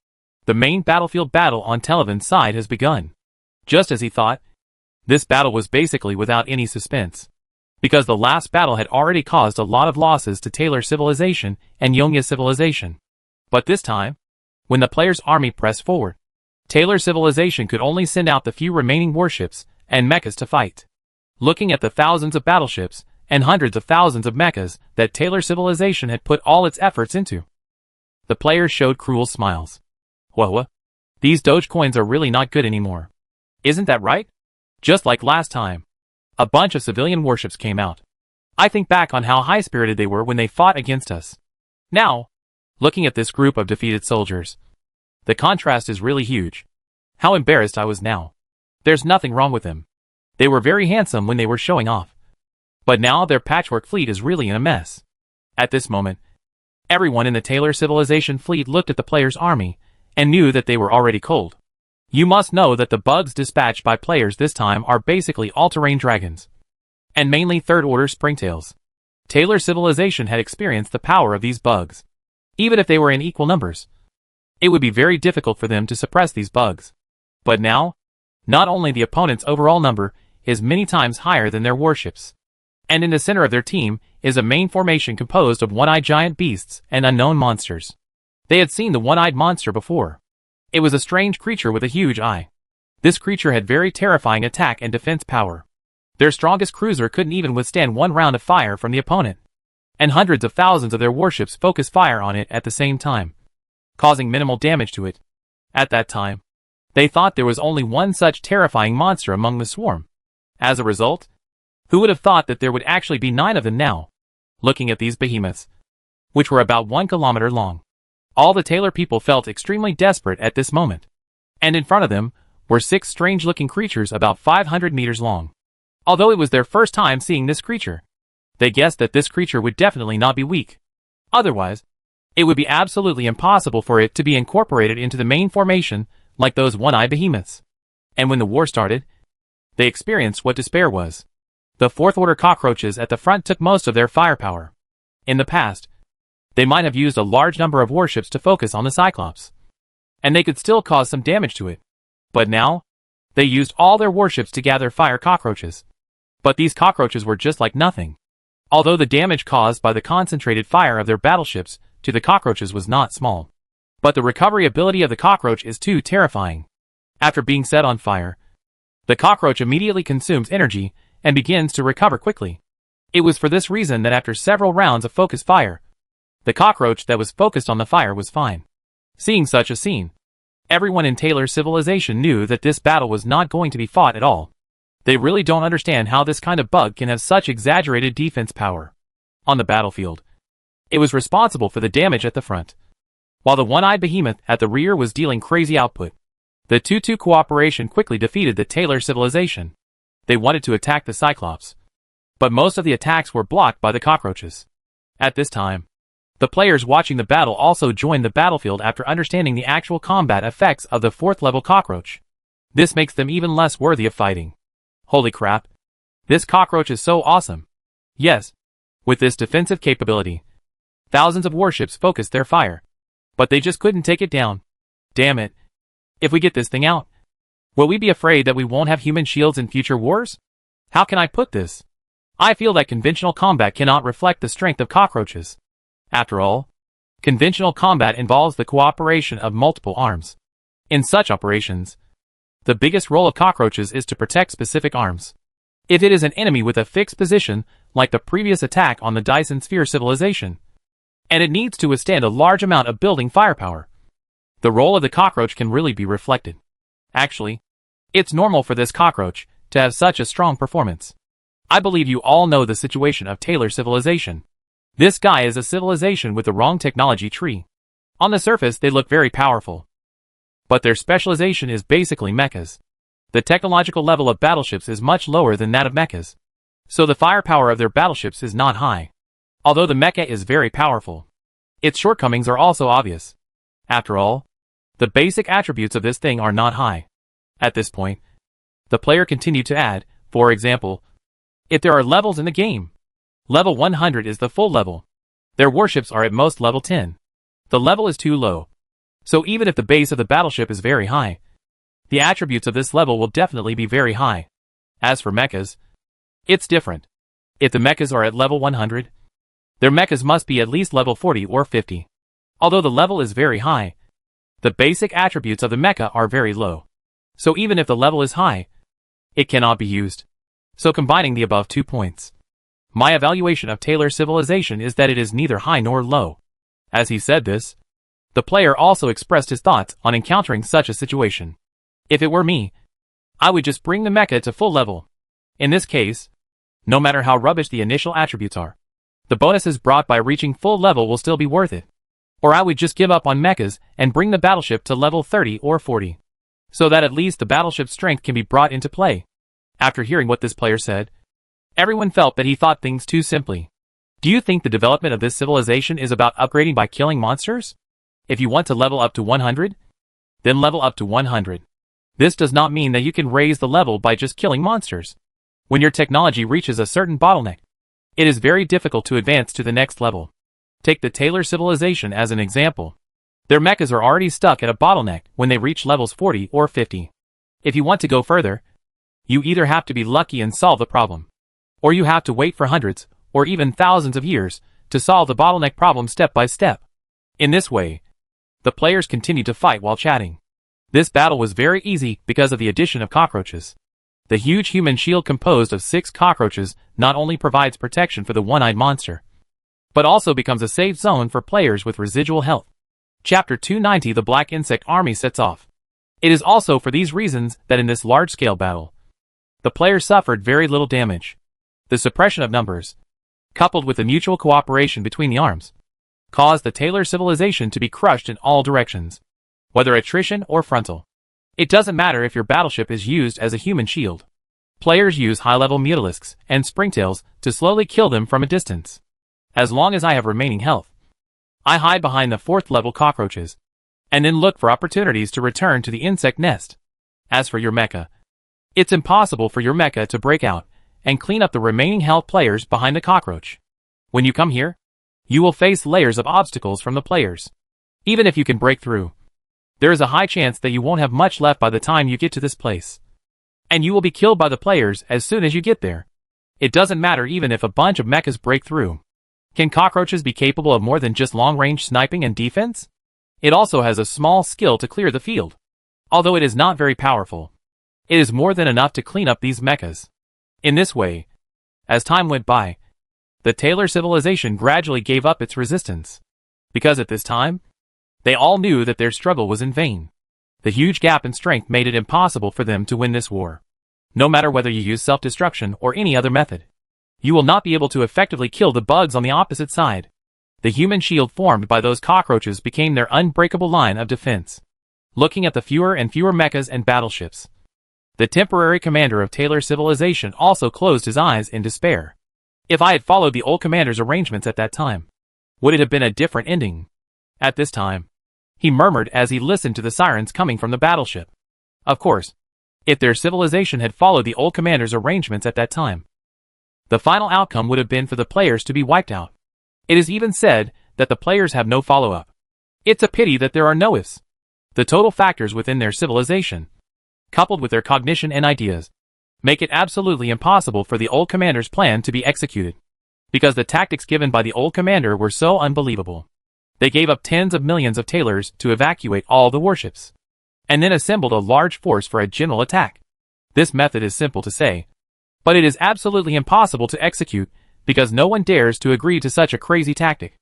the main battlefield battle on Televin's side has begun. Just as he thought, this battle was basically without any suspense. Because the last battle had already caused a lot of losses to Taylor civilization and Yongye civilization. But this time, when the player's army pressed forward, Taylor civilization could only send out the few remaining warships and mechas to fight. Looking at the thousands of battleships and hundreds of thousands of mechas that Taylor civilization had put all its efforts into, the players showed cruel smiles. Whoa, these Dogecoins are really not good anymore. Isn't that right? Just like last time, a bunch of civilian warships came out. I think back on how high-spirited they were when they fought against us. Now, looking at this group of defeated soldiers, the contrast is really huge. How embarrassed I was now. There's nothing wrong with them. They were very handsome when they were showing off. But now their patchwork fleet is really in a mess. At this moment, everyone in the Taylor civilization fleet looked at the players' army and knew that they were already cold. You must know that the bugs dispatched by players this time are basically all-terrain dragons, and mainly third-order springtails. Taylor civilization had experienced the power of these bugs. Even if they were in equal numbers, it would be very difficult for them to suppress these bugs. But now, not only the opponent's overall number is many times higher than their warships, and in the center of their team is a main formation composed of one-eyed giant beasts and unknown monsters. They had seen the one-eyed monster before. It was a strange creature with a huge eye. This creature had very terrifying attack and defense power. Their strongest cruiser couldn't even withstand one round of fire from the opponent, and hundreds of thousands of their warships focused fire on it at the same time, causing minimal damage to it. At that time, they thought there was only one such terrifying monster among the swarm. As a result, who would have thought that there would actually be 9 of them now? Looking at these behemoths, which were about 1 kilometer long. All the Taylor people felt extremely desperate at this moment. And in front of them were 6 strange-looking creatures about 500 meters long. Although it was their first time seeing this creature, they guessed that this creature would definitely not be weak. Otherwise, it would be absolutely impossible for it to be incorporated into the main formation like those one-eyed behemoths. And when the war started, they experienced what despair was. The fourth-order cockroaches at the front took most of their firepower. In the past, they might have used a large number of warships to focus on the Cyclops, and they could still cause some damage to it. But now, they used all their warships to gather fire cockroaches. But these cockroaches were just like nothing. Although the damage caused by the concentrated fire of their battleships to the cockroaches was not small. But the recovery ability of the cockroach is too terrifying. After being set on fire, the cockroach immediately consumes energy and begins to recover quickly. It was for this reason that after several rounds of focused fire, the cockroach that was focused on the fire was fine. Seeing such a scene, everyone in Taylor civilization knew that this battle was not going to be fought at all. They really don't understand how this kind of bug can have such exaggerated defense power. On the battlefield, it was responsible for the damage at the front, while the one-eyed behemoth at the rear was dealing crazy output. The 2-2 cooperation quickly defeated the Taylor civilization. They wanted to attack the Cyclops, but most of the attacks were blocked by the cockroaches. At this time, the players watching the battle also joined the battlefield after understanding the actual combat effects of the 4th level cockroach. This makes them even less worthy of fighting. Holy crap. This cockroach is so awesome. Yes, with this defensive capability, thousands of warships focused their fire, but they just couldn't take it down. Damn it. If we get this thing out, will we be afraid that we won't have human shields in future wars? How can I put this? I feel that conventional combat cannot reflect the strength of cockroaches. After all, conventional combat involves the cooperation of multiple arms. In such operations, the biggest role of cockroaches is to protect specific arms. If it is an enemy with a fixed position, like the previous attack on the Dyson Sphere civilization, and it needs to withstand a large amount of building firepower, the role of the cockroach can really be reflected. Actually, it's normal for this cockroach to have such a strong performance. I believe you all know the situation of Taylor civilization. This guy is a civilization with the wrong technology tree. On the surface, they look very powerful, but their specialization is basically mechas. The technological level of battleships is much lower than that of mechas, so the firepower of their battleships is not high. Although the mecha is very powerful, its shortcomings are also obvious. After all, the basic attributes of this thing are not high. At this point, the player continued to add, for example, if there are levels in the game, level 100 is the full level. Their warships are at most level 10. The level is too low. So even if the base of the battleship is very high, the attributes of this level will definitely be very high. As for mechas, it's different. If the mechas are at level 100, their mechas must be at least level 40 or 50. Although the level is very high, the basic attributes of the mecha are very low. So even if the level is high, it cannot be used. So combining the above 2 points, my evaluation of Taylor civilization is that it is neither high nor low. As he said this, the player also expressed his thoughts on encountering such a situation. If it were me, I would just bring the mecha to full level. In this case, no matter how rubbish the initial attributes are, the bonuses brought by reaching full level will still be worth it. Or I would just give up on mechas and bring the battleship to level 30 or 40, so that at least the battleship's strength can be brought into play. After hearing what this player said, everyone felt that he thought things too simply. Do you think the development of this civilization is about upgrading by killing monsters? If you want to level up to 100, then level up to 100. This does not mean that you can raise the level by just killing monsters. When your technology reaches a certain bottleneck, it is very difficult to advance to the next level. Take the Taylor civilization as an example. Their mechas are already stuck at a bottleneck when they reach levels 40 or 50. If you want to go further, you either have to be lucky and solve the problem, or you have to wait for hundreds or even thousands of years to solve the bottleneck problem step by step. In this way, the players continued to fight while chatting. This battle was very easy because of the addition of cockroaches. The huge human shield composed of 6 cockroaches not only provides protection for the one-eyed monster, but also becomes a safe zone for players with residual health. Chapter 290 The Black Insect Army sets off. It is also for these reasons that in this large-scale battle, the players suffered very little damage. The suppression of numbers, coupled with the mutual cooperation between the arms, caused the Taylor civilization to be crushed in all directions, whether attrition or frontal. It doesn't matter if your battleship is used as a human shield. Players use high-level mutalisks and springtails to slowly kill them from a distance. As long as I have remaining health, I hide behind the 4th level cockroaches, and then look for opportunities to return to the insect nest. As for your mecha, it's impossible for your mecha to break out and clean up the remaining health players behind the cockroach. When you come here, you will face layers of obstacles from the players. Even if you can break through, there is a high chance that you won't have much left by the time you get to this place. And you will be killed by the players as soon as you get there. It doesn't matter even if a bunch of mechas break through. Can cockroaches be capable of more than just long-range sniping and defense? It also has a small skill to clear the field. Although it is not very powerful, it is more than enough to clean up these mechas. In this way, as time went by, the Taylor civilization gradually gave up its resistance. Because at this time, they all knew that their struggle was in vain. The huge gap in strength made it impossible for them to win this war. No matter whether you use self-destruction or any other method, you will not be able to effectively kill the bugs on the opposite side. The human shield formed by those cockroaches became their unbreakable line of defense. Looking at the fewer and fewer mechas and battleships, the temporary commander of Taylor civilization also closed his eyes in despair. If I had followed the old commander's arrangements at that time, would it have been a different ending? At this time, he murmured as he listened to the sirens coming from the battleship. Of course, if their civilization had followed the old commander's arrangements at that time, the final outcome would have been for the players to be wiped out. It is even said that the players have no follow-up. It's a pity that there are no ifs. The total factors within their civilization, coupled with their cognition and ideas, make it absolutely impossible for the old commander's plan to be executed. Because the tactics given by the old commander were so unbelievable. They gave up tens of millions of Taylors to evacuate all the warships, and then assembled a large force for a general attack. This method is simple to say, but it is absolutely impossible to execute because no one dares to agree to such a crazy tactic.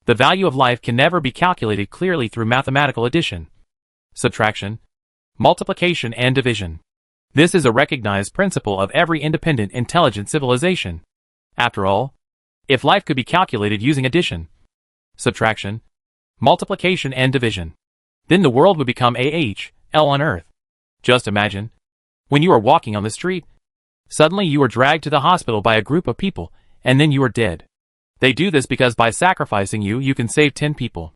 The value of life can never be calculated clearly through mathematical addition, subtraction, multiplication and division. This is a recognized principle of every independent, intelligent civilization. After all, if life could be calculated using addition, subtraction, multiplication and division, then the world would become AHL on Earth. Just imagine, when you are walking on the street, suddenly you are dragged to the hospital by a group of people, and then you are dead. They do this because by sacrificing you, you can save 10 people.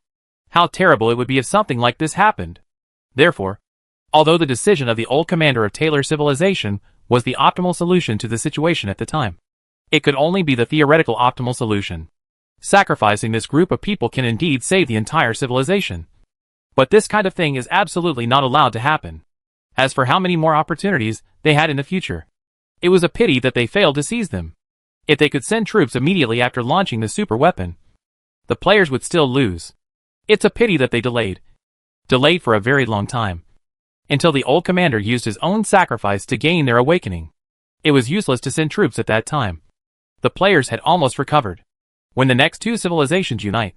How terrible it would be if something like this happened. Therefore, although the decision of the old commander of Taylor civilization was the optimal solution to the situation at the time, it could only be the theoretical optimal solution. Sacrificing this group of people can indeed save the entire civilization. But this kind of thing is absolutely not allowed to happen. As for how many more opportunities they had in the future, it was a pity that they failed to seize them. If they could send troops immediately after launching the super weapon, the players would still lose. It's a pity that they delayed for a very long time, until the old commander used his own sacrifice to gain their awakening. It was useless to send troops at that time. The players had almost recovered. When the next two civilizations unite,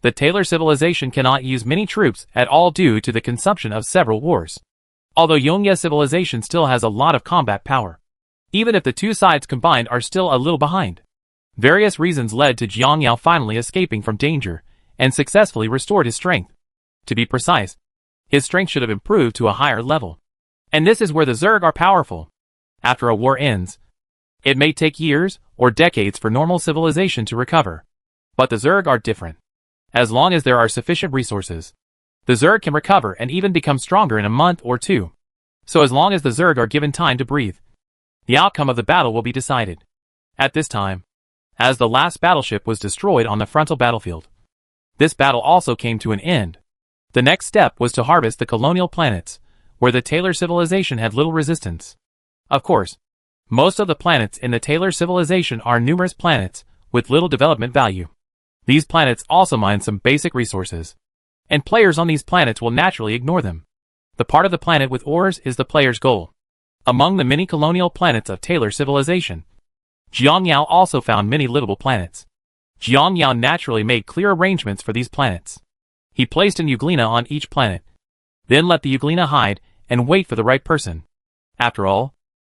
the Taylor civilization cannot use many troops at all due to the consumption of several wars. Although Yongya civilization still has a lot of combat power, even if the two sides combined are still a little behind. Various reasons led to Jiangyao finally escaping from danger and successfully restored his strength. To be precise, his strength should have improved to a higher level. And this is where the Zerg are powerful. After a war ends, it may take years or decades for normal civilization to recover. But the Zerg are different. As long as there are sufficient resources, the Zerg can recover and even become stronger in a month or two. So as long as the Zerg are given time to breathe, the outcome of the battle will be decided. At this time, as the last battleship was destroyed on the frontal battlefield, this battle also came to an end. The next step was to harvest the colonial planets, where the Taylor civilization had little resistance. Of course, most of the planets in the Taylor civilization are numerous planets with little development value. These planets also mine some basic resources, and players on these planets will naturally ignore them. The part of the planet with ores is the player's goal. Among the many colonial planets of Taylor civilization, Jiangyao also found many livable planets. Jiangyao naturally made clear arrangements for these planets. He placed an Euglena on each planet, then let the Euglena hide and wait for the right person. After all,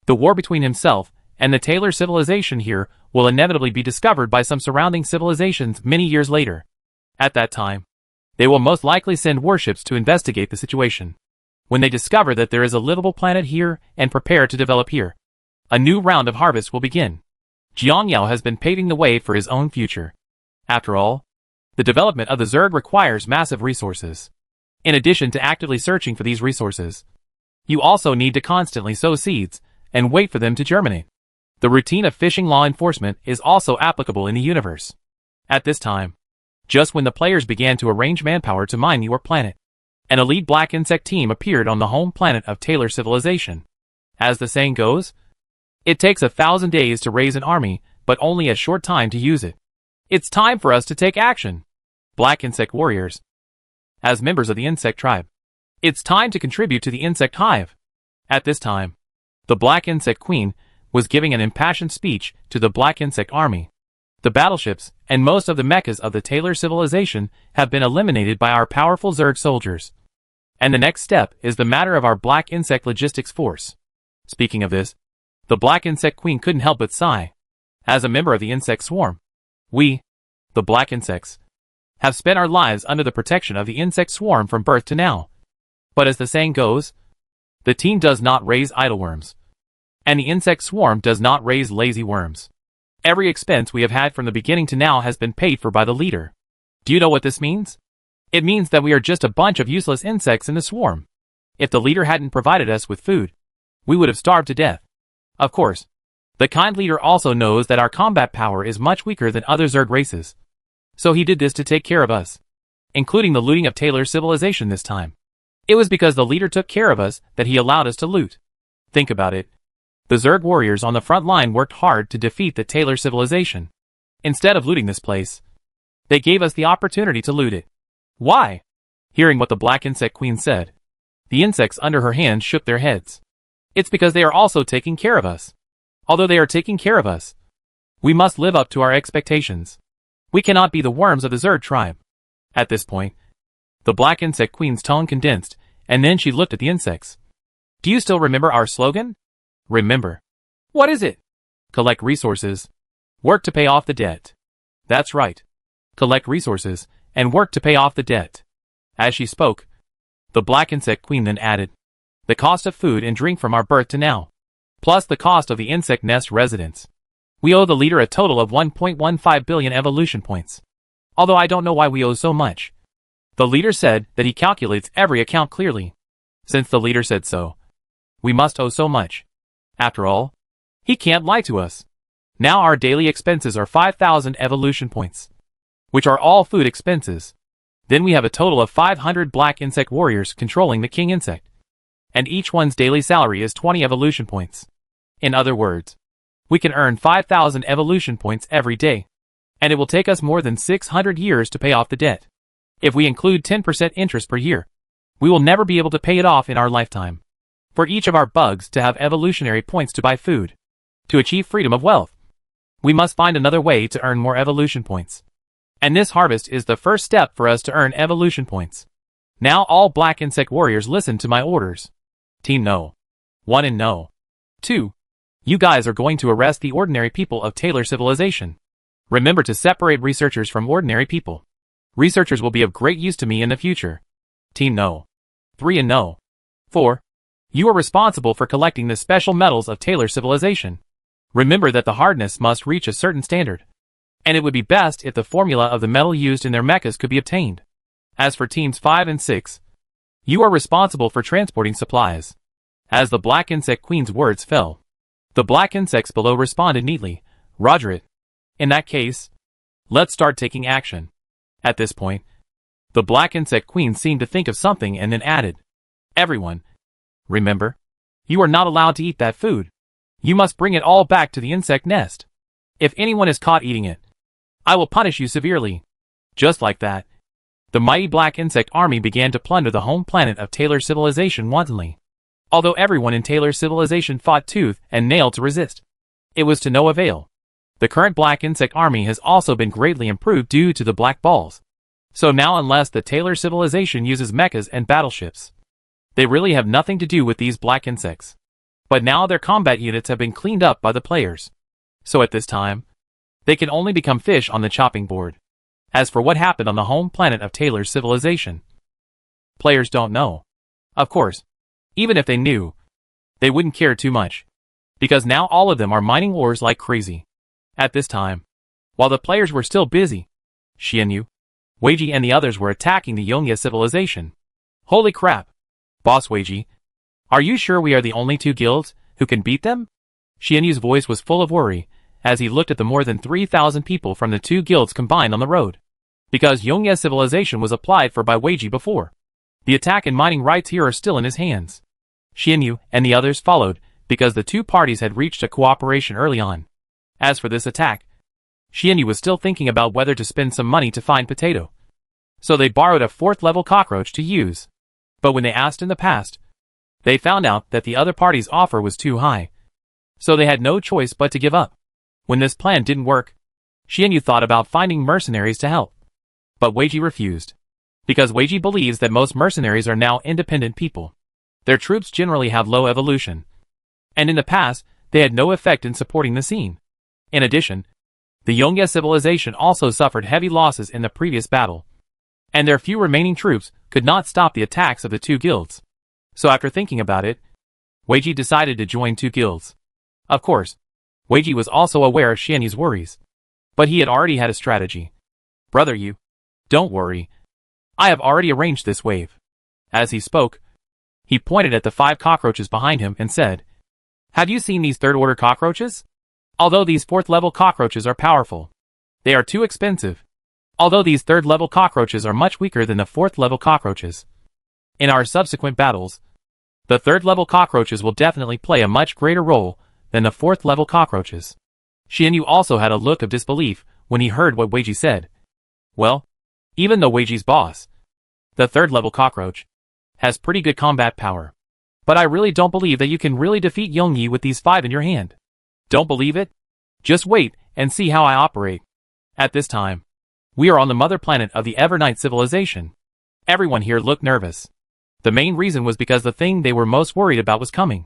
the war between himself and the Taylor civilization here will inevitably be discovered by some surrounding civilizations many years later. At that time, they will most likely send warships to investigate the situation. When they discover that there is a livable planet here and prepare to develop here, a new round of harvest will begin. Jiang Yao has been paving the way for his own future. After all, the development of the Zerg requires massive resources. In addition to actively searching for these resources, you also need to constantly sow seeds and wait for them to germinate. The routine of fishing law enforcement is also applicable in the universe. At this time, just when the players began to arrange manpower to mine your planet, an elite black insect team appeared on the home planet of Taylor civilization. As the saying goes, it takes 1,000 days to raise an army, but only a short time to use it. It's time for us to take action. Black insect warriors. As members of the insect tribe, it's time to contribute to the insect hive. At this time, the black insect queen was giving an impassioned speech to the black insect army. The battleships and most of the mechas of the Taylor civilization have been eliminated by our powerful Zerg soldiers. And the next step is the matter of our black insect logistics force. Speaking of this, the black insect queen couldn't help but sigh. As a member of the insect swarm, we, the black insects, have spent our lives under the protection of the insect swarm from birth to now. But as the saying goes, the team does not raise idle worms, and the insect swarm does not raise lazy worms. Every expense we have had from the beginning to now has been paid for by the leader. Do you know what this means? It means that we are just a bunch of useless insects in the swarm. If the leader hadn't provided us with food, we would have starved to death. Of course, the kind leader also knows that our combat power is much weaker than other Zerg races. So he did this to take care of us, including the looting of Taylor's civilization this time. It was because the leader took care of us that he allowed us to loot. Think about it. The Zerg warriors on the front line worked hard to defeat the Taylor civilization. Instead of looting this place, they gave us the opportunity to loot it. Why? Hearing what the black insect queen said, the insects under her hand shook their heads. It's because they are also taking care of us. Although they are taking care of us, we must live up to our expectations. We cannot be the worms of the Zerg tribe. At this point, the black insect queen's tone condensed, and then she looked at the insects. Do you still remember our slogan? Remember. What is it? Collect resources. Work to pay off the debt. That's right. Collect resources, and work to pay off the debt. As she spoke, the black insect queen then added, the cost of food and drink from our birth to now, plus the cost of the insect nest residence. We owe the leader a total of 1.15 billion evolution points. Although I don't know why we owe so much. The leader said that he calculates every account clearly. Since the leader said so, we must owe so much. After all, he can't lie to us. Now our daily expenses are 5,000 evolution points, which are all food expenses. Then we have a total of 500 black insect warriors controlling the king insect, and each one's daily salary is 20 evolution points. In other words, we can earn 5,000 evolution points every day, and it will take us more than 600 years to pay off the debt. If we include 10% interest per year, we will never be able to pay it off in our lifetime. For each of our bugs to have evolutionary points to buy food, to achieve freedom of wealth, we must find another way to earn more evolution points. And this harvest is the first step for us to earn evolution points. Now all black insect warriors listen to my orders. Team No. 1 and No. 2. You guys are going to arrest the ordinary people of Taylor civilization. Remember to separate researchers from ordinary people. Researchers will be of great use to me in the future. Team No. 3 and No. 4. You are responsible for collecting the special metals of Taylor civilization. Remember that the hardness must reach a certain standard, and it would be best if the formula of the metal used in their mechas could be obtained. As for teams 5 and 6, you are responsible for transporting supplies. As the black insect queen's words fell, the black insects below responded neatly, Roger it. In that case, let's start taking action. At this point, the black insect queen seemed to think of something and then added, everyone, remember, you are not allowed to eat that food. You must bring it all back to the insect nest. If anyone is caught eating it, I will punish you severely. Just like that, the mighty black insect army began to plunder the home planet of Taylor civilization wantonly. Although everyone in Taylor civilization fought tooth and nail to resist, it was to no avail. The current black insect army has also been greatly improved due to the black balls. So now unless the Taylor civilization uses mechas and battleships, they really have nothing to do with these black insects. But now their combat units have been cleaned up by the players. So at this time, they can only become fish on the chopping board. As for what happened on the home planet of Taylor's civilization, players don't know. Of course, even if they knew, they wouldn't care too much, because now all of them are mining ores like crazy. At this time, while the players were still busy, Xianyu, Weiji and the others were attacking the Yongye civilization. Holy crap! Boss Weiji, are you sure we are the only two guilds who can beat them? Xianyu's voice was full of worry as he looked at the more than 3,000 people from the two guilds combined on the road. Because Yongye civilization was applied for by Weiji before, the attack and mining rights here are still in his hands. Xianyu and the others followed because the two parties had reached a cooperation early on. As for this attack, Xianyu was still thinking about whether to spend some money to find Potato. So they borrowed a 4th level cockroach to use. But when they asked in the past, they found out that the other party's offer was too high. So they had no choice but to give up. When this plan didn't work, Xianyu thought about finding mercenaries to help. But Weiji refused. Because Weiji believes that most mercenaries are now independent people. Their troops generally have low evolution. And in the past, they had no effect in supporting the scene. In addition, the Yongye civilization also suffered heavy losses in the previous battle. And their few remaining troops could not stop the attacks of the two guilds. So after thinking about it, Weiji decided to join two guilds. Of course, Weiji was also aware of Xianyu's worries. But he had already had a strategy. Brother Yu, don't worry. I have already arranged this wave. As he spoke, he pointed at the 5 cockroaches behind him and said, have you seen these 3rd order cockroaches? Although these 4th level cockroaches are powerful, they are too expensive. Although these 3rd level cockroaches are much weaker than the 4th level cockroaches. In our subsequent battles, the 3rd level cockroaches will definitely play a much greater role than the 4th level cockroaches. Xianyu also had a look of disbelief when he heard what Weiji said. Well, even though Weiji's boss, the 3rd level cockroach, has pretty good combat power. But I really don't believe that you can really defeat Yongyi with these 5 in your hand. Don't believe it? Just wait and see how I operate. At this time, we are on the mother planet of the Evernight civilization. Everyone here looked nervous. The main reason was because the thing they were most worried about was coming.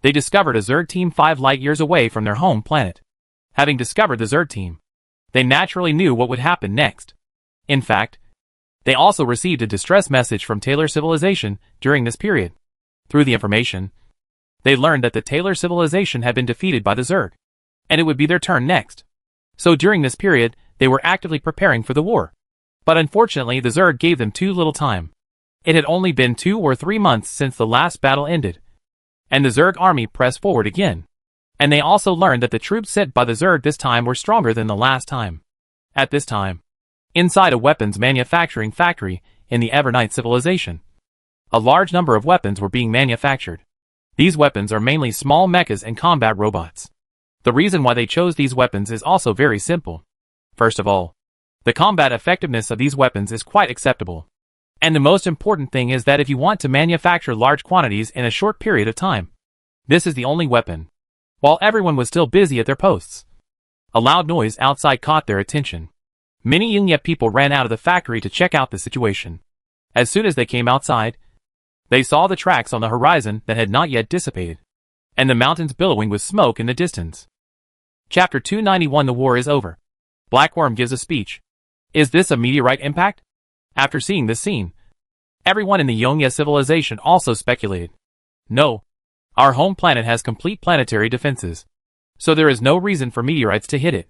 They discovered a Zerg team 5 light years away from their home planet. Having discovered the Zerg team, they naturally knew what would happen next. In fact, they also received a distress message from Taylor civilization during this period. Through the information, they learned that the Taylor civilization had been defeated by the Zerg, and it would be their turn next. So during this period, they were actively preparing for the war. But unfortunately, the Zerg gave them too little time. It had only been 2 or 3 months since the last battle ended, and the Zerg army pressed forward again. And they also learned that the troops sent by the Zerg this time were stronger than the last time. At this time, inside a weapons manufacturing factory in the Evernight civilization, a large number of weapons were being manufactured. These weapons are mainly small mechas and combat robots. The reason why they chose these weapons is also very simple. First of all, the combat effectiveness of these weapons is quite acceptable. And the most important thing is that if you want to manufacture large quantities in a short period of time, this is the only weapon. While everyone was still busy at their posts, a loud noise outside caught their attention. Many Yingye people ran out of the factory to check out the situation. As soon as they came outside, they saw the tracks on the horizon that had not yet dissipated, and the mountains billowing with smoke in the distance. Chapter 291. The war is over. Blackworm gives a speech. Is this a meteorite impact? After seeing this scene, everyone in the Yongye civilization also speculated. No. Our home planet has complete planetary defenses, so there is no reason for meteorites to hit it.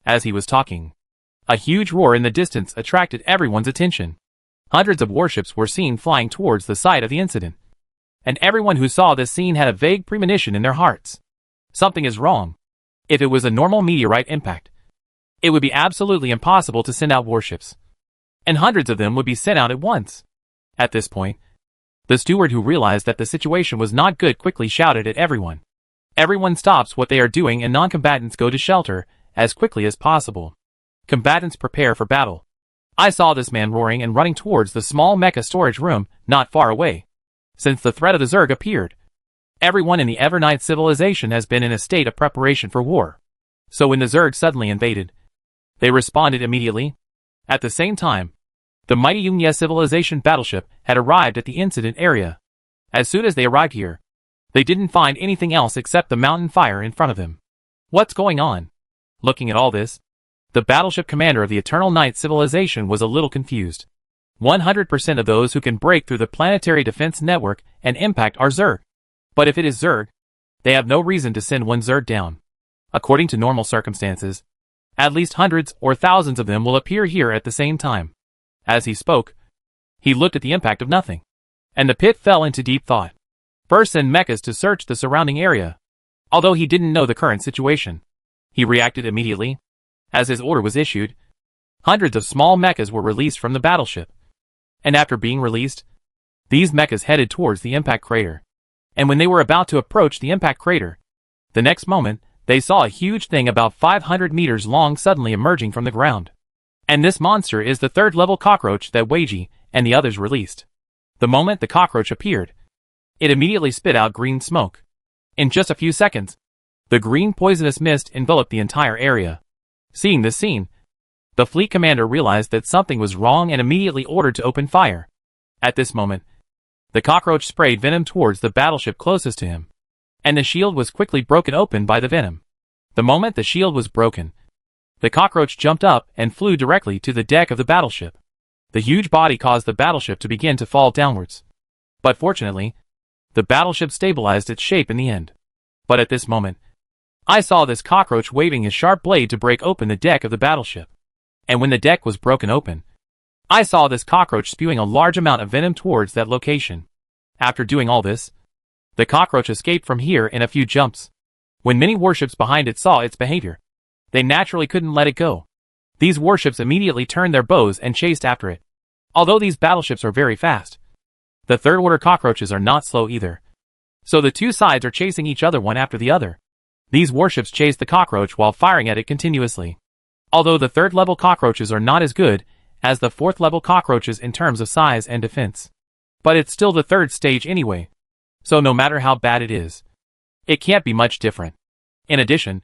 As he was talking, a huge roar in the distance attracted everyone's attention. Hundreds of warships were seen flying towards the site of the incident. And everyone who saw this scene had a vague premonition in their hearts. Something is wrong. If it was a normal meteorite impact, it would be absolutely impossible to send out warships. And hundreds of them would be sent out at once. At this point, the steward who realized that the situation was not good quickly shouted at everyone. Everyone stops what they are doing and non-combatants go to shelter as quickly as possible. Combatants prepare for battle. I saw this man roaring and running towards the small mecha storage room not far away. Since the threat of the Zerg appeared, everyone in the Evernight civilization has been in a state of preparation for war. So when the Zerg suddenly invaded, they responded immediately. At the same time, the mighty Yongye civilization battleship had arrived at the incident area. As soon as they arrived here, they didn't find anything else except the mountain fire in front of them. What's going on? Looking at all this, The battleship commander of the Eternal Night civilization was a little confused. 100% of those who can break through the planetary defense network and impact are Zerg. But if it is Zerg, they have no reason to send one Zerg down. According to normal circumstances, at least hundreds or thousands of them will appear here at the same time. As he spoke, he looked at the impact of nothing, and the pit fell into deep thought. First, send mechas to search the surrounding area. Although he didn't know the current situation, he reacted immediately. As his order was issued, hundreds of small mechas were released from the battleship. And after being released, these mechas headed towards the impact crater. And when they were about to approach the impact crater, the next moment, they saw a huge thing about 500 meters long suddenly emerging from the ground. And this monster is the third-level cockroach that Weiji and the others released. The moment the cockroach appeared, it immediately spit out green smoke. In just a few seconds, the green poisonous mist enveloped the entire area. Seeing this scene, the fleet commander realized that something was wrong and immediately ordered to open fire. At this moment, the cockroach sprayed venom towards the battleship closest to him, and the shield was quickly broken open by the venom. The moment the shield was broken, the cockroach jumped up and flew directly to the deck of the battleship. The huge body caused the battleship to begin to fall downwards. But fortunately, the battleship stabilized its shape in the end. But at this moment, I saw this cockroach waving his sharp blade to break open the deck of the battleship. And when the deck was broken open, I saw this cockroach spewing a large amount of venom towards that location. After doing all this, the cockroach escaped from here in a few jumps. When many warships behind it saw its behavior, they naturally couldn't let it go. These warships immediately turned their bows and chased after it. Although these battleships are very fast, the third-order cockroaches are not slow either. So the two sides are chasing each other one after the other. These warships chase the cockroach while firing at it continuously. Although the third-level cockroaches are not as good as the fourth-level cockroaches in terms of size and defense. But it's still the third stage anyway. So no matter how bad it is, it can't be much different. In addition,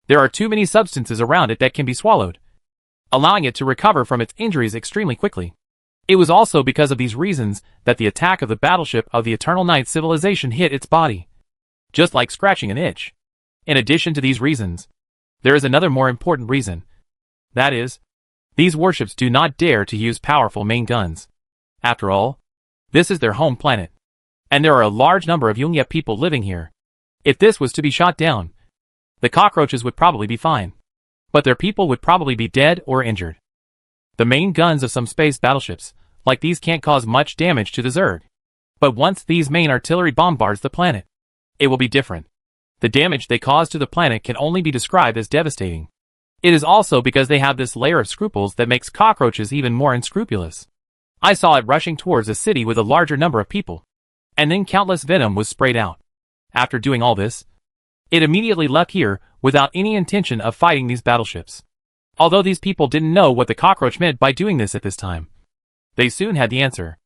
there are too many substances around it that can be swallowed, allowing it to recover from its injuries extremely quickly. It was also because of these reasons that the attack of the battleship of the Eternal Night civilization hit its body, just like scratching an itch. In addition to these reasons, there is another more important reason. That is, these warships do not dare to use powerful main guns. After all, this is their home planet, and there are a large number of Yungia people living here. If this was to be shot down, the cockroaches would probably be fine, but their people would probably be dead or injured. The main guns of some space battleships, like these, can't cause much damage to the Zerg. But once these main artillery bombards the planet, it will be different. The damage they cause to the planet can only be described as devastating. It is also because they have this layer of scruples that makes cockroaches even more unscrupulous. I saw it rushing towards a city with a larger number of people, and then countless venom was sprayed out. After doing all this, it immediately left here without any intention of fighting these battleships. Although these people didn't know what the cockroach meant by doing this at this time, they soon had the answer.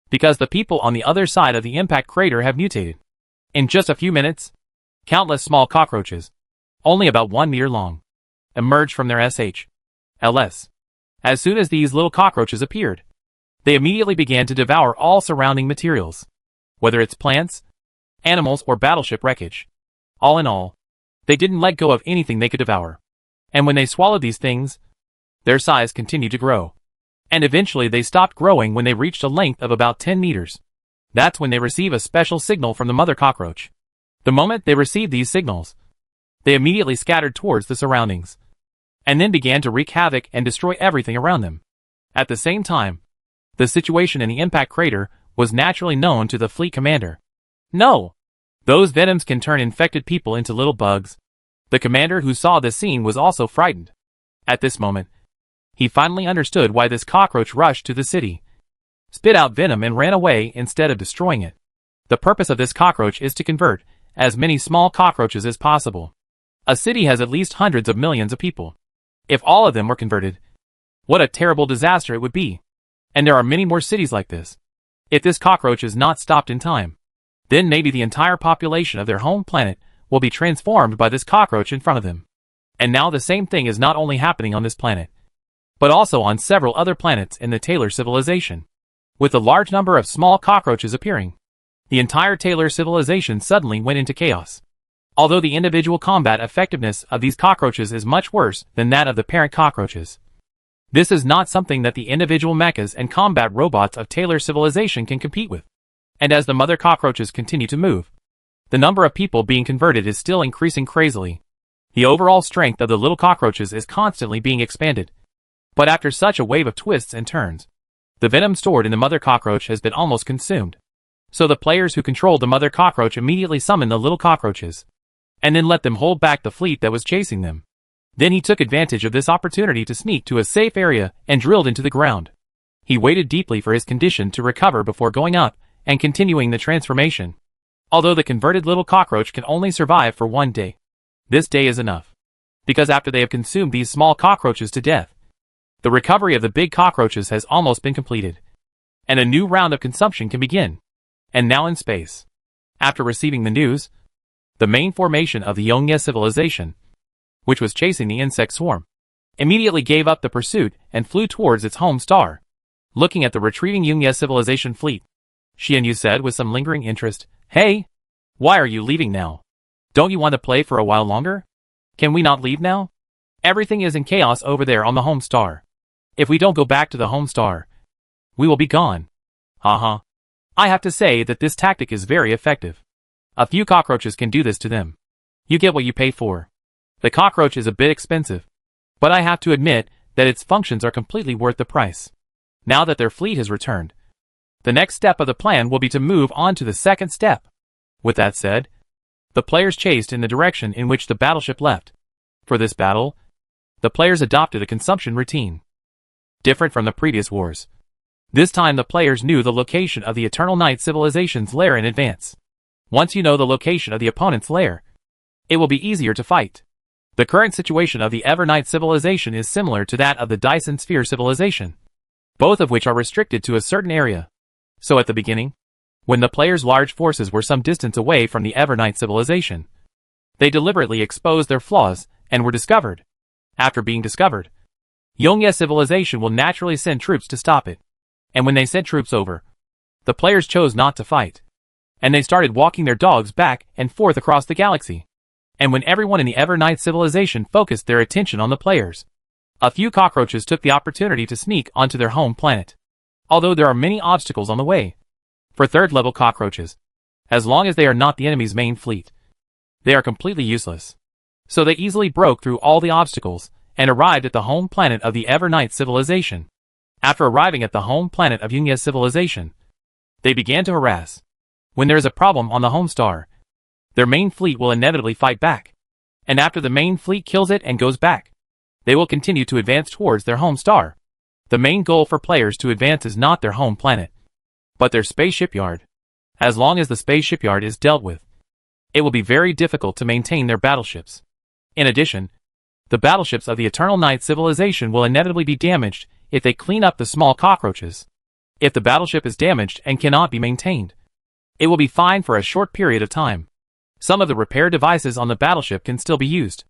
Because the people on the other side of the impact crater have mutated. In just a few minutes, countless small cockroaches, only about 1 meter long, emerged from their LS. As soon as these little cockroaches appeared, they immediately began to devour all surrounding materials, whether it's plants, animals, or battleship wreckage. All in all, they didn't let go of anything they could devour. And when they swallowed these things, their size continued to grow. And eventually they stopped growing when they reached a length of about 10 meters. That's when they receive a special signal from the mother cockroach. The moment they received these signals, they immediately scattered towards the surroundings, and then began to wreak havoc and destroy everything around them. At the same time, the situation in the impact crater was naturally known to the fleet commander. No! Those venoms can turn infected people into little bugs. The commander who saw this scene was also frightened. At this moment, he finally understood why this cockroach rushed to the city, spit out venom and ran away instead of destroying it. The purpose of this cockroach is to convert as many small cockroaches as possible. A city has at least hundreds of millions of people. If all of them were converted, what a terrible disaster it would be. And there are many more cities like this. If this cockroach is not stopped in time, then maybe the entire population of their home planet will be transformed by this cockroach in front of them. And now the same thing is not only happening on this planet, but also on several other planets in the Taylor civilization. With a large number of small cockroaches appearing, the entire Taylor civilization suddenly went into chaos. although the individual combat effectiveness of these cockroaches is much worse than that of the parent cockroaches. This is not something that the individual mechas and combat robots of Taylor civilization can compete with. And as the mother cockroaches continue to move, the number of people being converted is still increasing crazily. The overall strength of the little cockroaches is constantly being expanded. But after such a wave of twists and turns, the venom stored in the mother cockroach has been almost consumed. So the players who controlled the mother cockroach immediately summoned the little cockroaches, and then let them hold back the fleet that was chasing them. Then he took advantage of this opportunity to sneak to a safe area and drilled into the ground. He waited deeply for his condition to recover before going up and continuing the transformation. Although the converted little cockroach can only survive for 1 day, this day is enough. Because after they have consumed these small cockroaches to death, the recovery of the big cockroaches has almost been completed, and a new round of consumption can begin. And now in space, after receiving the news, the main formation of the Yongye civilization, which was chasing the insect swarm, immediately gave up the pursuit and flew towards its home star. Looking at the retreating Yongye civilization fleet, Xianyu said with some lingering interest, "Hey, why are you leaving now? Don't you want to play for a while longer? Can we not leave now? Everything is in chaos over there on the home star. If we don't go back to the home star, we will be gone." Haha. I have to say that this tactic is very effective. A few cockroaches can do this to them. You get what you pay for. The cockroach is a bit expensive, but I have to admit that its functions are completely worth the price. Now that their fleet has returned, the next step of the plan will be to move on to the second step. With that said, the players chased in the direction in which the battleship left. For this battle, the players adopted a consumption routine, different from the previous wars. This time the players knew the location of the Eternal Night civilization's lair in advance. Once you know the location of the opponent's lair, it will be easier to fight. The current situation of the Evernight civilization is similar to that of the Dyson Sphere civilization, both of which are restricted to a certain area. So at the beginning, when the players' large forces were some distance away from the Evernight civilization, they deliberately exposed their flaws and were discovered. After being discovered, Yongye civilization will naturally send troops to stop it. And when they sent troops over, the players chose not to fight, and they started walking their dogs back and forth across the galaxy. And when everyone in the Evernight civilization focused their attention on the players, a few cockroaches took the opportunity to sneak onto their home planet. Although there are many obstacles on the way for third-level cockroaches, as long as they are not the enemy's main fleet, they are completely useless. So they easily broke through all the obstacles and arrived at the home planet of the Evernight civilization. After arriving at the home planet of Yongye civilization, they began to harass. When there is a problem on the home star, their main fleet will inevitably fight back. And after the main fleet kills it and goes back, they will continue to advance towards their home star. The main goal for players to advance is not their home planet, but their space shipyard. As long as the space shipyard is dealt with, it will be very difficult to maintain their battleships. In addition, the battleships of the Eternal Night civilization will inevitably be damaged if they clean up the small cockroaches. If the battleship is damaged and cannot be maintained, it will be fine for a short period of time. Some of the repair devices on the battleship can still be used,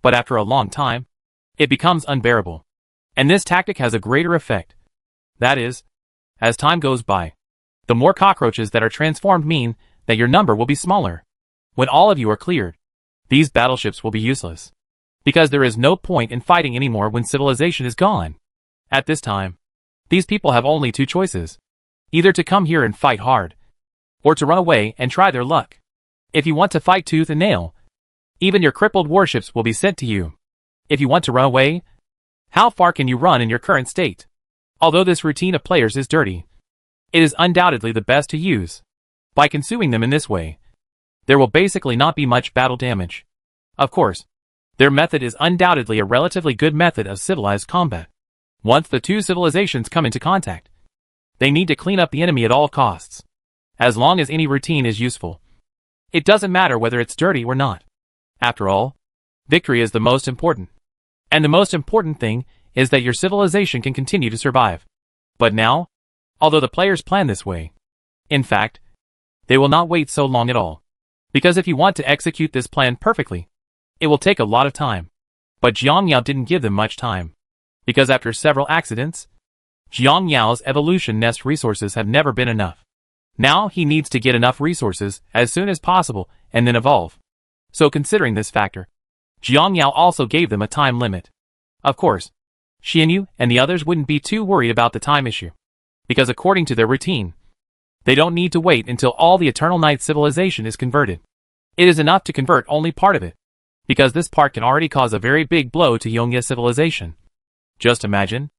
but after a long time, it becomes unbearable. And this tactic has a greater effect. That is, as time goes by, the more cockroaches that are transformed mean that your number will be smaller. When all of you are cleared, these battleships will be useless, because there is no point in fighting anymore when civilization is gone. At this time, these people have only two choices: either to come here and fight hard, or to run away and try their luck. If you want to fight tooth and nail, even your crippled warships will be sent to you. If you want to run away, how far can you run in your current state? Although this routine of players is dirty, it is undoubtedly the best to use. By consuming them in this way, there will basically not be much battle damage. Of course, their method is undoubtedly a relatively good method of civilized combat. Once the two civilizations come into contact, they need to clean up the enemy at all costs. As long as any routine is useful, it doesn't matter whether it's dirty or not. After all, victory is the most important. And the most important thing is that your civilization can continue to survive. But now, although the players plan this way, in fact, they will not wait so long at all. Because if you want to execute this plan perfectly, it will take a lot of time. But Jiang Yao didn't give them much time. Because after several accidents, Jiang Yao's evolution nest resources have never been enough. Now he needs to get enough resources as soon as possible and then evolve. So considering this factor, Jiang Yao also gave them a time limit. Of course, Xianyu and the others wouldn't be too worried about the time issue, because according to their routine, they don't need to wait until all the Eternal Night civilization is converted. It is enough to convert only part of it, because this part can already cause a very big blow to Yongye civilization. Just imagine,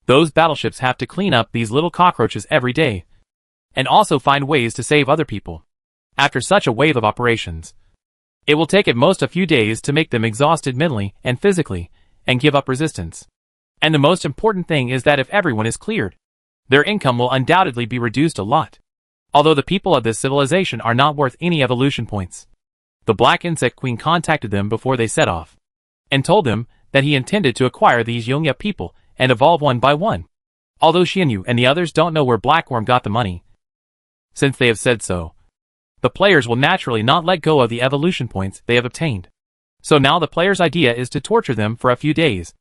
those battleships have to clean up these little cockroaches every day, and also find ways to save other people. After such a wave of operations, it will take at most a few days to make them exhausted mentally and physically, and give up resistance. And the most important thing is that if everyone is cleared, their income will undoubtedly be reduced a lot. Although the people of this civilization are not worth any evolution points. The Black Insect Queen contacted them before they set off, and told them that he intended to acquire these Yongye people and evolve one by one. Although Xianyu and the others don't know where Blackworm got the money, since they have said so, the players will naturally not let go of the evolution points they have obtained. So now the player's idea is to torture them for a few days,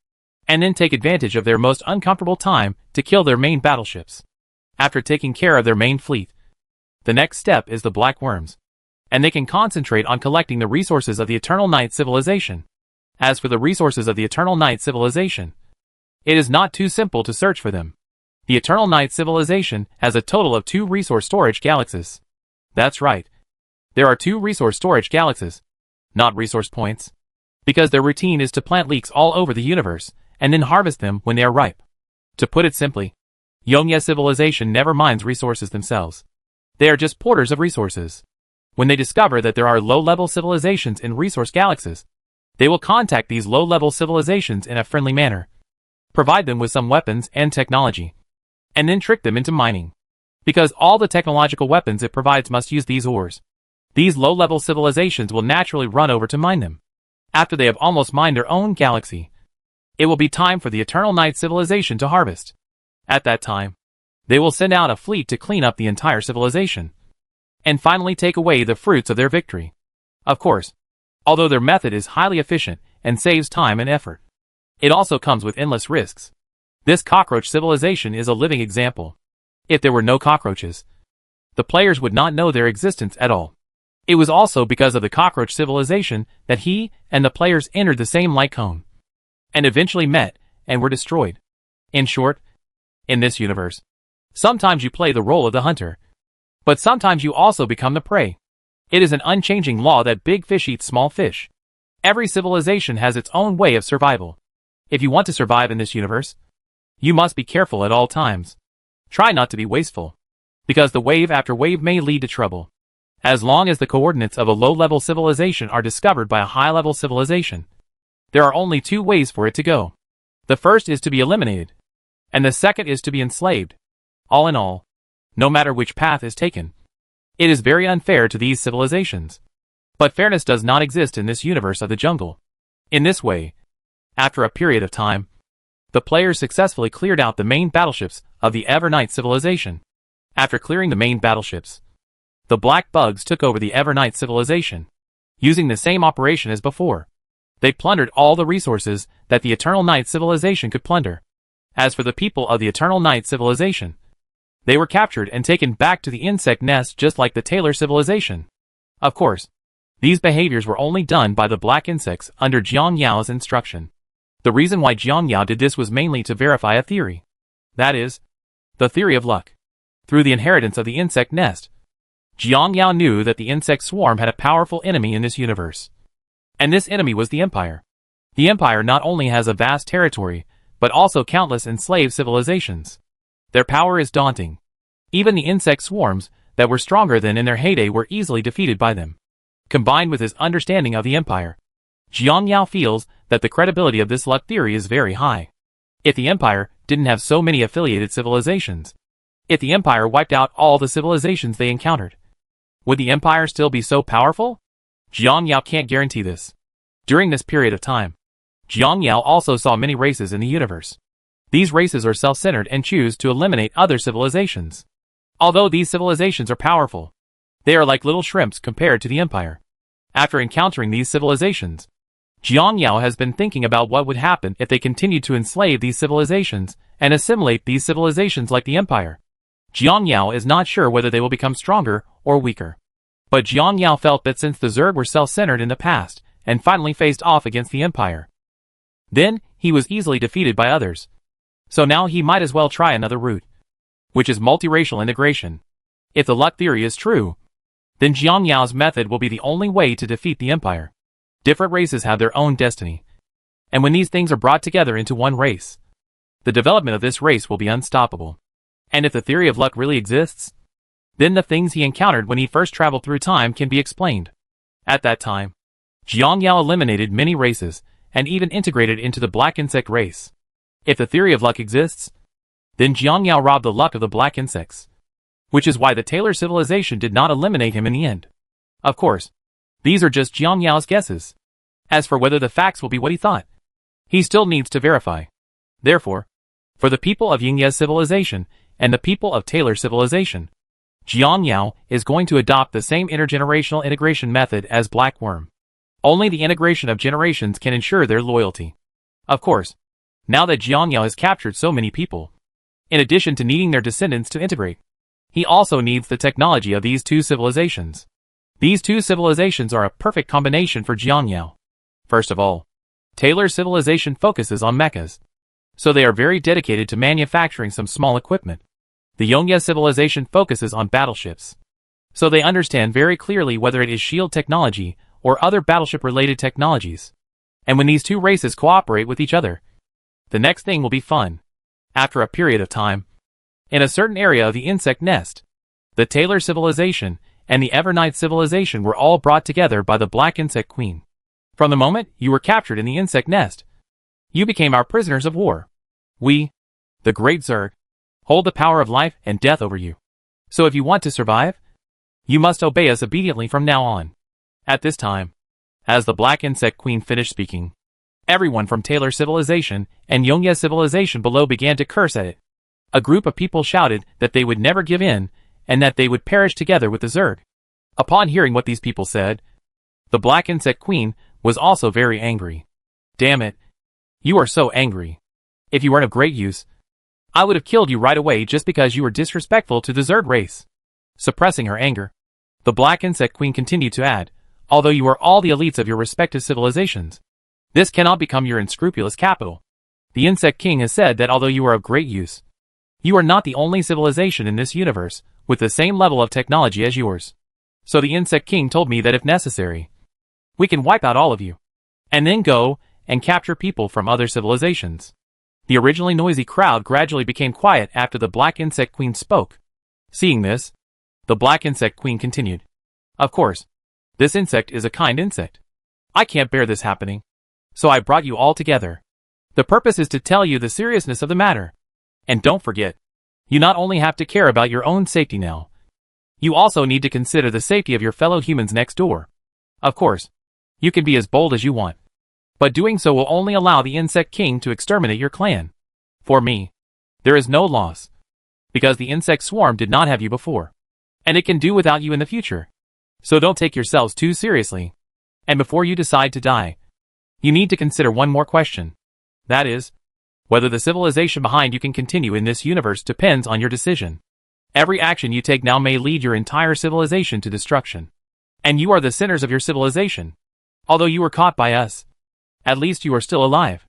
and then take advantage of their most uncomfortable time to kill their main battleships. After taking care of their main fleet, the next step is the Black Worms, and they can concentrate on collecting the resources of the Eternal Night civilization. As for the resources of the Eternal Night civilization, it is not too simple to search for them. The Eternal Night civilization has a total of 2 resource storage galaxies. That's right. There are 2 resource storage galaxies, not resource points, because their routine is to plant leeks all over the universe, and then harvest them when they are ripe. To put it simply, Yongye civilization never mines resources themselves. They are just porters of resources. When they discover that there are low-level civilizations in resource galaxies, they will contact these low-level civilizations in a friendly manner, provide them with some weapons and technology, and then trick them into mining. Because all the technological weapons it provides must use these ores, these low-level civilizations will naturally run over to mine them. After they have almost mined their own galaxy, it will be time for the Eternal Night civilization to harvest. At that time, they will send out a fleet to clean up the entire civilization, and finally take away the fruits of their victory. Of course, although their method is highly efficient and saves time and effort, it also comes with endless risks. This cockroach civilization is a living example. If there were no cockroaches, the players would not know their existence at all. It was also because of the cockroach civilization that he and the players entered the same light cone, and eventually met and were destroyed. In short, in this universe, sometimes you play the role of the hunter, but sometimes you also become the prey. It is an unchanging law that big fish eat small fish. Every civilization has its own way of survival. If you want to survive in this universe, you must be careful at all times. Try not to be wasteful, because the wave after wave may lead to trouble. As long as the coordinates of a low-level civilization are discovered by a high-level civilization, there are only 2 ways for it to go. The first is to be eliminated, and the second is to be enslaved. All in all, no matter which path is taken, it is very unfair to these civilizations. But fairness does not exist in this universe of the jungle. In this way, after a period of time, the players successfully cleared out the main battleships of the Evernight civilization. After clearing the main battleships, the Black Bugs took over the Evernight civilization, using the same operation as before. They plundered all the resources that the Eternal Night civilization could plunder. As for the people of the Eternal Night civilization, they were captured and taken back to the insect nest just like the Taylor civilization. Of course, these behaviors were only done by the black insects under Jiang Yao's instruction. The reason why Jiang Yao did this was mainly to verify a theory. That is, the theory of luck. Through the inheritance of the insect nest, Jiang Yao knew that the insect swarm had a powerful enemy in this universe. And this enemy was the Empire. The Empire not only has a vast territory, but also countless enslaved civilizations. Their power is daunting. Even the insect swarms that were stronger than in their heyday were easily defeated by them. Combined with his understanding of the Empire, Jiang Yao feels that the credibility of this luck theory is very high. If the Empire didn't have so many affiliated civilizations, if the Empire wiped out all the civilizations they encountered, would the Empire still be so powerful? Jiang Yao can't guarantee this. During this period of time, Jiang Yao also saw many races in the universe. These races are self-centered and choose to eliminate other civilizations. Although these civilizations are powerful, they are like little shrimps compared to the Empire. After encountering these civilizations, Jiang Yao has been thinking about what would happen if they continued to enslave these civilizations and assimilate these civilizations like the Empire. Jiang Yao is not sure whether they will become stronger or weaker. But Jiang Yao felt that since the Zerg were self-centered in the past, and finally faced off against the Empire, then he was easily defeated by others. So now he might as well try another route, which is multiracial integration. If the luck theory is true, then Jiang Yao's method will be the only way to defeat the Empire. Different races have their own destiny, and when these things are brought together into one race, the development of this race will be unstoppable. And if the theory of luck really exists, then the things he encountered when he first traveled through time can be explained. At that time, Jiang Yao eliminated many races, and even integrated into the black insect race. If the theory of luck exists, then Jiang Yao robbed the luck of the black insects, which is why the Taylor civilization did not eliminate him in the end. Of course, these are just Jiang Yao's guesses. As for whether the facts will be what he thought, he still needs to verify. Therefore, for the people of Yingye's civilization and the people of Taylor civilization, Jiang Yao is going to adopt the same intergenerational integration method as Black Worm. Only the integration of generations can ensure their loyalty. Of course, now that Jiang Yao has captured so many people, in addition to needing their descendants to integrate, he also needs the technology of these two civilizations. These two civilizations are a perfect combination for Jiang Yao. First of all, Taylor's civilization focuses on mechas, so they are very dedicated to manufacturing some small equipment. The Yongye civilization focuses on battleships, so they understand very clearly whether it is shield technology or other battleship-related technologies. And when these two races cooperate with each other, the next thing will be fun. After a period of time, in a certain area of the insect nest, the Taylor civilization and the Evernight civilization were all brought together by the Black Insect Queen. From the moment you were captured in the insect nest, you became our prisoners of war. We, the Great Zerg, hold the power of life and death over you. So if you want to survive, you must obey us obediently from now on. At this time, as the Black Insect Queen finished speaking, everyone from Taylor civilization and Yongye civilization below began to curse at it. A group of people shouted that they would never give in, and that they would perish together with the Zerg. Upon hearing what these people said, the Black Insect Queen was also very angry. Damn it. You are so angry. If you weren't of great use, I would have killed you right away just because you were disrespectful to the Zerg race. Suppressing her anger, the Black Insect Queen continued to add, although you are all the elites of your respective civilizations, this cannot become your unscrupulous capital. The Insect King has said that although you are of great use, you are not the only civilization in this universe with the same level of technology as yours. So the Insect King told me that if necessary, we can wipe out all of you, and then go and capture people from other civilizations. The originally noisy crowd gradually became quiet after the Black Insect Queen spoke. Seeing this, the Black Insect Queen continued. Of course, this insect is a kind insect. I can't bear this happening. So I brought you all together. The purpose is to tell you the seriousness of the matter. And don't forget, you not only have to care about your own safety now, you also need to consider the safety of your fellow humans next door. Of course, you can be as bold as you want, but doing so will only allow the Insect King to exterminate your clan. For me, there is no loss, because the insect swarm did not have you before, and it can do without you in the future. So don't take yourselves too seriously. And before you decide to die, you need to consider one more question. That is, whether the civilization behind you can continue in this universe depends on your decision. Every action you take now may lead your entire civilization to destruction. And you are the sinners of your civilization. Although you were caught by us, at least you are still alive.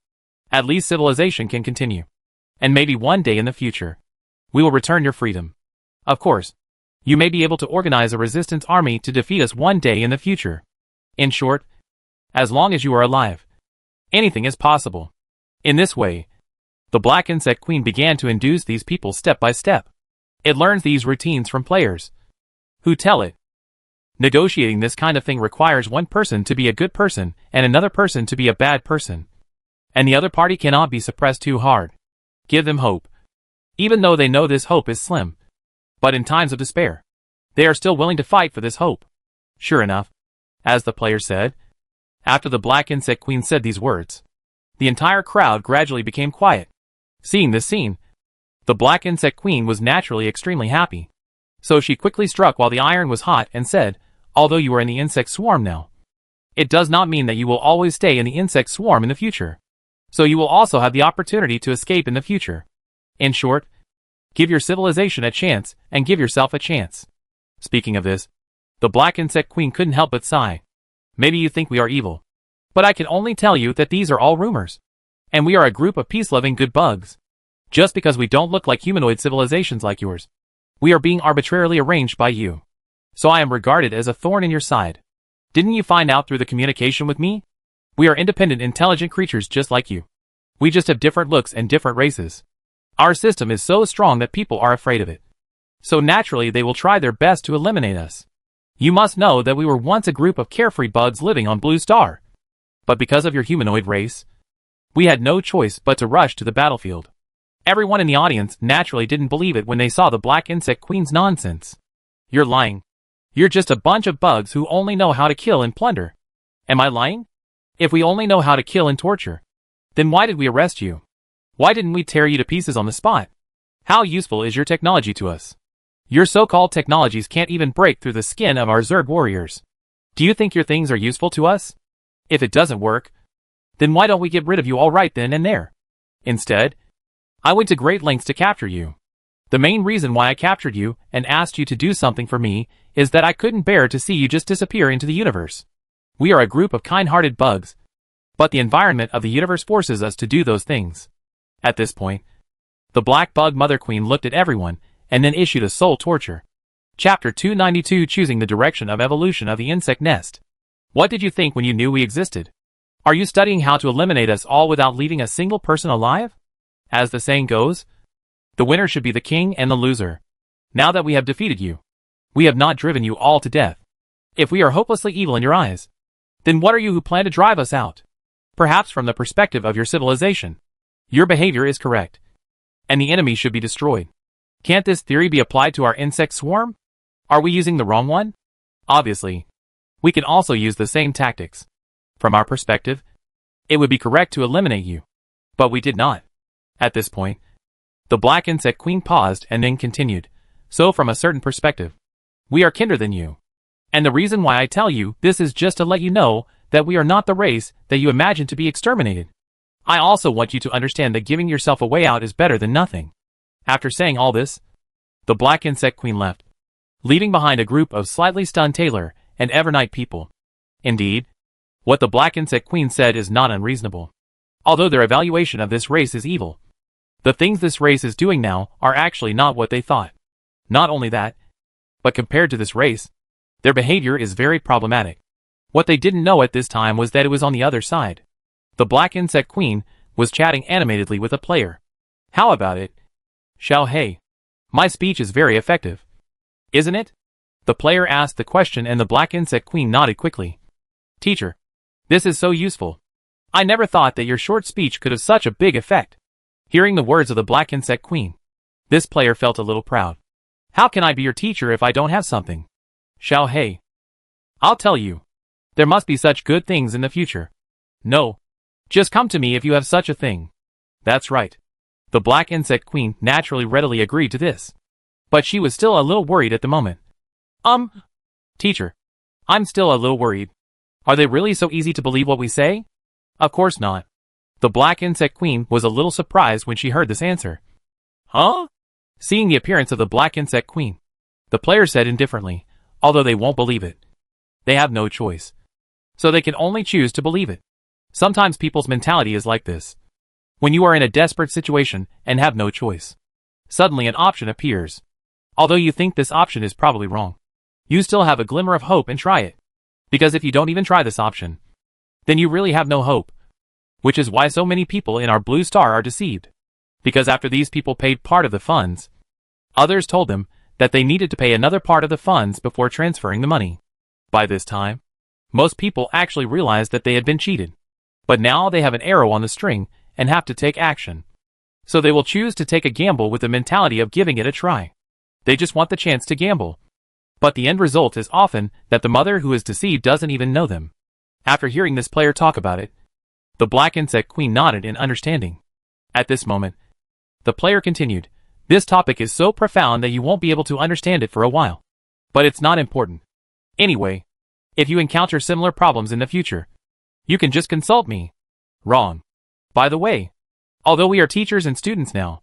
At least civilization can continue. And maybe one day in the future, we will return your freedom. Of course, you may be able to organize a resistance army to defeat us one day in the future. In short, as long as you are alive, anything is possible. In this way, the Black Insect Queen began to induce these people step by step. It learns these routines from players who tell it. Negotiating this kind of thing requires one person to be a good person and another person to be a bad person. And the other party cannot be suppressed too hard. Give them hope, even though they know this hope is slim. But in times of despair, they are still willing to fight for this hope. Sure enough, as the player said, after the Black Insect Queen said these words, the entire crowd gradually became quiet. Seeing this scene, the Black Insect Queen was naturally extremely happy. So she quickly struck while the iron was hot and said, although you are in the insect swarm now, it does not mean that you will always stay in the insect swarm in the future. So you will also have the opportunity to escape in the future. In short, give your civilization a chance and give yourself a chance. Speaking of this, The Black Insect Queen couldn't help but sigh. Maybe you think we are evil. But I can only tell you that these are all rumors. And we are a group of peace-loving good bugs. Just because we don't look like humanoid civilizations like yours. We are being arbitrarily arranged by you. So I am regarded as a thorn in your side. Didn't you find out through the communication with me? We are independent, intelligent creatures just like you. We just have different looks and different races. Our system is so strong that people are afraid of it. So naturally they will try their best to eliminate us. You must know that we were once a group of carefree bugs living on Blue Star. But because of your humanoid race, we had no choice but to rush to the battlefield. Everyone in the audience naturally didn't believe it when they saw the Black Insect Queen's nonsense. You're lying. You're just a bunch of bugs who only know how to kill and plunder. Am I lying? If we only know how to kill and torture, then why did we arrest you? Why didn't we tear you to pieces on the spot? How useful is your technology to us? Your so-called technologies can't even break through the skin of our Zerg warriors. Do you think your things are useful to us? If it doesn't work, then why don't we get rid of you all right then and there? Instead, I went to great lengths to capture you. The main reason why I captured you and asked you to do something for me is that I couldn't bear to see you just disappear into the universe. We are a group of kind-hearted bugs, but the environment of the universe forces us to do those things. At this point, the Black Bug Mother Queen looked at everyone and then issued a soul torture. Chapter 292, Choosing the Direction of Evolution of the Insect Nest. What did you think when you knew we existed? Are you studying how to eliminate us all without leaving a single person alive? As the saying goes, the winner should be the king and the loser. Now that we have defeated you, we have not driven you all to death. If we are hopelessly evil in your eyes, then what are you who plan to drive us out? Perhaps from the perspective of your civilization, your behavior is correct, and the enemy should be destroyed. Can't this theory be applied to our insect swarm? Are we using the wrong one? Obviously, we can also use the same tactics. From our perspective, it would be correct to eliminate you, but we did not. At this point, the Black Insect Queen paused and then continued. So from a certain perspective, we are kinder than you. And the reason why I tell you this is just to let you know that we are not the race that you imagine to be exterminated. I also want you to understand that giving yourself a way out is better than nothing. After saying all this, the Black Insect Queen left, leaving behind a group of slightly stunned Taylor and Evernight people. Indeed, what the Black Insect Queen said is not unreasonable. Although their evaluation of this race is evil, the things this race is doing now are actually not what they thought. Not only that, but compared to this race, their behavior is very problematic. What they didn't know at this time was that it was on the other side. The Black Insect Queen was chatting animatedly with a player. How about it? Xiao Hei. My speech is very effective. Isn't it? The player asked the question and the Black Insect Queen nodded quickly. Teacher, this is so useful. I never thought that your short speech could have such a big effect. Hearing the words of the Black Insect Queen, this player felt a little proud. How can I be your teacher if I don't have something? Xiao Hei. I'll tell you. There must be such good things in the future. No. Just come to me if you have such a thing. That's right. The Black Insect Queen naturally readily agreed to this. But she was still a little worried at the moment. Teacher. I'm still a little worried. Are they really so easy to believe what we say? Of course not. The Black Insect Queen was a little surprised when she heard this answer. Huh? Seeing the appearance of the Black Insect Queen, the player said indifferently, although they won't believe it. They have no choice. So they can only choose to believe it. Sometimes people's mentality is like this. When you are in a desperate situation and have no choice, suddenly an option appears. Although you think this option is probably wrong, you still have a glimmer of hope and try it. Because if you don't even try this option, then you really have no hope. Which is why so many people in our Blue Star are deceived. Because after these people paid part of the funds, others told them that they needed to pay another part of the funds before transferring the money. By this time, most people actually realized that they had been cheated. But now they have an arrow on the string and have to take action. So they will choose to take a gamble with the mentality of giving it a try. They just want the chance to gamble. But the end result is often that the mother who is deceived doesn't even know them. After hearing this player talk about it, the Black Insect Queen nodded in understanding. At this moment, the player continued, this topic is so profound that you won't be able to understand it for a while. But it's not important. Anyway, if you encounter similar problems in the future, you can just consult me. Wrong. By the way, although we are teachers and students now,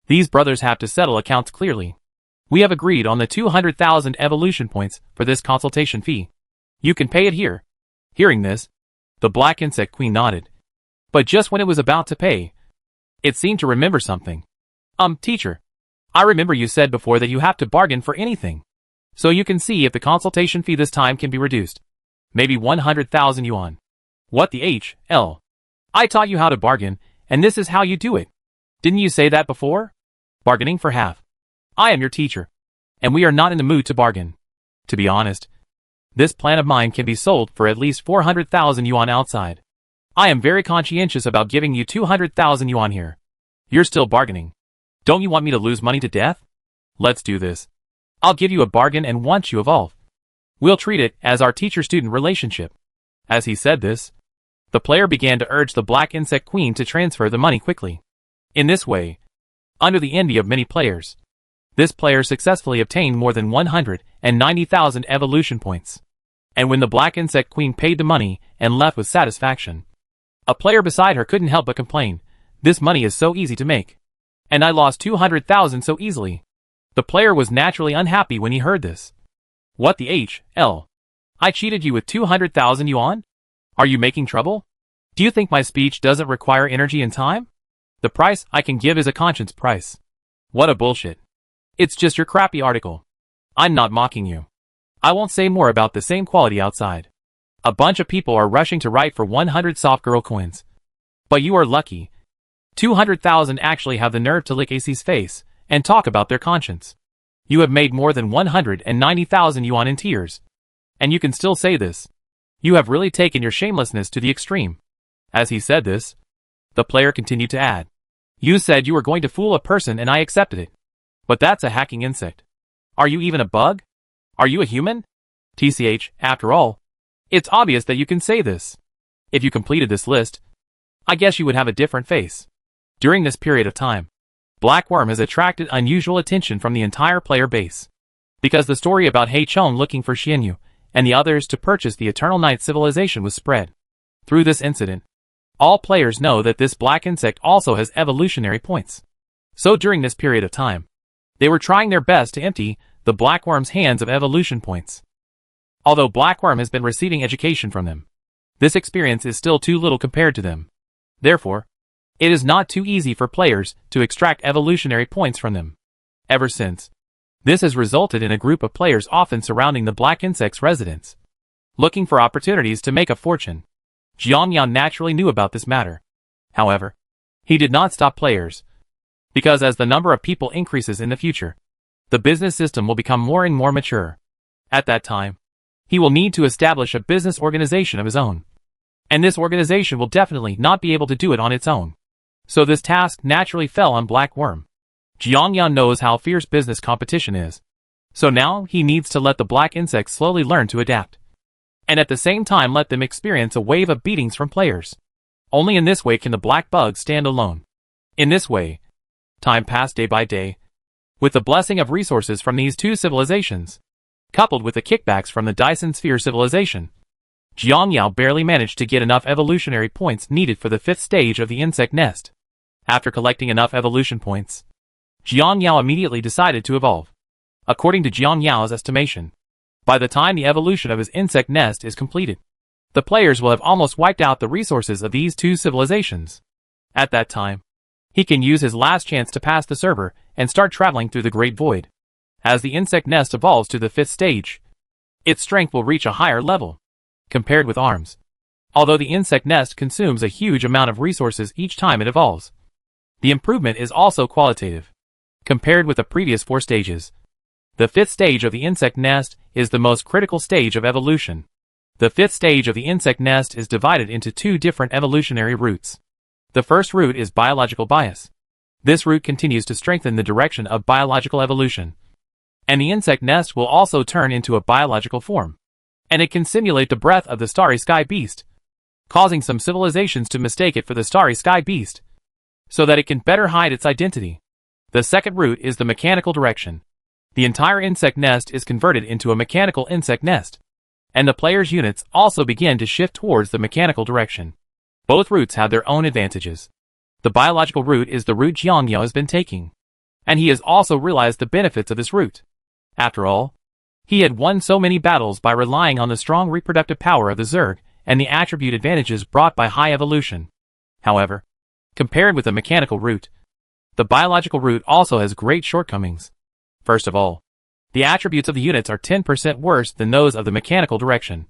these brothers have to settle accounts clearly. We have agreed on the 200,000 evolution points for this consultation fee. You can pay it here. Hearing this, the Black Insect Queen nodded. But just when it was about to pay, it seemed to remember something. Teacher, I remember you said before that you have to bargain for anything. So you can see if the consultation fee this time can be reduced. Maybe 100,000 yuan. What the hell? I taught you how to bargain, and this is how you do it. Didn't you say that before? Bargaining for half. I am your teacher, and we are not in the mood to bargain. To be honest, this plan of mine can be sold for at least 400,000 yuan outside. I am very conscientious about giving you 200,000 yuan here. You're still bargaining. Don't you want me to lose money to death? Let's do this. I'll give you a bargain, and once you evolve, we'll treat it as our teacher-student relationship. As he said this, the player began to urge the Black Insect Queen to transfer the money quickly. In this way, under the envy of many players, this player successfully obtained more than 190,000 evolution points. And when the Black Insect Queen paid the money and left with satisfaction, a player beside her couldn't help but complain, "This money is so easy to make. And I lost 200,000 so easily." The player was naturally unhappy when he heard this. What the hell? I cheated you with 200,000 yuan? Are you making trouble? Do you think my speech doesn't require energy and time? The price I can give is a conscience price. What a bullshit. It's just your crappy article. I'm not mocking you. I won't say more about the same quality outside. A bunch of people are rushing to write for 100 soft girl coins. But you are lucky. 200,000 actually have the nerve to lick AC's face and talk about their conscience. You have made more than 190,000 yuan in tears. And you can still say this. You have really taken your shamelessness to the extreme. As he said this, the player continued to add. You said you were going to fool a person and I accepted it. But that's a hacking insect. Are you even a bug? Are you a human? After all, it's obvious that you can say this. If you completed this list, I guess you would have a different face. During this period of time, Black Worm has attracted unusual attention from the entire player base. Because the story about Hei Chong looking for Xianyu and the others to purchase the Eternal Night civilization was spread. Through this incident, all players know that this black insect also has evolutionary points. So during this period of time, they were trying their best to empty the Black Worm's hands of evolution points. Although Black Worm has been receiving education from them, this experience is still too little compared to them. Therefore, it is not too easy for players to extract evolutionary points from them. Ever since, this has resulted in a group of players often surrounding the black insect's residence, looking for opportunities to make a fortune. Jiangyan naturally knew about this matter. However, he did not stop players, because as the number of people increases in the future, the business system will become more and more mature. At that time, he will need to establish a business organization of his own. And this organization will definitely not be able to do it on its own. So this task naturally fell on Black Worm. Jiangyan knows how fierce business competition is. So now he needs to let the black insects slowly learn to adapt. And at the same time let them experience a wave of beatings from players. Only in this way can the black bugs stand alone. In this way, time passed day by day. With the blessing of resources from these two civilizations, coupled with the kickbacks from the Dyson Sphere civilization, Jiangyao barely managed to get enough evolutionary points needed for the 5th stage of the insect nest. After collecting enough evolution points, Jiangyao immediately decided to evolve. According to Jiangyao's estimation, by the time the evolution of his insect nest is completed, the players will have almost wiped out the resources of these two civilizations. At that time, he can use his last chance to pass the server and start traveling through the Great Void. As the insect nest evolves to the 5th stage, its strength will reach a higher level. Compared with ARMS, although the insect nest consumes a huge amount of resources each time it evolves, the improvement is also qualitative. Compared with the previous 4 stages, the 5th stage of the insect nest is the most critical stage of evolution. The 5th stage of the insect nest is divided into 2 different evolutionary routes. The first route is biological bias. This route continues to strengthen the direction of biological evolution. And the insect nest will also turn into a biological form. And it can simulate the breath of the starry sky beast, causing some civilizations to mistake it for the starry sky beast, so that it can better hide its identity. The second route is the mechanical direction. The entire insect nest is converted into a mechanical insect nest, and the player's units also begin to shift towards the mechanical direction. Both routes have their own advantages. The biological route is the route Jiangyao has been taking. And he has also realized the benefits of this route. After all, he had won so many battles by relying on the strong reproductive power of the Zerg and the attribute advantages brought by high evolution. However, compared with the mechanical route, the biological route also has great shortcomings. First of all, the attributes of the units are 10% worse than those of the mechanical direction.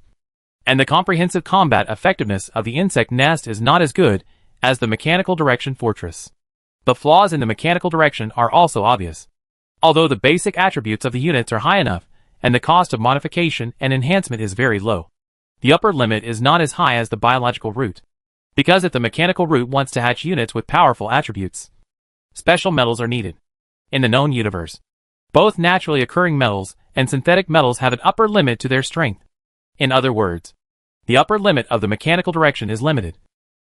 And the comprehensive combat effectiveness of the insect nest is not as good as the mechanical direction fortress. The flaws in the mechanical direction are also obvious. Although the basic attributes of the units are high enough, and the cost of modification and enhancement is very low, the upper limit is not as high as the biological route. Because if the mechanical route wants to hatch units with powerful attributes, special metals are needed. In the known universe, both naturally occurring metals and synthetic metals have an upper limit to their strength. In other words, the upper limit of the mechanical direction is limited.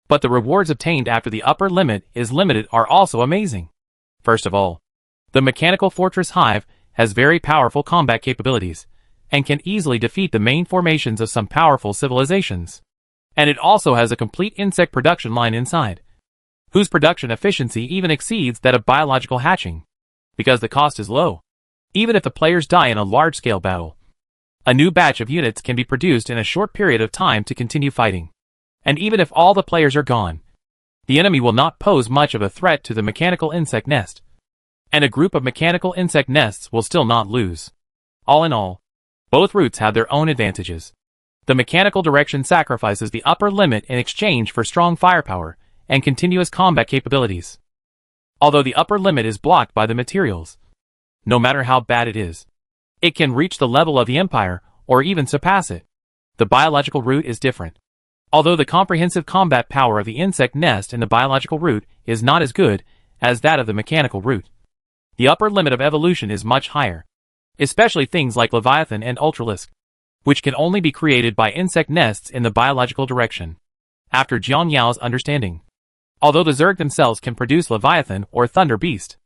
But the rewards obtained after the upper limit is limited are also amazing. First of all, the mechanical fortress hive has very powerful combat capabilities, and can easily defeat the main formations of some powerful civilizations. And it also has a complete insect production line inside, whose production efficiency even exceeds that of biological hatching, because the cost is low. Even if the players die in a large-scale battle, a new batch of units can be produced in a short period of time to continue fighting. And even if all the players are gone, the enemy will not pose much of a threat to the mechanical insect nest. And a group of mechanical insect nests will still not lose. All in all, both routes have their own advantages. The mechanical direction sacrifices the upper limit in exchange for strong firepower and continuous combat capabilities. Although the upper limit is blocked by the materials, no matter how bad it is, it can reach the level of the Empire or even surpass it. The biological route is different. Although the comprehensive combat power of the insect nest in the biological route is not as good as that of the mechanical route, the upper limit of evolution is much higher, especially things like Leviathan and Ultralisk, which can only be created by insect nests in the biological direction. After Jiang Yao's understanding, although the Zerg themselves can produce Leviathan or Thunder Beast,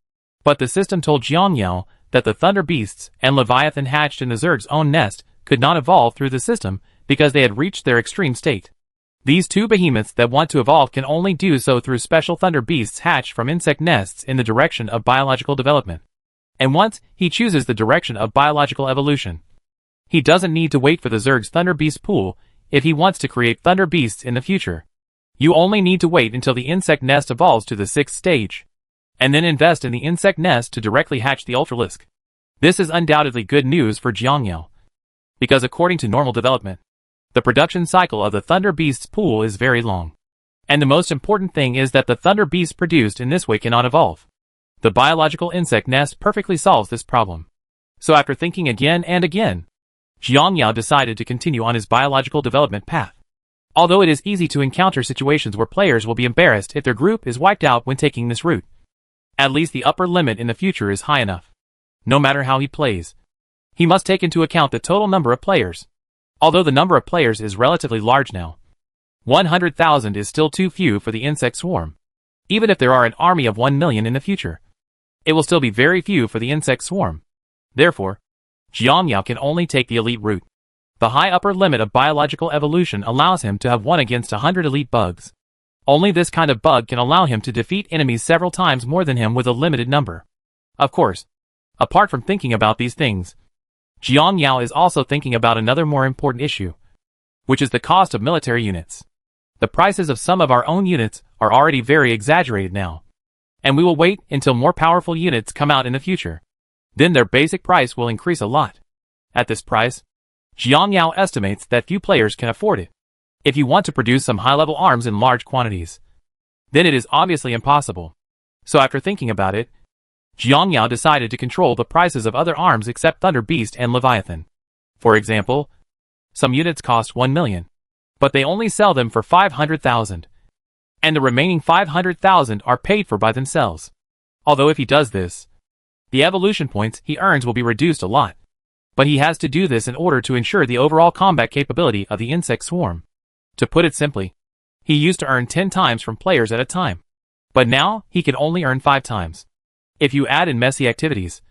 but the system told Jiang Yao that the Thunder Beasts and Leviathan hatched in the Zerg's own nest could not evolve through the system because they had reached their extreme state. These two behemoths that want to evolve can only do so through special Thunder Beasts hatched from insect nests in the direction of biological development. And once he chooses the direction of biological evolution, he doesn't need to wait for the Zerg's Thunder Beast pool if he wants to create Thunder Beasts in the future. You only need to wait until the insect nest evolves to the 6th stage, and then invest in the insect nest to directly hatch the Ultralisk. This is undoubtedly good news for Jiang Yao, because according to normal development, the production cycle of the Thunder Beast's pool is very long. And the most important thing is that the Thunder Beasts produced in this way cannot evolve. The biological insect nest perfectly solves this problem. So after thinking again and again, Jiang Yao decided to continue on his biological development path. Although it is easy to encounter situations where players will be embarrassed if their group is wiped out when taking this route, at least the upper limit in the future is high enough. No matter how he plays, he must take into account the total number of players. Although the number of players is relatively large now, 100,000 is still too few for the insect swarm. Even if there are an army of 1 million in the future, it will still be very few for the insect swarm. Therefore, Jiang Yao can only take the elite route. The high upper limit of biological evolution allows him to have 1 against 100 elite bugs. Only this kind of bug can allow him to defeat enemies several times more than him with a limited number. Of course, apart from thinking about these things, Jiang Yao is also thinking about another more important issue, which is the cost of military units. The prices of some of our own units are already very exaggerated now, and we will wait until more powerful units come out in the future. Then their basic price will increase a lot. At this price, Jiang Yao estimates that few players can afford it. If you want to produce some high-level arms in large quantities, then it is obviously impossible. So after thinking about it, Jiang Yao decided to control the prices of other arms except Thunder Beast and Leviathan. For example, some units cost 1 million, but they only sell them for 500,000. And the remaining 500,000 are paid for by themselves. Although if he does this, the evolution points he earns will be reduced a lot. But he has to do this in order to ensure the overall combat capability of the insect swarm. To put it simply, he used to earn 10 times from players at a time. But now, he can only earn 5 times. If you add in messy activities,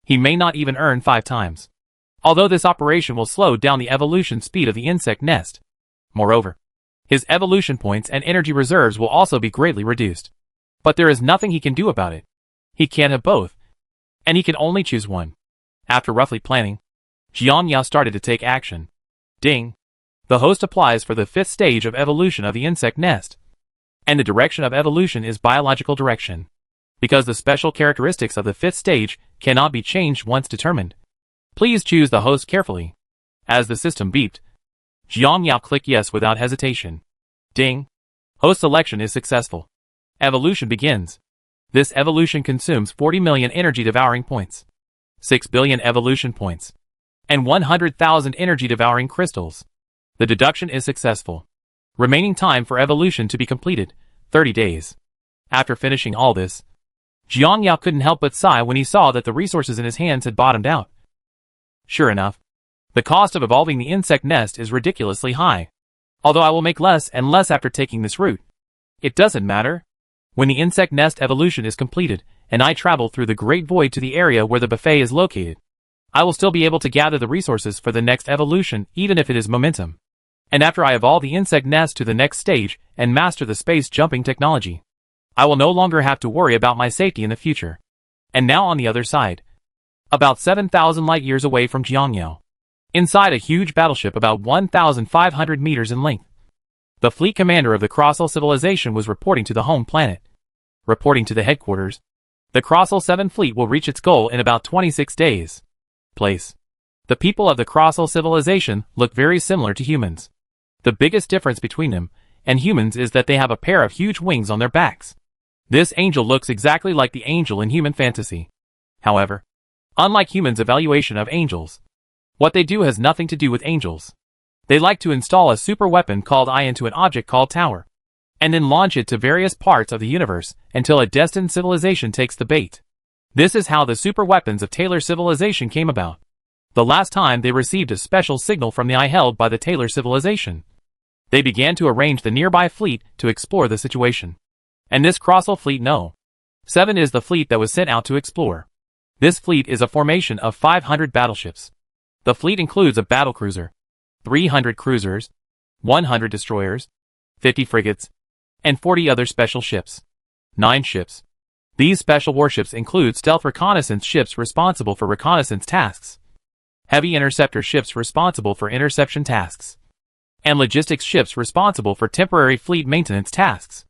he may not even earn 5 times. Although this operation will slow down the evolution speed of the insect nest. Moreover, his evolution points and energy reserves will also be greatly reduced. But there is nothing he can do about it. He can't have both, and he can only choose one. After roughly planning, Jiang Yao started to take action. Ding! The host applies for the 5th stage of evolution of the insect nest. And the direction of evolution is biological direction. Because the special characteristics of the 5th stage cannot be changed once determined. Please choose the host carefully. As the system beeped, Jiang Yao clicked yes without hesitation. Ding! Host selection is successful. Evolution begins. This evolution consumes 40 million energy-devouring points, 6 billion evolution points, and 100,000 energy-devouring crystals. The deduction is successful. Remaining time for evolution to be completed, 30 days. After finishing all this, Jiang Yao couldn't help but sigh when he saw that the resources in his hands had bottomed out. Sure enough, the cost of evolving the insect nest is ridiculously high. Although I will make less and less after taking this route. It doesn't matter. When the insect nest evolution is completed, and I travel through the great void to the area where the buffet is located, I will still be able to gather the resources for the next evolution, even if it is momentum. And after I evolve the insect nest to the next stage and master the space jumping technology, I will no longer have to worry about my safety in the future. And now on the other side, about 7,000 light years away from Jiangyao, inside a huge battleship about 1,500 meters in length, the fleet commander of the Crossel civilization was reporting to the home planet. Reporting to the headquarters, the Crossel 7 fleet will reach its goal in about 26 days. Place. The people of the Crossel civilization look very similar to humans. The biggest difference between them and humans is that they have a pair of huge wings on their backs. This angel looks exactly like the angel in human fantasy. However, unlike humans' evaluation of angels, what they do has nothing to do with angels. They like to install a super weapon called Eye into an object called Tower, and then launch it to various parts of the universe until a destined civilization takes the bait. This is how the super weapons of Taylor civilization came about. The last time they received a special signal from the eye held by the Taylor civilization, they began to arrange the nearby fleet to explore the situation. And this Crossel fleet No. 7 is the fleet that was sent out to explore. This fleet is a formation of 500 battleships. The fleet includes a battlecruiser, 300 cruisers, 100 destroyers, 50 frigates, and 40 other special ships. 9 ships. These special warships include stealth reconnaissance ships responsible for reconnaissance tasks, heavy interceptor ships responsible for interception tasks, and logistics ships responsible for temporary fleet maintenance tasks.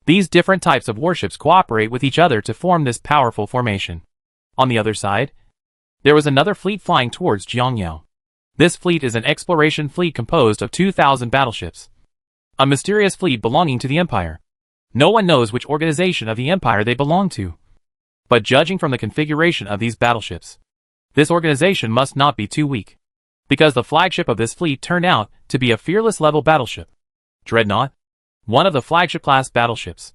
These different types of warships cooperate with each other to form this powerful formation. On the other side, there was another fleet flying towards Jiangyao. This fleet is an exploration fleet composed of 2,000 battleships. A mysterious fleet belonging to the Empire. No one knows which organization of the Empire they belong to. But judging from the configuration of these battleships, this organization must not be too weak. Because the flagship of this fleet turned out to be a fearless level battleship. Dreadnought? One of the flagship class battleships.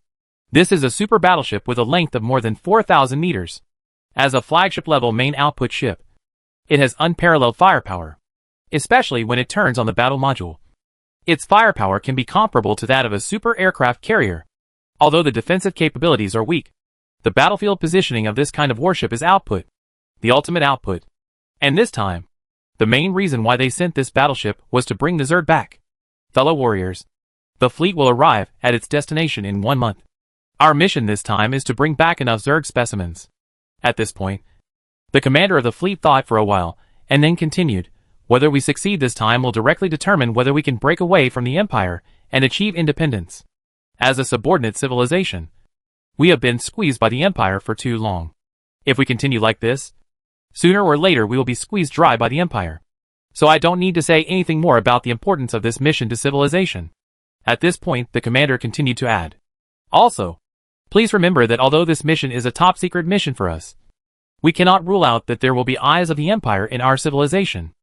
This is a super battleship with a length of more than 4,000 meters. As a flagship level main output ship, it has unparalleled firepower, especially when it turns on the battle module. Its firepower can be comparable to that of a super aircraft carrier. Although the defensive capabilities are weak, the battlefield positioning of this kind of warship is output, the ultimate output. And this time, the main reason why they sent this battleship was to bring the Zerg back. Fellow warriors, the fleet will arrive at its destination in 1 month. Our mission this time is to bring back enough Zerg specimens. At this point, the commander of the fleet thought for a while, and then continued, whether we succeed this time will directly determine whether we can break away from the Empire and achieve independence. As a subordinate civilization, we have been squeezed by the Empire for too long. If we continue like this, sooner or later we will be squeezed dry by the Empire. So I don't need to say anything more about the importance of this mission to civilization. At this point, the commander continued to add. Also, please remember that although this mission is a top secret mission for us, we cannot rule out that there will be eyes of the Empire in our civilization.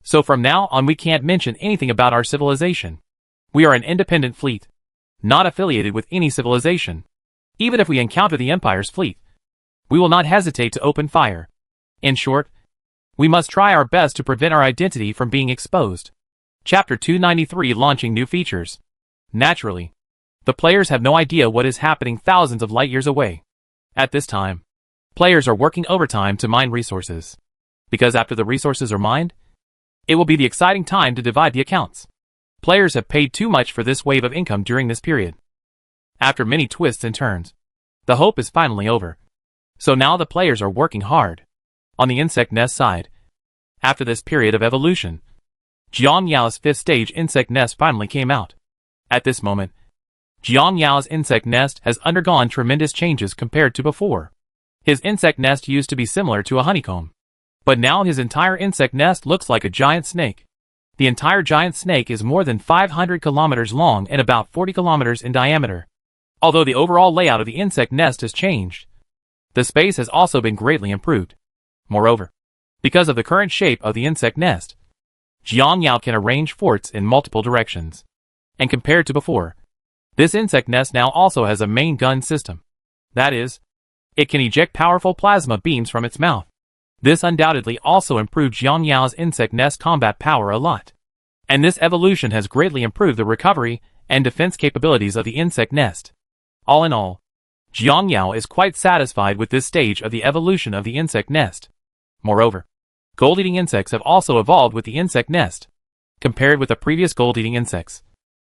So from now on we can't mention anything about our civilization. We are an independent fleet, not affiliated with any civilization. Even if we encounter the Empire's fleet, we will not hesitate to open fire. In short, we must try our best to prevent our identity from being exposed. Chapter 293 Launching New Features. Naturally, the players have no idea what is happening thousands of light years away. At this time, players are working overtime to mine resources. Because after the resources are mined, it will be the exciting time to divide the accounts. Players have paid too much for this wave of income during this period. After many twists and turns, the hope is finally over. So now the players are working hard. On the insect nest side, after this period of evolution, Jiang Yao's 5th stage insect nest finally came out. At this moment, Jiang Yao's insect nest has undergone tremendous changes compared to before. His insect nest used to be similar to a honeycomb, but now his entire insect nest looks like a giant snake. The entire giant snake is more than 500 kilometers long and about 40 kilometers in diameter. Although the overall layout of the insect nest has changed, the space has also been greatly improved. Moreover, because of the current shape of the insect nest, Jiang Yao can arrange forts in multiple directions. And compared to before, this insect nest now also has a main gun system. That is, it can eject powerful plasma beams from its mouth. This undoubtedly also improved Jiang Yao's insect nest combat power a lot. And this evolution has greatly improved the recovery and defense capabilities of the insect nest. All in all, Jiang Yao is quite satisfied with this stage of the evolution of the insect nest. Moreover, gold-eating insects have also evolved with the insect nest. Compared with the previous gold-eating insects,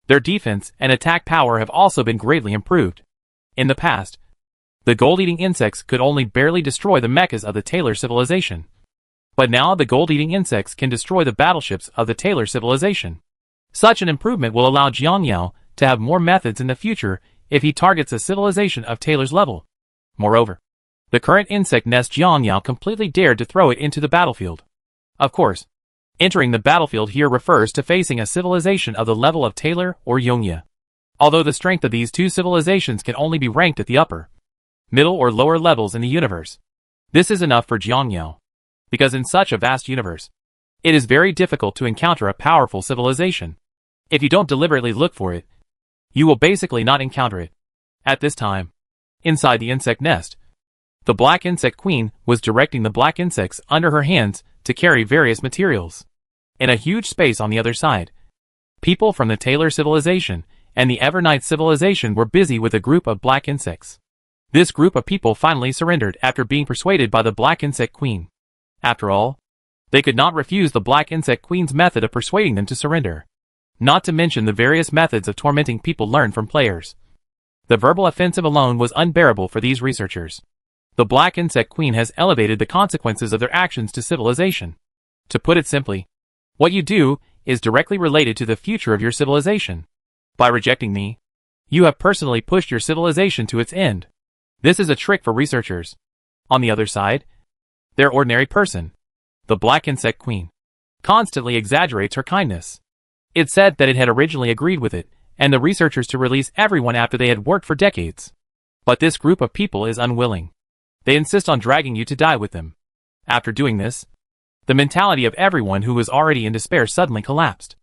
their defense and attack power have also been greatly improved. In the past, the gold-eating insects could only barely destroy the mechas of the Taylor civilization. But now the gold-eating insects can destroy the battleships of the Taylor civilization. Such an improvement will allow Jiang Yao to have more methods in the future if he targets a civilization of Taylor's level. Moreover, the current insect nest Jiang Yao completely dared to throw it into the battlefield. Of course, entering the battlefield here refers to facing a civilization of the level of Taylor or Yongya. Although the strength of these two civilizations can only be ranked at the upper, middle or lower levels in the universe. This is enough for Jiang Yao, because in such a vast universe, it is very difficult to encounter a powerful civilization. If you don't deliberately look for it, you will basically not encounter it. At this time, inside the insect nest, the Black Insect Queen was directing the black insects under her hands to carry various materials. In a huge space on the other side, people from the Taylor civilization and the Evernight civilization were busy with a group of black insects. This group of people finally surrendered after being persuaded by the Black Insect Queen. After all, they could not refuse the Black Insect Queen's method of persuading them to surrender. Not to mention the various methods of tormenting people learned from players. The verbal offensive alone was unbearable for these researchers. The Black Insect Queen has elevated the consequences of their actions to civilization. To put it simply, what you do is directly related to the future of your civilization. By rejecting me, you have personally pushed your civilization to its end. This is a trick for researchers. On the other side, their ordinary person, the Black Insect Queen, constantly exaggerates her kindness. It said that it had originally agreed with it, and the researchers to release everyone after they had worked for decades. But this group of people is unwilling. They insist on dragging you to die with them. After doing this, the mentality of everyone who was already in despair suddenly collapsed.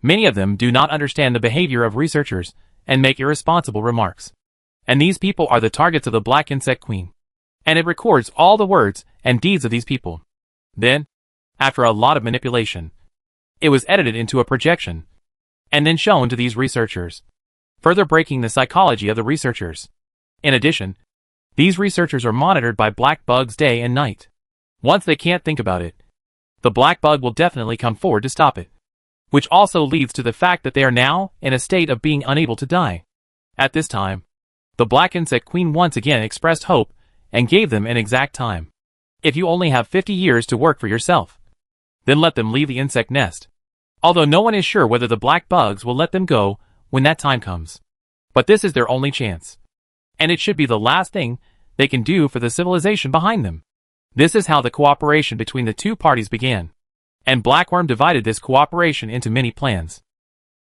Many of them do not understand the behavior of researchers and make irresponsible remarks. And these people are the targets of the Black Insect Queen. And it records all the words and deeds of these people. Then, after a lot of manipulation, it was edited into a projection, and then shown to these researchers, further breaking the psychology of the researchers. In addition, these researchers are monitored by black bugs day and night. Once they can't think about it, the black bug will definitely come forward to stop it. Which also leads to the fact that they are now in a state of being unable to die. At this time, the Black Insect Queen once again expressed hope and gave them an exact time. If you only have 50 years to work for yourself, then let them leave the insect nest. Although no one is sure whether the black bugs will let them go when that time comes. But this is their only chance. And it should be the last thing they can do for the civilization behind them. This is how the cooperation between the two parties began. And Blackworm divided this cooperation into many plans.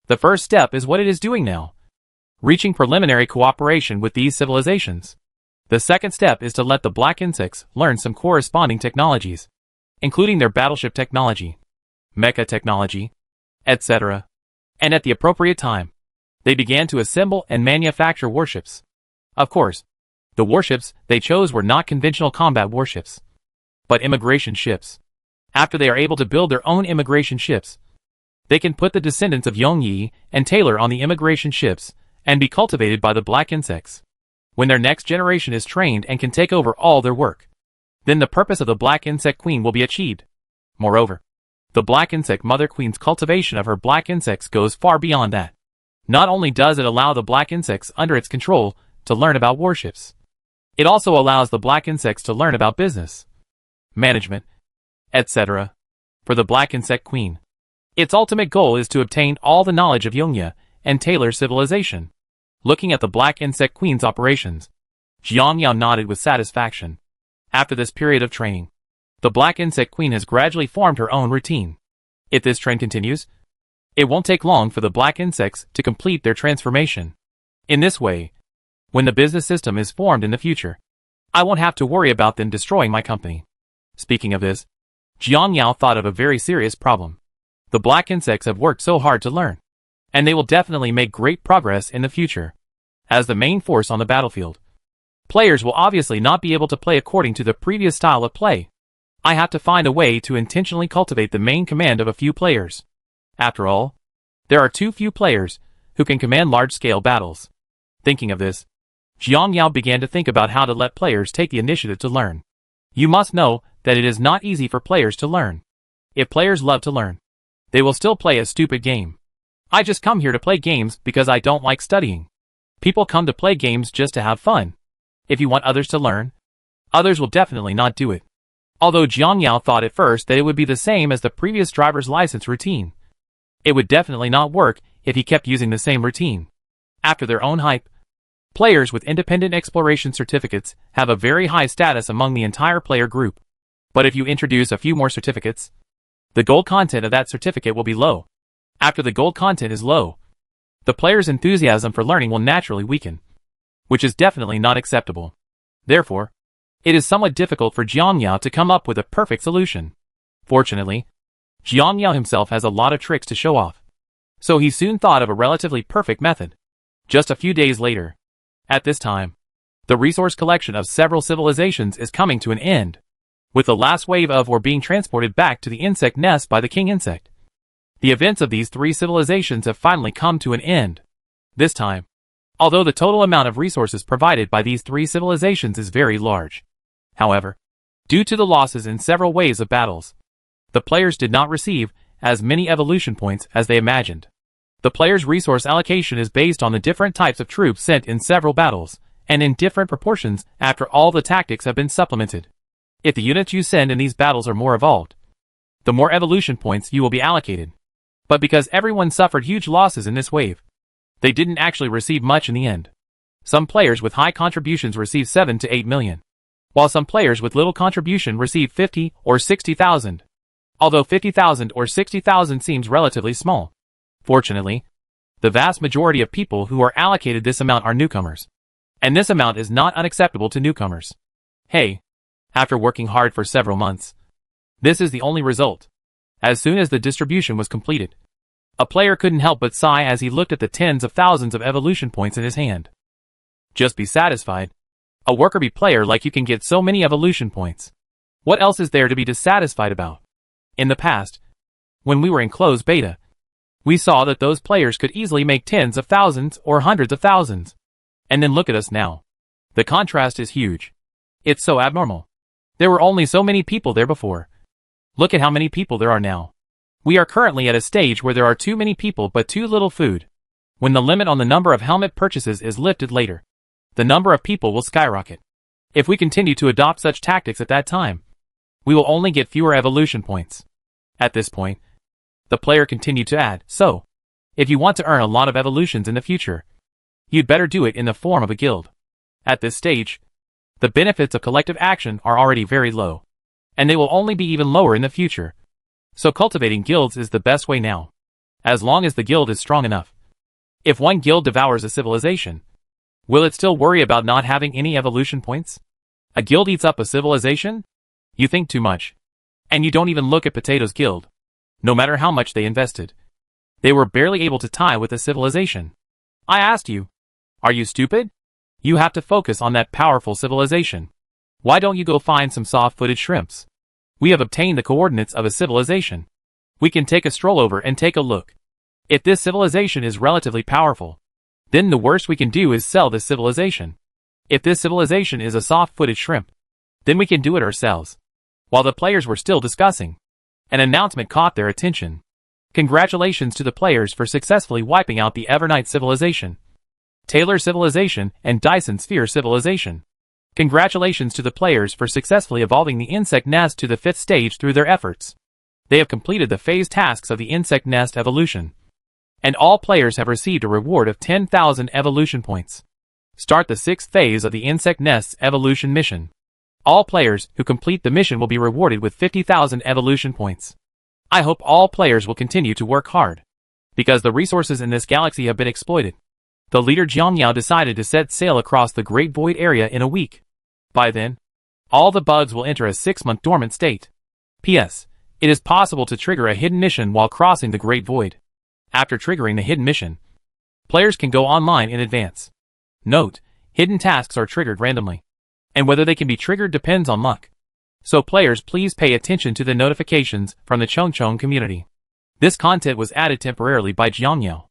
The first step is what it is doing now. Reaching preliminary cooperation with these civilizations. The second step is to let the black insects learn some corresponding technologies, including their battleship technology, mecha technology, etc. And at the appropriate time, they began to assemble and manufacture warships. Of course, the warships they chose were not conventional combat warships, but immigration ships. After they are able to build their own immigration ships, they can put the descendants of Yongyi and Taylor on the immigration ships and be cultivated by the black insects. When their next generation is trained and can take over all their work, then the purpose of the Black Insect Queen will be achieved. Moreover, the Black Insect Mother Queen's cultivation of her black insects goes far beyond that. Not only does it allow the black insects under its control to learn about warships, It also allows the black insects to learn about business, management, etc. For the Black Insect Queen, its ultimate goal is to obtain all the knowledge of Yongya and Taylor civilization. Looking at the Black Insect Queen's operations, Jiang Yao nodded with satisfaction. After this period of training, the Black Insect Queen has gradually formed her own routine. If this trend continues, it won't take long for the black insects to complete their transformation. In this way, when the business system is formed in the future, I won't have to worry about them destroying my company. Speaking of this, Jiang Yao thought of a very serious problem. The black insects have worked so hard to learn, and they will definitely make great progress in the future. As the main force on the battlefield, players will obviously not be able to play according to the previous style of play. I have to find a way to intentionally cultivate the main command of a few players. After all, there are too few players who can command large-scale battles. Thinking of this, Jiang Yao began to think about how to let players take the initiative to learn. You must know that it is not easy for players to learn. If players love to learn, they will still play a stupid game. I just come here to play games because I don't like studying. People come to play games just to have fun. If you want others to learn, others will definitely not do it. Although Jiang Yao thought at first that it would be the same as the previous driver's license routine, it would definitely not work if he kept using the same routine. After their own hype, players with independent exploration certificates have a very high status among the entire player group. But if you introduce a few more certificates, the gold content of that certificate will be low. After the gold content is low, the player's enthusiasm for learning will naturally weaken, which is definitely not acceptable. Therefore, it is somewhat difficult for Jiang Yao to come up with a perfect solution. Fortunately, Jiang Yao himself has a lot of tricks to show off, so he soon thought of a relatively perfect method. Just a few days later, at this time, the resource collection of several civilizations is coming to an end, with the last wave of or being transported back to the insect nest by the king insect. The events of these three civilizations have finally come to an end. This time, although the total amount of resources provided by these three civilizations is very large, however, due to the losses in several waves of battles, the players did not receive as many evolution points as they imagined. The players' resource allocation is based on the different types of troops sent in several battles, and in different proportions after all the tactics have been supplemented. If the units you send in these battles are more evolved, the more evolution points you will be allocated. But because everyone suffered huge losses in this wave, they didn't actually receive much in the end. Some players with high contributions received 7 to 8 million, while some players with little contribution received 50 or 60,000. Although 50,000 or 60,000 seems relatively small. Fortunately, the vast majority of people who are allocated this amount are newcomers, and this amount is not unacceptable to newcomers. Hey, after working hard for several months, this is the only result. As soon as the distribution was completed, a player couldn't help but sigh as he looked at the tens of thousands of evolution points in his hand. Just be satisfied. A worker bee player like you can get so many evolution points. What else is there to be dissatisfied about? In the past, when we were in closed beta, we saw that those players could easily make tens of thousands or hundreds of thousands. And then look at us now. The contrast is huge. It's so abnormal. There were only so many people there before. Look at how many people there are now. We are currently at a stage where there are too many people but too little food. When the limit on the number of helmet purchases is lifted later, the number of people will skyrocket. If we continue to adopt such tactics at that time, we will only get fewer evolution points. At this point, the player continued to add, so, if you want to earn a lot of evolutions in the future, you'd better do it in the form of a guild. At this stage, the benefits of collective action are already very low, and they will only be even lower in the future. So cultivating guilds is the best way now, as long as the guild is strong enough. If one guild devours a civilization, will it still worry about not having any evolution points? A guild eats up a civilization? You think too much. And you don't even look at Potato's guild. No matter how much they invested, they were barely able to tie with a civilization. I asked you, are you stupid? You have to focus on that powerful civilization. Why don't you go find some soft-footed shrimps? We have obtained the coordinates of a civilization. We can take a stroll over and take a look. If this civilization is relatively powerful, then the worst we can do is sell this civilization. If this civilization is a soft-footed shrimp, then we can do it ourselves. While the players were still discussing, an announcement caught their attention. Congratulations to the players for successfully wiping out the Evernight civilization, Taylor civilization, and Dyson Sphere civilization. Congratulations to the players for successfully evolving the insect nest to the 5th stage through their efforts. They have completed the phase tasks of the insect nest evolution. And all players have received a reward of 10,000 evolution points. Start the 6th phase of the insect nest's evolution mission. All players who complete the mission will be rewarded with 50,000 evolution points. I hope all players will continue to work hard, because the resources in this galaxy have been exploited. The leader Jiang Yao decided to set sail across the Great Void area in a week. By then, all the bugs will enter a 6-month dormant state. P.S. It is possible to trigger a hidden mission while crossing the Great Void. After triggering the hidden mission, players can go online in advance. Note, hidden tasks are triggered randomly, and whether they can be triggered depends on luck. So players please pay attention to the notifications from the Chongchong community. This content was added temporarily by Jiang Yao,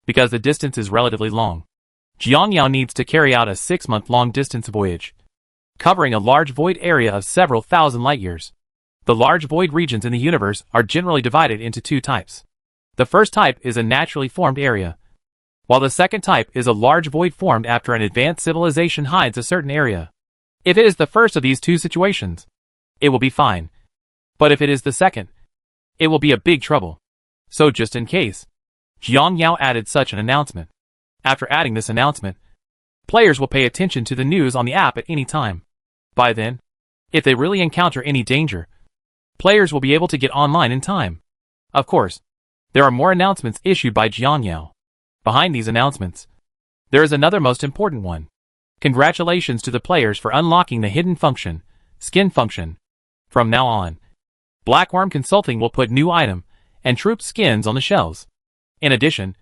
because the distance is relatively long. Jiang Yao needs to carry out a 6-month-long distance voyage, covering a large void area of several thousand light-years. The large void regions in the universe are generally divided into 2 types. The first type is a naturally formed area, while the second type is a large void formed after an advanced civilization hides a certain area. If it is the first of these 2 situations, it will be fine. But if it is the second, it will be a big trouble. So just in case, Jiang Yao added such an announcement. After adding this announcement, players will pay attention to the news on the app at any time. By then, if they really encounter any danger, players will be able to get online in time. Of course, there are more announcements issued by Jiang Yao. Behind these announcements, there is another most important one. Congratulations to the players for unlocking the hidden function, skin function. From now on, Blackworm Consulting will put new item and troop skins on the shelves. In addition,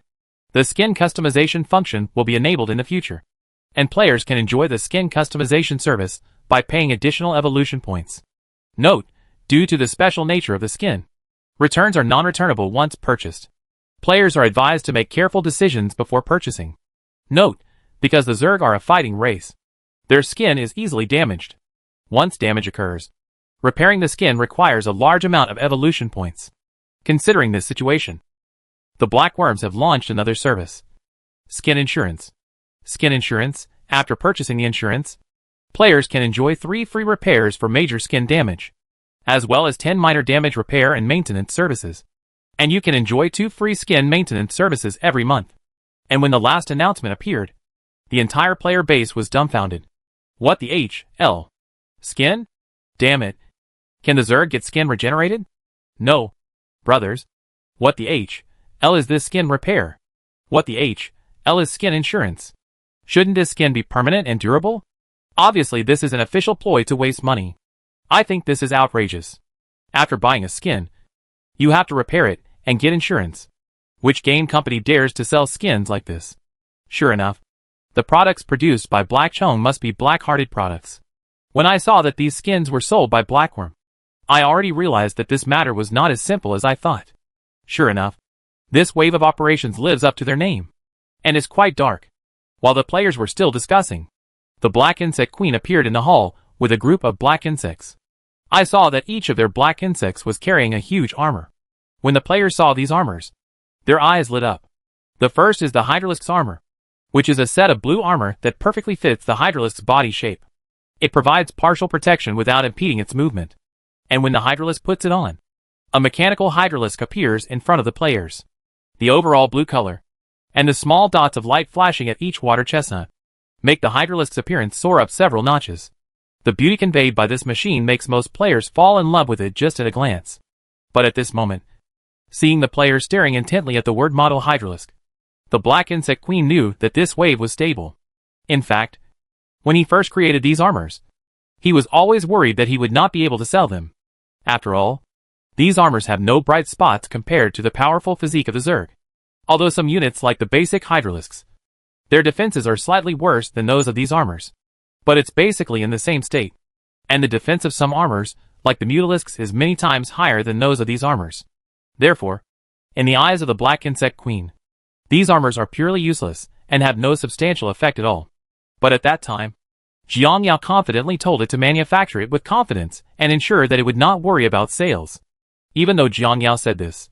the skin customization function will be enabled in the future, and players can enjoy the skin customization service by paying additional evolution points. Note, due to the special nature of the skin, returns are non-returnable once purchased. Players are advised to make careful decisions before purchasing. Note, because the Zerg are a fighting race, their skin is easily damaged. Once damage occurs, repairing the skin requires a large amount of evolution points. Considering this situation, the Black Worms have launched another service. Skin Insurance. Skin Insurance, after purchasing the insurance, players can enjoy 3 free repairs for major skin damage, as well as 10 minor damage repair and maintenance services. And you can enjoy 2 free skin maintenance services every month. And when the last announcement appeared, the entire player base was dumbfounded. What the H.L.? Skin? Damn it. Can the Zerg get skin regenerated? No. Brothers. What the H.L. is this skin repair? What the H.L. is skin insurance? Shouldn't this skin be permanent and durable? Obviously this is an official ploy to waste money. I think this is outrageous. After buying a skin, you have to repair it and get insurance. Which game company dares to sell skins like this? Sure enough, the products produced by Black Chong must be black-hearted products. When I saw that these skins were sold by Blackworm, I already realized that this matter was not as simple as I thought. Sure enough, this wave of operations lives up to their name, and is quite dark. While the players were still discussing, the Black Insect Queen appeared in the hall with a group of black insects. I saw that each of their black insects was carrying a huge armor. When the players saw these armors, their eyes lit up. The first is the Hydralisk's armor, which is a set of blue armor that perfectly fits the Hydralisk's body shape. It provides partial protection without impeding its movement. And when the Hydralisk puts it on, a mechanical Hydralisk appears in front of the players. The overall blue color, and the small dots of light flashing at each water chestnut, make the Hydralisk's appearance soar up several notches. The beauty conveyed by this machine makes most players fall in love with it just at a glance. But at this moment, seeing the players staring intently at the word model Hydralisk, the Black Insect Queen knew that this wave was stable. In fact, when he first created these armors, he was always worried that he would not be able to sell them. After all, these armors have no bright spots compared to the powerful physique of the Zerg. Although some units like the basic Hydralisks, their defenses are slightly worse than those of these armors. But it's basically in the same state. And the defense of some armors, like the Mutalisks, is many times higher than those of these armors. Therefore, in the eyes of the Black Insect Queen, these armors are purely useless and have no substantial effect at all. But at that time, Jiang Yao confidently told it to manufacture it with confidence and ensure that it would not worry about sales. Even though Jiang Yao said this,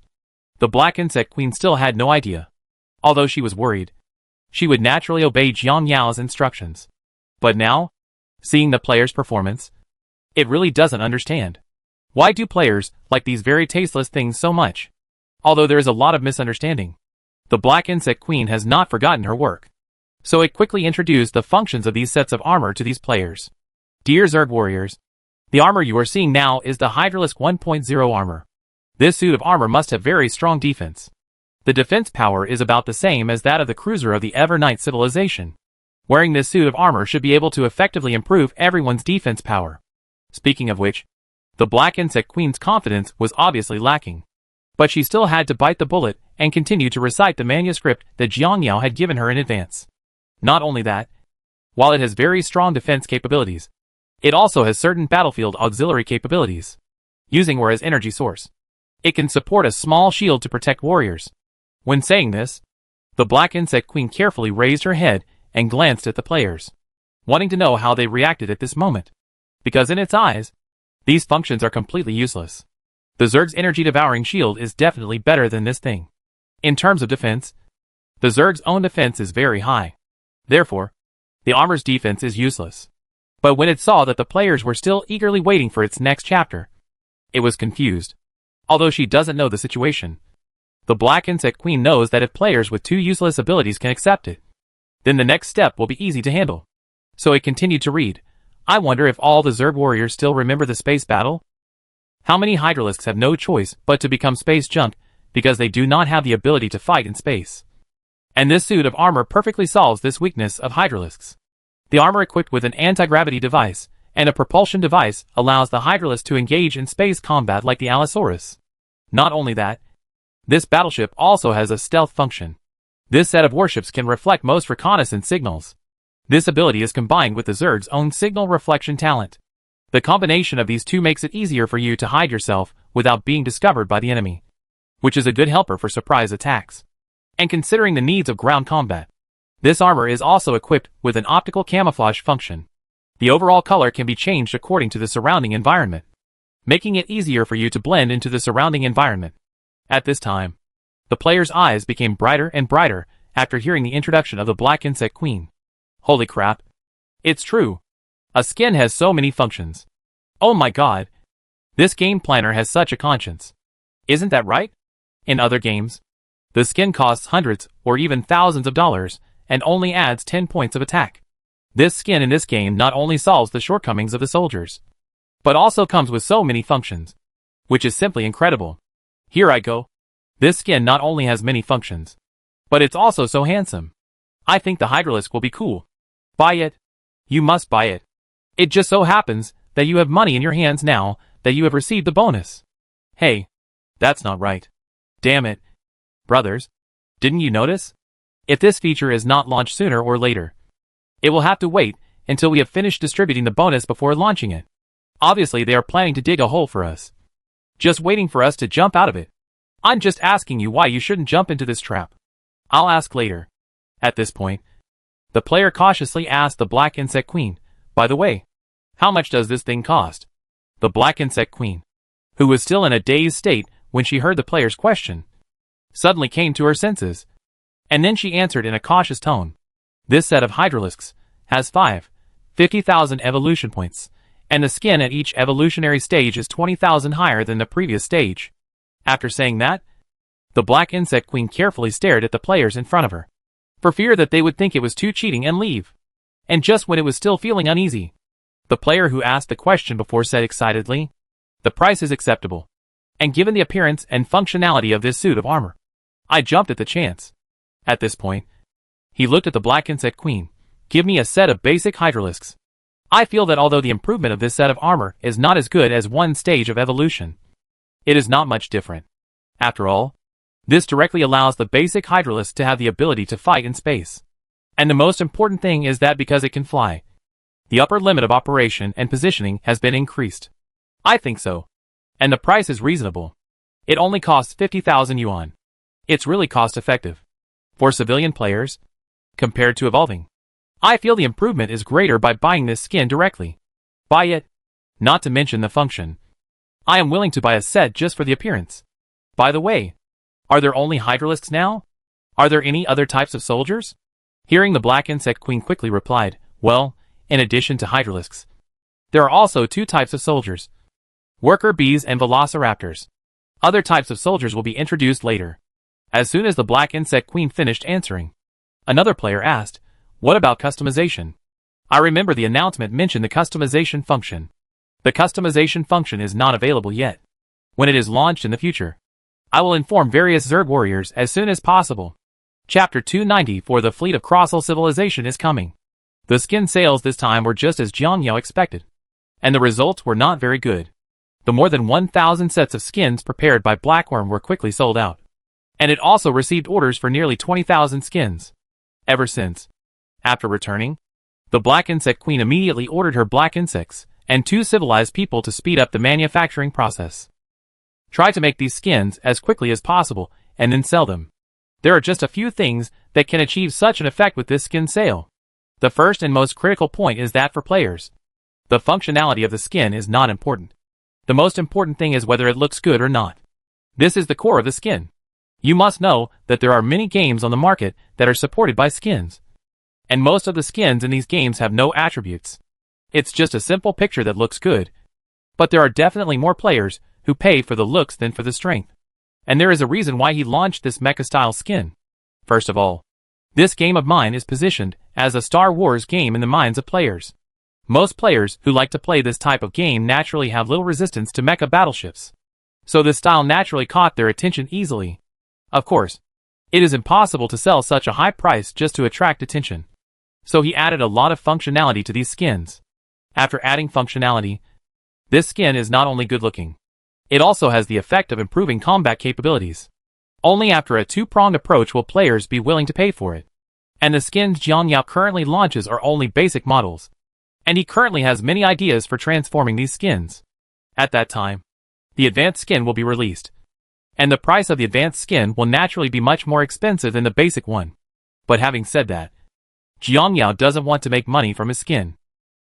the Black Insect Queen still had no idea. Although she was worried, she would naturally obey Jiang Yao's instructions. But now, Seeing the player's performance, it really doesn't understand. Why do players like these very tasteless things so much? Although there is a lot of misunderstanding, the Black Insect Queen has not forgotten her work. So it quickly introduced the functions of these sets of armor to these players. Dear Zerg warriors, the armor you are seeing now is the Hydralisk 1.0 armor. This suit of armor must have very strong defense. The defense power is about the same as that of the cruiser of the Evernight civilization. Wearing this suit of armor should be able to effectively improve everyone's defense power. Speaking of which, the Black Insect Queen's confidence was obviously lacking. But she still had to bite the bullet and continue to recite the manuscript that Jiangyao had given her in advance. Not only that, while it has very strong defense capabilities, it also has certain battlefield auxiliary capabilities. Using War as energy source, it can support a small shield to protect warriors. When saying this, the Black Insect Queen carefully raised her head and glanced at the players, wanting to know how they reacted at this moment. Because in its eyes, these functions are completely useless. The Zerg's energy-devouring shield is definitely better than this thing. In terms of defense, the Zerg's own defense is very high. Therefore, the armor's defense is useless. But when it saw that the players were still eagerly waiting for its next chapter, it was confused. Although she doesn't know the situation, the Black Insect Queen knows that if players with two useless abilities can accept it, then the next step will be easy to handle. So it continued to read, I wonder if all the Zerg warriors still remember the space battle? How many Hydralisks have no choice but to become space junk because they do not have the ability to fight in space? And this suit of armor perfectly solves this weakness of Hydralisks. The armor equipped with an anti-gravity device and a propulsion device allows the Hydralisk to engage in space combat like the Allosaurus. Not only that, this battleship also has a stealth function. This set of warships can reflect most reconnaissance signals. This ability is combined with the Zerg's own signal reflection talent. The combination of these two makes it easier for you to hide yourself without being discovered by the enemy, which is a good helper for surprise attacks. And considering the needs of ground combat, this armor is also equipped with an optical camouflage function. The overall color can be changed according to the surrounding environment, making it easier for you to blend into the surrounding environment. At this time, the player's eyes became brighter and brighter after hearing the introduction of the Black Insect Queen. Holy crap. It's true. A skin has so many functions. Oh my god. This game planner has such a conscience. Isn't that right? In other games, the skin costs hundreds or even thousands of dollars and only adds 10 points of attack. This skin in this game not only solves the shortcomings of the soldiers, but also comes with so many functions, which is simply incredible. Here I go. This skin not only has many functions, but it's also so handsome. I think the Hydralisk will be cool. Buy it. You must buy it. It just so happens that you have money in your hands now that you have received the bonus. Hey, that's not right. Damn it. Brothers, didn't you notice? If this feature is not launched sooner or later, it will have to wait until we have finished distributing the bonus before launching it. Obviously they are planning to dig a hole for us, just waiting for us to jump out of it. I'm just asking you why you shouldn't jump into this trap. I'll ask later. At this point, the player cautiously asked the Black Insect Queen, by the way, how much does this thing cost? The Black Insect Queen, who was still in a dazed state when she heard the player's question, suddenly came to her senses. And then she answered in a cautious tone. This set of Hydralisks has 50,000 evolution points, and the skin at each evolutionary stage is 20,000 higher than the previous stage. After saying that, the Black Insect Queen carefully stared at the players in front of her, for fear that they would think it was too cheating and leave. And just when it was still feeling uneasy, the player who asked the question before said excitedly, the price is acceptable. And given the appearance and functionality of this suit of armor, I jumped at the chance. At this point, he looked at the Black Insect Queen. Give me a set of basic Hydralisks. I feel that although the improvement of this set of armor is not as good as one stage of evolution, it is not much different. After all, this directly allows the basic Hydralisk to have the ability to fight in space. And the most important thing is that because it can fly, the upper limit of operation and positioning has been increased. I think so. And the price is reasonable. It only costs 50,000 yuan. It's really cost effective. For civilian players, compared to evolving, I feel the improvement is greater by buying this skin directly. Buy it. Not to mention the function. I am willing to buy a set just for the appearance. By the way, are there only Hydralisks now? Are there any other types of soldiers? Hearing the Black Insect Queen quickly replied, well, in addition to hydralisks. There are also two types of soldiers: worker bees and velociraptors. Other types of soldiers will be introduced later. As soon as the Black Insect Queen finished answering, another player asked, "What about customization?" I remember the announcement mentioned the customization function. The customization function is not available yet. When it is launched in the future, I will inform various Zerg warriors as soon as possible. Chapter 290 for the fleet of Crossel civilization is coming. The skin sales this time were just as Jiang Yao expected, and the results were not very good. The more than 1,000 sets of skins prepared by Blackworm were quickly sold out, and it also received orders for nearly 20,000 skins. Ever since, after returning, the Black Insect Queen immediately ordered her black insects and 2 civilized people to speed up the manufacturing process. Try to make these skins as quickly as possible and then sell them. There are just a few things that can achieve such an effect with this skin sale. The first and most critical point is that for players, the functionality of the skin is not important. The most important thing is whether it looks good or not. This is the core of the skin. You must know that there are many games on the market that are supported by skins, and most of the skins in these games have no attributes. It's just a simple picture that looks good. But there are definitely more players who pay for the looks than for the strength. And there is a reason why he launched this mecha-style skin. First of all, this game of mine is positioned as a Star Wars game in the minds of players. Most players who like to play this type of game naturally have little resistance to mecha battleships. So this style naturally caught their attention easily. Of course, it is impossible to sell such a high price just to attract attention. So he added a lot of functionality to these skins. After adding functionality, this skin is not only good looking, it also has the effect of improving combat capabilities. Only after a two-pronged approach will players be willing to pay for it. And the skins Jiang Yao currently launches are only basic models. And he currently has many ideas for transforming these skins. At that time, the advanced skin will be released. And the price of the advanced skin will naturally be much more expensive than the basic one. But having said that, Jiang Yao doesn't want to make money from his skin.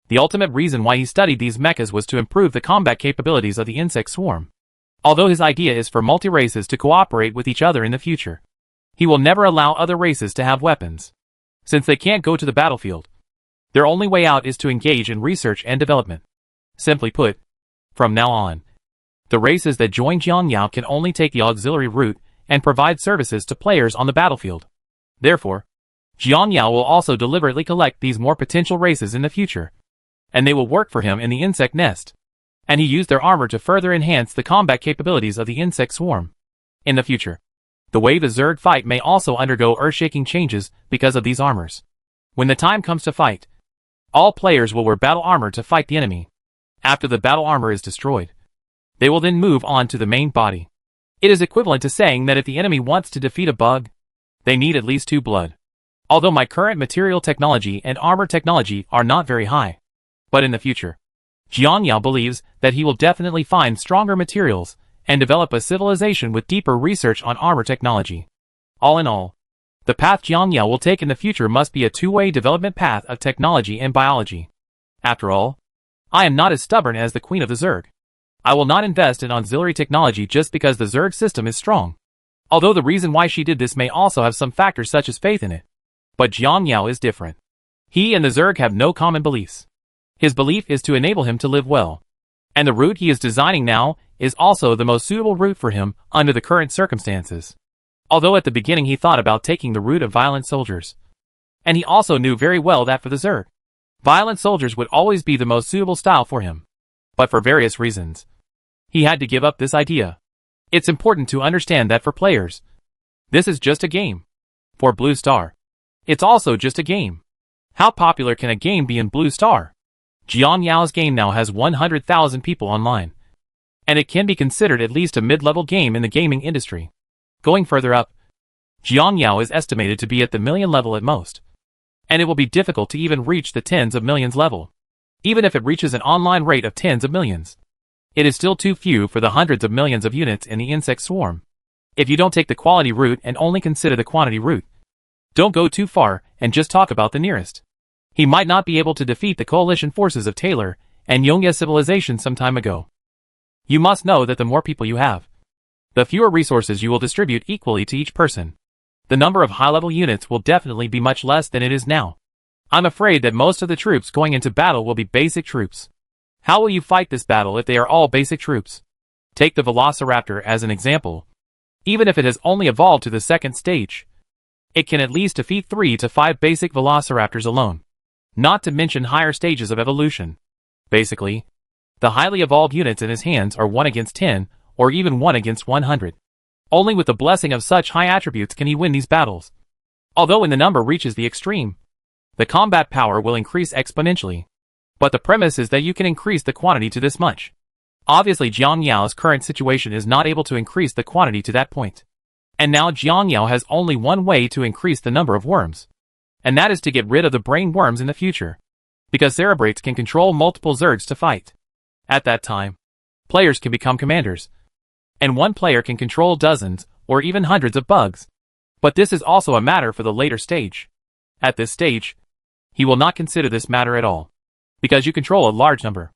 The ultimate reason why he studied these mechas was to improve the combat capabilities of the insect swarm. Although his idea is for multi-races to cooperate with each other in the future, he will never allow other races to have weapons. Since they can't go to the battlefield, their only way out is to engage in research and development. Simply put, from now on, the races that join Jiang Yao can only take the auxiliary route and provide services to players on the battlefield. Therefore, Jiang Yao will also deliberately collect these more potential races in the future, and they will work for him in the insect nest. And he used their armor to further enhance the combat capabilities of the insect swarm. In the future, the way the Zerg fight may also undergo earth-shaking changes because of these armors. When the time comes to fight, all players will wear battle armor to fight the enemy. After the battle armor is destroyed, they will then move on to the main body. It is equivalent to saying that if the enemy wants to defeat a bug, they need at least 2 blood. Although my current material technology and armor technology are not very high. But in the future, Jiang Yao believes that he will definitely find stronger materials and develop a civilization with deeper research on armor technology. All in all, the path Jiang Yao will take in the future must be a two-way development path of technology and biology. After all, I am not as stubborn as the Queen of the Zerg. I will not invest in auxiliary technology just because the Zerg system is strong. Although the reason why she did this may also have some factors such as faith in it. But Jiang Yao is different. He and the Zerg have no common beliefs. His belief is to enable him to live well. And the route he is designing now is also the most suitable route for him under the current circumstances. Although at the beginning he thought about taking the route of violent soldiers. And he also knew very well that for the Zerg, violent soldiers would always be the most suitable style for him. But for various reasons, he had to give up this idea. It's important to understand that for players, this is just a game. For Blue Star, it's also just a game. How popular can a game be in Blue Star? Jiang Yao's game now has 100,000 people online, and it can be considered at least a mid-level game in the gaming industry. Going further up, Jiang Yao is estimated to be at the million level at most, and it will be difficult to even reach the tens of millions level. Even if it reaches an online rate of tens of millions, it is still too few for the hundreds of millions of units in the insect swarm. If you don't take the quality route and only consider the quantity route, don't go too far and just talk about the nearest. He might not be able to defeat the coalition forces of Taylor and Yongya civilization some time ago. You must know that the more people you have, the fewer resources you will distribute equally to each person. The number of high-level units will definitely be much less than it is now. I'm afraid that most of the troops going into battle will be basic troops. How will you fight this battle if they are all basic troops? Take the Velociraptor as an example. Even if it has only evolved to the second stage, it can at least defeat 3 to 5 basic Velociraptors alone. Not to mention higher stages of evolution. Basically, the highly evolved units in his hands are 1 against 10, or even 1 against 100. Only with the blessing of such high attributes can he win these battles. Although when the number reaches the extreme, the combat power will increase exponentially. But the premise is that you can increase the quantity to this much. Obviously Jiang Yao's current situation is not able to increase the quantity to that point. And now Jiang Yao has only one way to increase the number of worms. And that is to get rid of the brain worms in the future. Because Cerebrates can control multiple Zergs to fight. At that time, players can become commanders. And one player can control dozens, or even hundreds of bugs. But this is also a matter for the later stage. At this stage, he will not consider this matter at all. Because you control a large number.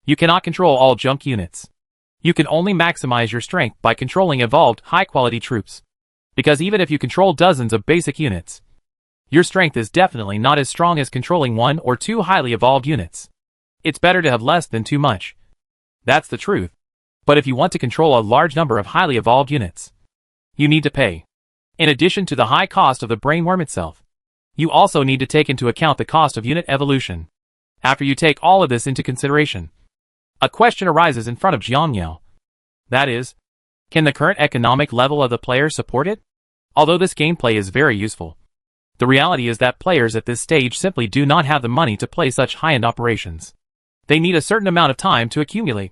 You cannot control all junk units. You can only maximize your strength by controlling evolved, high-quality troops. Because even if you control dozens of basic units, your strength is definitely not as strong as controlling 1 or 2 highly evolved units. It's better to have less than too much. That's the truth. But if you want to control a large number of highly evolved units, you need to pay. In addition to the high cost of the brainworm itself, you also need to take into account the cost of unit evolution. After you take all of this into consideration, a question arises in front of Jiang Yao. That is, can the current economic level of the player support it? Although this gameplay is very useful, the reality is that players at this stage simply do not have the money to play such high-end operations. They need a certain amount of time to accumulate.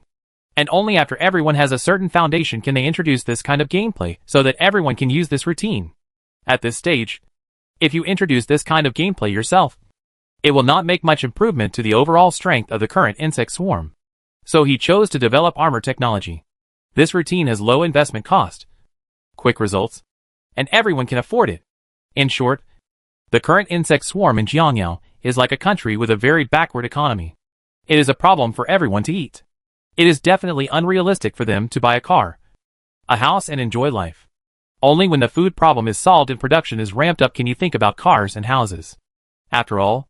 And only after everyone has a certain foundation can they introduce this kind of gameplay so that everyone can use this routine. At this stage, if you introduce this kind of gameplay yourself, it will not make much improvement to the overall strength of the current insect swarm. So he chose to develop armor technology. This routine has low investment cost, quick results, and everyone can afford it. In short, the current insect swarm in Jiangyao is like a country with a very backward economy. It is a problem for everyone to eat. It is definitely unrealistic for them to buy a car, a house and enjoy life. Only when the food problem is solved and production is ramped up can you think about cars and houses. After all,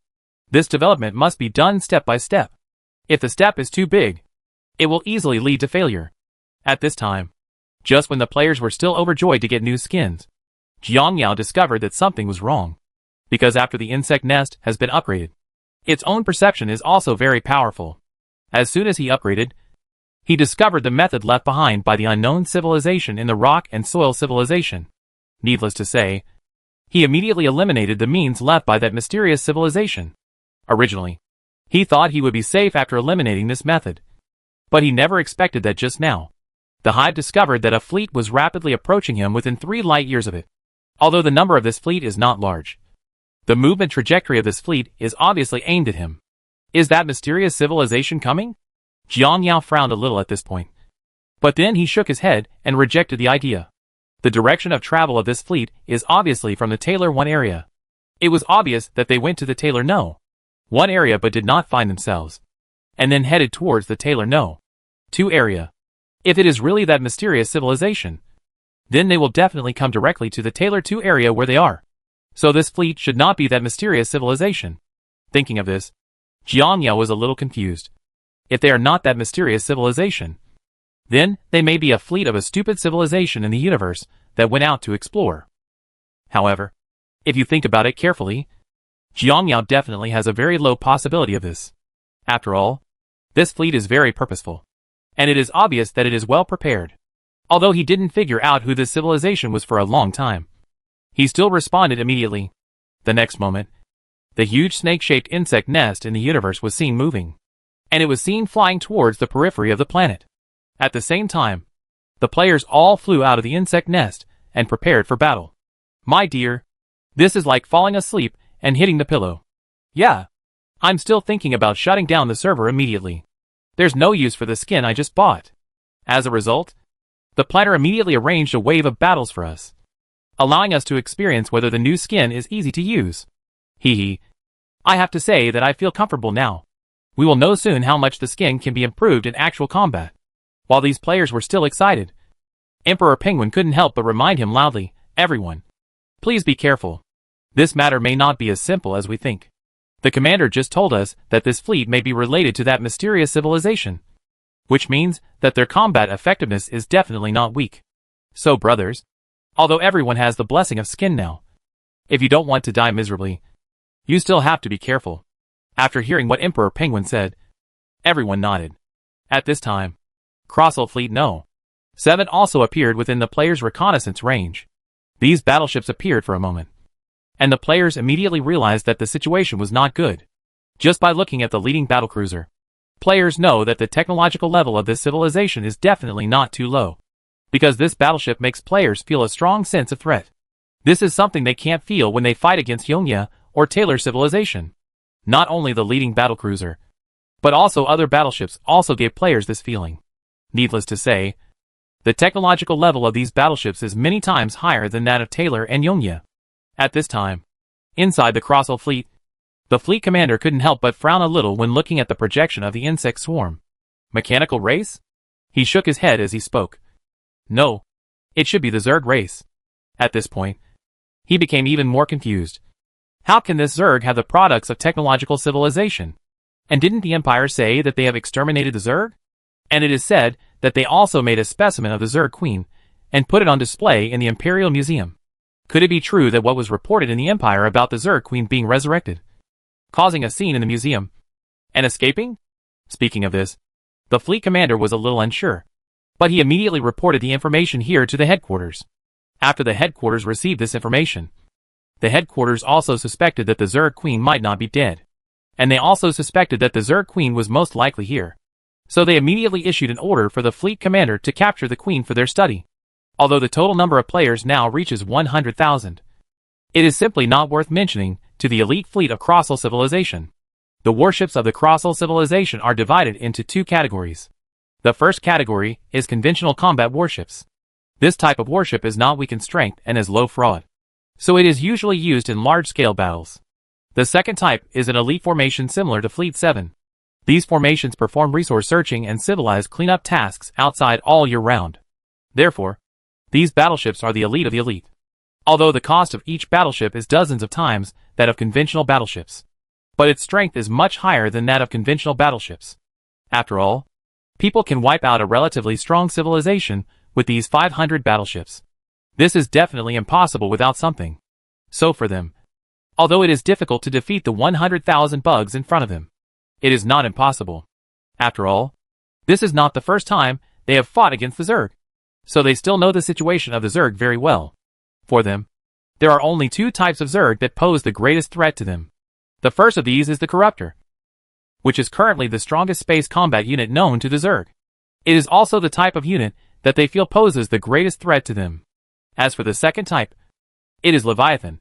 this development must be done step by step. If the step is too big, it will easily lead to failure. At this time, just when the players were still overjoyed to get new skins, Jiang Yao discovered that something was wrong. Because after the insect nest has been upgraded, its own perception is also very powerful. As soon as he upgraded, he discovered the method left behind by the unknown civilization in the rock and soil civilization. Needless to say, he immediately eliminated the means left by that mysterious civilization. Originally, he thought he would be safe after eliminating this method. But he never expected that just now. The hive discovered that a fleet was rapidly approaching him within 3 light years of it. Although the number of this fleet is not large, the movement trajectory of this fleet is obviously aimed at him. Is that mysterious civilization coming? Jiang Yao frowned a little at this point. But then he shook his head and rejected the idea. The direction of travel of this fleet is obviously from the Taylor 1 area. It was obvious that they went to the Taylor 1 area but did not find themselves, and then headed towards the Taylor 2 area. If it is really that mysterious civilization, then they will definitely come directly to the Taylor 2 area where they are. So this fleet should not be that mysterious civilization. Thinking of this, Jiang Yao was a little confused. If they are not that mysterious civilization, then they may be a fleet of a stupid civilization in the universe that went out to explore. However, if you think about it carefully, Jiang Yao definitely has a very low possibility of this. After all, this fleet is very purposeful, and it is obvious that it is well prepared. Although he didn't figure out who this civilization was for a long time, he still responded immediately. The next moment, the huge snake-shaped insect nest in the universe was seen moving, and it was seen flying towards the periphery of the planet. At the same time, the players all flew out of the insect nest and prepared for battle. My dear, this is like falling asleep and hitting the pillow. Yeah, I'm still thinking about shutting down the server immediately. There's no use for the skin I just bought. As a result, the planner immediately arranged a wave of battles for us, allowing us to experience whether the new skin is easy to use. Hee. I have to say that I feel comfortable now. We will know soon how much the skin can be improved in actual combat. While these players were still excited, Emperor Penguin couldn't help but remind him loudly, everyone, please be careful. This matter may not be as simple as we think. The commander just told us that this fleet may be related to that mysterious civilization, which means that their combat effectiveness is definitely not weak. So brothers, although everyone has the blessing of skin now, if you don't want to die miserably, you still have to be careful. After hearing what Emperor Penguin said, everyone nodded. At this time, Crossel Fleet No. 7 also appeared within the player's reconnaissance range. These battleships appeared for a moment, and the players immediately realized that the situation was not good. Just by looking at the leading battlecruiser, players know that the technological level of this civilization is definitely not too low, because this battleship makes players feel a strong sense of threat. This is something they can't feel when they fight against Yongia or Taylor civilization. Not only the leading battlecruiser, but also other battleships also gave players this feeling. Needless to say, the technological level of these battleships is many times higher than that of Taylor and Yongia. At this time, inside the Crossel fleet, the fleet commander couldn't help but frown a little when looking at the projection of the insect swarm. Mechanical race? He shook his head as he spoke. No, it should be the Zerg race. At this point, he became even more confused. How can this Zerg have the products of technological civilization? And didn't the Empire say that they have exterminated the Zerg? And it is said that they also made a specimen of the Zerg Queen and put it on display in the Imperial Museum. Could it be true that what was reported in the Empire about the Zerg Queen being resurrected, causing a scene in the museum, and escaping? Speaking of this, the fleet commander was a little unsure, but he immediately reported the information here to the headquarters. After the headquarters received this information, the headquarters also suspected that the Zerg Queen might not be dead, and they also suspected that the Zerg Queen was most likely here. So they immediately issued an order for the fleet commander to capture the Queen for their study. Although the total number of players now reaches 100,000, it is simply not worth mentioning to the elite fleet of Crossel civilization. The warships of the Crossel civilization are divided into two categories. The first category is conventional combat warships. This type of warship is not weak in strength and has low fraud, so it is usually used in large-scale battles. The second type is an elite formation similar to Fleet 7. These formations perform resource searching and civilized cleanup tasks outside all year round. Therefore, these battleships are the elite of the elite. Although the cost of each battleship is dozens of times that of conventional battleships, but its strength is much higher than that of conventional battleships. After all, people can wipe out a relatively strong civilization with these 500 battleships. This is definitely impossible without something. So for them, although it is difficult to defeat the 100,000 bugs in front of them, it is not impossible. After all, this is not the first time they have fought against the Zerg, so they still know the situation of the Zerg very well. For them, there are only two types of Zerg that pose the greatest threat to them. The first of these is the Corruptor, which is currently the strongest space combat unit known to the Zerg. It is also the type of unit that they feel poses the greatest threat to them. As for the second type, it is Leviathan.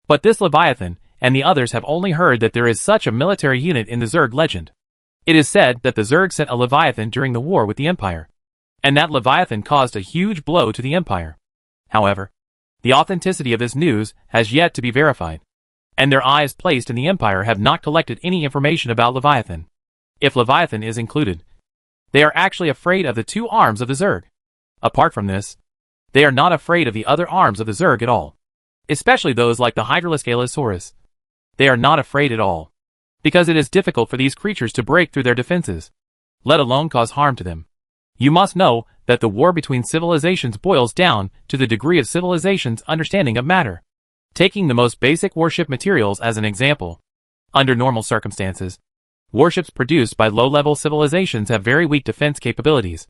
But this Leviathan and the others have only heard that there is such a military unit in the Zerg legend. It is said that the Zerg sent a Leviathan during the war with the Empire, and that Leviathan caused a huge blow to the Empire. However, the authenticity of this news has yet to be verified, and their eyes placed in the Empire have not collected any information about Leviathan. If Leviathan is included, they are actually afraid of the two arms of the Zerg. Apart from this, they are not afraid of the other arms of the Zerg at all, especially those like the Hydraliscalosaurus. They are not afraid at all, because it is difficult for these creatures to break through their defenses, let alone cause harm to them. You must know that the war between civilizations boils down to the degree of civilization's understanding of matter. Taking the most basic warship materials as an example, under normal circumstances, warships produced by low-level civilizations have very weak defense capabilities,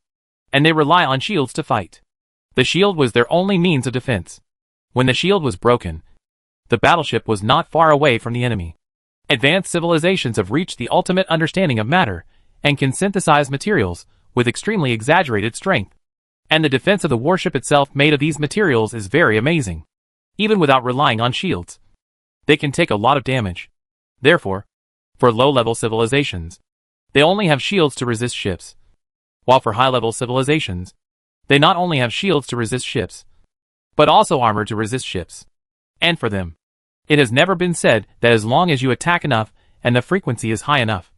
and they rely on shields to fight. The shield was their only means of defense. When the shield was broken, the battleship was not far away from the enemy. Advanced civilizations have reached the ultimate understanding of matter and can synthesize materials with extremely exaggerated strength. And the defense of the warship itself made of these materials is very amazing. Even without relying on shields, they can take a lot of damage. Therefore, for low-level civilizations, they only have shields to resist ships, while for high-level civilizations, they not only have shields to resist ships, but also armor to resist ships. And for them, it has never been said that as long as you attack enough and the frequency is high enough,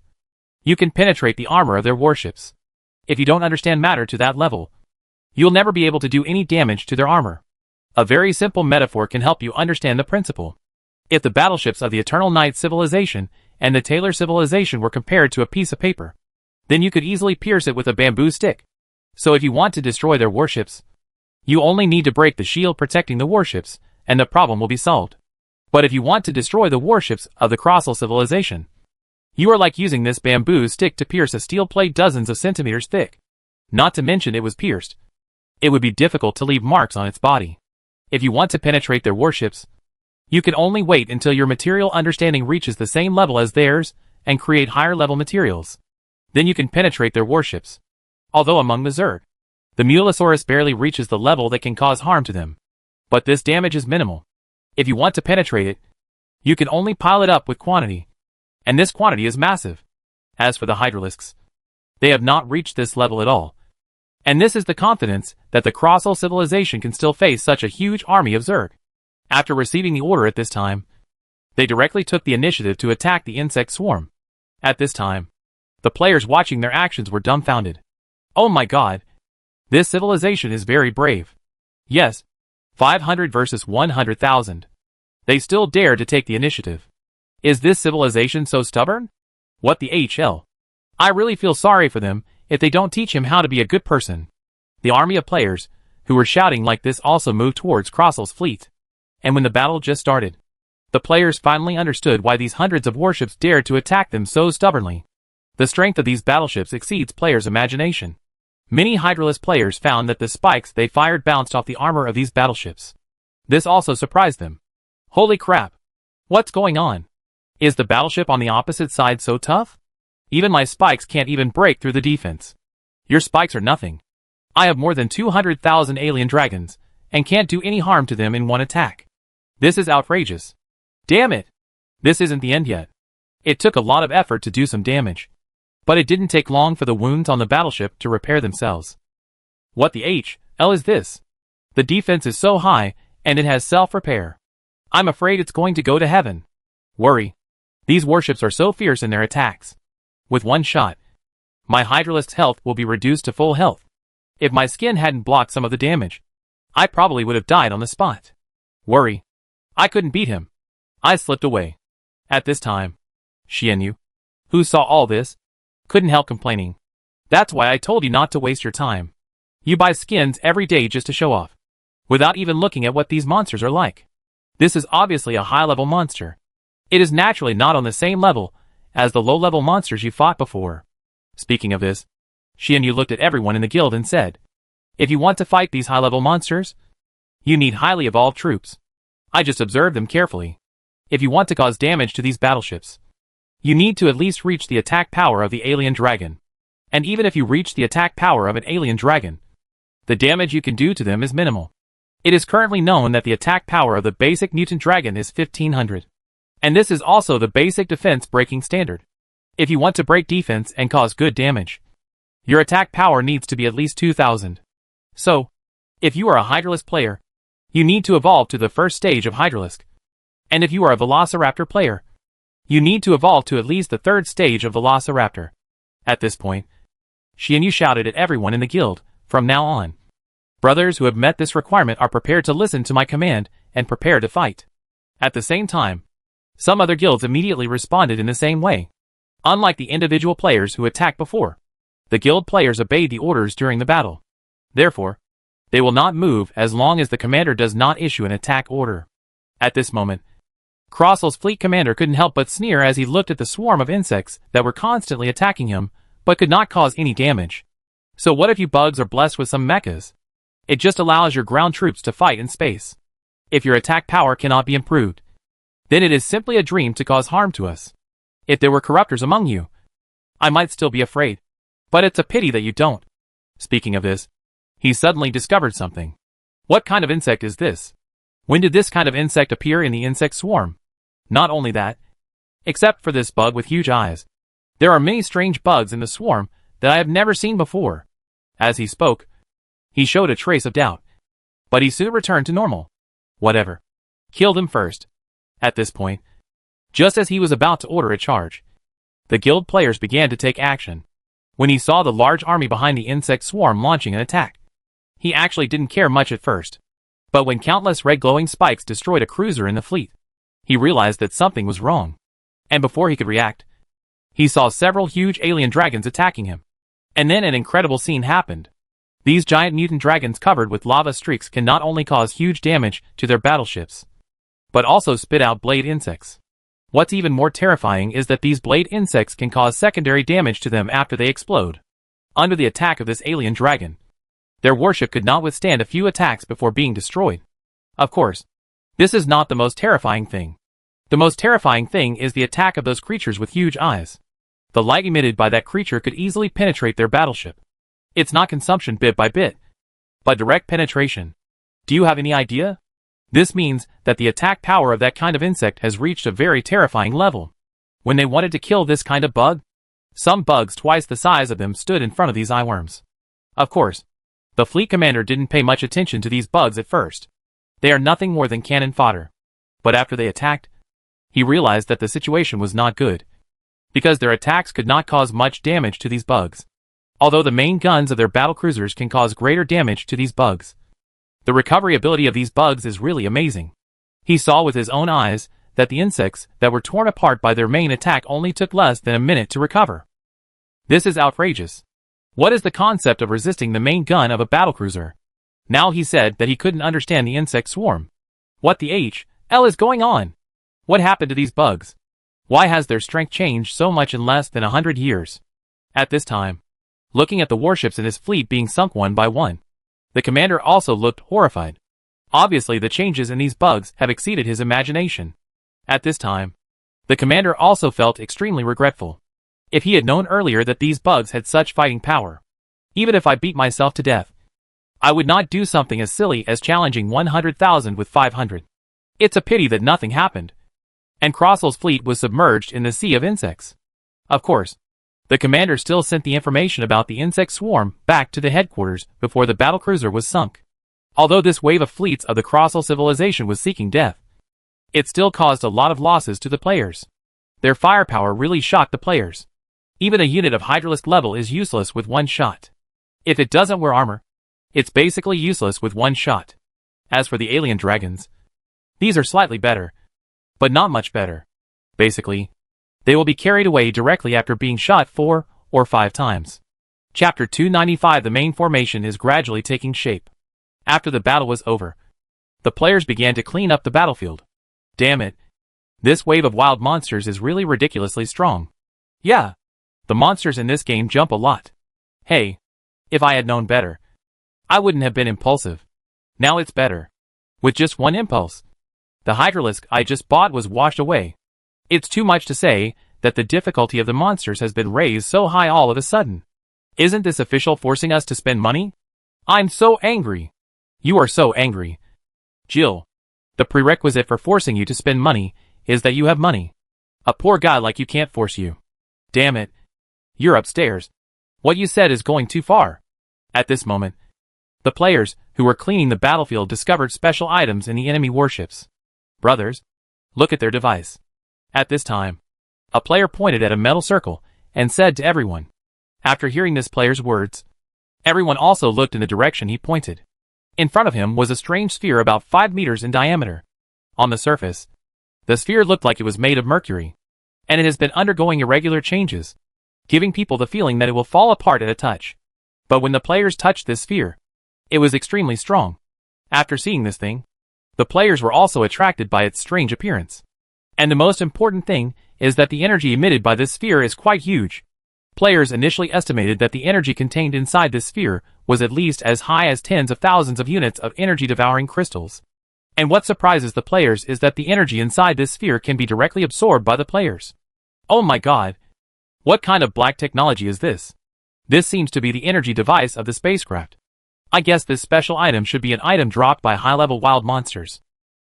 you can penetrate the armor of their warships. If you don't understand matter to that level, you'll never be able to do any damage to their armor. A very simple metaphor can help you understand the principle. If the battleships of the Eternal Night civilization and the Taylor civilization were compared to a piece of paper, then you could easily pierce it with a bamboo stick. So if you want to destroy their warships, you only need to break the shield protecting the warships, and the problem will be solved. But if you want to destroy the warships of the Crossal civilization, you are like using this bamboo stick to pierce a steel plate dozens of centimeters thick. Not to mention it was pierced. It would be difficult to leave marks on its body. If you want to penetrate their warships, you can only wait until your material understanding reaches the same level as theirs and create higher level materials. Then you can penetrate their warships. Although among the Zerg, the Mulosaurus barely reaches the level that can cause harm to them. But this damage is minimal. If you want to penetrate it, you can only pile it up with quantity. And this quantity is massive. As for the Hydralisks, they have not reached this level at all. And this is the confidence that the Crossal civilization can still face such a huge army of Zerg. After receiving the order at this time, they directly took the initiative to attack the insect swarm. At this time, the players watching their actions were dumbfounded. Oh my god! This civilization is very brave. Yes, 500 versus 100,000. They still dare to take the initiative. Is this civilization so stubborn? What the HL? I really feel sorry for them if they don't teach him how to be a good person. The army of players, who were shouting like this, also moved towards Crossal's fleet. And when the battle just started, the players finally understood why these hundreds of warships dared to attack them so stubbornly. The strength of these battleships exceeds players' imagination. Many Hydralisk players found that the spikes they fired bounced off the armor of these battleships. This also surprised them. Holy crap! What's going on? Is the battleship on the opposite side so tough? Even my spikes can't even break through the defense. Your spikes are nothing. I have more than 200,000 alien dragons, and can't do any harm to them in one attack. This is outrageous. Damn it! This isn't the end yet. It took a lot of effort to do some damage. But it didn't take long for the wounds on the battleship to repair themselves. What the HL is this? The defense is so high, and it has self-repair. I'm afraid it's going to go to heaven. Worry. These warships are so fierce in their attacks. With one shot, my Hydralisk's health will be reduced to full health. If my skin hadn't blocked some of the damage, I probably would have died on the spot. Worry. I couldn't beat him. I slipped away. At this time, Xianyu, who saw all this, couldn't help complaining. That's why I told you not to waste your time. You buy skins every day just to show off, without even looking at what these monsters are like. This is obviously a high-level monster. It is naturally not on the same level as the low-level monsters you fought before. Speaking of this, Xianyu looked at everyone in the guild and said, if you want to fight these high-level monsters, you need highly evolved troops. I just observed them carefully. If you want to cause damage to these battleships, you need to at least reach the attack power of the alien dragon. And even if you reach the attack power of an alien dragon, the damage you can do to them is minimal. It is currently known that the attack power of the basic mutant dragon is 1500. And this is also the basic defense breaking standard. If you want to break defense and cause good damage, your attack power needs to be at least 2000. So, if you are a Hydralisk player, you need to evolve to the first stage of Hydralisk. And if you are a Velociraptor player, you need to evolve to at least the third stage of Velociraptor. At this point, Xianyu shouted at everyone in the guild, from now on, brothers who have met this requirement are prepared to listen to my command and prepare to fight. At the same time, some other guilds immediately responded in the same way. Unlike the individual players who attacked before, the guild players obeyed the orders during the battle. Therefore, they will not move as long as the commander does not issue an attack order. At this moment, Crossal's fleet commander couldn't help but sneer as he looked at the swarm of insects that were constantly attacking him, but could not cause any damage. So what if you bugs are blessed with some mechas? It just allows your ground troops to fight in space. If your attack power cannot be improved, then it is simply a dream to cause harm to us. If there were corruptors among you, I might still be afraid. But it's a pity that you don't. Speaking of this, he suddenly discovered something. What kind of insect is this? When did this kind of insect appear in the insect swarm? Not only that, except for this bug with huge eyes, there are many strange bugs in the swarm that I have never seen before. As he spoke, he showed a trace of doubt. But he soon returned to normal. Whatever. Killed him first. At this point, just as he was about to order a charge, the guild players began to take action. When he saw the large army behind the insect swarm launching an attack, he actually didn't care much at first. But when countless red glowing spikes destroyed a cruiser in the fleet, he realized that something was wrong. And before he could react, he saw several huge alien dragons attacking him. And then an incredible scene happened. These giant mutant dragons covered with lava streaks can not only cause huge damage to their battleships, but also spit out blade insects. What's even more terrifying is that these blade insects can cause secondary damage to them after they explode. Under the attack of this alien dragon, their warship could not withstand a few attacks before being destroyed. Of course, this is not the most terrifying thing. The most terrifying thing is the attack of those creatures with huge eyes. The light emitted by that creature could easily penetrate their battleship. It's not consumption bit by bit, but direct penetration. Do you have any idea? This means that the attack power of that kind of insect has reached a very terrifying level. When they wanted to kill this kind of bug, some bugs twice the size of them stood in front of these eyeworms. Of course, the fleet commander didn't pay much attention to these bugs at first. They are nothing more than cannon fodder. But after they attacked, he realized that the situation was not good, because their attacks could not cause much damage to these bugs. Although the main guns of their battlecruisers can cause greater damage to these bugs, the recovery ability of these bugs is really amazing. He saw with his own eyes that the insects that were torn apart by their main attack only took less than a minute to recover. This is outrageous. What is the concept of resisting the main gun of a battlecruiser? Now he said that he couldn't understand the insect swarm. What the hell is going on? What happened to these bugs? Why has their strength changed so much in less than 100 years? At this time, looking at the warships in his fleet being sunk one by one, the commander also looked horrified. Obviously the changes in these bugs have exceeded his imagination. At this time, the commander also felt extremely regretful. If he had known earlier that these bugs had such fighting power, even if I beat myself to death, I would not do something as silly as challenging 100,000 with 500. It's a pity that nothing happened, and Crossel's fleet was submerged in the sea of insects. Of course, the commander still sent the information about the insect swarm back to the headquarters before the battlecruiser was sunk. Although this wave of fleets of the Crossel civilization was seeking death, it still caused a lot of losses to the players. Their firepower really shocked the players. Even a unit of Hydralisk level is useless with one shot. If it doesn't wear armor, it's basically useless with one shot. As for the alien dragons, these are slightly better, but not much better. Basically, they will be carried away directly after being shot 4 or 5 times. Chapter 295. The main formation is gradually taking shape. After the battle was over, the players began to clean up the battlefield. Damn it. This wave of wild monsters is really ridiculously strong. Yeah, the monsters in this game jump a lot. Hey, if I had known better, I wouldn't have been impulsive. Now it's better. With just one impulse, the Hydralisk I just bought was washed away. It's too much to say that the difficulty of the monsters has been raised so high all of a sudden. Isn't this official forcing us to spend money? I'm so angry. You are so angry. Jill, the prerequisite for forcing you to spend money is that you have money. A poor guy like you can't force you. Damn it. You're upstairs. What you said is going too far. At this moment, the players who were cleaning the battlefield discovered special items in the enemy warships. Brothers, look at their device. At this time, a player pointed at a metal circle and said to everyone. After hearing this player's words, everyone also looked in the direction he pointed. In front of him was a strange sphere about 5 meters in diameter. On the surface, the sphere looked like it was made of mercury, and it has been undergoing irregular changes, giving people the feeling that it will fall apart at a touch. But when the players touched this sphere, it was extremely strong. After seeing this thing, the players were also attracted by its strange appearance. And the most important thing is that the energy emitted by this sphere is quite huge. Players initially estimated that the energy contained inside this sphere was at least as high as tens of thousands of units of energy-devouring crystals. And what surprises the players is that the energy inside this sphere can be directly absorbed by the players. Oh my god! What kind of black technology is this? This seems to be the energy device of the spacecraft. I guess this special item should be an item dropped by high-level wild monsters.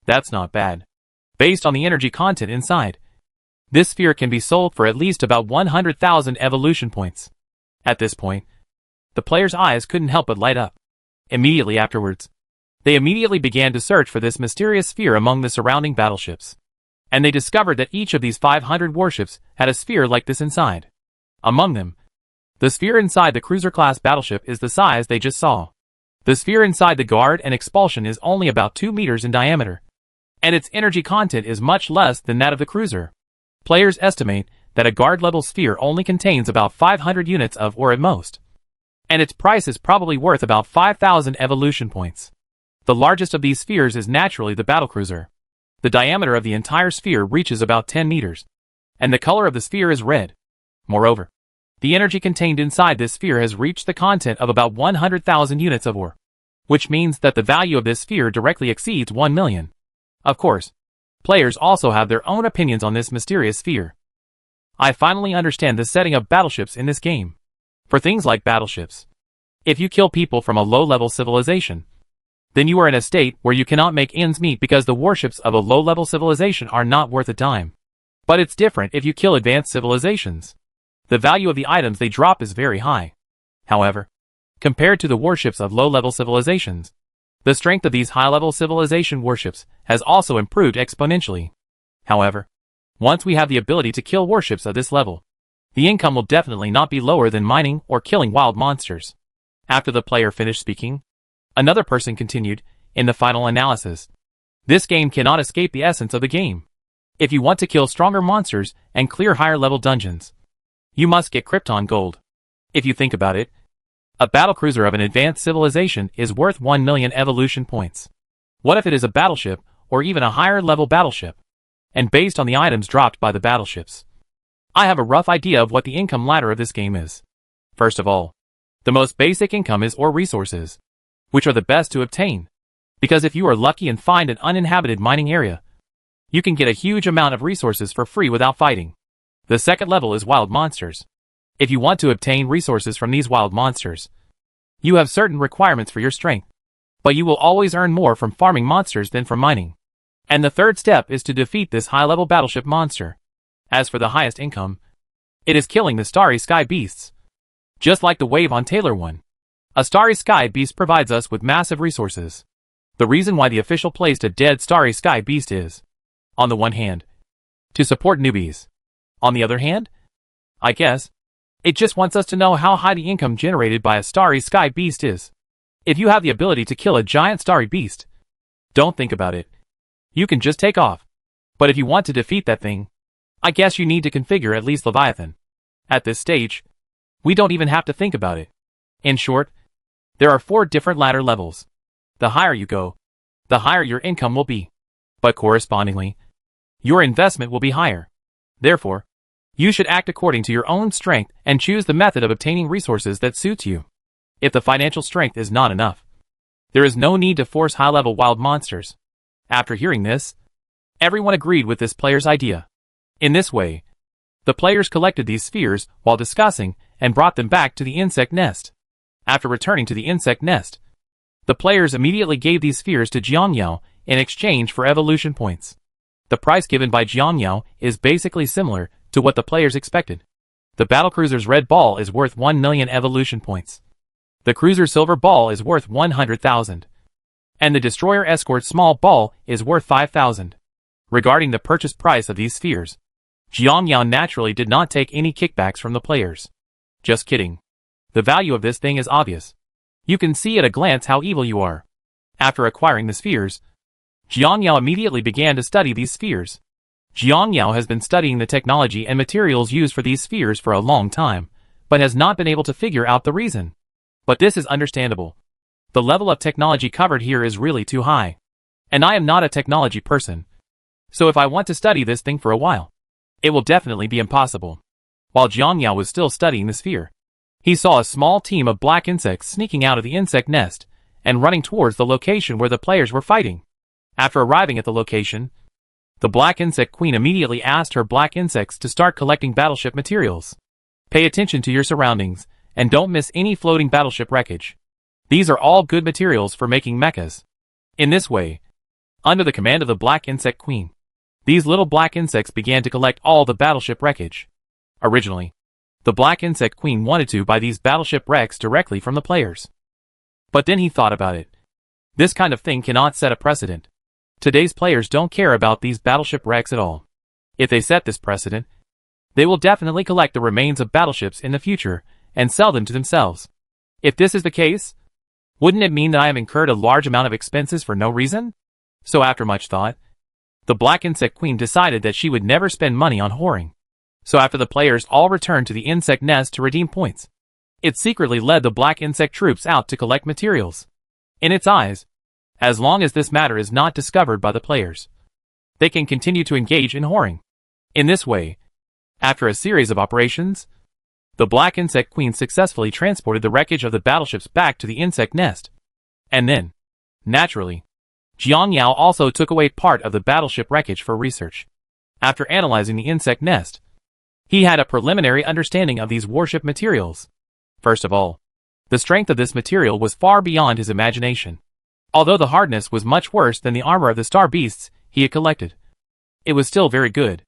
That's not bad. Based on the energy content inside, this sphere can be sold for at least about 100,000 evolution points. At this point, the players' eyes couldn't help but light up. Immediately afterwards, they immediately began to search for this mysterious sphere among the surrounding battleships. And they discovered that each of these 500 warships had a sphere like this inside. Among them, the sphere inside the cruiser-class battleship is the size they just saw. The sphere inside the guard and expulsion is only about 2 meters in diameter, and its energy content is much less than that of the cruiser. Players estimate that a guard-level sphere only contains about 500 units of ore at most, and its price is probably worth about 5,000 evolution points. The largest of these spheres is naturally the battlecruiser. The diameter of the entire sphere reaches about 10 meters, and the color of the sphere is red. Moreover, the energy contained inside this sphere has reached the content of about 100,000 units of ore, which means that the value of this sphere directly exceeds 1 million. Of course, players also have their own opinions on this mysterious sphere. I finally understand the setting of battleships in this game. For things like battleships, if you kill people from a low-level civilization, then you are in a state where you cannot make ends meet because the warships of a low-level civilization are not worth a dime. But it's different if you kill advanced civilizations. The value of the items they drop is very high. However, compared to the warships of low-level civilizations, the strength of these high-level civilization warships has also improved exponentially. However, once we have the ability to kill warships of this level, the income will definitely not be lower than mining or killing wild monsters. After the player finished speaking, another person continued, in the final analysis, this game cannot escape the essence of the game. If you want to kill stronger monsters and clear higher level dungeons, you must get Krypton gold. If you think about it, a battlecruiser of an advanced civilization is worth 1 million evolution points. What if it is a battleship, or even a higher level battleship? And based on the items dropped by the battleships, I have a rough idea of what the income ladder of this game is. First of all, the most basic income is ore resources, which are the best to obtain, because if you are lucky and find an uninhabited mining area, you can get a huge amount of resources for free without fighting. The second level is wild monsters. If you want to obtain resources from these wild monsters, you have certain requirements for your strength, but you will always earn more from farming monsters than from mining. And the third step is to defeat this high-level battleship monster. As for the highest income, it is killing the Starry Sky Beasts. Just like the wave on Taylor 1, a Starry Sky Beast provides us with massive resources. The reason why the official placed a dead Starry Sky Beast is, on the one hand, to support newbies. On the other hand, I guess, it just wants us to know how high the income generated by a Starry Sky Beast is. If you have the ability to kill a giant Starry Beast, don't think about it. You can just take off. But if you want to defeat that thing, I guess you need to configure at least Leviathan. At this stage, we don't even have to think about it. In short, there are 4 different ladder levels. The higher you go, the higher your income will be. But correspondingly, your investment will be higher. Therefore, you should act according to your own strength and choose the method of obtaining resources that suits you. If the financial strength is not enough, there is no need to force high-level wild monsters. After hearing this, everyone agreed with this player's idea. In this way, the players collected these spheres while discussing and brought them back to the insect nest. After returning to the insect nest, the players immediately gave these spheres to Jiangyao in exchange for evolution points. The price given by Jiangyao is basically similar to what the players expected. The battlecruiser's red ball is worth 1 million evolution points. The cruiser's silver ball is worth 100,000. And the destroyer escort's small ball is worth 5,000. Regarding the purchase price of these spheres, Jiangyao naturally did not take any kickbacks from the players. Just kidding. The value of this thing is obvious. You can see at a glance how evil you are. After acquiring the spheres, Jiangyao immediately began to study these spheres. Jiangyao has been studying the technology and materials used for these spheres for a long time, but has not been able to figure out the reason. But this is understandable. The level of technology covered here is really too high. And I am not a technology person. So if I want to study this thing for a while, it will definitely be impossible. While Jiangyao was still studying the sphere, he saw a small team of black insects sneaking out of the insect nest and running towards the location where the players were fighting. After arriving at the location, the black insect queen immediately asked her black insects to start collecting battleship materials. Pay attention to your surroundings, and don't miss any floating battleship wreckage. These are all good materials for making mechas. In this way, under the command of the black insect queen, these little black insects began to collect all the battleship wreckage. Originally, the black insect queen wanted to buy these battleship wrecks directly from the players. But then he thought about it. This kind of thing cannot set a precedent. Today's players don't care about these battleship wrecks at all. If they set this precedent, they will definitely collect the remains of battleships in the future and sell them to themselves. If this is the case, wouldn't it mean that I have incurred a large amount of expenses for no reason? So after much thought, The Black Insect Queen decided that she would never spend money on whoring. So after the players all returned to the insect nest to redeem points, it secretly led the Black Insect troops out to collect materials. In its eyes, as long as this matter is not discovered by the players, they can continue to engage in whoring. In this way, after a series of operations, the Black Insect Queen successfully transported the wreckage of the battleships back to the insect nest. And then, naturally, Jiang Yao also took away part of the battleship wreckage for research. After analyzing the insect nest, he had a preliminary understanding of these warship materials. First of all, the strength of this material was far beyond his imagination. Although the hardness was much worse than the armor of the star beasts he had collected, it was still very good.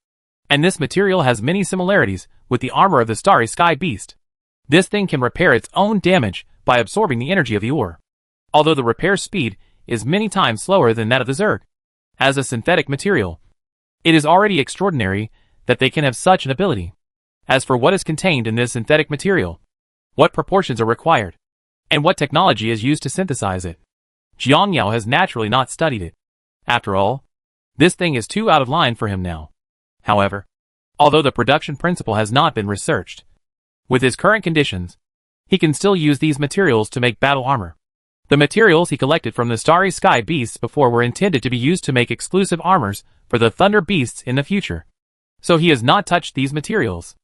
And this material has many similarities with the armor of the starry sky beast. This thing can repair its own damage by absorbing the energy of the ore. Although the repair speed is many times slower than that of the Zerg. As a synthetic material, it is already extraordinary that they can have such an ability. As for what is contained in this synthetic material, what proportions are required, and what technology is used to synthesize it, Jiang Yao has naturally not studied it. After all, this thing is too out of line for him now. However, although the production principle has not been researched, with his current conditions, he can still use these materials to make battle armor. The materials he collected from the starry sky beasts before were intended to be used to make exclusive armors for the thunder beasts in the future. So he has not touched these materials.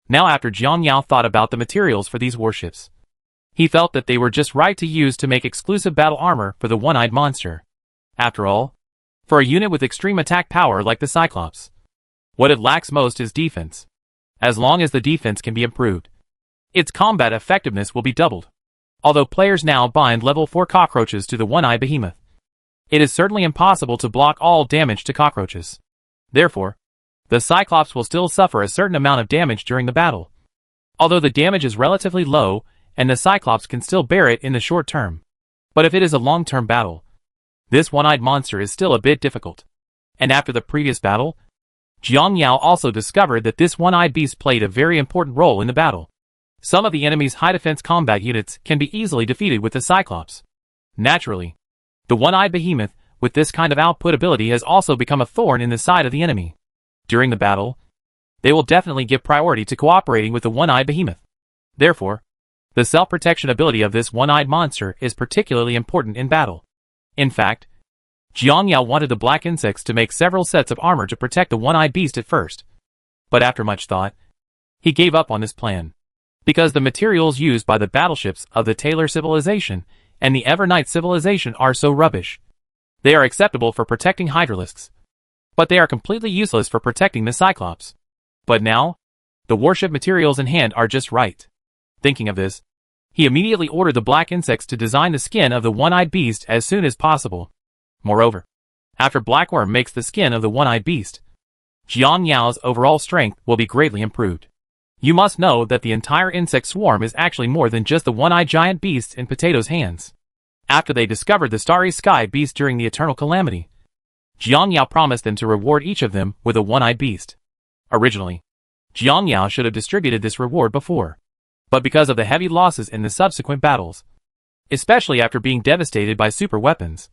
Now after Jiang Yao thought about the materials for these warships, he felt that they were just right to use to make exclusive battle armor for the one-eyed monster. After all, for a unit with extreme attack power like the Cyclops, what it lacks most is defense. As long as the defense can be improved, its combat effectiveness will be doubled. Although players now bind level 4 cockroaches to the one-eyed behemoth, it is certainly impossible to block all damage to cockroaches. Therefore, the Cyclops will still suffer a certain amount of damage during the battle. Although the damage is relatively low, and the Cyclops can still bear it in the short term. But if it is a long-term battle, this one-eyed monster is still a bit difficult. And after the previous battle, Jiang Yao also discovered that this one-eyed beast played a very important role in the battle. Some of the enemy's high-defense combat units can be easily defeated with the Cyclops. Naturally, the one-eyed behemoth with this kind of output ability has also become a thorn in the side of the enemy. During the battle, they will definitely give priority to cooperating with the one-eyed behemoth. Therefore, the self-protection ability of this one-eyed monster is particularly important in battle. In fact, Jiang Yao wanted the black insects to make several sets of armor to protect the one-eyed beast at first. But after much thought, he gave up on this plan. Because the materials used by the battleships of the Taylor civilization and the Evernight civilization are so rubbish. They are acceptable for protecting hydralisks, but they are completely useless for protecting the Cyclops. But now, the warship materials in hand are just right. Thinking of this, he immediately ordered the black insects to design the skin of the one-eyed beast as soon as possible. Moreover, after Blackworm makes the skin of the one-eyed beast, Jiang Yao's overall strength will be greatly improved. You must know that the entire insect swarm is actually more than just the one-eyed giant beast in Potato's hands. After they discovered the starry sky beast during the eternal calamity, Jiang Yao promised them to reward each of them with a one-eyed beast. Originally, Jiang Yao should have distributed this reward before, but because of the heavy losses in the subsequent battles, especially after being devastated by super weapons,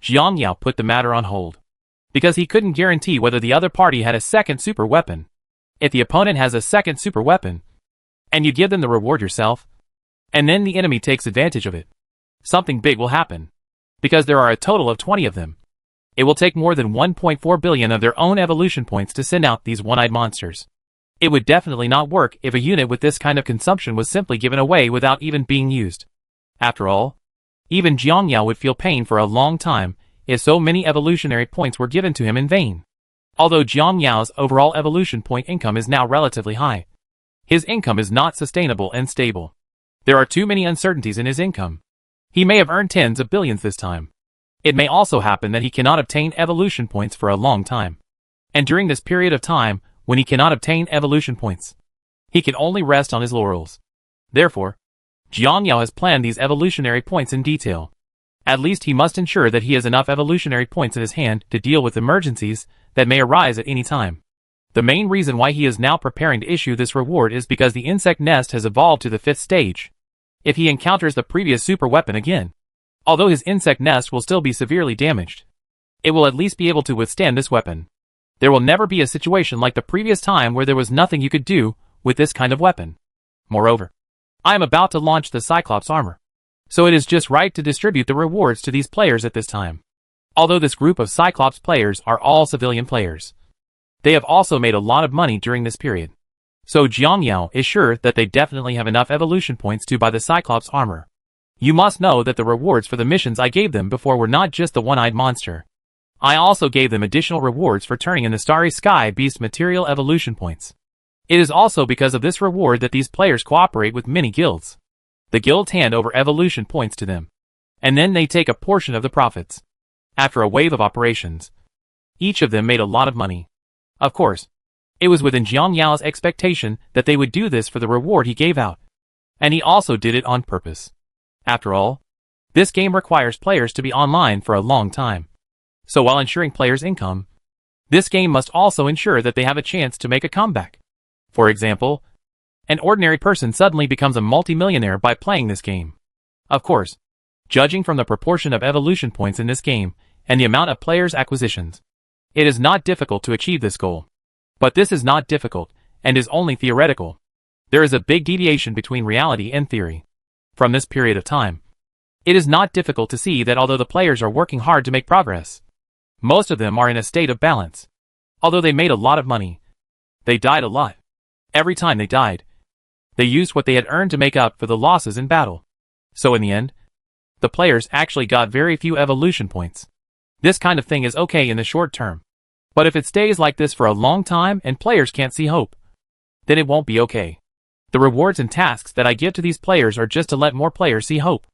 Jiang Yao put the matter on hold, because he couldn't guarantee whether the other party had a second super weapon. If the opponent has a second super weapon, and you give them the reward yourself, and then the enemy takes advantage of it, something big will happen. Because there are a total of 20 of them, it will take more than 1.4 billion of their own evolution points to send out these one-eyed monsters. It would definitely not work if a unit with this kind of consumption was simply given away without even being used. After all, even Jiang Yao would feel pain for a long time if so many evolutionary points were given to him in vain. Although Jiang Yao's overall evolution point income is now relatively high, his income is not sustainable and stable. There are too many uncertainties in his income. He may have earned tens of billions this time. It may also happen that he cannot obtain evolution points for a long time. And during this period of time, when he cannot obtain evolution points, he can only rest on his laurels. Therefore, Jiang Yao has planned these evolutionary points in detail. At least he must ensure that he has enough evolutionary points in his hand to deal with emergencies that may arise at any time. The main reason why he is now preparing to issue this reward is because the insect nest has evolved to the 5th stage. If he encounters the previous super weapon again, although his insect nest will still be severely damaged, it will at least be able to withstand this weapon. There will never be a situation like the previous time where there was nothing you could do with this kind of weapon. Moreover, I am about to launch the Cyclops armor, so it is just right to distribute the rewards to these players at this time. Although this group of Cyclops players are all civilian players, they have also made a lot of money during this period. So Jiang Yao is sure that they definitely have enough evolution points to buy the Cyclops armor. You must know that the rewards for the missions I gave them before were not just the one-eyed monster. I also gave them additional rewards for turning in the Starry Sky Beast material evolution points. It is also because of this reward that these players cooperate with many guilds. The guilds hand over evolution points to them, and then they take a portion of the profits. After a wave of operations, each of them made a lot of money. Of course, it was within Jiang Yao's expectation that they would do this for the reward he gave out, and he also did it on purpose. After all, this game requires players to be online for a long time. So while ensuring players' income, this game must also ensure that they have a chance to make a comeback. For example, an ordinary person suddenly becomes a multi-millionaire by playing this game. Of course, judging from the proportion of evolution points in this game and the amount of players' acquisitions, it is not difficult to achieve this goal. But this is not difficult and is only theoretical. There is a big deviation between reality and theory. From this period of time, it is not difficult to see that although the players are working hard to make progress, most of them are in a state of balance. Although they made a lot of money, they died a lot. Every time they died, they used what they had earned to make up for the losses in battle. So in the end, the players actually got very few evolution points. This kind of thing is okay in the short term. But if it stays like this for a long time and players can't see hope, then it won't be okay. The rewards and tasks that I give to these players are just to let more players see hope.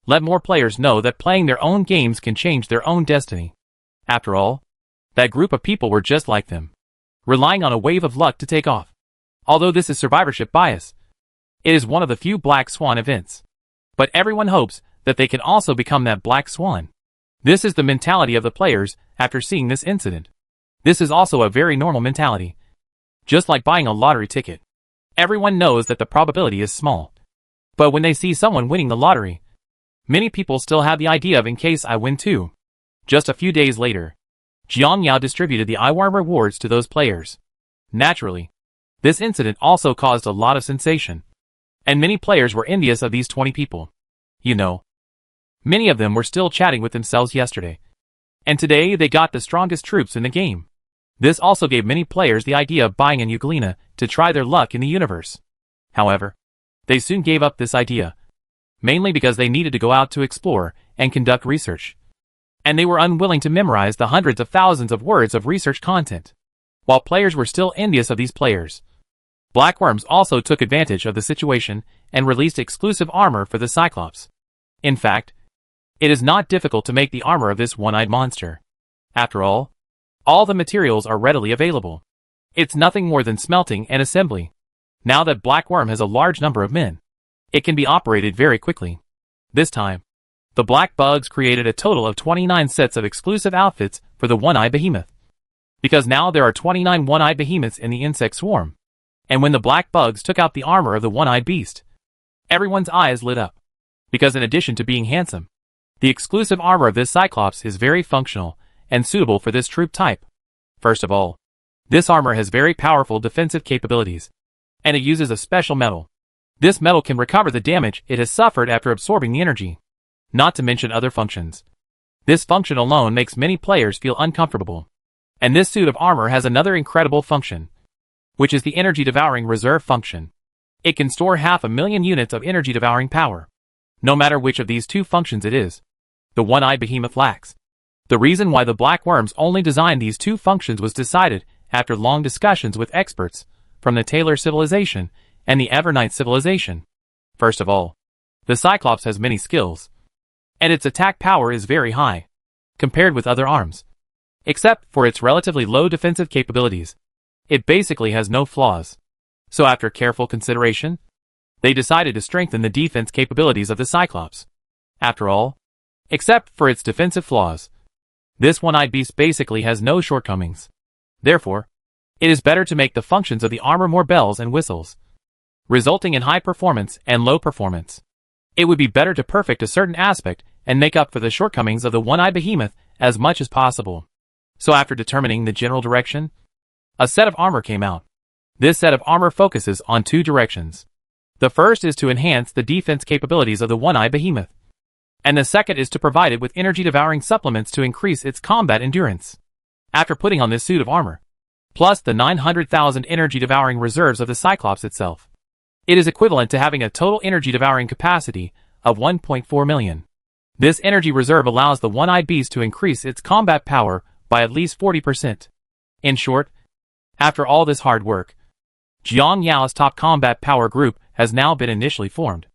Let more players know that playing their own games can change their own destiny. After all, that group of people were just like them, relying on a wave of luck to take off. Although this is survivorship bias, it is one of the few black swan events. But everyone hopes that they can also become that black swan. This is the mentality of the players after seeing this incident. This is also a very normal mentality. Just like buying a lottery ticket. Everyone knows that the probability is small. But when they see someone winning the lottery, many people still have the idea of in case I win too. Just a few days later, Jiang Yao distributed the eyeworm rewards to those players. Naturally, this incident also caused a lot of sensation. And many players were envious of these 20 people. You know, many of them were still chatting with themselves yesterday. And today they got the strongest troops in the game. This also gave many players the idea of buying an Euglena to try their luck in the universe. However, they soon gave up this idea, mainly because they needed to go out to explore and conduct research. And they were unwilling to memorize the hundreds of thousands of words of research content. While players were still envious of these players, Blackworms also took advantage of the situation and released exclusive armor for the Cyclops. In fact, it is not difficult to make the armor of this one-eyed monster. After all the materials are readily available. It's nothing more than smelting and assembly. Now that Blackworm has a large number of men, it can be operated very quickly. This time, the Black Bugs created a total of 29 sets of exclusive outfits for the one-eyed behemoth. Because now there are 29 one-eyed behemoths in the insect swarm. And when the Black Bugs took out the armor of the one-eyed beast, everyone's eyes lit up. Because in addition to being handsome, the exclusive armor of this Cyclops is very functional and suitable for this troop type. First of all, this armor has very powerful defensive capabilities, and it uses a special metal. This metal can recover the damage it has suffered after absorbing the energy. Not to mention other functions. This function alone makes many players feel uncomfortable. And this suit of armor has another incredible function, which is the energy devouring reserve function. It can store 500,000 units of energy devouring power. No matter which of these two functions it is, the one-eyed behemoth lacks. The reason why the Blackworms only designed these two functions was decided after long discussions with experts from the Taylor civilization and the Evernight civilization. First of all, the Cyclops has many skills, and its attack power is very high, compared with other arms. Except for its relatively low defensive capabilities, it basically has no flaws. So after careful consideration, they decided to strengthen the defense capabilities of the Cyclops. After all, except for its defensive flaws, this one-eyed beast basically has no shortcomings. Therefore, it is better to make the functions of the armor more bells and whistles, resulting in high performance and low performance. It would be better to perfect a certain aspect and make up for the shortcomings of the one-eyed behemoth as much as possible. So after determining the general direction, a set of armor came out. This set of armor focuses on two directions. The first is to enhance the defense capabilities of the one-eyed behemoth, and the second is to provide it with energy-devouring supplements to increase its combat endurance. After putting on this suit of armor, plus the 900,000 energy-devouring reserves of the Cyclops itself, it is equivalent to having a total energy-devouring capacity of 1.4 million. This energy reserve allows the one-eyed beast to increase its combat power by at least 40%. In short, after all this hard work, Jiang Yao's top combat power group has now been initially formed.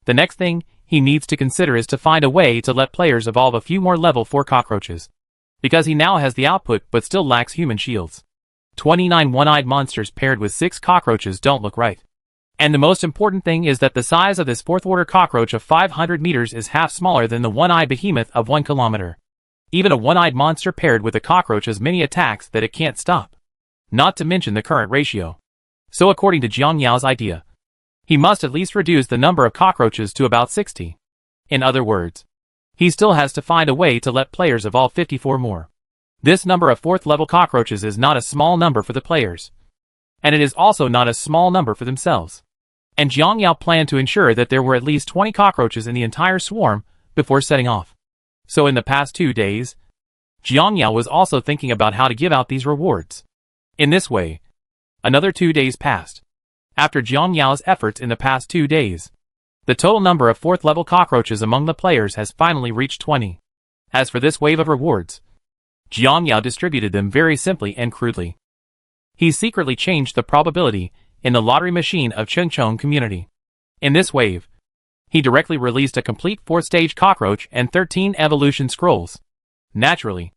The next thing he needs to consider is to find a way to let players evolve a few more level 4 cockroaches, because he now has the output but still lacks human shields. 29 one-eyed monsters paired with 6 cockroaches don't look right. And the most important thing is that the size of this 4th order cockroach of 500 meters is half smaller than the one-eyed behemoth of 1 kilometer. Even a one-eyed monster paired with a cockroach has many attacks that it can't stop. Not to mention the current ratio. So according to Jiang Yao's idea, he must at least reduce the number of cockroaches to about 60. In other words, he still has to find a way to let players evolve 54 more. This number of 4th level cockroaches is not a small number for the players, and it is also not a small number for themselves. And Jiang Yao planned to ensure that there were at least 20 cockroaches in the entire swarm before setting off. So in the past 2 days, Jiang Yao was also thinking about how to give out these rewards. In this way, another 2 days passed. After Jiang Yao's efforts in the past 2 days, the total number of 4th level cockroaches among the players has finally reached 20. As for this wave of rewards, Jiang Yao distributed them very simply and crudely. He secretly changed the probability in the lottery machine of Chengchong community. In this wave, he directly released a complete 4th-stage cockroach and 13 evolution scrolls. Naturally,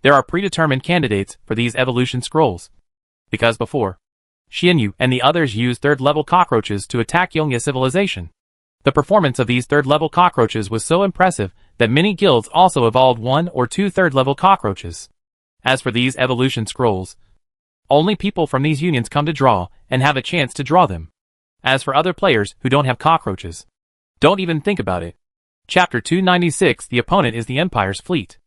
there are predetermined candidates for these evolution scrolls, because before, Xianyu and the others used 3rd-level cockroaches to attack Yongya civilization. The performance of these 3rd-level cockroaches was so impressive that many guilds also evolved 1 or 2 3rd-level cockroaches. As for these evolution scrolls, only people from these unions come to draw and have a chance to draw them. As for other players who don't have cockroaches, don't even think about it. Chapter 296. The opponent is the Empire's fleet.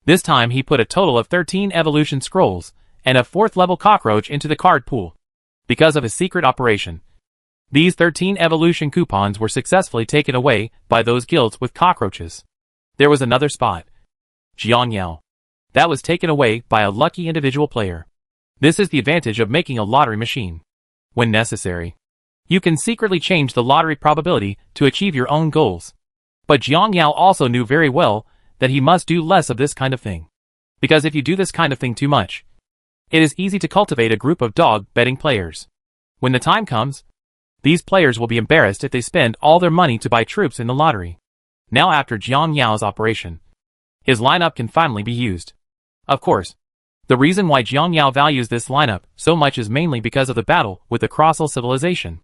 This time he put a total of 13 evolution scrolls and a 4th-level cockroach into the card pool. Because of his secret operation, these 13 evolution coupons were successfully taken away by those guilds with cockroaches. There was another spot, Jiang Yao, that was taken away by a lucky individual player. This is the advantage of making a lottery machine. When necessary, you can secretly change the lottery probability to achieve your own goals. But Jiang Yao also knew very well that he must do less of this kind of thing. Because if you do this kind of thing too much, it is easy to cultivate a group of dog betting players. When the time comes, these players will be embarrassed if they spend all their money to buy troops in the lottery. Now after Jiang Yao's operation, his lineup can finally be used. Of course, the reason why Jiang Yao values this lineup so much is mainly because of the battle with the Crossal civilization.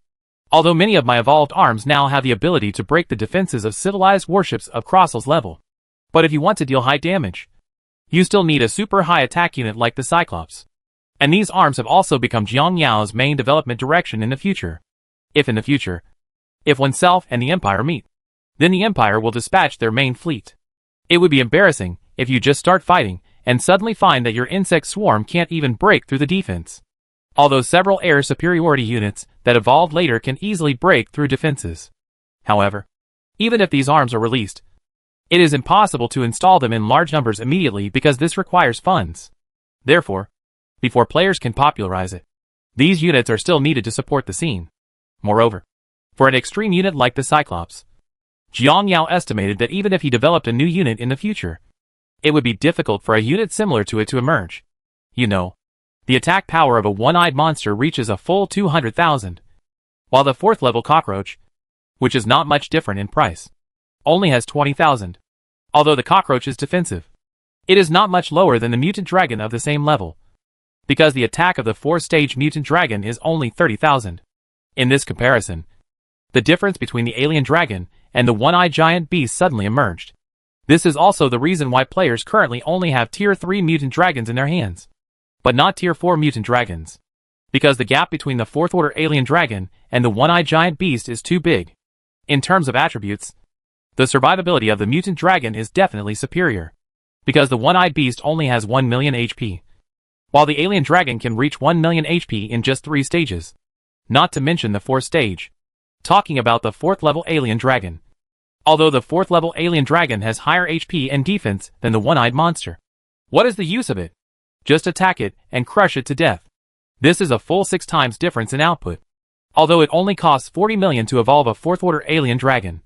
Although many of my evolved arms now have the ability to break the defenses of civilized warships of Crossal's level. But if you want to deal high damage, you still need a super high attack unit like the Cyclops. And these arms have also become Jiang Yao's main development direction in the future. If in the future, if oneself and the Empire meet, then the Empire will dispatch their main fleet. It would be embarrassing if you just start fighting and suddenly find that your insect swarm can't even break through the defense. Although several air superiority units that evolved later can easily break through defenses. However, even if these arms are released, it is impossible to install them in large numbers immediately because this requires funds. Therefore, before players can popularize it, these units are still needed to support the scene. Moreover, for an extreme unit like the Cyclops, Jiang Yao estimated that even if he developed a new unit in the future, it would be difficult for a unit similar to it to emerge. You know, the attack power of a one-eyed monster reaches a full 200,000, while the 4th level cockroach, which is not much different in price, only has 20,000. Although the cockroach is defensive, it is not much lower than the mutant dragon of the same level, because the attack of the 4th-stage mutant dragon is only 30,000. In this comparison, the difference between the alien dragon and the one-eyed giant beast suddenly emerged. This is also the reason why players currently only have Tier 3 mutant dragons in their hands, but not Tier 4 mutant dragons, because the gap between the 4th order alien dragon and the one-eyed giant beast is too big. In terms of attributes, the survivability of the mutant dragon is definitely superior. because the one-eyed beast only has 1 million HP, while the alien dragon can reach 1 million HP in just 3 stages. Not to mention the 4th stage. Talking about the 4th level alien dragon. Although the 4th level alien dragon has higher HP and defense than the one-eyed monster. What is the use of it? Just attack it and crush it to death. This is a full 6 times difference in output. Although it only costs 40 million to evolve a 4th order alien dragon,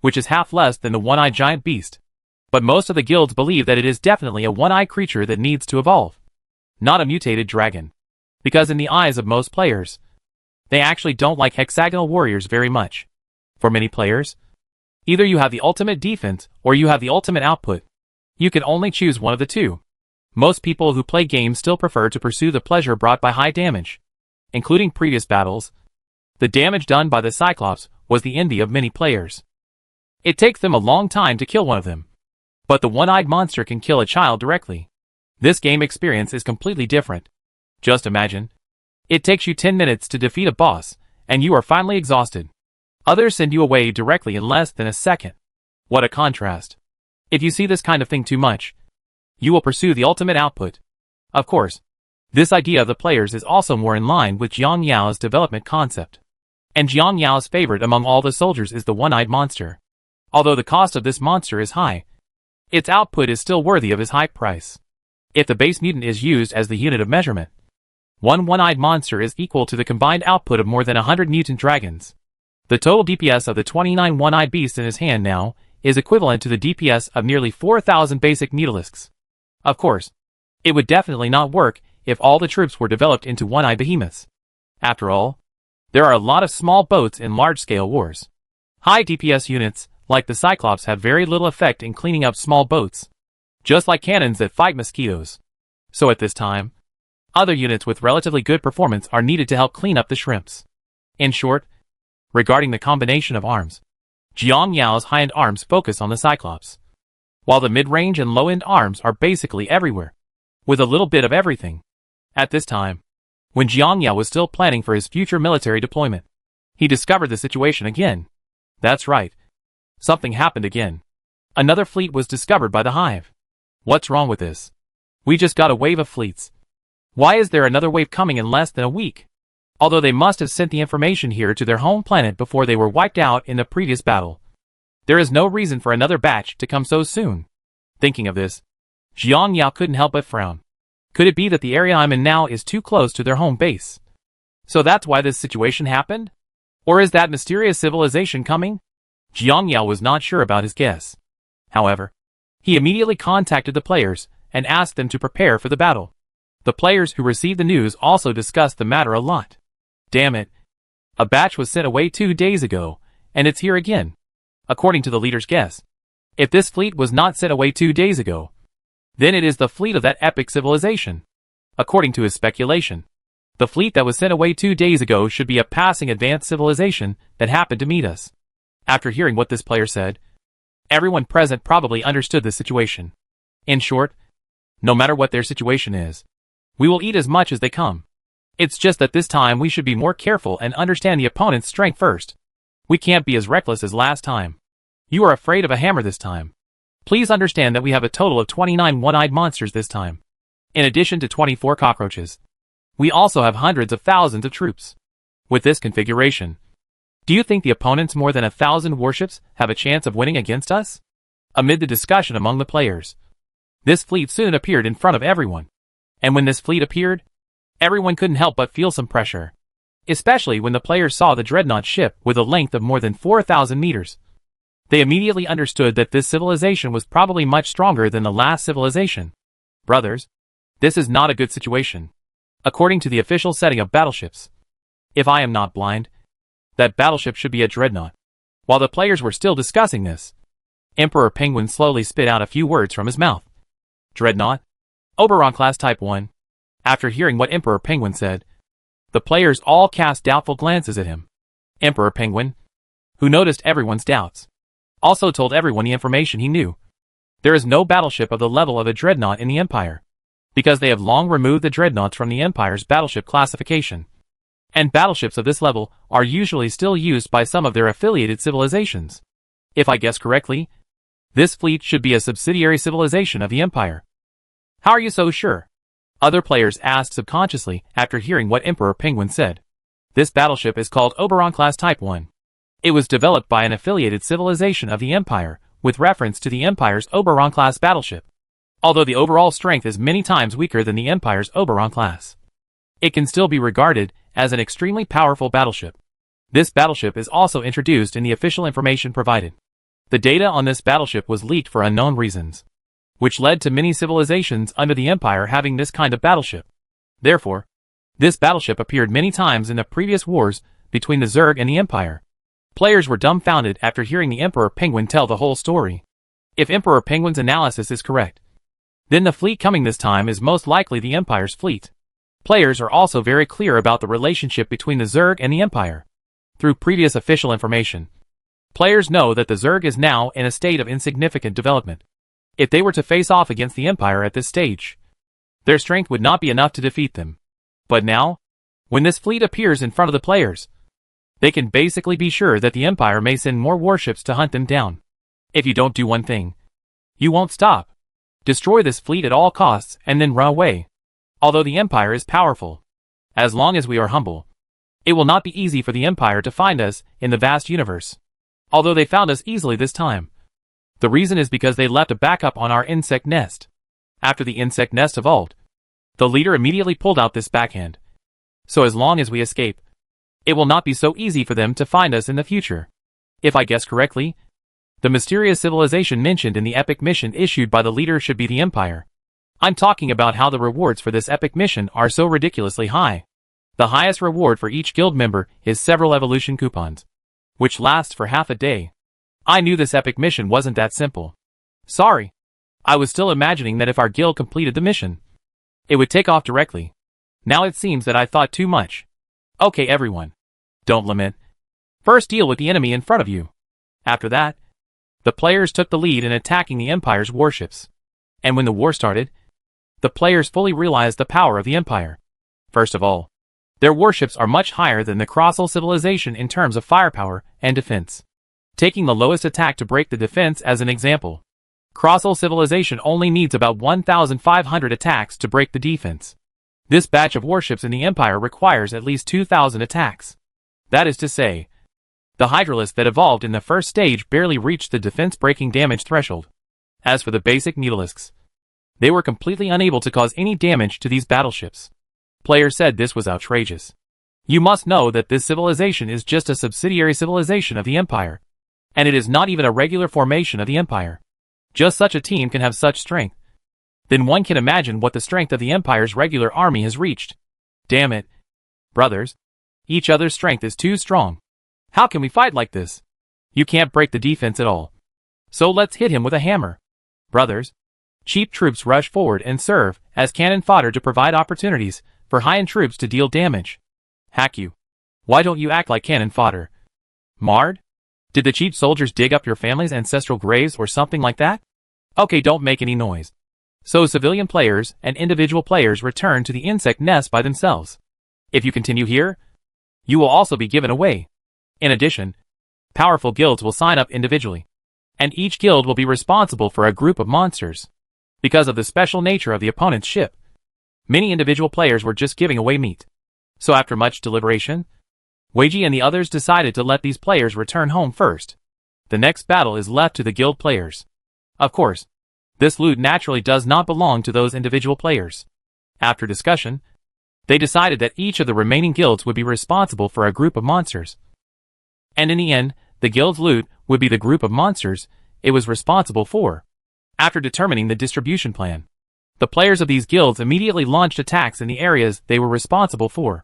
which is half less than the one-eyed giant beast. But most of the guilds believe that it is definitely a one-eyed creature that needs to evolve, not a mutated dragon. Because in the eyes of most players, they actually don't like hexagonal warriors very much. For many players, either you have the ultimate defense or you have the ultimate output. You can only choose one of the two. Most people who play games still prefer to pursue the pleasure brought by high damage. Including previous battles, the damage done by the Cyclops was the envy of many players. It takes them a long time to kill one of them. But the one-eyed monster can kill a child directly. This game experience is completely different. Just imagine. It takes you 10 minutes to defeat a boss, and you are finally exhausted. Others send you away directly in less than a second. What a contrast. If you see this kind of thing too much, you will pursue the ultimate output. Of course, this idea of the players is also more in line with Jiang Yao's development concept. And Jiang Yao's favorite among all the soldiers is the one-eyed monster. Although the cost of this monster is high, its output is still worthy of his high price. If the base mutant is used as the unit of measurement, one one-eyed monster is equal to the combined output of more than 100 mutant dragons. The total DPS of the 29 one-eyed beasts in his hand now is equivalent to the DPS of nearly 4,000 basic mutalisks. Of course, it would definitely not work if all the troops were developed into one-eyed behemoths. After all, there are a lot of small boats in large-scale wars. High DPS units, like the Cyclops, have very little effect in cleaning up small boats, just like cannons that fight mosquitoes. So at this time, other units with relatively good performance are needed to help clean up the shrimps. In short, regarding the combination of arms, Jiang Yao's high-end arms focus on the Cyclops, while the mid-range and low-end arms are basically everywhere, with a little bit of everything. At this time, when Jiang Yao was still planning for his future military deployment, he discovered the situation again. That's right. Something happened again. Another fleet was discovered by the Hive. What's wrong with this? We just got a wave of fleets. Why is there another wave coming in less than a week? Although they must have sent the information here to their home planet before they were wiped out in the previous battle, there is no reason for another batch to come so soon. Thinking of this, Jiang Yao couldn't help but frown. Could it be that the area I'm in now is too close to their home base? So that's why this situation happened? Or is that mysterious civilization coming? Jiang Yao was not sure about his guess. However, he immediately contacted the players and asked them to prepare for the battle. The players who received the news also discussed the matter a lot. Damn it. A batch was sent away 2 days ago, and it's here again. According to the leader's guess, if this fleet was not sent away 2 days ago, then it is the fleet of that epic civilization. According to his speculation, the fleet that was sent away 2 days ago should be a passing advanced civilization that happened to meet us. After hearing what this player said, everyone present probably understood the situation. In short, no matter what their situation is, we will eat as much as they come. It's just that this time we should be more careful and understand the opponent's strength first. We can't be as reckless as last time. You are afraid of a hammer this time. Please understand that we have a total of 29 one-eyed monsters this time. In addition to 24 cockroaches, we also have hundreds of thousands of troops. With this configuration, do you think the opponent's more than 1,000 warships have a chance of winning against us? Amid the discussion among the players, this fleet soon appeared in front of everyone. And when this fleet appeared, everyone couldn't help but feel some pressure. Especially when the players saw the dreadnought ship with a length of more than 4,000 meters. They immediately understood that this civilization was probably much stronger than the last civilization. Brothers, this is not a good situation. According to the official setting of battleships, if I am not blind, that battleship should be a dreadnought. While the players were still discussing this, Emperor Penguin slowly spit out a few words from his mouth. Dreadnought? Oberon class type 1. After hearing what Emperor Penguin said, the players all cast doubtful glances at him. Emperor Penguin, who noticed everyone's doubts, also told everyone the information he knew. There is no battleship of the level of a dreadnought in the Empire, because they have long removed the dreadnoughts from the Empire's battleship classification. And battleships of this level are usually still used by some of their affiliated civilizations. If I guess correctly, This fleet should be a subsidiary civilization of the Empire. How are you so sure? Other players asked subconsciously after hearing what Emperor Penguin said. This battleship is called Oberon Class Type 1. It was developed by an affiliated civilization of the Empire, with reference to the Empire's Oberon Class battleship. Although the overall strength is many times weaker than the Empire's Oberon Class, it can still be regarded as an extremely powerful battleship. This battleship is also introduced in the official information provided. The data on this battleship was leaked for unknown reasons, which led to many civilizations under the Empire having this kind of battleship. Therefore, this battleship appeared many times in the previous wars between the Zerg and the Empire. Players were dumbfounded after hearing the Emperor Penguin tell the whole story. If Emperor Penguin's analysis is correct, then the fleet coming this time is most likely the Empire's fleet. Players are also very clear about the relationship between the Zerg and the Empire. Through previous official information, players know that the Zerg is now in a state of insignificant development. If they were to face off against the Empire at this stage, their strength would not be enough to defeat them. But now, when this fleet appears in front of the players, they can basically be sure that the Empire may send more warships to hunt them down. If you don't do one thing, you won't stop. Destroy this fleet at all costs and then run away. Although the Empire is powerful, as long as we are humble, it will not be easy for the Empire to find us in the vast universe. Although they found us easily this time, the reason is because they left a backup on our insect nest. After the insect nest evolved, the leader immediately pulled out this backhand. So as long as we escape, it will not be so easy for them to find us in the future. If I guess correctly, the mysterious civilization mentioned in the epic mission issued by the leader should be the Empire. I'm talking about how the rewards for this epic mission are so ridiculously high. The highest reward for each guild member is several evolution coupons, which lasts for half a day. I knew this epic mission wasn't that simple. Sorry. I was still imagining that if our guild completed the mission, it would take off directly. Now it seems that I thought too much. Okay everyone, don't lament. First deal with the enemy in front of you. After that, the players took the lead in attacking the Empire's warships. And when the war started, the players fully realized the power of the Empire. First of all, their warships are much higher than the Crossal civilization in terms of firepower and defense. Taking the lowest attack to break the defense as an example, Crossal civilization only needs about 1,500 attacks to break the defense. This batch of warships in the Empire requires at least 2,000 attacks. That is to say, the Hydralisks that evolved in the first stage barely reached the defense-breaking damage threshold. As for the basic Needlisks, they were completely unable to cause any damage to these battleships. Players said this was outrageous. You must know that this civilization is just a subsidiary civilization of the Empire, and it is not even a regular formation of the Empire. Just such a team can have such strength. Then one can imagine what the strength of the Empire's regular army has reached. Damn it. Brothers, each other's strength is too strong. How can we fight like this? You can't break the defense at all. So let's hit him with a hammer. Brothers, cheap troops rush forward and serve as cannon fodder to provide opportunities for high-end troops to deal damage. Hack you. Why don't you act like cannon fodder? Mard? Did the cheap soldiers dig up your family's ancestral graves or something like that? Okay, don't make any noise. So civilian players and individual players return to the insect nest by themselves. If you continue here, you will also be given away. In addition, powerful guilds will sign up individually, and each guild will be responsible for a group of monsters. Because of the special nature of the opponent's ship, many individual players were just giving away meat. So after much deliberation, Weiji and the others decided to let these players return home first. The next battle is left to the guild players. Of course, this loot naturally does not belong to those individual players. After discussion, they decided that each of the remaining guilds would be responsible for a group of monsters. And in the end, the guild's loot would be the group of monsters it was responsible for. After determining the distribution plan, the players of these guilds immediately launched attacks in the areas they were responsible for.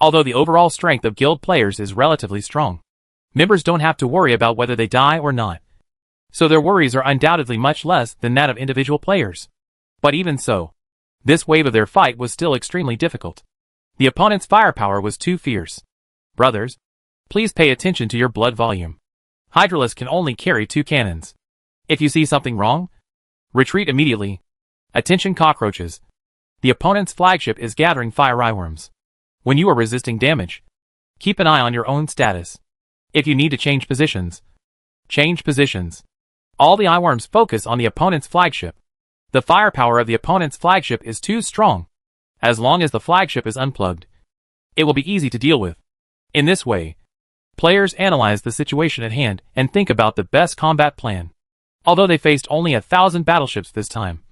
Although the overall strength of guild players is relatively strong, members don't have to worry about whether they die or not. So their worries are undoubtedly much less than that of individual players. But even so, this wave of their fight was still extremely difficult. The opponent's firepower was too fierce. Brothers, please pay attention to your blood volume. Hydralisks can only carry 2 cannons. If you see something wrong, retreat immediately. Attention cockroaches. The opponent's flagship is gathering fire eyeworms. When you are resisting damage, keep an eye on your own status. If you need to change positions, change positions. All the eyeworms focus on the opponent's flagship. The firepower of the opponent's flagship is too strong. As long as the flagship is unplugged, it will be easy to deal with. In this way, players analyze the situation at hand and think about the best combat plan. Although they faced only 1,000 battleships this time,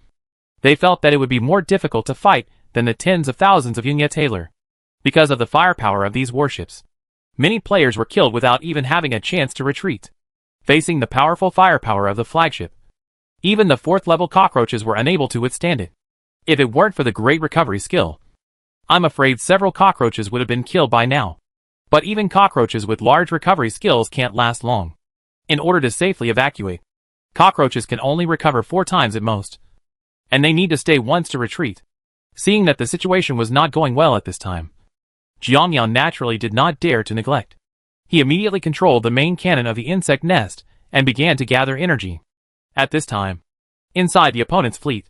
they felt that it would be more difficult to fight than the tens of thousands of Yunya Taylor. Because of the firepower of these warships, many players were killed without even having a chance to retreat. Facing the powerful firepower of the flagship, even the 4th level cockroaches were unable to withstand it. If it weren't for the great recovery skill, I'm afraid several cockroaches would have been killed by now. But even cockroaches with large recovery skills can't last long. In order to safely evacuate, cockroaches can only recover 4 times at most, and they need to stay once to retreat. Seeing that the situation was not going well at this time, Jiangyao naturally did not dare to neglect. He immediately controlled the main cannon of the insect nest and began to gather energy. At this time, inside the opponent's fleet,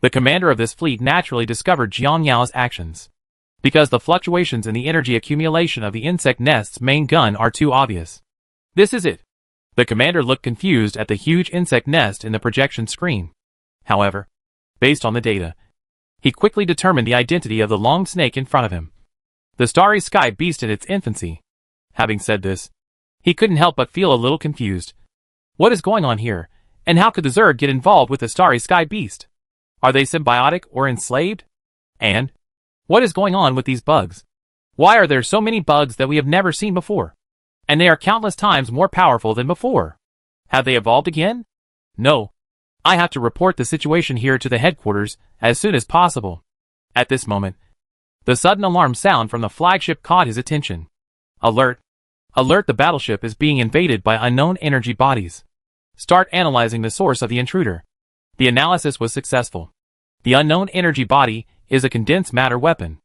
the commander of this fleet naturally discovered Jiangyao's actions. Because the fluctuations in the energy accumulation of the insect nest's main gun are too obvious. This is it. The commander looked confused at the huge insect nest in the projection screen. However, based on the data, he quickly determined the identity of the long snake in front of him. The starry sky beast in its infancy. Having said this, he couldn't help but feel a little confused. What is going on here, and how could the Zerg get involved with the starry sky beast? Are they symbiotic or enslaved? And what is going on with these bugs? Why are there so many bugs that we have never seen before? And they are countless times more powerful than before. Have they evolved again? No. I have to report the situation here to the headquarters as soon as possible. At this moment, the sudden alarm sound from the flagship caught his attention. Alert! Alert, the battleship is being invaded by unknown energy bodies. Start analyzing the source of the intruder. The analysis was successful. The unknown energy body is a condensed matter weapon.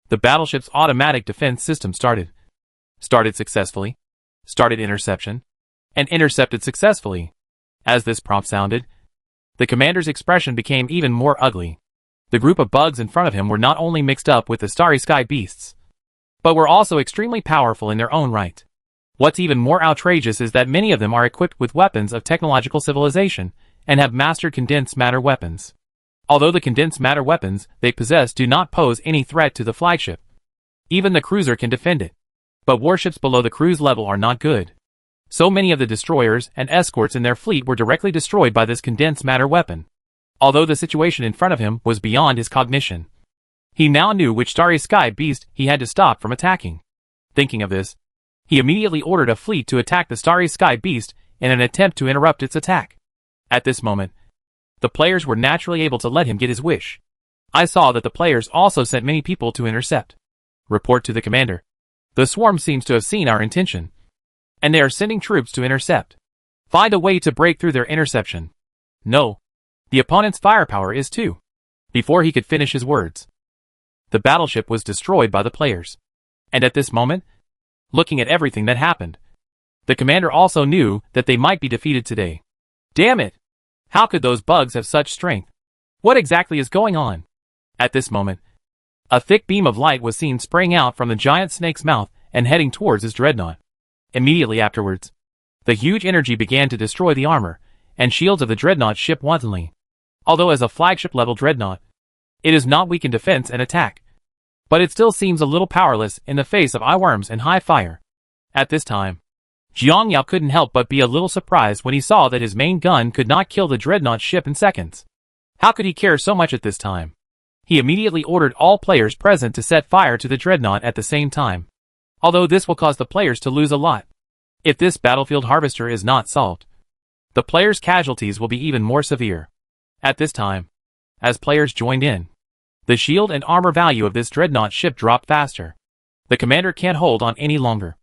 The battleship's automatic defense system started successfully, started interception, and intercepted successfully. As this prompt sounded, the commander's expression became even more ugly. The group of bugs in front of him were not only mixed up with the starry sky beasts, but were also extremely powerful in their own right. What's even more outrageous is that many of them are equipped with weapons of technological civilization and have mastered condensed matter weapons. Although the condensed matter weapons they possess do not pose any threat to the flagship, even the cruiser can defend it. But warships below the cruise level are not good. So many of the destroyers and escorts in their fleet were directly destroyed by this condensed matter weapon. Although the situation in front of him was beyond his cognition, he now knew which starry sky beast he had to stop from attacking. Thinking of this, he immediately ordered a fleet to attack the starry sky beast in an attempt to interrupt its attack. At this moment, the players were naturally able to let him get his wish. I saw that the players also sent many people to intercept. Report to the commander. The swarm seems to have seen our intention, and they are sending troops to intercept. Find a way to break through their interception. No. The opponent's firepower is too. Before he could finish his words, the battleship was destroyed by the players. And at this moment, looking at everything that happened, the commander also knew that they might be defeated today. Damn it! How could those bugs have such strength? What exactly is going on? At this moment, a thick beam of light was seen spraying out from the giant snake's mouth and heading towards his dreadnought. Immediately afterwards, the huge energy began to destroy the armor and shields of the dreadnought ship wantonly. Although as a flagship-level dreadnought, it is not weak in defense and attack, but it still seems a little powerless in the face of eyeworms and high fire. At this time, Jiangyao couldn't help but be a little surprised when he saw that his main gun could not kill the dreadnought ship in seconds. How could he care so much at this time? He immediately ordered all players present to set fire to the dreadnought at the same time. Although this will cause the players to lose a lot. If this battlefield harvester is not solved, the players' casualties will be even more severe. At this time, as players joined in, the shield and armor value of this dreadnought ship dropped faster. The commander can't hold on any longer.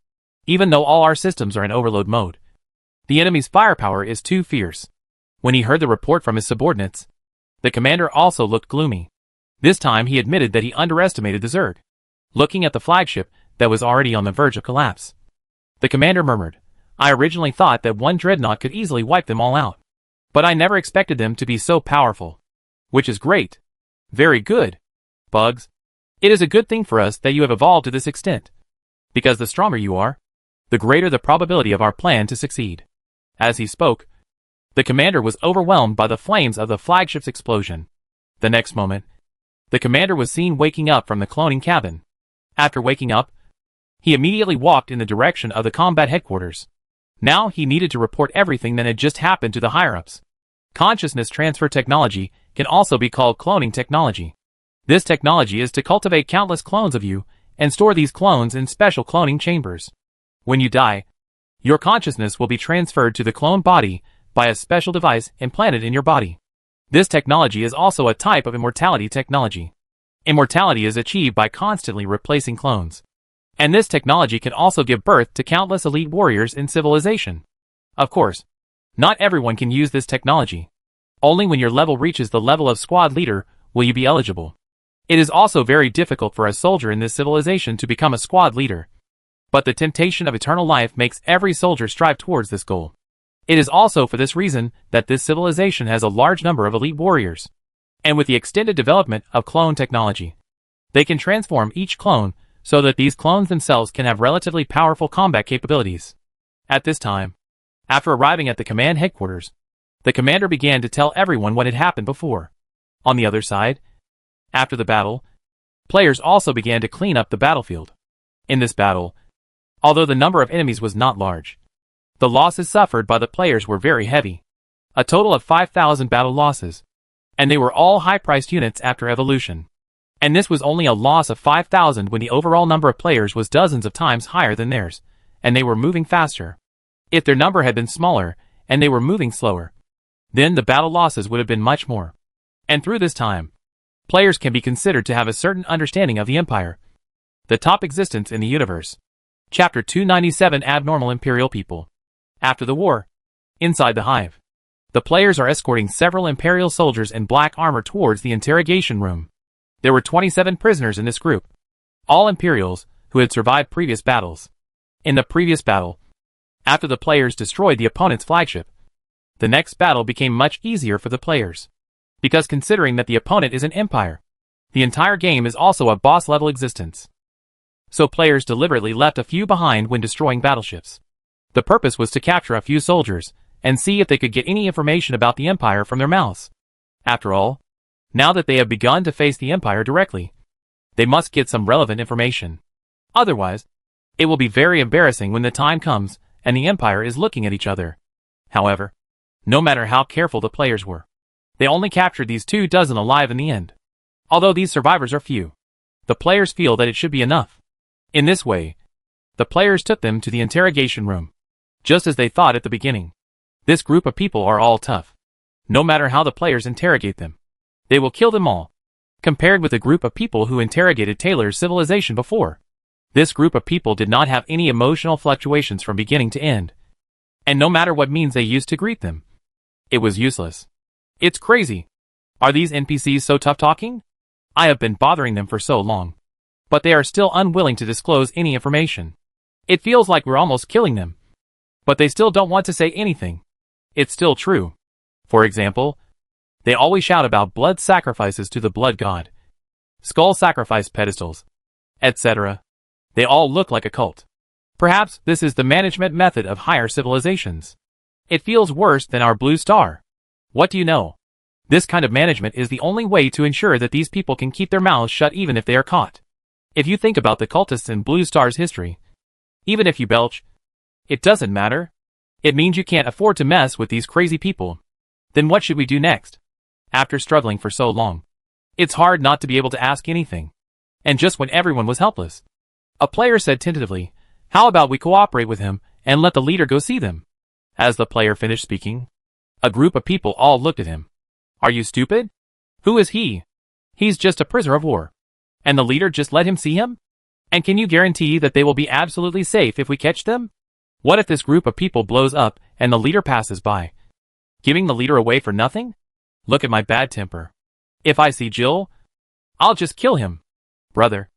Even though all our systems are in overload mode, the enemy's firepower is too fierce. When he heard the report from his subordinates, the commander also looked gloomy. This time he admitted that he underestimated the Zerg. Looking at the flagship that was already on the verge of collapse, the commander murmured, I originally thought that one dreadnought could easily wipe them all out. But I never expected them to be so powerful. Which is great. Very good. Bugs. It is a good thing for us that you have evolved to this extent. Because the stronger you are, the greater the probability of our plan to succeed. As he spoke, The commander was overwhelmed by the flames of the flagship's explosion. The next moment, the commander was seen waking up from the cloning cabin. After waking up, he immediately walked in the direction of the combat headquarters. Now he needed to report everything that had just happened to the higher-ups. Consciousness transfer technology can also be called cloning technology. This technology is to cultivate countless clones of you and store these clones in special cloning chambers. When you die, your consciousness will be transferred to the clone body by a special device implanted in your body. This technology is also a type of immortality technology. Immortality is achieved by constantly replacing clones. And this technology can also give birth to countless elite warriors in civilization. Of course, not everyone can use this technology. Only when your level reaches the level of squad leader will you be eligible. It is also very difficult for a soldier in this civilization to become a squad leader. But the temptation of eternal life makes every soldier strive towards this goal. It is also for this reason that this civilization has a large number of elite warriors. And with the extended development of clone technology, they can transform each clone so that these clones themselves can have relatively powerful combat capabilities. At this time, after arriving at the command headquarters, the commander began to tell everyone what had happened before. On the other side, after the battle, players also began to clean up the battlefield. In this battle, although the number of enemies was not large, the losses suffered by the players were very heavy. A total of 5,000 battle losses. And they were all high-priced units after evolution. And this was only a loss of 5,000 when the overall number of players was dozens of times higher than theirs, and they were moving faster. If their number had been smaller, and they were moving slower, then the battle losses would have been much more. And through this time, players can be considered to have a certain understanding of the Empire, the top existence in the universe. Chapter 297 Abnormal Imperial People. After the war, inside the hive, the players are escorting several Imperial soldiers in black armor towards the interrogation room. There were 27 prisoners in this group, all Imperials who had survived previous battles. In the previous battle, after the players destroyed the opponent's flagship, the next battle became much easier for the players. Because considering that the opponent is an empire, the entire game is also a boss-level existence. So players deliberately left a few behind when destroying battleships. The purpose was to capture a few soldiers and see if they could get any information about the Empire from their mouths. After all, now that they have begun to face the Empire directly, they must get some relevant information. Otherwise, it will be very embarrassing when the time comes and the Empire is looking at each other. However, no matter how careful the players were, they only captured these 24 alive in the end. Although these survivors are few, the players feel that it should be enough. In this way, the players took them to the interrogation room, just as they thought at the beginning. This group of people are all tough. No matter how the players interrogate them, they will kill them all. Compared with the group of people who interrogated Taylor's civilization before, this group of people did not have any emotional fluctuations from beginning to end. And no matter what means they used to greet them, it was useless. It's crazy. Are these NPCs so tough-talking? I have been bothering them for so long, but they are still unwilling to disclose any information. It feels like we're almost killing them, but they still don't want to say anything. It's still true. For example, they always shout about blood sacrifices to the blood god, skull sacrifice pedestals, etc. They all look like a cult. Perhaps this is the management method of higher civilizations. It feels worse than our blue star. What do you know? This kind of management is the only way to ensure that these people can keep their mouths shut even if they are caught. If you think about the cultists in Blue Star's history, even if you belch, it doesn't matter. It means you can't afford to mess with these crazy people. Then what should we do next? After struggling for so long, it's hard not to be able to ask anything. And just when everyone was helpless, a player said tentatively, "How about we cooperate with him and let the leader go see them?" As the player finished speaking, a group of people all looked at him. Are you stupid? Who is he? He's just a prisoner of war. And the leader just let him see him? And can you guarantee that they will be absolutely safe if we catch them? What if this group of people blows up and the leader passes by? Giving the leader away for nothing? Look at my bad temper. If I see Jill, I'll just kill him. Brother,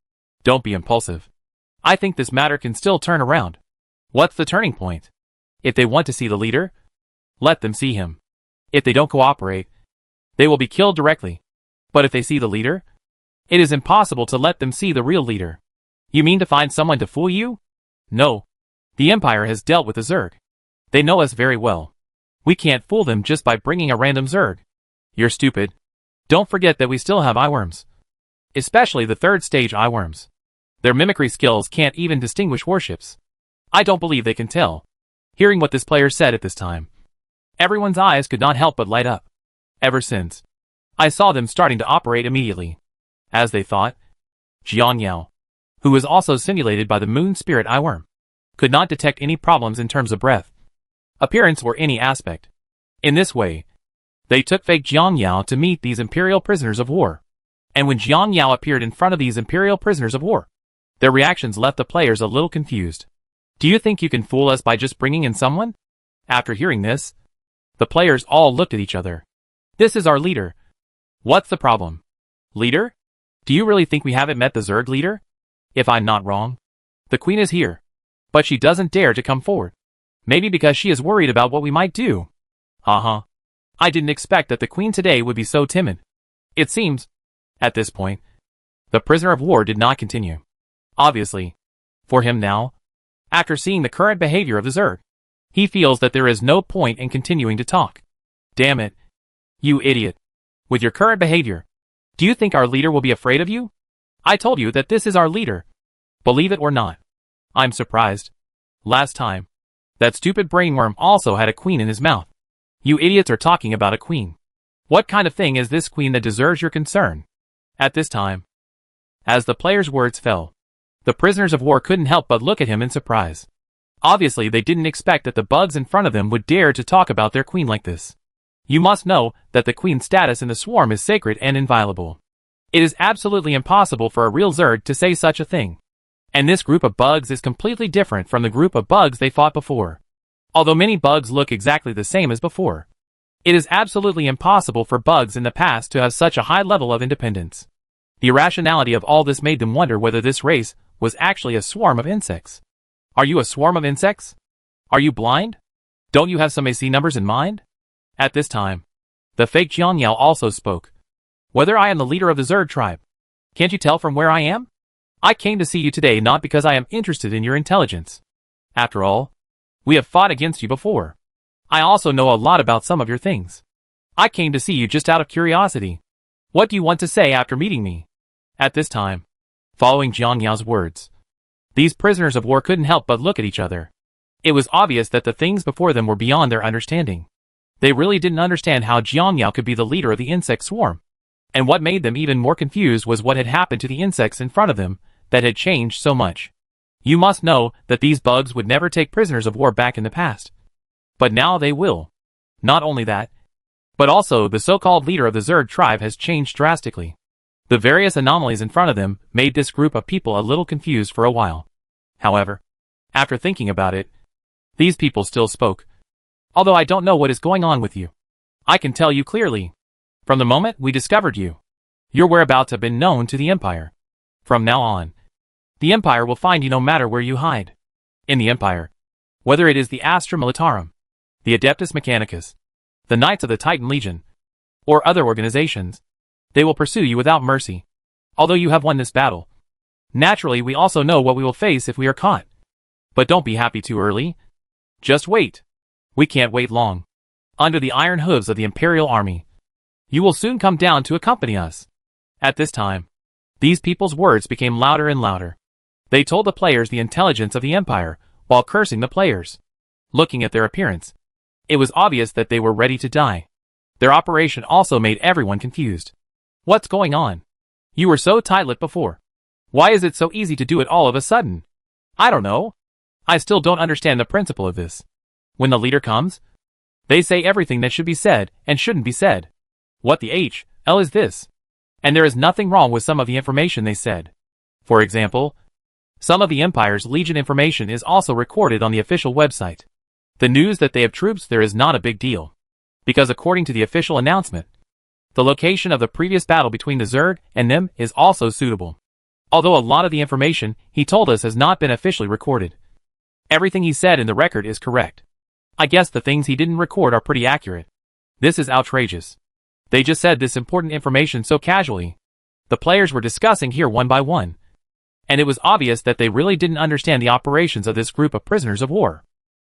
don't be impulsive. I think this matter can still turn around. What's the turning point? If they want to see the leader, let them see him. If they don't cooperate, they will be killed directly. But if they see the leader, it is impossible to let them see the real leader. You mean to find someone to fool you? No. The Empire has dealt with the Zerg. They know us very well. We can't fool them just by bringing a random Zerg. You're stupid. Don't forget that we still have eyeworms. Especially the third stage eyeworms. Their mimicry skills can't even distinguish warships. I don't believe they can tell. Hearing what this player said at this time, everyone's eyes could not help but light up. Ever since, I saw them starting to operate immediately. As they thought, Jiang Yao, who was also simulated by the moon spirit eyeworm, could not detect any problems in terms of breath, appearance or any aspect. In this way, they took fake Jiang Yao to meet these imperial prisoners of war. And when Jiang Yao appeared in front of these imperial prisoners of war, their reactions left the players a little confused. Do you think you can fool us by just bringing in someone? After hearing this, the players all looked at each other. This is our leader. What's the problem? Leader? Do you really think we haven't met the Zerg leader? If I'm not wrong, the queen is here, but she doesn't dare to come forward. Maybe because she is worried about what we might do. I didn't expect that the queen today would be so timid. It seems, at this point, the prisoner of war did not continue. Obviously, for him now, after seeing the current behavior of the Zerg, he feels that there is no point in continuing to talk. Damn it. You idiot. With your current behavior, do you think our leader will be afraid of you? I told you that this is our leader. Believe it or not. I'm surprised. Last time, that stupid brainworm also had a queen in his mouth. You idiots are talking about a queen. What kind of thing is this queen that deserves your concern? At this time, as the player's words fell, the prisoners of war couldn't help but look at him in surprise. Obviously, they didn't expect that the bugs in front of them would dare to talk about their queen like this. You must know that the queen's status in the swarm is sacred and inviolable. It is absolutely impossible for a real Zerg to say such a thing. And this group of bugs is completely different from the group of bugs they fought before. Although many bugs look exactly the same as before, it is absolutely impossible for bugs in the past to have such a high level of independence. The irrationality of all this made them wonder whether this race was actually a swarm of insects. Are you a swarm of insects? Are you blind? Don't you have some AC numbers in mind? At this time, the fake Jiang Yao also spoke. Whether I am the leader of the Zerg tribe, can't you tell from where I am? I came to see you today not because I am interested in your intelligence. After all, we have fought against you before. I also know a lot about some of your things. I came to see you just out of curiosity. What do you want to say after meeting me? At this time, following Jiang Yao's words, these prisoners of war couldn't help but look at each other. It was obvious that the things before them were beyond their understanding. They really didn't understand how Jiang Yao could be the leader of the insect swarm. And what made them even more confused was what had happened to the insects in front of them that had changed so much. You must know that these bugs would never take prisoners of war back in the past. But now they will. Not only that, but also the so-called leader of the Zerg tribe has changed drastically. The various anomalies in front of them made this group of people a little confused for a while. However, after thinking about it, these people still spoke. Although I don't know what is going on with you, I can tell you clearly. From the moment we discovered you, your whereabouts have been known to the Empire. From now on, the Empire will find you no matter where you hide. In the Empire, whether it is the Astra Militarum, the Adeptus Mechanicus, the Knights of the Titan Legion, or other organizations, they will pursue you without mercy. Although you have won this battle, naturally we also know what we will face if we are caught. But don't be happy too early. Just wait. We can't wait long. Under the iron hooves of the Imperial Army, you will soon come down to accompany us. At this time, these people's words became louder and louder. They told the players the intelligence of the Empire, while cursing the players. Looking at their appearance, it was obvious that they were ready to die. Their operation also made everyone confused. What's going on? You were so tight-lipped before. Why is it so easy to do it all of a sudden? I don't know. I still don't understand the principle of this. When the leader comes, they say everything that should be said and shouldn't be said. What the hell is this? And there is nothing wrong with some of the information they said. For example, some of the Empire's Legion information is also recorded on the official website. The news that they have troops there is not a big deal, because according to the official announcement, the location of the previous battle between the Zerg and them is also suitable. Although a lot of the information he told us has not been officially recorded. Everything he said in the record is correct. I guess the things he didn't record are pretty accurate. This is outrageous. They just said this important information so casually. The players were discussing here one by one. And it was obvious that they really didn't understand the operations of this group of prisoners of war.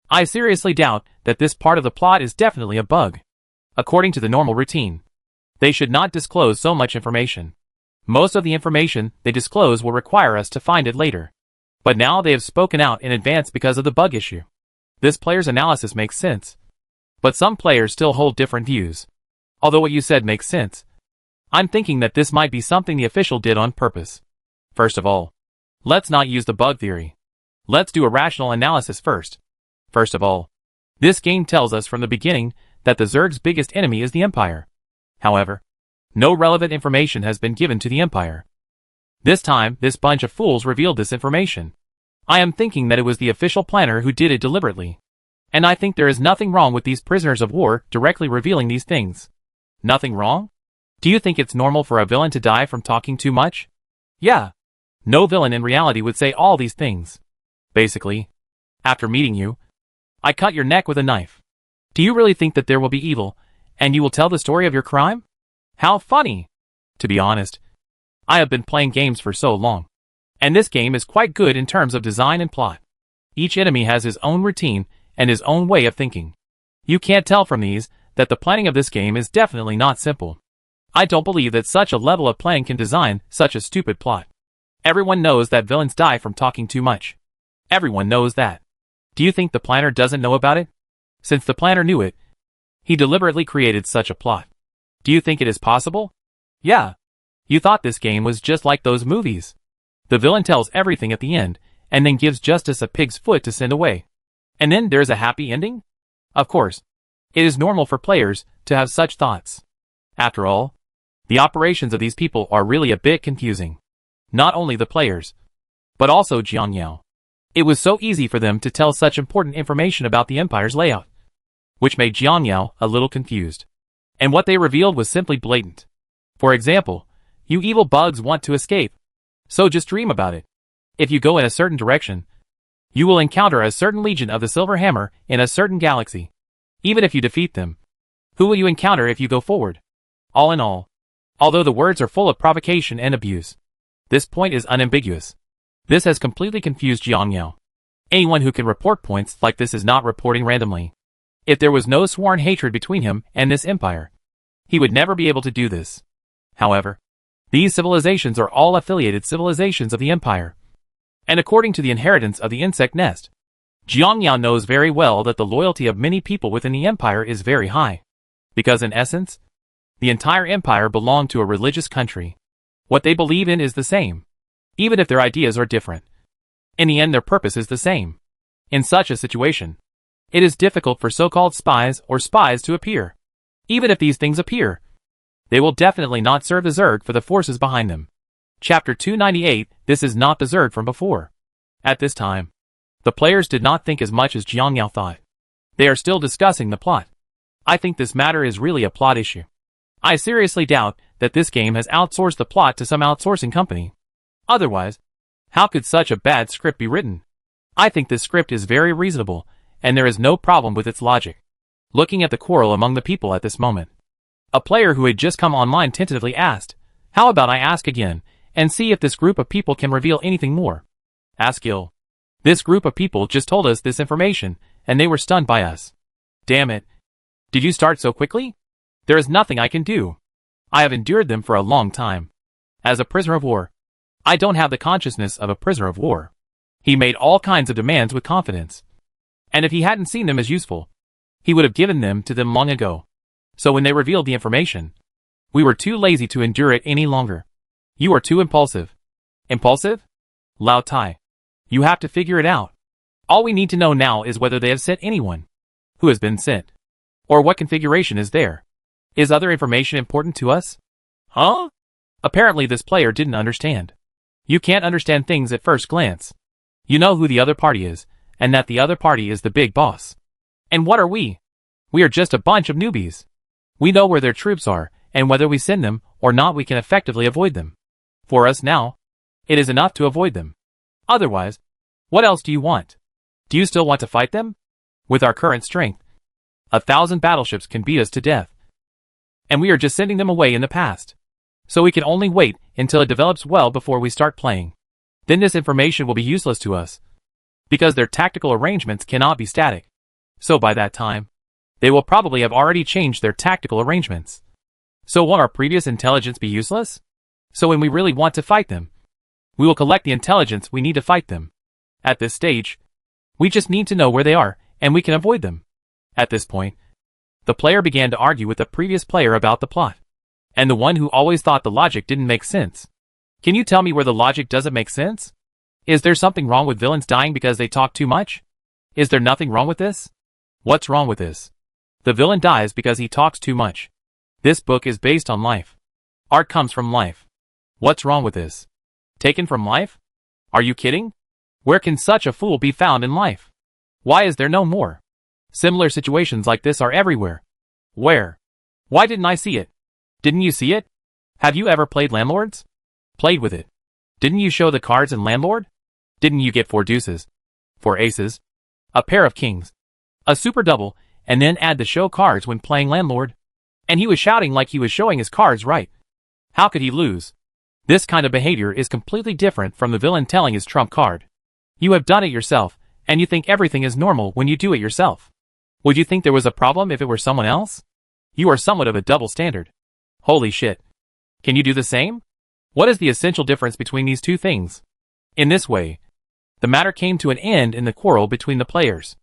I seriously doubt that this part of the plot is definitely a bug. According to the normal routine, they should not disclose so much information. Most of the information they disclose will require us to find it later. But now they have spoken out in advance because of the bug issue. This player's analysis makes sense. But some players still hold different views. Although what you said makes sense, I'm thinking that this might be something the official did on purpose. First of all, let's not use the bug theory. Let's do a rational analysis first. First of all, this game tells us from the beginning that the Zerg's biggest enemy is the Empire. However, no relevant information has been given to the Empire. This time, this bunch of fools revealed this information. I am thinking that it was the official planner who did it deliberately. And I think there is nothing wrong with these prisoners of war directly revealing these things. Nothing wrong? Do you think it's normal for a villain to die from talking too much? Yeah. No villain in reality would say all these things. Basically, after meeting you, I cut your neck with a knife. Do you really think that there will be evil, and you will tell the story of your crime? How funny! To be honest, I have been playing games for so long, and this game is quite good in terms of design and plot. Each enemy has his own routine and his own way of thinking. You can't tell from these that the planning of this game is definitely not simple. I don't believe that such a level of planning can design such a stupid plot. Everyone knows that villains die from talking too much. Everyone knows that. Do you think the planner doesn't know about it? Since the planner knew it, he deliberately created such a plot. Do you think it is possible? Yeah. You thought this game was just like those movies. The villain tells everything at the end, and then gives justice a pig's foot to send away. And then there's a happy ending? Of course. It is normal for players to have such thoughts. After all, the operations of these people are really a bit confusing. Not only the players, but also Jiang Yao. It was so easy for them to tell such important information about the Empire's layout, which made Jiang Yao a little confused. And what they revealed was simply blatant. For example, you evil bugs want to escape, so just dream about it. If you go in a certain direction, you will encounter a certain legion of the Silver Hammer in a certain galaxy. Even if you defeat them, who will you encounter if you go forward? All in all, although the words are full of provocation and abuse, this point is unambiguous. This has completely confused Jiang Yao. Anyone who can report points like this is not reporting randomly. If there was no sworn hatred between him and this empire, he would never be able to do this. However, these civilizations are all affiliated civilizations of the empire. And according to the inheritance of the insect nest, Jiang Yao knows very well that the loyalty of many people within the empire is very high. Because in essence, the entire empire belonged to a religious country. What they believe in is the same, even if their ideas are different. In the end, their purpose is the same. In such a situation, it is difficult for so-called spies or spies to appear. Even if these things appear, they will definitely not serve the Zerg for the forces behind them. Chapter 298, this is not the Zerg from before. At this time, the players did not think as much as Jiang Yao thought. They are still discussing the plot. I think this matter is really a plot issue. I seriously doubt that this game has outsourced the plot to some outsourcing company. Otherwise, how could such a bad script be written? I think this script is very reasonable, and there is no problem with its logic. Looking at the quarrel among the people at this moment, a player who had just come online tentatively asked, "How about I ask again, and see if this group of people can reveal anything more?" Ask Gil. This group of people just told us this information, and they were stunned by us. Damn it. Did you start so quickly? There is nothing I can do. I have endured them for a long time. As a prisoner of war, I don't have the consciousness of a prisoner of war. He made all kinds of demands with confidence. And if he hadn't seen them as useful, he would have given them to them long ago. So when they revealed the information, we were too lazy to endure it any longer. You are too impulsive. Impulsive? Lao Tai. You have to figure it out. All we need to know now is whether they have sent anyone. Who has been sent? Or what configuration is there? Is other information important to us? Huh? Apparently this player didn't understand. You can't understand things at first glance. You know who the other party is, and that the other party is the big boss. And what are we? We are just a bunch of newbies. We know where their troops are, and whether we send them or not we can effectively avoid them. For us now, it is enough to avoid them. Otherwise, what else do you want? Do you still want to fight them? With our current strength, 1,000 battleships can beat us to death. And we are just sending them away in the past. So we can only wait until it develops well before we start playing. Then this information will be useless to us. Because their tactical arrangements cannot be static. So by that time, they will probably have already changed their tactical arrangements. So won't our previous intelligence be useless? So when we really want to fight them, we will collect the intelligence we need to fight them. At this stage, we just need to know where they are, and we can avoid them. At this point, the player began to argue with the previous player about the plot, and the one who always thought the logic didn't make sense. Can you tell me where the logic doesn't make sense? Is there something wrong with villains dying because they talk too much? Is there nothing wrong with this? What's wrong with this? The villain dies because he talks too much. This book is based on life. Art comes from life. What's wrong with this? Taken from life? Are you kidding? Where can such a fool be found in life? Why is there no more? Similar situations like this are everywhere. Where? Why didn't I see it? Didn't you see it? Have you ever played Landlords? Played with it. Didn't you show the cards in Landlord? Didn't you get 4 deuces? 4 aces? A pair of kings? A super double, and then add the show cards when playing Landlord? And he was shouting like he was showing his cards right. How could he lose? This kind of behavior is completely different from the villain telling his trump card. You have done it yourself, and you think everything is normal when you do it yourself. Would you think there was a problem if it were someone else? You are somewhat of a double standard. Holy shit. Can you do the same? What is the essential difference between these two things? In this way, the matter came to an end in the quarrel between the players.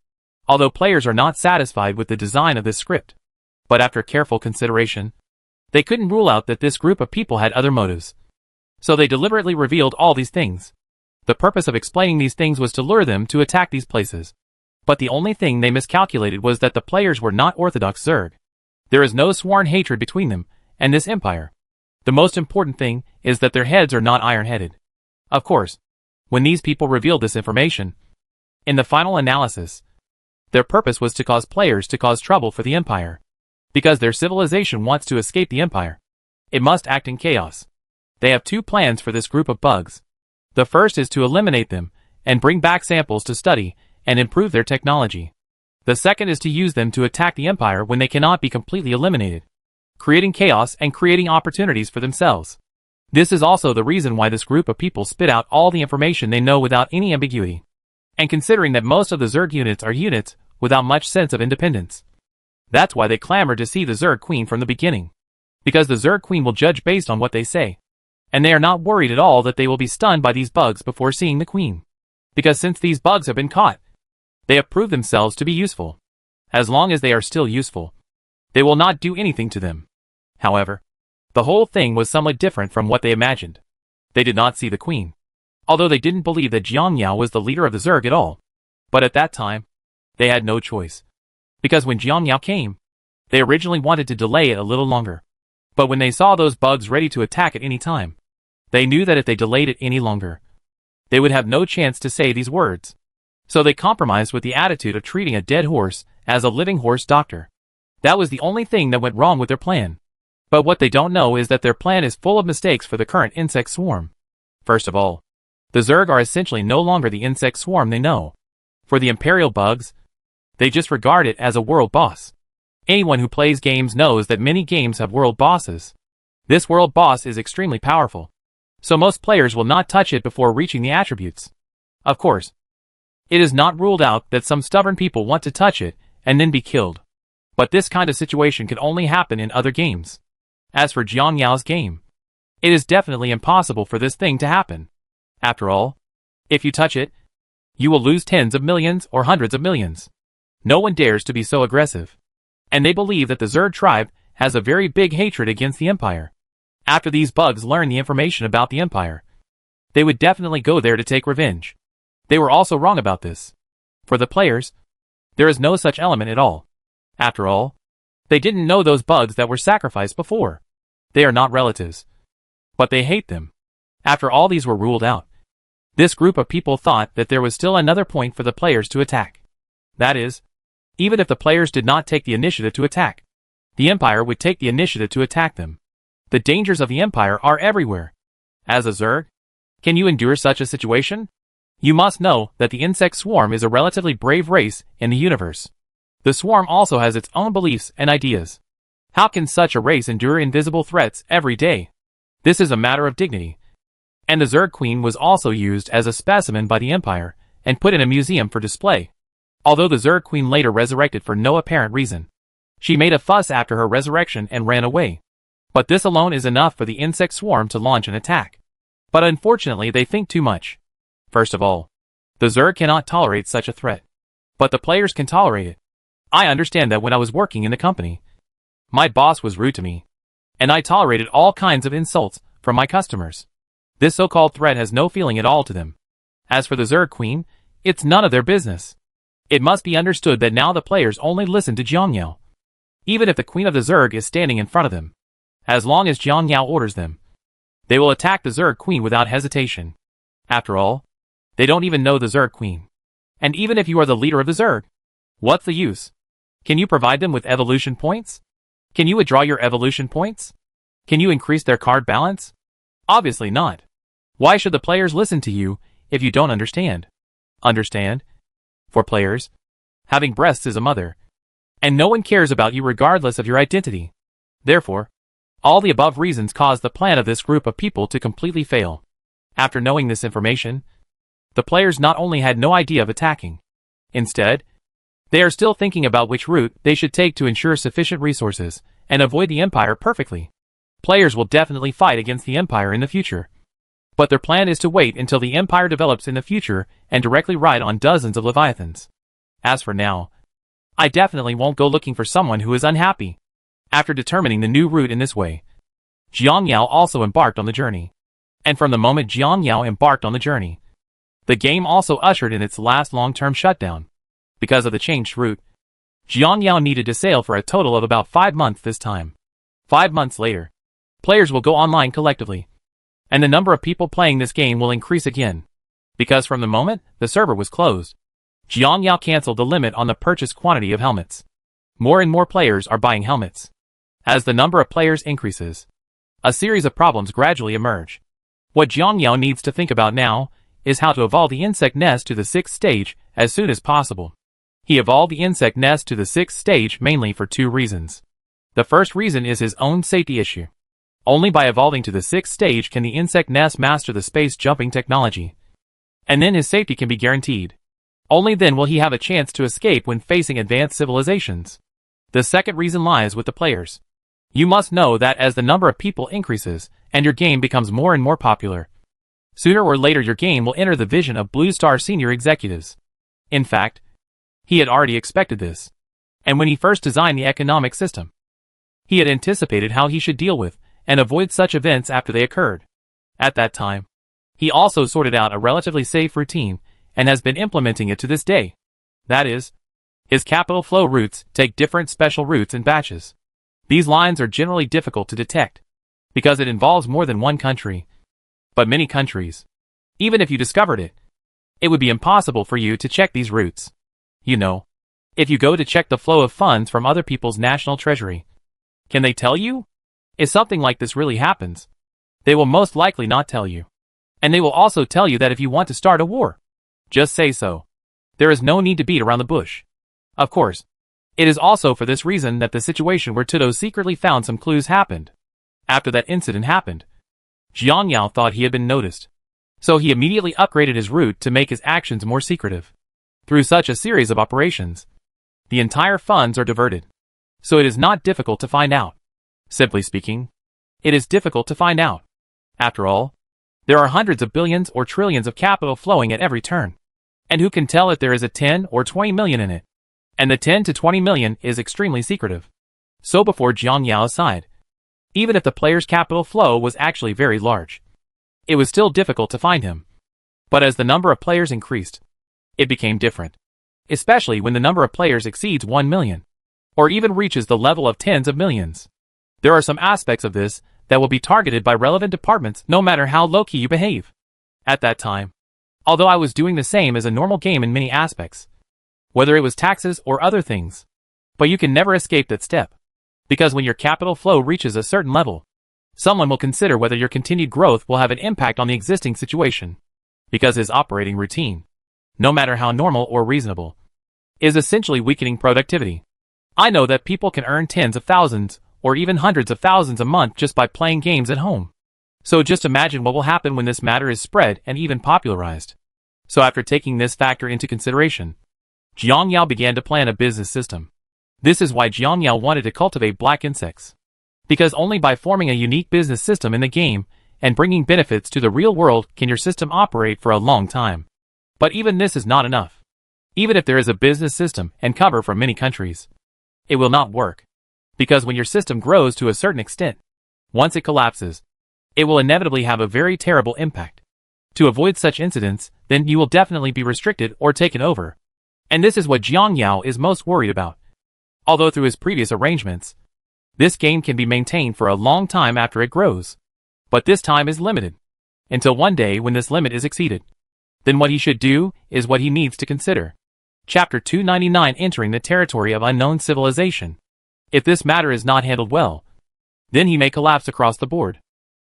Although players are not satisfied with the design of this script, but after careful consideration, they couldn't rule out that this group of people had other motives. So they deliberately revealed all these things. The purpose of explaining these things was to lure them to attack these places. But the only thing they miscalculated was that the players were not orthodox Zerg. There is no sworn hatred between them and this empire. The most important thing is that their heads are not iron-headed. Of course, when these people revealed this information, in the final analysis, their purpose was to cause players to cause trouble for the empire. Because their civilization wants to escape the empire, it must act in chaos. They have 2 plans for this group of bugs. The first is to eliminate them and bring back samples to study and improve their technology. The second is to use them to attack the empire when they cannot be completely eliminated, creating chaos and creating opportunities for themselves. This is also the reason why this group of people spit out all the information they know without any ambiguity. And considering that most of the Zerg units are units without much sense of independence, that's why they clamor to see the Zerg Queen from the beginning. Because the Zerg Queen will judge based on what they say. And they are not worried at all that they will be stunned by these bugs before seeing the Queen. Because since these bugs have been caught, they have proved themselves to be useful. As long as they are still useful, they will not do anything to them. However, the whole thing was somewhat different from what they imagined. They did not see the Queen, although they didn't believe that Jiang Yao was the leader of the Zerg at all. But at that time, they had no choice. Because when Jiang Yao came, they originally wanted to delay it a little longer. But when they saw those bugs ready to attack at any time, they knew that if they delayed it any longer, they would have no chance to say these words. So they compromised with the attitude of treating a dead horse as a living horse doctor. That was the only thing that went wrong with their plan. But what they don't know is that their plan is full of mistakes for the current insect swarm. First of all, the Zerg are essentially no longer the insect swarm they know. For the Imperial bugs, they just regard it as a world boss. Anyone who plays games knows that many games have world bosses. This world boss is extremely powerful, so most players will not touch it before reaching the attributes. Of course, it is not ruled out that some stubborn people want to touch it and then be killed. But this kind of situation can only happen in other games. As for Jiang Yao's game, it is definitely impossible for this thing to happen. After all, if you touch it, you will lose tens of millions or hundreds of millions. No one dares to be so aggressive. And they believe that the Zerg tribe has a very big hatred against the Empire. After these bugs learn the information about the Empire, they would definitely go there to take revenge. They were also wrong about this. For the players, there is no such element at all. After all, they didn't know those bugs that were sacrificed before. They are not relatives. But they hate them. After all these were ruled out, this group of people thought that there was still another point for the players to attack. That is, even if the players did not take the initiative to attack, the Empire would take the initiative to attack them. The dangers of the Empire are everywhere. As a Zerg, can you endure such a situation? You must know that the insect swarm is a relatively brave race in the universe. The swarm also has its own beliefs and ideas. How can such a race endure invisible threats every day? This is a matter of dignity. And the Zerg Queen was also used as a specimen by the Empire and put in a museum for display. Although the Zerg Queen later resurrected for no apparent reason. She made a fuss after her resurrection and ran away. But this alone is enough for the insect swarm to launch an attack. But unfortunately they think too much. First of all, the Zerg cannot tolerate such a threat. But the players can tolerate it. I understand that when I was working in the company, my boss was rude to me. And I tolerated all kinds of insults from my customers. This so-called threat has no feeling at all to them. As for the Zerg Queen, it's none of their business. It must be understood that now the players only listen to Jiang Yao. Even if the Queen of the Zerg is standing in front of them. As long as Jiang Yao orders them, they will attack the Zerg Queen without hesitation. After all, they don't even know the Zerg Queen. And even if you are the leader of the Zerg, what's the use? Can you provide them with evolution points? Can you withdraw your evolution points? Can you increase their card balance? Obviously not. Why should the players listen to you if you don't understand? Understand? For players, having breasts is a mother. And no one cares about you regardless of your identity. Therefore, all the above reasons cause the plan of this group of people to completely fail. After knowing this information, the players not only had no idea of attacking. Instead, they are still thinking about which route they should take to ensure sufficient resources and avoid the Empire perfectly. Players will definitely fight against the Empire in the future. But their plan is to wait until the Empire develops in the future and directly ride on dozens of Leviathans. As for now, I definitely won't go looking for someone who is unhappy. After determining the new route in this way, Jiang Yao also embarked on the journey. And from the moment Jiang Yao embarked on the journey, the game also ushered in its last long-term shutdown. Because of the changed route, Jiang Yao needed to sail for a total of about 5 months this time. 5 months later, players will go online collectively. And the number of people playing this game will increase again. Because from the moment the server was closed, Jiang Yao canceled the limit on the purchase quantity of helmets. More and more players are buying helmets. As the number of players increases, a series of problems gradually emerge. What Jiang Yao needs to think about now is how to evolve the insect nest to the 6th stage as soon as possible. He evolved the insect nest to the 6th stage mainly for 2 reasons. The first reason is his own safety issue. Only by evolving to the 6th stage can the insect nest master the space jumping technology. And then his safety can be guaranteed. Only then will he have a chance to escape when facing advanced civilizations. The second reason lies with the players. You must know that as the number of people increases, and your game becomes more and more popular, sooner or later your game will enter the vision of Blue Star senior executives. In fact, he had already expected this. And when he first designed the economic system, he had anticipated how he should deal with and avoid such events after they occurred. At that time, he also sorted out a relatively safe routine and has been implementing it to this day. That is, his capital flow routes take different special routes in batches. These lines are generally difficult to detect, because it involves more than one country. But many countries, even if you discovered it, it would be impossible for you to check these routes. You know, if you go to check the flow of funds from other people's national treasury, can they tell you? If something like this really happens, they will most likely not tell you. And they will also tell you that if you want to start a war, just say so. There is no need to beat around the bush. Of course, it is also for this reason that the situation where Tudo secretly found some clues happened. After that incident happened, Jiang Yao thought he had been noticed. So he immediately upgraded his route to make his actions more secretive. Through such a series of operations, the entire funds are diverted. So it is not difficult to find out. Simply speaking, it is difficult to find out. After all, there are hundreds of billions or trillions of capital flowing at every turn. And who can tell if there is a 10 or 20 million in it? And the 10 to 20 million is extremely secretive. So before Jiang Yao's side, even if the player's capital flow was actually very large, it was still difficult to find him. But as the number of players increased, it became different. Especially when the number of players exceeds 1 million, or even reaches the level of tens of millions. There are some aspects of this that will be targeted by relevant departments no matter how low-key you behave. At that time, although I was doing the same as a normal game in many aspects, whether it was taxes or other things, but you can never escape that step. Because when your capital flow reaches a certain level, someone will consider whether your continued growth will have an impact on the existing situation. Because his operating routine, no matter how normal or reasonable, is essentially weakening productivity. I know that people can earn tens of thousands or even hundreds of thousands a month just by playing games at home. So just imagine what will happen when this matter is spread and even popularized. So after taking this factor into consideration, Jiang Yao began to plan a business system. This is why Jiang Yao wanted to cultivate black insects. Because only by forming a unique business system in the game and bringing benefits to the real world can your system operate for a long time. But even this is not enough. Even if there is a business system and cover from many countries, it will not work. Because when your system grows to a certain extent, once it collapses, it will inevitably have a very terrible impact. To avoid such incidents, then you will definitely be restricted or taken over. And this is what Jiang Yao is most worried about. Although through his previous arrangements, this game can be maintained for a long time after it grows. But this time is limited. Until one day when this limit is exceeded. Then what he should do is what he needs to consider. Chapter 299, Entering the Territory of Unknown Civilization. If this matter is not handled well, then he may collapse across the board.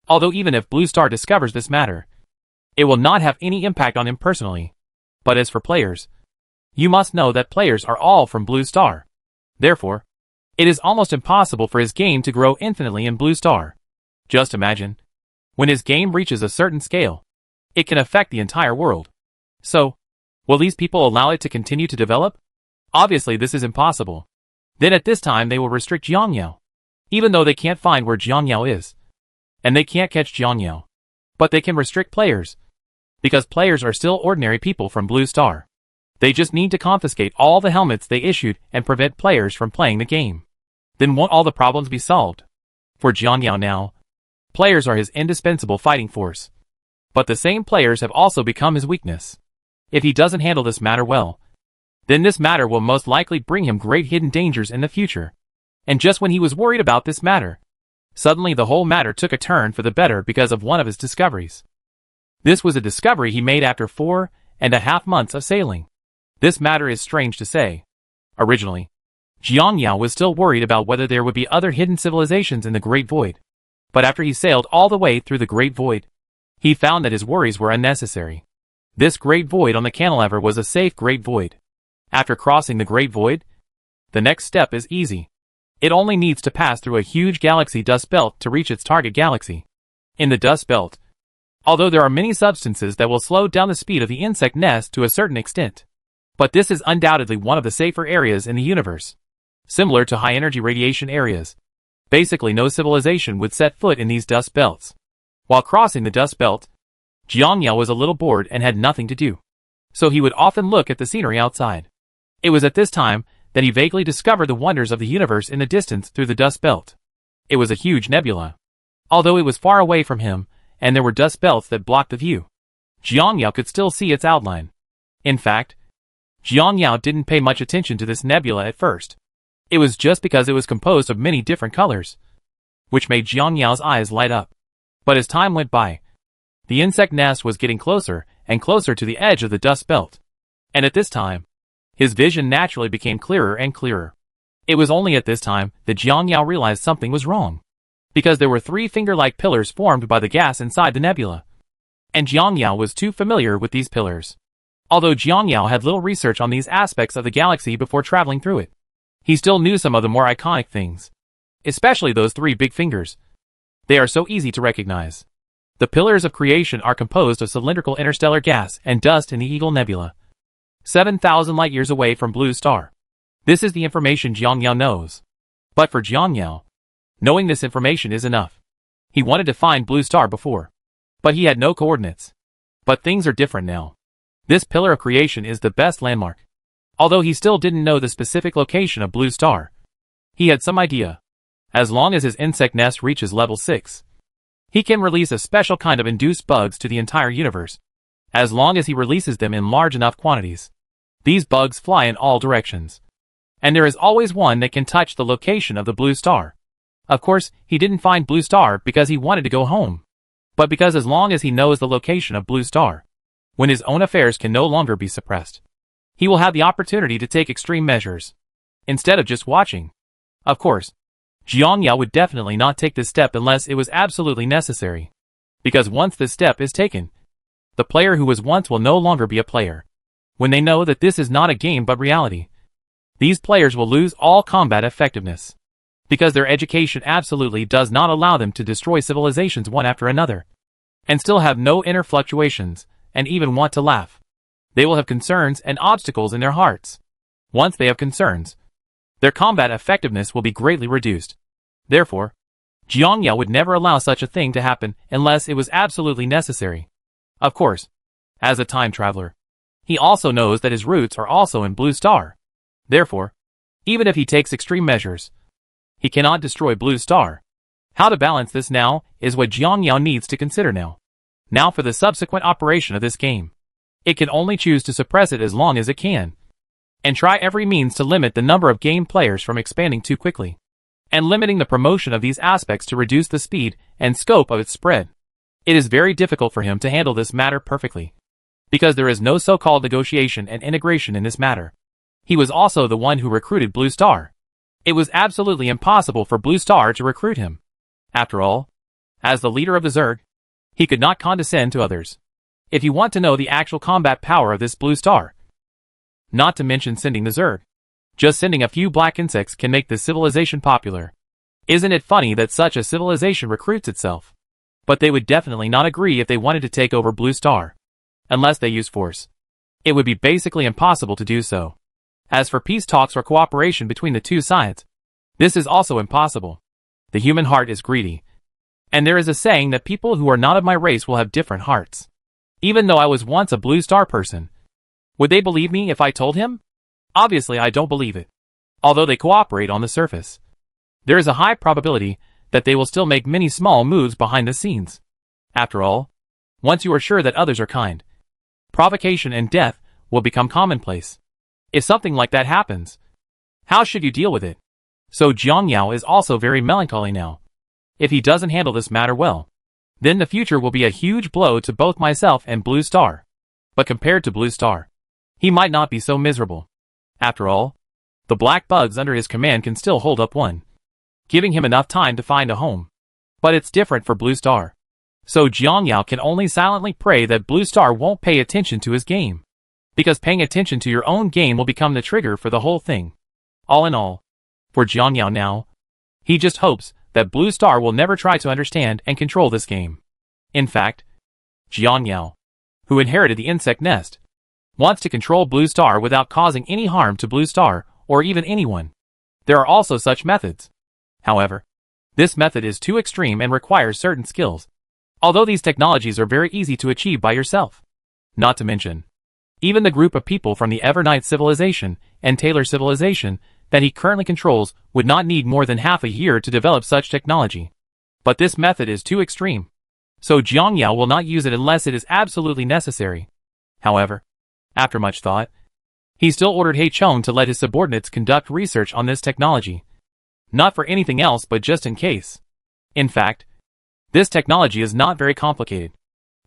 Although even if Blue Star discovers this matter, it will not have any impact on him personally. But as for players, you must know that players are all from Blue Star. Therefore, it is almost impossible for his game to grow infinitely in Blue Star. Just imagine, when his game reaches a certain scale, it can affect the entire world. So, will these people allow it to continue to develop? Obviously this is impossible. Then at this time they will restrict Jiang Yao. Even though they can't find where Jiang Yao is. And they can't catch Jiang Yao. But they can restrict players. Because players are still ordinary people from Blue Star. They just need to confiscate all the helmets they issued and prevent players from playing the game. Then won't all the problems be solved? For Jiang Yao now, players are his indispensable fighting force. But the same players have also become his weakness. If he doesn't handle this matter well, then this matter will most likely bring him great hidden dangers in the future. And just when he was worried about this matter, suddenly the whole matter took a turn for the better because of one of his discoveries. This was a discovery he made after 4.5 months of sailing. This matter is strange to say. Originally, Jiang Yao was still worried about whether there would be other hidden civilizations in the Great Void. But after he sailed all the way through the Great Void, he found that his worries were unnecessary. This Great Void on the cantilever was a safe Great Void. After crossing the Great Void, the next step is easy. It only needs to pass through a huge galaxy dust belt to reach its target galaxy. In the dust belt, although there are many substances that will slow down the speed of the insect nest to a certain extent, but this is undoubtedly one of the safer areas in the universe. Similar to high-energy radiation areas, basically no civilization would set foot in these dust belts. While crossing the dust belt, Jiang Yao was a little bored and had nothing to do. So he would often look at the scenery outside. It was at this time that he vaguely discovered the wonders of the universe in the distance through the dust belt. It was a huge nebula. Although it was far away from him, and there were dust belts that blocked the view, Jiang Yao could still see its outline. In fact, Jiang Yao didn't pay much attention to this nebula at first. It was just because it was composed of many different colors, which made Jiang Yao's eyes light up. But as time went by, the insect nest was getting closer and closer to the edge of the dust belt. And at this time, his vision naturally became clearer and clearer. It was only at this time that Jiang Yao realized something was wrong. Because there were 3 finger-like pillars formed by the gas inside the nebula. And Jiang Yao was too familiar with these pillars. Although Jiang Yao had little research on these aspects of the galaxy before traveling through it, he still knew some of the more iconic things. Especially those 3 big fingers. They are so easy to recognize. The pillars of creation are composed of cylindrical interstellar gas and dust in the Eagle Nebula, 7,000 light-years away from Blue Star. This is the information Jiang Yao knows. But for Jiang Yao, knowing this information is enough. He wanted to find Blue Star before, but he had no coordinates. But things are different now. This pillar of creation is the best landmark. Although he still didn't know the specific location of Blue Star, he had some idea. As long as his insect nest reaches level 6, he can release a special kind of induced bugs to the entire universe. As long as he releases them in large enough quantities, these bugs fly in all directions. And there is always one that can touch the location of the Blue Star. Of course, he didn't find Blue Star because he wanted to go home, but because as long as he knows the location of Blue Star, when his own affairs can no longer be suppressed, he will have the opportunity to take extreme measures, instead of just watching. Of course, Jiang Yao would definitely not take this step unless it was absolutely necessary. Because once this step is taken, the player who was once will no longer be a player. When they know that this is not a game but reality, these players will lose all combat effectiveness. Because their education absolutely does not allow them to destroy civilizations one after another, and still have no inner fluctuations, and even want to laugh. They will have concerns and obstacles in their hearts. Once they have concerns, their combat effectiveness will be greatly reduced. Therefore, Jiang Yao would never allow such a thing to happen unless it was absolutely necessary. Of course, as a time traveler, he also knows that his roots are also in Blue Star. Therefore, even if he takes extreme measures, he cannot destroy Blue Star. How to balance this now is what Jiang Yao needs to consider now. Now for the subsequent operation of this game. It can only choose to suppress it as long as it can, and try every means to limit the number of game players from expanding too quickly, and limiting the promotion of these aspects to reduce the speed and scope of its spread. It is very difficult for him to handle this matter perfectly, because there is no so-called negotiation and integration in this matter. He was also the one who recruited Blue Star. It was absolutely impossible for Blue Star to recruit him. After all, as the leader of the Zerg, he could not condescend to others. If you want to know the actual combat power of this Blue Star, not to mention sending the Zerg, just sending a few black insects can make this civilization popular. Isn't it funny that such a civilization recruits itself? But they would definitely not agree if they wanted to take over Blue Star, unless they use force. It would be basically impossible to do so. As for peace talks or cooperation between the two sides, this is also impossible. The human heart is greedy, and there is a saying that people who are not of my race will have different hearts. Even though I was once a Blue Star person, would they believe me if I told him? Obviously I don't believe it. Although they cooperate on the surface, there is a high probability that they will still make many small moves behind the scenes. After all, once you are sure that others are kind, provocation and death will become commonplace. If something like that happens, how should you deal with it? So Jiang Yao is also very melancholy now. If he doesn't handle this matter well, then the future will be a huge blow to both myself and Blue Star. But compared to Blue Star, he might not be so miserable. After all, the black bugs under his command can still hold up one, giving him enough time to find a home. But it's different for Blue Star. So Jiang Yao can only silently pray that Blue Star won't pay attention to his game, because paying attention to your own game will become the trigger for the whole thing. All in all, for Jiang Yao now, he just hopes that Blue Star will never try to understand and control this game. In fact, Jiang Yao, who inherited the insect nest, wants to control Blue Star without causing any harm to Blue Star or even anyone. There are also such methods. However, this method is too extreme and requires certain skills, although these technologies are very easy to achieve by yourself. Not to mention, even the group of people from the Evernight civilization and Taylor civilization that he currently controls would not need more than half a year to develop such technology. But this method is too extreme, so Jiang Yao will not use it unless it is absolutely necessary. However, after much thought, he still ordered He Chong to let his subordinates conduct research on this technology. Not for anything else but just in case. In fact, this technology is not very complicated.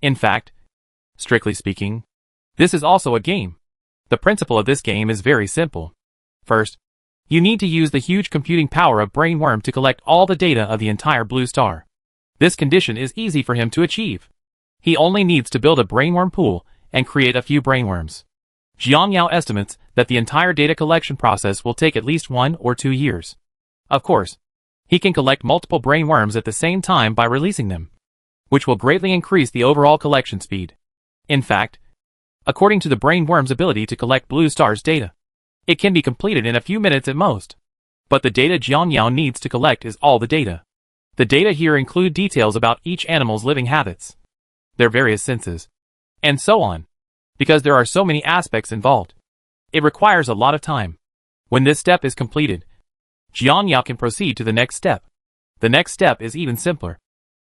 In fact, strictly speaking, this is also a game. The principle of this game is very simple. First, you need to use the huge computing power of Brainworm to collect all the data of the entire Blue Star. This condition is easy for him to achieve. He only needs to build a Brainworm pool and create a few Brainworms. Jiang Yao estimates that the entire data collection process will take at least 1 or 2 years. Of course, he can collect multiple Brainworms at the same time by releasing them, which will greatly increase the overall collection speed. In fact, according to the Brainworm's ability to collect Blue Star's data, it can be completed in a few minutes at most. But the data Jiang Yao needs to collect is all the data. The data here include details about each animal's living habits, their various senses, and so on, because there are so many aspects involved. It requires a lot of time. When this step is completed, Jiang Yao can proceed to the next step. The next step is even simpler,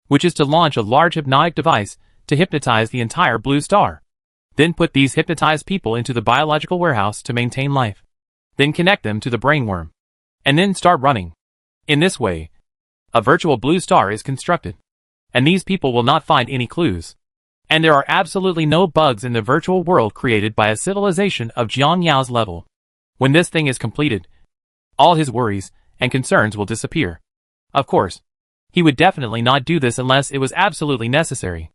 which is to launch a large hypnotic device to hypnotize the entire Blue Star. Then put these hypnotized people into the biological warehouse to maintain life. Then connect them to the Brainworm, and then start running. In this way, a virtual Blue Star is constructed, and these people will not find any clues. And there are absolutely no bugs in the virtual world created by a civilization of Jiang Yao's level. When this thing is completed, all his worries and concerns will disappear. Of course, he would definitely not do this unless it was absolutely necessary.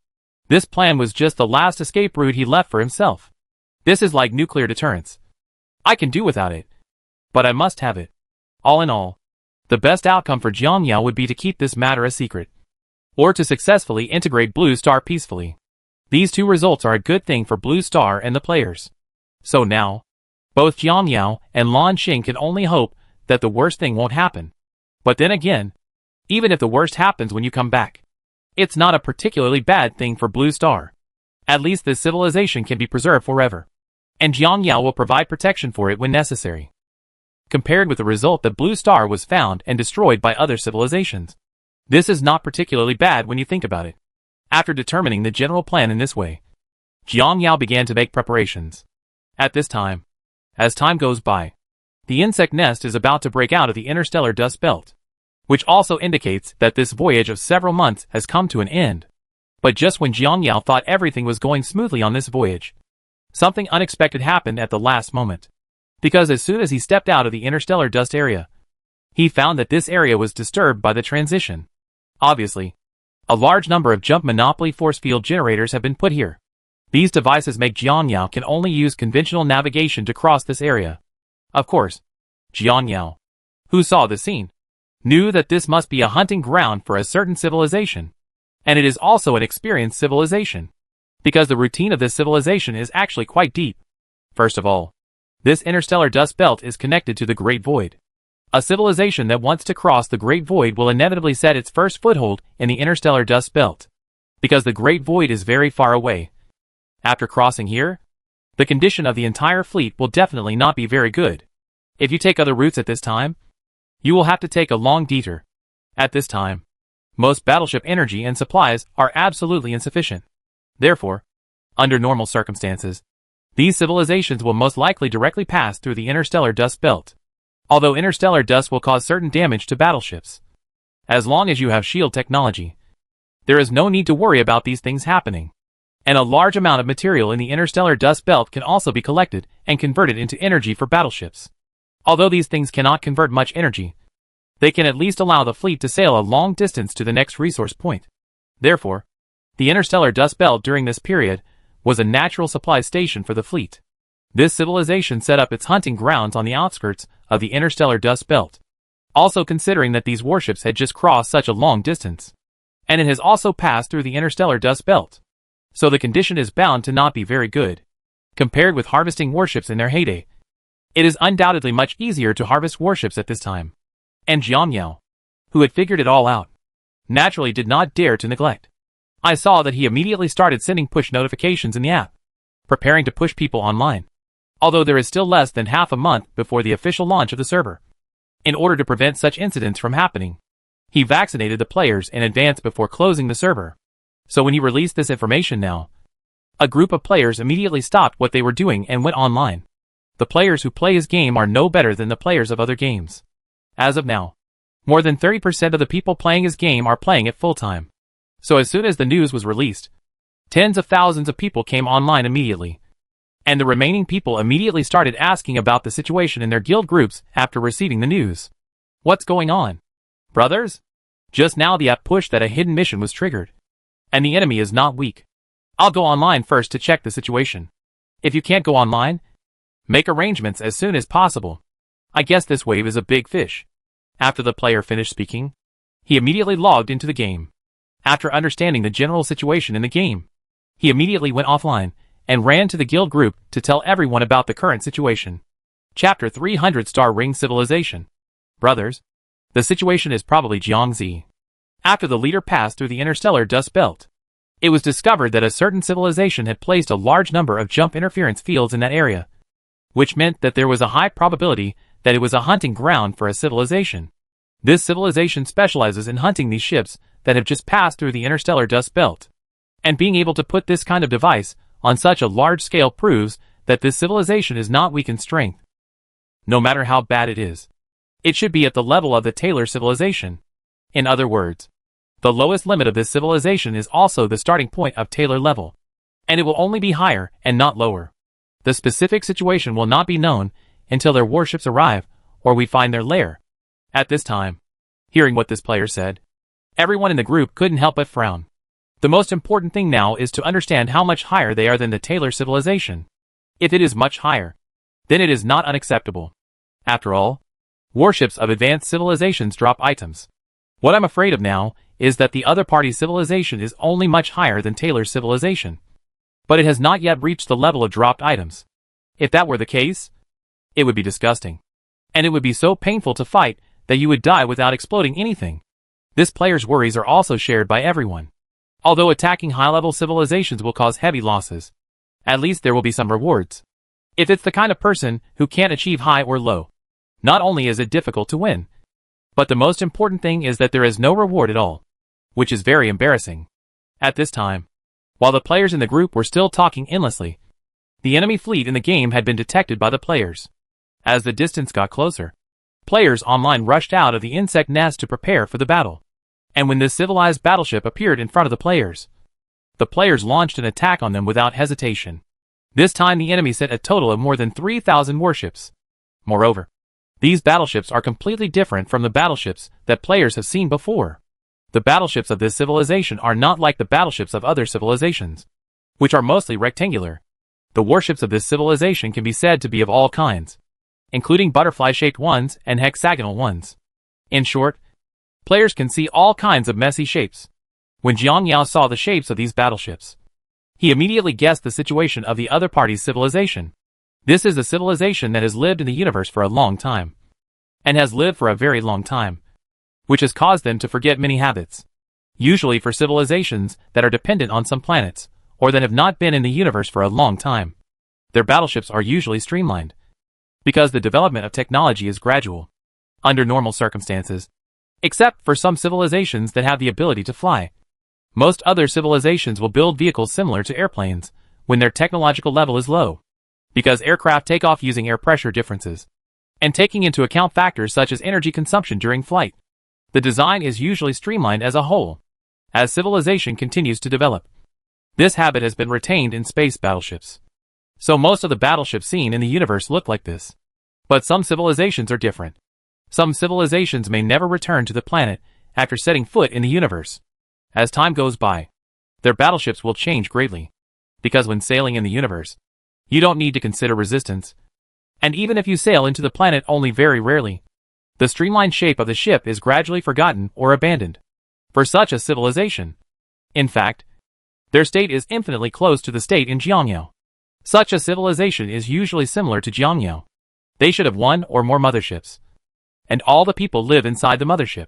This plan was just the last escape route he left for himself. This is like nuclear deterrence. I can do without it, but I must have it. All in all, the best outcome for Jiang Yao would be to keep this matter a secret, or to successfully integrate Blue Star peacefully. These two results are a good thing for Blue Star and the players. So now, Both Jiang Yao and Lan Xing can only hope that the worst thing won't happen. But then again, even if the worst happens when you come back, it's not a particularly bad thing for Blue Star. At least this civilization can be preserved forever, and Jiang Yao will provide protection for it when necessary. Compared with the result that Blue Star was found and destroyed by other civilizations, this is not particularly bad when you think about it. After determining the general plan in this way, Jiang Yao began to make preparations. At this time, as time goes by, the insect nest is about to break out of the interstellar dust belt, which also indicates that this voyage of several months has come to an end. But just when Jiang Yao thought everything was going smoothly on this voyage, something unexpected happened at the last moment. Because as soon as he stepped out of the interstellar dust area, he found that this area was disturbed by the transition. Obviously, a large number of jump monopoly force field generators have been put here. These devices make Jiang Yao can only use conventional navigation to cross this area. Of course, Jiang Yao, who saw the scene, knew that this must be a hunting ground for a certain civilization, and it is also an experienced civilization, because the routine of this civilization is actually quite deep. First of all, this interstellar dust belt is connected to the Great Void. A civilization that wants to cross the Great Void will inevitably set its first foothold in the interstellar dust belt, because the Great Void is very far away. After crossing here, the condition of the entire fleet will definitely not be very good. If you take other routes at this time, you will have to take a long detour. At this time, most battleship energy and supplies are absolutely insufficient. Therefore, under normal circumstances, these civilizations will most likely directly pass through the interstellar dust belt. Although interstellar dust will cause certain damage to battleships, as long as you have shield technology, there is no need to worry about these things happening. And a large amount of material in the interstellar dust belt can also be collected and converted into energy for battleships. Although these things cannot convert much energy, they can at least allow the fleet to sail a long distance to the next resource point. Therefore, the interstellar dust belt during this period was a natural supply station for the fleet. This civilization set up its hunting grounds on the outskirts of the interstellar dust belt, also considering that these warships had just crossed such a long distance, and it has also passed through the interstellar dust belt. So the condition is bound to not be very good. Compared with harvesting warships in their heyday, it is undoubtedly much easier to harvest warships at this time. And Jiang Yao, who had figured it all out, naturally did not dare to neglect. I saw that he immediately started sending push notifications in the app, preparing to push people online. Although there is still less than half a month before the official launch of the server. In order to prevent such incidents from happening, he vaccinated the players in advance before closing the server. So when he released this information now, a group of players immediately stopped what they were doing and went online. The players who play his game are no better than the players of other games. As of now, more than 30% of the people playing his game are playing it full-time. So as soon as the news was released, tens of thousands of people came online immediately. And the remaining people immediately started asking about the situation in their guild groups after receiving the news. What's going on? Brothers? Just now the app pushed that a hidden mission was triggered. And the enemy is not weak. I'll go online first to check the situation. If you can't go online, make arrangements as soon as possible. I guess this wave is a big fish. After the player finished speaking, he immediately logged into the game. After understanding the general situation in the game, he immediately went offline and ran to the guild group to tell everyone about the current situation. Chapter 300 Star Ring Civilization. Brothers, the situation is probably Jiangzi. After the leader passed through the interstellar dust belt, it was discovered that a certain civilization had placed a large number of jump interference fields in that area, which meant that there was a high probability that it was a hunting ground for a civilization. This civilization specializes in hunting these ships that have just passed through the interstellar dust belt. And being able to put this kind of device on such a large scale proves that this civilization is not weak in strength. No matter how bad it is, it should be at the level of the Taylor civilization. In other words, the lowest limit of this civilization is also the starting point of Taylor level, and it will only be higher and not lower. The specific situation will not be known until their warships arrive or we find their lair. At this time, hearing what this player said, everyone in the group couldn't help but frown. The most important thing now is to understand how much higher they are than the Taylor civilization. If it is much higher, then it is not unacceptable. After all, warships of advanced civilizations drop items. What I'm afraid of now is that the other party's civilization is only much higher than Taylor's civilization, but it has not yet reached the level of dropped items. If that were the case, It would be disgusting. And it would be so painful to fight that you would die without exploding anything. This player's worries are also shared by everyone. Although attacking high-level civilizations will cause heavy losses, at least there will be some rewards. If it's the kind of person who can't achieve high or low, not only is it difficult to win, but the most important thing is that there is no reward at all, which is very embarrassing. At this time, while the players in the group were still talking endlessly, the enemy fleet in the game had been detected by the players. As the distance got closer, players online rushed out of the insect nest to prepare for the battle. And when this civilized battleship appeared in front of the players launched an attack on them without hesitation. This time the enemy sent a total of more than 3,000 warships. Moreover, these battleships are completely different from the battleships that players have seen before. The battleships of this civilization are not like the battleships of other civilizations, which are mostly rectangular. The warships of this civilization can be said to be of all kinds, including butterfly-shaped ones and hexagonal ones. In short, players can see all kinds of messy shapes. When Jiang Yao saw the shapes of these battleships, he immediately guessed the situation of the other party's civilization. This is a civilization that has lived in the universe for a long time, and has lived for a very long time, which has caused them to forget many habits. Usually for civilizations that are dependent on some planets, or that have not been in the universe for a long time, their battleships are usually streamlined, because the development of technology is gradual, under normal circumstances, except for some civilizations that have the ability to fly. Most other civilizations will build vehicles similar to airplanes when their technological level is low, because aircraft take off using air pressure differences, and taking into account factors such as energy consumption during flight. The design is usually streamlined as a whole, as civilization continues to develop. This habit has been retained in space battleships. So most of the battleships seen in the universe look like this. But some civilizations are different. Some civilizations may never return to the planet after setting foot in the universe. As time goes by, their battleships will change greatly, because when sailing in the universe, you don't need to consider resistance. And even if you sail into the planet only very rarely, the streamlined shape of the ship is gradually forgotten or abandoned for such a civilization. In fact, their state is infinitely close to the state in Jiangyao. Such a civilization is usually similar to Jiangyao. They should have one or more motherships, and all the people live inside the mothership.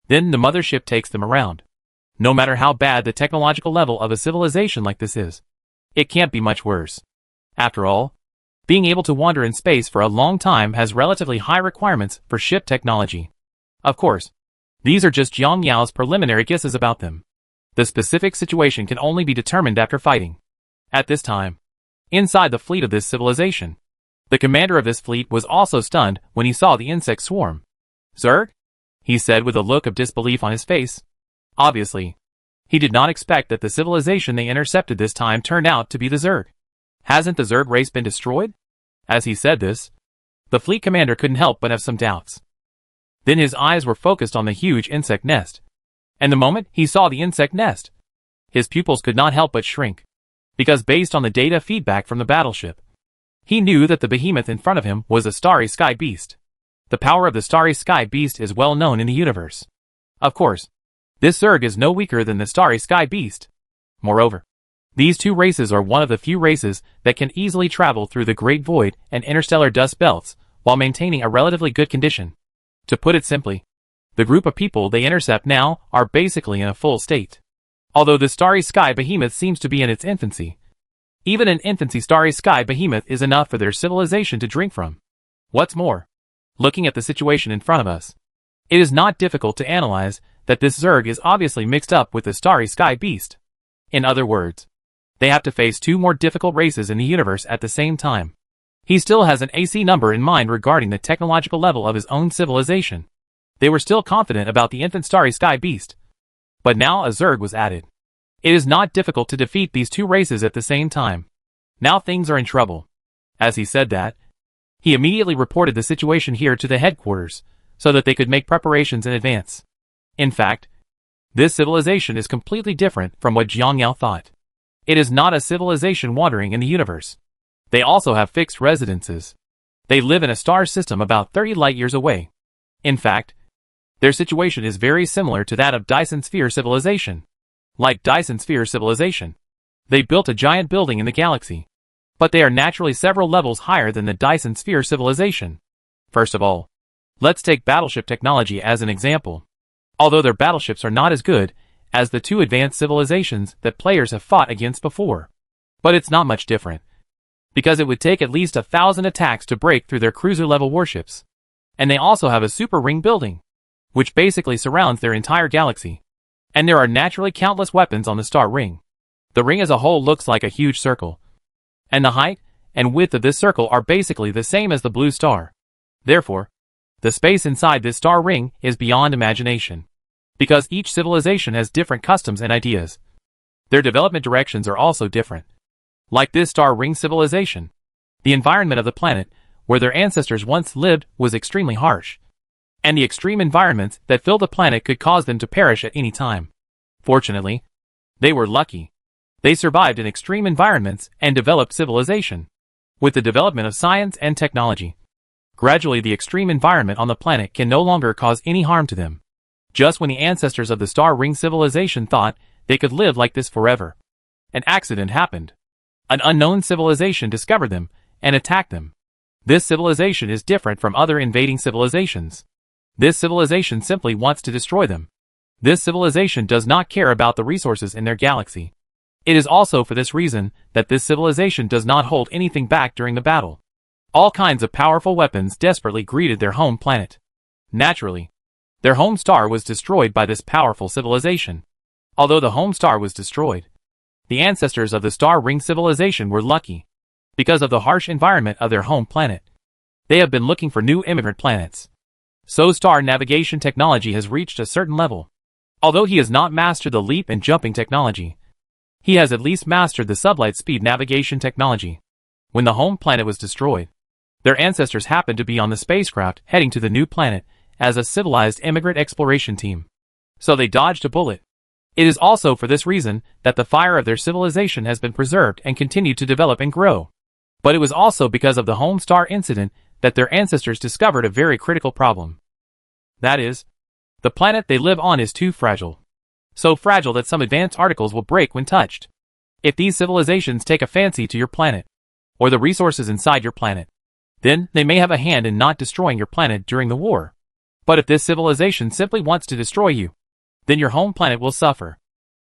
Then the mothership takes them around. No matter how bad the technological level of a civilization like this is, it can't be much worse. After all, being able to wander in space for a long time has relatively high requirements for ship technology. Of course, these are just Jiang Yao's preliminary guesses about them. The specific situation can only be determined after fighting. At this time, inside the fleet of this civilization, the commander of this fleet was also stunned when he saw the insect swarm. "Zerg?" he said with a look of disbelief on his face. Obviously, he did not expect that the civilization they intercepted this time turned out to be the Zerg. Hasn't the Zerg race been destroyed? As he said this, the fleet commander couldn't help but have some doubts. Then his eyes were focused on the huge insect nest. And the moment he saw the insect nest, his pupils could not help but shrink. Because based on the data feedback from the battleship, he knew that the behemoth in front of him was a starry sky beast. The power of the starry sky beast is well known in the universe. Of course, this Zerg is no weaker than the starry sky beast. Moreover, these two races are one of the few races that can easily travel through the great void and interstellar dust belts while maintaining a relatively good condition. To put it simply, the group of people they intercept now are basically in a full state. Although the starry sky behemoth seems to be in its infancy, even an infancy starry sky behemoth is enough for their civilization to drink from. What's more, looking at the situation in front of us, it is not difficult to analyze that this Zerg is obviously mixed up with the starry sky beast. In other words, they have to face two more difficult races in the universe at the same time. He still has an AC number in mind regarding the technological level of his own civilization. They were still confident about the infant starry sky beast, but now a Zerg was added. It is not difficult to defeat these two races at the same time. Now things are in trouble. As he said that, he immediately reported the situation here to the headquarters, so that they could make preparations in advance. In fact, this civilization is completely different from what Jiang Yao thought. It is not a civilization wandering in the universe. They also have fixed residences. They live in a star system about 30 light-years away. In fact, their situation is very similar to that of Dyson Sphere civilization. Like Dyson Sphere civilization, they built a giant building in the galaxy. but they are naturally several levels higher than the Dyson Sphere civilization. First of all, let's take battleship technology as an example. Although their battleships are not as good as the two advanced civilizations that players have fought against before. But it's not much different, because it would take at least 1,000 attacks to break through their cruiser-level warships. And they also have a super ring building, which basically surrounds their entire galaxy. And there are naturally countless weapons on the star ring. The ring as a whole looks like a huge circle, and the height and width of this circle are basically the same as the blue star. Therefore, the space inside this star ring is beyond imagination, because each civilization has different customs and ideas. Their development directions are also different. Like this star ring civilization, the environment of the planet where their ancestors once lived was extremely harsh, and the extreme environments that fill the planet could cause them to perish at any time. Fortunately, they were lucky. They survived in extreme environments and developed civilization. With the development of science and technology, gradually the extreme environment on the planet can no longer cause any harm to them. Just when the ancestors of the star ring civilization thought they could live like this forever, an accident happened. An unknown civilization discovered them and attacked them. This civilization is different from other invading civilizations. This civilization simply wants to destroy them. This civilization does not care about the resources in their galaxy. It is also for this reason that this civilization does not hold anything back during the battle. All kinds of powerful weapons desperately greeted their home planet. Naturally, their home star was destroyed by this powerful civilization. Although the home star was destroyed, the ancestors of the star ring civilization were lucky. Because of the harsh environment of their home planet, they have been looking for new immigrant planets. So star navigation technology has reached a certain level. Although he has not mastered the leap and jumping technology, he has at least mastered the sublight speed navigation technology. When the home planet was destroyed, their ancestors happened to be on the spacecraft heading to the new planet as a civilized immigrant exploration team. So they dodged a bullet. It is also for this reason that the fire of their civilization has been preserved and continued to develop and grow. But it was also because of the home star incident that their ancestors discovered a very critical problem. That is, the planet they live on is too fragile. So fragile that some advanced articles will break when touched. If these civilizations take a fancy to your planet, or the resources inside your planet, then they may have a hand in not destroying your planet during the war. But if this civilization simply wants to destroy you, then your home planet will suffer.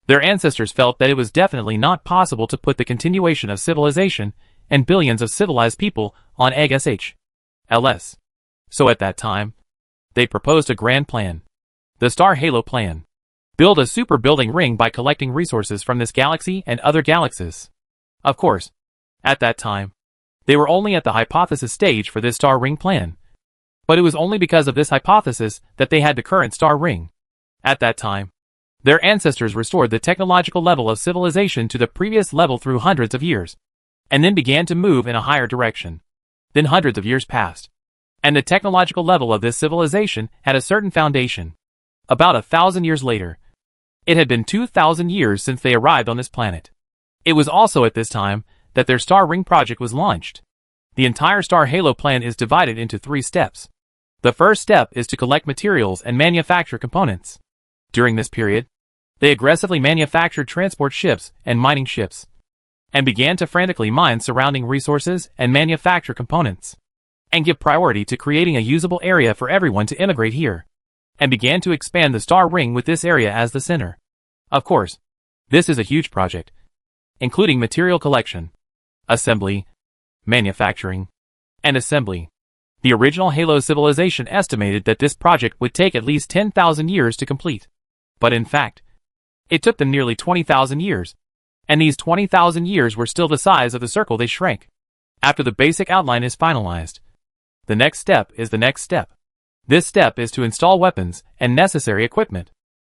Their ancestors felt that it was definitely not possible to put the continuation of civilization and billions of civilized people on egg SH/LS. So at that time, they proposed a grand plan. The Star Halo Plan. Build a super building ring by collecting resources from this galaxy and other galaxies. Of course, at that time, they were only at the hypothesis stage for this star ring plan. But it was only because of this hypothesis that they had the current star ring. At that time, their ancestors restored the technological level of civilization to the previous level through hundreds of years, and then began to move in a higher direction. Then hundreds of years passed, and the technological level of this civilization had a certain foundation. About 1,000 years later, it had been 2,000 years since they arrived on this planet. It was also at this time that their Star Ring project was launched. The entire Star Halo plan is divided into 3 steps. The first step is to collect materials and manufacture components. During this period, they aggressively manufactured transport ships and mining ships, and began to frantically mine surrounding resources and manufacture components, and give priority to creating a usable area for everyone to immigrate here, and began to expand the star ring with this area as the center. Of course, this is a huge project, including material collection, assembly, manufacturing, and assembly. The original Halo civilization estimated that this project would take at least 10,000 years to complete. But in fact, it took them nearly 20,000 years, and these 20,000 years were still the size of the circle they shrank. After the basic outline is finalized, the next step is the next step. This step is to install weapons and necessary equipment.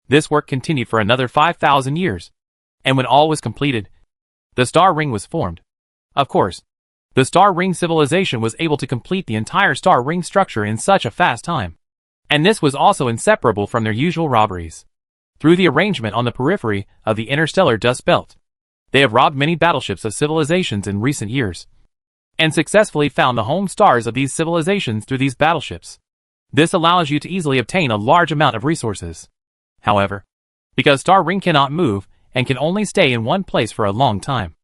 This work continued for another 5,000 years, and when all was completed, the star ring was formed. Of course, the star ring civilization was able to complete the entire star ring structure in such a fast time, and this was also inseparable from their usual robberies. Through the arrangement on the periphery of the interstellar dust belt, they have robbed many battleships of civilizations in recent years, and successfully found the home stars of these civilizations through these battleships. This allows you to easily obtain a large amount of resources. However, because Star Ring cannot move and can only stay in one place for a long time,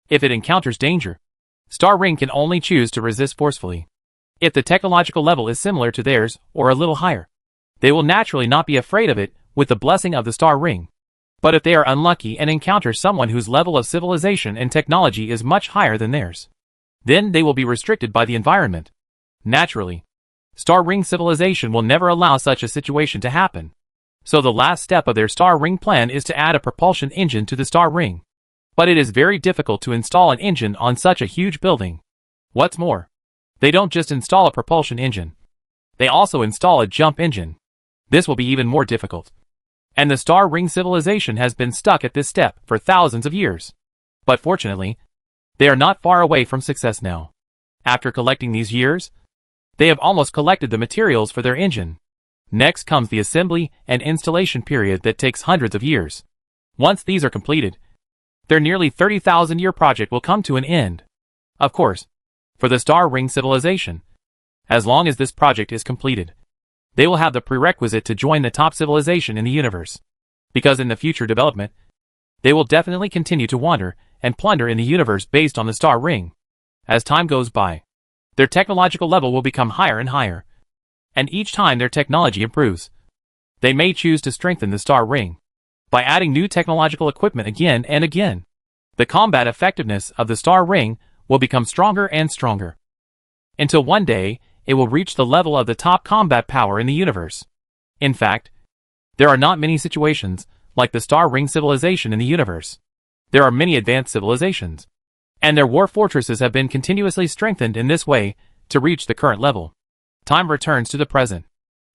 if it encounters danger, Star Ring can only choose to resist forcefully. If the technological level is similar to theirs, or a little higher, they will naturally not be afraid of it with the blessing of the Star Ring. But if they are unlucky and encounter someone whose level of civilization and technology is much higher than theirs, then they will be restricted by the environment. Naturally, Star Ring civilization will never allow such a situation to happen. So the last step of their Star Ring plan is to add a propulsion engine to the Star Ring. But it is very difficult to install an engine on such a huge building. What's more, they don't just install a propulsion engine. They also install a jump engine. This will be even more difficult. And the Star Ring civilization has been stuck at this step for thousands of years. But fortunately, they are not far away from success now. After collecting these years, they have almost collected the materials for their engine. Next comes the assembly and installation period that takes hundreds of years. Once these are completed, their nearly 30,000-year project will come to an end. Of course, for the Star Ring civilization, as long as this project is completed, they will have the prerequisite to join the top civilization in the universe. Because in the future development, they will definitely continue to wander and plunder in the universe based on the Star Ring. As time goes by, their technological level will become higher and higher. And each time their technology improves, they may choose to strengthen the Star Ring by adding new technological equipment again and again. The combat effectiveness of the Star Ring will become stronger and stronger, until one day it will reach the level of the top combat power in the universe. In fact, there are not many situations like the Star Ring civilization in the universe. There are many advanced civilizations, and their war fortresses have been continuously strengthened in this way to reach the current level. Time returns to the present.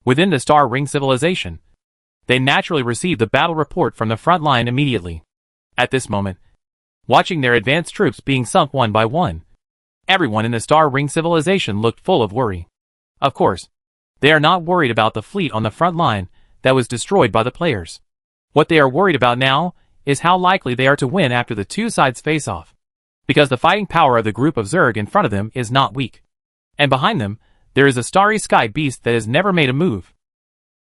Within the Star Ring civilization, they naturally receive the battle report from the front line immediately. At this moment, watching their advanced troops being sunk one by one, everyone in the Star Ring civilization looked full of worry. Of course, they are not worried about the fleet on the front line that was destroyed by the players. What they are worried about now is how likely they are to win after the two sides face off. Because the fighting power of the group of Zerg in front of them is not weak. And behind them, there is a starry sky beast that has never made a move.